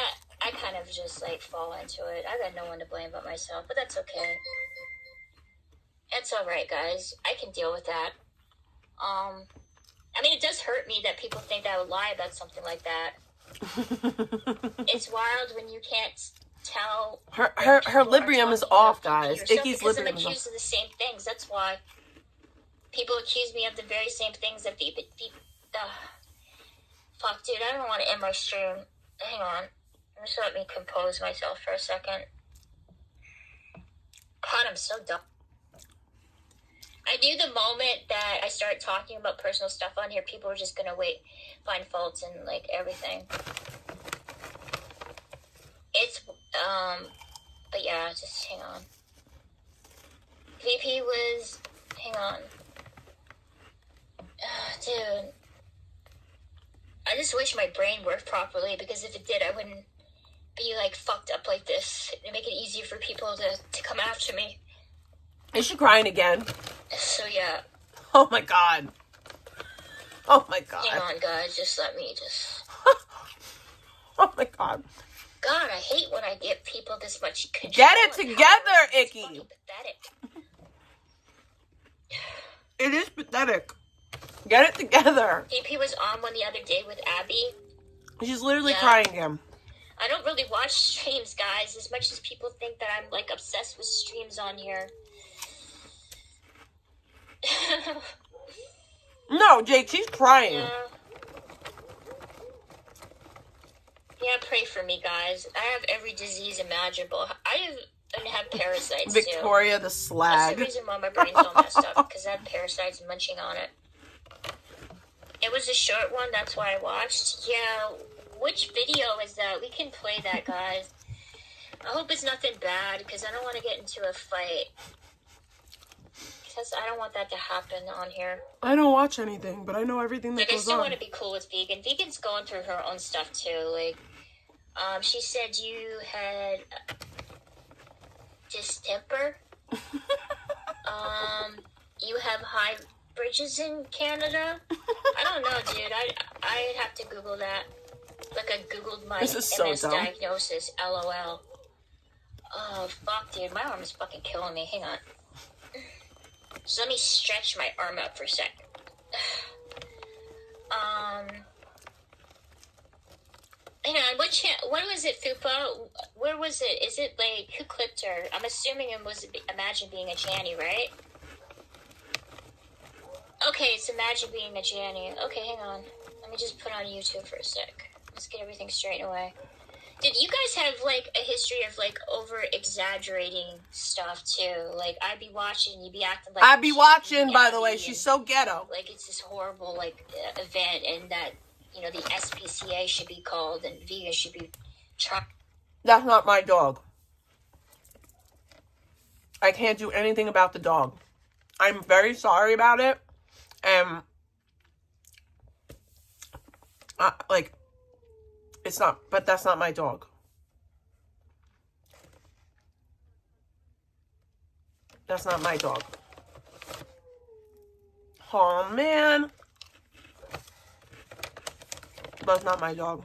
I kind of just, like, fall into it. I got no one to blame but myself, but that's okay. It's alright, guys. I can deal with that. I mean, it does hurt me that people think that I would lie about something like that. It's wild when you can't tell. Her Librium is off, guys. Icky's because I'm Librium is accused of the same things. That's why people accuse me of the very same things that fuck, dude, I don't want to end my stream. Hang on. Just let me compose myself for a second. God, I'm so dumb. I knew the moment that I started talking about personal stuff on here, people were just gonna find faults in like everything. It's but yeah, just hang on. VP was, hang on, dude. I just wish my brain worked properly, because if it did, I wouldn't be like fucked up like this. It'd make it easier for people to come after me. Is she crying again? So yeah. Oh my god. Oh my god. Hang on, guys. Just let me just. Oh my god. God, I hate when I give people this much control. Get it together, Icky. It's pathetic. It is pathetic. Get it together. VP was on one the other day with Abby. She's literally crying again. I don't really watch streams, guys, as much as people think that I'm like obsessed with streams on here. No, Jake, she's crying. Yeah, pray for me, guys. I have every disease imaginable. I have parasites Victoria too. the slag. That's the reason why my brain's all messed up, because I have parasites munching on it. It was a short one, that's why I watched. Yeah, which video is that? We can play that, guys. I hope it's nothing bad, because I don't want to get into a fight. Because I don't want that to happen on here. I don't watch anything, but I know everything that goes on. I still want to be cool with Vegan. Vegan's going through her own stuff too. Like, she said you had distemper. You have high bridges in Canada. I don't know, dude. I'd have to Google that. Like, I Googled my MS diagnosis. LOL. Oh fuck, dude. My arm is fucking killing me. Hang on. So let me stretch my arm out for a sec. Hang on, what was it, Fupa? Where was it? Is it like, who clipped her? I'm assuming it was Imagine Being a Janny, right? Okay, it's Imagine Being a Janny. Okay, hang on. Let me just put on YouTube for a sec. Let's get everything straightened away. Did you guys have, like, a history of, like, over-exaggerating stuff, too? Like, I'd be watching, you'd be acting like... I'd be watching, by the way. She's so ghetto. Like, it's this horrible, like, event, and that, you know, the SPCA should be called, and Vegan should be... That's not my dog. I can't do anything about the dog. I'm very sorry about it. And... like... It's not, but that's not my dog. That's not my dog. Oh, man. That's not my dog.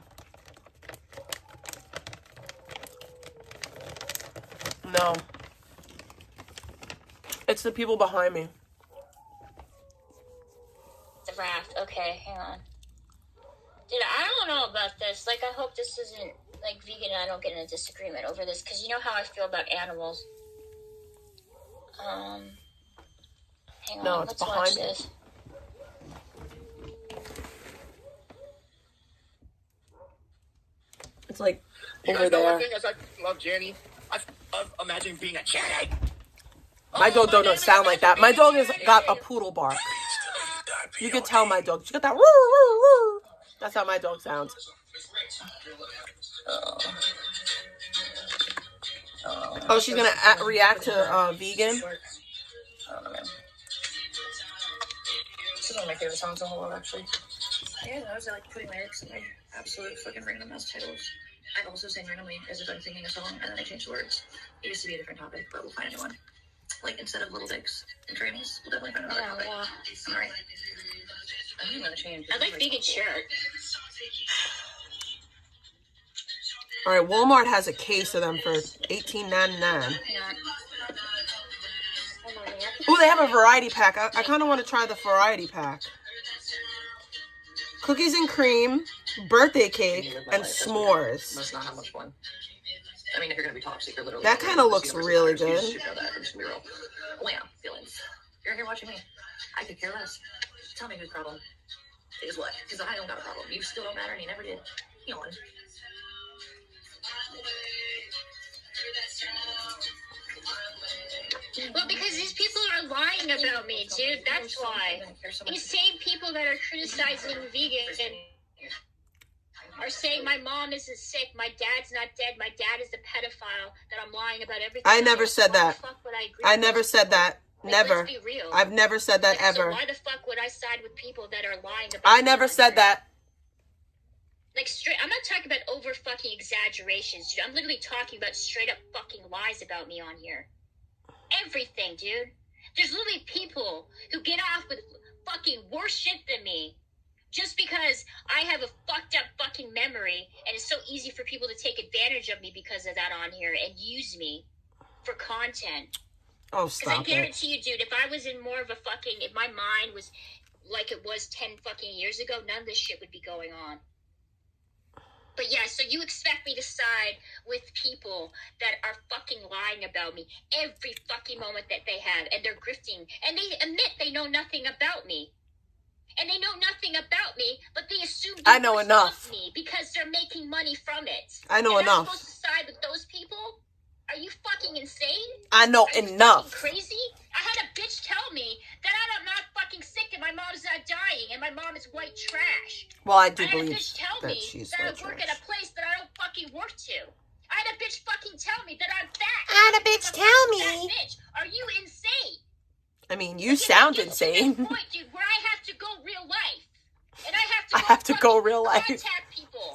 No. It's the people behind me. The raft. Okay, hang on. Dude, I don't know about this. Like, I hope this isn't, like, Vegan and I don't get in a disagreement over this, because you know how I feel about animals. Hang on, no, it's let's behind watch me. this. It's like you over guys know there. one thing as I love Janny? I love Imagine Being a Janny. My dog don't sound like that. My dog has got a poodle bark. You can tell my dog. She got that. Roo, roo, roo. That's how my dog sounds. Oh, she's gonna react to Vegan. This is one of my favorite songs in the whole world, actually. Yeah, those are like putting lyrics in my absolute fucking random ass titles. I also sing randomly as if I'm singing a song, and then I change the words. It used to be a different topic, but we'll find a new one. Like, instead of little dicks and trannies, we'll definitely find another topic. Yeah. Alright. I'm gonna change. I like Vegan shirt. Alright, Walmart has a case of them for $18.99. Oh, they have a variety pack. I kind of want to try the variety pack. Cookies and cream, birthday cake, and s'mores. That's not how much fun. I mean, if you're gonna be toxic, you're literally... That kind of looks really good. You should know that. I'm just gonna be real. Oh yeah, feelings. You're here watching me. I could care less. Tell me whose problem is what, because I don't got a problem. You still don't matter, and you never did. Yawn. Well, because these people are lying lying about me, dude. That's why. These same people that are criticizing vegans and are saying my mom isn't sick, my dad's not dead, my dad is a pedophile, that I'm lying about everything. I never said that. Why the fuck would I agree I with never those said people? that. Like, Never. let's be real. I've never said that Like, ever. So why the fuck would I side with people that are lying about I never said that. Like, straight, I'm not talking about over fucking exaggerations, dude. I'm literally talking about straight up fucking lies about me on here. Everything, dude. There's literally people who get off with fucking worse shit than me just because I have a fucked up fucking memory and it's so easy for people to take advantage of me because of that on here and use me for content. Oh, Because stop I guarantee you, dude, if I was in more of a fucking, if my mind was like it was 10 fucking years ago, none of this shit would be going on. But yeah, so you expect me to side with people that are fucking lying about me every fucking moment that they have, and they're grifting, and they admit they know nothing about me. And they know nothing about me, but they assume I know enough. me because they're making money from it. I know and enough. I'm supposed to side with those people? Are you fucking insane? I know Are you enough. fucking crazy? I had a bitch tell me that I'm not fucking sick and my mom's not dying and my mom is white trash. Well, I do I had a believe bitch tell that me she's that I white work trash. at a place that I don't fucking work to. I had a bitch fucking tell me that I'm fat. I had a bitch I'm tell fat me. Bitch, are you insane? I mean, you sound It gets to insane. this point, dude, where I have to go real life. And I I have to go real life. contact people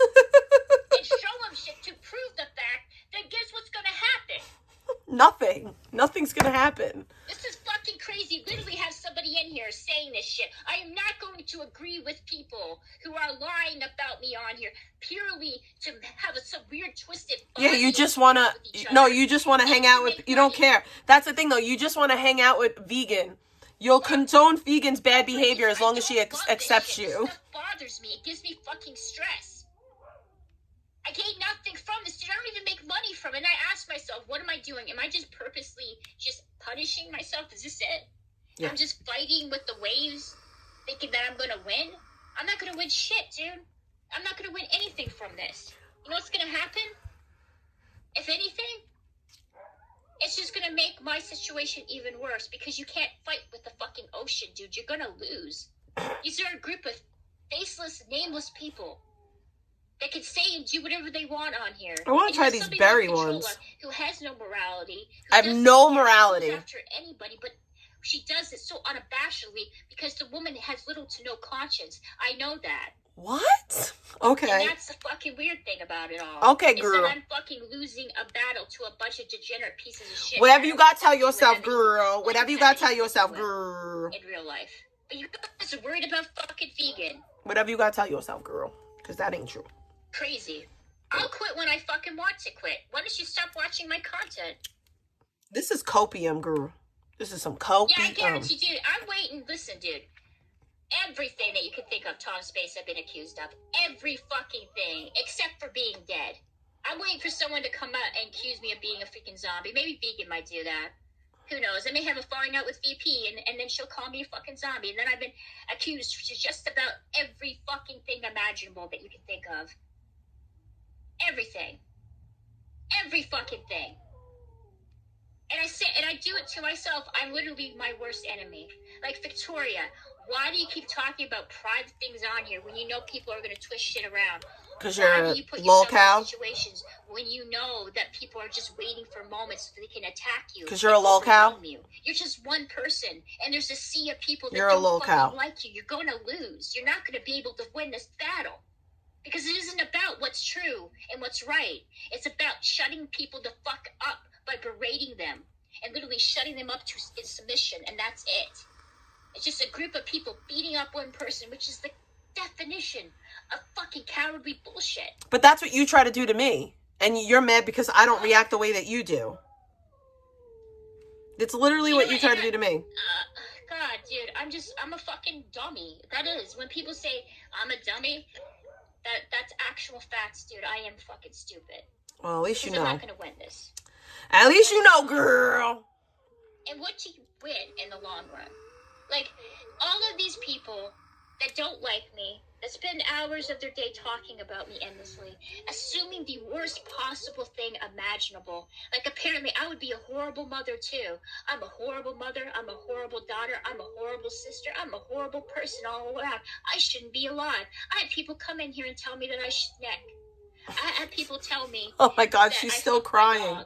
and show them shit to prove the fact that guess what's going to happen? Nothing. Nothing's gonna happen. This is fucking crazy. Literally have somebody in here saying this shit. I am not going to agree with people who are lying about me on here purely to have some weird twisted. Yeah, you just wanna. No, you just wanna hang out with. You don't care. That's the thing, though. You just wanna hang out with vegan. You'll condone vegan's bad behavior as long as she accepts you. This stuff bothers me. It gives me fucking stress. I gain nothing from this, dude. I don't even make money from it. And I ask myself, what am I doing? Am I just purposely just punishing myself? Is this it? Yeah. I'm just fighting with the waves, thinking that I'm gonna win? I'm not gonna win shit, dude. I'm not gonna win anything from this. You know what's gonna happen? If anything, it's just gonna make my situation even worse because you can't fight with the fucking ocean, dude. You're gonna lose. These are a group of faceless, nameless people that can say and do whatever they want on here. I want to try these berry ones. Who has no morality. I have no morality. After anybody, but she does it so unabashedly because the woman has little to no conscience. I know that. What? Okay. And that's the fucking weird thing about it all. Okay, is girl. that I'm fucking losing a battle to a bunch of degenerate pieces of shit. Whatever you got to tell yourself, girl. Whatever you got to tell yourself, girl. In real life. But you guys are worried about fucking vegan. Whatever you got to tell yourself, girl. Because that ain't true. Crazy. I'll quit when I fucking want to quit. Why don't you stop watching my content? This is copium, girl. This is some copium. Yeah, I guarantee, dude. I'm waiting. Listen, dude. Everything that you can think of, Tom Space have been accused of. Every fucking thing, except for being dead. I'm waiting for someone to come out and accuse me of being a freaking zombie. Maybe Vegan might do that. Who knows? I may have a falling out with VP, and then she'll call me a fucking zombie. And then I've been accused for just about every fucking thing imaginable that you can think of. Everything. Every fucking thing. And I do it to myself. I'm literally my worst enemy. Like, Victoria, why do you keep talking about private things on here when you know people are going to twist shit around? Because you're Why a do you put lol yourself cow? in situations when you know that people are just waiting for moments so they can attack you? Because you're a lol cow? You're just one person, and there's a sea of people that You're a don't lol fucking cow. like you. You're going to lose. You're not going to be able to win this battle. Because it isn't about what's true and what's right. It's about shutting people the fuck up by berating them and literally shutting them up to submission, and that's it. It's just a group of people beating up one person, which is the definition of fucking cowardly bullshit. But that's what you try to do to me. And you're mad because I don't react the way that you do. It's literally what you try to do to me. God, dude, I'm a fucking dummy. That is, when people say I'm a dummy, that's actual facts, dude. I am fucking stupid. Well, at least you know. I'm not gonna win this. At least you know, girl. And what do you win in the long run? Like, all of these people that don't like me, that spend hours of their day talking about me endlessly, assuming the worst possible thing imaginable. Like, apparently I would be a horrible mother too. I'm a horrible mother, I'm a horrible daughter, I'm a horrible sister, I'm a horrible person all around. I shouldn't be alive. I had people come in here and tell me that I should neck. I had people tell me, oh my God, she's still crying.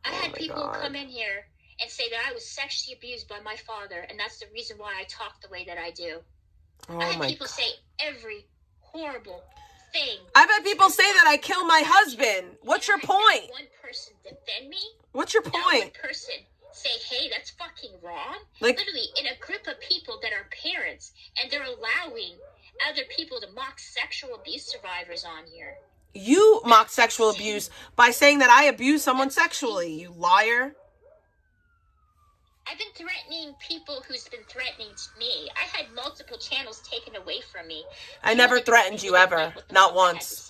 I had people come in here and say that I was sexually abused by my father, and that's the reason why I talk the way that I do. I had people say every horrible thing. I've had people say that I kill my husband. What's your point? One person defend me. What's your Not point? one person say, hey, that's fucking wrong. Like, literally, in a group of people that are parents, and they're allowing other people to mock sexual abuse survivors on here. You mock sexual abuse by saying that I abuse someone sexually, you liar. I've been threatening people who's been threatening me. I had multiple channels taken away from me. I never threatened you ever. Not once.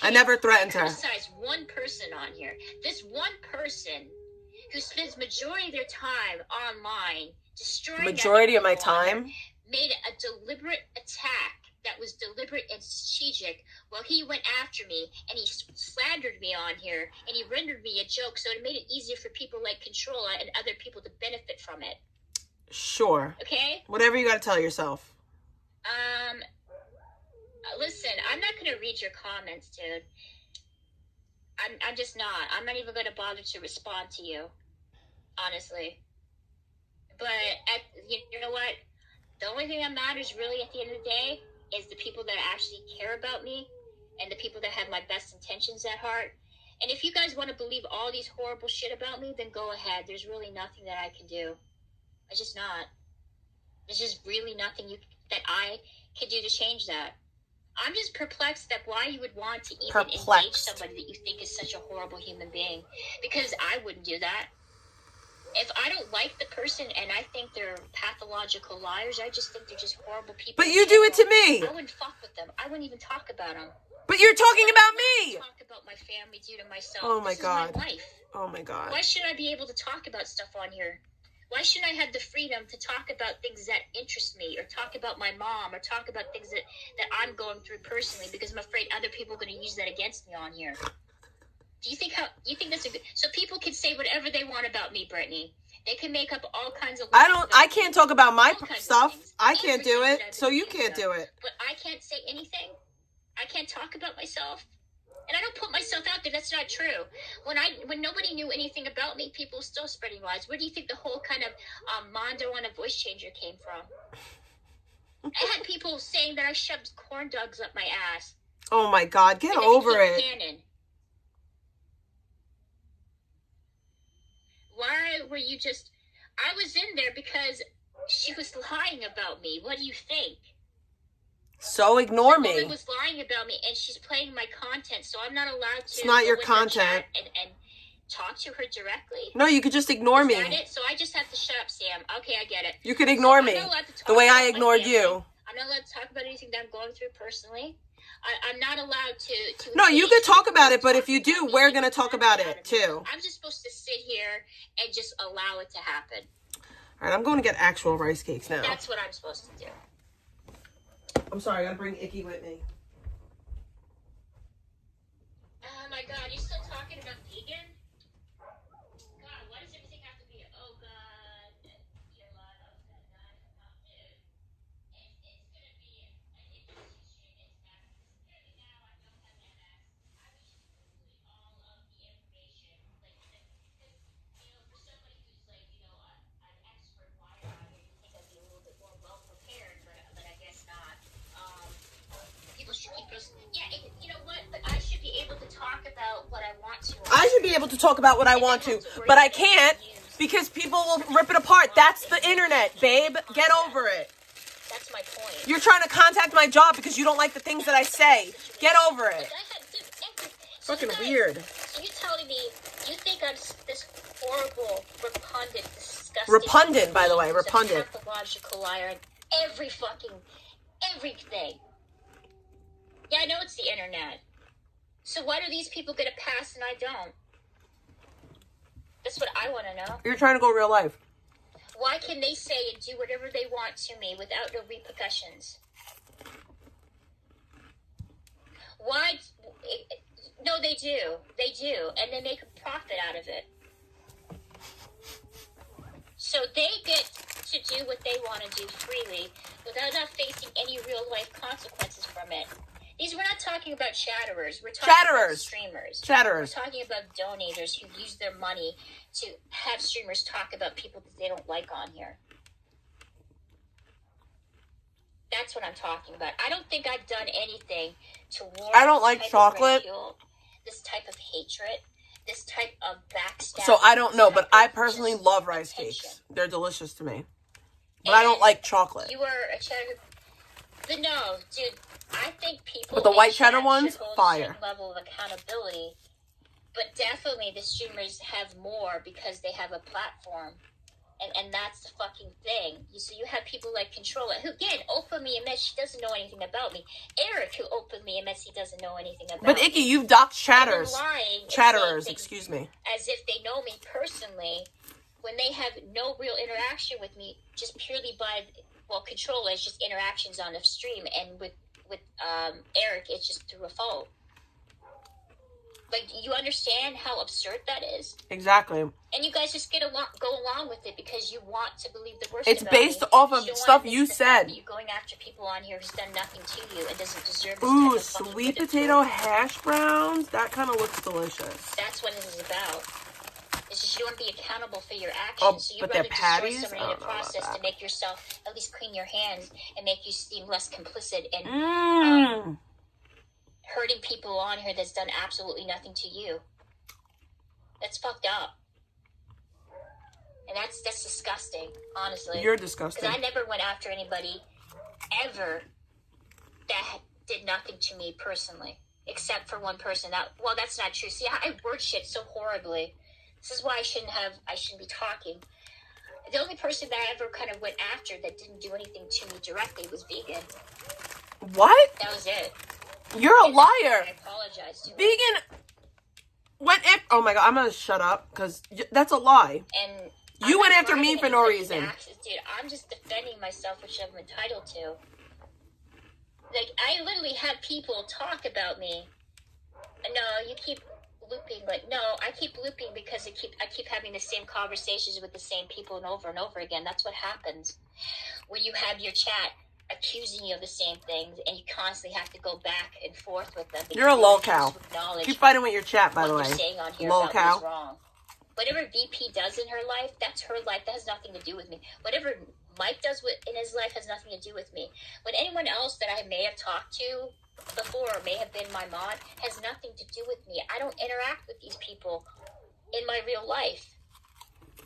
I never threatened her. Criticize one person on here. This one person who spends majority of their time online destroying Majority of my time? made a deliberate attack that was deliberate and strategic. Well, he went after me and he slandered me on here and he rendered me a joke, so it made it easier for people like Controlla and other people to benefit from it. Sure. Okay? Whatever you gotta tell yourself. Listen, I'm not going to read your comments, dude. I'm just not. I'm not even going to bother to respond to you, honestly. But you know what? The only thing that matters really at the end of the day is the people that actually care about me and the people that have my best intentions at heart. And if you guys want to believe all these horrible shit about me, then go ahead. There's really nothing that I can do. It's just not. There's just really nothing that I can do to change that. I'm just perplexed that why you would want to even engage somebody that you think is such a horrible human being. Because I wouldn't do that. If I don't like the person and I think they're pathological liars, I just think they're just horrible people. But you do it to me. I wouldn't fuck with them. I wouldn't even talk about them. But you're talking about me. Talk about my family due to myself. Oh my God. This is my life. Oh my God. Why should I be able to talk about stuff on here? Why shouldn't I have the freedom to talk about things that interest me, or talk about my mom, or talk about things that I'm going through personally, because I'm afraid other people are going to use that against me on here? Do you think that's a good... So people can say whatever they want about me, Brittany. They can make up all kinds of... I can't talk about my stuff. I can't do it, so you can't do it. But I can't say anything. I can't talk about myself. And I don't put myself out there. That's not true. When nobody knew anything about me, people were still spreading lies. Where do you think the whole kind of Mondo on a voice changer came from? I had people saying that I shoved corn dogs up my ass. Oh my God, get over it. Canon. Why were you just... I was in there because she was lying about me. What do you think? So ignore me. The woman was lying about me, and she's playing my content, so I'm not allowed to... It's not your content. And talk to her directly. No, you could just ignore me. Is that it? So I just have to shut up, Sam. Okay, I get it. You could ignore me the way I ignored you. I'm not allowed to talk about anything that I'm going through personally. I'm not allowed to no, you could talk about it, but if you do, we're going to talk about it, too. I'm just supposed to sit here and just allow it to happen. All right, I'm going to get actual rice cakes now. That's what I'm supposed to do. I'm sorry, I got to bring Icky with me. Oh, my God. You're still talking about vegan? God, why does everything have to be... Oh, God. I should be able to talk about what I want to, but I can't because people will rip it apart. That's the internet, babe. Get over it. That's my point. You're trying to contact my job because you don't like the things that I say. Get over it. Fucking weird. So you're telling me you think I'm this horrible, repugnant, disgusting... Repugnant, by the way. Repugnant. Pathological liar and everything. Yeah, I know it's the internet. So why do these people get a pass and I don't? That's what I want to know. You're trying to go real life. Why can they say and do whatever they want to me without no repercussions? Why? No, they do. They do. And they make a profit out of it. So they get to do what they want to do freely without not facing any real life consequences from it. We're not talking about chatterers. We're talking about streamers. Chatterers. We're talking about donators who use their money to have streamers talk about people that they don't like on here. That's what I'm talking about. I don't think I've done anything to warrant I don't like chocolate. This type of hatred, this type of backstabbing. So I don't know, but I personally love rice cakes. They're delicious to me. But I don't like chocolate. You were a cheddar. But no, dude, I think people. But the white cheddar ones, fire. A certain level of accountability. But definitely the streamers have more because they have a platform. And that's the fucking thing. So you have people like Controlla, who again openly admits she doesn't know anything about me. Eric, who openly admits he doesn't know anything about me. But Icky, you've doxed chatters. Chatterers, excuse me. As if they know me personally, when they have no real interaction with me, just purely by, well, Controlla is just interactions on the stream, and with Eric, it's just through a phone. Like, you understand how absurd that is? Exactly. And you guys just go along with it because you want to believe the worst It's about based me. off of stuff you said. You're going after people on here who's done nothing to you and doesn't deserve this Ooh, type of fucking sweet good potato food. hash browns? That kind of looks delicious. That's what this is about. It's just you want to be accountable for your actions. Oh, So you'd but they're rather patties? destroy somebody I in don't the know about process that. to make yourself at least clean your hands and make you seem less complicit in hurting people on here that's done absolutely nothing to you. That's fucked up. And that's disgusting, honestly. You're disgusting. Because I never went after anybody ever that did nothing to me personally, except for one person. Well, that's not true. See, I word shit so horribly. This is why I shouldn't be talking. The only person that I ever kind of went after that didn't do anything to me directly was Vegan. What? That was it. You're a liar. I apologize to Vegan. Oh my god, I'm gonna shut up because that's a lie. And you went after me for no reason. Dude, I'm just defending myself, which I'm entitled to. Like, I literally had people talk about me. No, you keep looping. Like, no, I keep looping because I keep having the same conversations with the same people and over again. That's what happens when you have your chat accusing you of the same things, and you constantly have to go back and forth with them. You're a lol cow. Keep fighting with your chat, by the way. Saying on here lol about cow. what's wrong. Whatever VP does in her life, that's her life. That has nothing to do with me. Whatever Mike does in his life has nothing to do with me. When anyone else that I may have talked to before, or may have been my mod, has nothing to do with me. I don't interact with these people in my real life.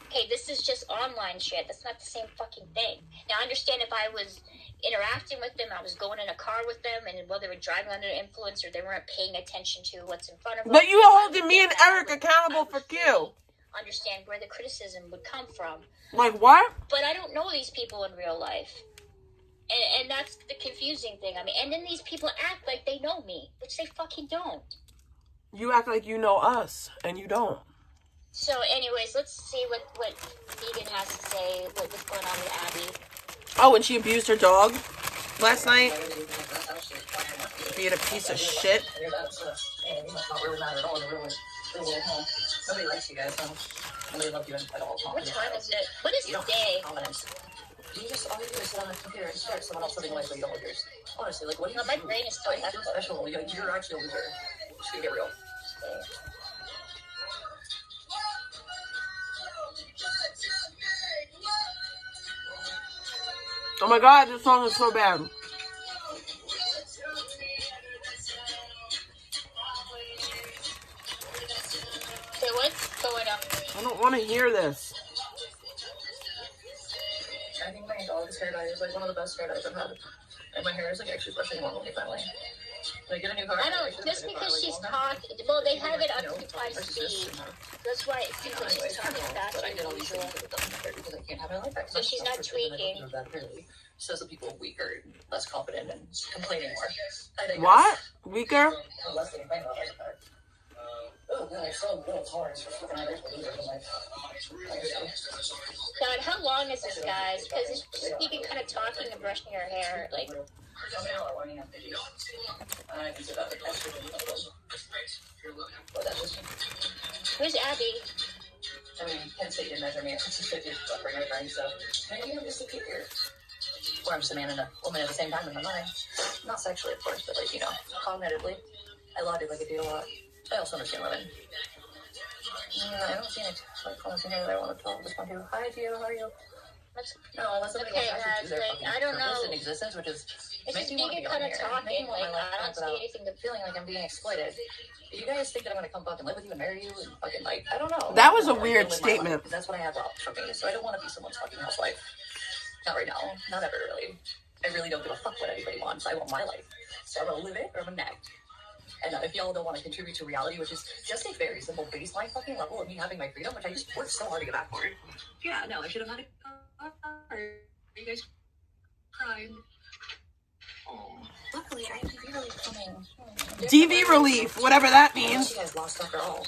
Okay, this is just online shit. That's not the same fucking thing. Now, I understand if I was interacting with them, I was going in a car with them, and whether they were driving under the influence or they weren't paying attention to what's in front of them. But you are holding me and Eric accountable for Q. Understand where the criticism would come from. Like what? But I don't know these people in real life. And that's the confusing thing. I mean, and then these people act like they know me, which they fucking don't. You act like you know us, and you don't. So anyways, let's see what Vegan has to say, what's going on with Abby. Oh, and she abused her dog last night. Being a piece of shit. Nobody likes you guys, huh? Nobody loves you at all. What time is it? What is the day? You just all you do is sit on the computer and start someone else living life so you don't live yours. Honestly, like, what do you do? My brain is still feel special. You're actually a loser. Just gonna get real. Oh my god, this song is so bad. So what's going on? I don't want to hear this. I think my dog's hair dye is like one of the best hair dyes I've had. And my hair is like actually brushing normally finally. Like, get a new car. I don't, just because she's talking, well, they have it on 55 speed. That's why it seems like she's talking faster than usual. So she's not tweaking. Says that people are weaker, less confident, and complaining more. What? Weaker? God, how long is this, guys? Because it's just speaking, kind of talking and brushing your hair. Like, where's Abby? I mean, Penn State didn't measure me. It's just 50 bring my brain, so maybe I'm just a kid here. Or I'm just a man and a woman at the same time in my mind. Not sexually, of course, but like, you know, cognitively. I love it like I do a lot. I also understand women. I don't see any like comments in here that I want to talk respond to. Hi, Gio, how are you? No, unless somebody Okay, else actually do their like, fucking I don't know. purpose in existence, which is It's just making me want to speaking, be on kind of here, talking. making Like, my life I don't see without anything to. feeling like I'm being exploited. If you guys think that I'm gonna come fucking live with you and marry you and fucking like, I don't know. That was a Or weird live my life, statement. 'cause that's what I have out for me. So I don't want to be someone's fucking housewife. Not right now. Not ever really. I really don't give a fuck what anybody wants. I want my life. So I'm gonna live it or I'm gonna nag. And if y'all don't want to contribute to reality, which is just a very simple baseline fucking level of me having my freedom, which I just worked so hard to get back for. Yeah, no, I should have had a car. You guys crying. Oh, luckily I have DV relief coming. DV relief, whatever that You means. guys lost after all.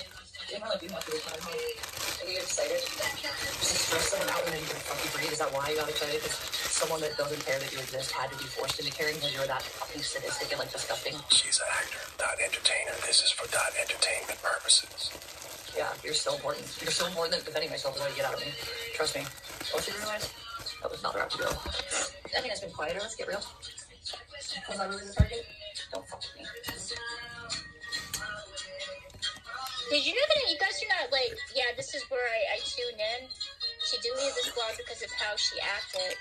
Didn't really do much of the time. Are you excited? Just to stress someone out when they can fucking breathe. Is that why you got excited? Because someone that doesn't care that you exist had to be forced into caring because you're that fucking sadistic and like disgusting. She's an actor, not entertainer. This is for not entertainment purposes. Yeah, you're so important. You're so important that defending myself is what you get out of me. Trust me. Once you realize that was not the route to go. I mean, it's been quieter. Let's get real. Was I really the target? Don't fuck with me. Did you know that you guys are not like, yeah, this is where I tune in. She deleted this blog because of how she acted.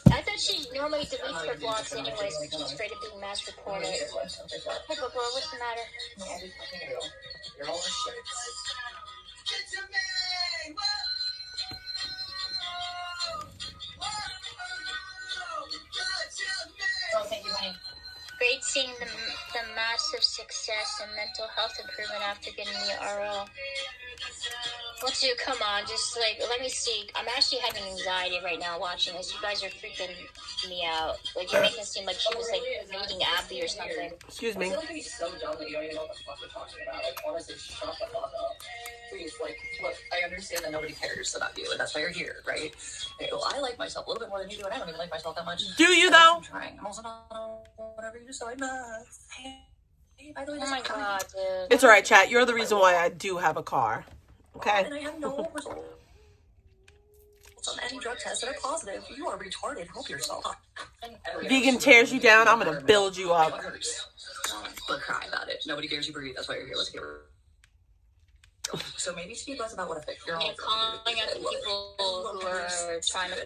I thought she normally deletes her blogs anyways, but she's afraid of being mass reported. Hey, bro, what's the matter? You're all shit. Oh, thank you, honey. Great seeing the massive success and mental health improvement after getting the RO. What to? Come on, just like, let me see. I'm actually having anxiety right now watching this. You guys are freaking me out. Like, you're making it seem like she was like reading Abby or something. Excuse me. I feel like he's so dumb that you don't even know what the fuck we're talking about. Like, honestly, shut the fuck up. Please, like, look, I understand that nobody cares about you, and that's why you're here, right? Well, I like myself a little bit more than you do, and I don't even like myself that much. Do you, though? I'm trying. I'm also not whatever you decide. Hey, by the way, Oh my god, dude. It's alright, chat. You're the reason why I do have a car. Okay? And I have no results on any drug tests that are positive. You are retarded. Help yourself. Vegan tears you down, I'm gonna build you up. But cry about it. Nobody cares you breathe. That's why you're here. Let's get real. So maybe speak less about what a girl And calling out the people who are trying to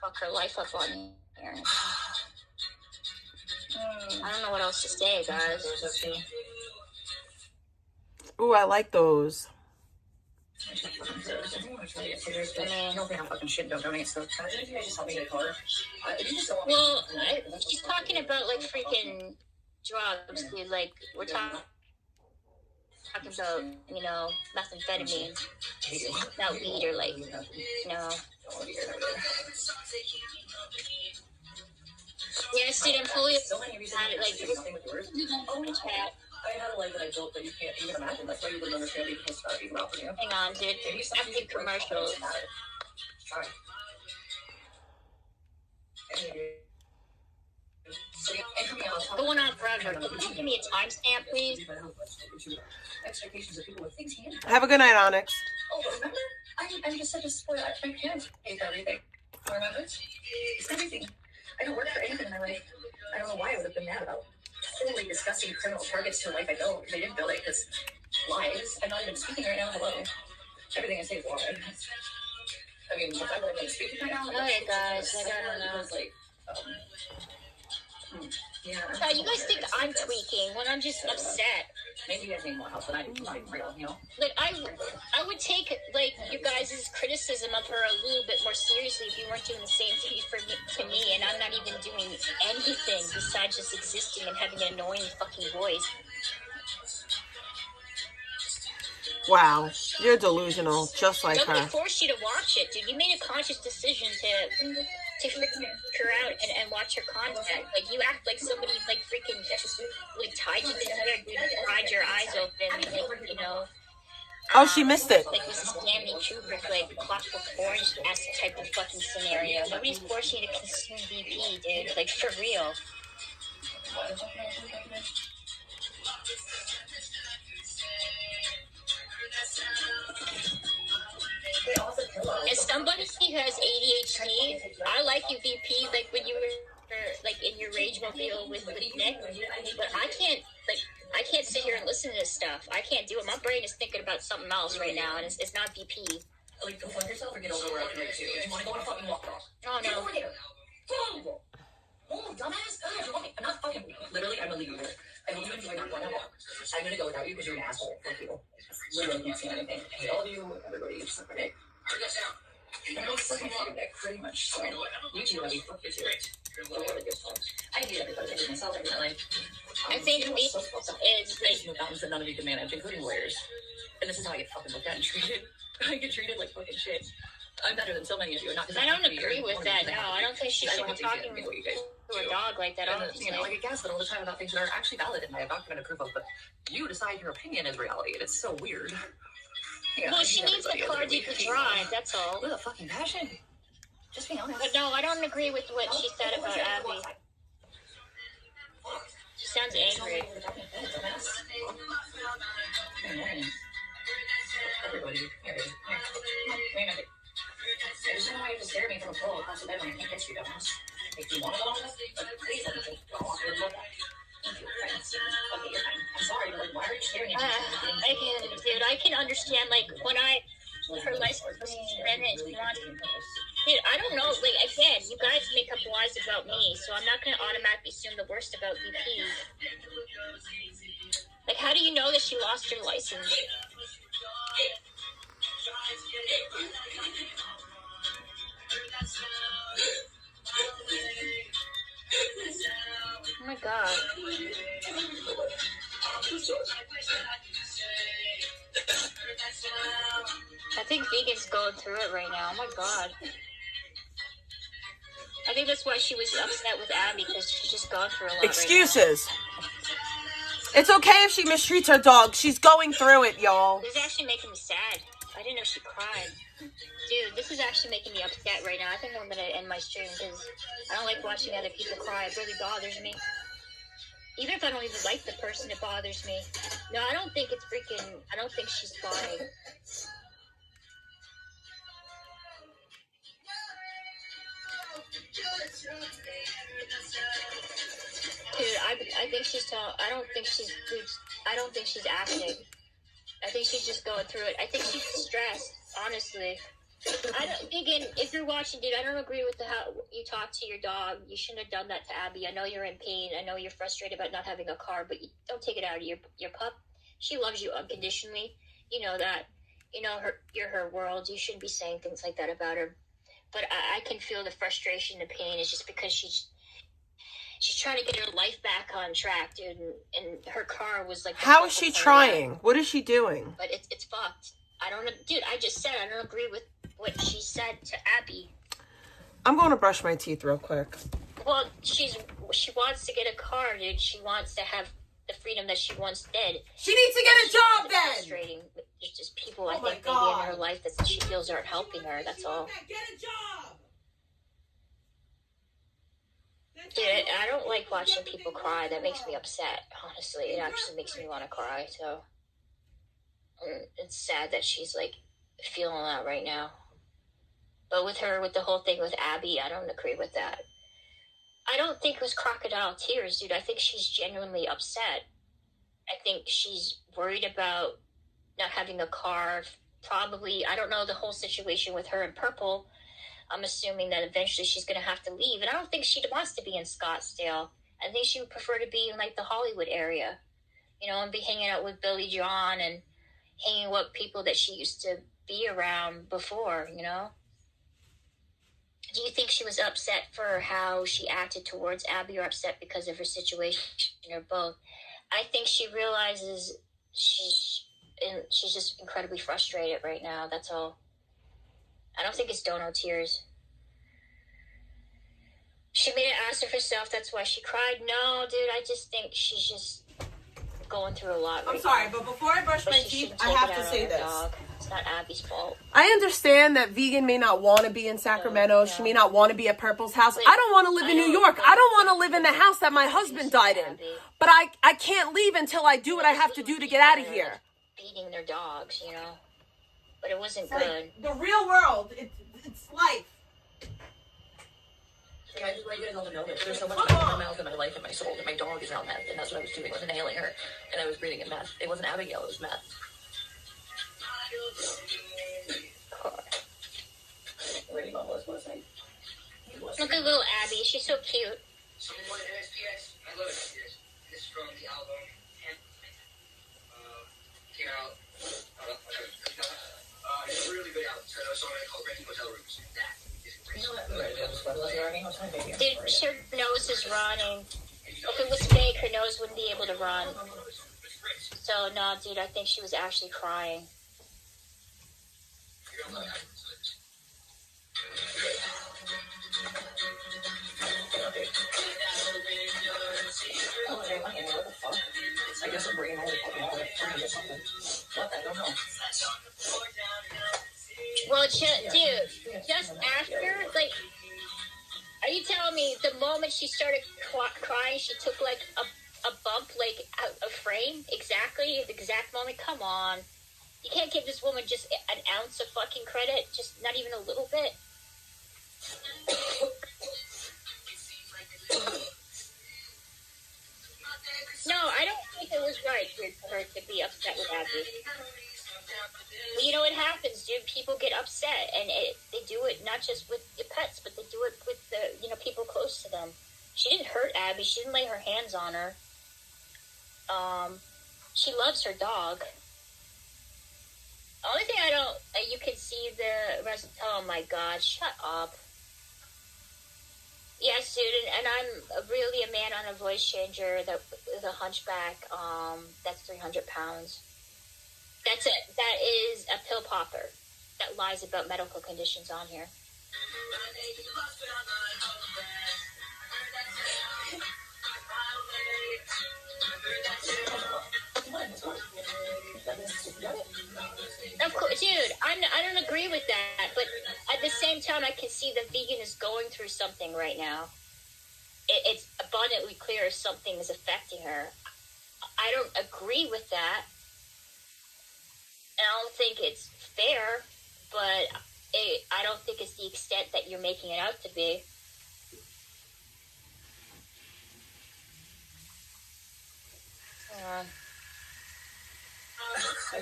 fuck her life up on here. I don't know what else to say, guys. Ooh, I like those. Well, she's talking about like freaking drugs, dude. Like, we're talking about, you know, methamphetamine, not weed or like, you know. Yes, dude, I'm fully had it, like, chat. I had a life that I built that you can't even imagine. That's why you wouldn't understand even start even out for you. Hang on, dude. After commercials. Try. Going on forever. Can you give me a timestamp, please? Expectations of people with things handed. Have a good night, Onyx. Oh, but remember? I'm just such a spoiled. My parents paid for everything. Remember? It's everything. I don't work for anything in my life. I don't know why I would have been mad about totally disgusting criminal targets to a life I don't. They didn't build it because lies. I'm not even speaking right now. Hello. Everything I say is a lie. I mean, if I'm not even speaking right now, Alright, guys. Like, I don't know. like, yeah. So you guys think I'm tweaking when I'm just upset. Maybe you guys need more help than I do. Not even real, you know? Like, I would take, like, you guys' criticism of her a little bit more seriously if you weren't doing the same thing to me, and I'm not even doing anything besides just existing and having an annoying fucking voice. Wow, you're delusional, just like Nobody her. forced you to watch it, dude. You made a conscious decision to freaking her out and watch her content. Like, you act like somebody, like, freaking, like, tied you together, dude. open, like, you know. Oh, she missed it. Like this is Stanley Kubrick, like Clockwork Orange-esque type of fucking scenario. Nobody's forcing you to consume BP, dude. Like, for real. As somebody who has ADHD, I like you, VP, like when you were like in your rage mobile with Nick, but I can't sit here and listen to this stuff. I can't do it. My brain is thinking about something else right now, and it's not BP. Like, go fuck yourself or get over where I can make you. If you want to go on a fucking walk off. Oh, no. Go over there. Go. Oh, dumbass. God, you're walking. I'm not fucking. Literally, I'm gonna leave you here. I hope you enjoy not going on walk. I'm gonna go without you because you're an asshole. Fuck you. Literally can't see anything. I hate all of you, everybody. Just like, Nick. I don't fucking hate Nick, pretty much. So, you two, let me fuck you too. I hate everybody. I hate myself definitely. I think me is like mountains that none of you can manage, including lawyers. And this is how I get fucking looked at and treated. I get treated like fucking shit. I'm better than so many of you. Not I don't agree with that. No, I don't think she should be talking to a dog like that. You know, I get gaslit all the time about things that are actually valid and I have documented proof of, but you decide your opinion is reality, and it's so weird. Yeah, well, she needs the car to drive, that's all. With a fucking passion. Just be honest. But no, I don't agree with what she said about Abby. She sounds angry. Everybody, I just don't want you to stare at me from a pole across the bed when I can't get you, dumbass. If you want to go on this, please let me go on. Thank you. Thanks. Okay, you're fine. I'm sorry, but like, why are you staring at me? I can understand, like, when her license was suspended, dude, I don't know, like, again, you guys make up lies about me, so I'm not going to automatically assume the worst about VP. Like, how do you know that she lost her license? Oh my god. I think Vegan's going through it right now. Oh my god. I think that's why she was upset with Abby, because she's just gone through a lot. Excuses. It's okay if she mistreats her dog. She's going through it, y'all. This is actually making me sad. I didn't know she cried. Dude, this is actually making me upset right now. I think I'm going to end my stream because I don't like watching other people cry. It really bothers me. Even if I don't even like the person, it bothers me. No, I don't think it's freaking... I don't think she's lying. Dude, I think she's I don't think she's acting. I think she's just going through it. I think she's stressed, honestly. Again, if you're watching, dude, I don't agree with how you talk to your dog. You shouldn't have done that to Abby. I know you're in pain. I know you're frustrated about not having a car, but you don't take it out of your pup. She loves you unconditionally. You know that. You know you're her world. You shouldn't be saying things like that about her. But I can feel the frustration, the pain. It's just because she's trying to get her life back on track, dude. And her car was like... How is she trying? What is she doing? But it's fucked. I don't know. Dude, I just said I don't agree with what she said to Abby. I'm going to brush my teeth real quick. Well, she wants to get a car, dude. She wants to have the freedom that she once did. She needs to get a job then! Frustrating. There's just people, I think, maybe in her life that she feels aren't helping her. That's all. Get a job! Dude, I don't like watching people cry. That makes me upset, honestly. It actually makes me want to cry, so... It's sad that she's, like, feeling that right now. But with the whole thing with Abby, I don't agree with that. I don't think it was crocodile tears, dude. I think she's genuinely upset. I think she's worried about not having a car. Probably, I don't know the whole situation with her and Purple. I'm assuming that eventually she's going to have to leave. And I don't think she wants to be in Scottsdale. I think she would prefer to be in, like, the Hollywood area. You know, and be hanging out with Billy John and hanging with people that she used to be around before, you know? Do you think she was upset for how she acted towards Abby or upset because of her situation or both? I think she realizes she's just incredibly frustrated right now. That's all. I don't think it's dono tears. She made an ass of herself. That's why she cried. No, dude, I just think she's just... going through a lot. I'm sorry, but before I brush my teeth, I have to say this. It's not Abby's fault. I understand that Vegan may not want to be in Sacramento. She may not want to be at Purple's house. I don't want to live in New York. I don't want to live in the house that my husband died in. But I can't leave until I do what I have to do to get out of here. Beating their dogs, you know. But it wasn't It's good. like the real world. It's life. I just want you guys all to know that there's so much meth in my mouth and my life and my soul that my dog is on meth, and that's what I was doing. I was inhaling her, and I was breathing in meth. It wasn't Abigail, it was meth. Where mom was last night. Look at little Abby. She's so cute. I love it. This is from the album. Came out. It's a really good album. So I know a song called Renting Hotel Rooms. That is great. Dude, her nose is running. If it was fake, her nose wouldn't be able to run. So, no, dude, I think she was actually crying. I guess I'm bringing all the fucking water or something. What? I don't know. Well, dude, just after, like, are you telling me the moment she started crying, she took, like, a bump, like, out of frame? Exactly? The exact moment? Come on. You can't give this woman just an ounce of fucking credit? Just not even a little bit? No, I don't think it was right for her to be upset with Abby. Well, you know what happens, dude? People get upset, and they do it not just with the pets, but they do it with the people close to them. She didn't hurt Abby. She didn't lay her hands on her. She loves her dog. The only thing I don't, you can see the rest. Oh my God! Shut up. Yes, dude, and I'm really a man on a voice changer. That is a hunchback. That's 300 pounds. That's it. That is a pill popper that lies about medical conditions on here. Of course, dude, I don't agree with that, but at the same time, I can see the vegan is going through something right now. It's abundantly clear something is affecting her. I don't agree with that. I don't think it's fair, but I don't think it's the extent that you're making it out to be. I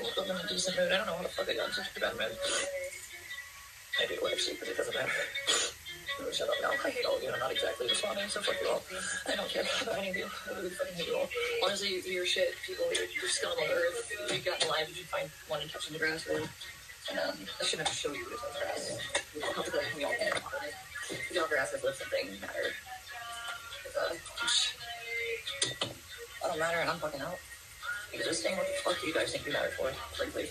woke up in a decent mood. I don't know how the fuck I got in such a bad mood. I do actually, but it doesn't matter. Shut up now. I hate all of you. I'm not exactly responding, so fuck you all. I don't care about any of you. I really fucking hate you all. Honestly, you're shit. People, you're still on the earth. You've gotten alive. You should find one and touching the grass, really. And I shouldn't have to show you this on grass. We all can. You know, grass has lived something matter. I don't matter, and I'm fucking out. Existing, what the fuck do you guys think you matter for? Frankly.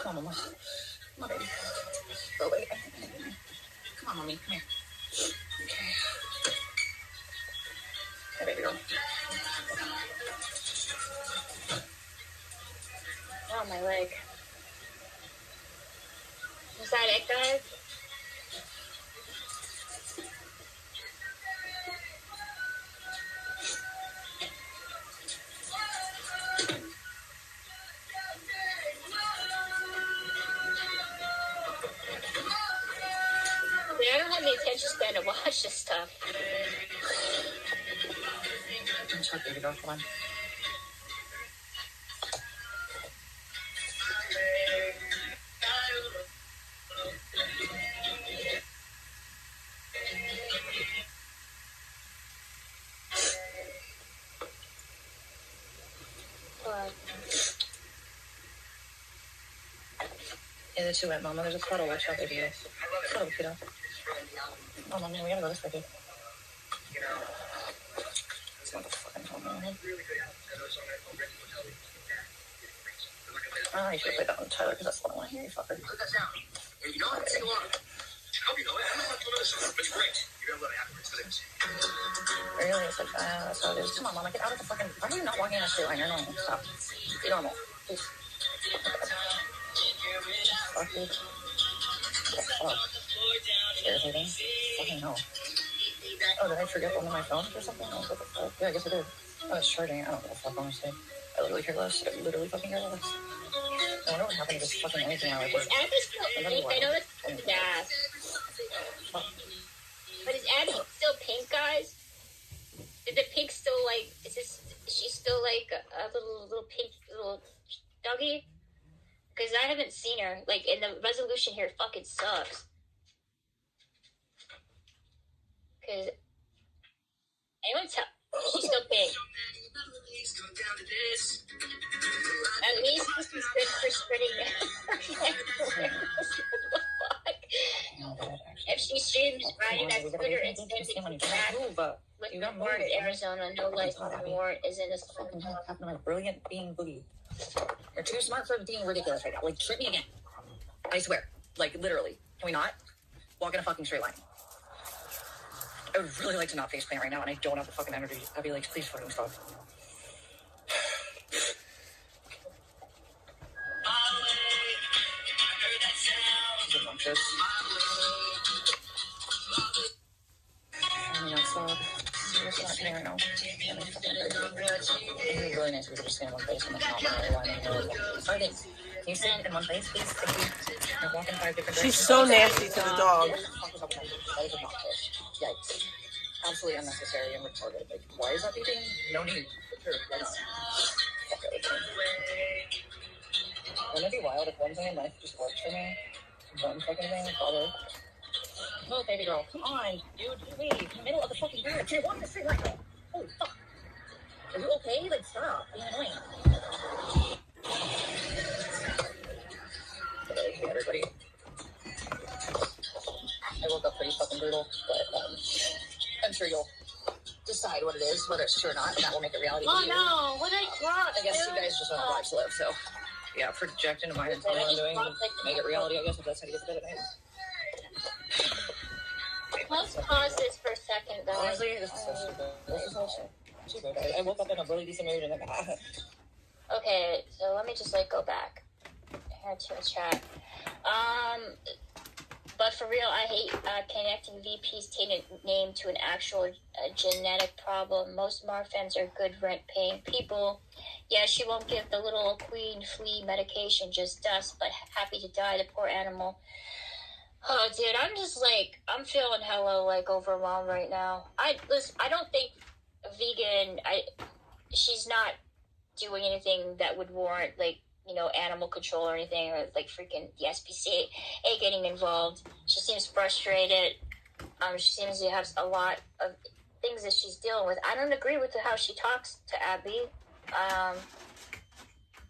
Come on, Mama. Come on, baby. Go away. Come on, Mommy. Come here. Okay. Hey, baby girl. Oh, my leg. Is that it, guys? I don't have the attention span to watch this stuff. I'm sorry, baby girl. Come on. Yeah, the two went, Mama. There's a puddle. Watch out, baby girl. Puddle, kiddo. Oh, Mom, we gotta go this way, dude. It's not the fucking phone, man. Oh, you should have played that one, Tyler, because that's the one I want to hear, you fucker. You know what? Sing along. I hope you know it. I don't know if it's great. You're gonna love it afterwards. Really? Literally, it's like, that's how it is. Come on, Mama, get out of the fucking... Why are you not walking in a straight line? You're normal. Stop. Be normal. Please. Fuck, dude. What the fuck? Irritating. Fucking hell. Oh, did I forget one of my phones or something? Oh, what the fuck? Yeah, I guess I did. Oh, it's charging. I don't know what the fuck, honestly. I literally hear less. I literally fucking hear less. I wonder what happened to this fucking anything I like. Is Abby still pink? I know that's gas. But is Abby still pink, guys? Is the pink still like, is she still like a little pink little doggy? Because I haven't seen her. Like, in the resolution here, fucking sucks. Because anyone tell, she's still pink. At least this is good for spreading. If she streams riding that scooter instead of back with the warrant in Arizona, no license warrant is in this fucking happened to my brilliant being boogie. You're too smart for being ridiculous right now. Like, trip me again. I swear. Like, literally. Can we not? Walk in a fucking straight line. I would really like to not face plant right now, and I don't have the fucking energy. I'd be like, please fucking stop. She's obnoxious. I mean, that's seriously not kidding right now. That makes fucking crazy. It would be really nice if we could just stand in one place and like not really line anymore. Sorry, thanks. Can you stand in one place, please? Thank you. You're walking 5 different directions. She's so nasty to the dog. That is obnoxious. Yikes. Absolutely unnecessary and retarded. Like, why is that beeping? No need. Sure, why not? Wouldn't it be wild if one thing in life just works for me? One fucking thing would bother. Oh, baby girl, come on, dude, wait, in the middle of the fucking bridge. You're walking the straight line, girl. Holy fuck. Are you okay? Like, stop being annoying. Hey, everybody. I woke up pretty fucking brutal, but, I'm sure you'll decide what it is, whether it's true or not, and that will make it reality for you. Oh no, what I dropped? I guess you guys just want lives to live, so yeah, project into mine and tell me what I'm doing, and make it reality, I guess, if that's how you get to bed at night. Let's pause this for a second, though. Honestly, this is so stupid. This is so stupid. I woke up in a really decent mood and then Okay, so let me just like go back here to the chat. But for real, I hate connecting VP's tainted name to an actual genetic problem. Most Marfans are good rent-paying people. Yeah, she won't give the little queen flea medication, just dust, but happy to die, the poor animal. Oh, dude, I'm just like, I'm feeling hella like overwhelmed right now. I don't think vegan, she's not doing anything that would warrant like, you know, animal control or anything, or like freaking the SPCA getting involved. She seems frustrated. She seems to have a lot of things that she's dealing with. I don't agree with how she talks to Abby.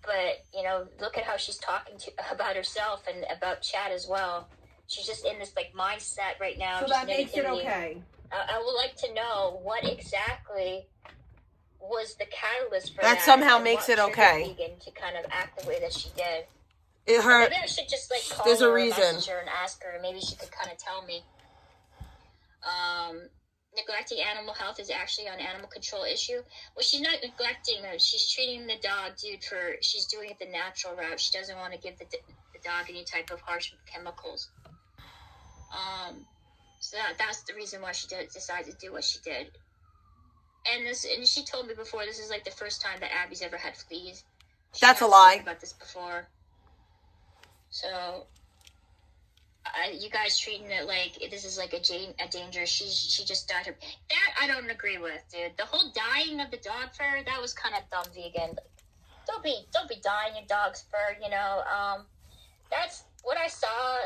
But, you know, look at how she's talking about herself and about Chad as well. She's just in this like mindset right now. So that makes it okay. I would like to know what exactly was the catalyst for that somehow makes it okay. Vegan to kind of act the way that she did. It hurt. Maybe I should just like call There's her a reason. Message her and ask her. Maybe she could kind of tell me. Neglecting animal health is actually an animal control issue. Well, she's not neglecting her. She's treating the dog, dude. She's doing it the natural route. She doesn't want to give the dog any type of harsh chemicals. So that's the reason why she decided to do what she did. And she told me before, this is like the first time that Abby's ever had fleas. That's a lie. About this before. So, you guys treating it like this is like a danger. She just died. That I don't agree with, dude. The whole dyeing of the dog fur, that was kind of dumb, vegan. Don't be dyeing your dog's fur. You know, that's what I saw.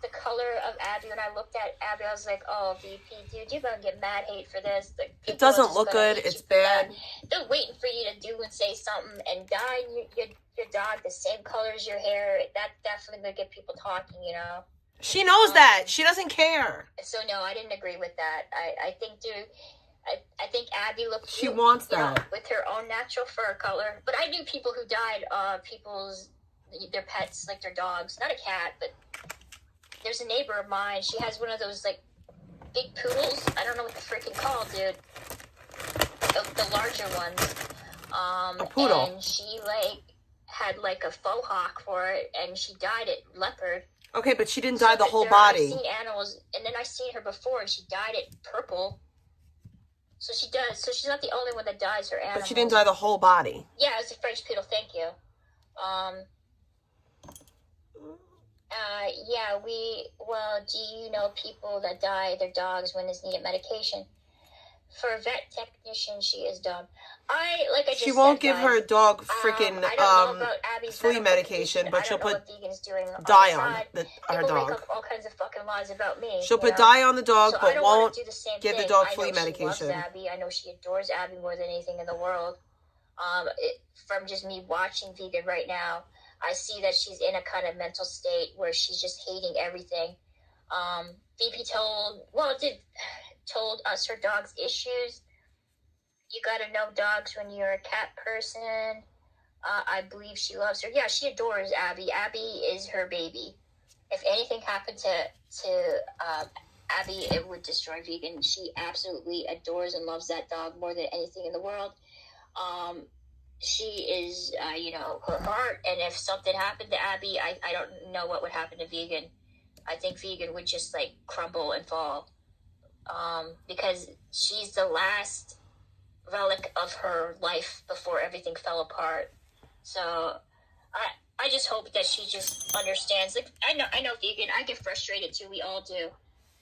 The color of Abby, when I looked at Abby, I was like, oh, VP, dude, you're going to get mad hate for this. Like, it doesn't look good. It's bad. They're waiting for you to do and say something, and dye your dog the same color as your hair. That definitely going to get people talking, you know. She knows that. She doesn't care. So, no, I didn't agree with that. I think, dude, I think Abby looked She wants that. Know, with her own natural fur color. But I knew people who died, their pets, like their dogs. Not a cat, but... There's a neighbor of mine. She has one of those, like, big poodles. I don't know what they're freaking called, dude. the larger ones. A poodle. And she, like, had, like, a faux hawk for it, and she dyed it leopard. Okay, but she didn't dye the whole I've body. seen animals, and then I've seen her before, and she dyed it purple. So she does. So she's not the only one that dyes her animals. But she didn't dye the whole body. Yeah, it was a French poodle. Thank you. Yeah, well, do you know people that dye their dogs when it's needed medication? For a vet technician, she is dumb. She won't give her dog freaking flea medication, but she'll put dye on her dog. Make up all kinds of fucking lies about me. She'll put dye on the dog, so but won't give the dog flea medication. She loves Abby. I know she adores Abby more than anything in the world. From just me watching Vegan right now, I see that she's in a kind of mental state where she's just hating everything. VP told us her dog's issues. You gotta know dogs when you're a cat person. I believe she loves her. Yeah, she adores Abby. Abby is her baby. If anything happened to Abby, it would destroy Vegan. She absolutely adores and loves that dog more than anything in the world. She is, her heart. And if something happened to Abby, I don't know what would happen to Vegan. I think Vegan would just, like, crumble and fall. Because she's the last relic of her life before everything fell apart. So I just hope that she just understands. Like, I know Vegan, I get frustrated too, we all do.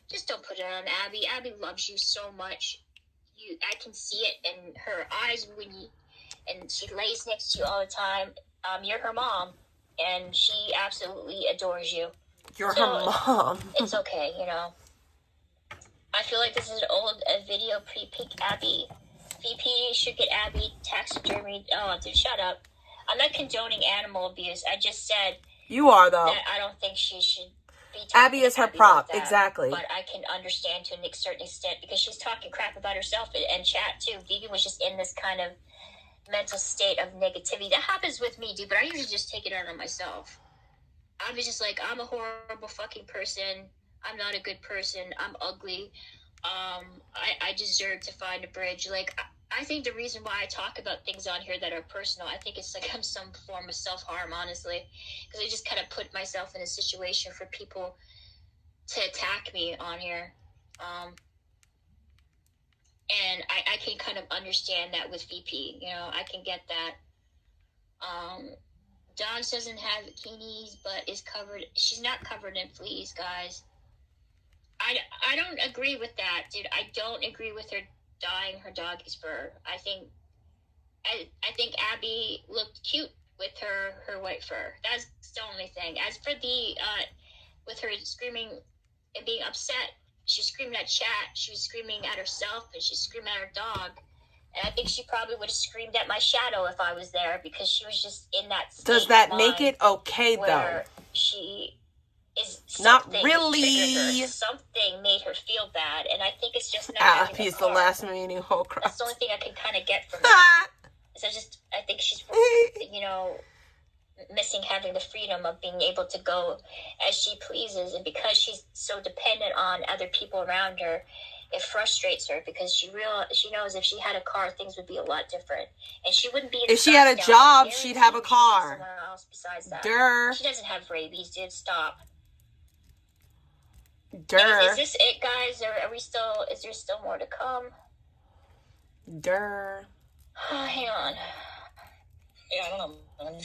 Just don't put it on Abby. Abby loves you so much. I can see it in her eyes and she lays next to you all the time. You're her mom, and she absolutely adores you. You're her mom. It's okay, I feel like this is an old video pre-peak Abby. VP should get Abby taxidermy. Oh, dude, shut up. I'm not condoning animal abuse. I just said... You are, though. That I don't think she should be talking Abby is her Abby prop, like that, exactly. But I can understand to a certain extent because she's talking crap about herself and chat, too. Vegan was just in this kind of mental state of negativity. That happens with me, dude, but I usually just take it out on myself. I was just like, I'm a horrible fucking person. I'm not a good person. I'm ugly. I deserve to find a bridge. Like, I think the reason why I talk about things on here that are personal, I think it's like I'm some form of self-harm, honestly. Because I just kind of put myself in a situation for people to attack me on here. And I can kind of understand that with VP. I can get that. Dawn doesn't have bikinis, but is covered. She's not covered in fleas, guys. I don't agree with that, dude. I don't agree with her dyeing her doggy's fur. I think Abby looked cute with her white fur. That's the only thing. As for the with her screaming and being upset, she was screaming at chat. She was screaming at herself, and she's screaming at her dog. And I think she probably would have screamed at my shadow if I was there because she was just in that state. Does that make it okay, though? She is not really. Something made her feel bad, and I think it's just not. He's the last meaning whole crap. That's the only thing I can kind of get from it. So I think she's, missing having the freedom of being able to go as she pleases, and because she's so dependent on other people around her, it frustrates her because she knows if she had a car, things would be a lot different, and she wouldn't be. If she had a job, she'd have a car. Somewhere else besides that. Durr. She doesn't have rabies, dude. Stop. Durr. Is this it, guys? Or are we still? Is there still more to come? Durr. Hang on. Yeah, I don't know.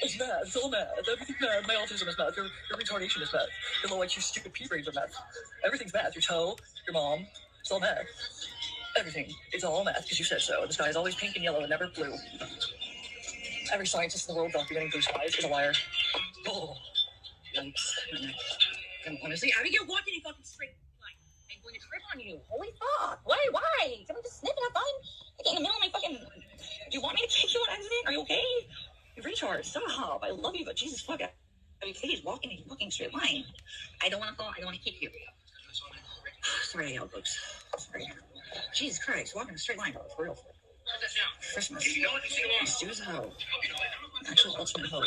It's mad. It's all mad. Everything's mad. My autism is mad. Your retardation is mad. Your little, like, your stupid pea brains are mad. Everything's mad. Your toe, your mom, it's all mad. Everything. It's all mad because you said so. The sky is always pink and yellow and never blue. Every scientist in the world documenting blue skies is a liar. Oh. Yikes. And honestly, Abby, you're walking a fucking straight line. I'm going to trip on you. Holy fuck. Why? Can we just snip and have fun? Like, in the middle of my fucking... Do you want me to kick you on accident? Are you okay? You retard. Stop. I love you, but Jesus fuck. Abby, please walk in a fucking straight line. I don't want to fall. I don't want to kick you. Sorry I yelled, folks. Sorry. Jesus Christ. Walk in a straight line, bro. For real. Christmas. Stu is a hoe. Actual ultimate hoe.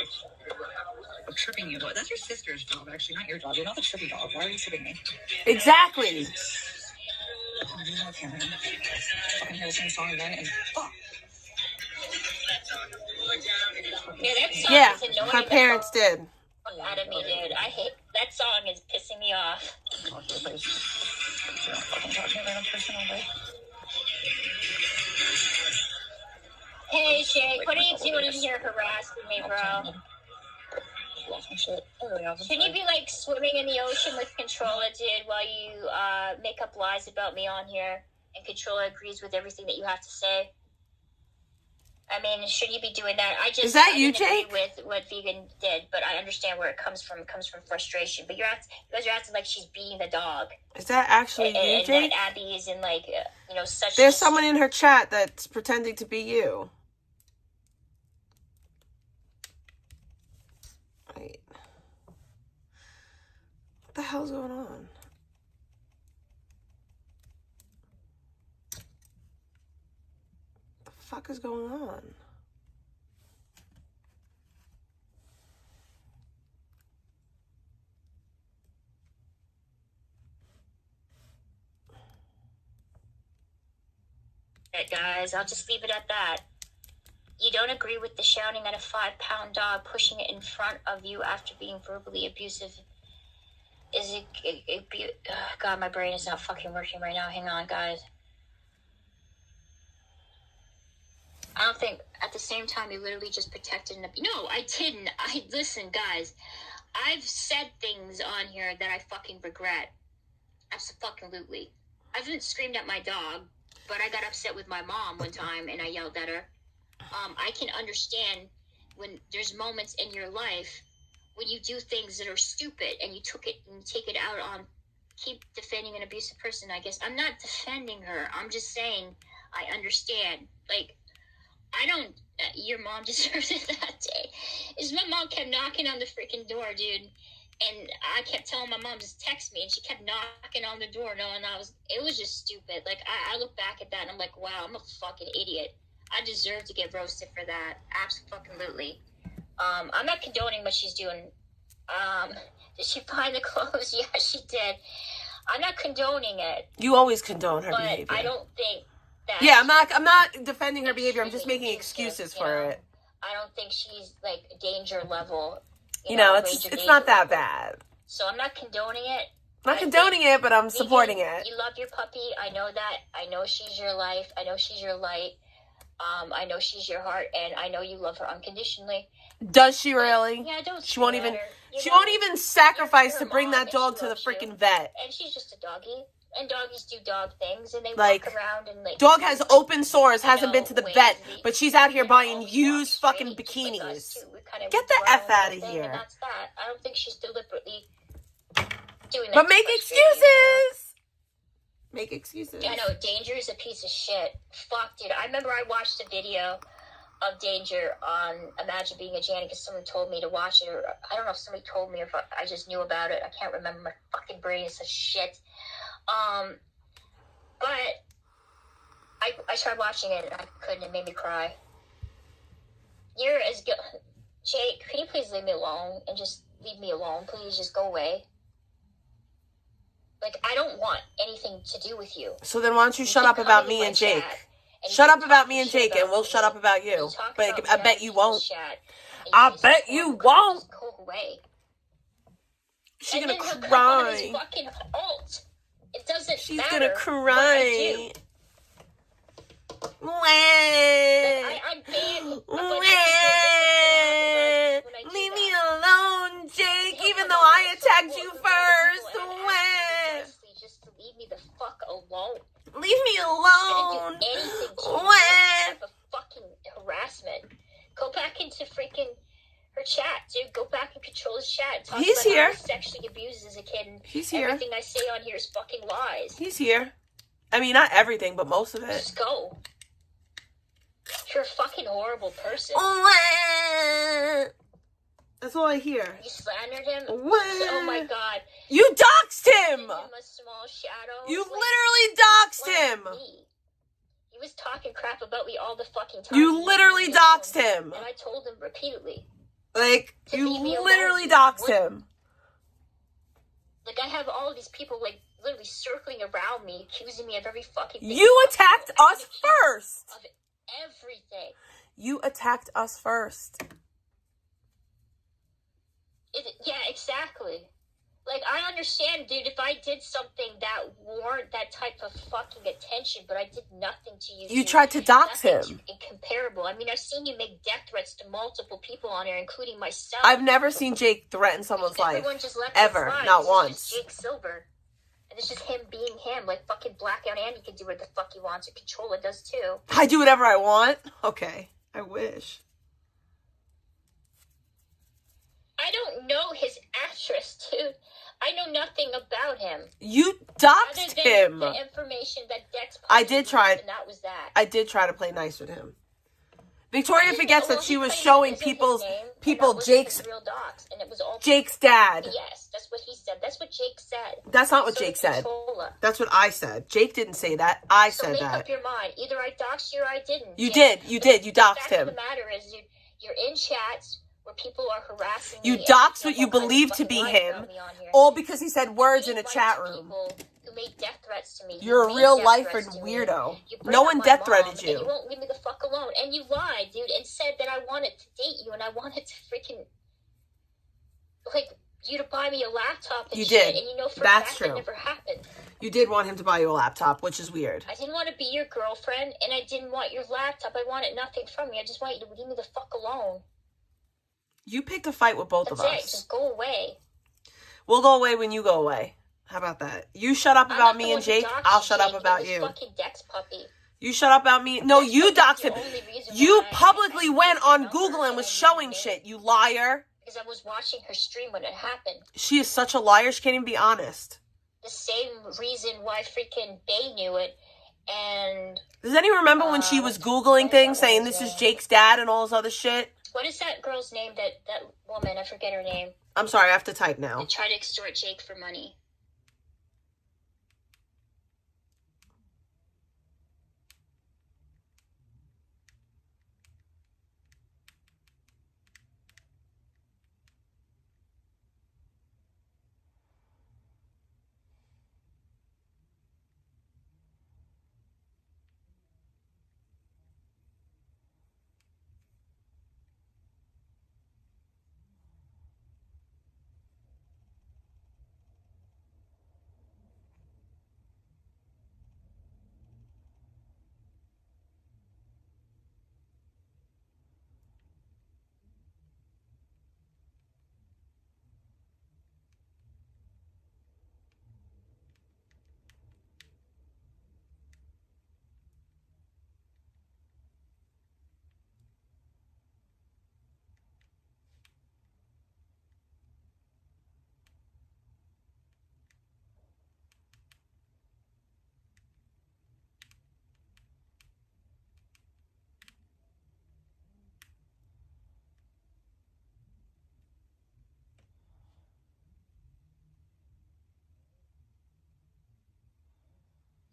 I'm tripping you, but that's your sister's job, actually, not your job. You're not the trippy dog. Why are you tripping me? Exactly. I can't remember. Fucking hear the same song again and fuck. Yeah, that song Yeah, is annoying. her parents did. Out of me, dude. I hate that song. Is pissing me off. Hey, Shake, what are you doing in here harassing me, bro? Lost my shit. I really haven't. Shouldn't you be like swimming in the ocean with Controller, dude, while you make up lies about me on here, and Controller agrees with everything that you have to say? I mean, should you be doing that? Is that I you, didn't agree Jake? with what Vegan did, but I understand where it comes from. It comes from frustration. But you guys are acting like she's beating the dog. Is that actually you, And Jake? that Abby is in like, such. There's someone in her chat that's pretending to be you. Wait. What the hell's going on? What the fuck is going on? Guys, I'll just leave it at that. You don't agree with the shouting at a 5-pound dog, pushing it in front of you after being verbally abusive. Is it God, my brain is not fucking working right now. Hang on, guys. I don't think, at the same time, you literally just protected an abuse. No, I didn't. Listen, guys. I've said things on here that I fucking regret. Absolutely. I haven't screamed at my dog, but I got upset with my mom one time and I yelled at her. I can understand when there's moments in your life when you do things that are stupid and you take it out on, keep defending an abusive person, I guess. I'm not defending her. I'm just saying I understand. Like, I don't, your mom deserved it that day. Is my mom kept knocking on the freaking door, dude. And I kept telling my mom, just text me, and she kept knocking on the door, knowing it was just stupid. Like, I look back at that, and I'm like, wow, I'm a fucking idiot. I deserve to get roasted for that. Absolutely. I'm not condoning what she's doing. Did she find the clothes? Yeah, she did. I'm not condoning it. You always condone her behavior. I don't think that... Yeah, I'm not defending her behavior. I'm just making excuses for it. I don't think she's, like, danger level... You know, it's not that bad. So I'm not condoning it. I'm not condoning it, but I'm supporting it. You love your puppy. I know that. I know she's your life. I know she's your light. I know she's your heart, and I know you love her unconditionally. Does she really? Yeah, don't. She won't even sacrifice to bring that dog to the freaking vet. And she's just a doggy. And doggies do dog things, and they like, walk around and like. Dog has open sores, hasn't been to the vet, but she's out here buying used fucking bikinis. Get the F out of here. And that's that. I don't think she's deliberately doing that. But make excuses. Make excuses. Yeah, I know. Danger is a piece of shit. Fuck, dude. I remember I watched a video of Danger on Imagine Being a Janet because someone told me to watch it, or I don't know if somebody told me or if I just knew about it. I can't remember. My fucking brain is such shit. But I tried watching it and I couldn't. It made me cry. You're as good. Jake, can you please leave me alone and just leave me alone? Please just go away. Like, I don't want anything to do with you. So then why don't you shut up about me and Jake? Shut up about me and Jake and we'll shut up about you. But I bet you won't. I bet you won't. Just go away. She's gonna cry. Fucking alt. It doesn't She's matter. Gonna cry. I'm banned. Leave me alone, Jake. Even though I attacked you first. Just to leave me the fuck alone. Leave me alone. I didn't do anything to you. What type of fucking harassment? Go back into freaking her chat, dude. Go back and control his chat. Talk He's about here. How he sexually abused as a kid. He's here. Everything I say on here is fucking lies. He's here. I mean, not everything, but most of it. Just go. You're a fucking horrible person. That's all I hear. You slandered him? Oh my god. You doxed him! Him a small shadow. You literally doxed him! He was talking crap about me all the fucking time. You literally doxed him! And I told him repeatedly. Like, you literally doxed him. Like, I have all of these people, like literally circling around me, accusing me of every fucking thing. You attacked us first. Of everything. You attacked us first. Yeah, exactly. Like, I understand, dude, if I did something that warrant that type of fucking attention, but I did nothing to you. You tried to dox him. Incomparable. I mean, I've seen you make death threats to multiple people on here, including myself. I've never seen Jake threaten someone's life. Everyone just left Ever. Not once. Jake Silver. And it's just him being him. Like, fucking Blackout Andy can do what the fuck he wants, or Controlla does too. I do whatever I want? Okay. I wish. I don't know his address, dude. I know nothing about him. You doxed him. The information that Dex I did try. And that was that. I did try to play nice with him. Victoria forgets that she was showing people Jake's real docs, and it was all Jake's dad. Yes, that's what he said. That's what Jake said. That's not what Jake said. That's what I said. Jake didn't say that. I said that. So make up your mind. Either I doxed you or I didn't. You did. You did. You doxed him. The fact of the matter is, you're in chats where people are harassing you me. You doxed what you believe to be him, all because he said words in a chat room. Who made death threats to me. You're a real lifer weirdo. No one death threatened you. And you won't leave me the fuck alone. And you lied, dude, and said that I wanted to date you and I wanted to freaking, like, you to buy me a laptop and you shit. did. And you know for That's a fact true. that never happened. You did want him to buy you a laptop, which is weird. I didn't want to be your girlfriend, and I didn't want your laptop. I wanted nothing from you. I just want you to leave me the fuck alone. You picked a fight with both of us. That's it. Just go away. We'll go away when you go away. How about that? You shut up about me and Jake. I'll shut up about you. Fucking Dex puppy. You shut up about me. No, you doxed him. You publicly went on Google and was showing shit. You liar. Because I was watching her stream when it happened. She is such a liar. She can't even be honest. The same reason why freaking Bay knew it. And does anyone remember when she was Googling things saying this is Jake's dad and all this other shit? What is that girl's name? That woman? I forget her name. I'm sorry, I have to type now. They try to extort Jake for money.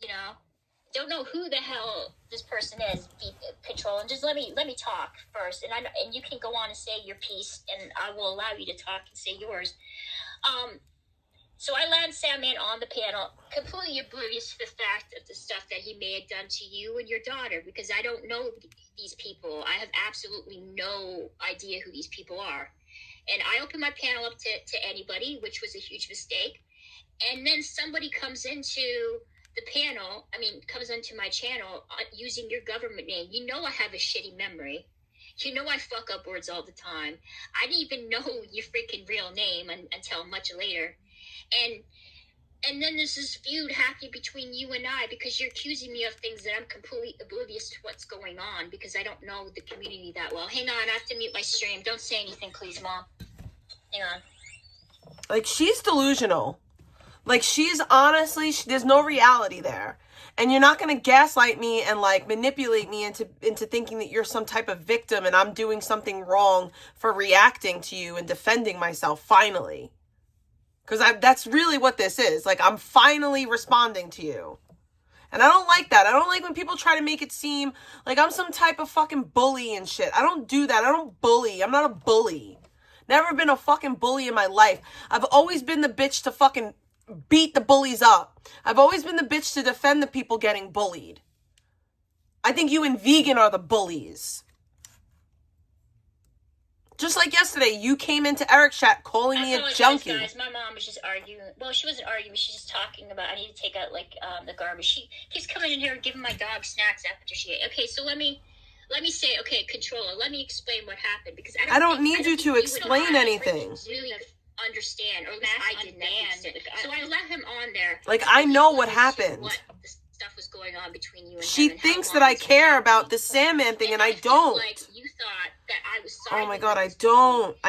You know, don't know who the hell this person is. Control, and just let me talk first, and you can go on and say your piece, and I will allow you to talk and say yours. So I land Sandman on the panel, completely oblivious to the fact of the stuff that he may have done to you and your daughter, because I don't know these people. I have absolutely no idea who these people are. And I opened my panel up to anybody, which was a huge mistake. And then somebody comes into the panel, comes onto my channel using your government name. You know I have a shitty memory. You know I fuck up words all the time. I didn't even know your freaking real name until much later. And then there's this feud happening between you and I because you're accusing me of things that I'm completely oblivious to what's going on because I don't know the community that well. Hang on, I have to mute my stream. Don't say anything, please, Mom. Hang on. Like, she's delusional. Like, she's honestly, there's no reality there. And you're not going to gaslight me and, like, manipulate me into thinking that you're some type of victim and I'm doing something wrong for reacting to you and defending myself, finally. Because that's really what this is. Like, I'm finally responding to you. And I don't like that. I don't like when people try to make it seem like I'm some type of fucking bully and shit. I don't do that. I don't bully. I'm not a bully. Never been a fucking bully in my life. I've always been the bitch to fucking beat the bullies up. I've always been the bitch to defend the people getting bullied. I think you and Vegan are the bullies. Just like yesterday, you came into Eric's chat calling me a junkie. Guys, my mom was just arguing. Well, she wasn't arguing. She was just talking about I need to take out like the garbage. She keeps coming in here and giving my dog snacks after she ate. Okay, so let me say, okay, controller. Let me explain what happened because I don't need you to explain anything. Really understand, or at least I didn't understand. So I let him on there. Like I know what happened. What the stuff was going on between you and she him thinks that I care about the Sandman thing, and I don't. Like you thought that I was. Oh my god, I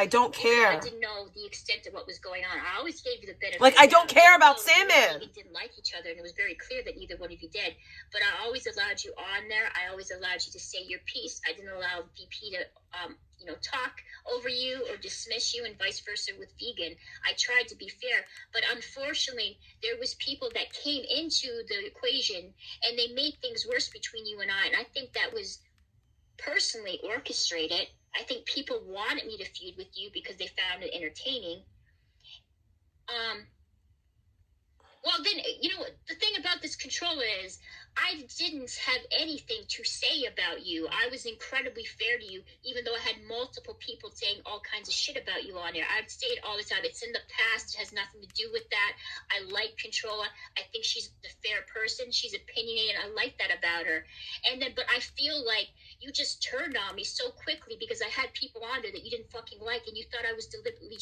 don't care. I didn't know the extent of what was going on. I always gave you the benefit. Like I don't care about Sandman. We didn't like each other, and it was very clear that neither one of you did. But I always allowed you on there. I always allowed you to say your piece. I didn't allow VP to, talk over you or dismiss you, and vice versa with Vegan. I tried to be fair, but unfortunately, there was people that came into the equation, and they made things worse between you and I. And I think that was personally orchestrated. I think people wanted me to feud with you because they found it entertaining. Well, then, the thing about this controller is I didn't have anything to say about you. I was incredibly fair to you, even though I had multiple people saying all kinds of shit about you on there. I'd say it all the time. It's in the past. It has nothing to do with that. I like Controller. I think she's a fair person. She's opinionated. I like that about her. But I feel like you just turned on me so quickly because I had people on there that you didn't fucking like, and you thought I was deliberately...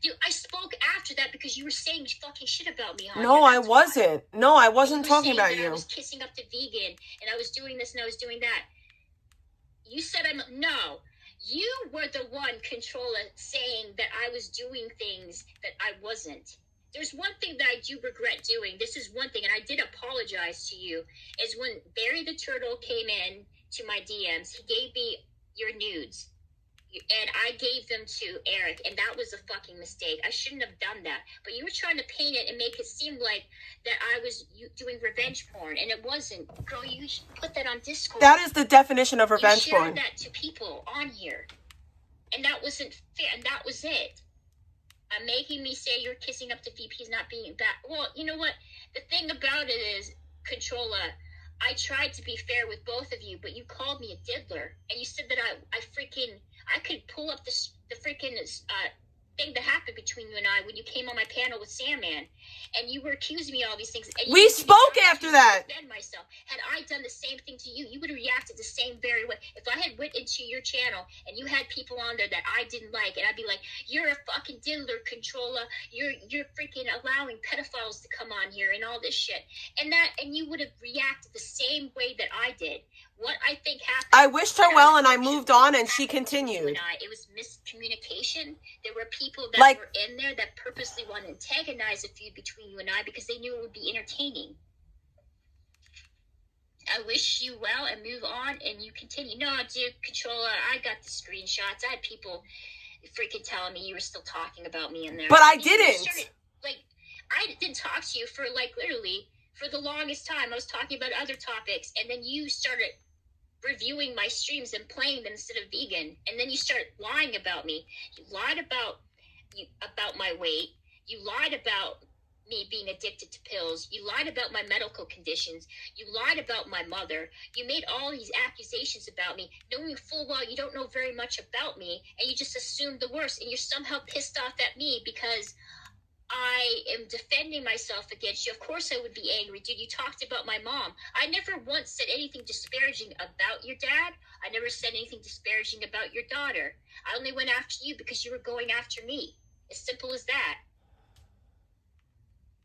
Dude, I spoke after that because you were saying fucking shit about me. No, I wasn't. No, I wasn't talking about you. I was kissing up to Vegan, and I was doing this and I was doing that. You said no. You were the one, Controller, saying that I was doing things that I wasn't. There's one thing that I do regret doing. This is one thing, and I did apologize to you, is when Barry the Turtle came in to my DMs, he gave me your nudes. And I gave them to Eric, and that was a fucking mistake. I shouldn't have done that. But you were trying to paint it and make it seem like that I was doing revenge porn, and it wasn't. Girl, you should put that on Discord. That is the definition of revenge porn. You shared that to people on here, and that wasn't fair, and that was it. Making me say you're kissing up to VP's not being bad. Well, you know what? The thing about it is, Controller, I tried to be fair with both of you, but you called me a diddler, and you said that I could pull up the freaking thing that happened between you and I when you came on my panel with Sandman, and you were accusing me of all these things. And we spoke after that. Defend myself. Had I done the same thing to you, you would have reacted the same very way. If I had went into your channel and you had people on there that I didn't like, and I'd be like, "You're a fucking diddler, Controller. You're freaking allowing pedophiles to come on here and all this shit," and you would have reacted the same way that I did. What I think happened... I wished her well, and I moved on, and she continued. It was miscommunication. There were people that were in there that purposely wanted to antagonize a feud between you and I because they knew it would be entertaining. I wish you well and move on, and you continue. No, dude, Controller, I got the screenshots. I had people freaking telling me you were still talking about me in there. But I didn't. I didn't talk to you for, literally, for the longest time. I was talking about other topics, and then you started reviewing my streams and playing them instead of Vegan, and then you start lying about me. You lied about my weight. You lied about me being addicted to pills. You lied about my medical conditions. You lied about my mother. You made all these accusations about me, knowing full well you don't know very much about me, and you just assumed the worst, and you're somehow pissed off at me because I am defending myself against you. Of course I would be angry. Dude, you talked about my mom. I never once said anything disparaging about your dad. I never said anything disparaging about your daughter. I only went after you because you were going after me. As simple as that.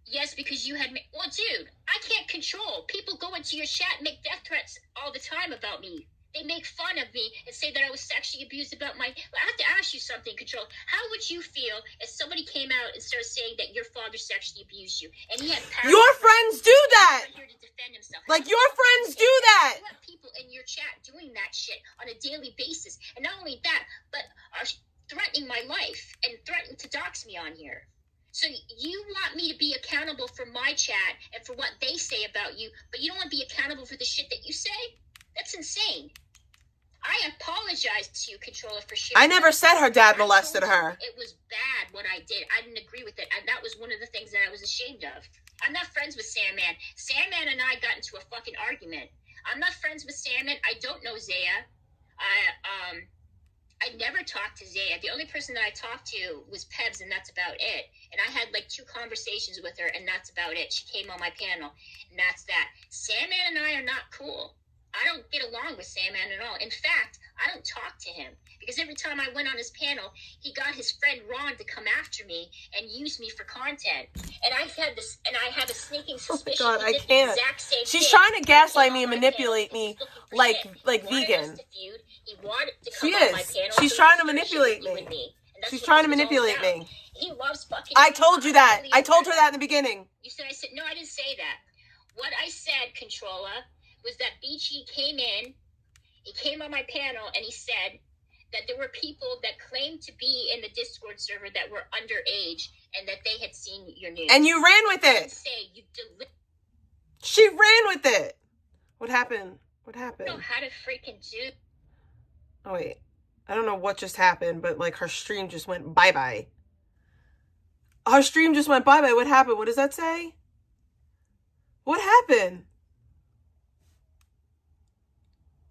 Yes, because you had... Well, dude, I can't control. People go into your chat and make death threats all the time about me. They make fun of me and say that I was sexually abused about my... I have to ask you something, Control. How would you feel if somebody came out and started saying that your father sexually abused you? And he had... Your friends do that! Here to defend himself. Like, your friends do that! You have people in your chat doing that shit on a daily basis. And not only that, but are threatening my life and threatening to dox me on here. So you want me to be accountable for my chat and for what they say about you, but you don't want to be accountable for the shit that you say? That's insane. I apologize to you, Controller, for sharing. I never said her dad molested I told you her. it was bad what I did. I didn't agree with it, and that was one of the things that I was ashamed of. I'm not friends with Sandman. Sandman and I got into a fucking argument. I'm not friends with Sandman. I don't know Zaya. I never talked to Zaya. The only person that I talked to was Pebs, and that's about it. And I had like 2 conversations with her, and that's about it. She came on my panel, and that's that. Sandman and I are not cool. I don't get along with Sandman at all. In fact, I don't talk to him because every time I went on his panel, he got his friend Ron to come after me and use me for content. And I had a sneaking suspicion. Oh my God, he I did can't. the exact same She's thing. trying to gaslight me and He came on my manipulate panel. me He's looking for like shit. like He wanted vegan. us to feud. He wanted to She come on my is. panel. She's so trying to he started manipulate shooting you and me. And that's She's what trying to this was all manipulate about. me. He loves fucking. I told you that. I told her that in the beginning. You said I said no. I didn't say that. What I said, Controller, was that Beachy came in. He came on my panel and he said that there were people that claimed to be in the Discord server that were underage and that they had seen your news. And you ran with I didn't it. say you She ran with it. What happened? What don't know happened? how to freaking do. Oh wait. I don't know what just happened, but like her stream just went bye-bye. Her stream just went bye-bye. What happened? What does that say? What happened?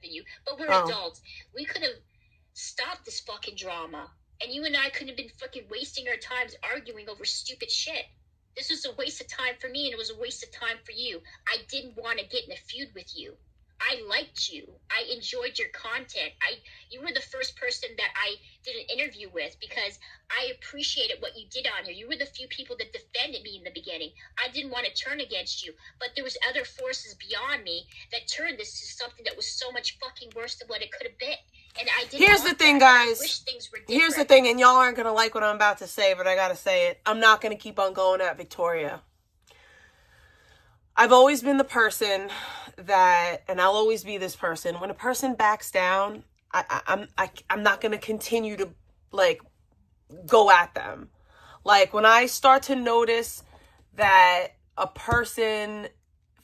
You, but we're Oh. adults. We could have stopped this fucking drama, and you and I couldn't have been fucking wasting our times arguing over stupid shit. This was a waste of time for me, and it was a waste of time for you. I didn't want to get in a feud with you. I liked you. I enjoyed your content. You were the first person that I did an interview with because I appreciated what you did on here. You were the few people that defended me in the beginning. I didn't want to turn against you, but there was other forces beyond me that turned this to something that was so much fucking worse than what it could have been. And I didn't. Here's the thing, that. I guys. wish things were Here's the different. thing, and y'all aren't going to like what I'm about to say, but I got to say it. I'm not going to keep on going at Victoria. I've always been the person that, and I'll always be this person, when a person backs down, I'm not going to continue to, like, go at them. Like, when I start to notice that a person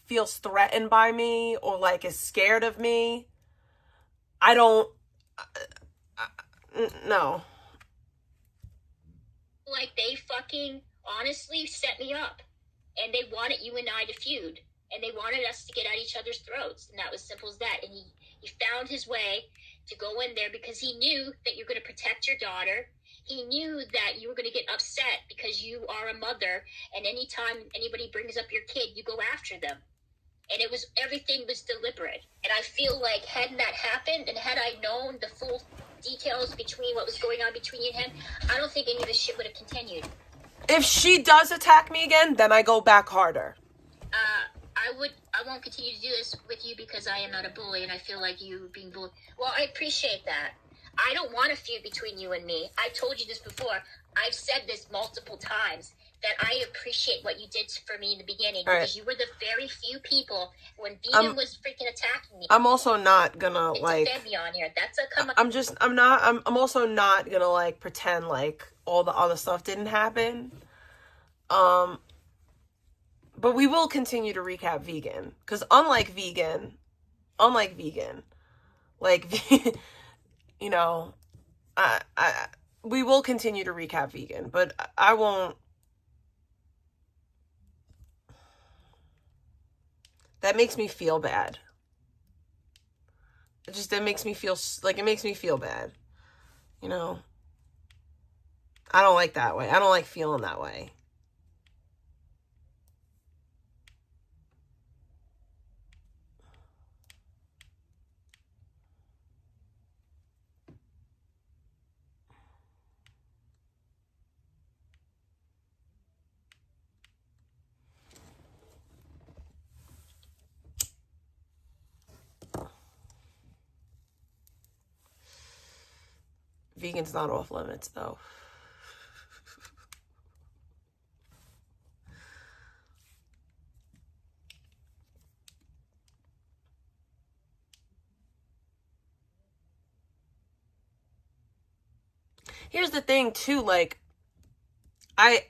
feels threatened by me or, like, is scared of me, I don't, no. Like, they fucking honestly set me up. And they wanted you and I to feud. And they wanted us to get at each other's throats. And that was simple as that. And he found his way to go in there because he knew that you're going to protect your daughter. He knew that you were going to get upset because you are a mother. And anytime anybody brings up your kid, you go after them. And everything was deliberate. And I feel like hadn't that happened and had I known the full details between what was going on between you and him, I don't think any of this shit would have continued. If she does attack me again, then I go back harder. I won't continue to do this with you because I am not a bully and I feel like you being bullied. Well, I appreciate that. I don't want a feud between you and me. I told you this before. I've said this multiple times that I appreciate what you did for me in the beginning because you were the very few people when Vegan was freaking attacking me. I'm also not gonna like defend me on here. That's a come. I'm also not gonna like pretend like all the other stuff didn't happen. But we will continue to recap Vegan because unlike Vegan, like you know, we will continue to recap Vegan, but I won't. That makes me feel bad. That makes me feel like, it makes me feel bad. You know? I don't like that way. I don't like feeling that way. Vegan's not off limits, though. Here's the thing, too, like, I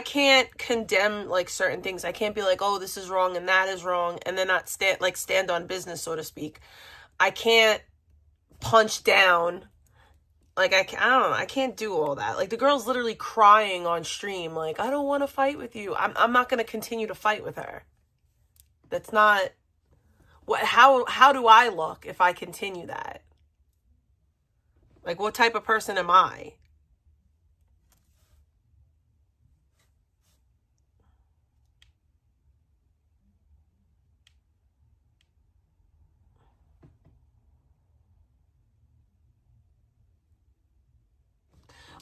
can't condemn, like, certain things. I can't be like, oh, this is wrong and that is wrong, and then not stand on business, so to speak. I can't punch down. Like, I don't know. I can't do all that. Like, the girl's literally crying on stream. Like, I don't want to fight with you. I'm not going to continue to fight with her. That's not... How do I look if I continue that? Like, what type of person am I?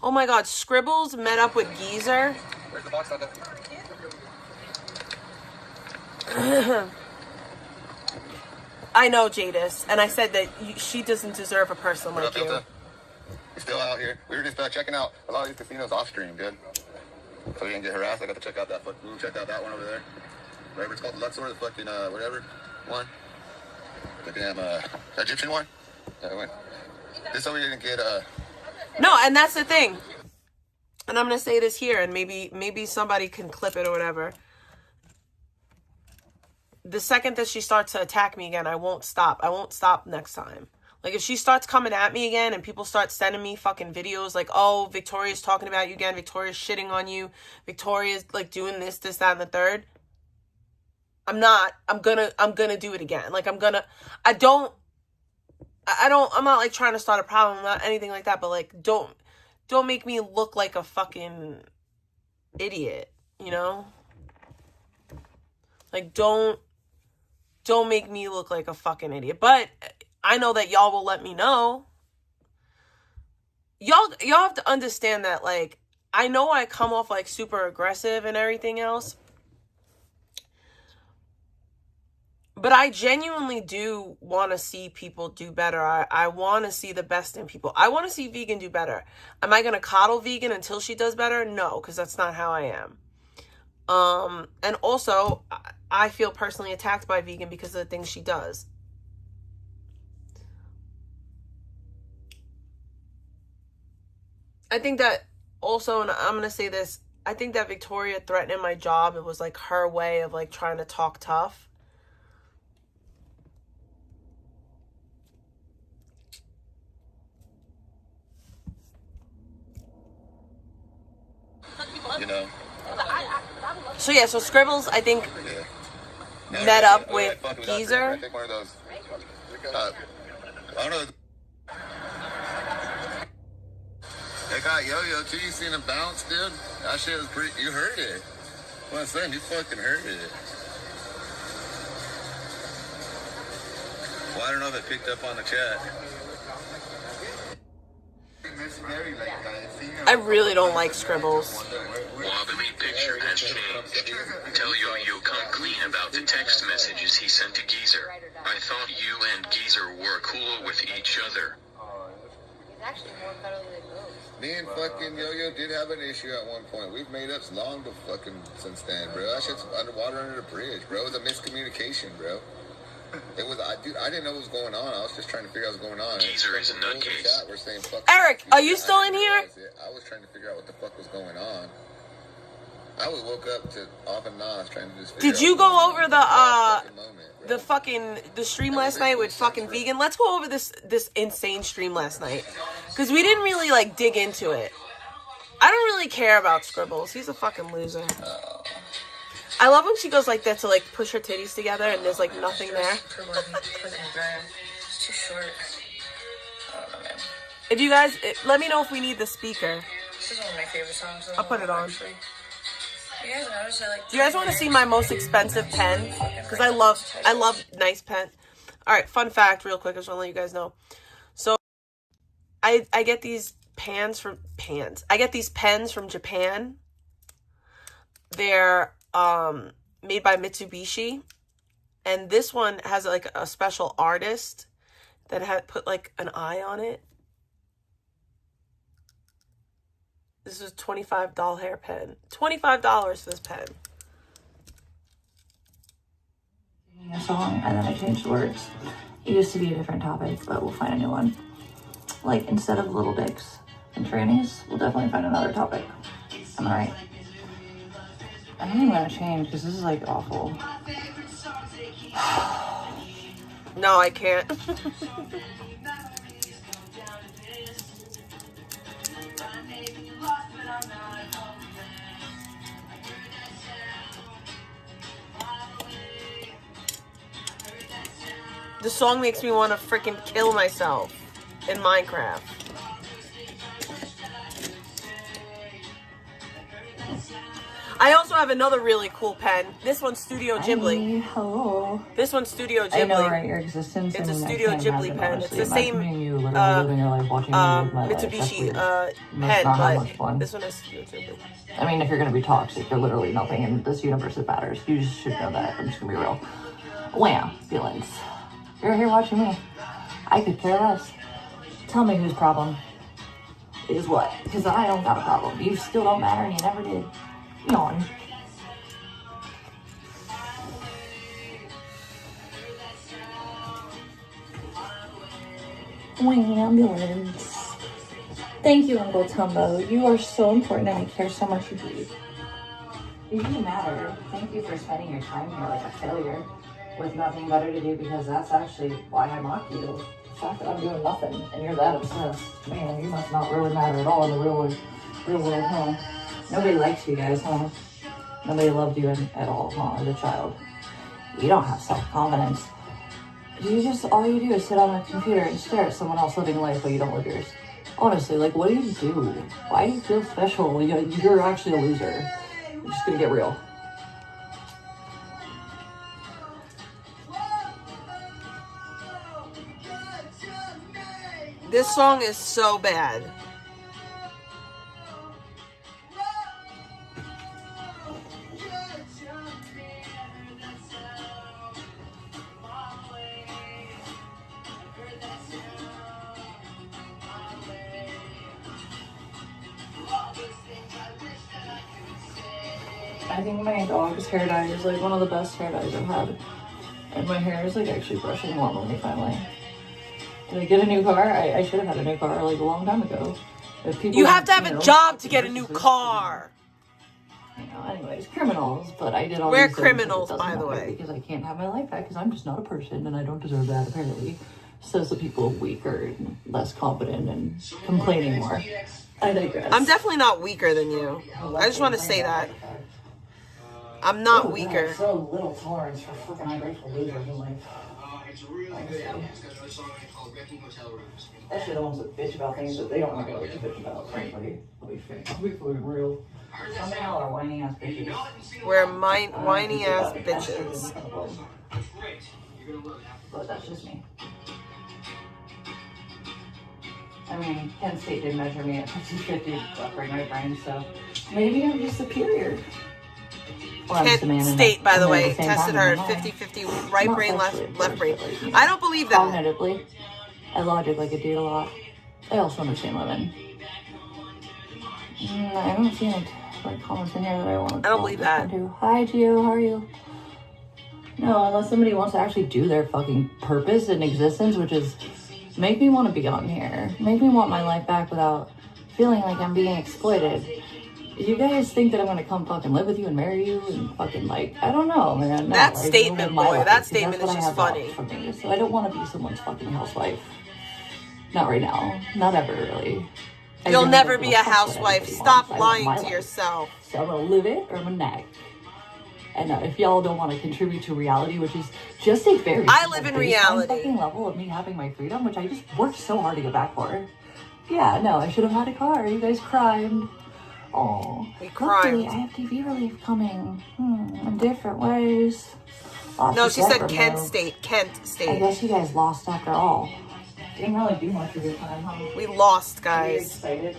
Oh my god, Scribbles met up with Geezer. Where's the box? I know, Jadis, and I said that she doesn't deserve a person like you. We're still out here. We were just checking out a lot of these casinos off stream, dude. So we didn't get harassed. I got to check out that. We'll check out that one over there. Whatever it's called, the Luxor, the fucking whatever one. The damn Egyptian one. That one. Just so we didn't get No, and that's the thing. And I'm gonna say this here, and maybe somebody can clip it or whatever. The second that she starts to attack me again, I won't stop. I won't stop next time. Like, if she starts coming at me again and people start sending me fucking videos like, oh, Victoria's talking about you again, Victoria's shitting on you, Victoria's like doing this, that, and the third. I'm gonna do it again. Like, I'm not like trying to start a problem, not anything like that, but like, don't make me look like a fucking idiot, you know? Like, don't make me look like a fucking idiot. But I know that y'all will let me know. Y'all have to understand that, like, I know I come off like super aggressive and everything else, but I genuinely do want to see people do better. I want to see the best in people. I want to see Vegan do better. Am I going to coddle Vegan until she does better? No, because that's not how I am. And also, I feel personally attacked by Vegan because of the things she does. I think that also, and I'm going to say this, I think that Victoria threatening my job, it was like her way of like trying to talk tough. you know. So yeah, so Scribbles, I think, met up with Geezer. I think one of those. I don't know. They got Yo-Yo too. You seen him bounce, dude? That shit was pretty. You heard it. What I'm saying, you fucking heard it. Well, I don't know if it picked up on the chat. I really don't like Scribbles. Wobbly picture has changed. Tell Yo-Yo come clean about the text messages he sent to Geezer. I thought you and Geezer were cool with each other. He's actually more cuddly than Ghost. Me and fucking Yo-Yo did have an issue at one point. We've made up long since then, bro. That shit's underwater under the bridge, bro. It was a miscommunication, bro. It was, dude, I didn't know what was going on. I was just trying to figure out what was going on. Geezer is a nutcase. We're saying, fuck Eric, are you still in here? I was trying to figure out what the fuck was going on. I was woke up to off and on, trying to just figure Did you go over the stream last night with fucking Vegan? Let's go over this insane stream last night, because we didn't really like dig into it. I don't really care about Scribbles. He's a fucking loser. I love when she goes like that to like push her titties together and there's like nothing there. It's too short. I don't know, man. If you guys, let me know if we need the speaker. This is one of my favorite songs. I'll put it on. Actually. You guys notice I like. Do you guys want to see my most expensive pen? Because I love nice pens. All right, fun fact, real quick. I just want to let you guys know. So, I get these pens from Japan. They're made by Mitsubishi, and this one has like a special artist that had put like an eye on it. This is a $25 hair pen. $25 for this pen. A song and then I changed words. It used to be a different topic, but we'll find a new one. Like, instead of little dicks and trannies, we'll definitely find another topic. Am I right? I don't even want to change because this is like awful. No, I can't. The song makes me want to freaking kill myself in Minecraft. I also have another really cool pen. This one's Studio Ghibli. Hi, hello. This one's Studio Ghibli. I know, right? Your existence. It's I a mean, Studio I can't Ghibli imagine, pen. honestly. It's the same Imagining you literally living your life watching me live my life. Mitsubishi That's pen, not how but much fun. this one is Studio Ghibli. I mean, if you're gonna be toxic, you're literally nothing in this universe that matters. You just should know that. I'm just gonna be real. Wham, feelings. You're here watching me. I could care less. Tell me whose problem is what, because I don't got a problem. You still don't matter, and you never did. Yawn. Ambulance. Thank you, Uncle Tumbo. You are so important and I care so much for you. You do matter. Thank you for spending your time here like a failure with nothing better to do, because that's actually why I mock you. The fact that I'm doing nothing and you're that obsessed. Man, you must not really matter at all in the real world, huh? Nobody likes you guys, huh? Nobody loved you at all, huh, as a child. You don't have self-confidence. All you do is sit on a computer and stare at someone else living life while you don't live yours. Honestly, like, what do you do? Why do you feel special? You're actually a loser. I'm just gonna get real. This song is so bad. I think my dog's hair dye is like one of the best hair dyes I've had. And my hair is like actually brushing normally finally. Did I get a new car? I should have had a new car like a long time ago. If people You have to have a job to get a new car. You know, anyways, criminals, but I did all We're these things, criminals, but it doesn't by the matter way. because I can't have my life back because I'm just not a person and I don't deserve that apparently. Says the people weaker and less competent and complaining more. I digress. I'm definitely not weaker than you. I just want to say that. I'm not weaker. So little tolerance for freaking ungrateful losers in life. Actually, the ones that bitch about things that they don't want to go to bitch about, frankly. I'll be real. Some of y'all are whiny ass bitches. We're whiny ass bitches. But that's just me. I mean, Kent State did measure me at 50-50 left brain, right brain, so maybe I'm just superior. Kent State, by the way, tested her 50-50 right brain, left brain. I don't believe that. Cognitively, I logic like a dude a lot. I also understand women. I don't see any like comments in here that I want to. I don't believe that. Hi, Gio. How are you? No, unless somebody wants to actually do their fucking purpose in existence, which is make me want to be on here, make me want my life back without feeling like I'm being exploited. You guys think that I'm gonna come fucking live with you and marry you and fucking like, I don't know, man. No, that like, statement, boy, that statement is just funny. Me, so I don't want to be someone's fucking housewife. Not right now. Not ever, really. You'll never be a housewife. Stop lying to yourself. So I'm gonna live it or I'm gonna nag. And if y'all don't want to contribute to reality, which is just a very I live in reality fucking level of me having my freedom, which I just worked so hard to get back for. Yeah, no, I should have had a car. You guys cried. Oh, we cried. I have TV relief coming in different ways. No, she said Kent State. Kent State. I guess you guys lost after all. Didn't really do much of your time, huh? We lost, Are you guys. excited?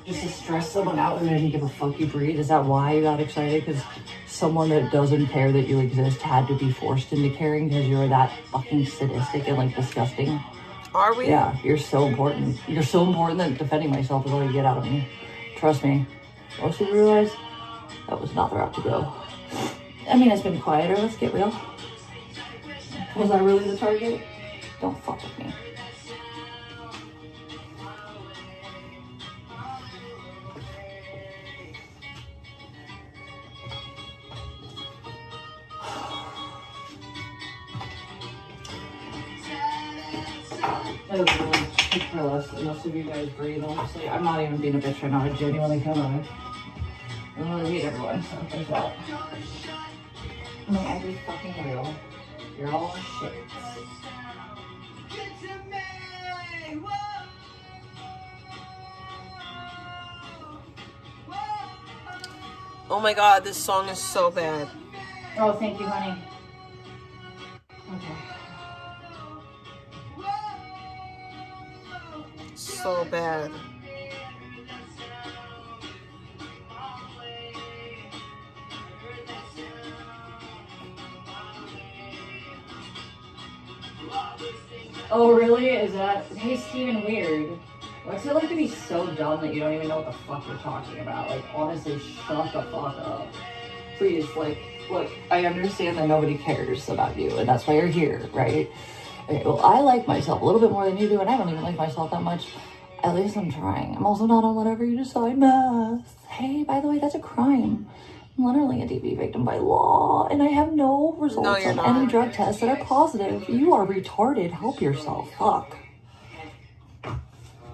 Just to stress someone out and didn't give a fuck you breathe? Is that why you got excited? Because someone that doesn't care that you exist had to be forced into caring because you were that fucking sadistic and like disgusting? Are we? Yeah, you're so important. You're so important that defending myself is all you get out of me. Trust me. Most of you realize that was not the route to go. I mean, it's been quieter. Let's get real. Was I really the target? Don't fuck with me. I don't know, could care less. Most of you guys breathe, honestly. I'm not even being a bitch right now. I genuinely cannot. I hate everyone, so there's that. I'm like, every fucking real. You're all shit. Oh my god, this song is so bad. Oh, thank you, honey. Okay. So bad. Oh, really? Is that... Hey, Steven, weird. What's it like to be so dumb that you don't even know what the fuck you're talking about? Like, honestly, shut the fuck up. Please, like, look, I understand that nobody cares about you, and that's why you're here, right? Okay, well, I like myself a little bit more than you do, and I don't even like myself that much. At least I'm trying. I'm also not on whatever you decide math. Hey, by the way, that's a crime. I'm literally a DV victim by law, and I have no results on any drug tests that are positive. You are retarded. Help yourself. Fuck.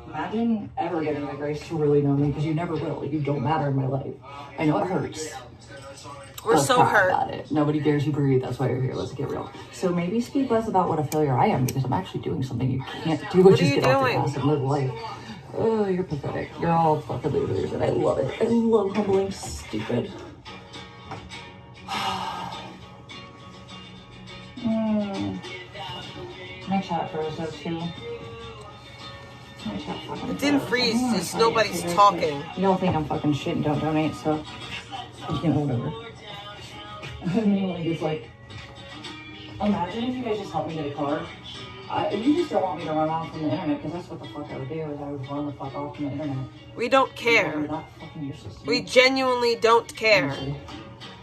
Imagine ever getting the grace to really know me, because you never will. You don't matter in my life. I know it hurts. We're so hurt about it. Nobody dares you breathe. That's why you're here. Let's get real. So maybe speak less about what a failure I am, because I'm actually doing something you can't do. What are just you get off doing? your ass and live life. Oh, you're pathetic. You're all fucking losers, and I love it. I love humbling stupid. My chat froze though too. It didn't freeze, just nobody's talking. You don't think I'm fucking shit and don't donate, so you know, whatever. I mean, like, it's like, imagine if you guys just helped me get a car. You just don't want me to run off from the internet, because that's what the fuck I would do, is I would run the fuck off from the internet. We don't care. Useless, we genuinely don't care. Honestly,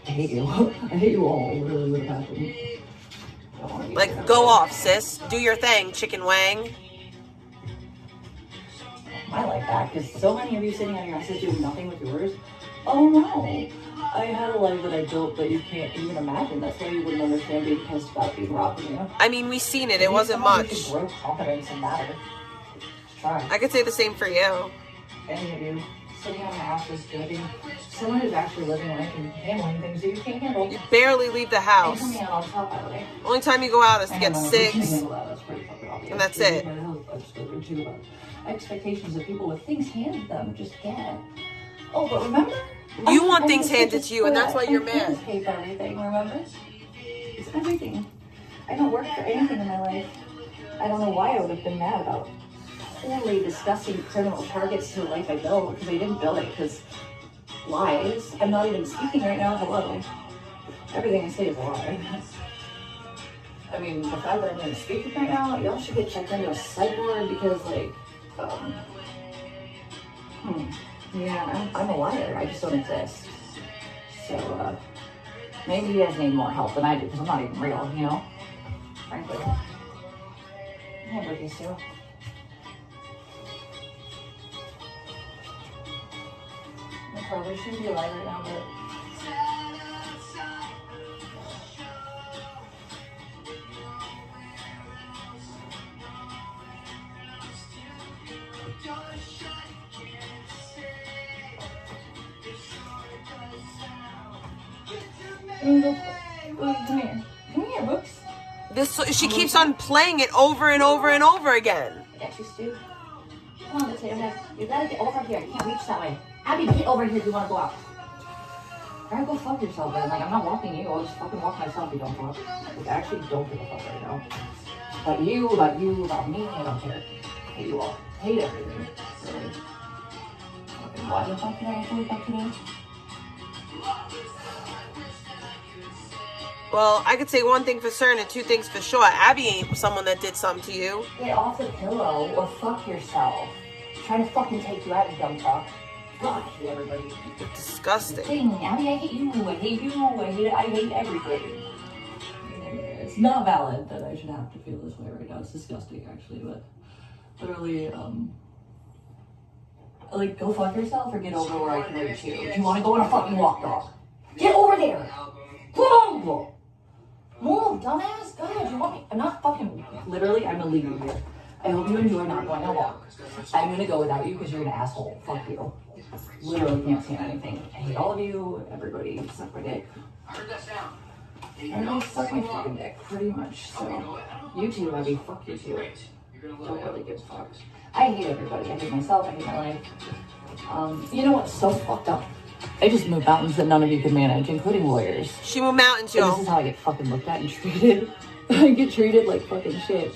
I hate you. I hate you all. Literally would have happened. Like, go off, sis. Do your thing, chicken wang. I like that, because so many of you sitting on your asses doing nothing with yours. Oh no, I had a life that I built that you can't even imagine. That's why you wouldn't understand being pissed about being robbed, you know? I mean, we seen it. It wasn't much. You should grow confidence and matter. Just try. I could say the same for you. Any of you sitting on your asses judging someone who's actually living life and handling things that you can't handle. You barely leave the house. And coming out on top, by the way. Only time you go out is to get sick. That's pretty fucking obvious. And that's it. I've spoken to about expectations that people with things handed them just get. Oh, but remember? You want things handed to you, and that's why you're mad. I pay for everything, remember? It's everything. I don't work for anything in my life. I don't know why I would have been mad about poorly discussing criminal targets to the life I built, because I didn't build it because lies. I'm not even speaking right now. Hello. Everything I say is a lie. I mean, the fact that I'm even speaking right now, y'all should get checked into a psych ward, because, like, yeah, I'm a liar. I just don't exist. So, maybe you guys need more help than I do, because I'm not even real, you know? Frankly. I have birthdays too. I probably shouldn't be alive right now, but... Come here. Come here, Brooks. She keeps on playing it over and over and over again. I got you, Stu. Come on, potato head. You gotta get over here. I can't reach that way. Abby, get over here if you want to go out. Alright, go fuck yourself, man. Like, I'm not walking you. I'll just fucking walk myself if you don't fuck. Like, I actually don't give a fuck right now. About you, about me, I don't care. I hate you all. I hate everything. Really. Fucking why the fuck did I have to wake up today? Well, I could say one thing for certain and two things for sure. Abby ain't someone that did something to you. Get off the pillow or fuck yourself. I'm trying to fucking take you out, you dumb fuck. God, I hate everybody. You're disgusting. Abby, I hate you. I hate you. I hate everything. It's not valid that I should have to feel this way right now. It's disgusting, actually, but literally, like, go fuck yourself or get over where I can reach you. Do you want to go on a fucking walk, dog? Get over there! Move, dumbass! God, you want me? I'm not fucking, literally, I'm gonna leave you here. I hope you enjoy not going on a walk. I'm gonna go without you because you're an asshole. Fuck you. Literally can't stand anything. I hate all of you. Everybody suck my dick. Everybody suck my fucking dick, pretty much. So, you too, Abby. Fuck you too. Don't really give a fuck. I hate everybody. I hate myself. I hate my life. You know what's so fucked up? I just moved mountains that none of you could manage, including lawyers. She moved mountains, y'all. This is how I get fucking looked at and treated. I get treated like fucking shit.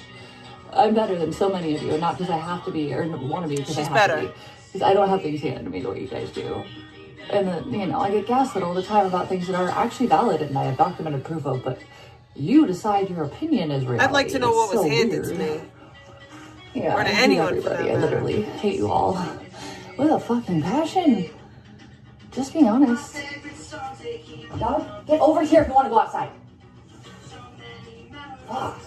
I'm better than so many of you, and not because I have to be, or want to be because I have to be. Because I don't have things handed to me the way you guys do. And then, you know, I get gaslit all the time about things that are actually valid and I have documented proof of, but you decide your opinion is reality. I'd like to know what was handed to me. Yeah, or to anyone for everybody. that I literally hate you all with a fucking passion. Just be honest. Dog, get over here if you want to go outside. Fuck.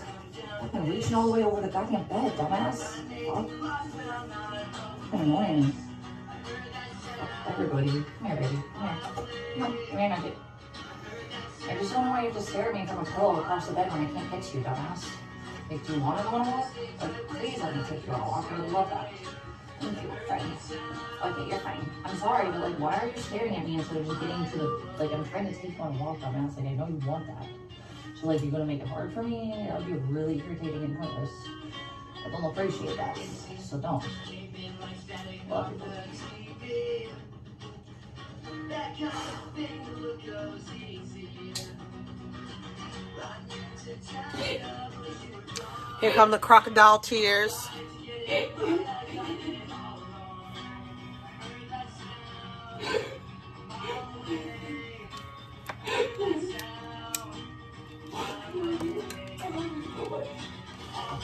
I've been reaching all the way over the goddamn bed, dumbass. Fuck. It's annoying. Everybody. Come here, baby. Come here. Come on. Come here, nugget. I just don't know why you have to stare at me from a pillow across the bed when I can't get to you, dumbass. Like, do you want to go on a walk? Like, please let me take you on a walk. I would love that. Thank you, friends. Okay, you're fine. I'm sorry, but like, why are you staring at me instead of just getting to the, like, I'm trying to take you on a walk, dumbass. Like, I know you want that. So, like, you're gonna make it hard for me? That would be really irritating and pointless. I don't appreciate that. So don't. Love you. Here come the crocodile tears.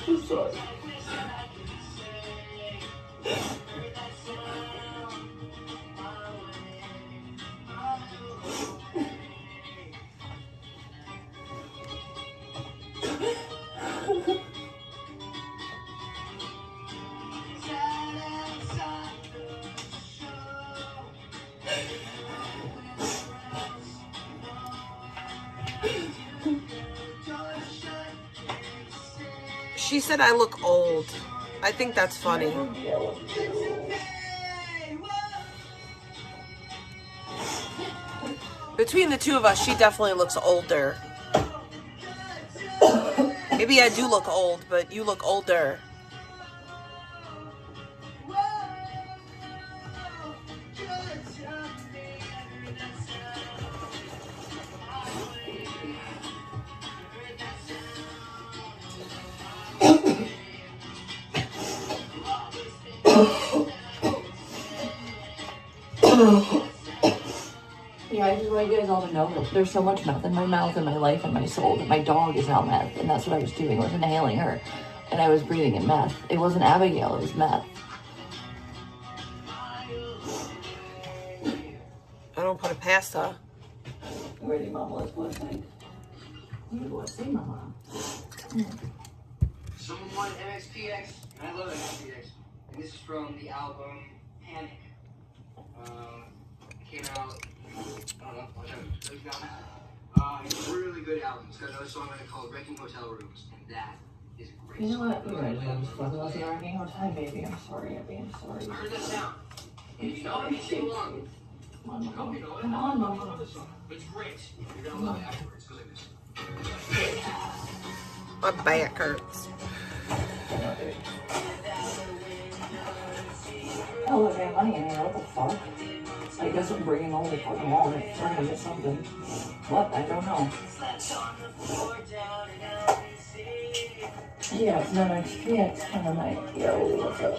I'm sorry. She said I look old. I think that's funny. Between the two of us, she definitely looks older. Maybe I do look old, but you look older. Yeah, I just want you guys all to know that there's so much meth in my mouth and my life and my soul that my dog is now meth, and that's what I was doing, was inhaling her, and I was breathing in meth. It wasn't Abigail, it was meth. I don't put it past her. Ready, Mama? Let's go inside. You go say, Mama. Someone wanted MXPX, and I love MXPX. And this is from the album Panic. It came out, I don't know, it's a really good album. It's got another song on it called Wrecking Hotel Rooms, and that is a great You know song. what? You're right. I'm just fucking with you already all the time, baby. I'm sorry, Abby. I'm sorry. I heard that sound. And you know it, you sing along. Come on, Mama. You know it. Come on, Mama. It's great. You're gonna love it afterwards. Go like this. My back hurts. Oh, look, I have money in here. What the fuck? I guess I'm bringing all the fucking wallet. Trying to get something. What? I don't know. Yeah, it's no XPX. And I'm like, yo, what's up?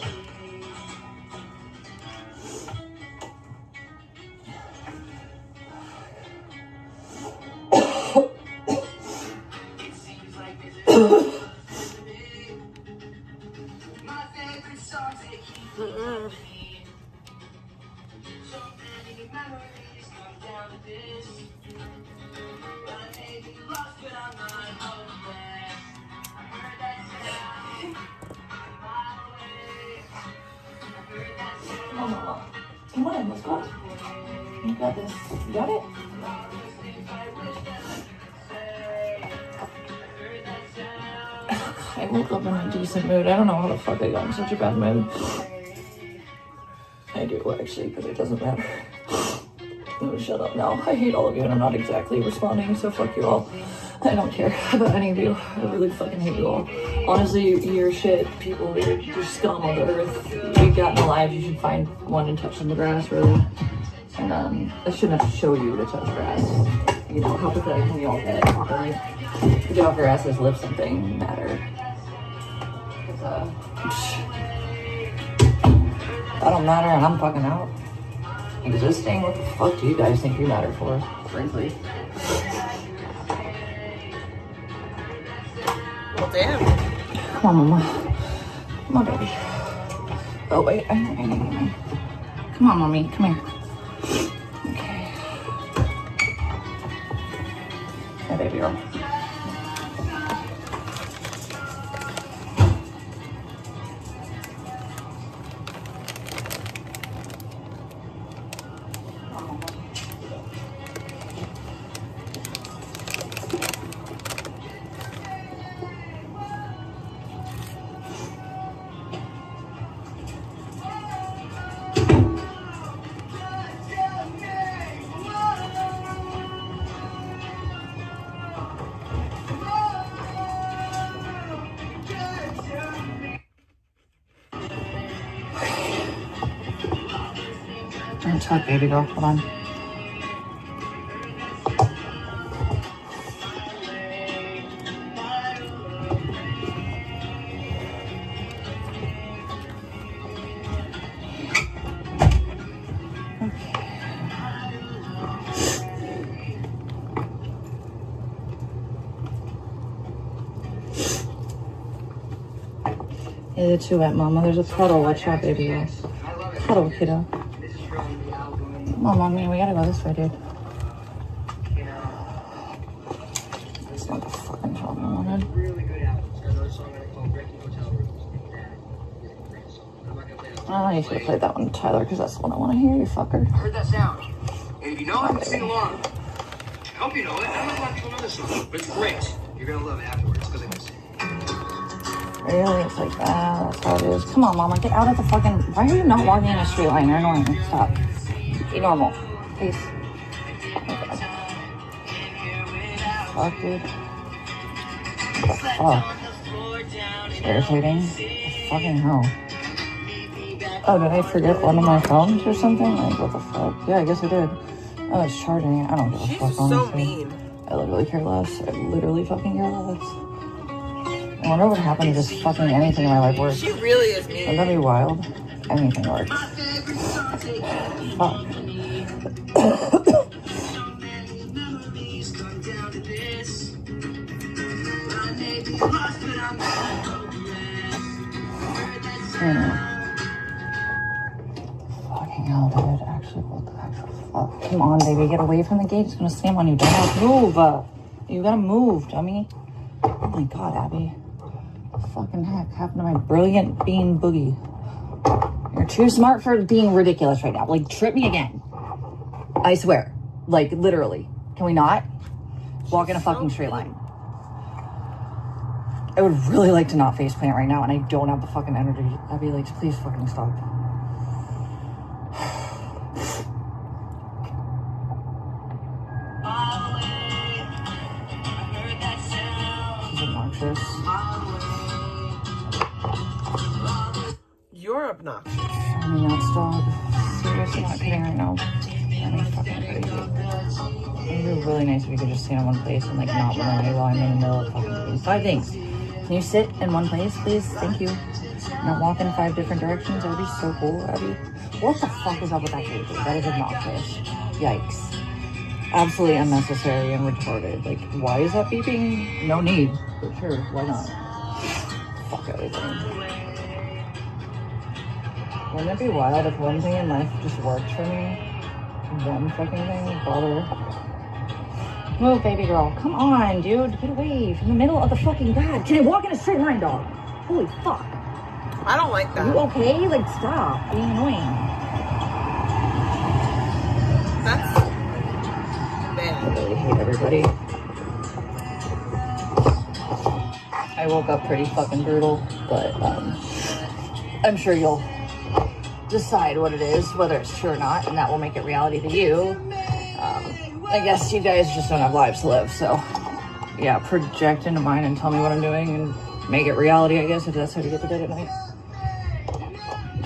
Come on, let's go. You got this. You got it? I woke up in a decent mood. I don't know how the fuck I got in such a bad mood. I do, actually, but it doesn't matter. No, shut up now. I hate all of you, and I'm not exactly responding, so fuck you all. I don't care about any of you. I really fucking hate you all. Honestly, you're shit people. You're scum of the earth. You've gotten alive. You should find one and touch on the grass, really. And I shouldn't have to show you to touch grass. You know, how pathetic can we all get? Right? To get off your asses, live something matter. I don't matter, and I'm fucking out. Existing? What the fuck do you guys think you matter for? Frankly. Well, damn. Come on, Mama. Come on, baby. Oh, wait. I need. Come on, Mommy. Come here. Okay. Hey, baby girl. Talk, baby girl. Hold on. Hey, it's too wet, Mama. There's a puddle. Watch out, baby girl. Puddle, kiddo. Come on, Mommy, we gotta go this way, dude. That's not the fucking song I wanted. Oh, you should have played that one, Tyler, because that's the one I want to hear, you fucker. I heard that sound. And if you know it, sing along. I hope you know it. I don't know a lot of people know this song, but it's great. You're gonna love it afterwards, because I can sing. Really? It's like that. That's how it is. Come on, Mama, get out of the fucking... Why are you not walking in a straight line? You're annoying. Stop. Be normal. Please. Oh, God. Fuck, dude. What the fuck? It's irritating. Fucking hell. Oh, did I forget one of my phones or something? Like, what the fuck? Yeah, I guess I did. Oh, it's charging. I don't give a fuck, honestly. So mean. I literally care less. I literally fucking care less. I wonder what happened to just fucking anything in my life works. She really is mean. Wouldn't that be wild? Anything works. Fuck. Fucking hell, dude. Actually, what the actual fuck? Come on, baby. Get away from the gate. It's gonna slam on you. Don't move. You gotta move, dummy. Oh my God, Abby. What the fucking heck happened to my brilliant bean boogie? You're too smart for being ridiculous right now. Like, trip me again. I swear. Like, literally. Can we not? Walk in a fucking straight line. I would really like to not faceplant right now, and I don't have the fucking energy. Abby, like, please fucking stop. This is obnoxious. You're obnoxious. I mean, that's dog. Seriously, not kidding right now. I mean, fucking crazy. It would be really nice if you could just stay in one place and, like, not run away while I'm in the middle of fucking doing 5 things. Can you sit in one place, please? Thank you. Not walk in 5 different directions. That would be so cool, Abby. What the fuck is up with that baby? That is obnoxious. Yikes. Absolutely unnecessary and retarded. Like, why is that beeping? No need. But sure, why not? Fuck everything. Wouldn't it be wild if one thing in life just worked for me? One fucking thing would bother. Move, baby girl. Come on, dude. Get away from the middle of the fucking... God, can I walk in a straight line, dog? Holy fuck. I don't like that. Are you okay? Like, stop being annoying. That's bad. I really hate everybody. I woke up pretty fucking brutal, but I'm sure you'll decide what it is, whether it's true or not, and that will make it reality to you. I guess you guys just don't have lives to live, so yeah, project into mine and tell me what I'm doing and make it reality, I guess, if that's how you get to bed at night.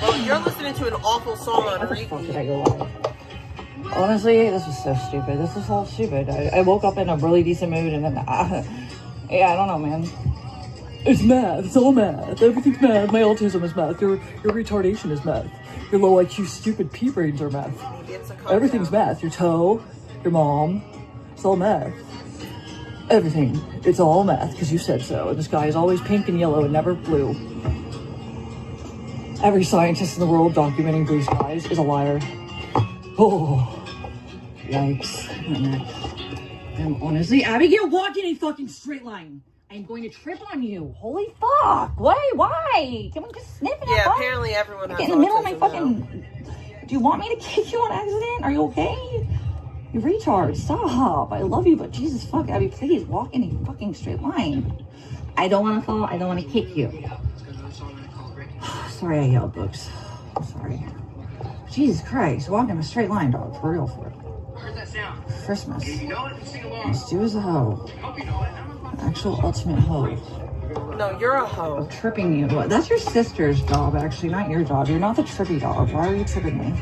Well, you're listening to an awful song on repeat. How the fuck did I go live? Honestly, this was so stupid. This was all stupid. I woke up in a really decent mood, and then yeah, I don't know, man. It's math. It's all math. Everything's math. My autism is math. Your retardation is math. Your low IQ stupid pea brains are math. Everything's math. Your toe, your mom, it's all math. Everything. It's all math because you said so. And the sky is always pink and yellow and never blue. Every scientist in the world documenting blue skies is a liar. Oh, yikes. I'm honestly, Abigail, walk in a fucking straight line. I'm going to trip on you. Holy fuck. Why? Can we just snip it? Yeah, apparently everyone has in the middle of my autism fucking... now. Do you want me to kick you on accident? Are you okay? You retard. Stop. I love you, but Jesus fuck, Abby, please walk in a fucking straight line. I don't want to fall. I don't want to kick you. Sorry I yelled, Books. I'm sorry. Jesus Christ. Walk in a straight line, dog. For real, for real. Christmas. Let's do as a hoe. Actual ultimate hoe. No, you're a hoe. I'm tripping you. That's your sister's job, actually, not your job. You're not the trippy dog. Why are you tripping me?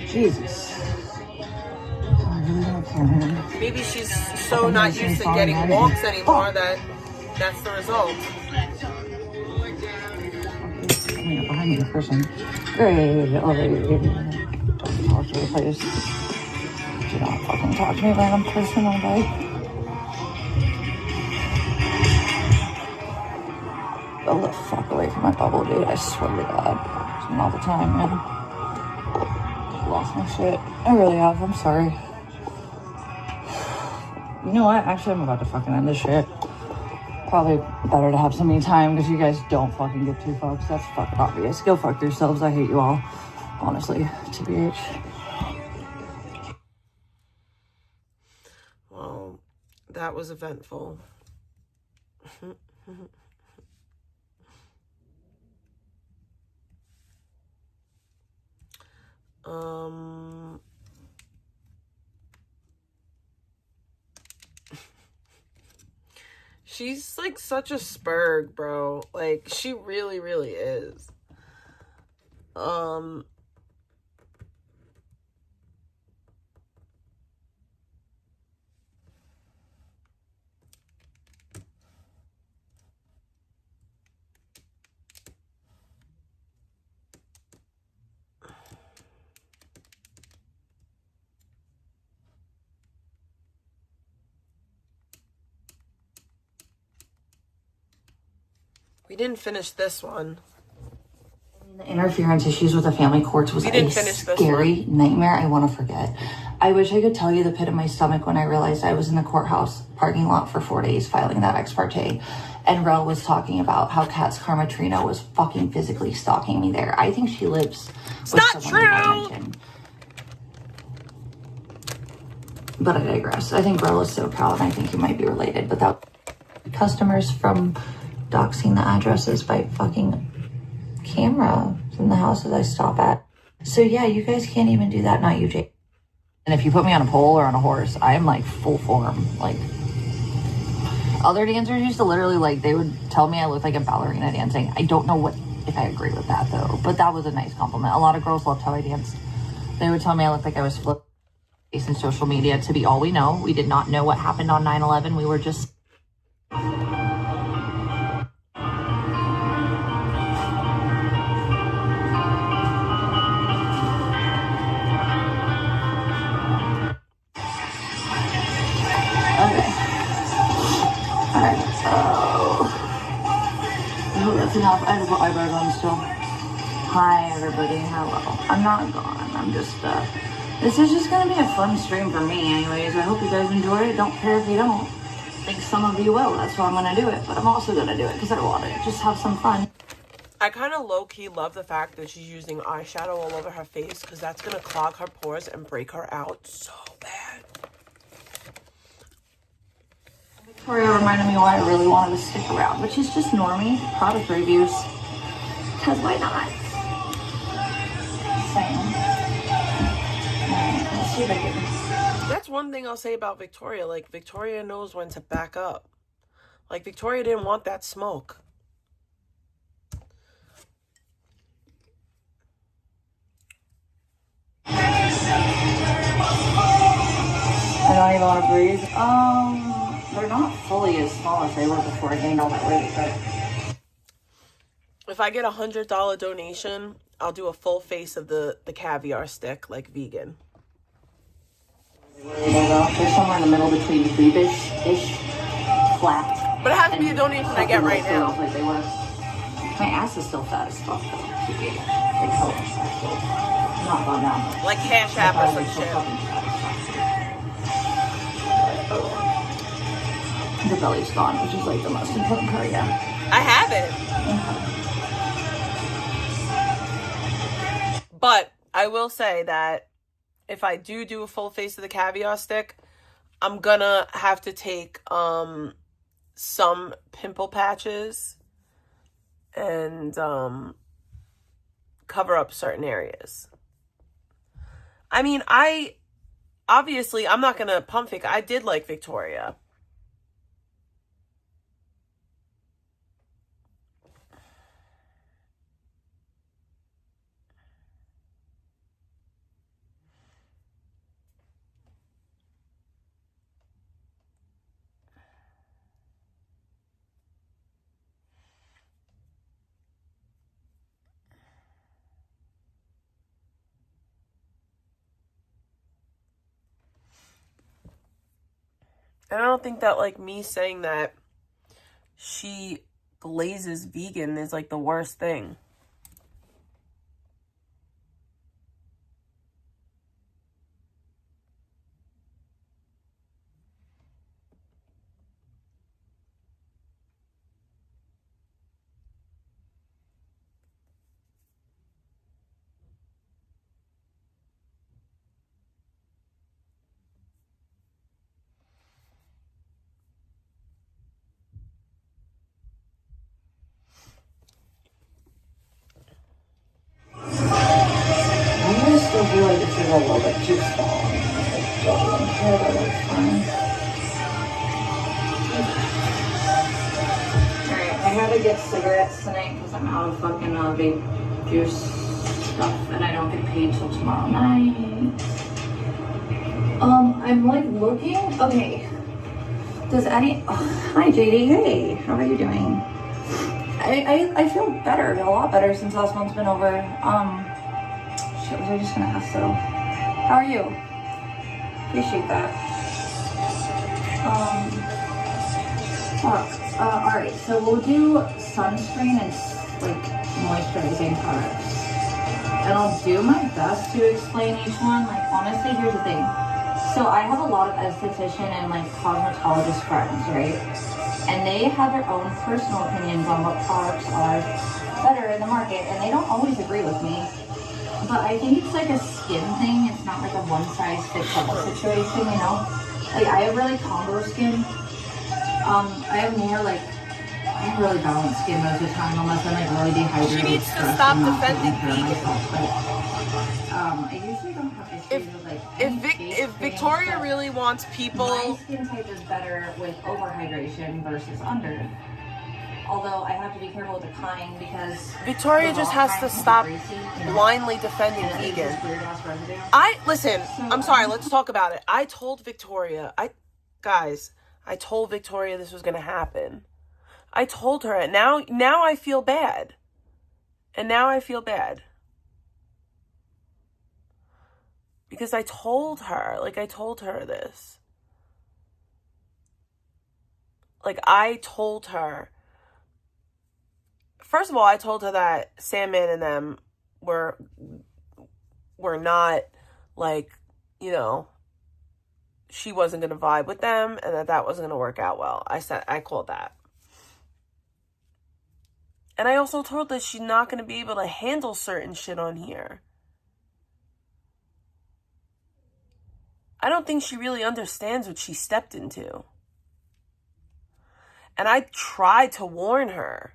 Jesus. I really don't care, man. Maybe she's so not used to getting walks anymore that that's the result. Coming up behind me in person. Great. Don't talk to me, please. Do not fucking talk to me, random person all day. Go the fuck away from my bubble, dude. I swear to God. It's not the time, man. Lost my shit. I really have. I'm sorry. You know what? Actually, I'm about to fucking end this shit. Probably better to have some me time because you guys don't fucking give two fucks. That's fucking obvious. Go fuck yourselves. I hate you all. Honestly, TBH. Well, that was eventful. She's like such a spurg, bro. Like, she really, really is. We didn't finish this one. The interference issues with the family courts was a scary nightmare I want to forget. I wish I could tell you the pit of my stomach when I realized I was in the courthouse parking lot for 4 days filing that ex parte. And Rel was talking about how Kat's Karma Trino was fucking physically stalking me there. I think she lives with not someone true! But I digress. I think Rel is SoCal and I think you might be related. But that customers from doxing the addresses by fucking camera from the houses I stop at. So yeah, you guys can't even do that, not you, Jake. And if you put me on a pole or on a horse, I am like full form. Like, other dancers used to literally, like, they would tell me I looked like a ballerina dancing. I don't know if I agree with that though, but that was a nice compliment. A lot of girls loved how I danced. They would tell me I looked like I was flipping in social media. To be all we know, we did not know what happened on 9/11. We were just enough. I have eyebrows on still. Hi everybody, hello. I'm not gone. I'm just this is just gonna be a fun stream for me anyways. I hope you guys enjoy it. Don't care if you don't. I think some of you will. That's why I'm gonna do it. But I'm also gonna do it because I want it. Just have some fun. I kind of low-key love the fact that she's using eyeshadow all over her face because that's gonna clog her pores and break her out so bad. Victoria reminded me why I really wanted to stick around, which is just normie product reviews. Because why not? Same. Let's see if I can. That's one thing I'll say about Victoria. Like, Victoria knows when to back up. Like, Victoria didn't want that smoke. I don't even want to breathe. They're not fully as small as they were before I gained all that weight, but if I get $100 donation, I'll do a full face of the caviar stick, like vegan. They're somewhere in the middle between boobish-ish, flat. But it has to be a donation I get right now. Like they were. My ass is still fat as fuck though. Like hell fat. Not gone down. Like Cash App or some shit. The belly's gone, which is like the most important part, yeah. I have it. But I will say that if I do a full face of the caviar stick, I'm gonna have to take some pimple patches and cover up certain areas. I mean, obviously I'm not gonna pump fake. I did like Victoria. And I don't think that, like, me saying that she glazes vegan is, like, the worst thing. I still feel like this is a little bit too small. Alright, I had to get cigarettes tonight because I'm out of fucking vape juice stuff and I don't get paid till tomorrow night. I'm like looking. Okay. Does any. Oh, hi, JD. Hey, how are you doing? I feel better, a lot better since last month's been over. Shit, was I just gonna ask though? How are you? Appreciate that. Alright, so we'll do sunscreen and like moisturizing products. And I'll do my best to explain each one. Like honestly, here's the thing. So I have a lot of esthetician and like cosmetologist friends, right? And they have their own personal opinions on what products are better in the market, and they don't always agree with me. But I think it's like a skin thing. It's not like a one-size-fits-all situation, you know? Like, I have really combo skin. I have more like, I have really balanced skin most of the time, unless I'm like really dehydrated. She needs to stop defending vegan. I usually don't have issues with like if Victoria really wants people, my skin type is better with overhydration versus under. Although I have to be careful with the kind because Victoria just has to stop blindly defending vegan. Listen, I'm sorry, let's talk about it. I told Victoria, I told Victoria this was going to happen. I told her, and now I feel bad. And now I feel bad. Because I told her this. Like, I told her. First of all, I told her that Sandman and them were not, like, you know, she wasn't going to vibe with them and that wasn't going to work out well. I called that. And I also told her she's not going to be able to handle certain shit on here. I don't think she really understands what she stepped into. And I tried to warn her.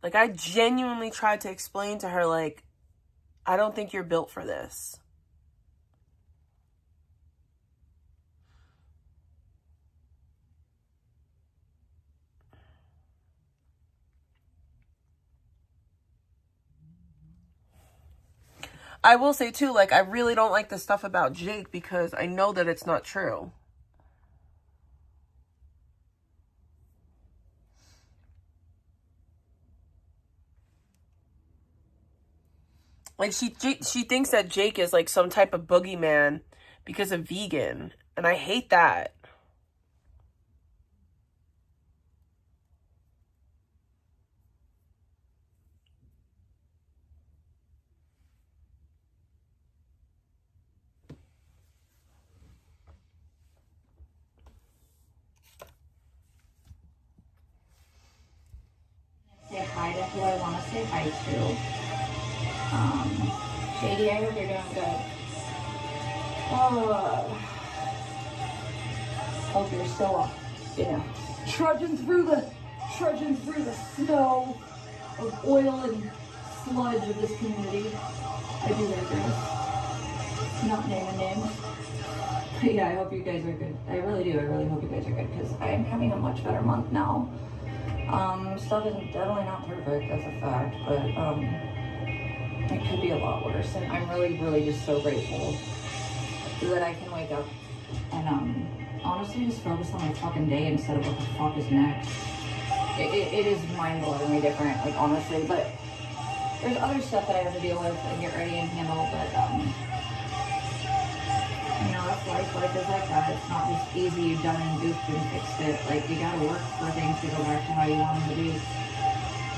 Like, I genuinely tried to explain to her, like, I don't think you're built for this. I will say, too, like, I really don't like the stuff about Jake because I know that it's not true. Like, she thinks that Jake is, like, some type of boogeyman because of vegan. And I hate that. Say hi to who I want to say hi to. JD, I hope you're doing good. Hope you're still, trudging through the snow of oil and sludge of this community. I do digress. Not naming names. But yeah, I hope you guys are good. I really do. I really hope you guys are good because I'm having a much better month now. Stuff is definitely not perfect, that's a fact, but it could be a lot worse. And I'm really, really just so grateful that I can wake up and honestly just focus on my fucking day instead of what the fuck is next. It is mind-blowingly different, like honestly, but there's other stuff that I have to deal with and get ready and handle, but that's life. Life is like that. It's not just easy, you done and goofed and fixed it. Like, you gotta work for things to go back to how you want them to be.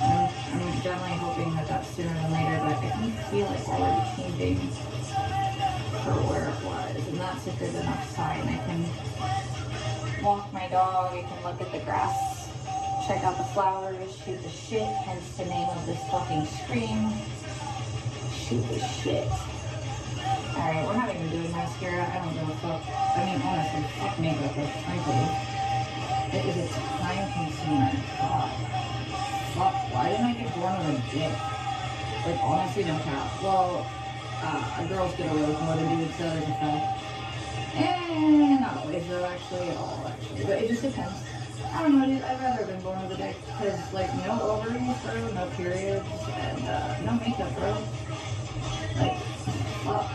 And I'm generally hoping that that's sooner than later, but I can feel it already changing for where it was, and that's a good enough sign. I can walk my dog, I can look at the grass, check out the flowers, shoot the shit, hence the name of this fucking stream. Shoot the shit. Alright, we're not even doing mascara. I don't give a fuck. I mean, honestly, fuck makeup, but frankly, it is a time consumer. God. Fuck, why didn't I get born with a dick? Like, honestly, no cap. Well, girls get away with more than dudes, so there's a fact. And not always, though, actually, at all, actually. But it just depends. I don't know, dude, I'd rather have been born with a dick. Because, like, no ovaries, bro, no periods, and, no makeup, bro. Like, fuck.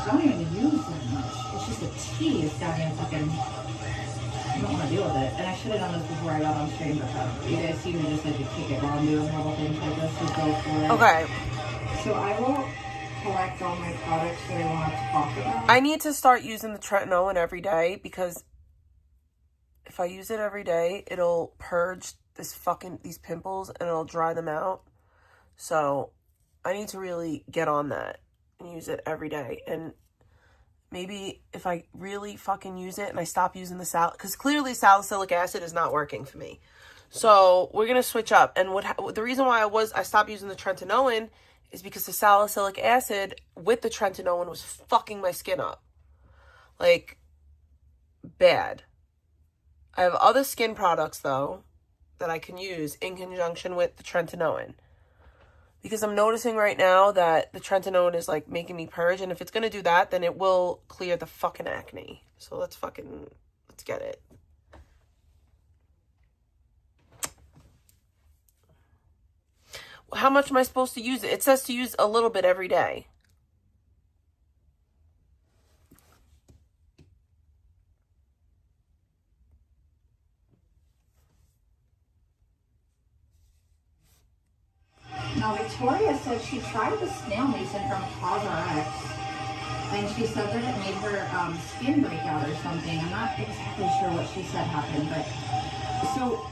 I don't even use that much. It's just a tedious goddamn fucking... I don't want to deal with it. And I should have done this before I got on stream, but you guys seem to just like to kick it while I'm doing little things like this, so go for it. Okay. So I will collect all my products that I want to talk about. I need to start using the tretinoin every day because if I use it every day, it'll purge these pimples and it'll dry them out. So I need to really get on that and use it every day. And maybe if I really fucking use it and I stop using the because clearly salicylic acid is not working for me. So we're going to switch up. And the reason why I stopped using the tretinoin is because the salicylic acid with the tretinoin was fucking my skin up. Like, bad. I have other skin products, though, that I can use in conjunction with the tretinoin. Because I'm noticing right now that the tretinoin is, like, making me purge. And if it's going to do that, then it will clear the fucking acne. So let's get it. How much am I supposed to use it? It says to use a little bit every day. Now, Victoria said she tried the snail mason from CosRx, and she said that it made her skin break out or something. I'm not exactly sure what she said happened, but so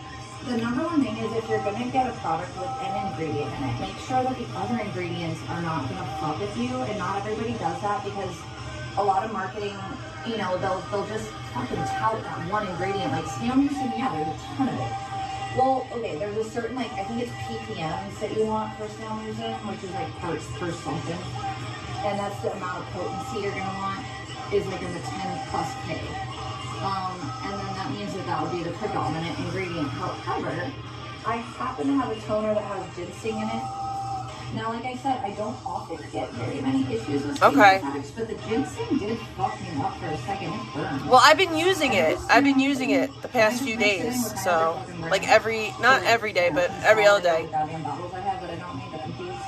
the number one thing is if you're going to get a product with an ingredient in it, make sure that the other ingredients are not going to fuck with you, and not everybody does that because a lot of marketing, they'll just fucking tout that one ingredient, like snail mason, yeah, there's a ton of it. Well, okay, there's a certain, I think it's ppms that you want for snail mason, which is per something. and that's the amount of potency you're gonna want, is like in the 10 plus K. And then that means that would be the predominant ingredient. However, I happen to have a toner that has ginseng in it. Now, like I said, I don't often get very many issues with skincare products, but the ginseng did fuck me up for a second. It burned. Well, I've been using it. I've been using it the past few days. So, like not every day, but every other day. Goddamn bottles I have, but I don't need the empties.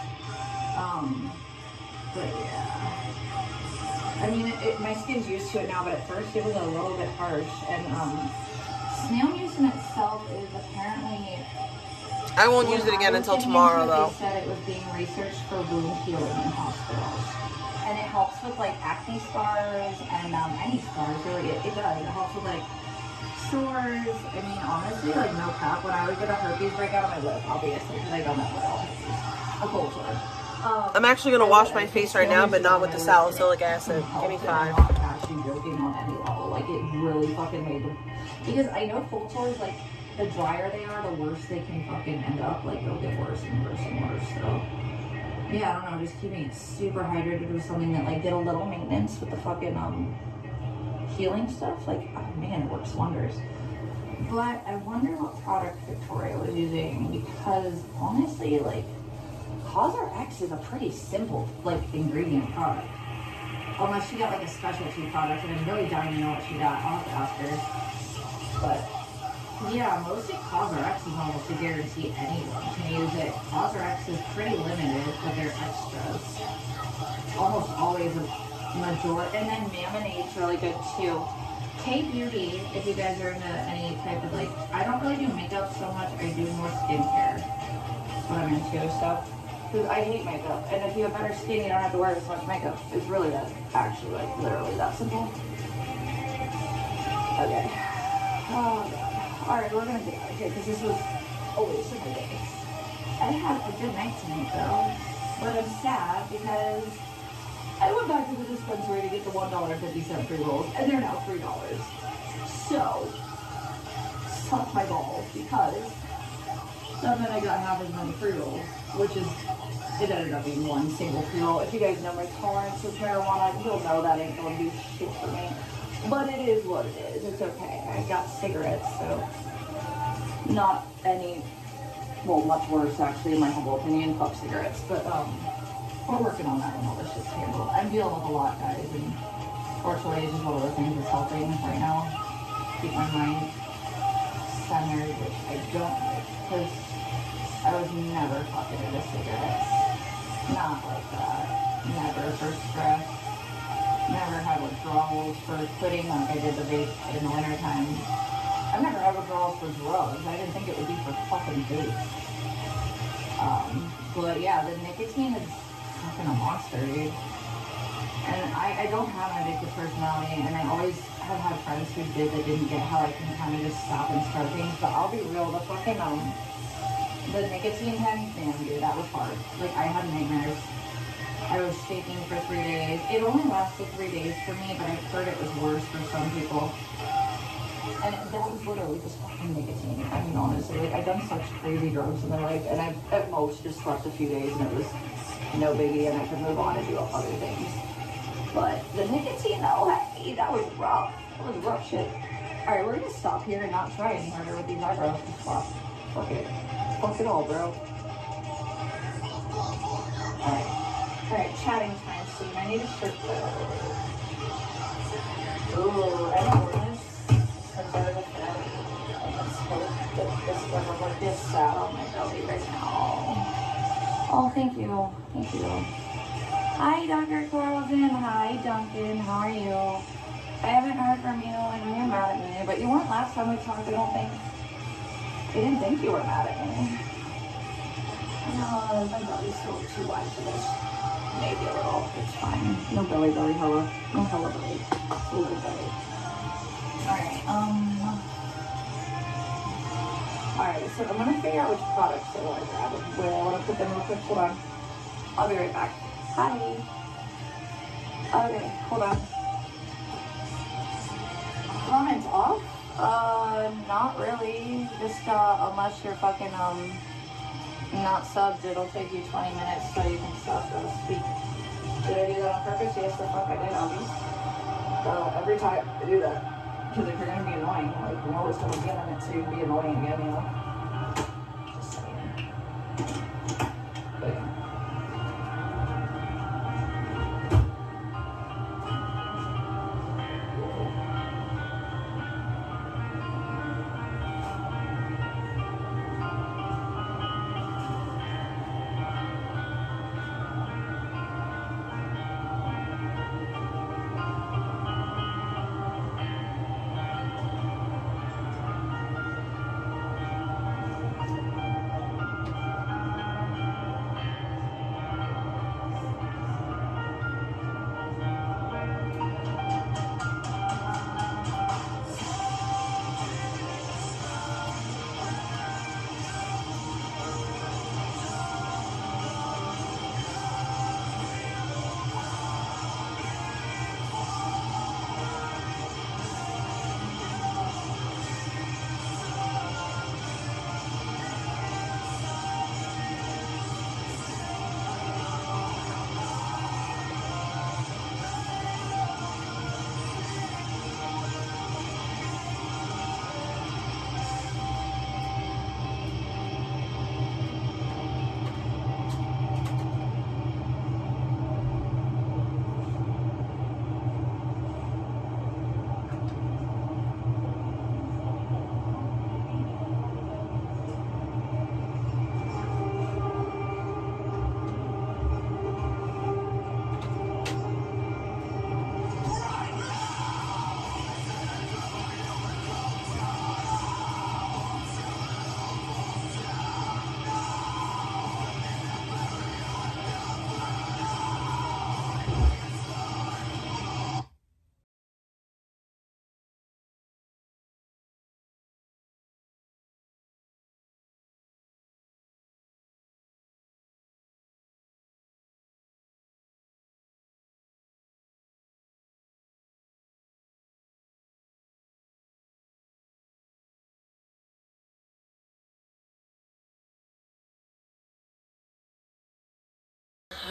But yeah. I mean, my skin's used to it now, but at first it was a little bit harsh. And snail mucin itself is apparently... I won't use it again until tomorrow, though. They said it was being researched for wound healing in hospitals. And it helps with, like, acne scars and any scars, really. It does. It helps with, like, sores. I mean, honestly, like, no crap. When I would get a herpes breakout on my lip, obviously, because I don't know what else. A cold sore. I'm actually going to wash my face right now, but not with the salicylic acid. Give me 5. I'm not actually joking on any level. Like, it really fucking made them. Because I know cold sores, like, the drier they are, the worse they can fucking end up. Like, they'll get worse and worse and worse. So, yeah, I don't know. Just keeping it super hydrated was something that, like, did a little maintenance with the fucking, healing stuff. Like, oh, man, it works wonders. But I wonder what product Victoria was using, because, honestly, like, COSRX is a pretty simple, like, ingredient product. Unless she got, like, a specialty product, and I'm really dying to know what she got. I'll have to ask her. But... yeah, mostly COSRX is almost a guarantee anyone can use it. COSRX is pretty limited with their extras. Almost always a majority. And then Maminade's really good too. K-Beauty, if you guys are into any type of, like, I don't really do makeup so much, I do more skincare. That's what I'm into, stuff. Because I hate makeup. And if you have better skin, you don't have to wear as much makeup. It's really that, actually, like, literally that simple. Okay. Oh, God. Alright, we're gonna get out of here because this was a waste of my day. I had a good night tonight though, but I'm sad because I went back to the dispensary to get the $1.50 pre-rolls and they're now $3. So, suck my balls because then I got half as many pre-rolls, which is, it ended up being one single pre-roll. If you guys know my tolerance with marijuana, you'll know that ain't gonna do shit for me. But it is what it is. It's okay. I got cigarettes, so not any, well, much worse actually in my humble opinion. Fuck cigarettes, but we're working on that when all this shit's handled. I'm dealing with a lot, guys, and fortunately, it's just one of the things that's helping right now. Keep my mind centered, which I don't like, because I was never fucking into cigarettes. Not like that. Never for stress. Never had withdrawals for quitting like I did the vape in the wintertime. I've never had withdrawals for drugs. I didn't think it would be for fucking vapes. But yeah, the nicotine is fucking a monster, dude. And I don't have an addictive personality, and I always have had friends who did that didn't get how I can kind of just stop and start things. But I'll be real, the fucking, the nicotine pen, man, dude, that was hard. Like, I had nightmares. I was shaking for 3 days. It only lasted 3 days for me, but I've heard it was worse for some people. And that was literally just fucking nicotine. I mean, honestly, like, I've done such crazy drugs in my life, and I've at most just slept a few days, and it was no biggie, and I could move on and do other things. But the nicotine, though, hey, that was rough. That was rough shit. Alright, we're gonna stop here and not try any harder with these eyebrows. Fuck it. Fuck it all, bro. Alright, chatting time soon. I need a shirt though. Ooh, I don't know this. Let's hope that this doesn't look this sad on my belly right now. Oh, thank you. Thank you. Hi, Dr. Carlson. Hi, Duncan. How are you? I haven't heard from you. I know you're mad at me, but you weren't last time we talked, I don't think. I didn't think you were mad at me. No, my belly's still too wide for this. Maybe a little. It's fine. No belly, hella. No hella belly. A little belly. Alright, Alright, so I'm gonna figure out which products I want to grab. Where I want to put them real quick. Hold on. I'll be right back. Hi. Okay, hold on. Comments off? Not really. Just, unless you're fucking, not subbed, it'll take you 20 minutes so you can stop to speak. Did I do that on purpose? Yes, the fuck I did, Abby. Every time I do that, because if you're gonna be annoying, like, you know, it's gonna be on it, so you can be annoying again, you know? Just saying. But yeah.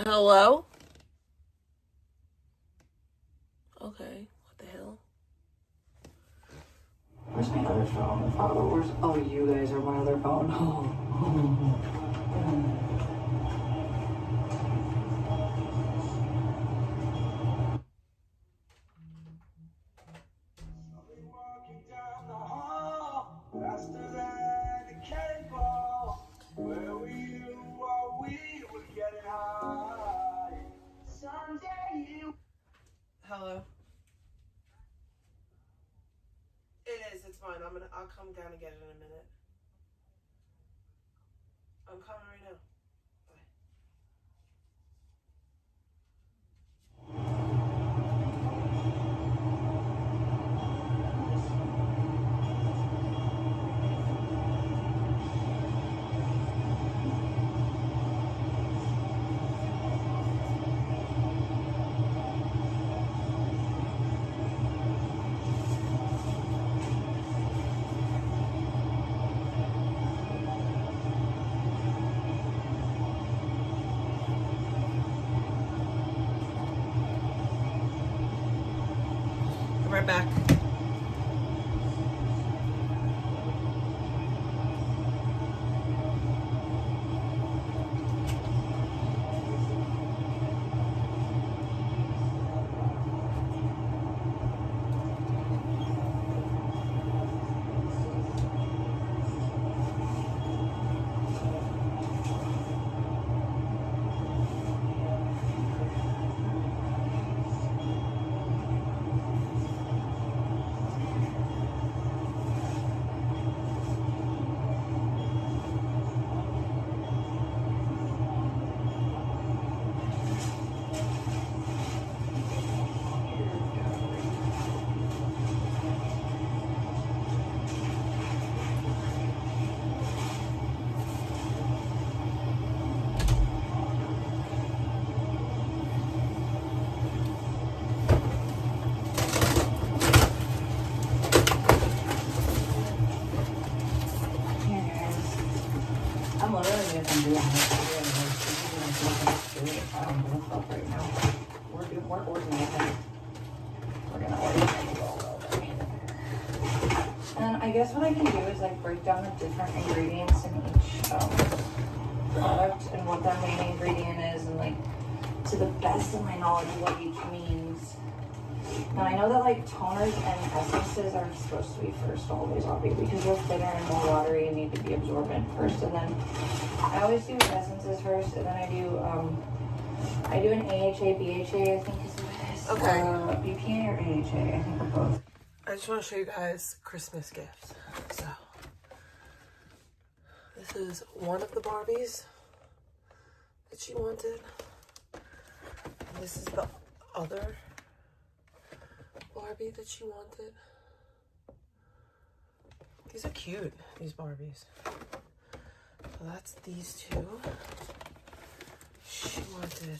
Hello? Okay, what the hell? Where's my other phone? Oh, you guys are my other phone. Hello? It is, it's fine. I'll come down and get it in a minute. I'm coming right now. Right back. I'm literally gonna do it. I don't give a fuck right now. guess what I can do is like break down the different ingredients in each product and what that main ingredient is, and like to the best of my knowledge what each means. Now I know that like toners and essences are supposed to be first always, obviously, because they're thinner and more watery and need to be absorbent first, and then I always do essences first, and then I do an AHA, BHA, I think is what it is. Okay. BPA or AHA, I think they're both. I just want to show you guys Christmas gifts. So, this is one of the Barbies that she wanted. And this is the other Barbie that she wanted. These are cute, these Barbies. So that's these two. She wanted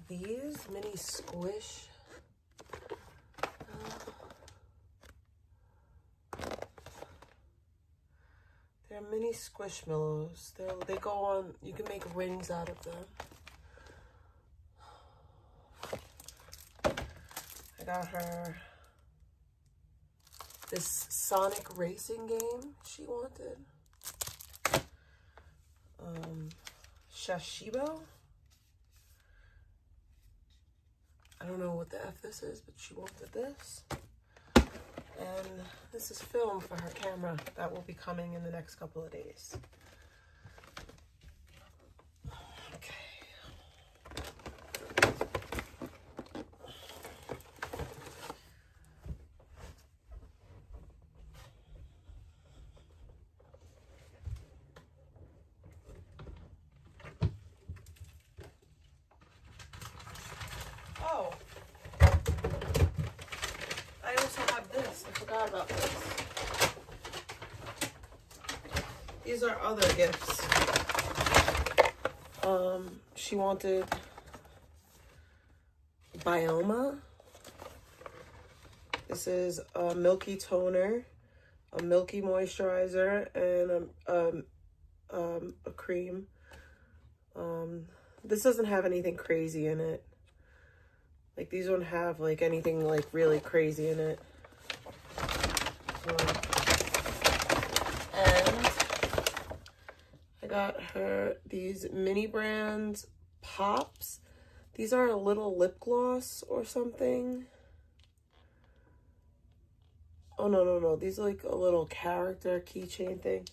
these mini squish. They're mini squishmallows. They go on, you can make rings out of them. I got her this Sonic racing game she wanted. Shashibo. I don't know what the F this is, but she wanted this. And this is film for her camera that will be coming in the next couple of days. Okay. Oh. I also have this. I forgot about this. These are other gifts. She wanted Bioma. This is a milky toner, a milky moisturizer, and a cream. This doesn't have anything crazy in it. Like, these don't have like anything like really crazy in it. And I got her these mini brands pops. These are a little lip gloss or something. Oh, no. These are like a little character keychain thing.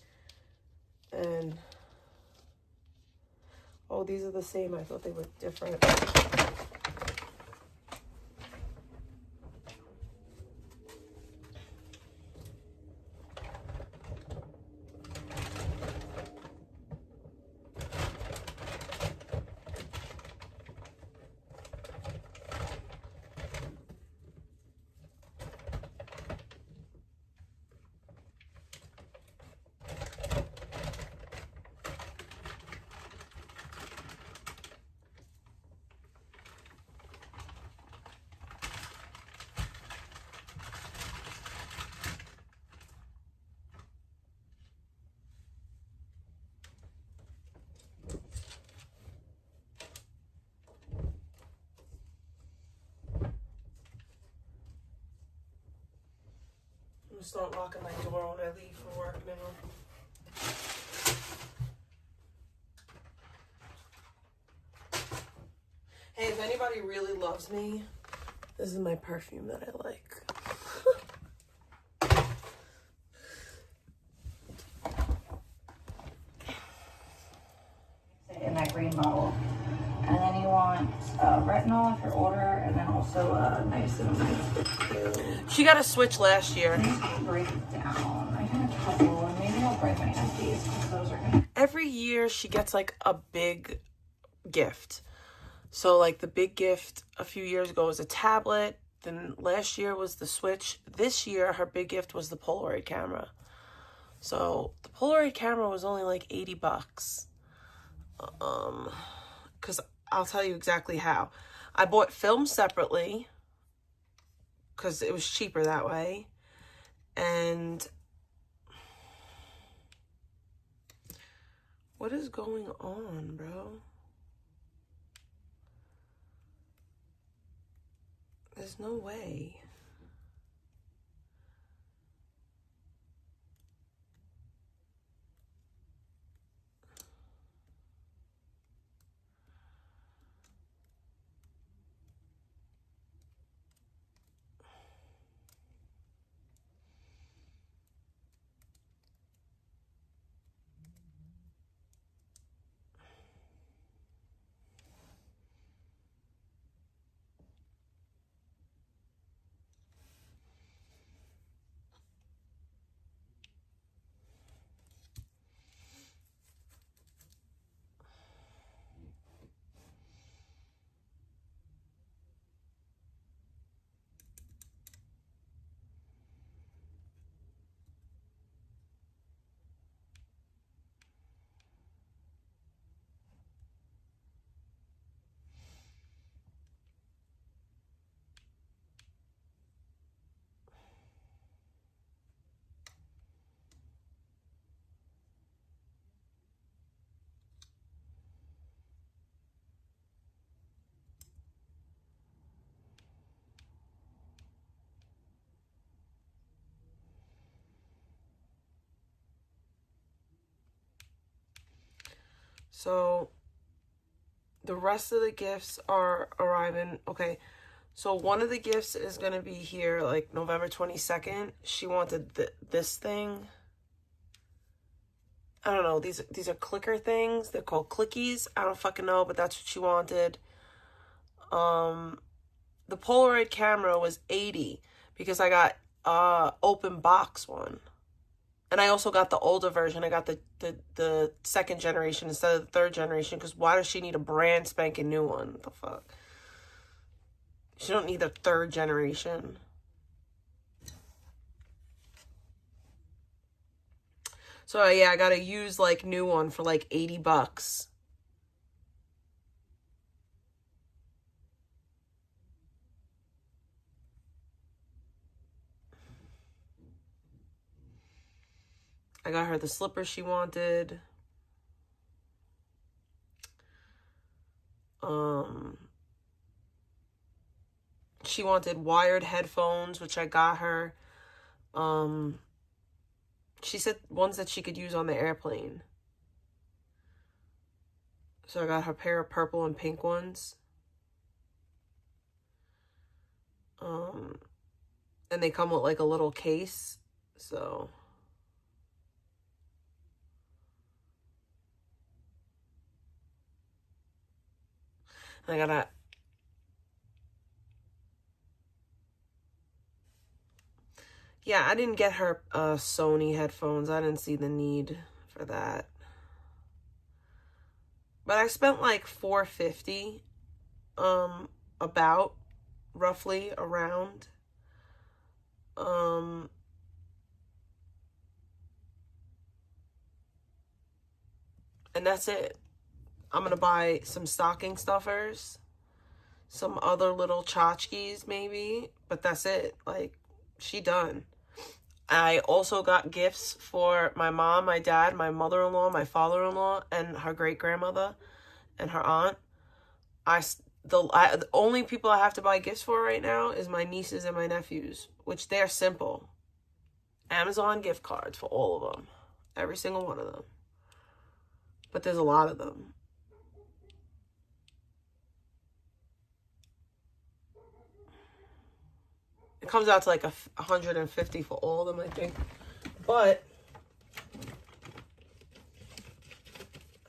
And, oh, these are the same. I thought they were different. I'm gonna start locking my door when I leave for work now. Hey, if anybody really loves me, this is my perfume that I like. In that green bottle. And then you want retinol if you're older, and then also niacinamide. She got a Switch last year. I'm just gonna break it down. I had a couple, and maybe I'll break my empties because those are gonna. Every year she gets like a big gift. So like the big gift a few years ago was a tablet. Then last year was the Switch. This year her big gift was the Polaroid camera. So the Polaroid camera was only like $80. Because I'll tell you exactly how. I bought film separately because it was cheaper that way. And what is going on, bro? There's no way. So the rest of the gifts are arriving. Okay, so one of the gifts is going to be here like November 22nd. She wanted this thing. I don't know. These are clicker things. They're called clickies. I don't fucking know, but that's what she wanted. The Polaroid camera was $80 because I got open box one. And I also got the older version. I got the second generation instead of the third generation, because why does she need a brand spanking new one? What the fuck? She don't need the third generation. So yeah, I got a used like new one for like $80. I got her the slippers she wanted. She wanted wired headphones, which I got her. She said ones that she could use on the airplane. So I got her a pair of purple and pink ones. And they come with like a little case. So I got yeah, I didn't get her Sony headphones. I didn't see the need for that. But I spent like $450, about, roughly, around. And that's it. I'm gonna buy some stocking stuffers, some other little tchotchkes maybe, but that's it. Like, she done. I also got gifts for my mom, my dad, my mother-in-law, my father-in-law, and her great-grandmother and her aunt. The only people I have to buy gifts for right now is my nieces and my nephews, which they're simple. Amazon gift cards for all of them. Every single one of them. But there's a lot of them. It comes out to like $150 for all of them, I think. But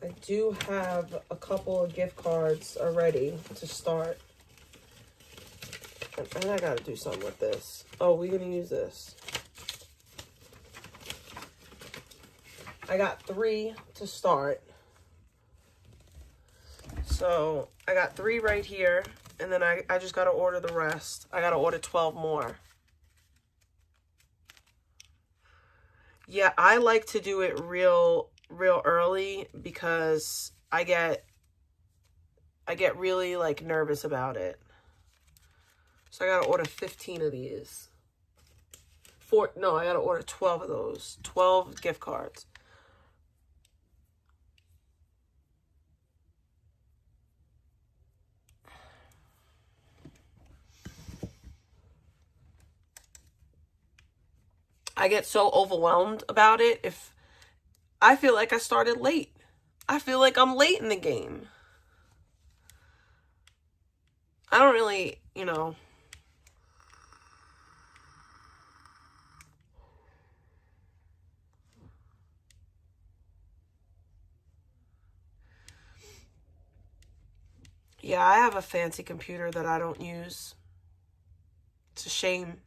I do have a couple of gift cards already to start. And I gotta do something with this. Oh, we're gonna use this. I got 3 to start. So I got 3 right here. And then I just gotta order the rest. I gotta order 12 more. Yeah, I like to do it real early because I get really like nervous about it. So I gotta order 15 of these. I gotta order 12 of those. 12 gift cards. I get so overwhelmed about it if I feel like I started late. I feel like I'm late in the game. I don't really, Yeah, I have a fancy computer that I don't use. It's a shame.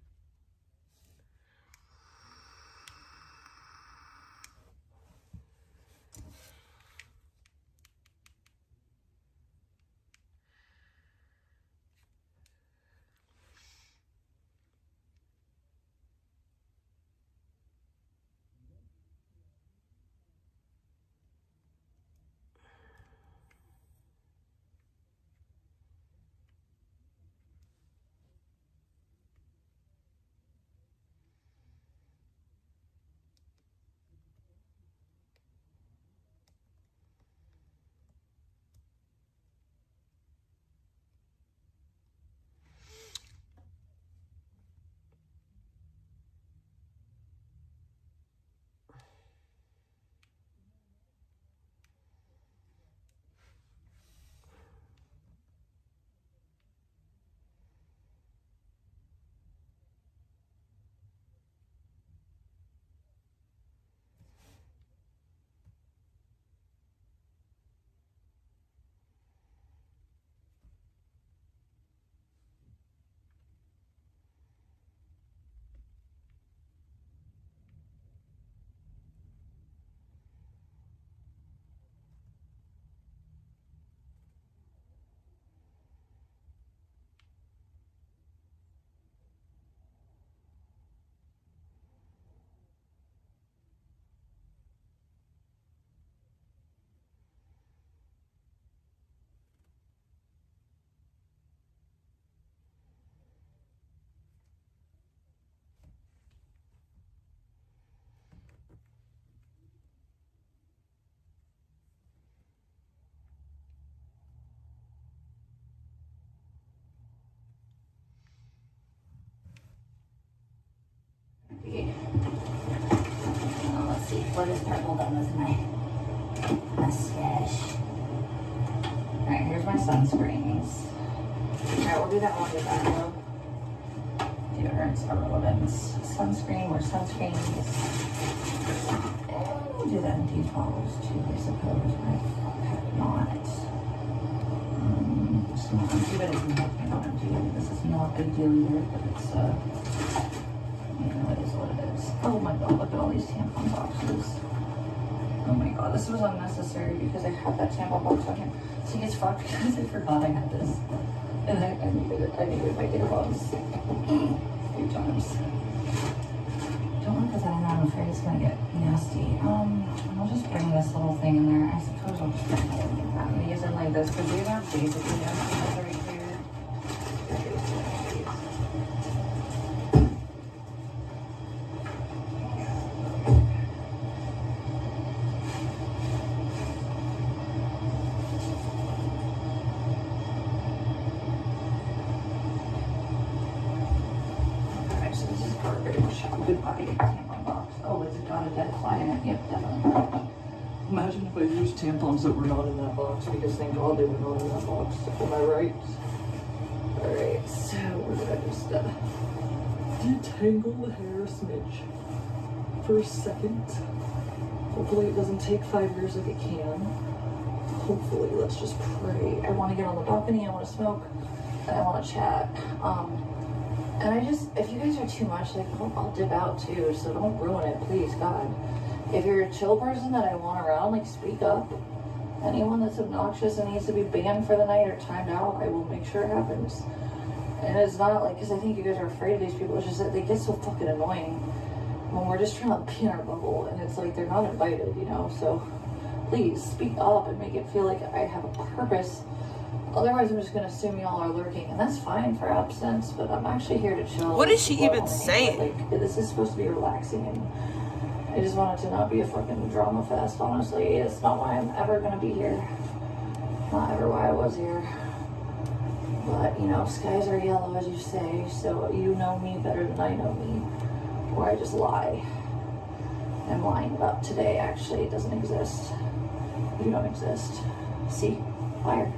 shortest purple done with my mustache. Alright, here's my sunscreens. Alright, we'll do that one with that though. Deodorants are relevant. Sunscreen, more sunscreens. And we'll do that in D12s too, I suppose. Right? Not. It's not empty, but it's not empty. This is not a big deal either, but it's, you know, it is what it is. Oh my god, look at all these tampon boxes. Oh my god, this was unnecessary because I had that tampon box on here. See, it's fucked because I forgot I had this. And I needed it. I needed my tampons a few times. Don't look at that, I'm afraid it's gonna get nasty. I'll just bring this little thing in there. I suppose I'll just bring that. I'm using like this because these are basically empties right here. Goodbye, tampon box. Oh, it's got a dead fly in it. Yep, definitely. Imagine if I used tampons that were not in that box, because thank God they were not in that box. Am I right? Alright, so we're gonna just detangle the hair a smidge for a second. Hopefully it doesn't take 5 years like it can. Hopefully, let's just pray. I want to get on the balcony, I want to smoke, and I want to chat. And I just, if you guys are too much, like, I'll dip out too, so don't ruin it, please, God. If you're a chill person that I want around, like, speak up. Anyone that's obnoxious and needs to be banned for the night or timed out, I will make sure it happens. And it's not like, because I think you guys are afraid of these people, it's just that they get so fucking annoying when we're just trying to be in our bubble, and it's like, they're not invited, you know, so please, speak up and make it feel like I have a purpose. Otherwise, I'm just going to assume y'all are lurking, and that's fine for absence, but I'm actually here to chill. What is she even saying? Like, this is supposed to be relaxing, and I just want it to not be a fucking drama fest, honestly. It's not why I'm ever going to be here. Not ever why I was here. But, you know, skies are yellow, as you say, so you know me better than I know me. Or I just lie. I'm lying about today, actually. It doesn't exist. You don't exist. See? Liar.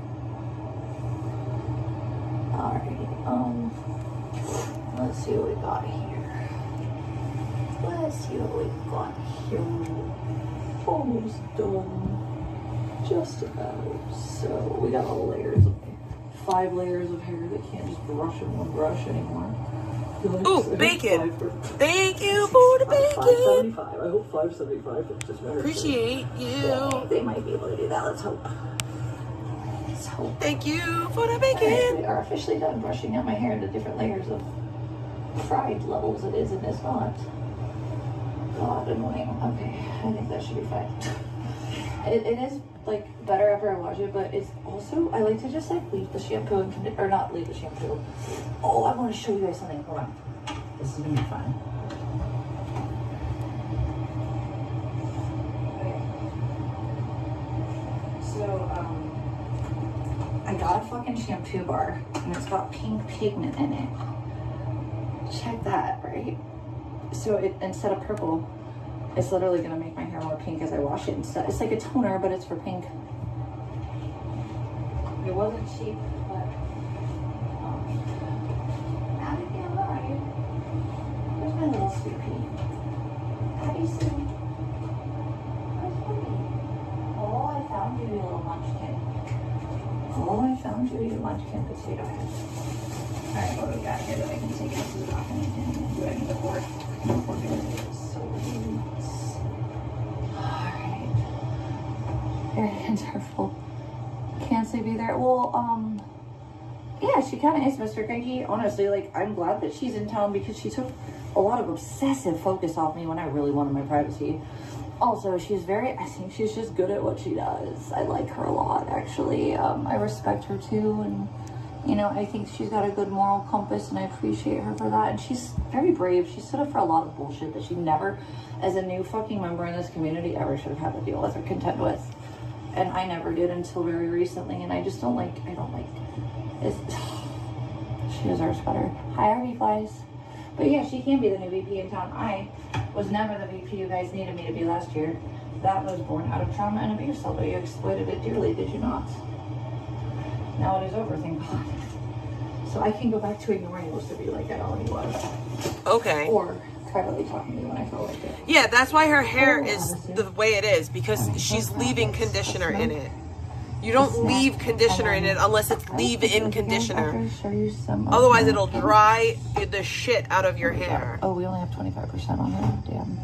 Alright, let's see what we got here. Let's see what we got here. Almost done. Just about. So, we got all layers of 5 layers of hair that can't just brush in one brush anymore. Ooh, bacon! Thank you for the bacon! 575. I hope 575 is just better. Appreciate you. Yeah, they might be able to do that, let's hope. Thank you for the bacon. Right, we are officially done brushing out my hair into different layers of fried levels it is and is not. God, annoying. Okay, I think that should be fine. It is like better after I wash it, but it's also, I like to just like leave the shampoo and or not leave the shampoo. Oh, I want to show you guys something. Hold on. This is gonna be fun. Okay. So, I got a fucking shampoo bar, and it's got pink pigment in it. Check that, right? So it, instead of purple, it's literally gonna make my hair more pink as I wash it instead. It's like a toner, but it's for pink. It wasn't cheap, but not again, right? Where's my little sweet pea? Happy sweet. Where's Piggy? Oh, I found you, you little munchkin. Oh, I found you, you munchkin potato head. Alright, what do we got here that I can take out to the balcony and do I need a fork? No fork is so loose. Alright. Your hands are full. Can't sleep either. Well, yeah, she kind of is Mr. Cranky. Honestly, like, I'm glad that she's in town because she took a lot of obsessive focus off me when I really wanted my privacy. Also, she's I think she's just good at what she does. I like her a lot, actually. I respect her too, and, you know, I think she's got a good moral compass, and I appreciate her for that. And she's very brave. She stood up for a lot of bullshit that she never, as a new fucking member in this community, ever should have had to deal with or contend with. And I never did until very recently, and I just don't like, she deserves better. Hi, RV Flies. But yeah, she can be the new VP in town. I was never the VP you guys needed me to be last year. That was born out of trauma and abuse, although you exploited it dearly, did you not? Now it is over, thank God. So I can go back to ignoring most of you like I already was. Okay. Or privately talking to you when I feel like it. Yeah, that's why her hair is the way it is, because she's leaving conditioner in it. You don't leave conditioner in it unless it's leave-in conditioner. Otherwise, it'll dry the shit out of your hair. Oh, we only have 25% on there. Damn.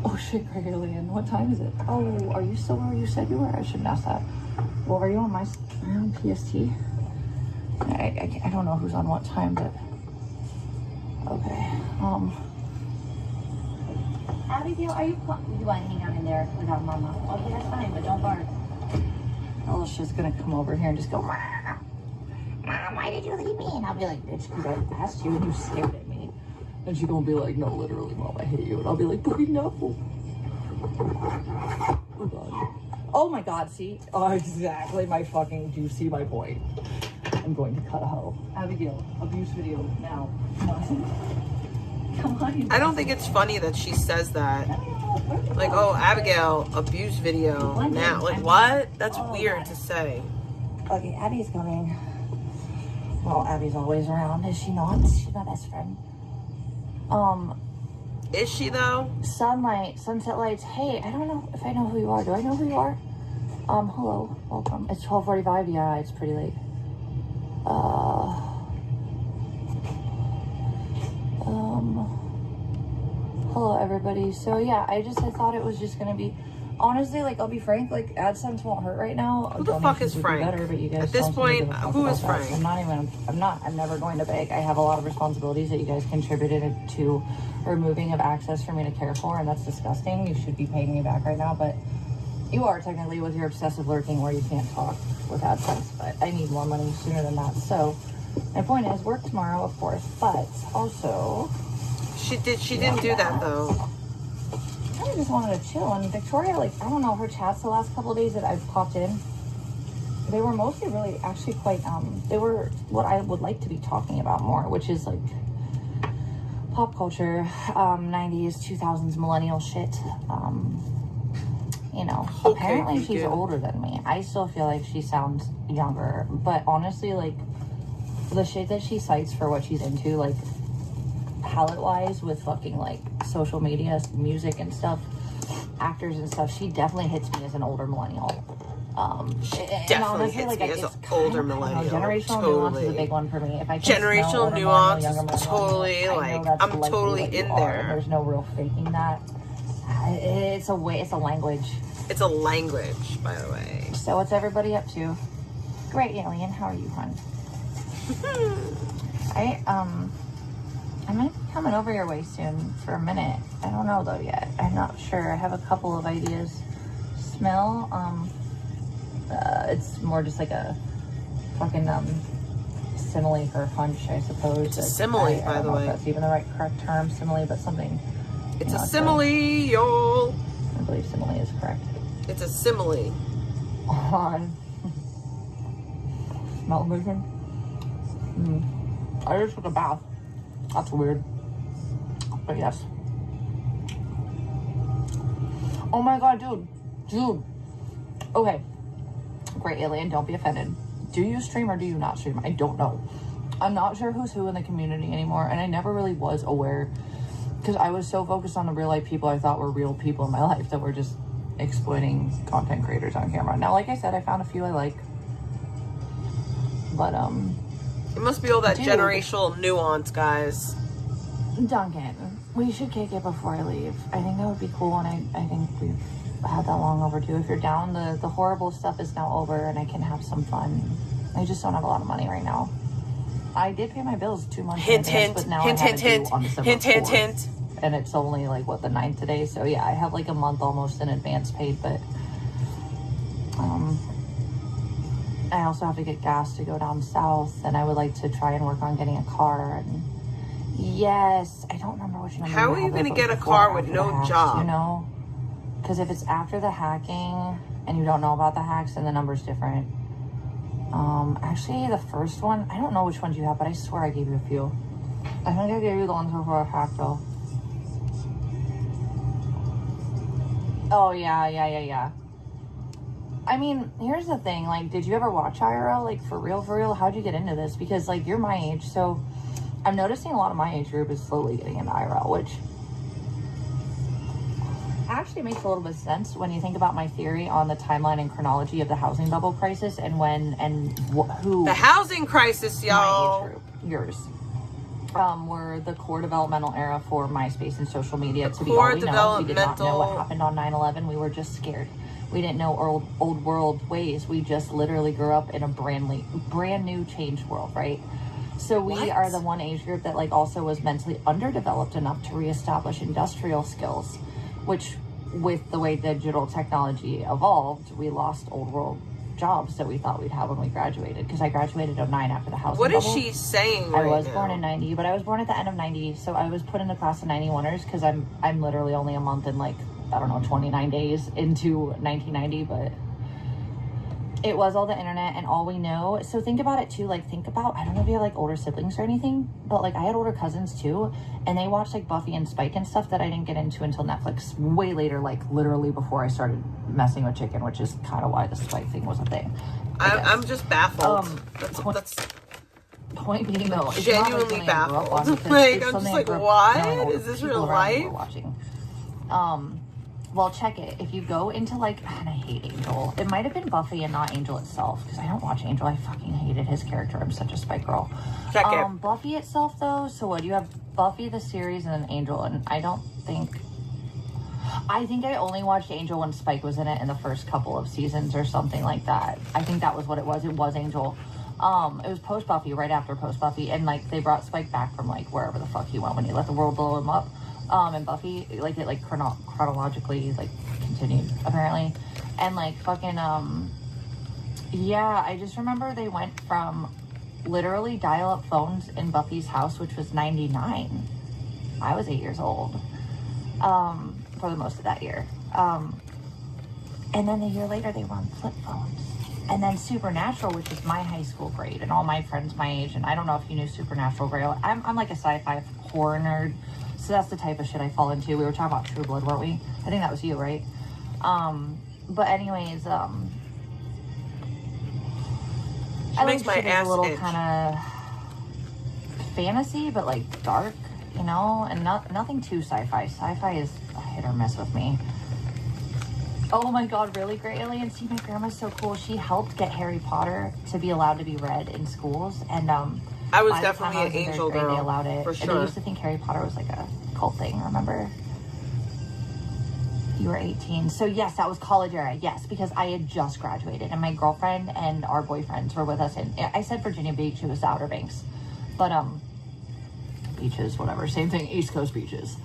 Oh shit, Alien. What time is it? Oh, are you still where you said you were? I shouldn't ask that. Well, are you on my on PST? I don't know who's on what time, but okay. Abigail, are you want to hang out in there without Mama? Okay, that's fine, but don't bark. Alicia's gonna come over here and just go, Mom, why did you leave me? And I'll be like, bitch, because I asked you and you stared at me. And she's gonna be like, no, literally, Mom, I hate you. And I'll be like, but no. Oh God. Oh my God, see? Oh, exactly my fucking, do you see my point? I'm going to cut a hoe. Abigail, abuse video now. Come on. I don't think it's funny that she says that. Like, oh, Abigail, abuse video now. Like, what? That's weird to say. Okay, Abby's coming. Well, Abby's always around, is she not? She's my best friend. Is she though? Sunset Lights. Hey, I don't know if I know who you are. Do I know who you are? Hello, welcome. It's 12:45. Yeah, it's pretty late. Hello everybody. So yeah, I thought it was just gonna be, honestly, like, I'll be frank, like, AdSense won't hurt right now. Who the fuck is Frank? Better, but you guys at this point, who is Frank? I'm never going to beg. I have a lot of responsibilities that you guys contributed to removing of access for me to care for, and that's disgusting. You should be paying me back right now, but you are technically with your obsessive lurking where you can't talk with AdSense, but I need more money sooner than that. So my point is, work tomorrow, of course, but also she didn't do that though. I just wanted to chill. And Victoria, like, I don't know, her chats the last couple of days that I've popped in, they were mostly really actually quite they were what I would like to be talking about more, which is like pop culture, 90s, 2000s, millennial shit. You know, Okay, apparently she's older than me. I still feel like she sounds younger, but honestly, like, the shit that she cites for what she's into, like, palette wise with fucking like social media, music and stuff, actors and stuff, she definitely hits me as an older millennial. Definitely hits me as an older millennial. Generational nuance is a big one for me. If I can generational nuance is totally like, I'm totally in there. There's no real faking that. It's a way. It's a language. It's a language, by the way. So what's everybody up to? Great, Alien. How are you, hon? I might be coming over your way soon for a minute. I don't know though yet. I'm not sure. I have a couple of ideas. Smell. It's more just like a fucking simile for hunch, I suppose. It's a simile, by the way. That's even the correct term, simile, but something. It's a simile, y'all. I believe simile is correct. It's a simile. On smell vision. I just took a bath. That's weird. But yes. Oh my god, dude. Okay. Great, Alien, don't be offended. Do you stream or do you not stream? I don't know. I'm not sure who's who in the community anymore, and I never really was aware, because I was so focused on the real life people I thought were real people in my life that were just exploiting content creators on camera. Now, like I said, I found a few I like. But, it must be all that generational nuance, guys. Duncan, we should kick it before I leave. I think that would be cool, and I think we've had that long overdue. If you're down, the horrible stuff is now over, and I can have some fun. I just don't have a lot of money right now. I did pay my bills 2 months in advance, but now I have it due on December 4th. And it's only like, what, the 9th today? So yeah, I have like a month almost in advance paid, but I also have to get gas to go down south, and I would like to try and work on getting a car. And yes, I don't remember which number. How are you gonna get a car with no job? You know, because if it's after the hacking and you don't know about the hacks, then the number's different. Actually, the first one, I don't know which ones you have, but I swear I gave you a few. I think I gave you the ones before I hacked though. Oh, yeah. I mean, here's the thing. Like, did you ever watch IRL? Like, for real? How'd you get into this? Because, like, you're my age, so I'm noticing a lot of my age group is slowly getting into IRL, which actually makes a little bit of sense when you think about my theory on the timeline and chronology of the housing bubble crisis and when and who. The housing crisis, y'all. My age group, yours. Were the core developmental era for MySpace and social media. To be all we know, we did not know what happened on 9/11. We were just scared. We didn't know old world ways. We just literally grew up in a brand new changed world, right? So we are the one age group that like also was mentally underdeveloped enough to reestablish industrial skills, which with the way digital technology evolved, we lost old world jobs that we thought we'd have when we graduated, because I graduated in 09 after the housing What is bubble. she saying I right was now? born in 90, but I was born at the end of 90, so I was put in the class of 91ers because I'm literally only a month and like, I don't know, 29 days into 1990, but it was all the internet and all we know. So think about it too, like think about, I don't know if you have like older siblings or anything, but like I had older cousins too, and they watched like Buffy and Spike and stuff that I didn't get into until Netflix way later, like literally before I started messing with chicken, which is kind of why the Spike thing was a thing. I'm just baffled. That's point being though, it's genuinely not like baffled. Like I'm just like, what? Is this real life? Watching. Well, check it. If you go into like, and I hate Angel. It might have been Buffy and not Angel itself, because I don't watch Angel. I fucking hated his character. I'm such a Spike girl. Check it. Buffy itself though. So what? You have Buffy the series and then Angel, and I think I only watched Angel when Spike was in it in the first couple of seasons or something like that. I think that was what it was. It was Angel. It was post Buffy, right after post Buffy, and like they brought Spike back from like wherever the fuck he went when he let the world blow him up. And Buffy, like it like chronologically like continued apparently, and like fucking yeah, I just remember they went from literally dial-up phones in Buffy's house, which was 99. I was 8 years old for the most of that year, and then the year later they were on flip phones. And then Supernatural, which is my high school grade, and all my friends my age, and I don't know if you knew Supernatural, Grail. I'm like a sci-fi horror nerd, so that's the type of shit I fall into. We were talking about True Blood, weren't we? I think that was you, right? But anyways, I makes my ass a little itch. kind of fantasy, but like dark, you know, and nothing too sci-fi. Sci-fi is a hit or miss with me. Oh my god, really great alien. See, my grandma's so cool. She helped get Harry Potter to be allowed to be read in schools, and I was definitely an Angel girl. They allowed it. For And sure. they used to think Harry Potter was like a cult thing, remember? You were 18. So yes, that was college era. Yes, because I had just graduated and my girlfriend and our boyfriends were with us. And I said Virginia Beach, it was the Outer Banks. But beaches, whatever, same thing, East Coast beaches.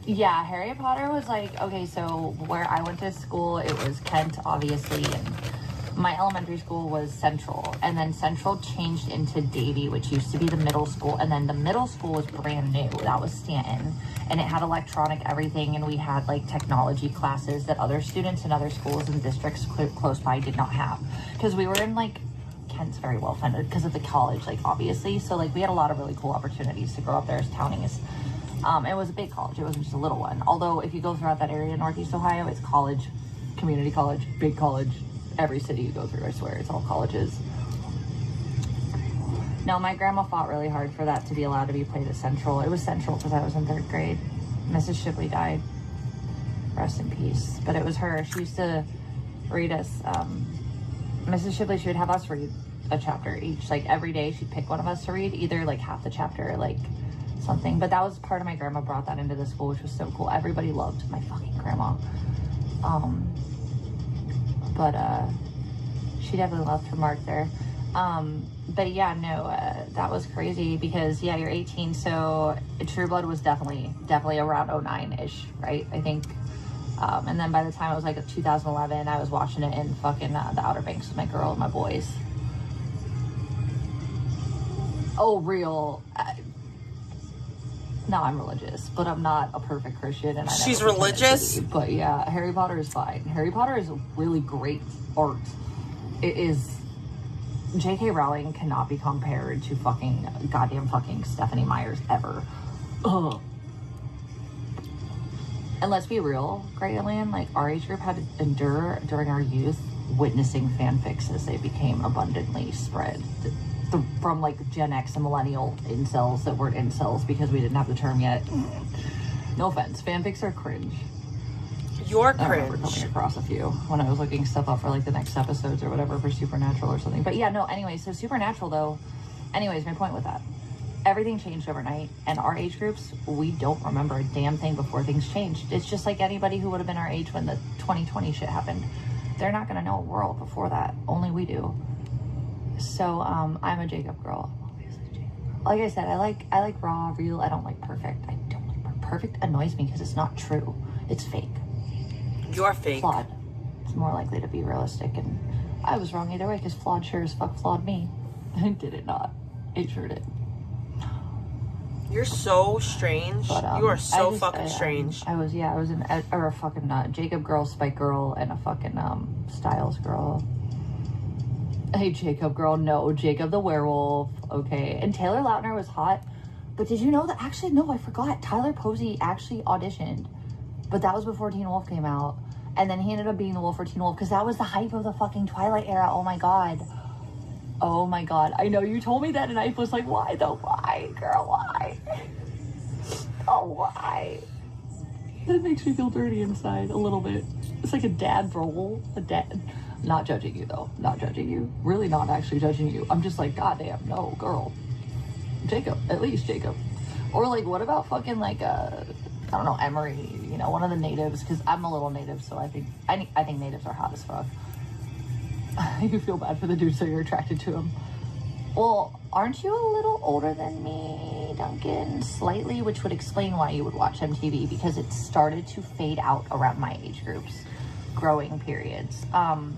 Yeah, Harry Potter was like, okay, so where I went to school, it was Kent, obviously, and my elementary school was Central, and then Central changed into Davie, which used to be the middle school, and then the middle school was brand new. That was Stanton, and it had electronic everything, and we had like technology classes that other students in other schools and districts close by did not have, because we were in like, Kent's very well funded because of the college, like obviously, so like we had a lot of really cool opportunities to grow up there as townies. It was a big college. It wasn't just a little one. Although if you go throughout that area in Northeast Ohio, it's college, community college, big college. Every city you go through, I swear, it's all colleges. No, my grandma fought really hard for that to be allowed to be played at Central. It was Central because I was in 3rd grade. Mrs. Shipley died. Rest in peace. But it was her. She used to read us. Mrs. Shipley, she would have us read a chapter each. Like every day she'd pick one of us to read, either like half the chapter or like something. But that was part of my grandma brought that into the school, which was so cool. Everybody loved my fucking grandma. But she definitely left her mark there. But yeah, no, that was crazy because yeah, you're 18, so True Blood was definitely around 09-ish, right? I think. And then by the time it was like 2011, I was watching it in fucking the Outer Banks with my girl and my boys. Oh, real. No, I'm religious, but I'm not a perfect Christian. And She's religious? But yeah, Harry Potter is fine. Harry Potter is really great art. It is. J.K. Rowling cannot be compared to goddamn fucking Stephanie Meyers ever. Ugh. And let's be real, Great Alien, like our age group had to endure during our youth witnessing fanfics as they became abundantly spread from like Gen X and millennial incels that weren't incels because we didn't have the term yet. No offense, fanfics are cringe. You're I remember cringe. coming across a few when I was looking stuff up for like the next episodes or whatever for Supernatural or something. But yeah, no, anyway, so Supernatural though, anyways, my point with that. Everything changed overnight, and our age groups, we don't remember a damn thing before things changed. It's just like anybody who would have been our age when the 2020 shit happened. They're not going to know a world before that. Only we do. So, I'm a Jacob girl. Like I said, I like raw, real. I don't like perfect. I don't like perfect. Annoys me because it's not true. It's fake. You're fake. Flawed. It's more likely to be realistic, and I was wrong either way because flawed sure as fuck flawed me. Did it not? It sure did. You're so strange. But, you are so fucking strange. I was a fucking Jacob girl, Spike girl, and a fucking Styles girl. Hey, Jacob girl, no, Jacob the werewolf, okay. And Taylor Lautner was hot, but did you know that? Actually, no, I forgot. Tyler Posey actually auditioned, but that was before Teen Wolf came out, and then he ended up being the wolf for Teen Wolf because that was the hype of the fucking Twilight era. Oh my god. Oh my god. I know you told me that and I was like, why though? Why, girl? Why? Oh, why? That makes me feel dirty inside a little bit. It's like a dad role. A dad. Not judging you though. Not judging you. Really not actually judging you. I'm just like, goddamn, no, girl. Jacob. At least Jacob. Or like, what about fucking like, I don't know, Emery, you know, one of the natives, because I'm a little native, so I think natives are hot as fuck. You feel bad for the dude, so you're attracted to him. Well, aren't you a little older than me, Duncan? Slightly, which would explain why you would watch MTV, because it started to fade out around my age groups, growing periods. I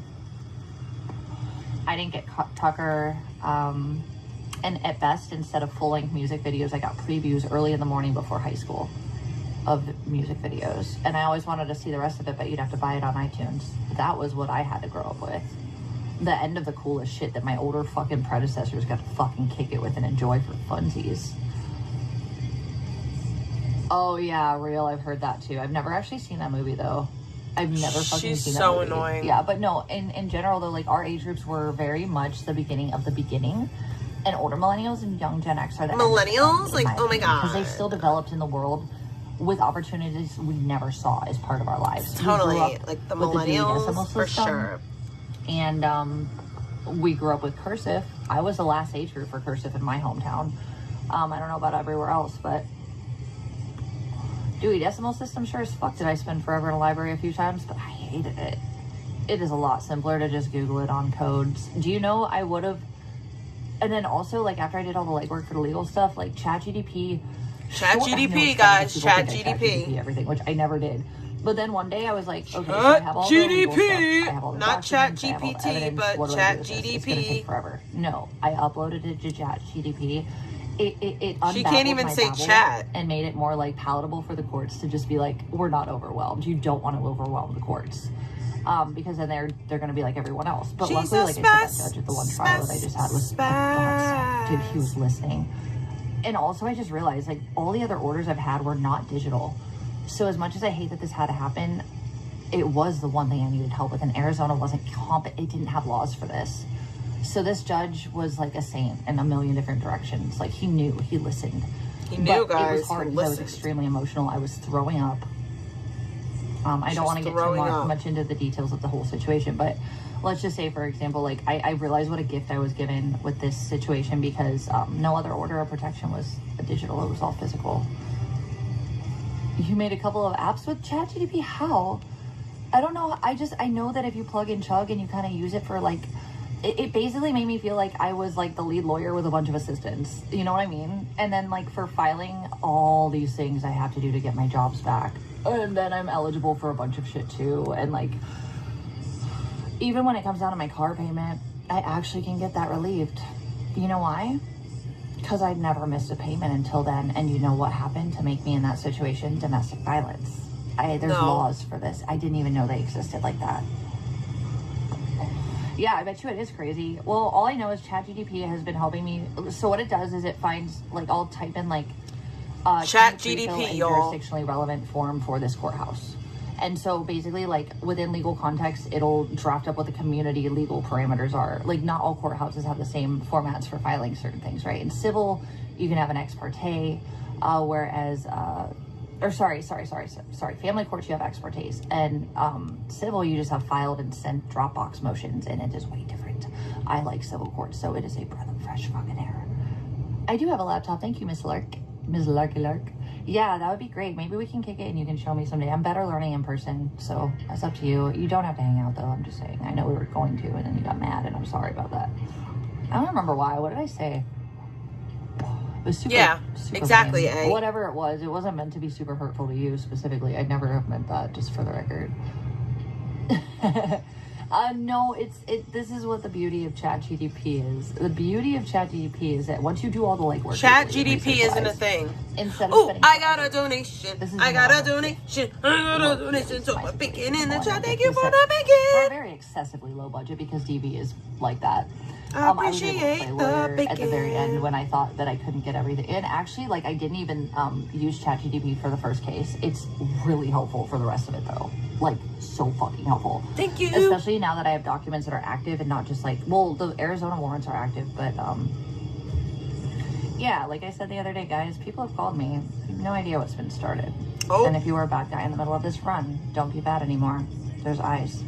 didn't get Tucker, and at best, instead of full-length music videos, I got previews early in the morning before high school of music videos. And I always wanted to see the rest of it, but you'd have to buy it on iTunes. That was what I had to grow up with. The end of the coolest shit that my older fucking predecessors got to fucking kick it with and enjoy for funsies. Oh yeah, real. I've heard that too. I've never actually seen that movie though. I've never fucking seen that movie. She's so annoying. Yeah, but no, in general though, like our age groups were very much the beginning of the beginning. And older millennials and young Gen X are the millennials? Like, oh my god. Because they still developed in the world with opportunities we never saw as part of our lives. Totally. Like the millennials, for sure. And we grew up with Cursive. I was the last age group for Cursive in my hometown. I don't know about everywhere else, but Dewey Decimal System sure as fuck did I spend forever in a library a few times, but I hated it. It is a lot simpler to just Google it on codes. Do you know I would have... And then also, like, after I did all the legwork for the legal stuff, like, ChatGDP, guys, ChatGDP. Everything, which I never did. But then one day I was like, okay, so I have all the legal stuff, I have all the not ChatGPT, but ChatGDP. It's gonna take forever. No, I uploaded it to ChatGDP. It she can't even say chat and made it more like palatable for the courts to just be like, we're not overwhelmed. You don't want to overwhelm the courts. Because then they're gonna be like everyone else. But she's luckily, like I said, that judge at the one trial that I just had was dude, he was listening. And also I just realized like all the other orders I've had were not digital. So as much as I hate that this had to happen, it was the one thing I needed help with. And Arizona wasn't it didn't have laws for this. So this judge was like a saint in a million different directions. Like he knew, he listened. He knew, but guys. It was hard because I was extremely emotional. I was throwing up. I don't want to get too much into the details of the whole situation, but let's just say, for example, like I realized what a gift I was given with this situation because no other order of protection was digital. It was all physical. You made a couple of apps with ChatGDP? How? I don't know. I know that if you plug in Chug and you kind of use it for like, it basically made me feel like I was like the lead lawyer with a bunch of assistants. You know what I mean? And then like for filing all these things I have to do to get my jobs back. And then I'm eligible for a bunch of shit too. And like, even when it comes down to my car payment, I actually can get that relieved. You know why? Because I'd never missed a payment until then. And you know what happened to make me in that situation? Domestic violence. There's laws for this. I didn't even know they existed like that. Yeah, I bet you it is crazy. Well, all I know is ChatGDP has been helping me. So what it does is it finds, like, I'll type in, like, Chat can you pre-fill GDP, a y'all. jurisdictionally relevant form for this courthouse? And so basically, like, within legal context, it'll draft up what the community legal parameters are. Like, not all courthouses have the same formats for filing certain things, right? In civil, you can have an ex parte, whereas, family courts, you have ex partes. And civil, you just have filed and sent Dropbox motions, and it is way different. I like civil courts, so it is a breath of fresh fucking air. I do have a laptop. Thank you, Miss Lark. Ms. Larky Lark. Yeah, that would be great. Maybe we can kick it and you can show me someday. I'm better learning in person, so that's up to you. You don't have to hang out, though. I'm just saying. I know we were going to, and then you got mad, and I'm sorry about that. I don't remember why. What did I say? It was super, super exactly. mean. Whatever it wasn't meant to be super hurtful to you specifically. I'd never have meant that, just for the record. No, this is what the beauty of ChatGDP is. The beauty of ChatGDP is that once you do all the legwork, ChatGDP isn't a thing. Instead of oh, I got a donation. I got a donation. So I'm picking in the chat. Thank you for the picking. For a very excessively low budget, because DB is like that. I was able to play lawyer at the very end when I thought that I couldn't get everything. And actually, like, I didn't even use ChatGDP for the first case. It's really helpful for the rest of it, though. Like, so fucking helpful. Thank you. Especially now that I have documents that are active and not just like, well, the Arizona warrants are active, but yeah, like I said the other day, guys, people have called me. You have no idea what's been started. Oh. And if you were a bad guy in the middle of this, run. Don't be bad anymore. There's eyes.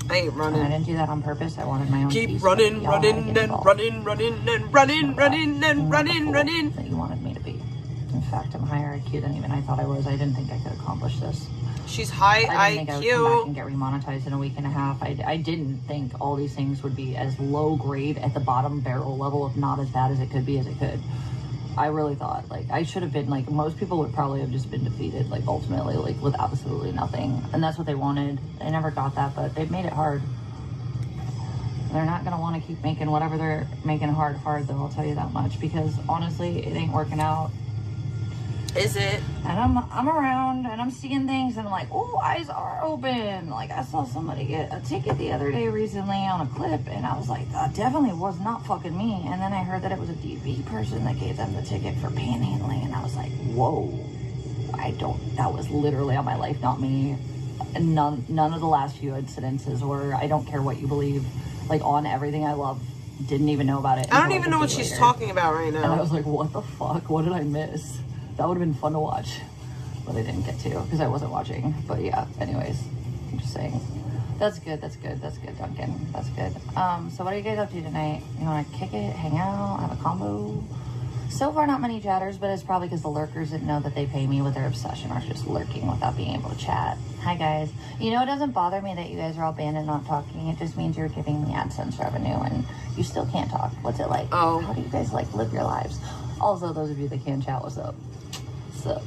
I ain't running. And I didn't do that on purpose. I wanted my own Keep peace, running, but y'all had to running, get and involved. running, running, and running, running, and running, running. That you wanted me to be. In fact, I'm higher IQ than even I thought I was. I didn't think I could accomplish this. She's high I didn't think I would come back IQ. and get remonetized in a week and a half. I didn't think all these things would be as low grade at the bottom barrel level, if not as bad as it could be, as it could. I really thought, like, I should have been, like, most people would probably have just been defeated, like, ultimately, like, with absolutely nothing. And that's what they wanted. They never got that, but they've made it hard. They're not going to want to keep making whatever they're making hard, though, I'll tell you that much. Because, honestly, it ain't working out. Is it? And I'm around, and I'm seeing things, and I'm like, oh, eyes are open. Like, I saw somebody get a ticket the other day recently on a clip, and I was like, that definitely was not fucking me. And then I heard that it was a DV person that gave them the ticket for panhandling, and I was like, whoa. That was literally on my life, not me. And none of the last few incidences were, I don't care what you believe, like, on everything I love. Didn't even know about it. I don't even know what she's talking about right now. And I was like, what the fuck? What did I miss? That would have been fun to watch, but I didn't get to because I wasn't watching. But yeah, anyways, I'm just saying. That's good, Duncan. That's good. So what are you guys up to tonight? You want to kick it, hang out, have a combo? So far, not many chatters, but it's probably because the lurkers didn't know that they pay me with their obsession or just lurking without being able to chat. Hi, guys. You know, it doesn't bother me that you guys are all banned and not talking. It just means you're giving me AdSense revenue and you still can't talk. What's it like? Oh. How do you guys, like, live your lives? Also, those of you that can chat, what's up? So,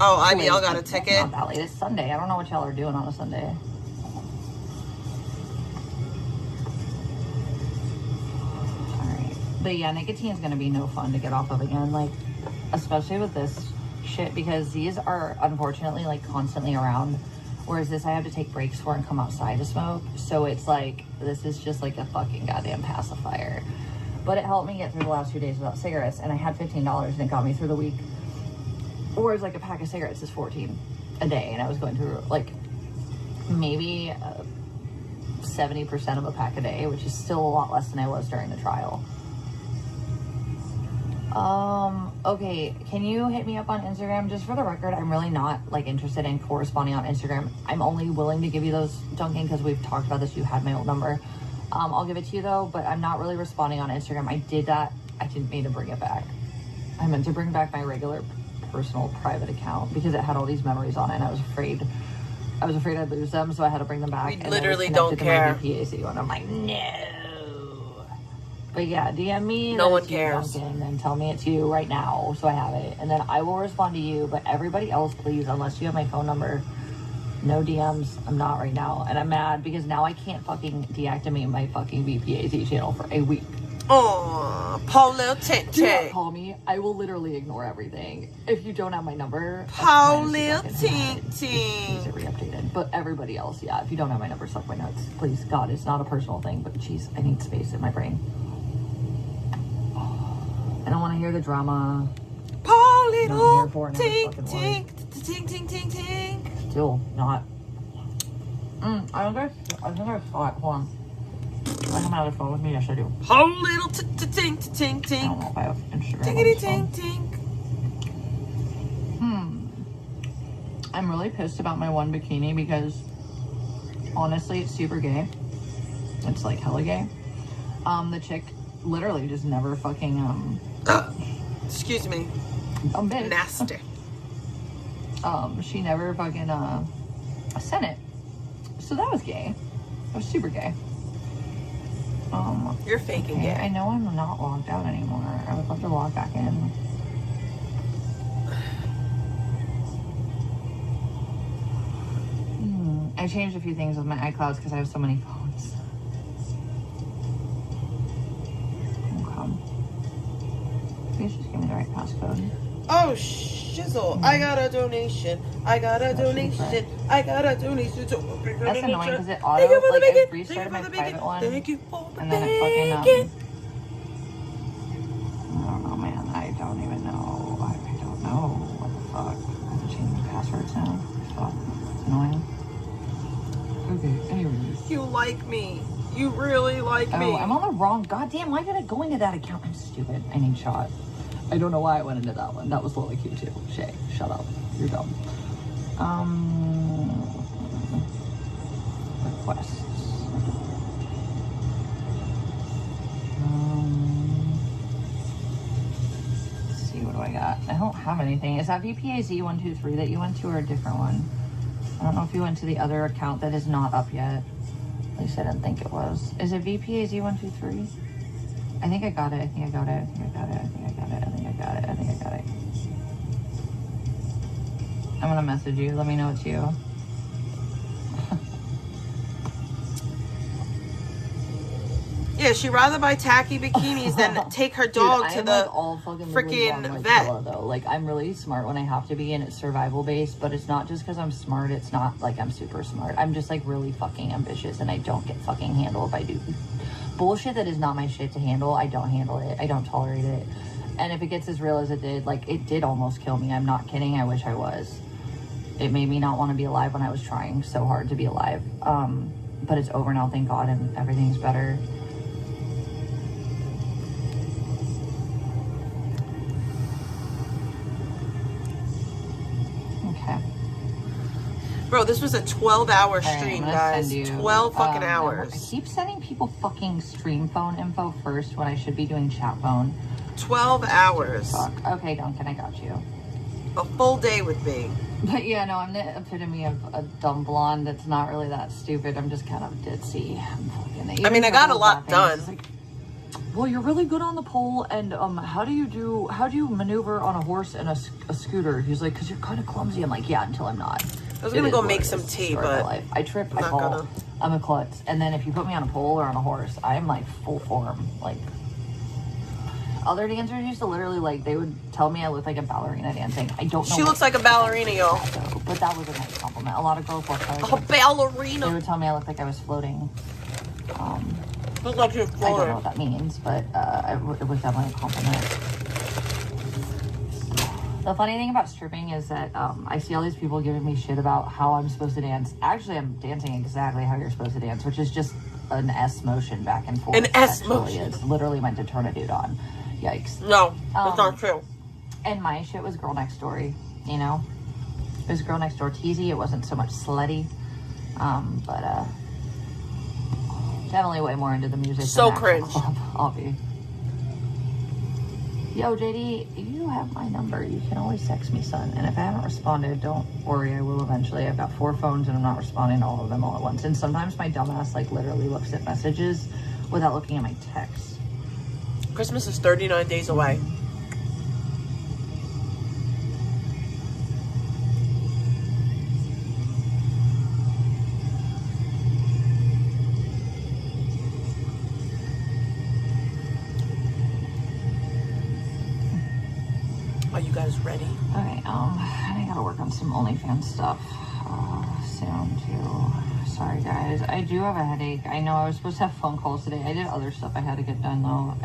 oh, y'all got a ticket? Not that late. It's Sunday. I don't know what y'all are doing on a Sunday. Alright. But yeah, nicotine's gonna be no fun to get off of again. Like, especially with this shit, because these are unfortunately like constantly around. Whereas this I have to take breaks for and come outside to smoke. So it's like, this is just like a fucking goddamn pacifier. But it helped me get through the last 2 days without cigarettes. And I had $15 and it got me through the week. Whereas like a pack of cigarettes is $14 a day, and I was going through like maybe 70% of a pack a day, which is still a lot less than I was during the trial. Okay, can you hit me up on Instagram? Just for the record, I'm really not like interested in corresponding on Instagram. I'm only willing to give you those, Duncan, because we've talked about this. You had my old number. I'll give it to you though, but I'm not really responding on Instagram. I did that. I didn't mean to bring it back. I meant to bring back my regular personal private account because it had all these memories on it, and I was afraid I'd lose them, so I had to bring them back. We literally don't care. And I'm like, no. But yeah, DM me. No one cares. And then tell me it's you right now, so I have it, and then I will respond to you. But everybody else, please, unless you have my phone number, no DMs. I'm not right now, and I'm mad because now I can't fucking deactivate my fucking VPAZ channel for a week. Oh, Paul Lil Tint. Do not call me. I will literally ignore everything. If you don't have my number, Paul Lil Tint. Please get re-updated. But everybody else, yeah, if you don't have my number, suck my nuts. Please, God, it's not a personal thing, but jeez, I need space in my brain. I don't want to hear the drama. Paul little here for tink, fucking tink, tink, tink, tink, tink. Still not. I think I saw it. Hold on. Do I have my other phone with me? Yes, I do. Oh, little tink, tink, tink. I don't know if I have Instagram. Tinkety, tink, tink. I'm really pissed about my one bikini because honestly, it's super gay. It's like hella gay. The chick literally just never fucking Excuse me. Bitch. Nasty. She never fucking sent it. So that was gay. That was super gay. You're faking okay, gay. I know I'm not logged out anymore. I would love to log back in. I changed a few things with my iClouds because I have so many phones. Okay. Please just give me the right passcode. Oh, shizzle. I got a donation. I got a donation. I got a donation. That's annoying because it auto, like, I restarted my private one. Thank you for the and then it fucking, I don't know, man. I don't even know. I don't know. What the fuck? I have to change my passwords now. Fuck. It's annoying. Okay, anyways. You like me. You really like me. Oh, I'm on the wrong. Goddamn, why did I go into that account? I'm stupid. I need shot. I don't know why I went into that one. That was literally cute too. Shay, shut up. You're dumb. Requests. Let's see, what do I got? I don't have anything. Is that VPAZ123 that you went to or a different one? I don't know if you went to the other account that is not up yet. At least I didn't think it was. Is it VPAZ123? I think I got it. I think I got it. I think I got it. I think I got it. I think I got it. I think I got it. I'm gonna message you. Let me know it's you. Yeah, she'd rather buy tacky bikinis than take her dog Dude, to the like all fucking freaking vet. Though. Like, I'm really smart when I have to be, and it's survival based, but it's not just because I'm smart. It's not like I'm super smart. I'm just like really fucking ambitious, and I don't get fucking handled if I do bullshit that is not my shit to handle. I don't handle it. I don't tolerate it. And if it gets as real as it did, like, it did almost kill me. I'm not kidding. I wish I was. It made me not want to be alive when I was trying so hard to be alive. But it's over now, thank God, and everything's better. Bro, this was a 12-hour stream, guys. 12 fucking hours. I keep sending people fucking stream phone info first when I should be doing chat phone. 12 hours. Fuck. Okay, Duncan, I got you. A full day with me. But yeah, no, I'm the epitome of a dumb blonde that's not really that stupid. I'm just kind of ditzy. I mean, I got a lot done. Like, well, you're really good on the pole, and how do you maneuver on a horse and a scooter? He's like, because you're kind of clumsy. I'm like, yeah, until I'm not. I was gonna go make some tea, but I trip, I fall, I'm a klutz. And then if you put me on a pole or on a horse, I'm like full form. Like, other dancers used to literally, like, they would tell me I look like a ballerina dancing. I don't know. She looks like a ballerina, y'all. But that was a nice compliment. A lot of girls look like a ballerina. They would tell me I looked like I was floating. Look like you're floating. I don't know what that means, but it was definitely a compliment. The funny thing about stripping is that I see all these people giving me shit about how I'm supposed to dance. Actually, I'm dancing exactly how you're supposed to dance, which is just an S motion back and forth. An S motion. It's literally meant to turn a dude on. Yikes. No, that's not true. And my shit was Girl Next Door, you know? It was Girl Next Door teasy. It wasn't so much slutty. But definitely way more into the music. So cringe. I'll be. Yo, JD, you have my number. You can always text me, son. And if I haven't responded, don't worry, I will eventually. I've got 4 phones and I'm not responding to all of them all at once. And sometimes my dumbass, like, literally looks at messages without looking at my texts. Christmas is 39 days away. Are you guys ready? Okay, I gotta work on some OnlyFans stuff soon too. Sorry guys, I do have a headache. I know I was supposed to have phone calls today. I did other stuff I had to get done though.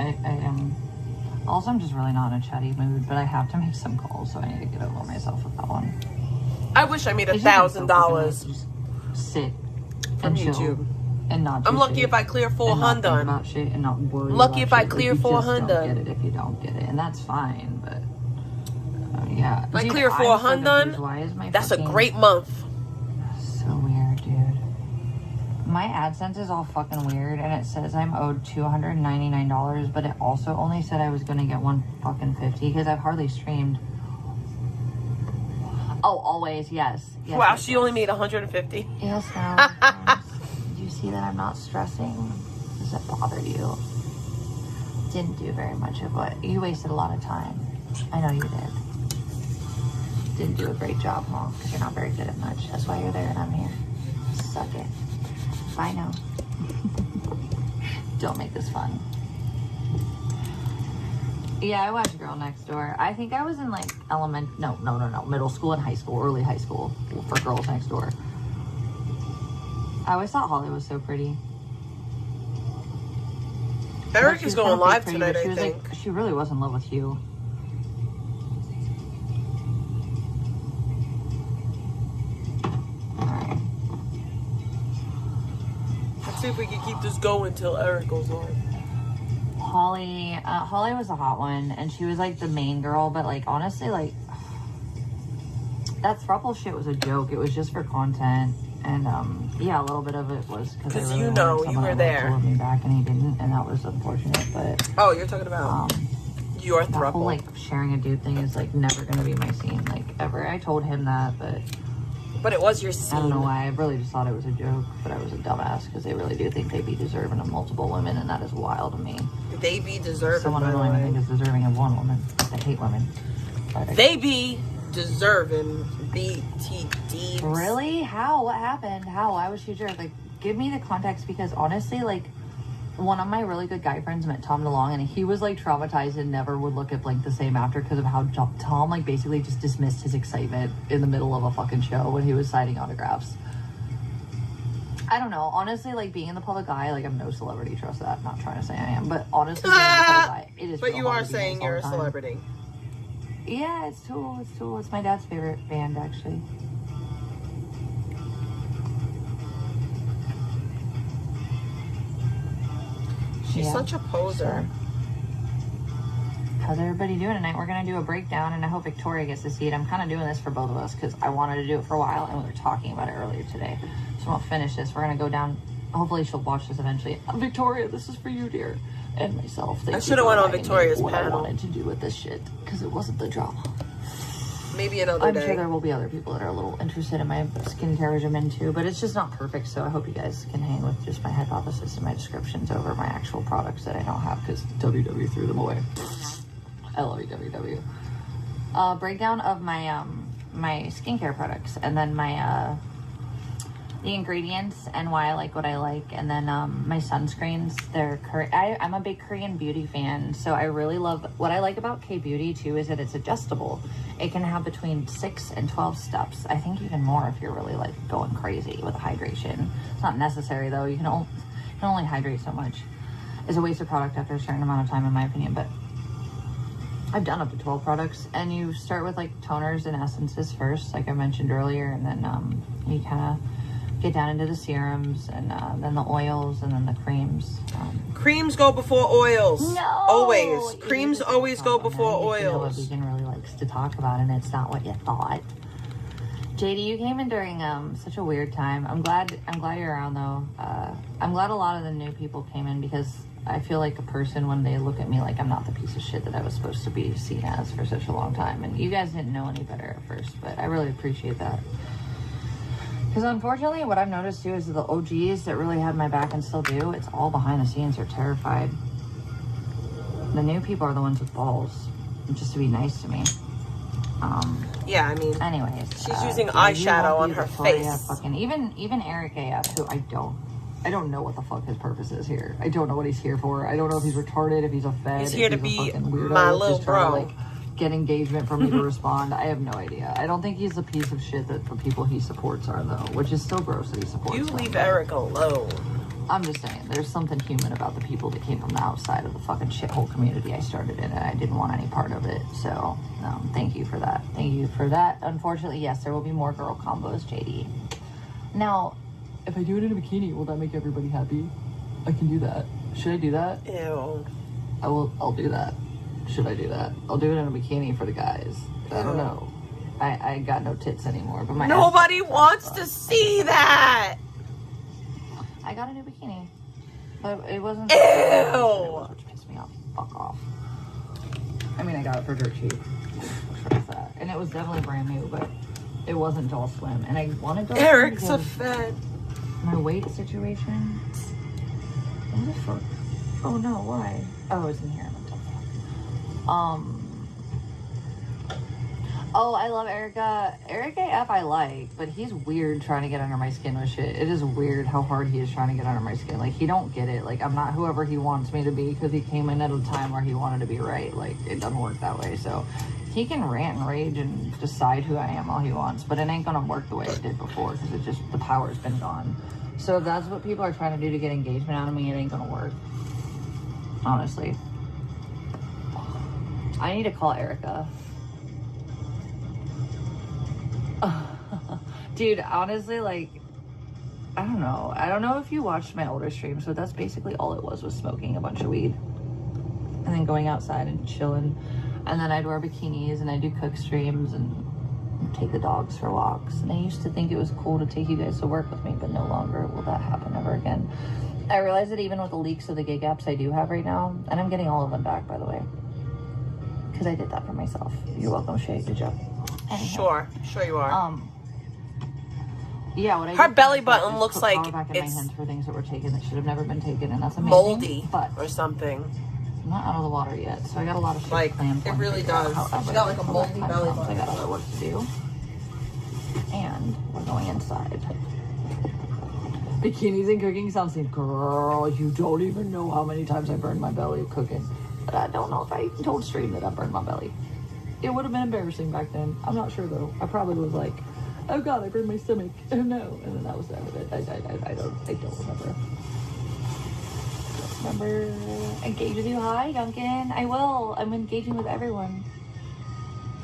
Also, I'm just really not in a chatty mood, but I have to make some calls, so I need to get over myself with that one. I wish I made $1,000 Just sit from and chill YouTube. and not do I'm lucky shit if I clear and not think 400. about shit and not worry Lucky about if I shit. clear Like, you just 400. don't get it if you don't get it, and that's fine, but yeah. If I Dude, clear I'm so 400, confused. Why is my that's a fucking- great month. So weird, dude. My AdSense is all fucking weird, and it says I'm owed $299, but it also only said I was gonna get $150 because I've hardly streamed. Oh, always, yes. Wow, yes, she only made 150. Yes, no. Do you see that I'm not stressing? Does that bother you? Didn't do very much of what you wasted a lot of time. I know you did. Didn't do a great job, huh? Because you're not very good at much. That's why you're there and I'm here. Suck it. Bye now. Don't make this fun. Yeah, I watched Girl Next Door. I think I was in like middle school and high school, early high school for Girls Next Door. I always thought Holly was so pretty. Eric She is was going kinda fake live pretty, tonight, but she I was think. like, she really was in love with Hugh. Alright. Let's see if we can keep this going till Eric goes on. Holly was a hot one, and she was like the main girl, but like honestly, like that throuple shit was a joke. It was just for content, and yeah, a little bit of it was because really you know you were there to love me back, and he didn't, and that was unfortunate. But oh, you're talking about your that whole like sharing a dude thing is like never gonna be my scene, like ever. I told him that, but it was your scene. I don't know why. I really just thought it was a joke, but I was a dumbass because they really do think they be deserving of multiple women, and that is wild to me. They be deserving. Someone I don't even think is deserving of one woman. I hate women. They be deserving. BTD. Really? How? What happened? How? Why was she a jerk? Like, give me the context, because honestly, like, one of my really good guy friends met Tom DeLonge, and he was like traumatized and never would look at Blink the same after because of how Tom like basically just dismissed his excitement in the middle of a fucking show when he was signing autographs. I don't know. Honestly, like being in the public eye, like I'm no celebrity, trust that. I'm not trying to say I am, but honestly, being in the public eye, it is. But you hard are to be saying nice you're a all the time. celebrity. Yeah, it's Tool. It's Tool. It's my dad's favorite band, actually. She's such a poser. How's everybody doing tonight? We're going to do a breakdown, and I hope Victoria gets to see it. I'm kind of doing this for both of us because I wanted to do it for a while, and we were talking about it earlier today. So we'll finish this. We're going to go down. Hopefully she'll watch this eventually. Victoria, this is for you, dear. And myself. I should have went on Victoria's what panel. I wanted to do with this shit because it wasn't the drama. Maybe another I'm day. sure there will be other people that are a little interested in my skincare regimen too, but it's just not perfect. So I hope you guys can hang with just my hypothesis and my descriptions over my actual products that I don't have because WW threw them away. I love you, WW. Breakdown of my my skincare products, and then my the ingredients and why I like what I like, and then my sunscreens. I'm a big Korean beauty fan, so I really love what I like about K-Beauty too is that it's adjustable. It can have between 6 and 12 steps. I think even more if you're really like going crazy with hydration. It's not necessary though. You can only hydrate so much. It's a waste of product after a certain amount of time, in my opinion, but I've done up to 12 products, and you start with like toners and essences first, like I mentioned earlier, and then you kind of get down into the serums, and then the oils, and then the creams. Creams go before oils. No! Always. Creams always go before oils. What vegan really likes to talk about, and it's not what you thought. JD, you came in during such a weird time. I'm glad you're around though. I'm glad a lot of the new people came in because I feel like a person when they look at me like I'm not the piece of shit that I was supposed to be seen as for such a long time. And you guys didn't know any better at first, but I really appreciate that. Because unfortunately, what I've noticed too is the OGs that really had my back and still do, it's all behind the scenes. They're terrified. The new people are the ones with balls, just to be nice to me. Yeah, I mean, anyways, she's using yeah, eyeshadow on her Victoria, face. Fucking even Eric AF, who I don't know what the fuck his purpose is here. I don't know what he's here for. I don't know if he's retarded, if he's a fed. He's here if to he's be a fucking weirdo, my just little trying bro. to, like, get engagement from me to respond. I have no idea. I don't think he's the piece of shit that the people he supports are though, which is still gross that he supports You them. leave Eric alone. I'm just saying, there's something human about the people that came from the outside of the fucking shithole community I started in, and I didn't want any part of it. So, thank you for that. Thank you for that. Unfortunately, yes, there will be more girl combos, JD. Now, if I do it in a bikini, will that make everybody happy? I can do that. Should I do that? Ew. I'll do that. Should I do that? I'll do it in a bikini for the guys. I don't know. I got no tits anymore, but my nobody wants to see that. I got a new bikini, but it wasn't. Ew. Which pissed me off. Fuck off. I mean, I got it for dirt cheap. That. And it was definitely brand new, but it wasn't Doll Swim. And I wanted Doll Swim. Eric's a fan. My weight situation. What the fuck? Oh no, why? Oh, it's in here. Oh, I love Erica. Eric AF I like, but he's weird trying to get under my skin with shit. It is weird how hard he is trying to get under my skin. Like, he don't get it. Like, I'm not whoever he wants me to be because he came in at a time where he wanted to be right. Like, it doesn't work that way. So, he can rant and rage and decide who I am all he wants, but it ain't gonna work the way it did before because it just, the power's been gone. So, if that's what people are trying to do to get engagement out of me, it ain't gonna work. Honestly. I need to call Erica. Dude, honestly, like, I don't know. I don't know if you watched my older streams, but that's basically all it was smoking a bunch of weed. And then going outside and chilling. And then I'd wear bikinis and I'd do cook streams and take the dogs for walks. And I used to think it was cool to take you guys to work with me, but no longer will that happen ever again. I realize that even with the leaks of the gig apps I do have right now, and I'm getting all of them back, by the way. Because I did that for myself. You're welcome, Shay. Good job. Sure you are. Yeah, what I her did belly was button just looks put like power back in my it's hands for things that were taken that should have never been taken, and that's amazing. moldy but or something. I'm not out of the water yet, so I got a lot of shit Like, planned. it really does. She got like a moldy belly button. I got other work to do, and we're going inside. Bikinis and cooking sounds like, girl, you don't even know how many times I burned my belly cooking. But I don't know if I told stream that I burned my belly. It would have been embarrassing back then. I'm not sure though. I probably was like, oh god, I burned my stomach. Oh no. And then that was the end of it. I don't remember. Engage with you. Hi, Duncan. I will. I'm engaging with everyone.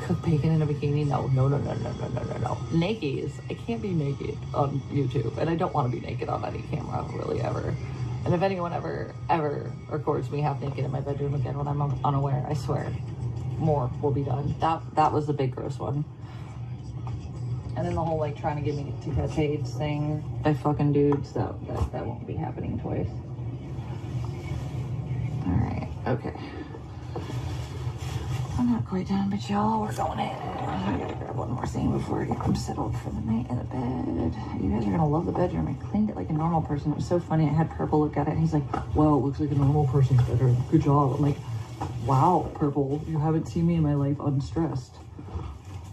Cook bacon in a bikini? No. Naked. I can't be naked on YouTube. And I don't want to be naked on any camera, really, ever. And if anyone ever records me half naked in my bedroom again when I'm unaware, I swear, more will be done. That was the big gross one. And then the whole like trying to get me to catch AIDS thing by fucking dudes, that won't be happening twice. Alright, okay. I'm not quite done, but y'all, we're going in. I gotta grab one more thing before I get them settled for the night in the bed. You guys are gonna love the bedroom. I cleaned it like a normal person. It was so funny. I had Purple look at it and he's like, wow, it looks like a normal person's bedroom. Good job. I'm like, wow, Purple, you haven't seen me in my life unstressed.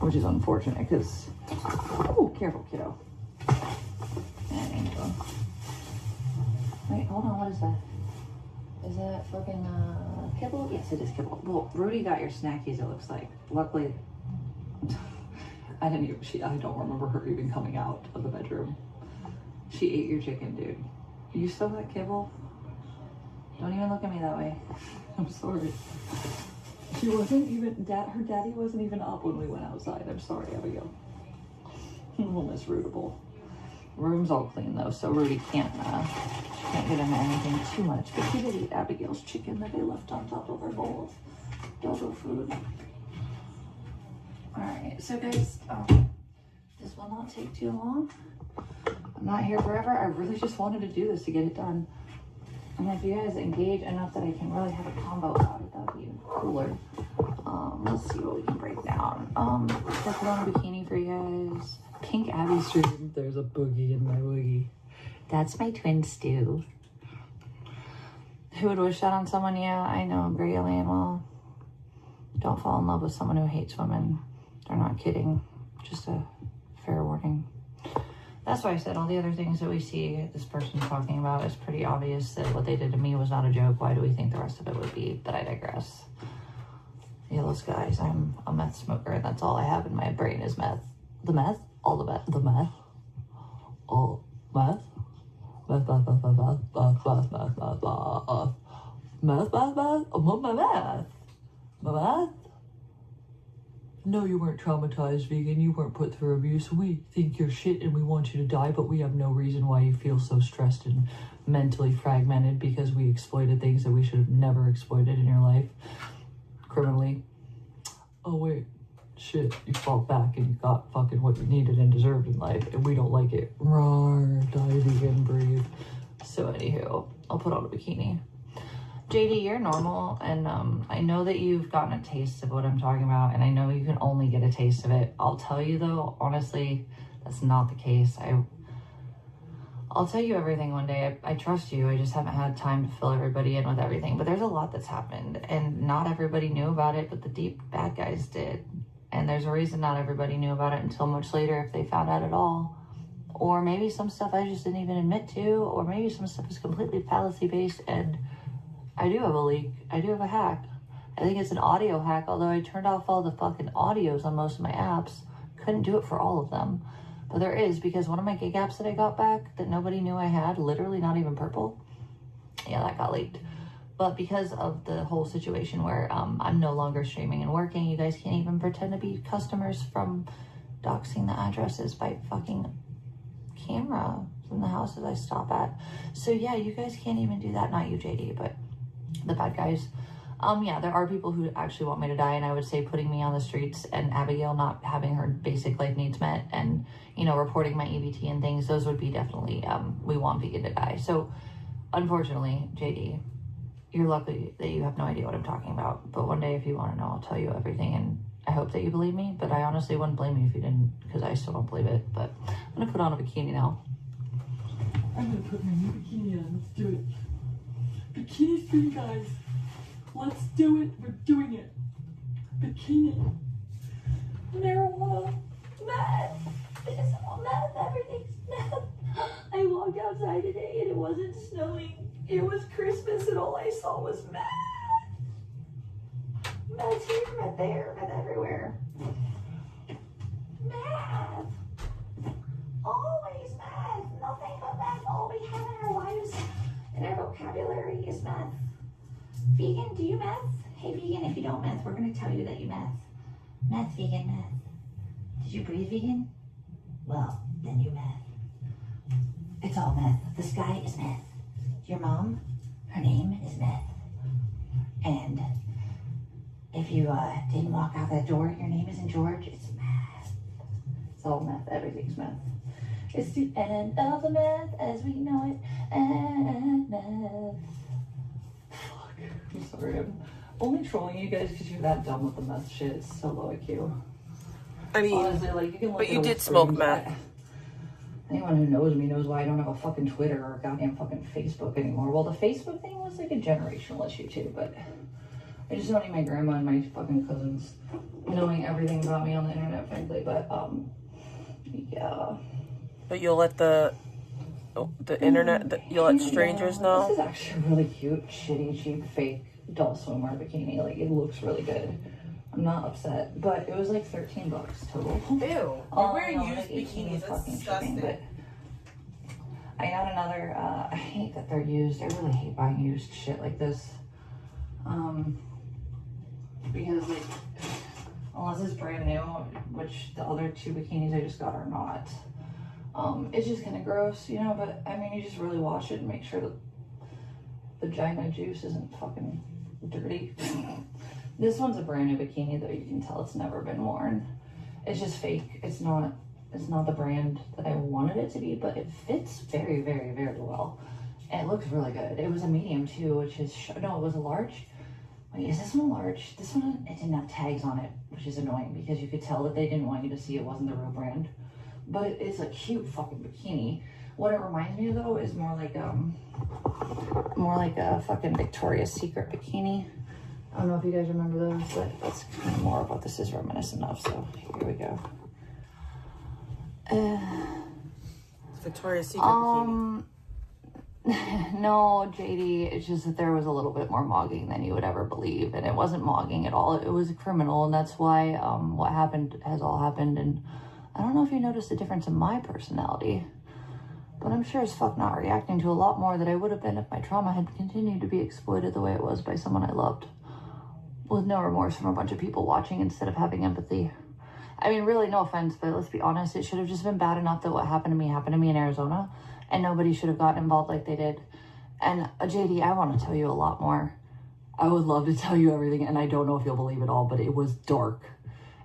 Which is unfortunate because, oh, careful, kiddo. Angel. Wait, hold on, what is that? Is that fucking, kibble? Yes, it is kibble. Well, Rudy got your snackies, it looks like. Luckily, I don't remember her even coming out of the bedroom. She ate your chicken, dude. You still got kibble? Don't even look at me that way. I'm sorry. She wasn't even, her daddy wasn't even up when we went outside. I'm sorry, Abigail. Little Miss Rootable. Room's all clean though, so Rudy can't get into anything too much. But she did eat Abigail's chicken that they left on top of her bowl of doggo food. Alright, so guys, this will not take too long. I'm not here forever. I really just wanted to do this to get it done. And if you guys engage enough that I can really have a combo about it, that would be even cooler. Let's see what we can break down. Let's put on a bikini for you guys. Pink Abby stream. There's a boogie in my woogie. That's my twin stew. Who would wish that on someone? Yeah, I know, Gray Alien. Well, don't fall in love with someone who hates women. They're not kidding. Just a fair warning. That's why I said all the other things that we see this person talking about is pretty obvious that what they did to me was not a joke. Why do we think the rest of it would be? But I digress. Yeah, those guys, I'm a meth smoker, and that's all I have in my brain is meth. The meth? All the meth? The meth? Oh, meth? Math. No, you weren't traumatized, vegan. You weren't put through abuse. We think you're shit and we want you to die, but we have no reason why you feel so stressed and mentally fragmented because we exploited things that we should have never exploited in your life. Criminally. Oh, wait. Shit, you fought back and you got fucking what you needed and deserved in life, and we don't like it. Roar, die, vegan, breathe. So anywho, I'll put on a bikini. JD, you're normal, and I know that you've gotten a taste of what I'm talking about, and I know you can only get a taste of it. I'll tell you though, honestly, that's not the case. I'll tell you everything one day. I trust you. I just haven't had time to fill everybody in with everything. But there's a lot that's happened, and not everybody knew about it, but the deep bad guys did. And there's a reason not everybody knew about it until much later, if they found out at all. Or maybe some stuff I just didn't even admit to, or maybe some stuff is completely fallacy-based, and I do have a leak. I do have a hack. I think it's an audio hack, although I turned off all the fucking audios on most of my apps. Couldn't do it for all of them. But there is, because one of my gig apps that I got back that nobody knew I had, literally not even purple, yeah, that got leaked. But because of the whole situation where I'm no longer streaming and working, you guys can't even pretend to be customers from doxing the addresses by fucking camera from the houses I stop at. So yeah, you guys can't even do that. Not you, JD, but the bad guys. Yeah, there are people who actually want me to die, and I would say putting me on the streets and Abigail not having her basic life needs met and, you know, reporting my EBT and things, those would be definitely, we want vegan to die. So unfortunately, JD, you're lucky that you have no idea what I'm talking about. But one day, if you want to know, I'll tell you everything, and I hope that you believe me, but I honestly wouldn't blame you if you didn't, because I still don't believe it. But I'm going to put on a bikini now. I'm going to put my new bikini on. Let's do it. Bikini for you guys. Let's do it. We're doing it. Bikini. Marijuana. Meth. It's all meth. Everything's meth. I walked outside today and it wasn't snowing. It was Christmas and all I saw was meth. Meth here, meth there, meth everywhere. Meth. Always meth. Nothing but meth. All we have in our lives and our vocabulary is meth. Vegan, do you meth? Hey vegan, if you don't meth, we're gonna tell you that you meth. Meth, vegan, meth. Did you breathe vegan? Well, then you meth. It's all meth. The sky is meth. Your mom, her name is meth. And if you didn't walk out that door, your name isn't George, it's meth. It's all meth, everything's meth. It's the end of the meth as we know it, and meth. I'm sorry, I'm only trolling you guys because you're that dumb with the meth shit. It's so low IQ. I mean, honestly, like, you can look but you at did smoke meth. Anyone who knows me knows why I don't have a fucking Twitter or a goddamn fucking Facebook anymore. Well, the Facebook thing was like a generational issue too, but I just don't need my grandma and my fucking cousins knowing everything about me on the internet, frankly. But yeah. But you'll let the internet, you'll let strangers know? This is actually a really cute, shitty, cheap, fake Adult Swimwear bikini. Like, it looks really good. I'm not upset, but it was like $13 total. Ew, you're wearing used bikinis, that's disgusting. But I got another, I hate that they're used. I really hate buying used shit like this. Because, like, unless it's brand new, which the other two bikinis I just got are not. It's just kind of gross, you know, but I mean, you just really wash it and make sure that vagina juice isn't fucking dirty. This one's a brand new bikini, though. You can tell it's never been worn. It's just fake. It's not the brand that I wanted it to be, but it fits very, very, very well. And it looks really good. It was a medium too, which is, no, it was a large. Wait, is this one a large? This one, it didn't have tags on it, which is annoying because you could tell that they didn't want you to see it wasn't the real brand. But it's a cute fucking bikini. What it reminds me of, though, is more like a fucking Victoria's Secret bikini. I don't know if you guys remember those, but that's kind of more of what this is reminiscent of. So here we go. Victoria's Secret bikini. No, JD, it's just that there was a little bit more mogging than you would ever believe, and it wasn't mogging at all. It was criminal, and that's why what happened has all happened. And I don't know if you noticed the difference in my personality. But I'm sure as fuck not reacting to a lot more that I would have been if my trauma had continued to be exploited the way it was by someone I loved. With no remorse from a bunch of people watching instead of having empathy. I mean, really, no offense, but let's be honest, it should have just been bad enough that what happened to me in Arizona, and nobody should have gotten involved like they did. And JD, I want to tell you a lot more. I would love to tell you everything, and I don't know if you'll believe it all, but it was dark.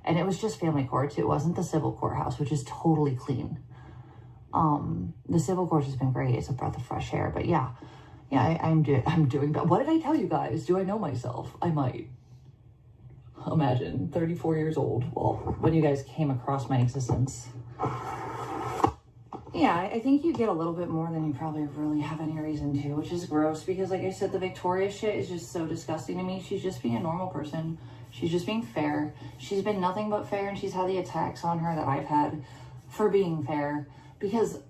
And it was just family courts. It wasn't the civil courthouse, which is totally clean. The civil court has been great. It's a breath of fresh air. But yeah, I'm doing that. What did I tell you guys? Do I know myself? I might. Imagine 34 years old. Well, when you guys came across my existence. Yeah, I think you get a little bit more than you probably really have any reason to, which is gross because, like I said, the Victoria shit is just so disgusting to me. She's just being a normal person. She's just being fair. She's been nothing but fair, and she's had the attacks on her that I've had for being fair. Because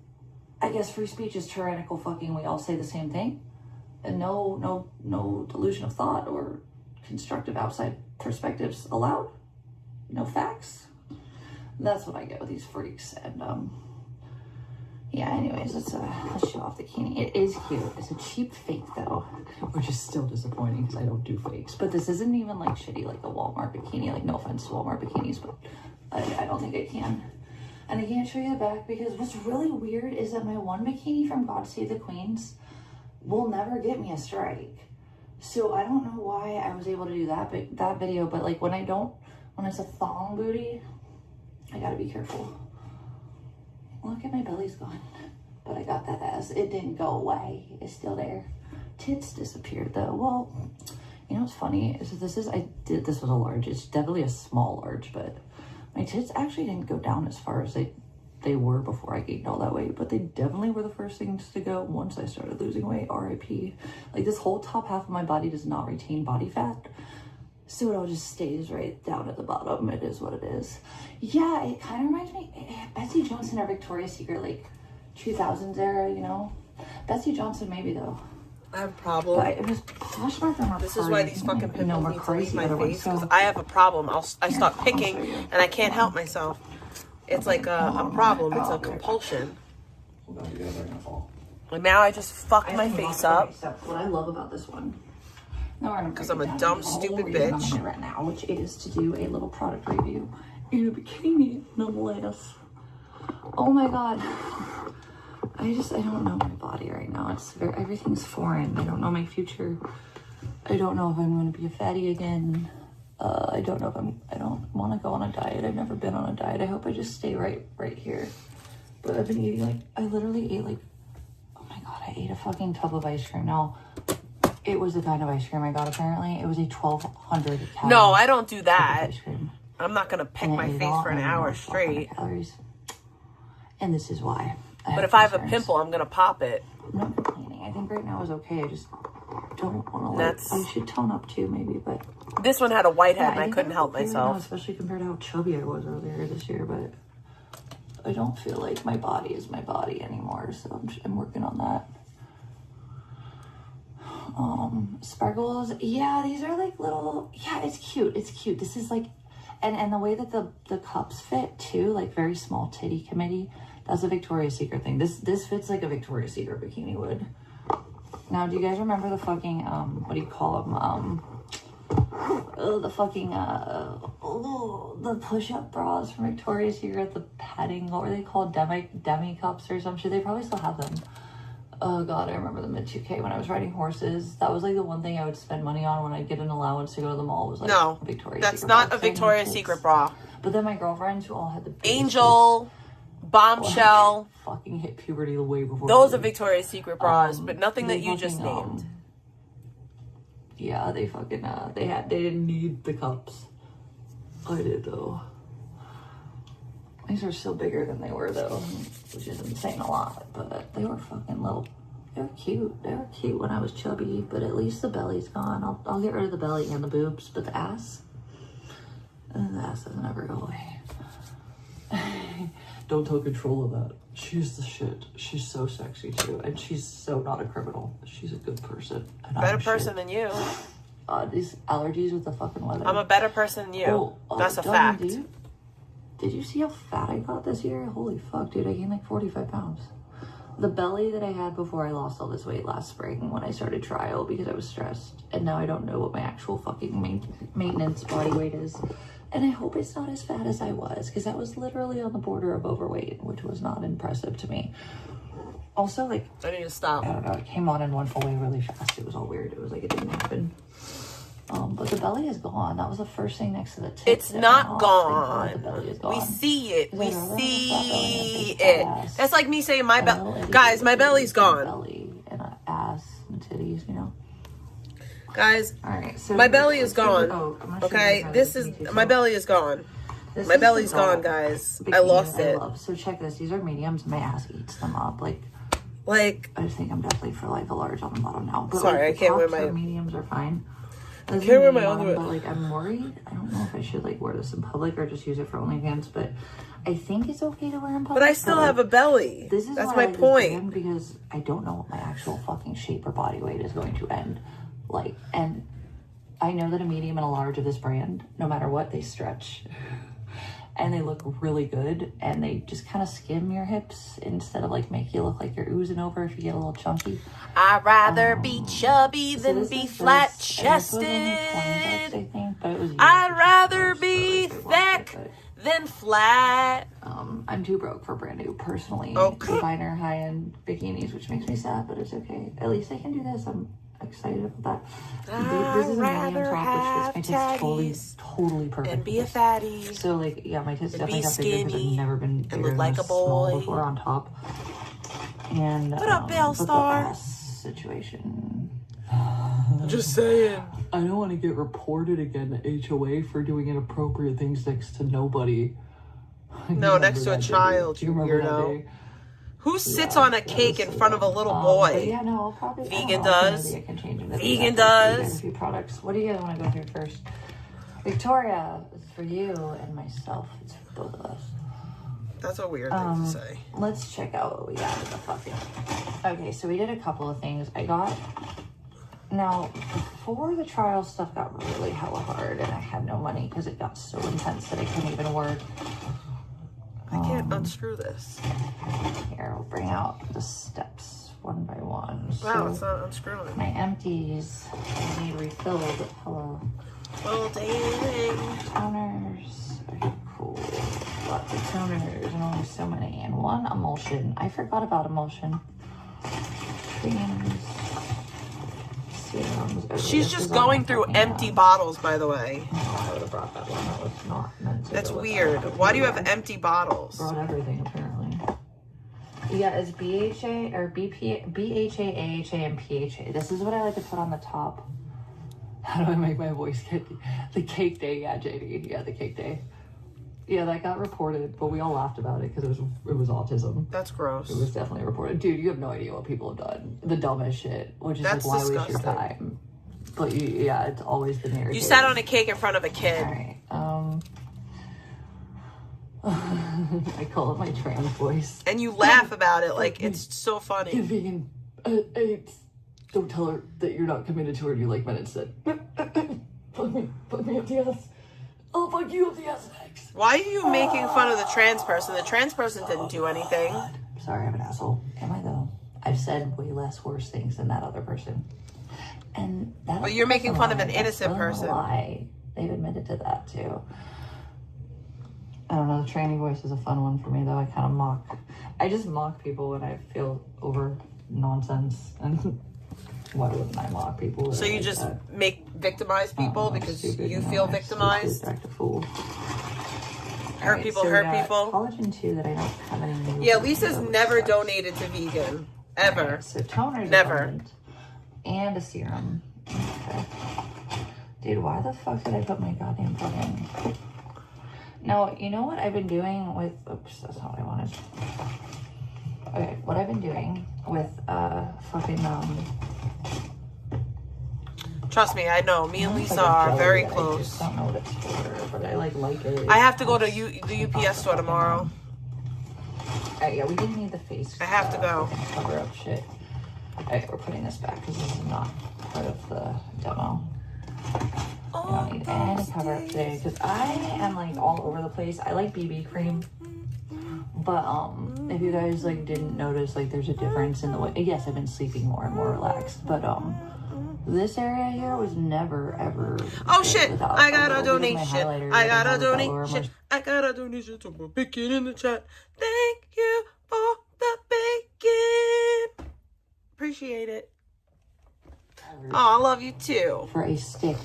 I guess free speech is tyrannical fucking. We all say the same thing, and no delusion of thought or constructive outside perspectives allowed. No facts. That's what I get with these freaks. And yeah. Anyways, let's show off the bikini. It is cute. It's a cheap fake though, which is still disappointing because I don't do fakes. But this isn't even like shitty like a Walmart bikini. Like no offense to Walmart bikinis, but I don't think I can. And I can't show you the back because what's really weird is that my one bikini from God Save the Queens will never get me a strike. So I don't know why I was able to do that video, but like when it's a thong booty, I gotta be careful. Look at my belly's gone, but I got that ass. It didn't go away. It's still there. Tits disappeared though. Well, you know what's funny is this was a large. It's definitely a small large, but my tits actually didn't go down as far as they were before I gained all that weight, but they definitely were the first things to go once I started losing weight. RIP. Like this whole top half of my body does not retain body fat, so it all just stays right down at the bottom. It is what it is. Yeah, it kind of reminds me Betsy Johnson or Victoria's Secret, like 2000s era, you know. Betsy Johnson maybe though. I have a problem. But it was this is why these fucking pimples need to leave my face, because I have a problem. I start picking and I can't help myself. It's like a problem. It's a compulsion. Like now I just fucked my face up. What I love about this one, because I'm a dumb, stupid bitch. Right now, which is to do a little product review in a bikini, nonetheless. Oh my god. I don't know my body right now. Everything's foreign. I don't know my future. I don't know if I'm going to be a fatty again. I don't know if I don't want to go on a diet. I've never been on a diet. I hope I just stay right here. But I've been eating I literally ate oh my god, I ate a fucking tub of ice cream. Now, it was the kind of ice cream I got apparently. It was a 1,200 calorie. No, I don't do that. I'm not going to pick my face for an hour straight. Calories. And this is why. But if I have a pimple, I'm going to pop it. I'm not complaining. I think right now is okay. I just don't want to I should tone up too, maybe, but... This one had a white head and I couldn't help myself. Right now, especially compared to how chubby I was earlier this year, but I don't feel like my body is my body anymore, so I'm working on that. Sparkles. Yeah, these are like little... Yeah, it's cute. It's cute. This is like... And the way that the cups fit, too, like very small titty committee... That's a Victoria's Secret thing. This fits like a Victoria's Secret bikini would. Now, do you guys remember the fucking, what do you call them? The fucking, the push-up bras from Victoria's Secret, the padding, what were they called? Demi cups or some shit. They probably still have them. Oh god, I remember them at 2K when I was riding horses. That was like the one thing I would spend money on when I'd get an allowance to go to the mall was like Victoria's Secret. That's not a Victoria's Secret bra. But then my girlfriends who all had the Angel... Bombshell. Fucking hit puberty the way before. Those are Victoria's Secret bras, but nothing that you just named. Yeah, they fucking they didn't need the cups. I did though. These are still bigger than they were though, which isn't saying a lot, but they were fucking little. They were cute. They were cute when I was chubby, but at least the belly's gone. I'll get rid of the belly and the boobs, but the ass doesn't ever go away. Don't tell Control of that. She's the shit. She's so sexy too, and she's so not a criminal. She's a good person. Better person than you. These allergies with the fucking weather. I'm a better person than you. That's a fact. Did you see how fat I got this year? Holy fuck, dude! I gained like 45 pounds. The belly that I had before I lost all this weight last spring when I started trial because I was stressed. And now I don't know what my actual fucking maintenance body weight is. And I hope it's not as fat as I was, because that was literally on the border of overweight, which was not impressive to me. Also, like, I need to stop. I don't know, it came on and went away really fast. It was all weird. It was like it didn't happen. But the belly is gone. That was the first thing next to the tip. It's not gone. The belly is gone. We see it. We see it. That's like me saying my belly. Guys, my belly's gone. Belly and an ass and titties, you know. Guys, all right, so my belly is gone. Okay, this is my belly is gone. My belly's gone, guys. I lost it. So check this. These are mediums. My ass eats them up. Like I just think I'm definitely for like a large on the bottom now. But sorry, like, I can't wear my mediums are fine. I can't wear my underwear. But like I'm worried. I don't know if I should like wear this in public or just use it for OnlyFans. But I think it's okay to wear in public. But I still have a belly. That's my point. Because I don't know what my actual fucking shape or body weight is going to end like. And I know that a medium and a large of this brand, no matter what, they stretch. And they look really good, and they just kind of skim your hips instead of like make you look like you're oozing over if you get a little chunky. I'd rather be chubby than be flat chested. I'd rather be thick than flat. I'm too broke for brand new personally. Okay. Designer high-end bikinis, which makes me sad, but it's okay. At least I can do this. I'm excited about that. This is a medium top, which fits my totally perfect. And be a fatty. So like, yeah, my tits definitely got bigger because I've never been bigger look like a boy before on top. And what up, Belle Star? Situation. Just saying. I don't want to get reported again to HOA for doing inappropriate things next to nobody. No, next to a child, you weirdo. Who sits on a cake in front of a little boy? Yeah, no, I'll probably Vegan does. Vegan does. A few products. What do you guys want to go through first? Victoria, it's for you and myself. It's for both of us. That's a weird thing to say. Let's check out what we got in the fucking. Okay, so we did a couple of things. Now, before the trial stuff got really hella hard and I had no money because it got so intense that I couldn't even work. I can't unscrew this. Here, I'll bring out the steps one by one. Wow, it's not unscrewing. My empties need refilled. Hello. Well, dang. Toners. Okay, cool. Lots of toners and only so many. And one emulsion. I forgot about emulsion. Creams. Serums. She's just going through empty bottles, by the way. I would have brought that one. That was not meant to. That's weird. Why do you have empty bottles? Brought everything, apparently. Yeah, it's BHA or BHA, AHA, and PHA. This is what I like to put on the top. How do I make my voice get the cake day? Yeah, JD. Yeah, the cake day. Yeah, that got reported, but we all laughed about it because it was autism. That's gross. It was definitely reported. Dude, you have no idea what people have done. The dumbest shit, which is that's like, why disgusting. waste your time? But yeah, it's always been irritating. You sat on a cake in front of a kid. All right. I call it my trans voice. And you laugh about it like it's so funny. Vegan. Don't tell her that you're not committed to her and you like men instead. Fuck me up the ass. I'll fuck you up the ass next. Why are you making fun of the trans person? The trans person didn't do anything. Sorry, I'm an asshole. Am I though? I've said way less worse things than that other person. And that. But you're making fun of an innocent person. Lie. They've admitted to that too. I don't know. The tranny voice is a fun one for me though. I just mock people when I feel over nonsense. And why wouldn't I mock people? So you like just that? victimize people because stupid, you feel victimized? Act a fool. Hurt people. Collagen too that I don't have any new. Yeah, Lisa's never donated to vegan. Ever. Right, so toners. Never. And a serum. Okay. Dude, why the fuck did I put my goddamn plug in? Now, you know what I've been doing with... Oops, that's not what I wanted. Okay, what I've been doing with Trust me, I know. Me and Lisa are very close. I just don't know what it's for, but I like it. I have to go to the UPS store tomorrow. Yeah, we didn't need the face. I have to go. Cover up shit. Alright, we're putting this back because this is not part of the demo. I don't need any cover up today because I am like all over the place. I like BB cream, but if you guys like didn't notice, like there's a difference in the way. Yes, I've been sleeping more and more relaxed, but this area here was never ever. Oh shit! I got a donation. I got a donation. I got a donation to my bacon in the chat. Thank you for the bacon. Appreciate it. Oh, I love you too. For a stick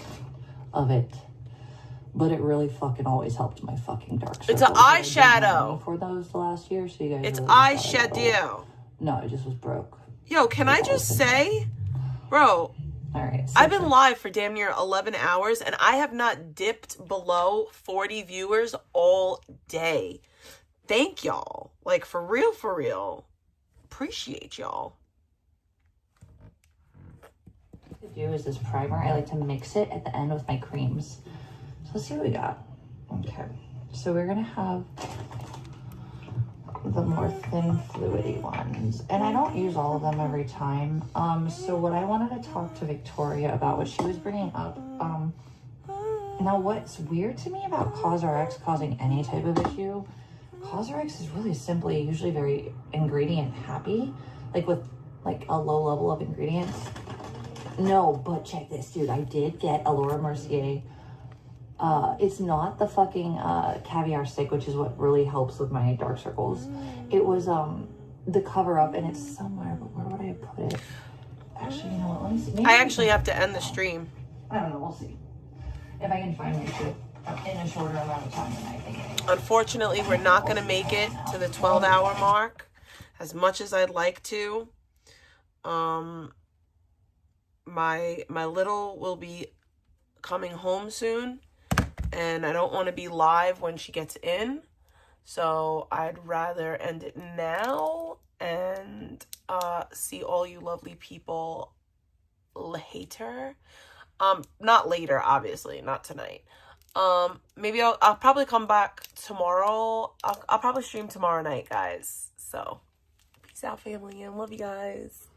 of it. But it really fucking always helped my fucking dark circles. It's an eyeshadow. For those last year, so you guys. It's really eyeshadow. No, it just was broke. Yo, can I just say, bro? All right. I've been live for damn near 11 hours, and I have not dipped below 40 viewers all day. Thank y'all. Like, for real, for real. Appreciate y'all. What I do is this primer. I like to mix it at the end with my creams. So let's see what we got. Okay. So we're going to have the more thin fluidy ones, and I don't use all of them every time. So what I wanted to talk to Victoria about, what she was bringing up, now what's weird to me about COSRX causing any type of issue, COSRX is really simply usually very ingredient happy, like with like a low level of ingredients. No, but check this, dude. I did get a Laura Mercier. It's not the fucking caviar stick, which is what really helps with my dark circles. It was the cover up, and it's somewhere, but where would I have put it? Actually, you know what? Let me see. Maybe I actually have to end the stream. I don't know. We'll see if I can find my shit in a shorter amount of time than I think. Unfortunately, we're not going to make it to the 12-hour mark as much as I'd like to. My little will be coming home soon, and I don't want to be live when she gets in, so I'd rather end it now and see all you lovely people later. Not later, obviously, not tonight. Maybe I'll probably come back tomorrow. I'll probably stream tomorrow night, guys. So peace out, family, and love you guys.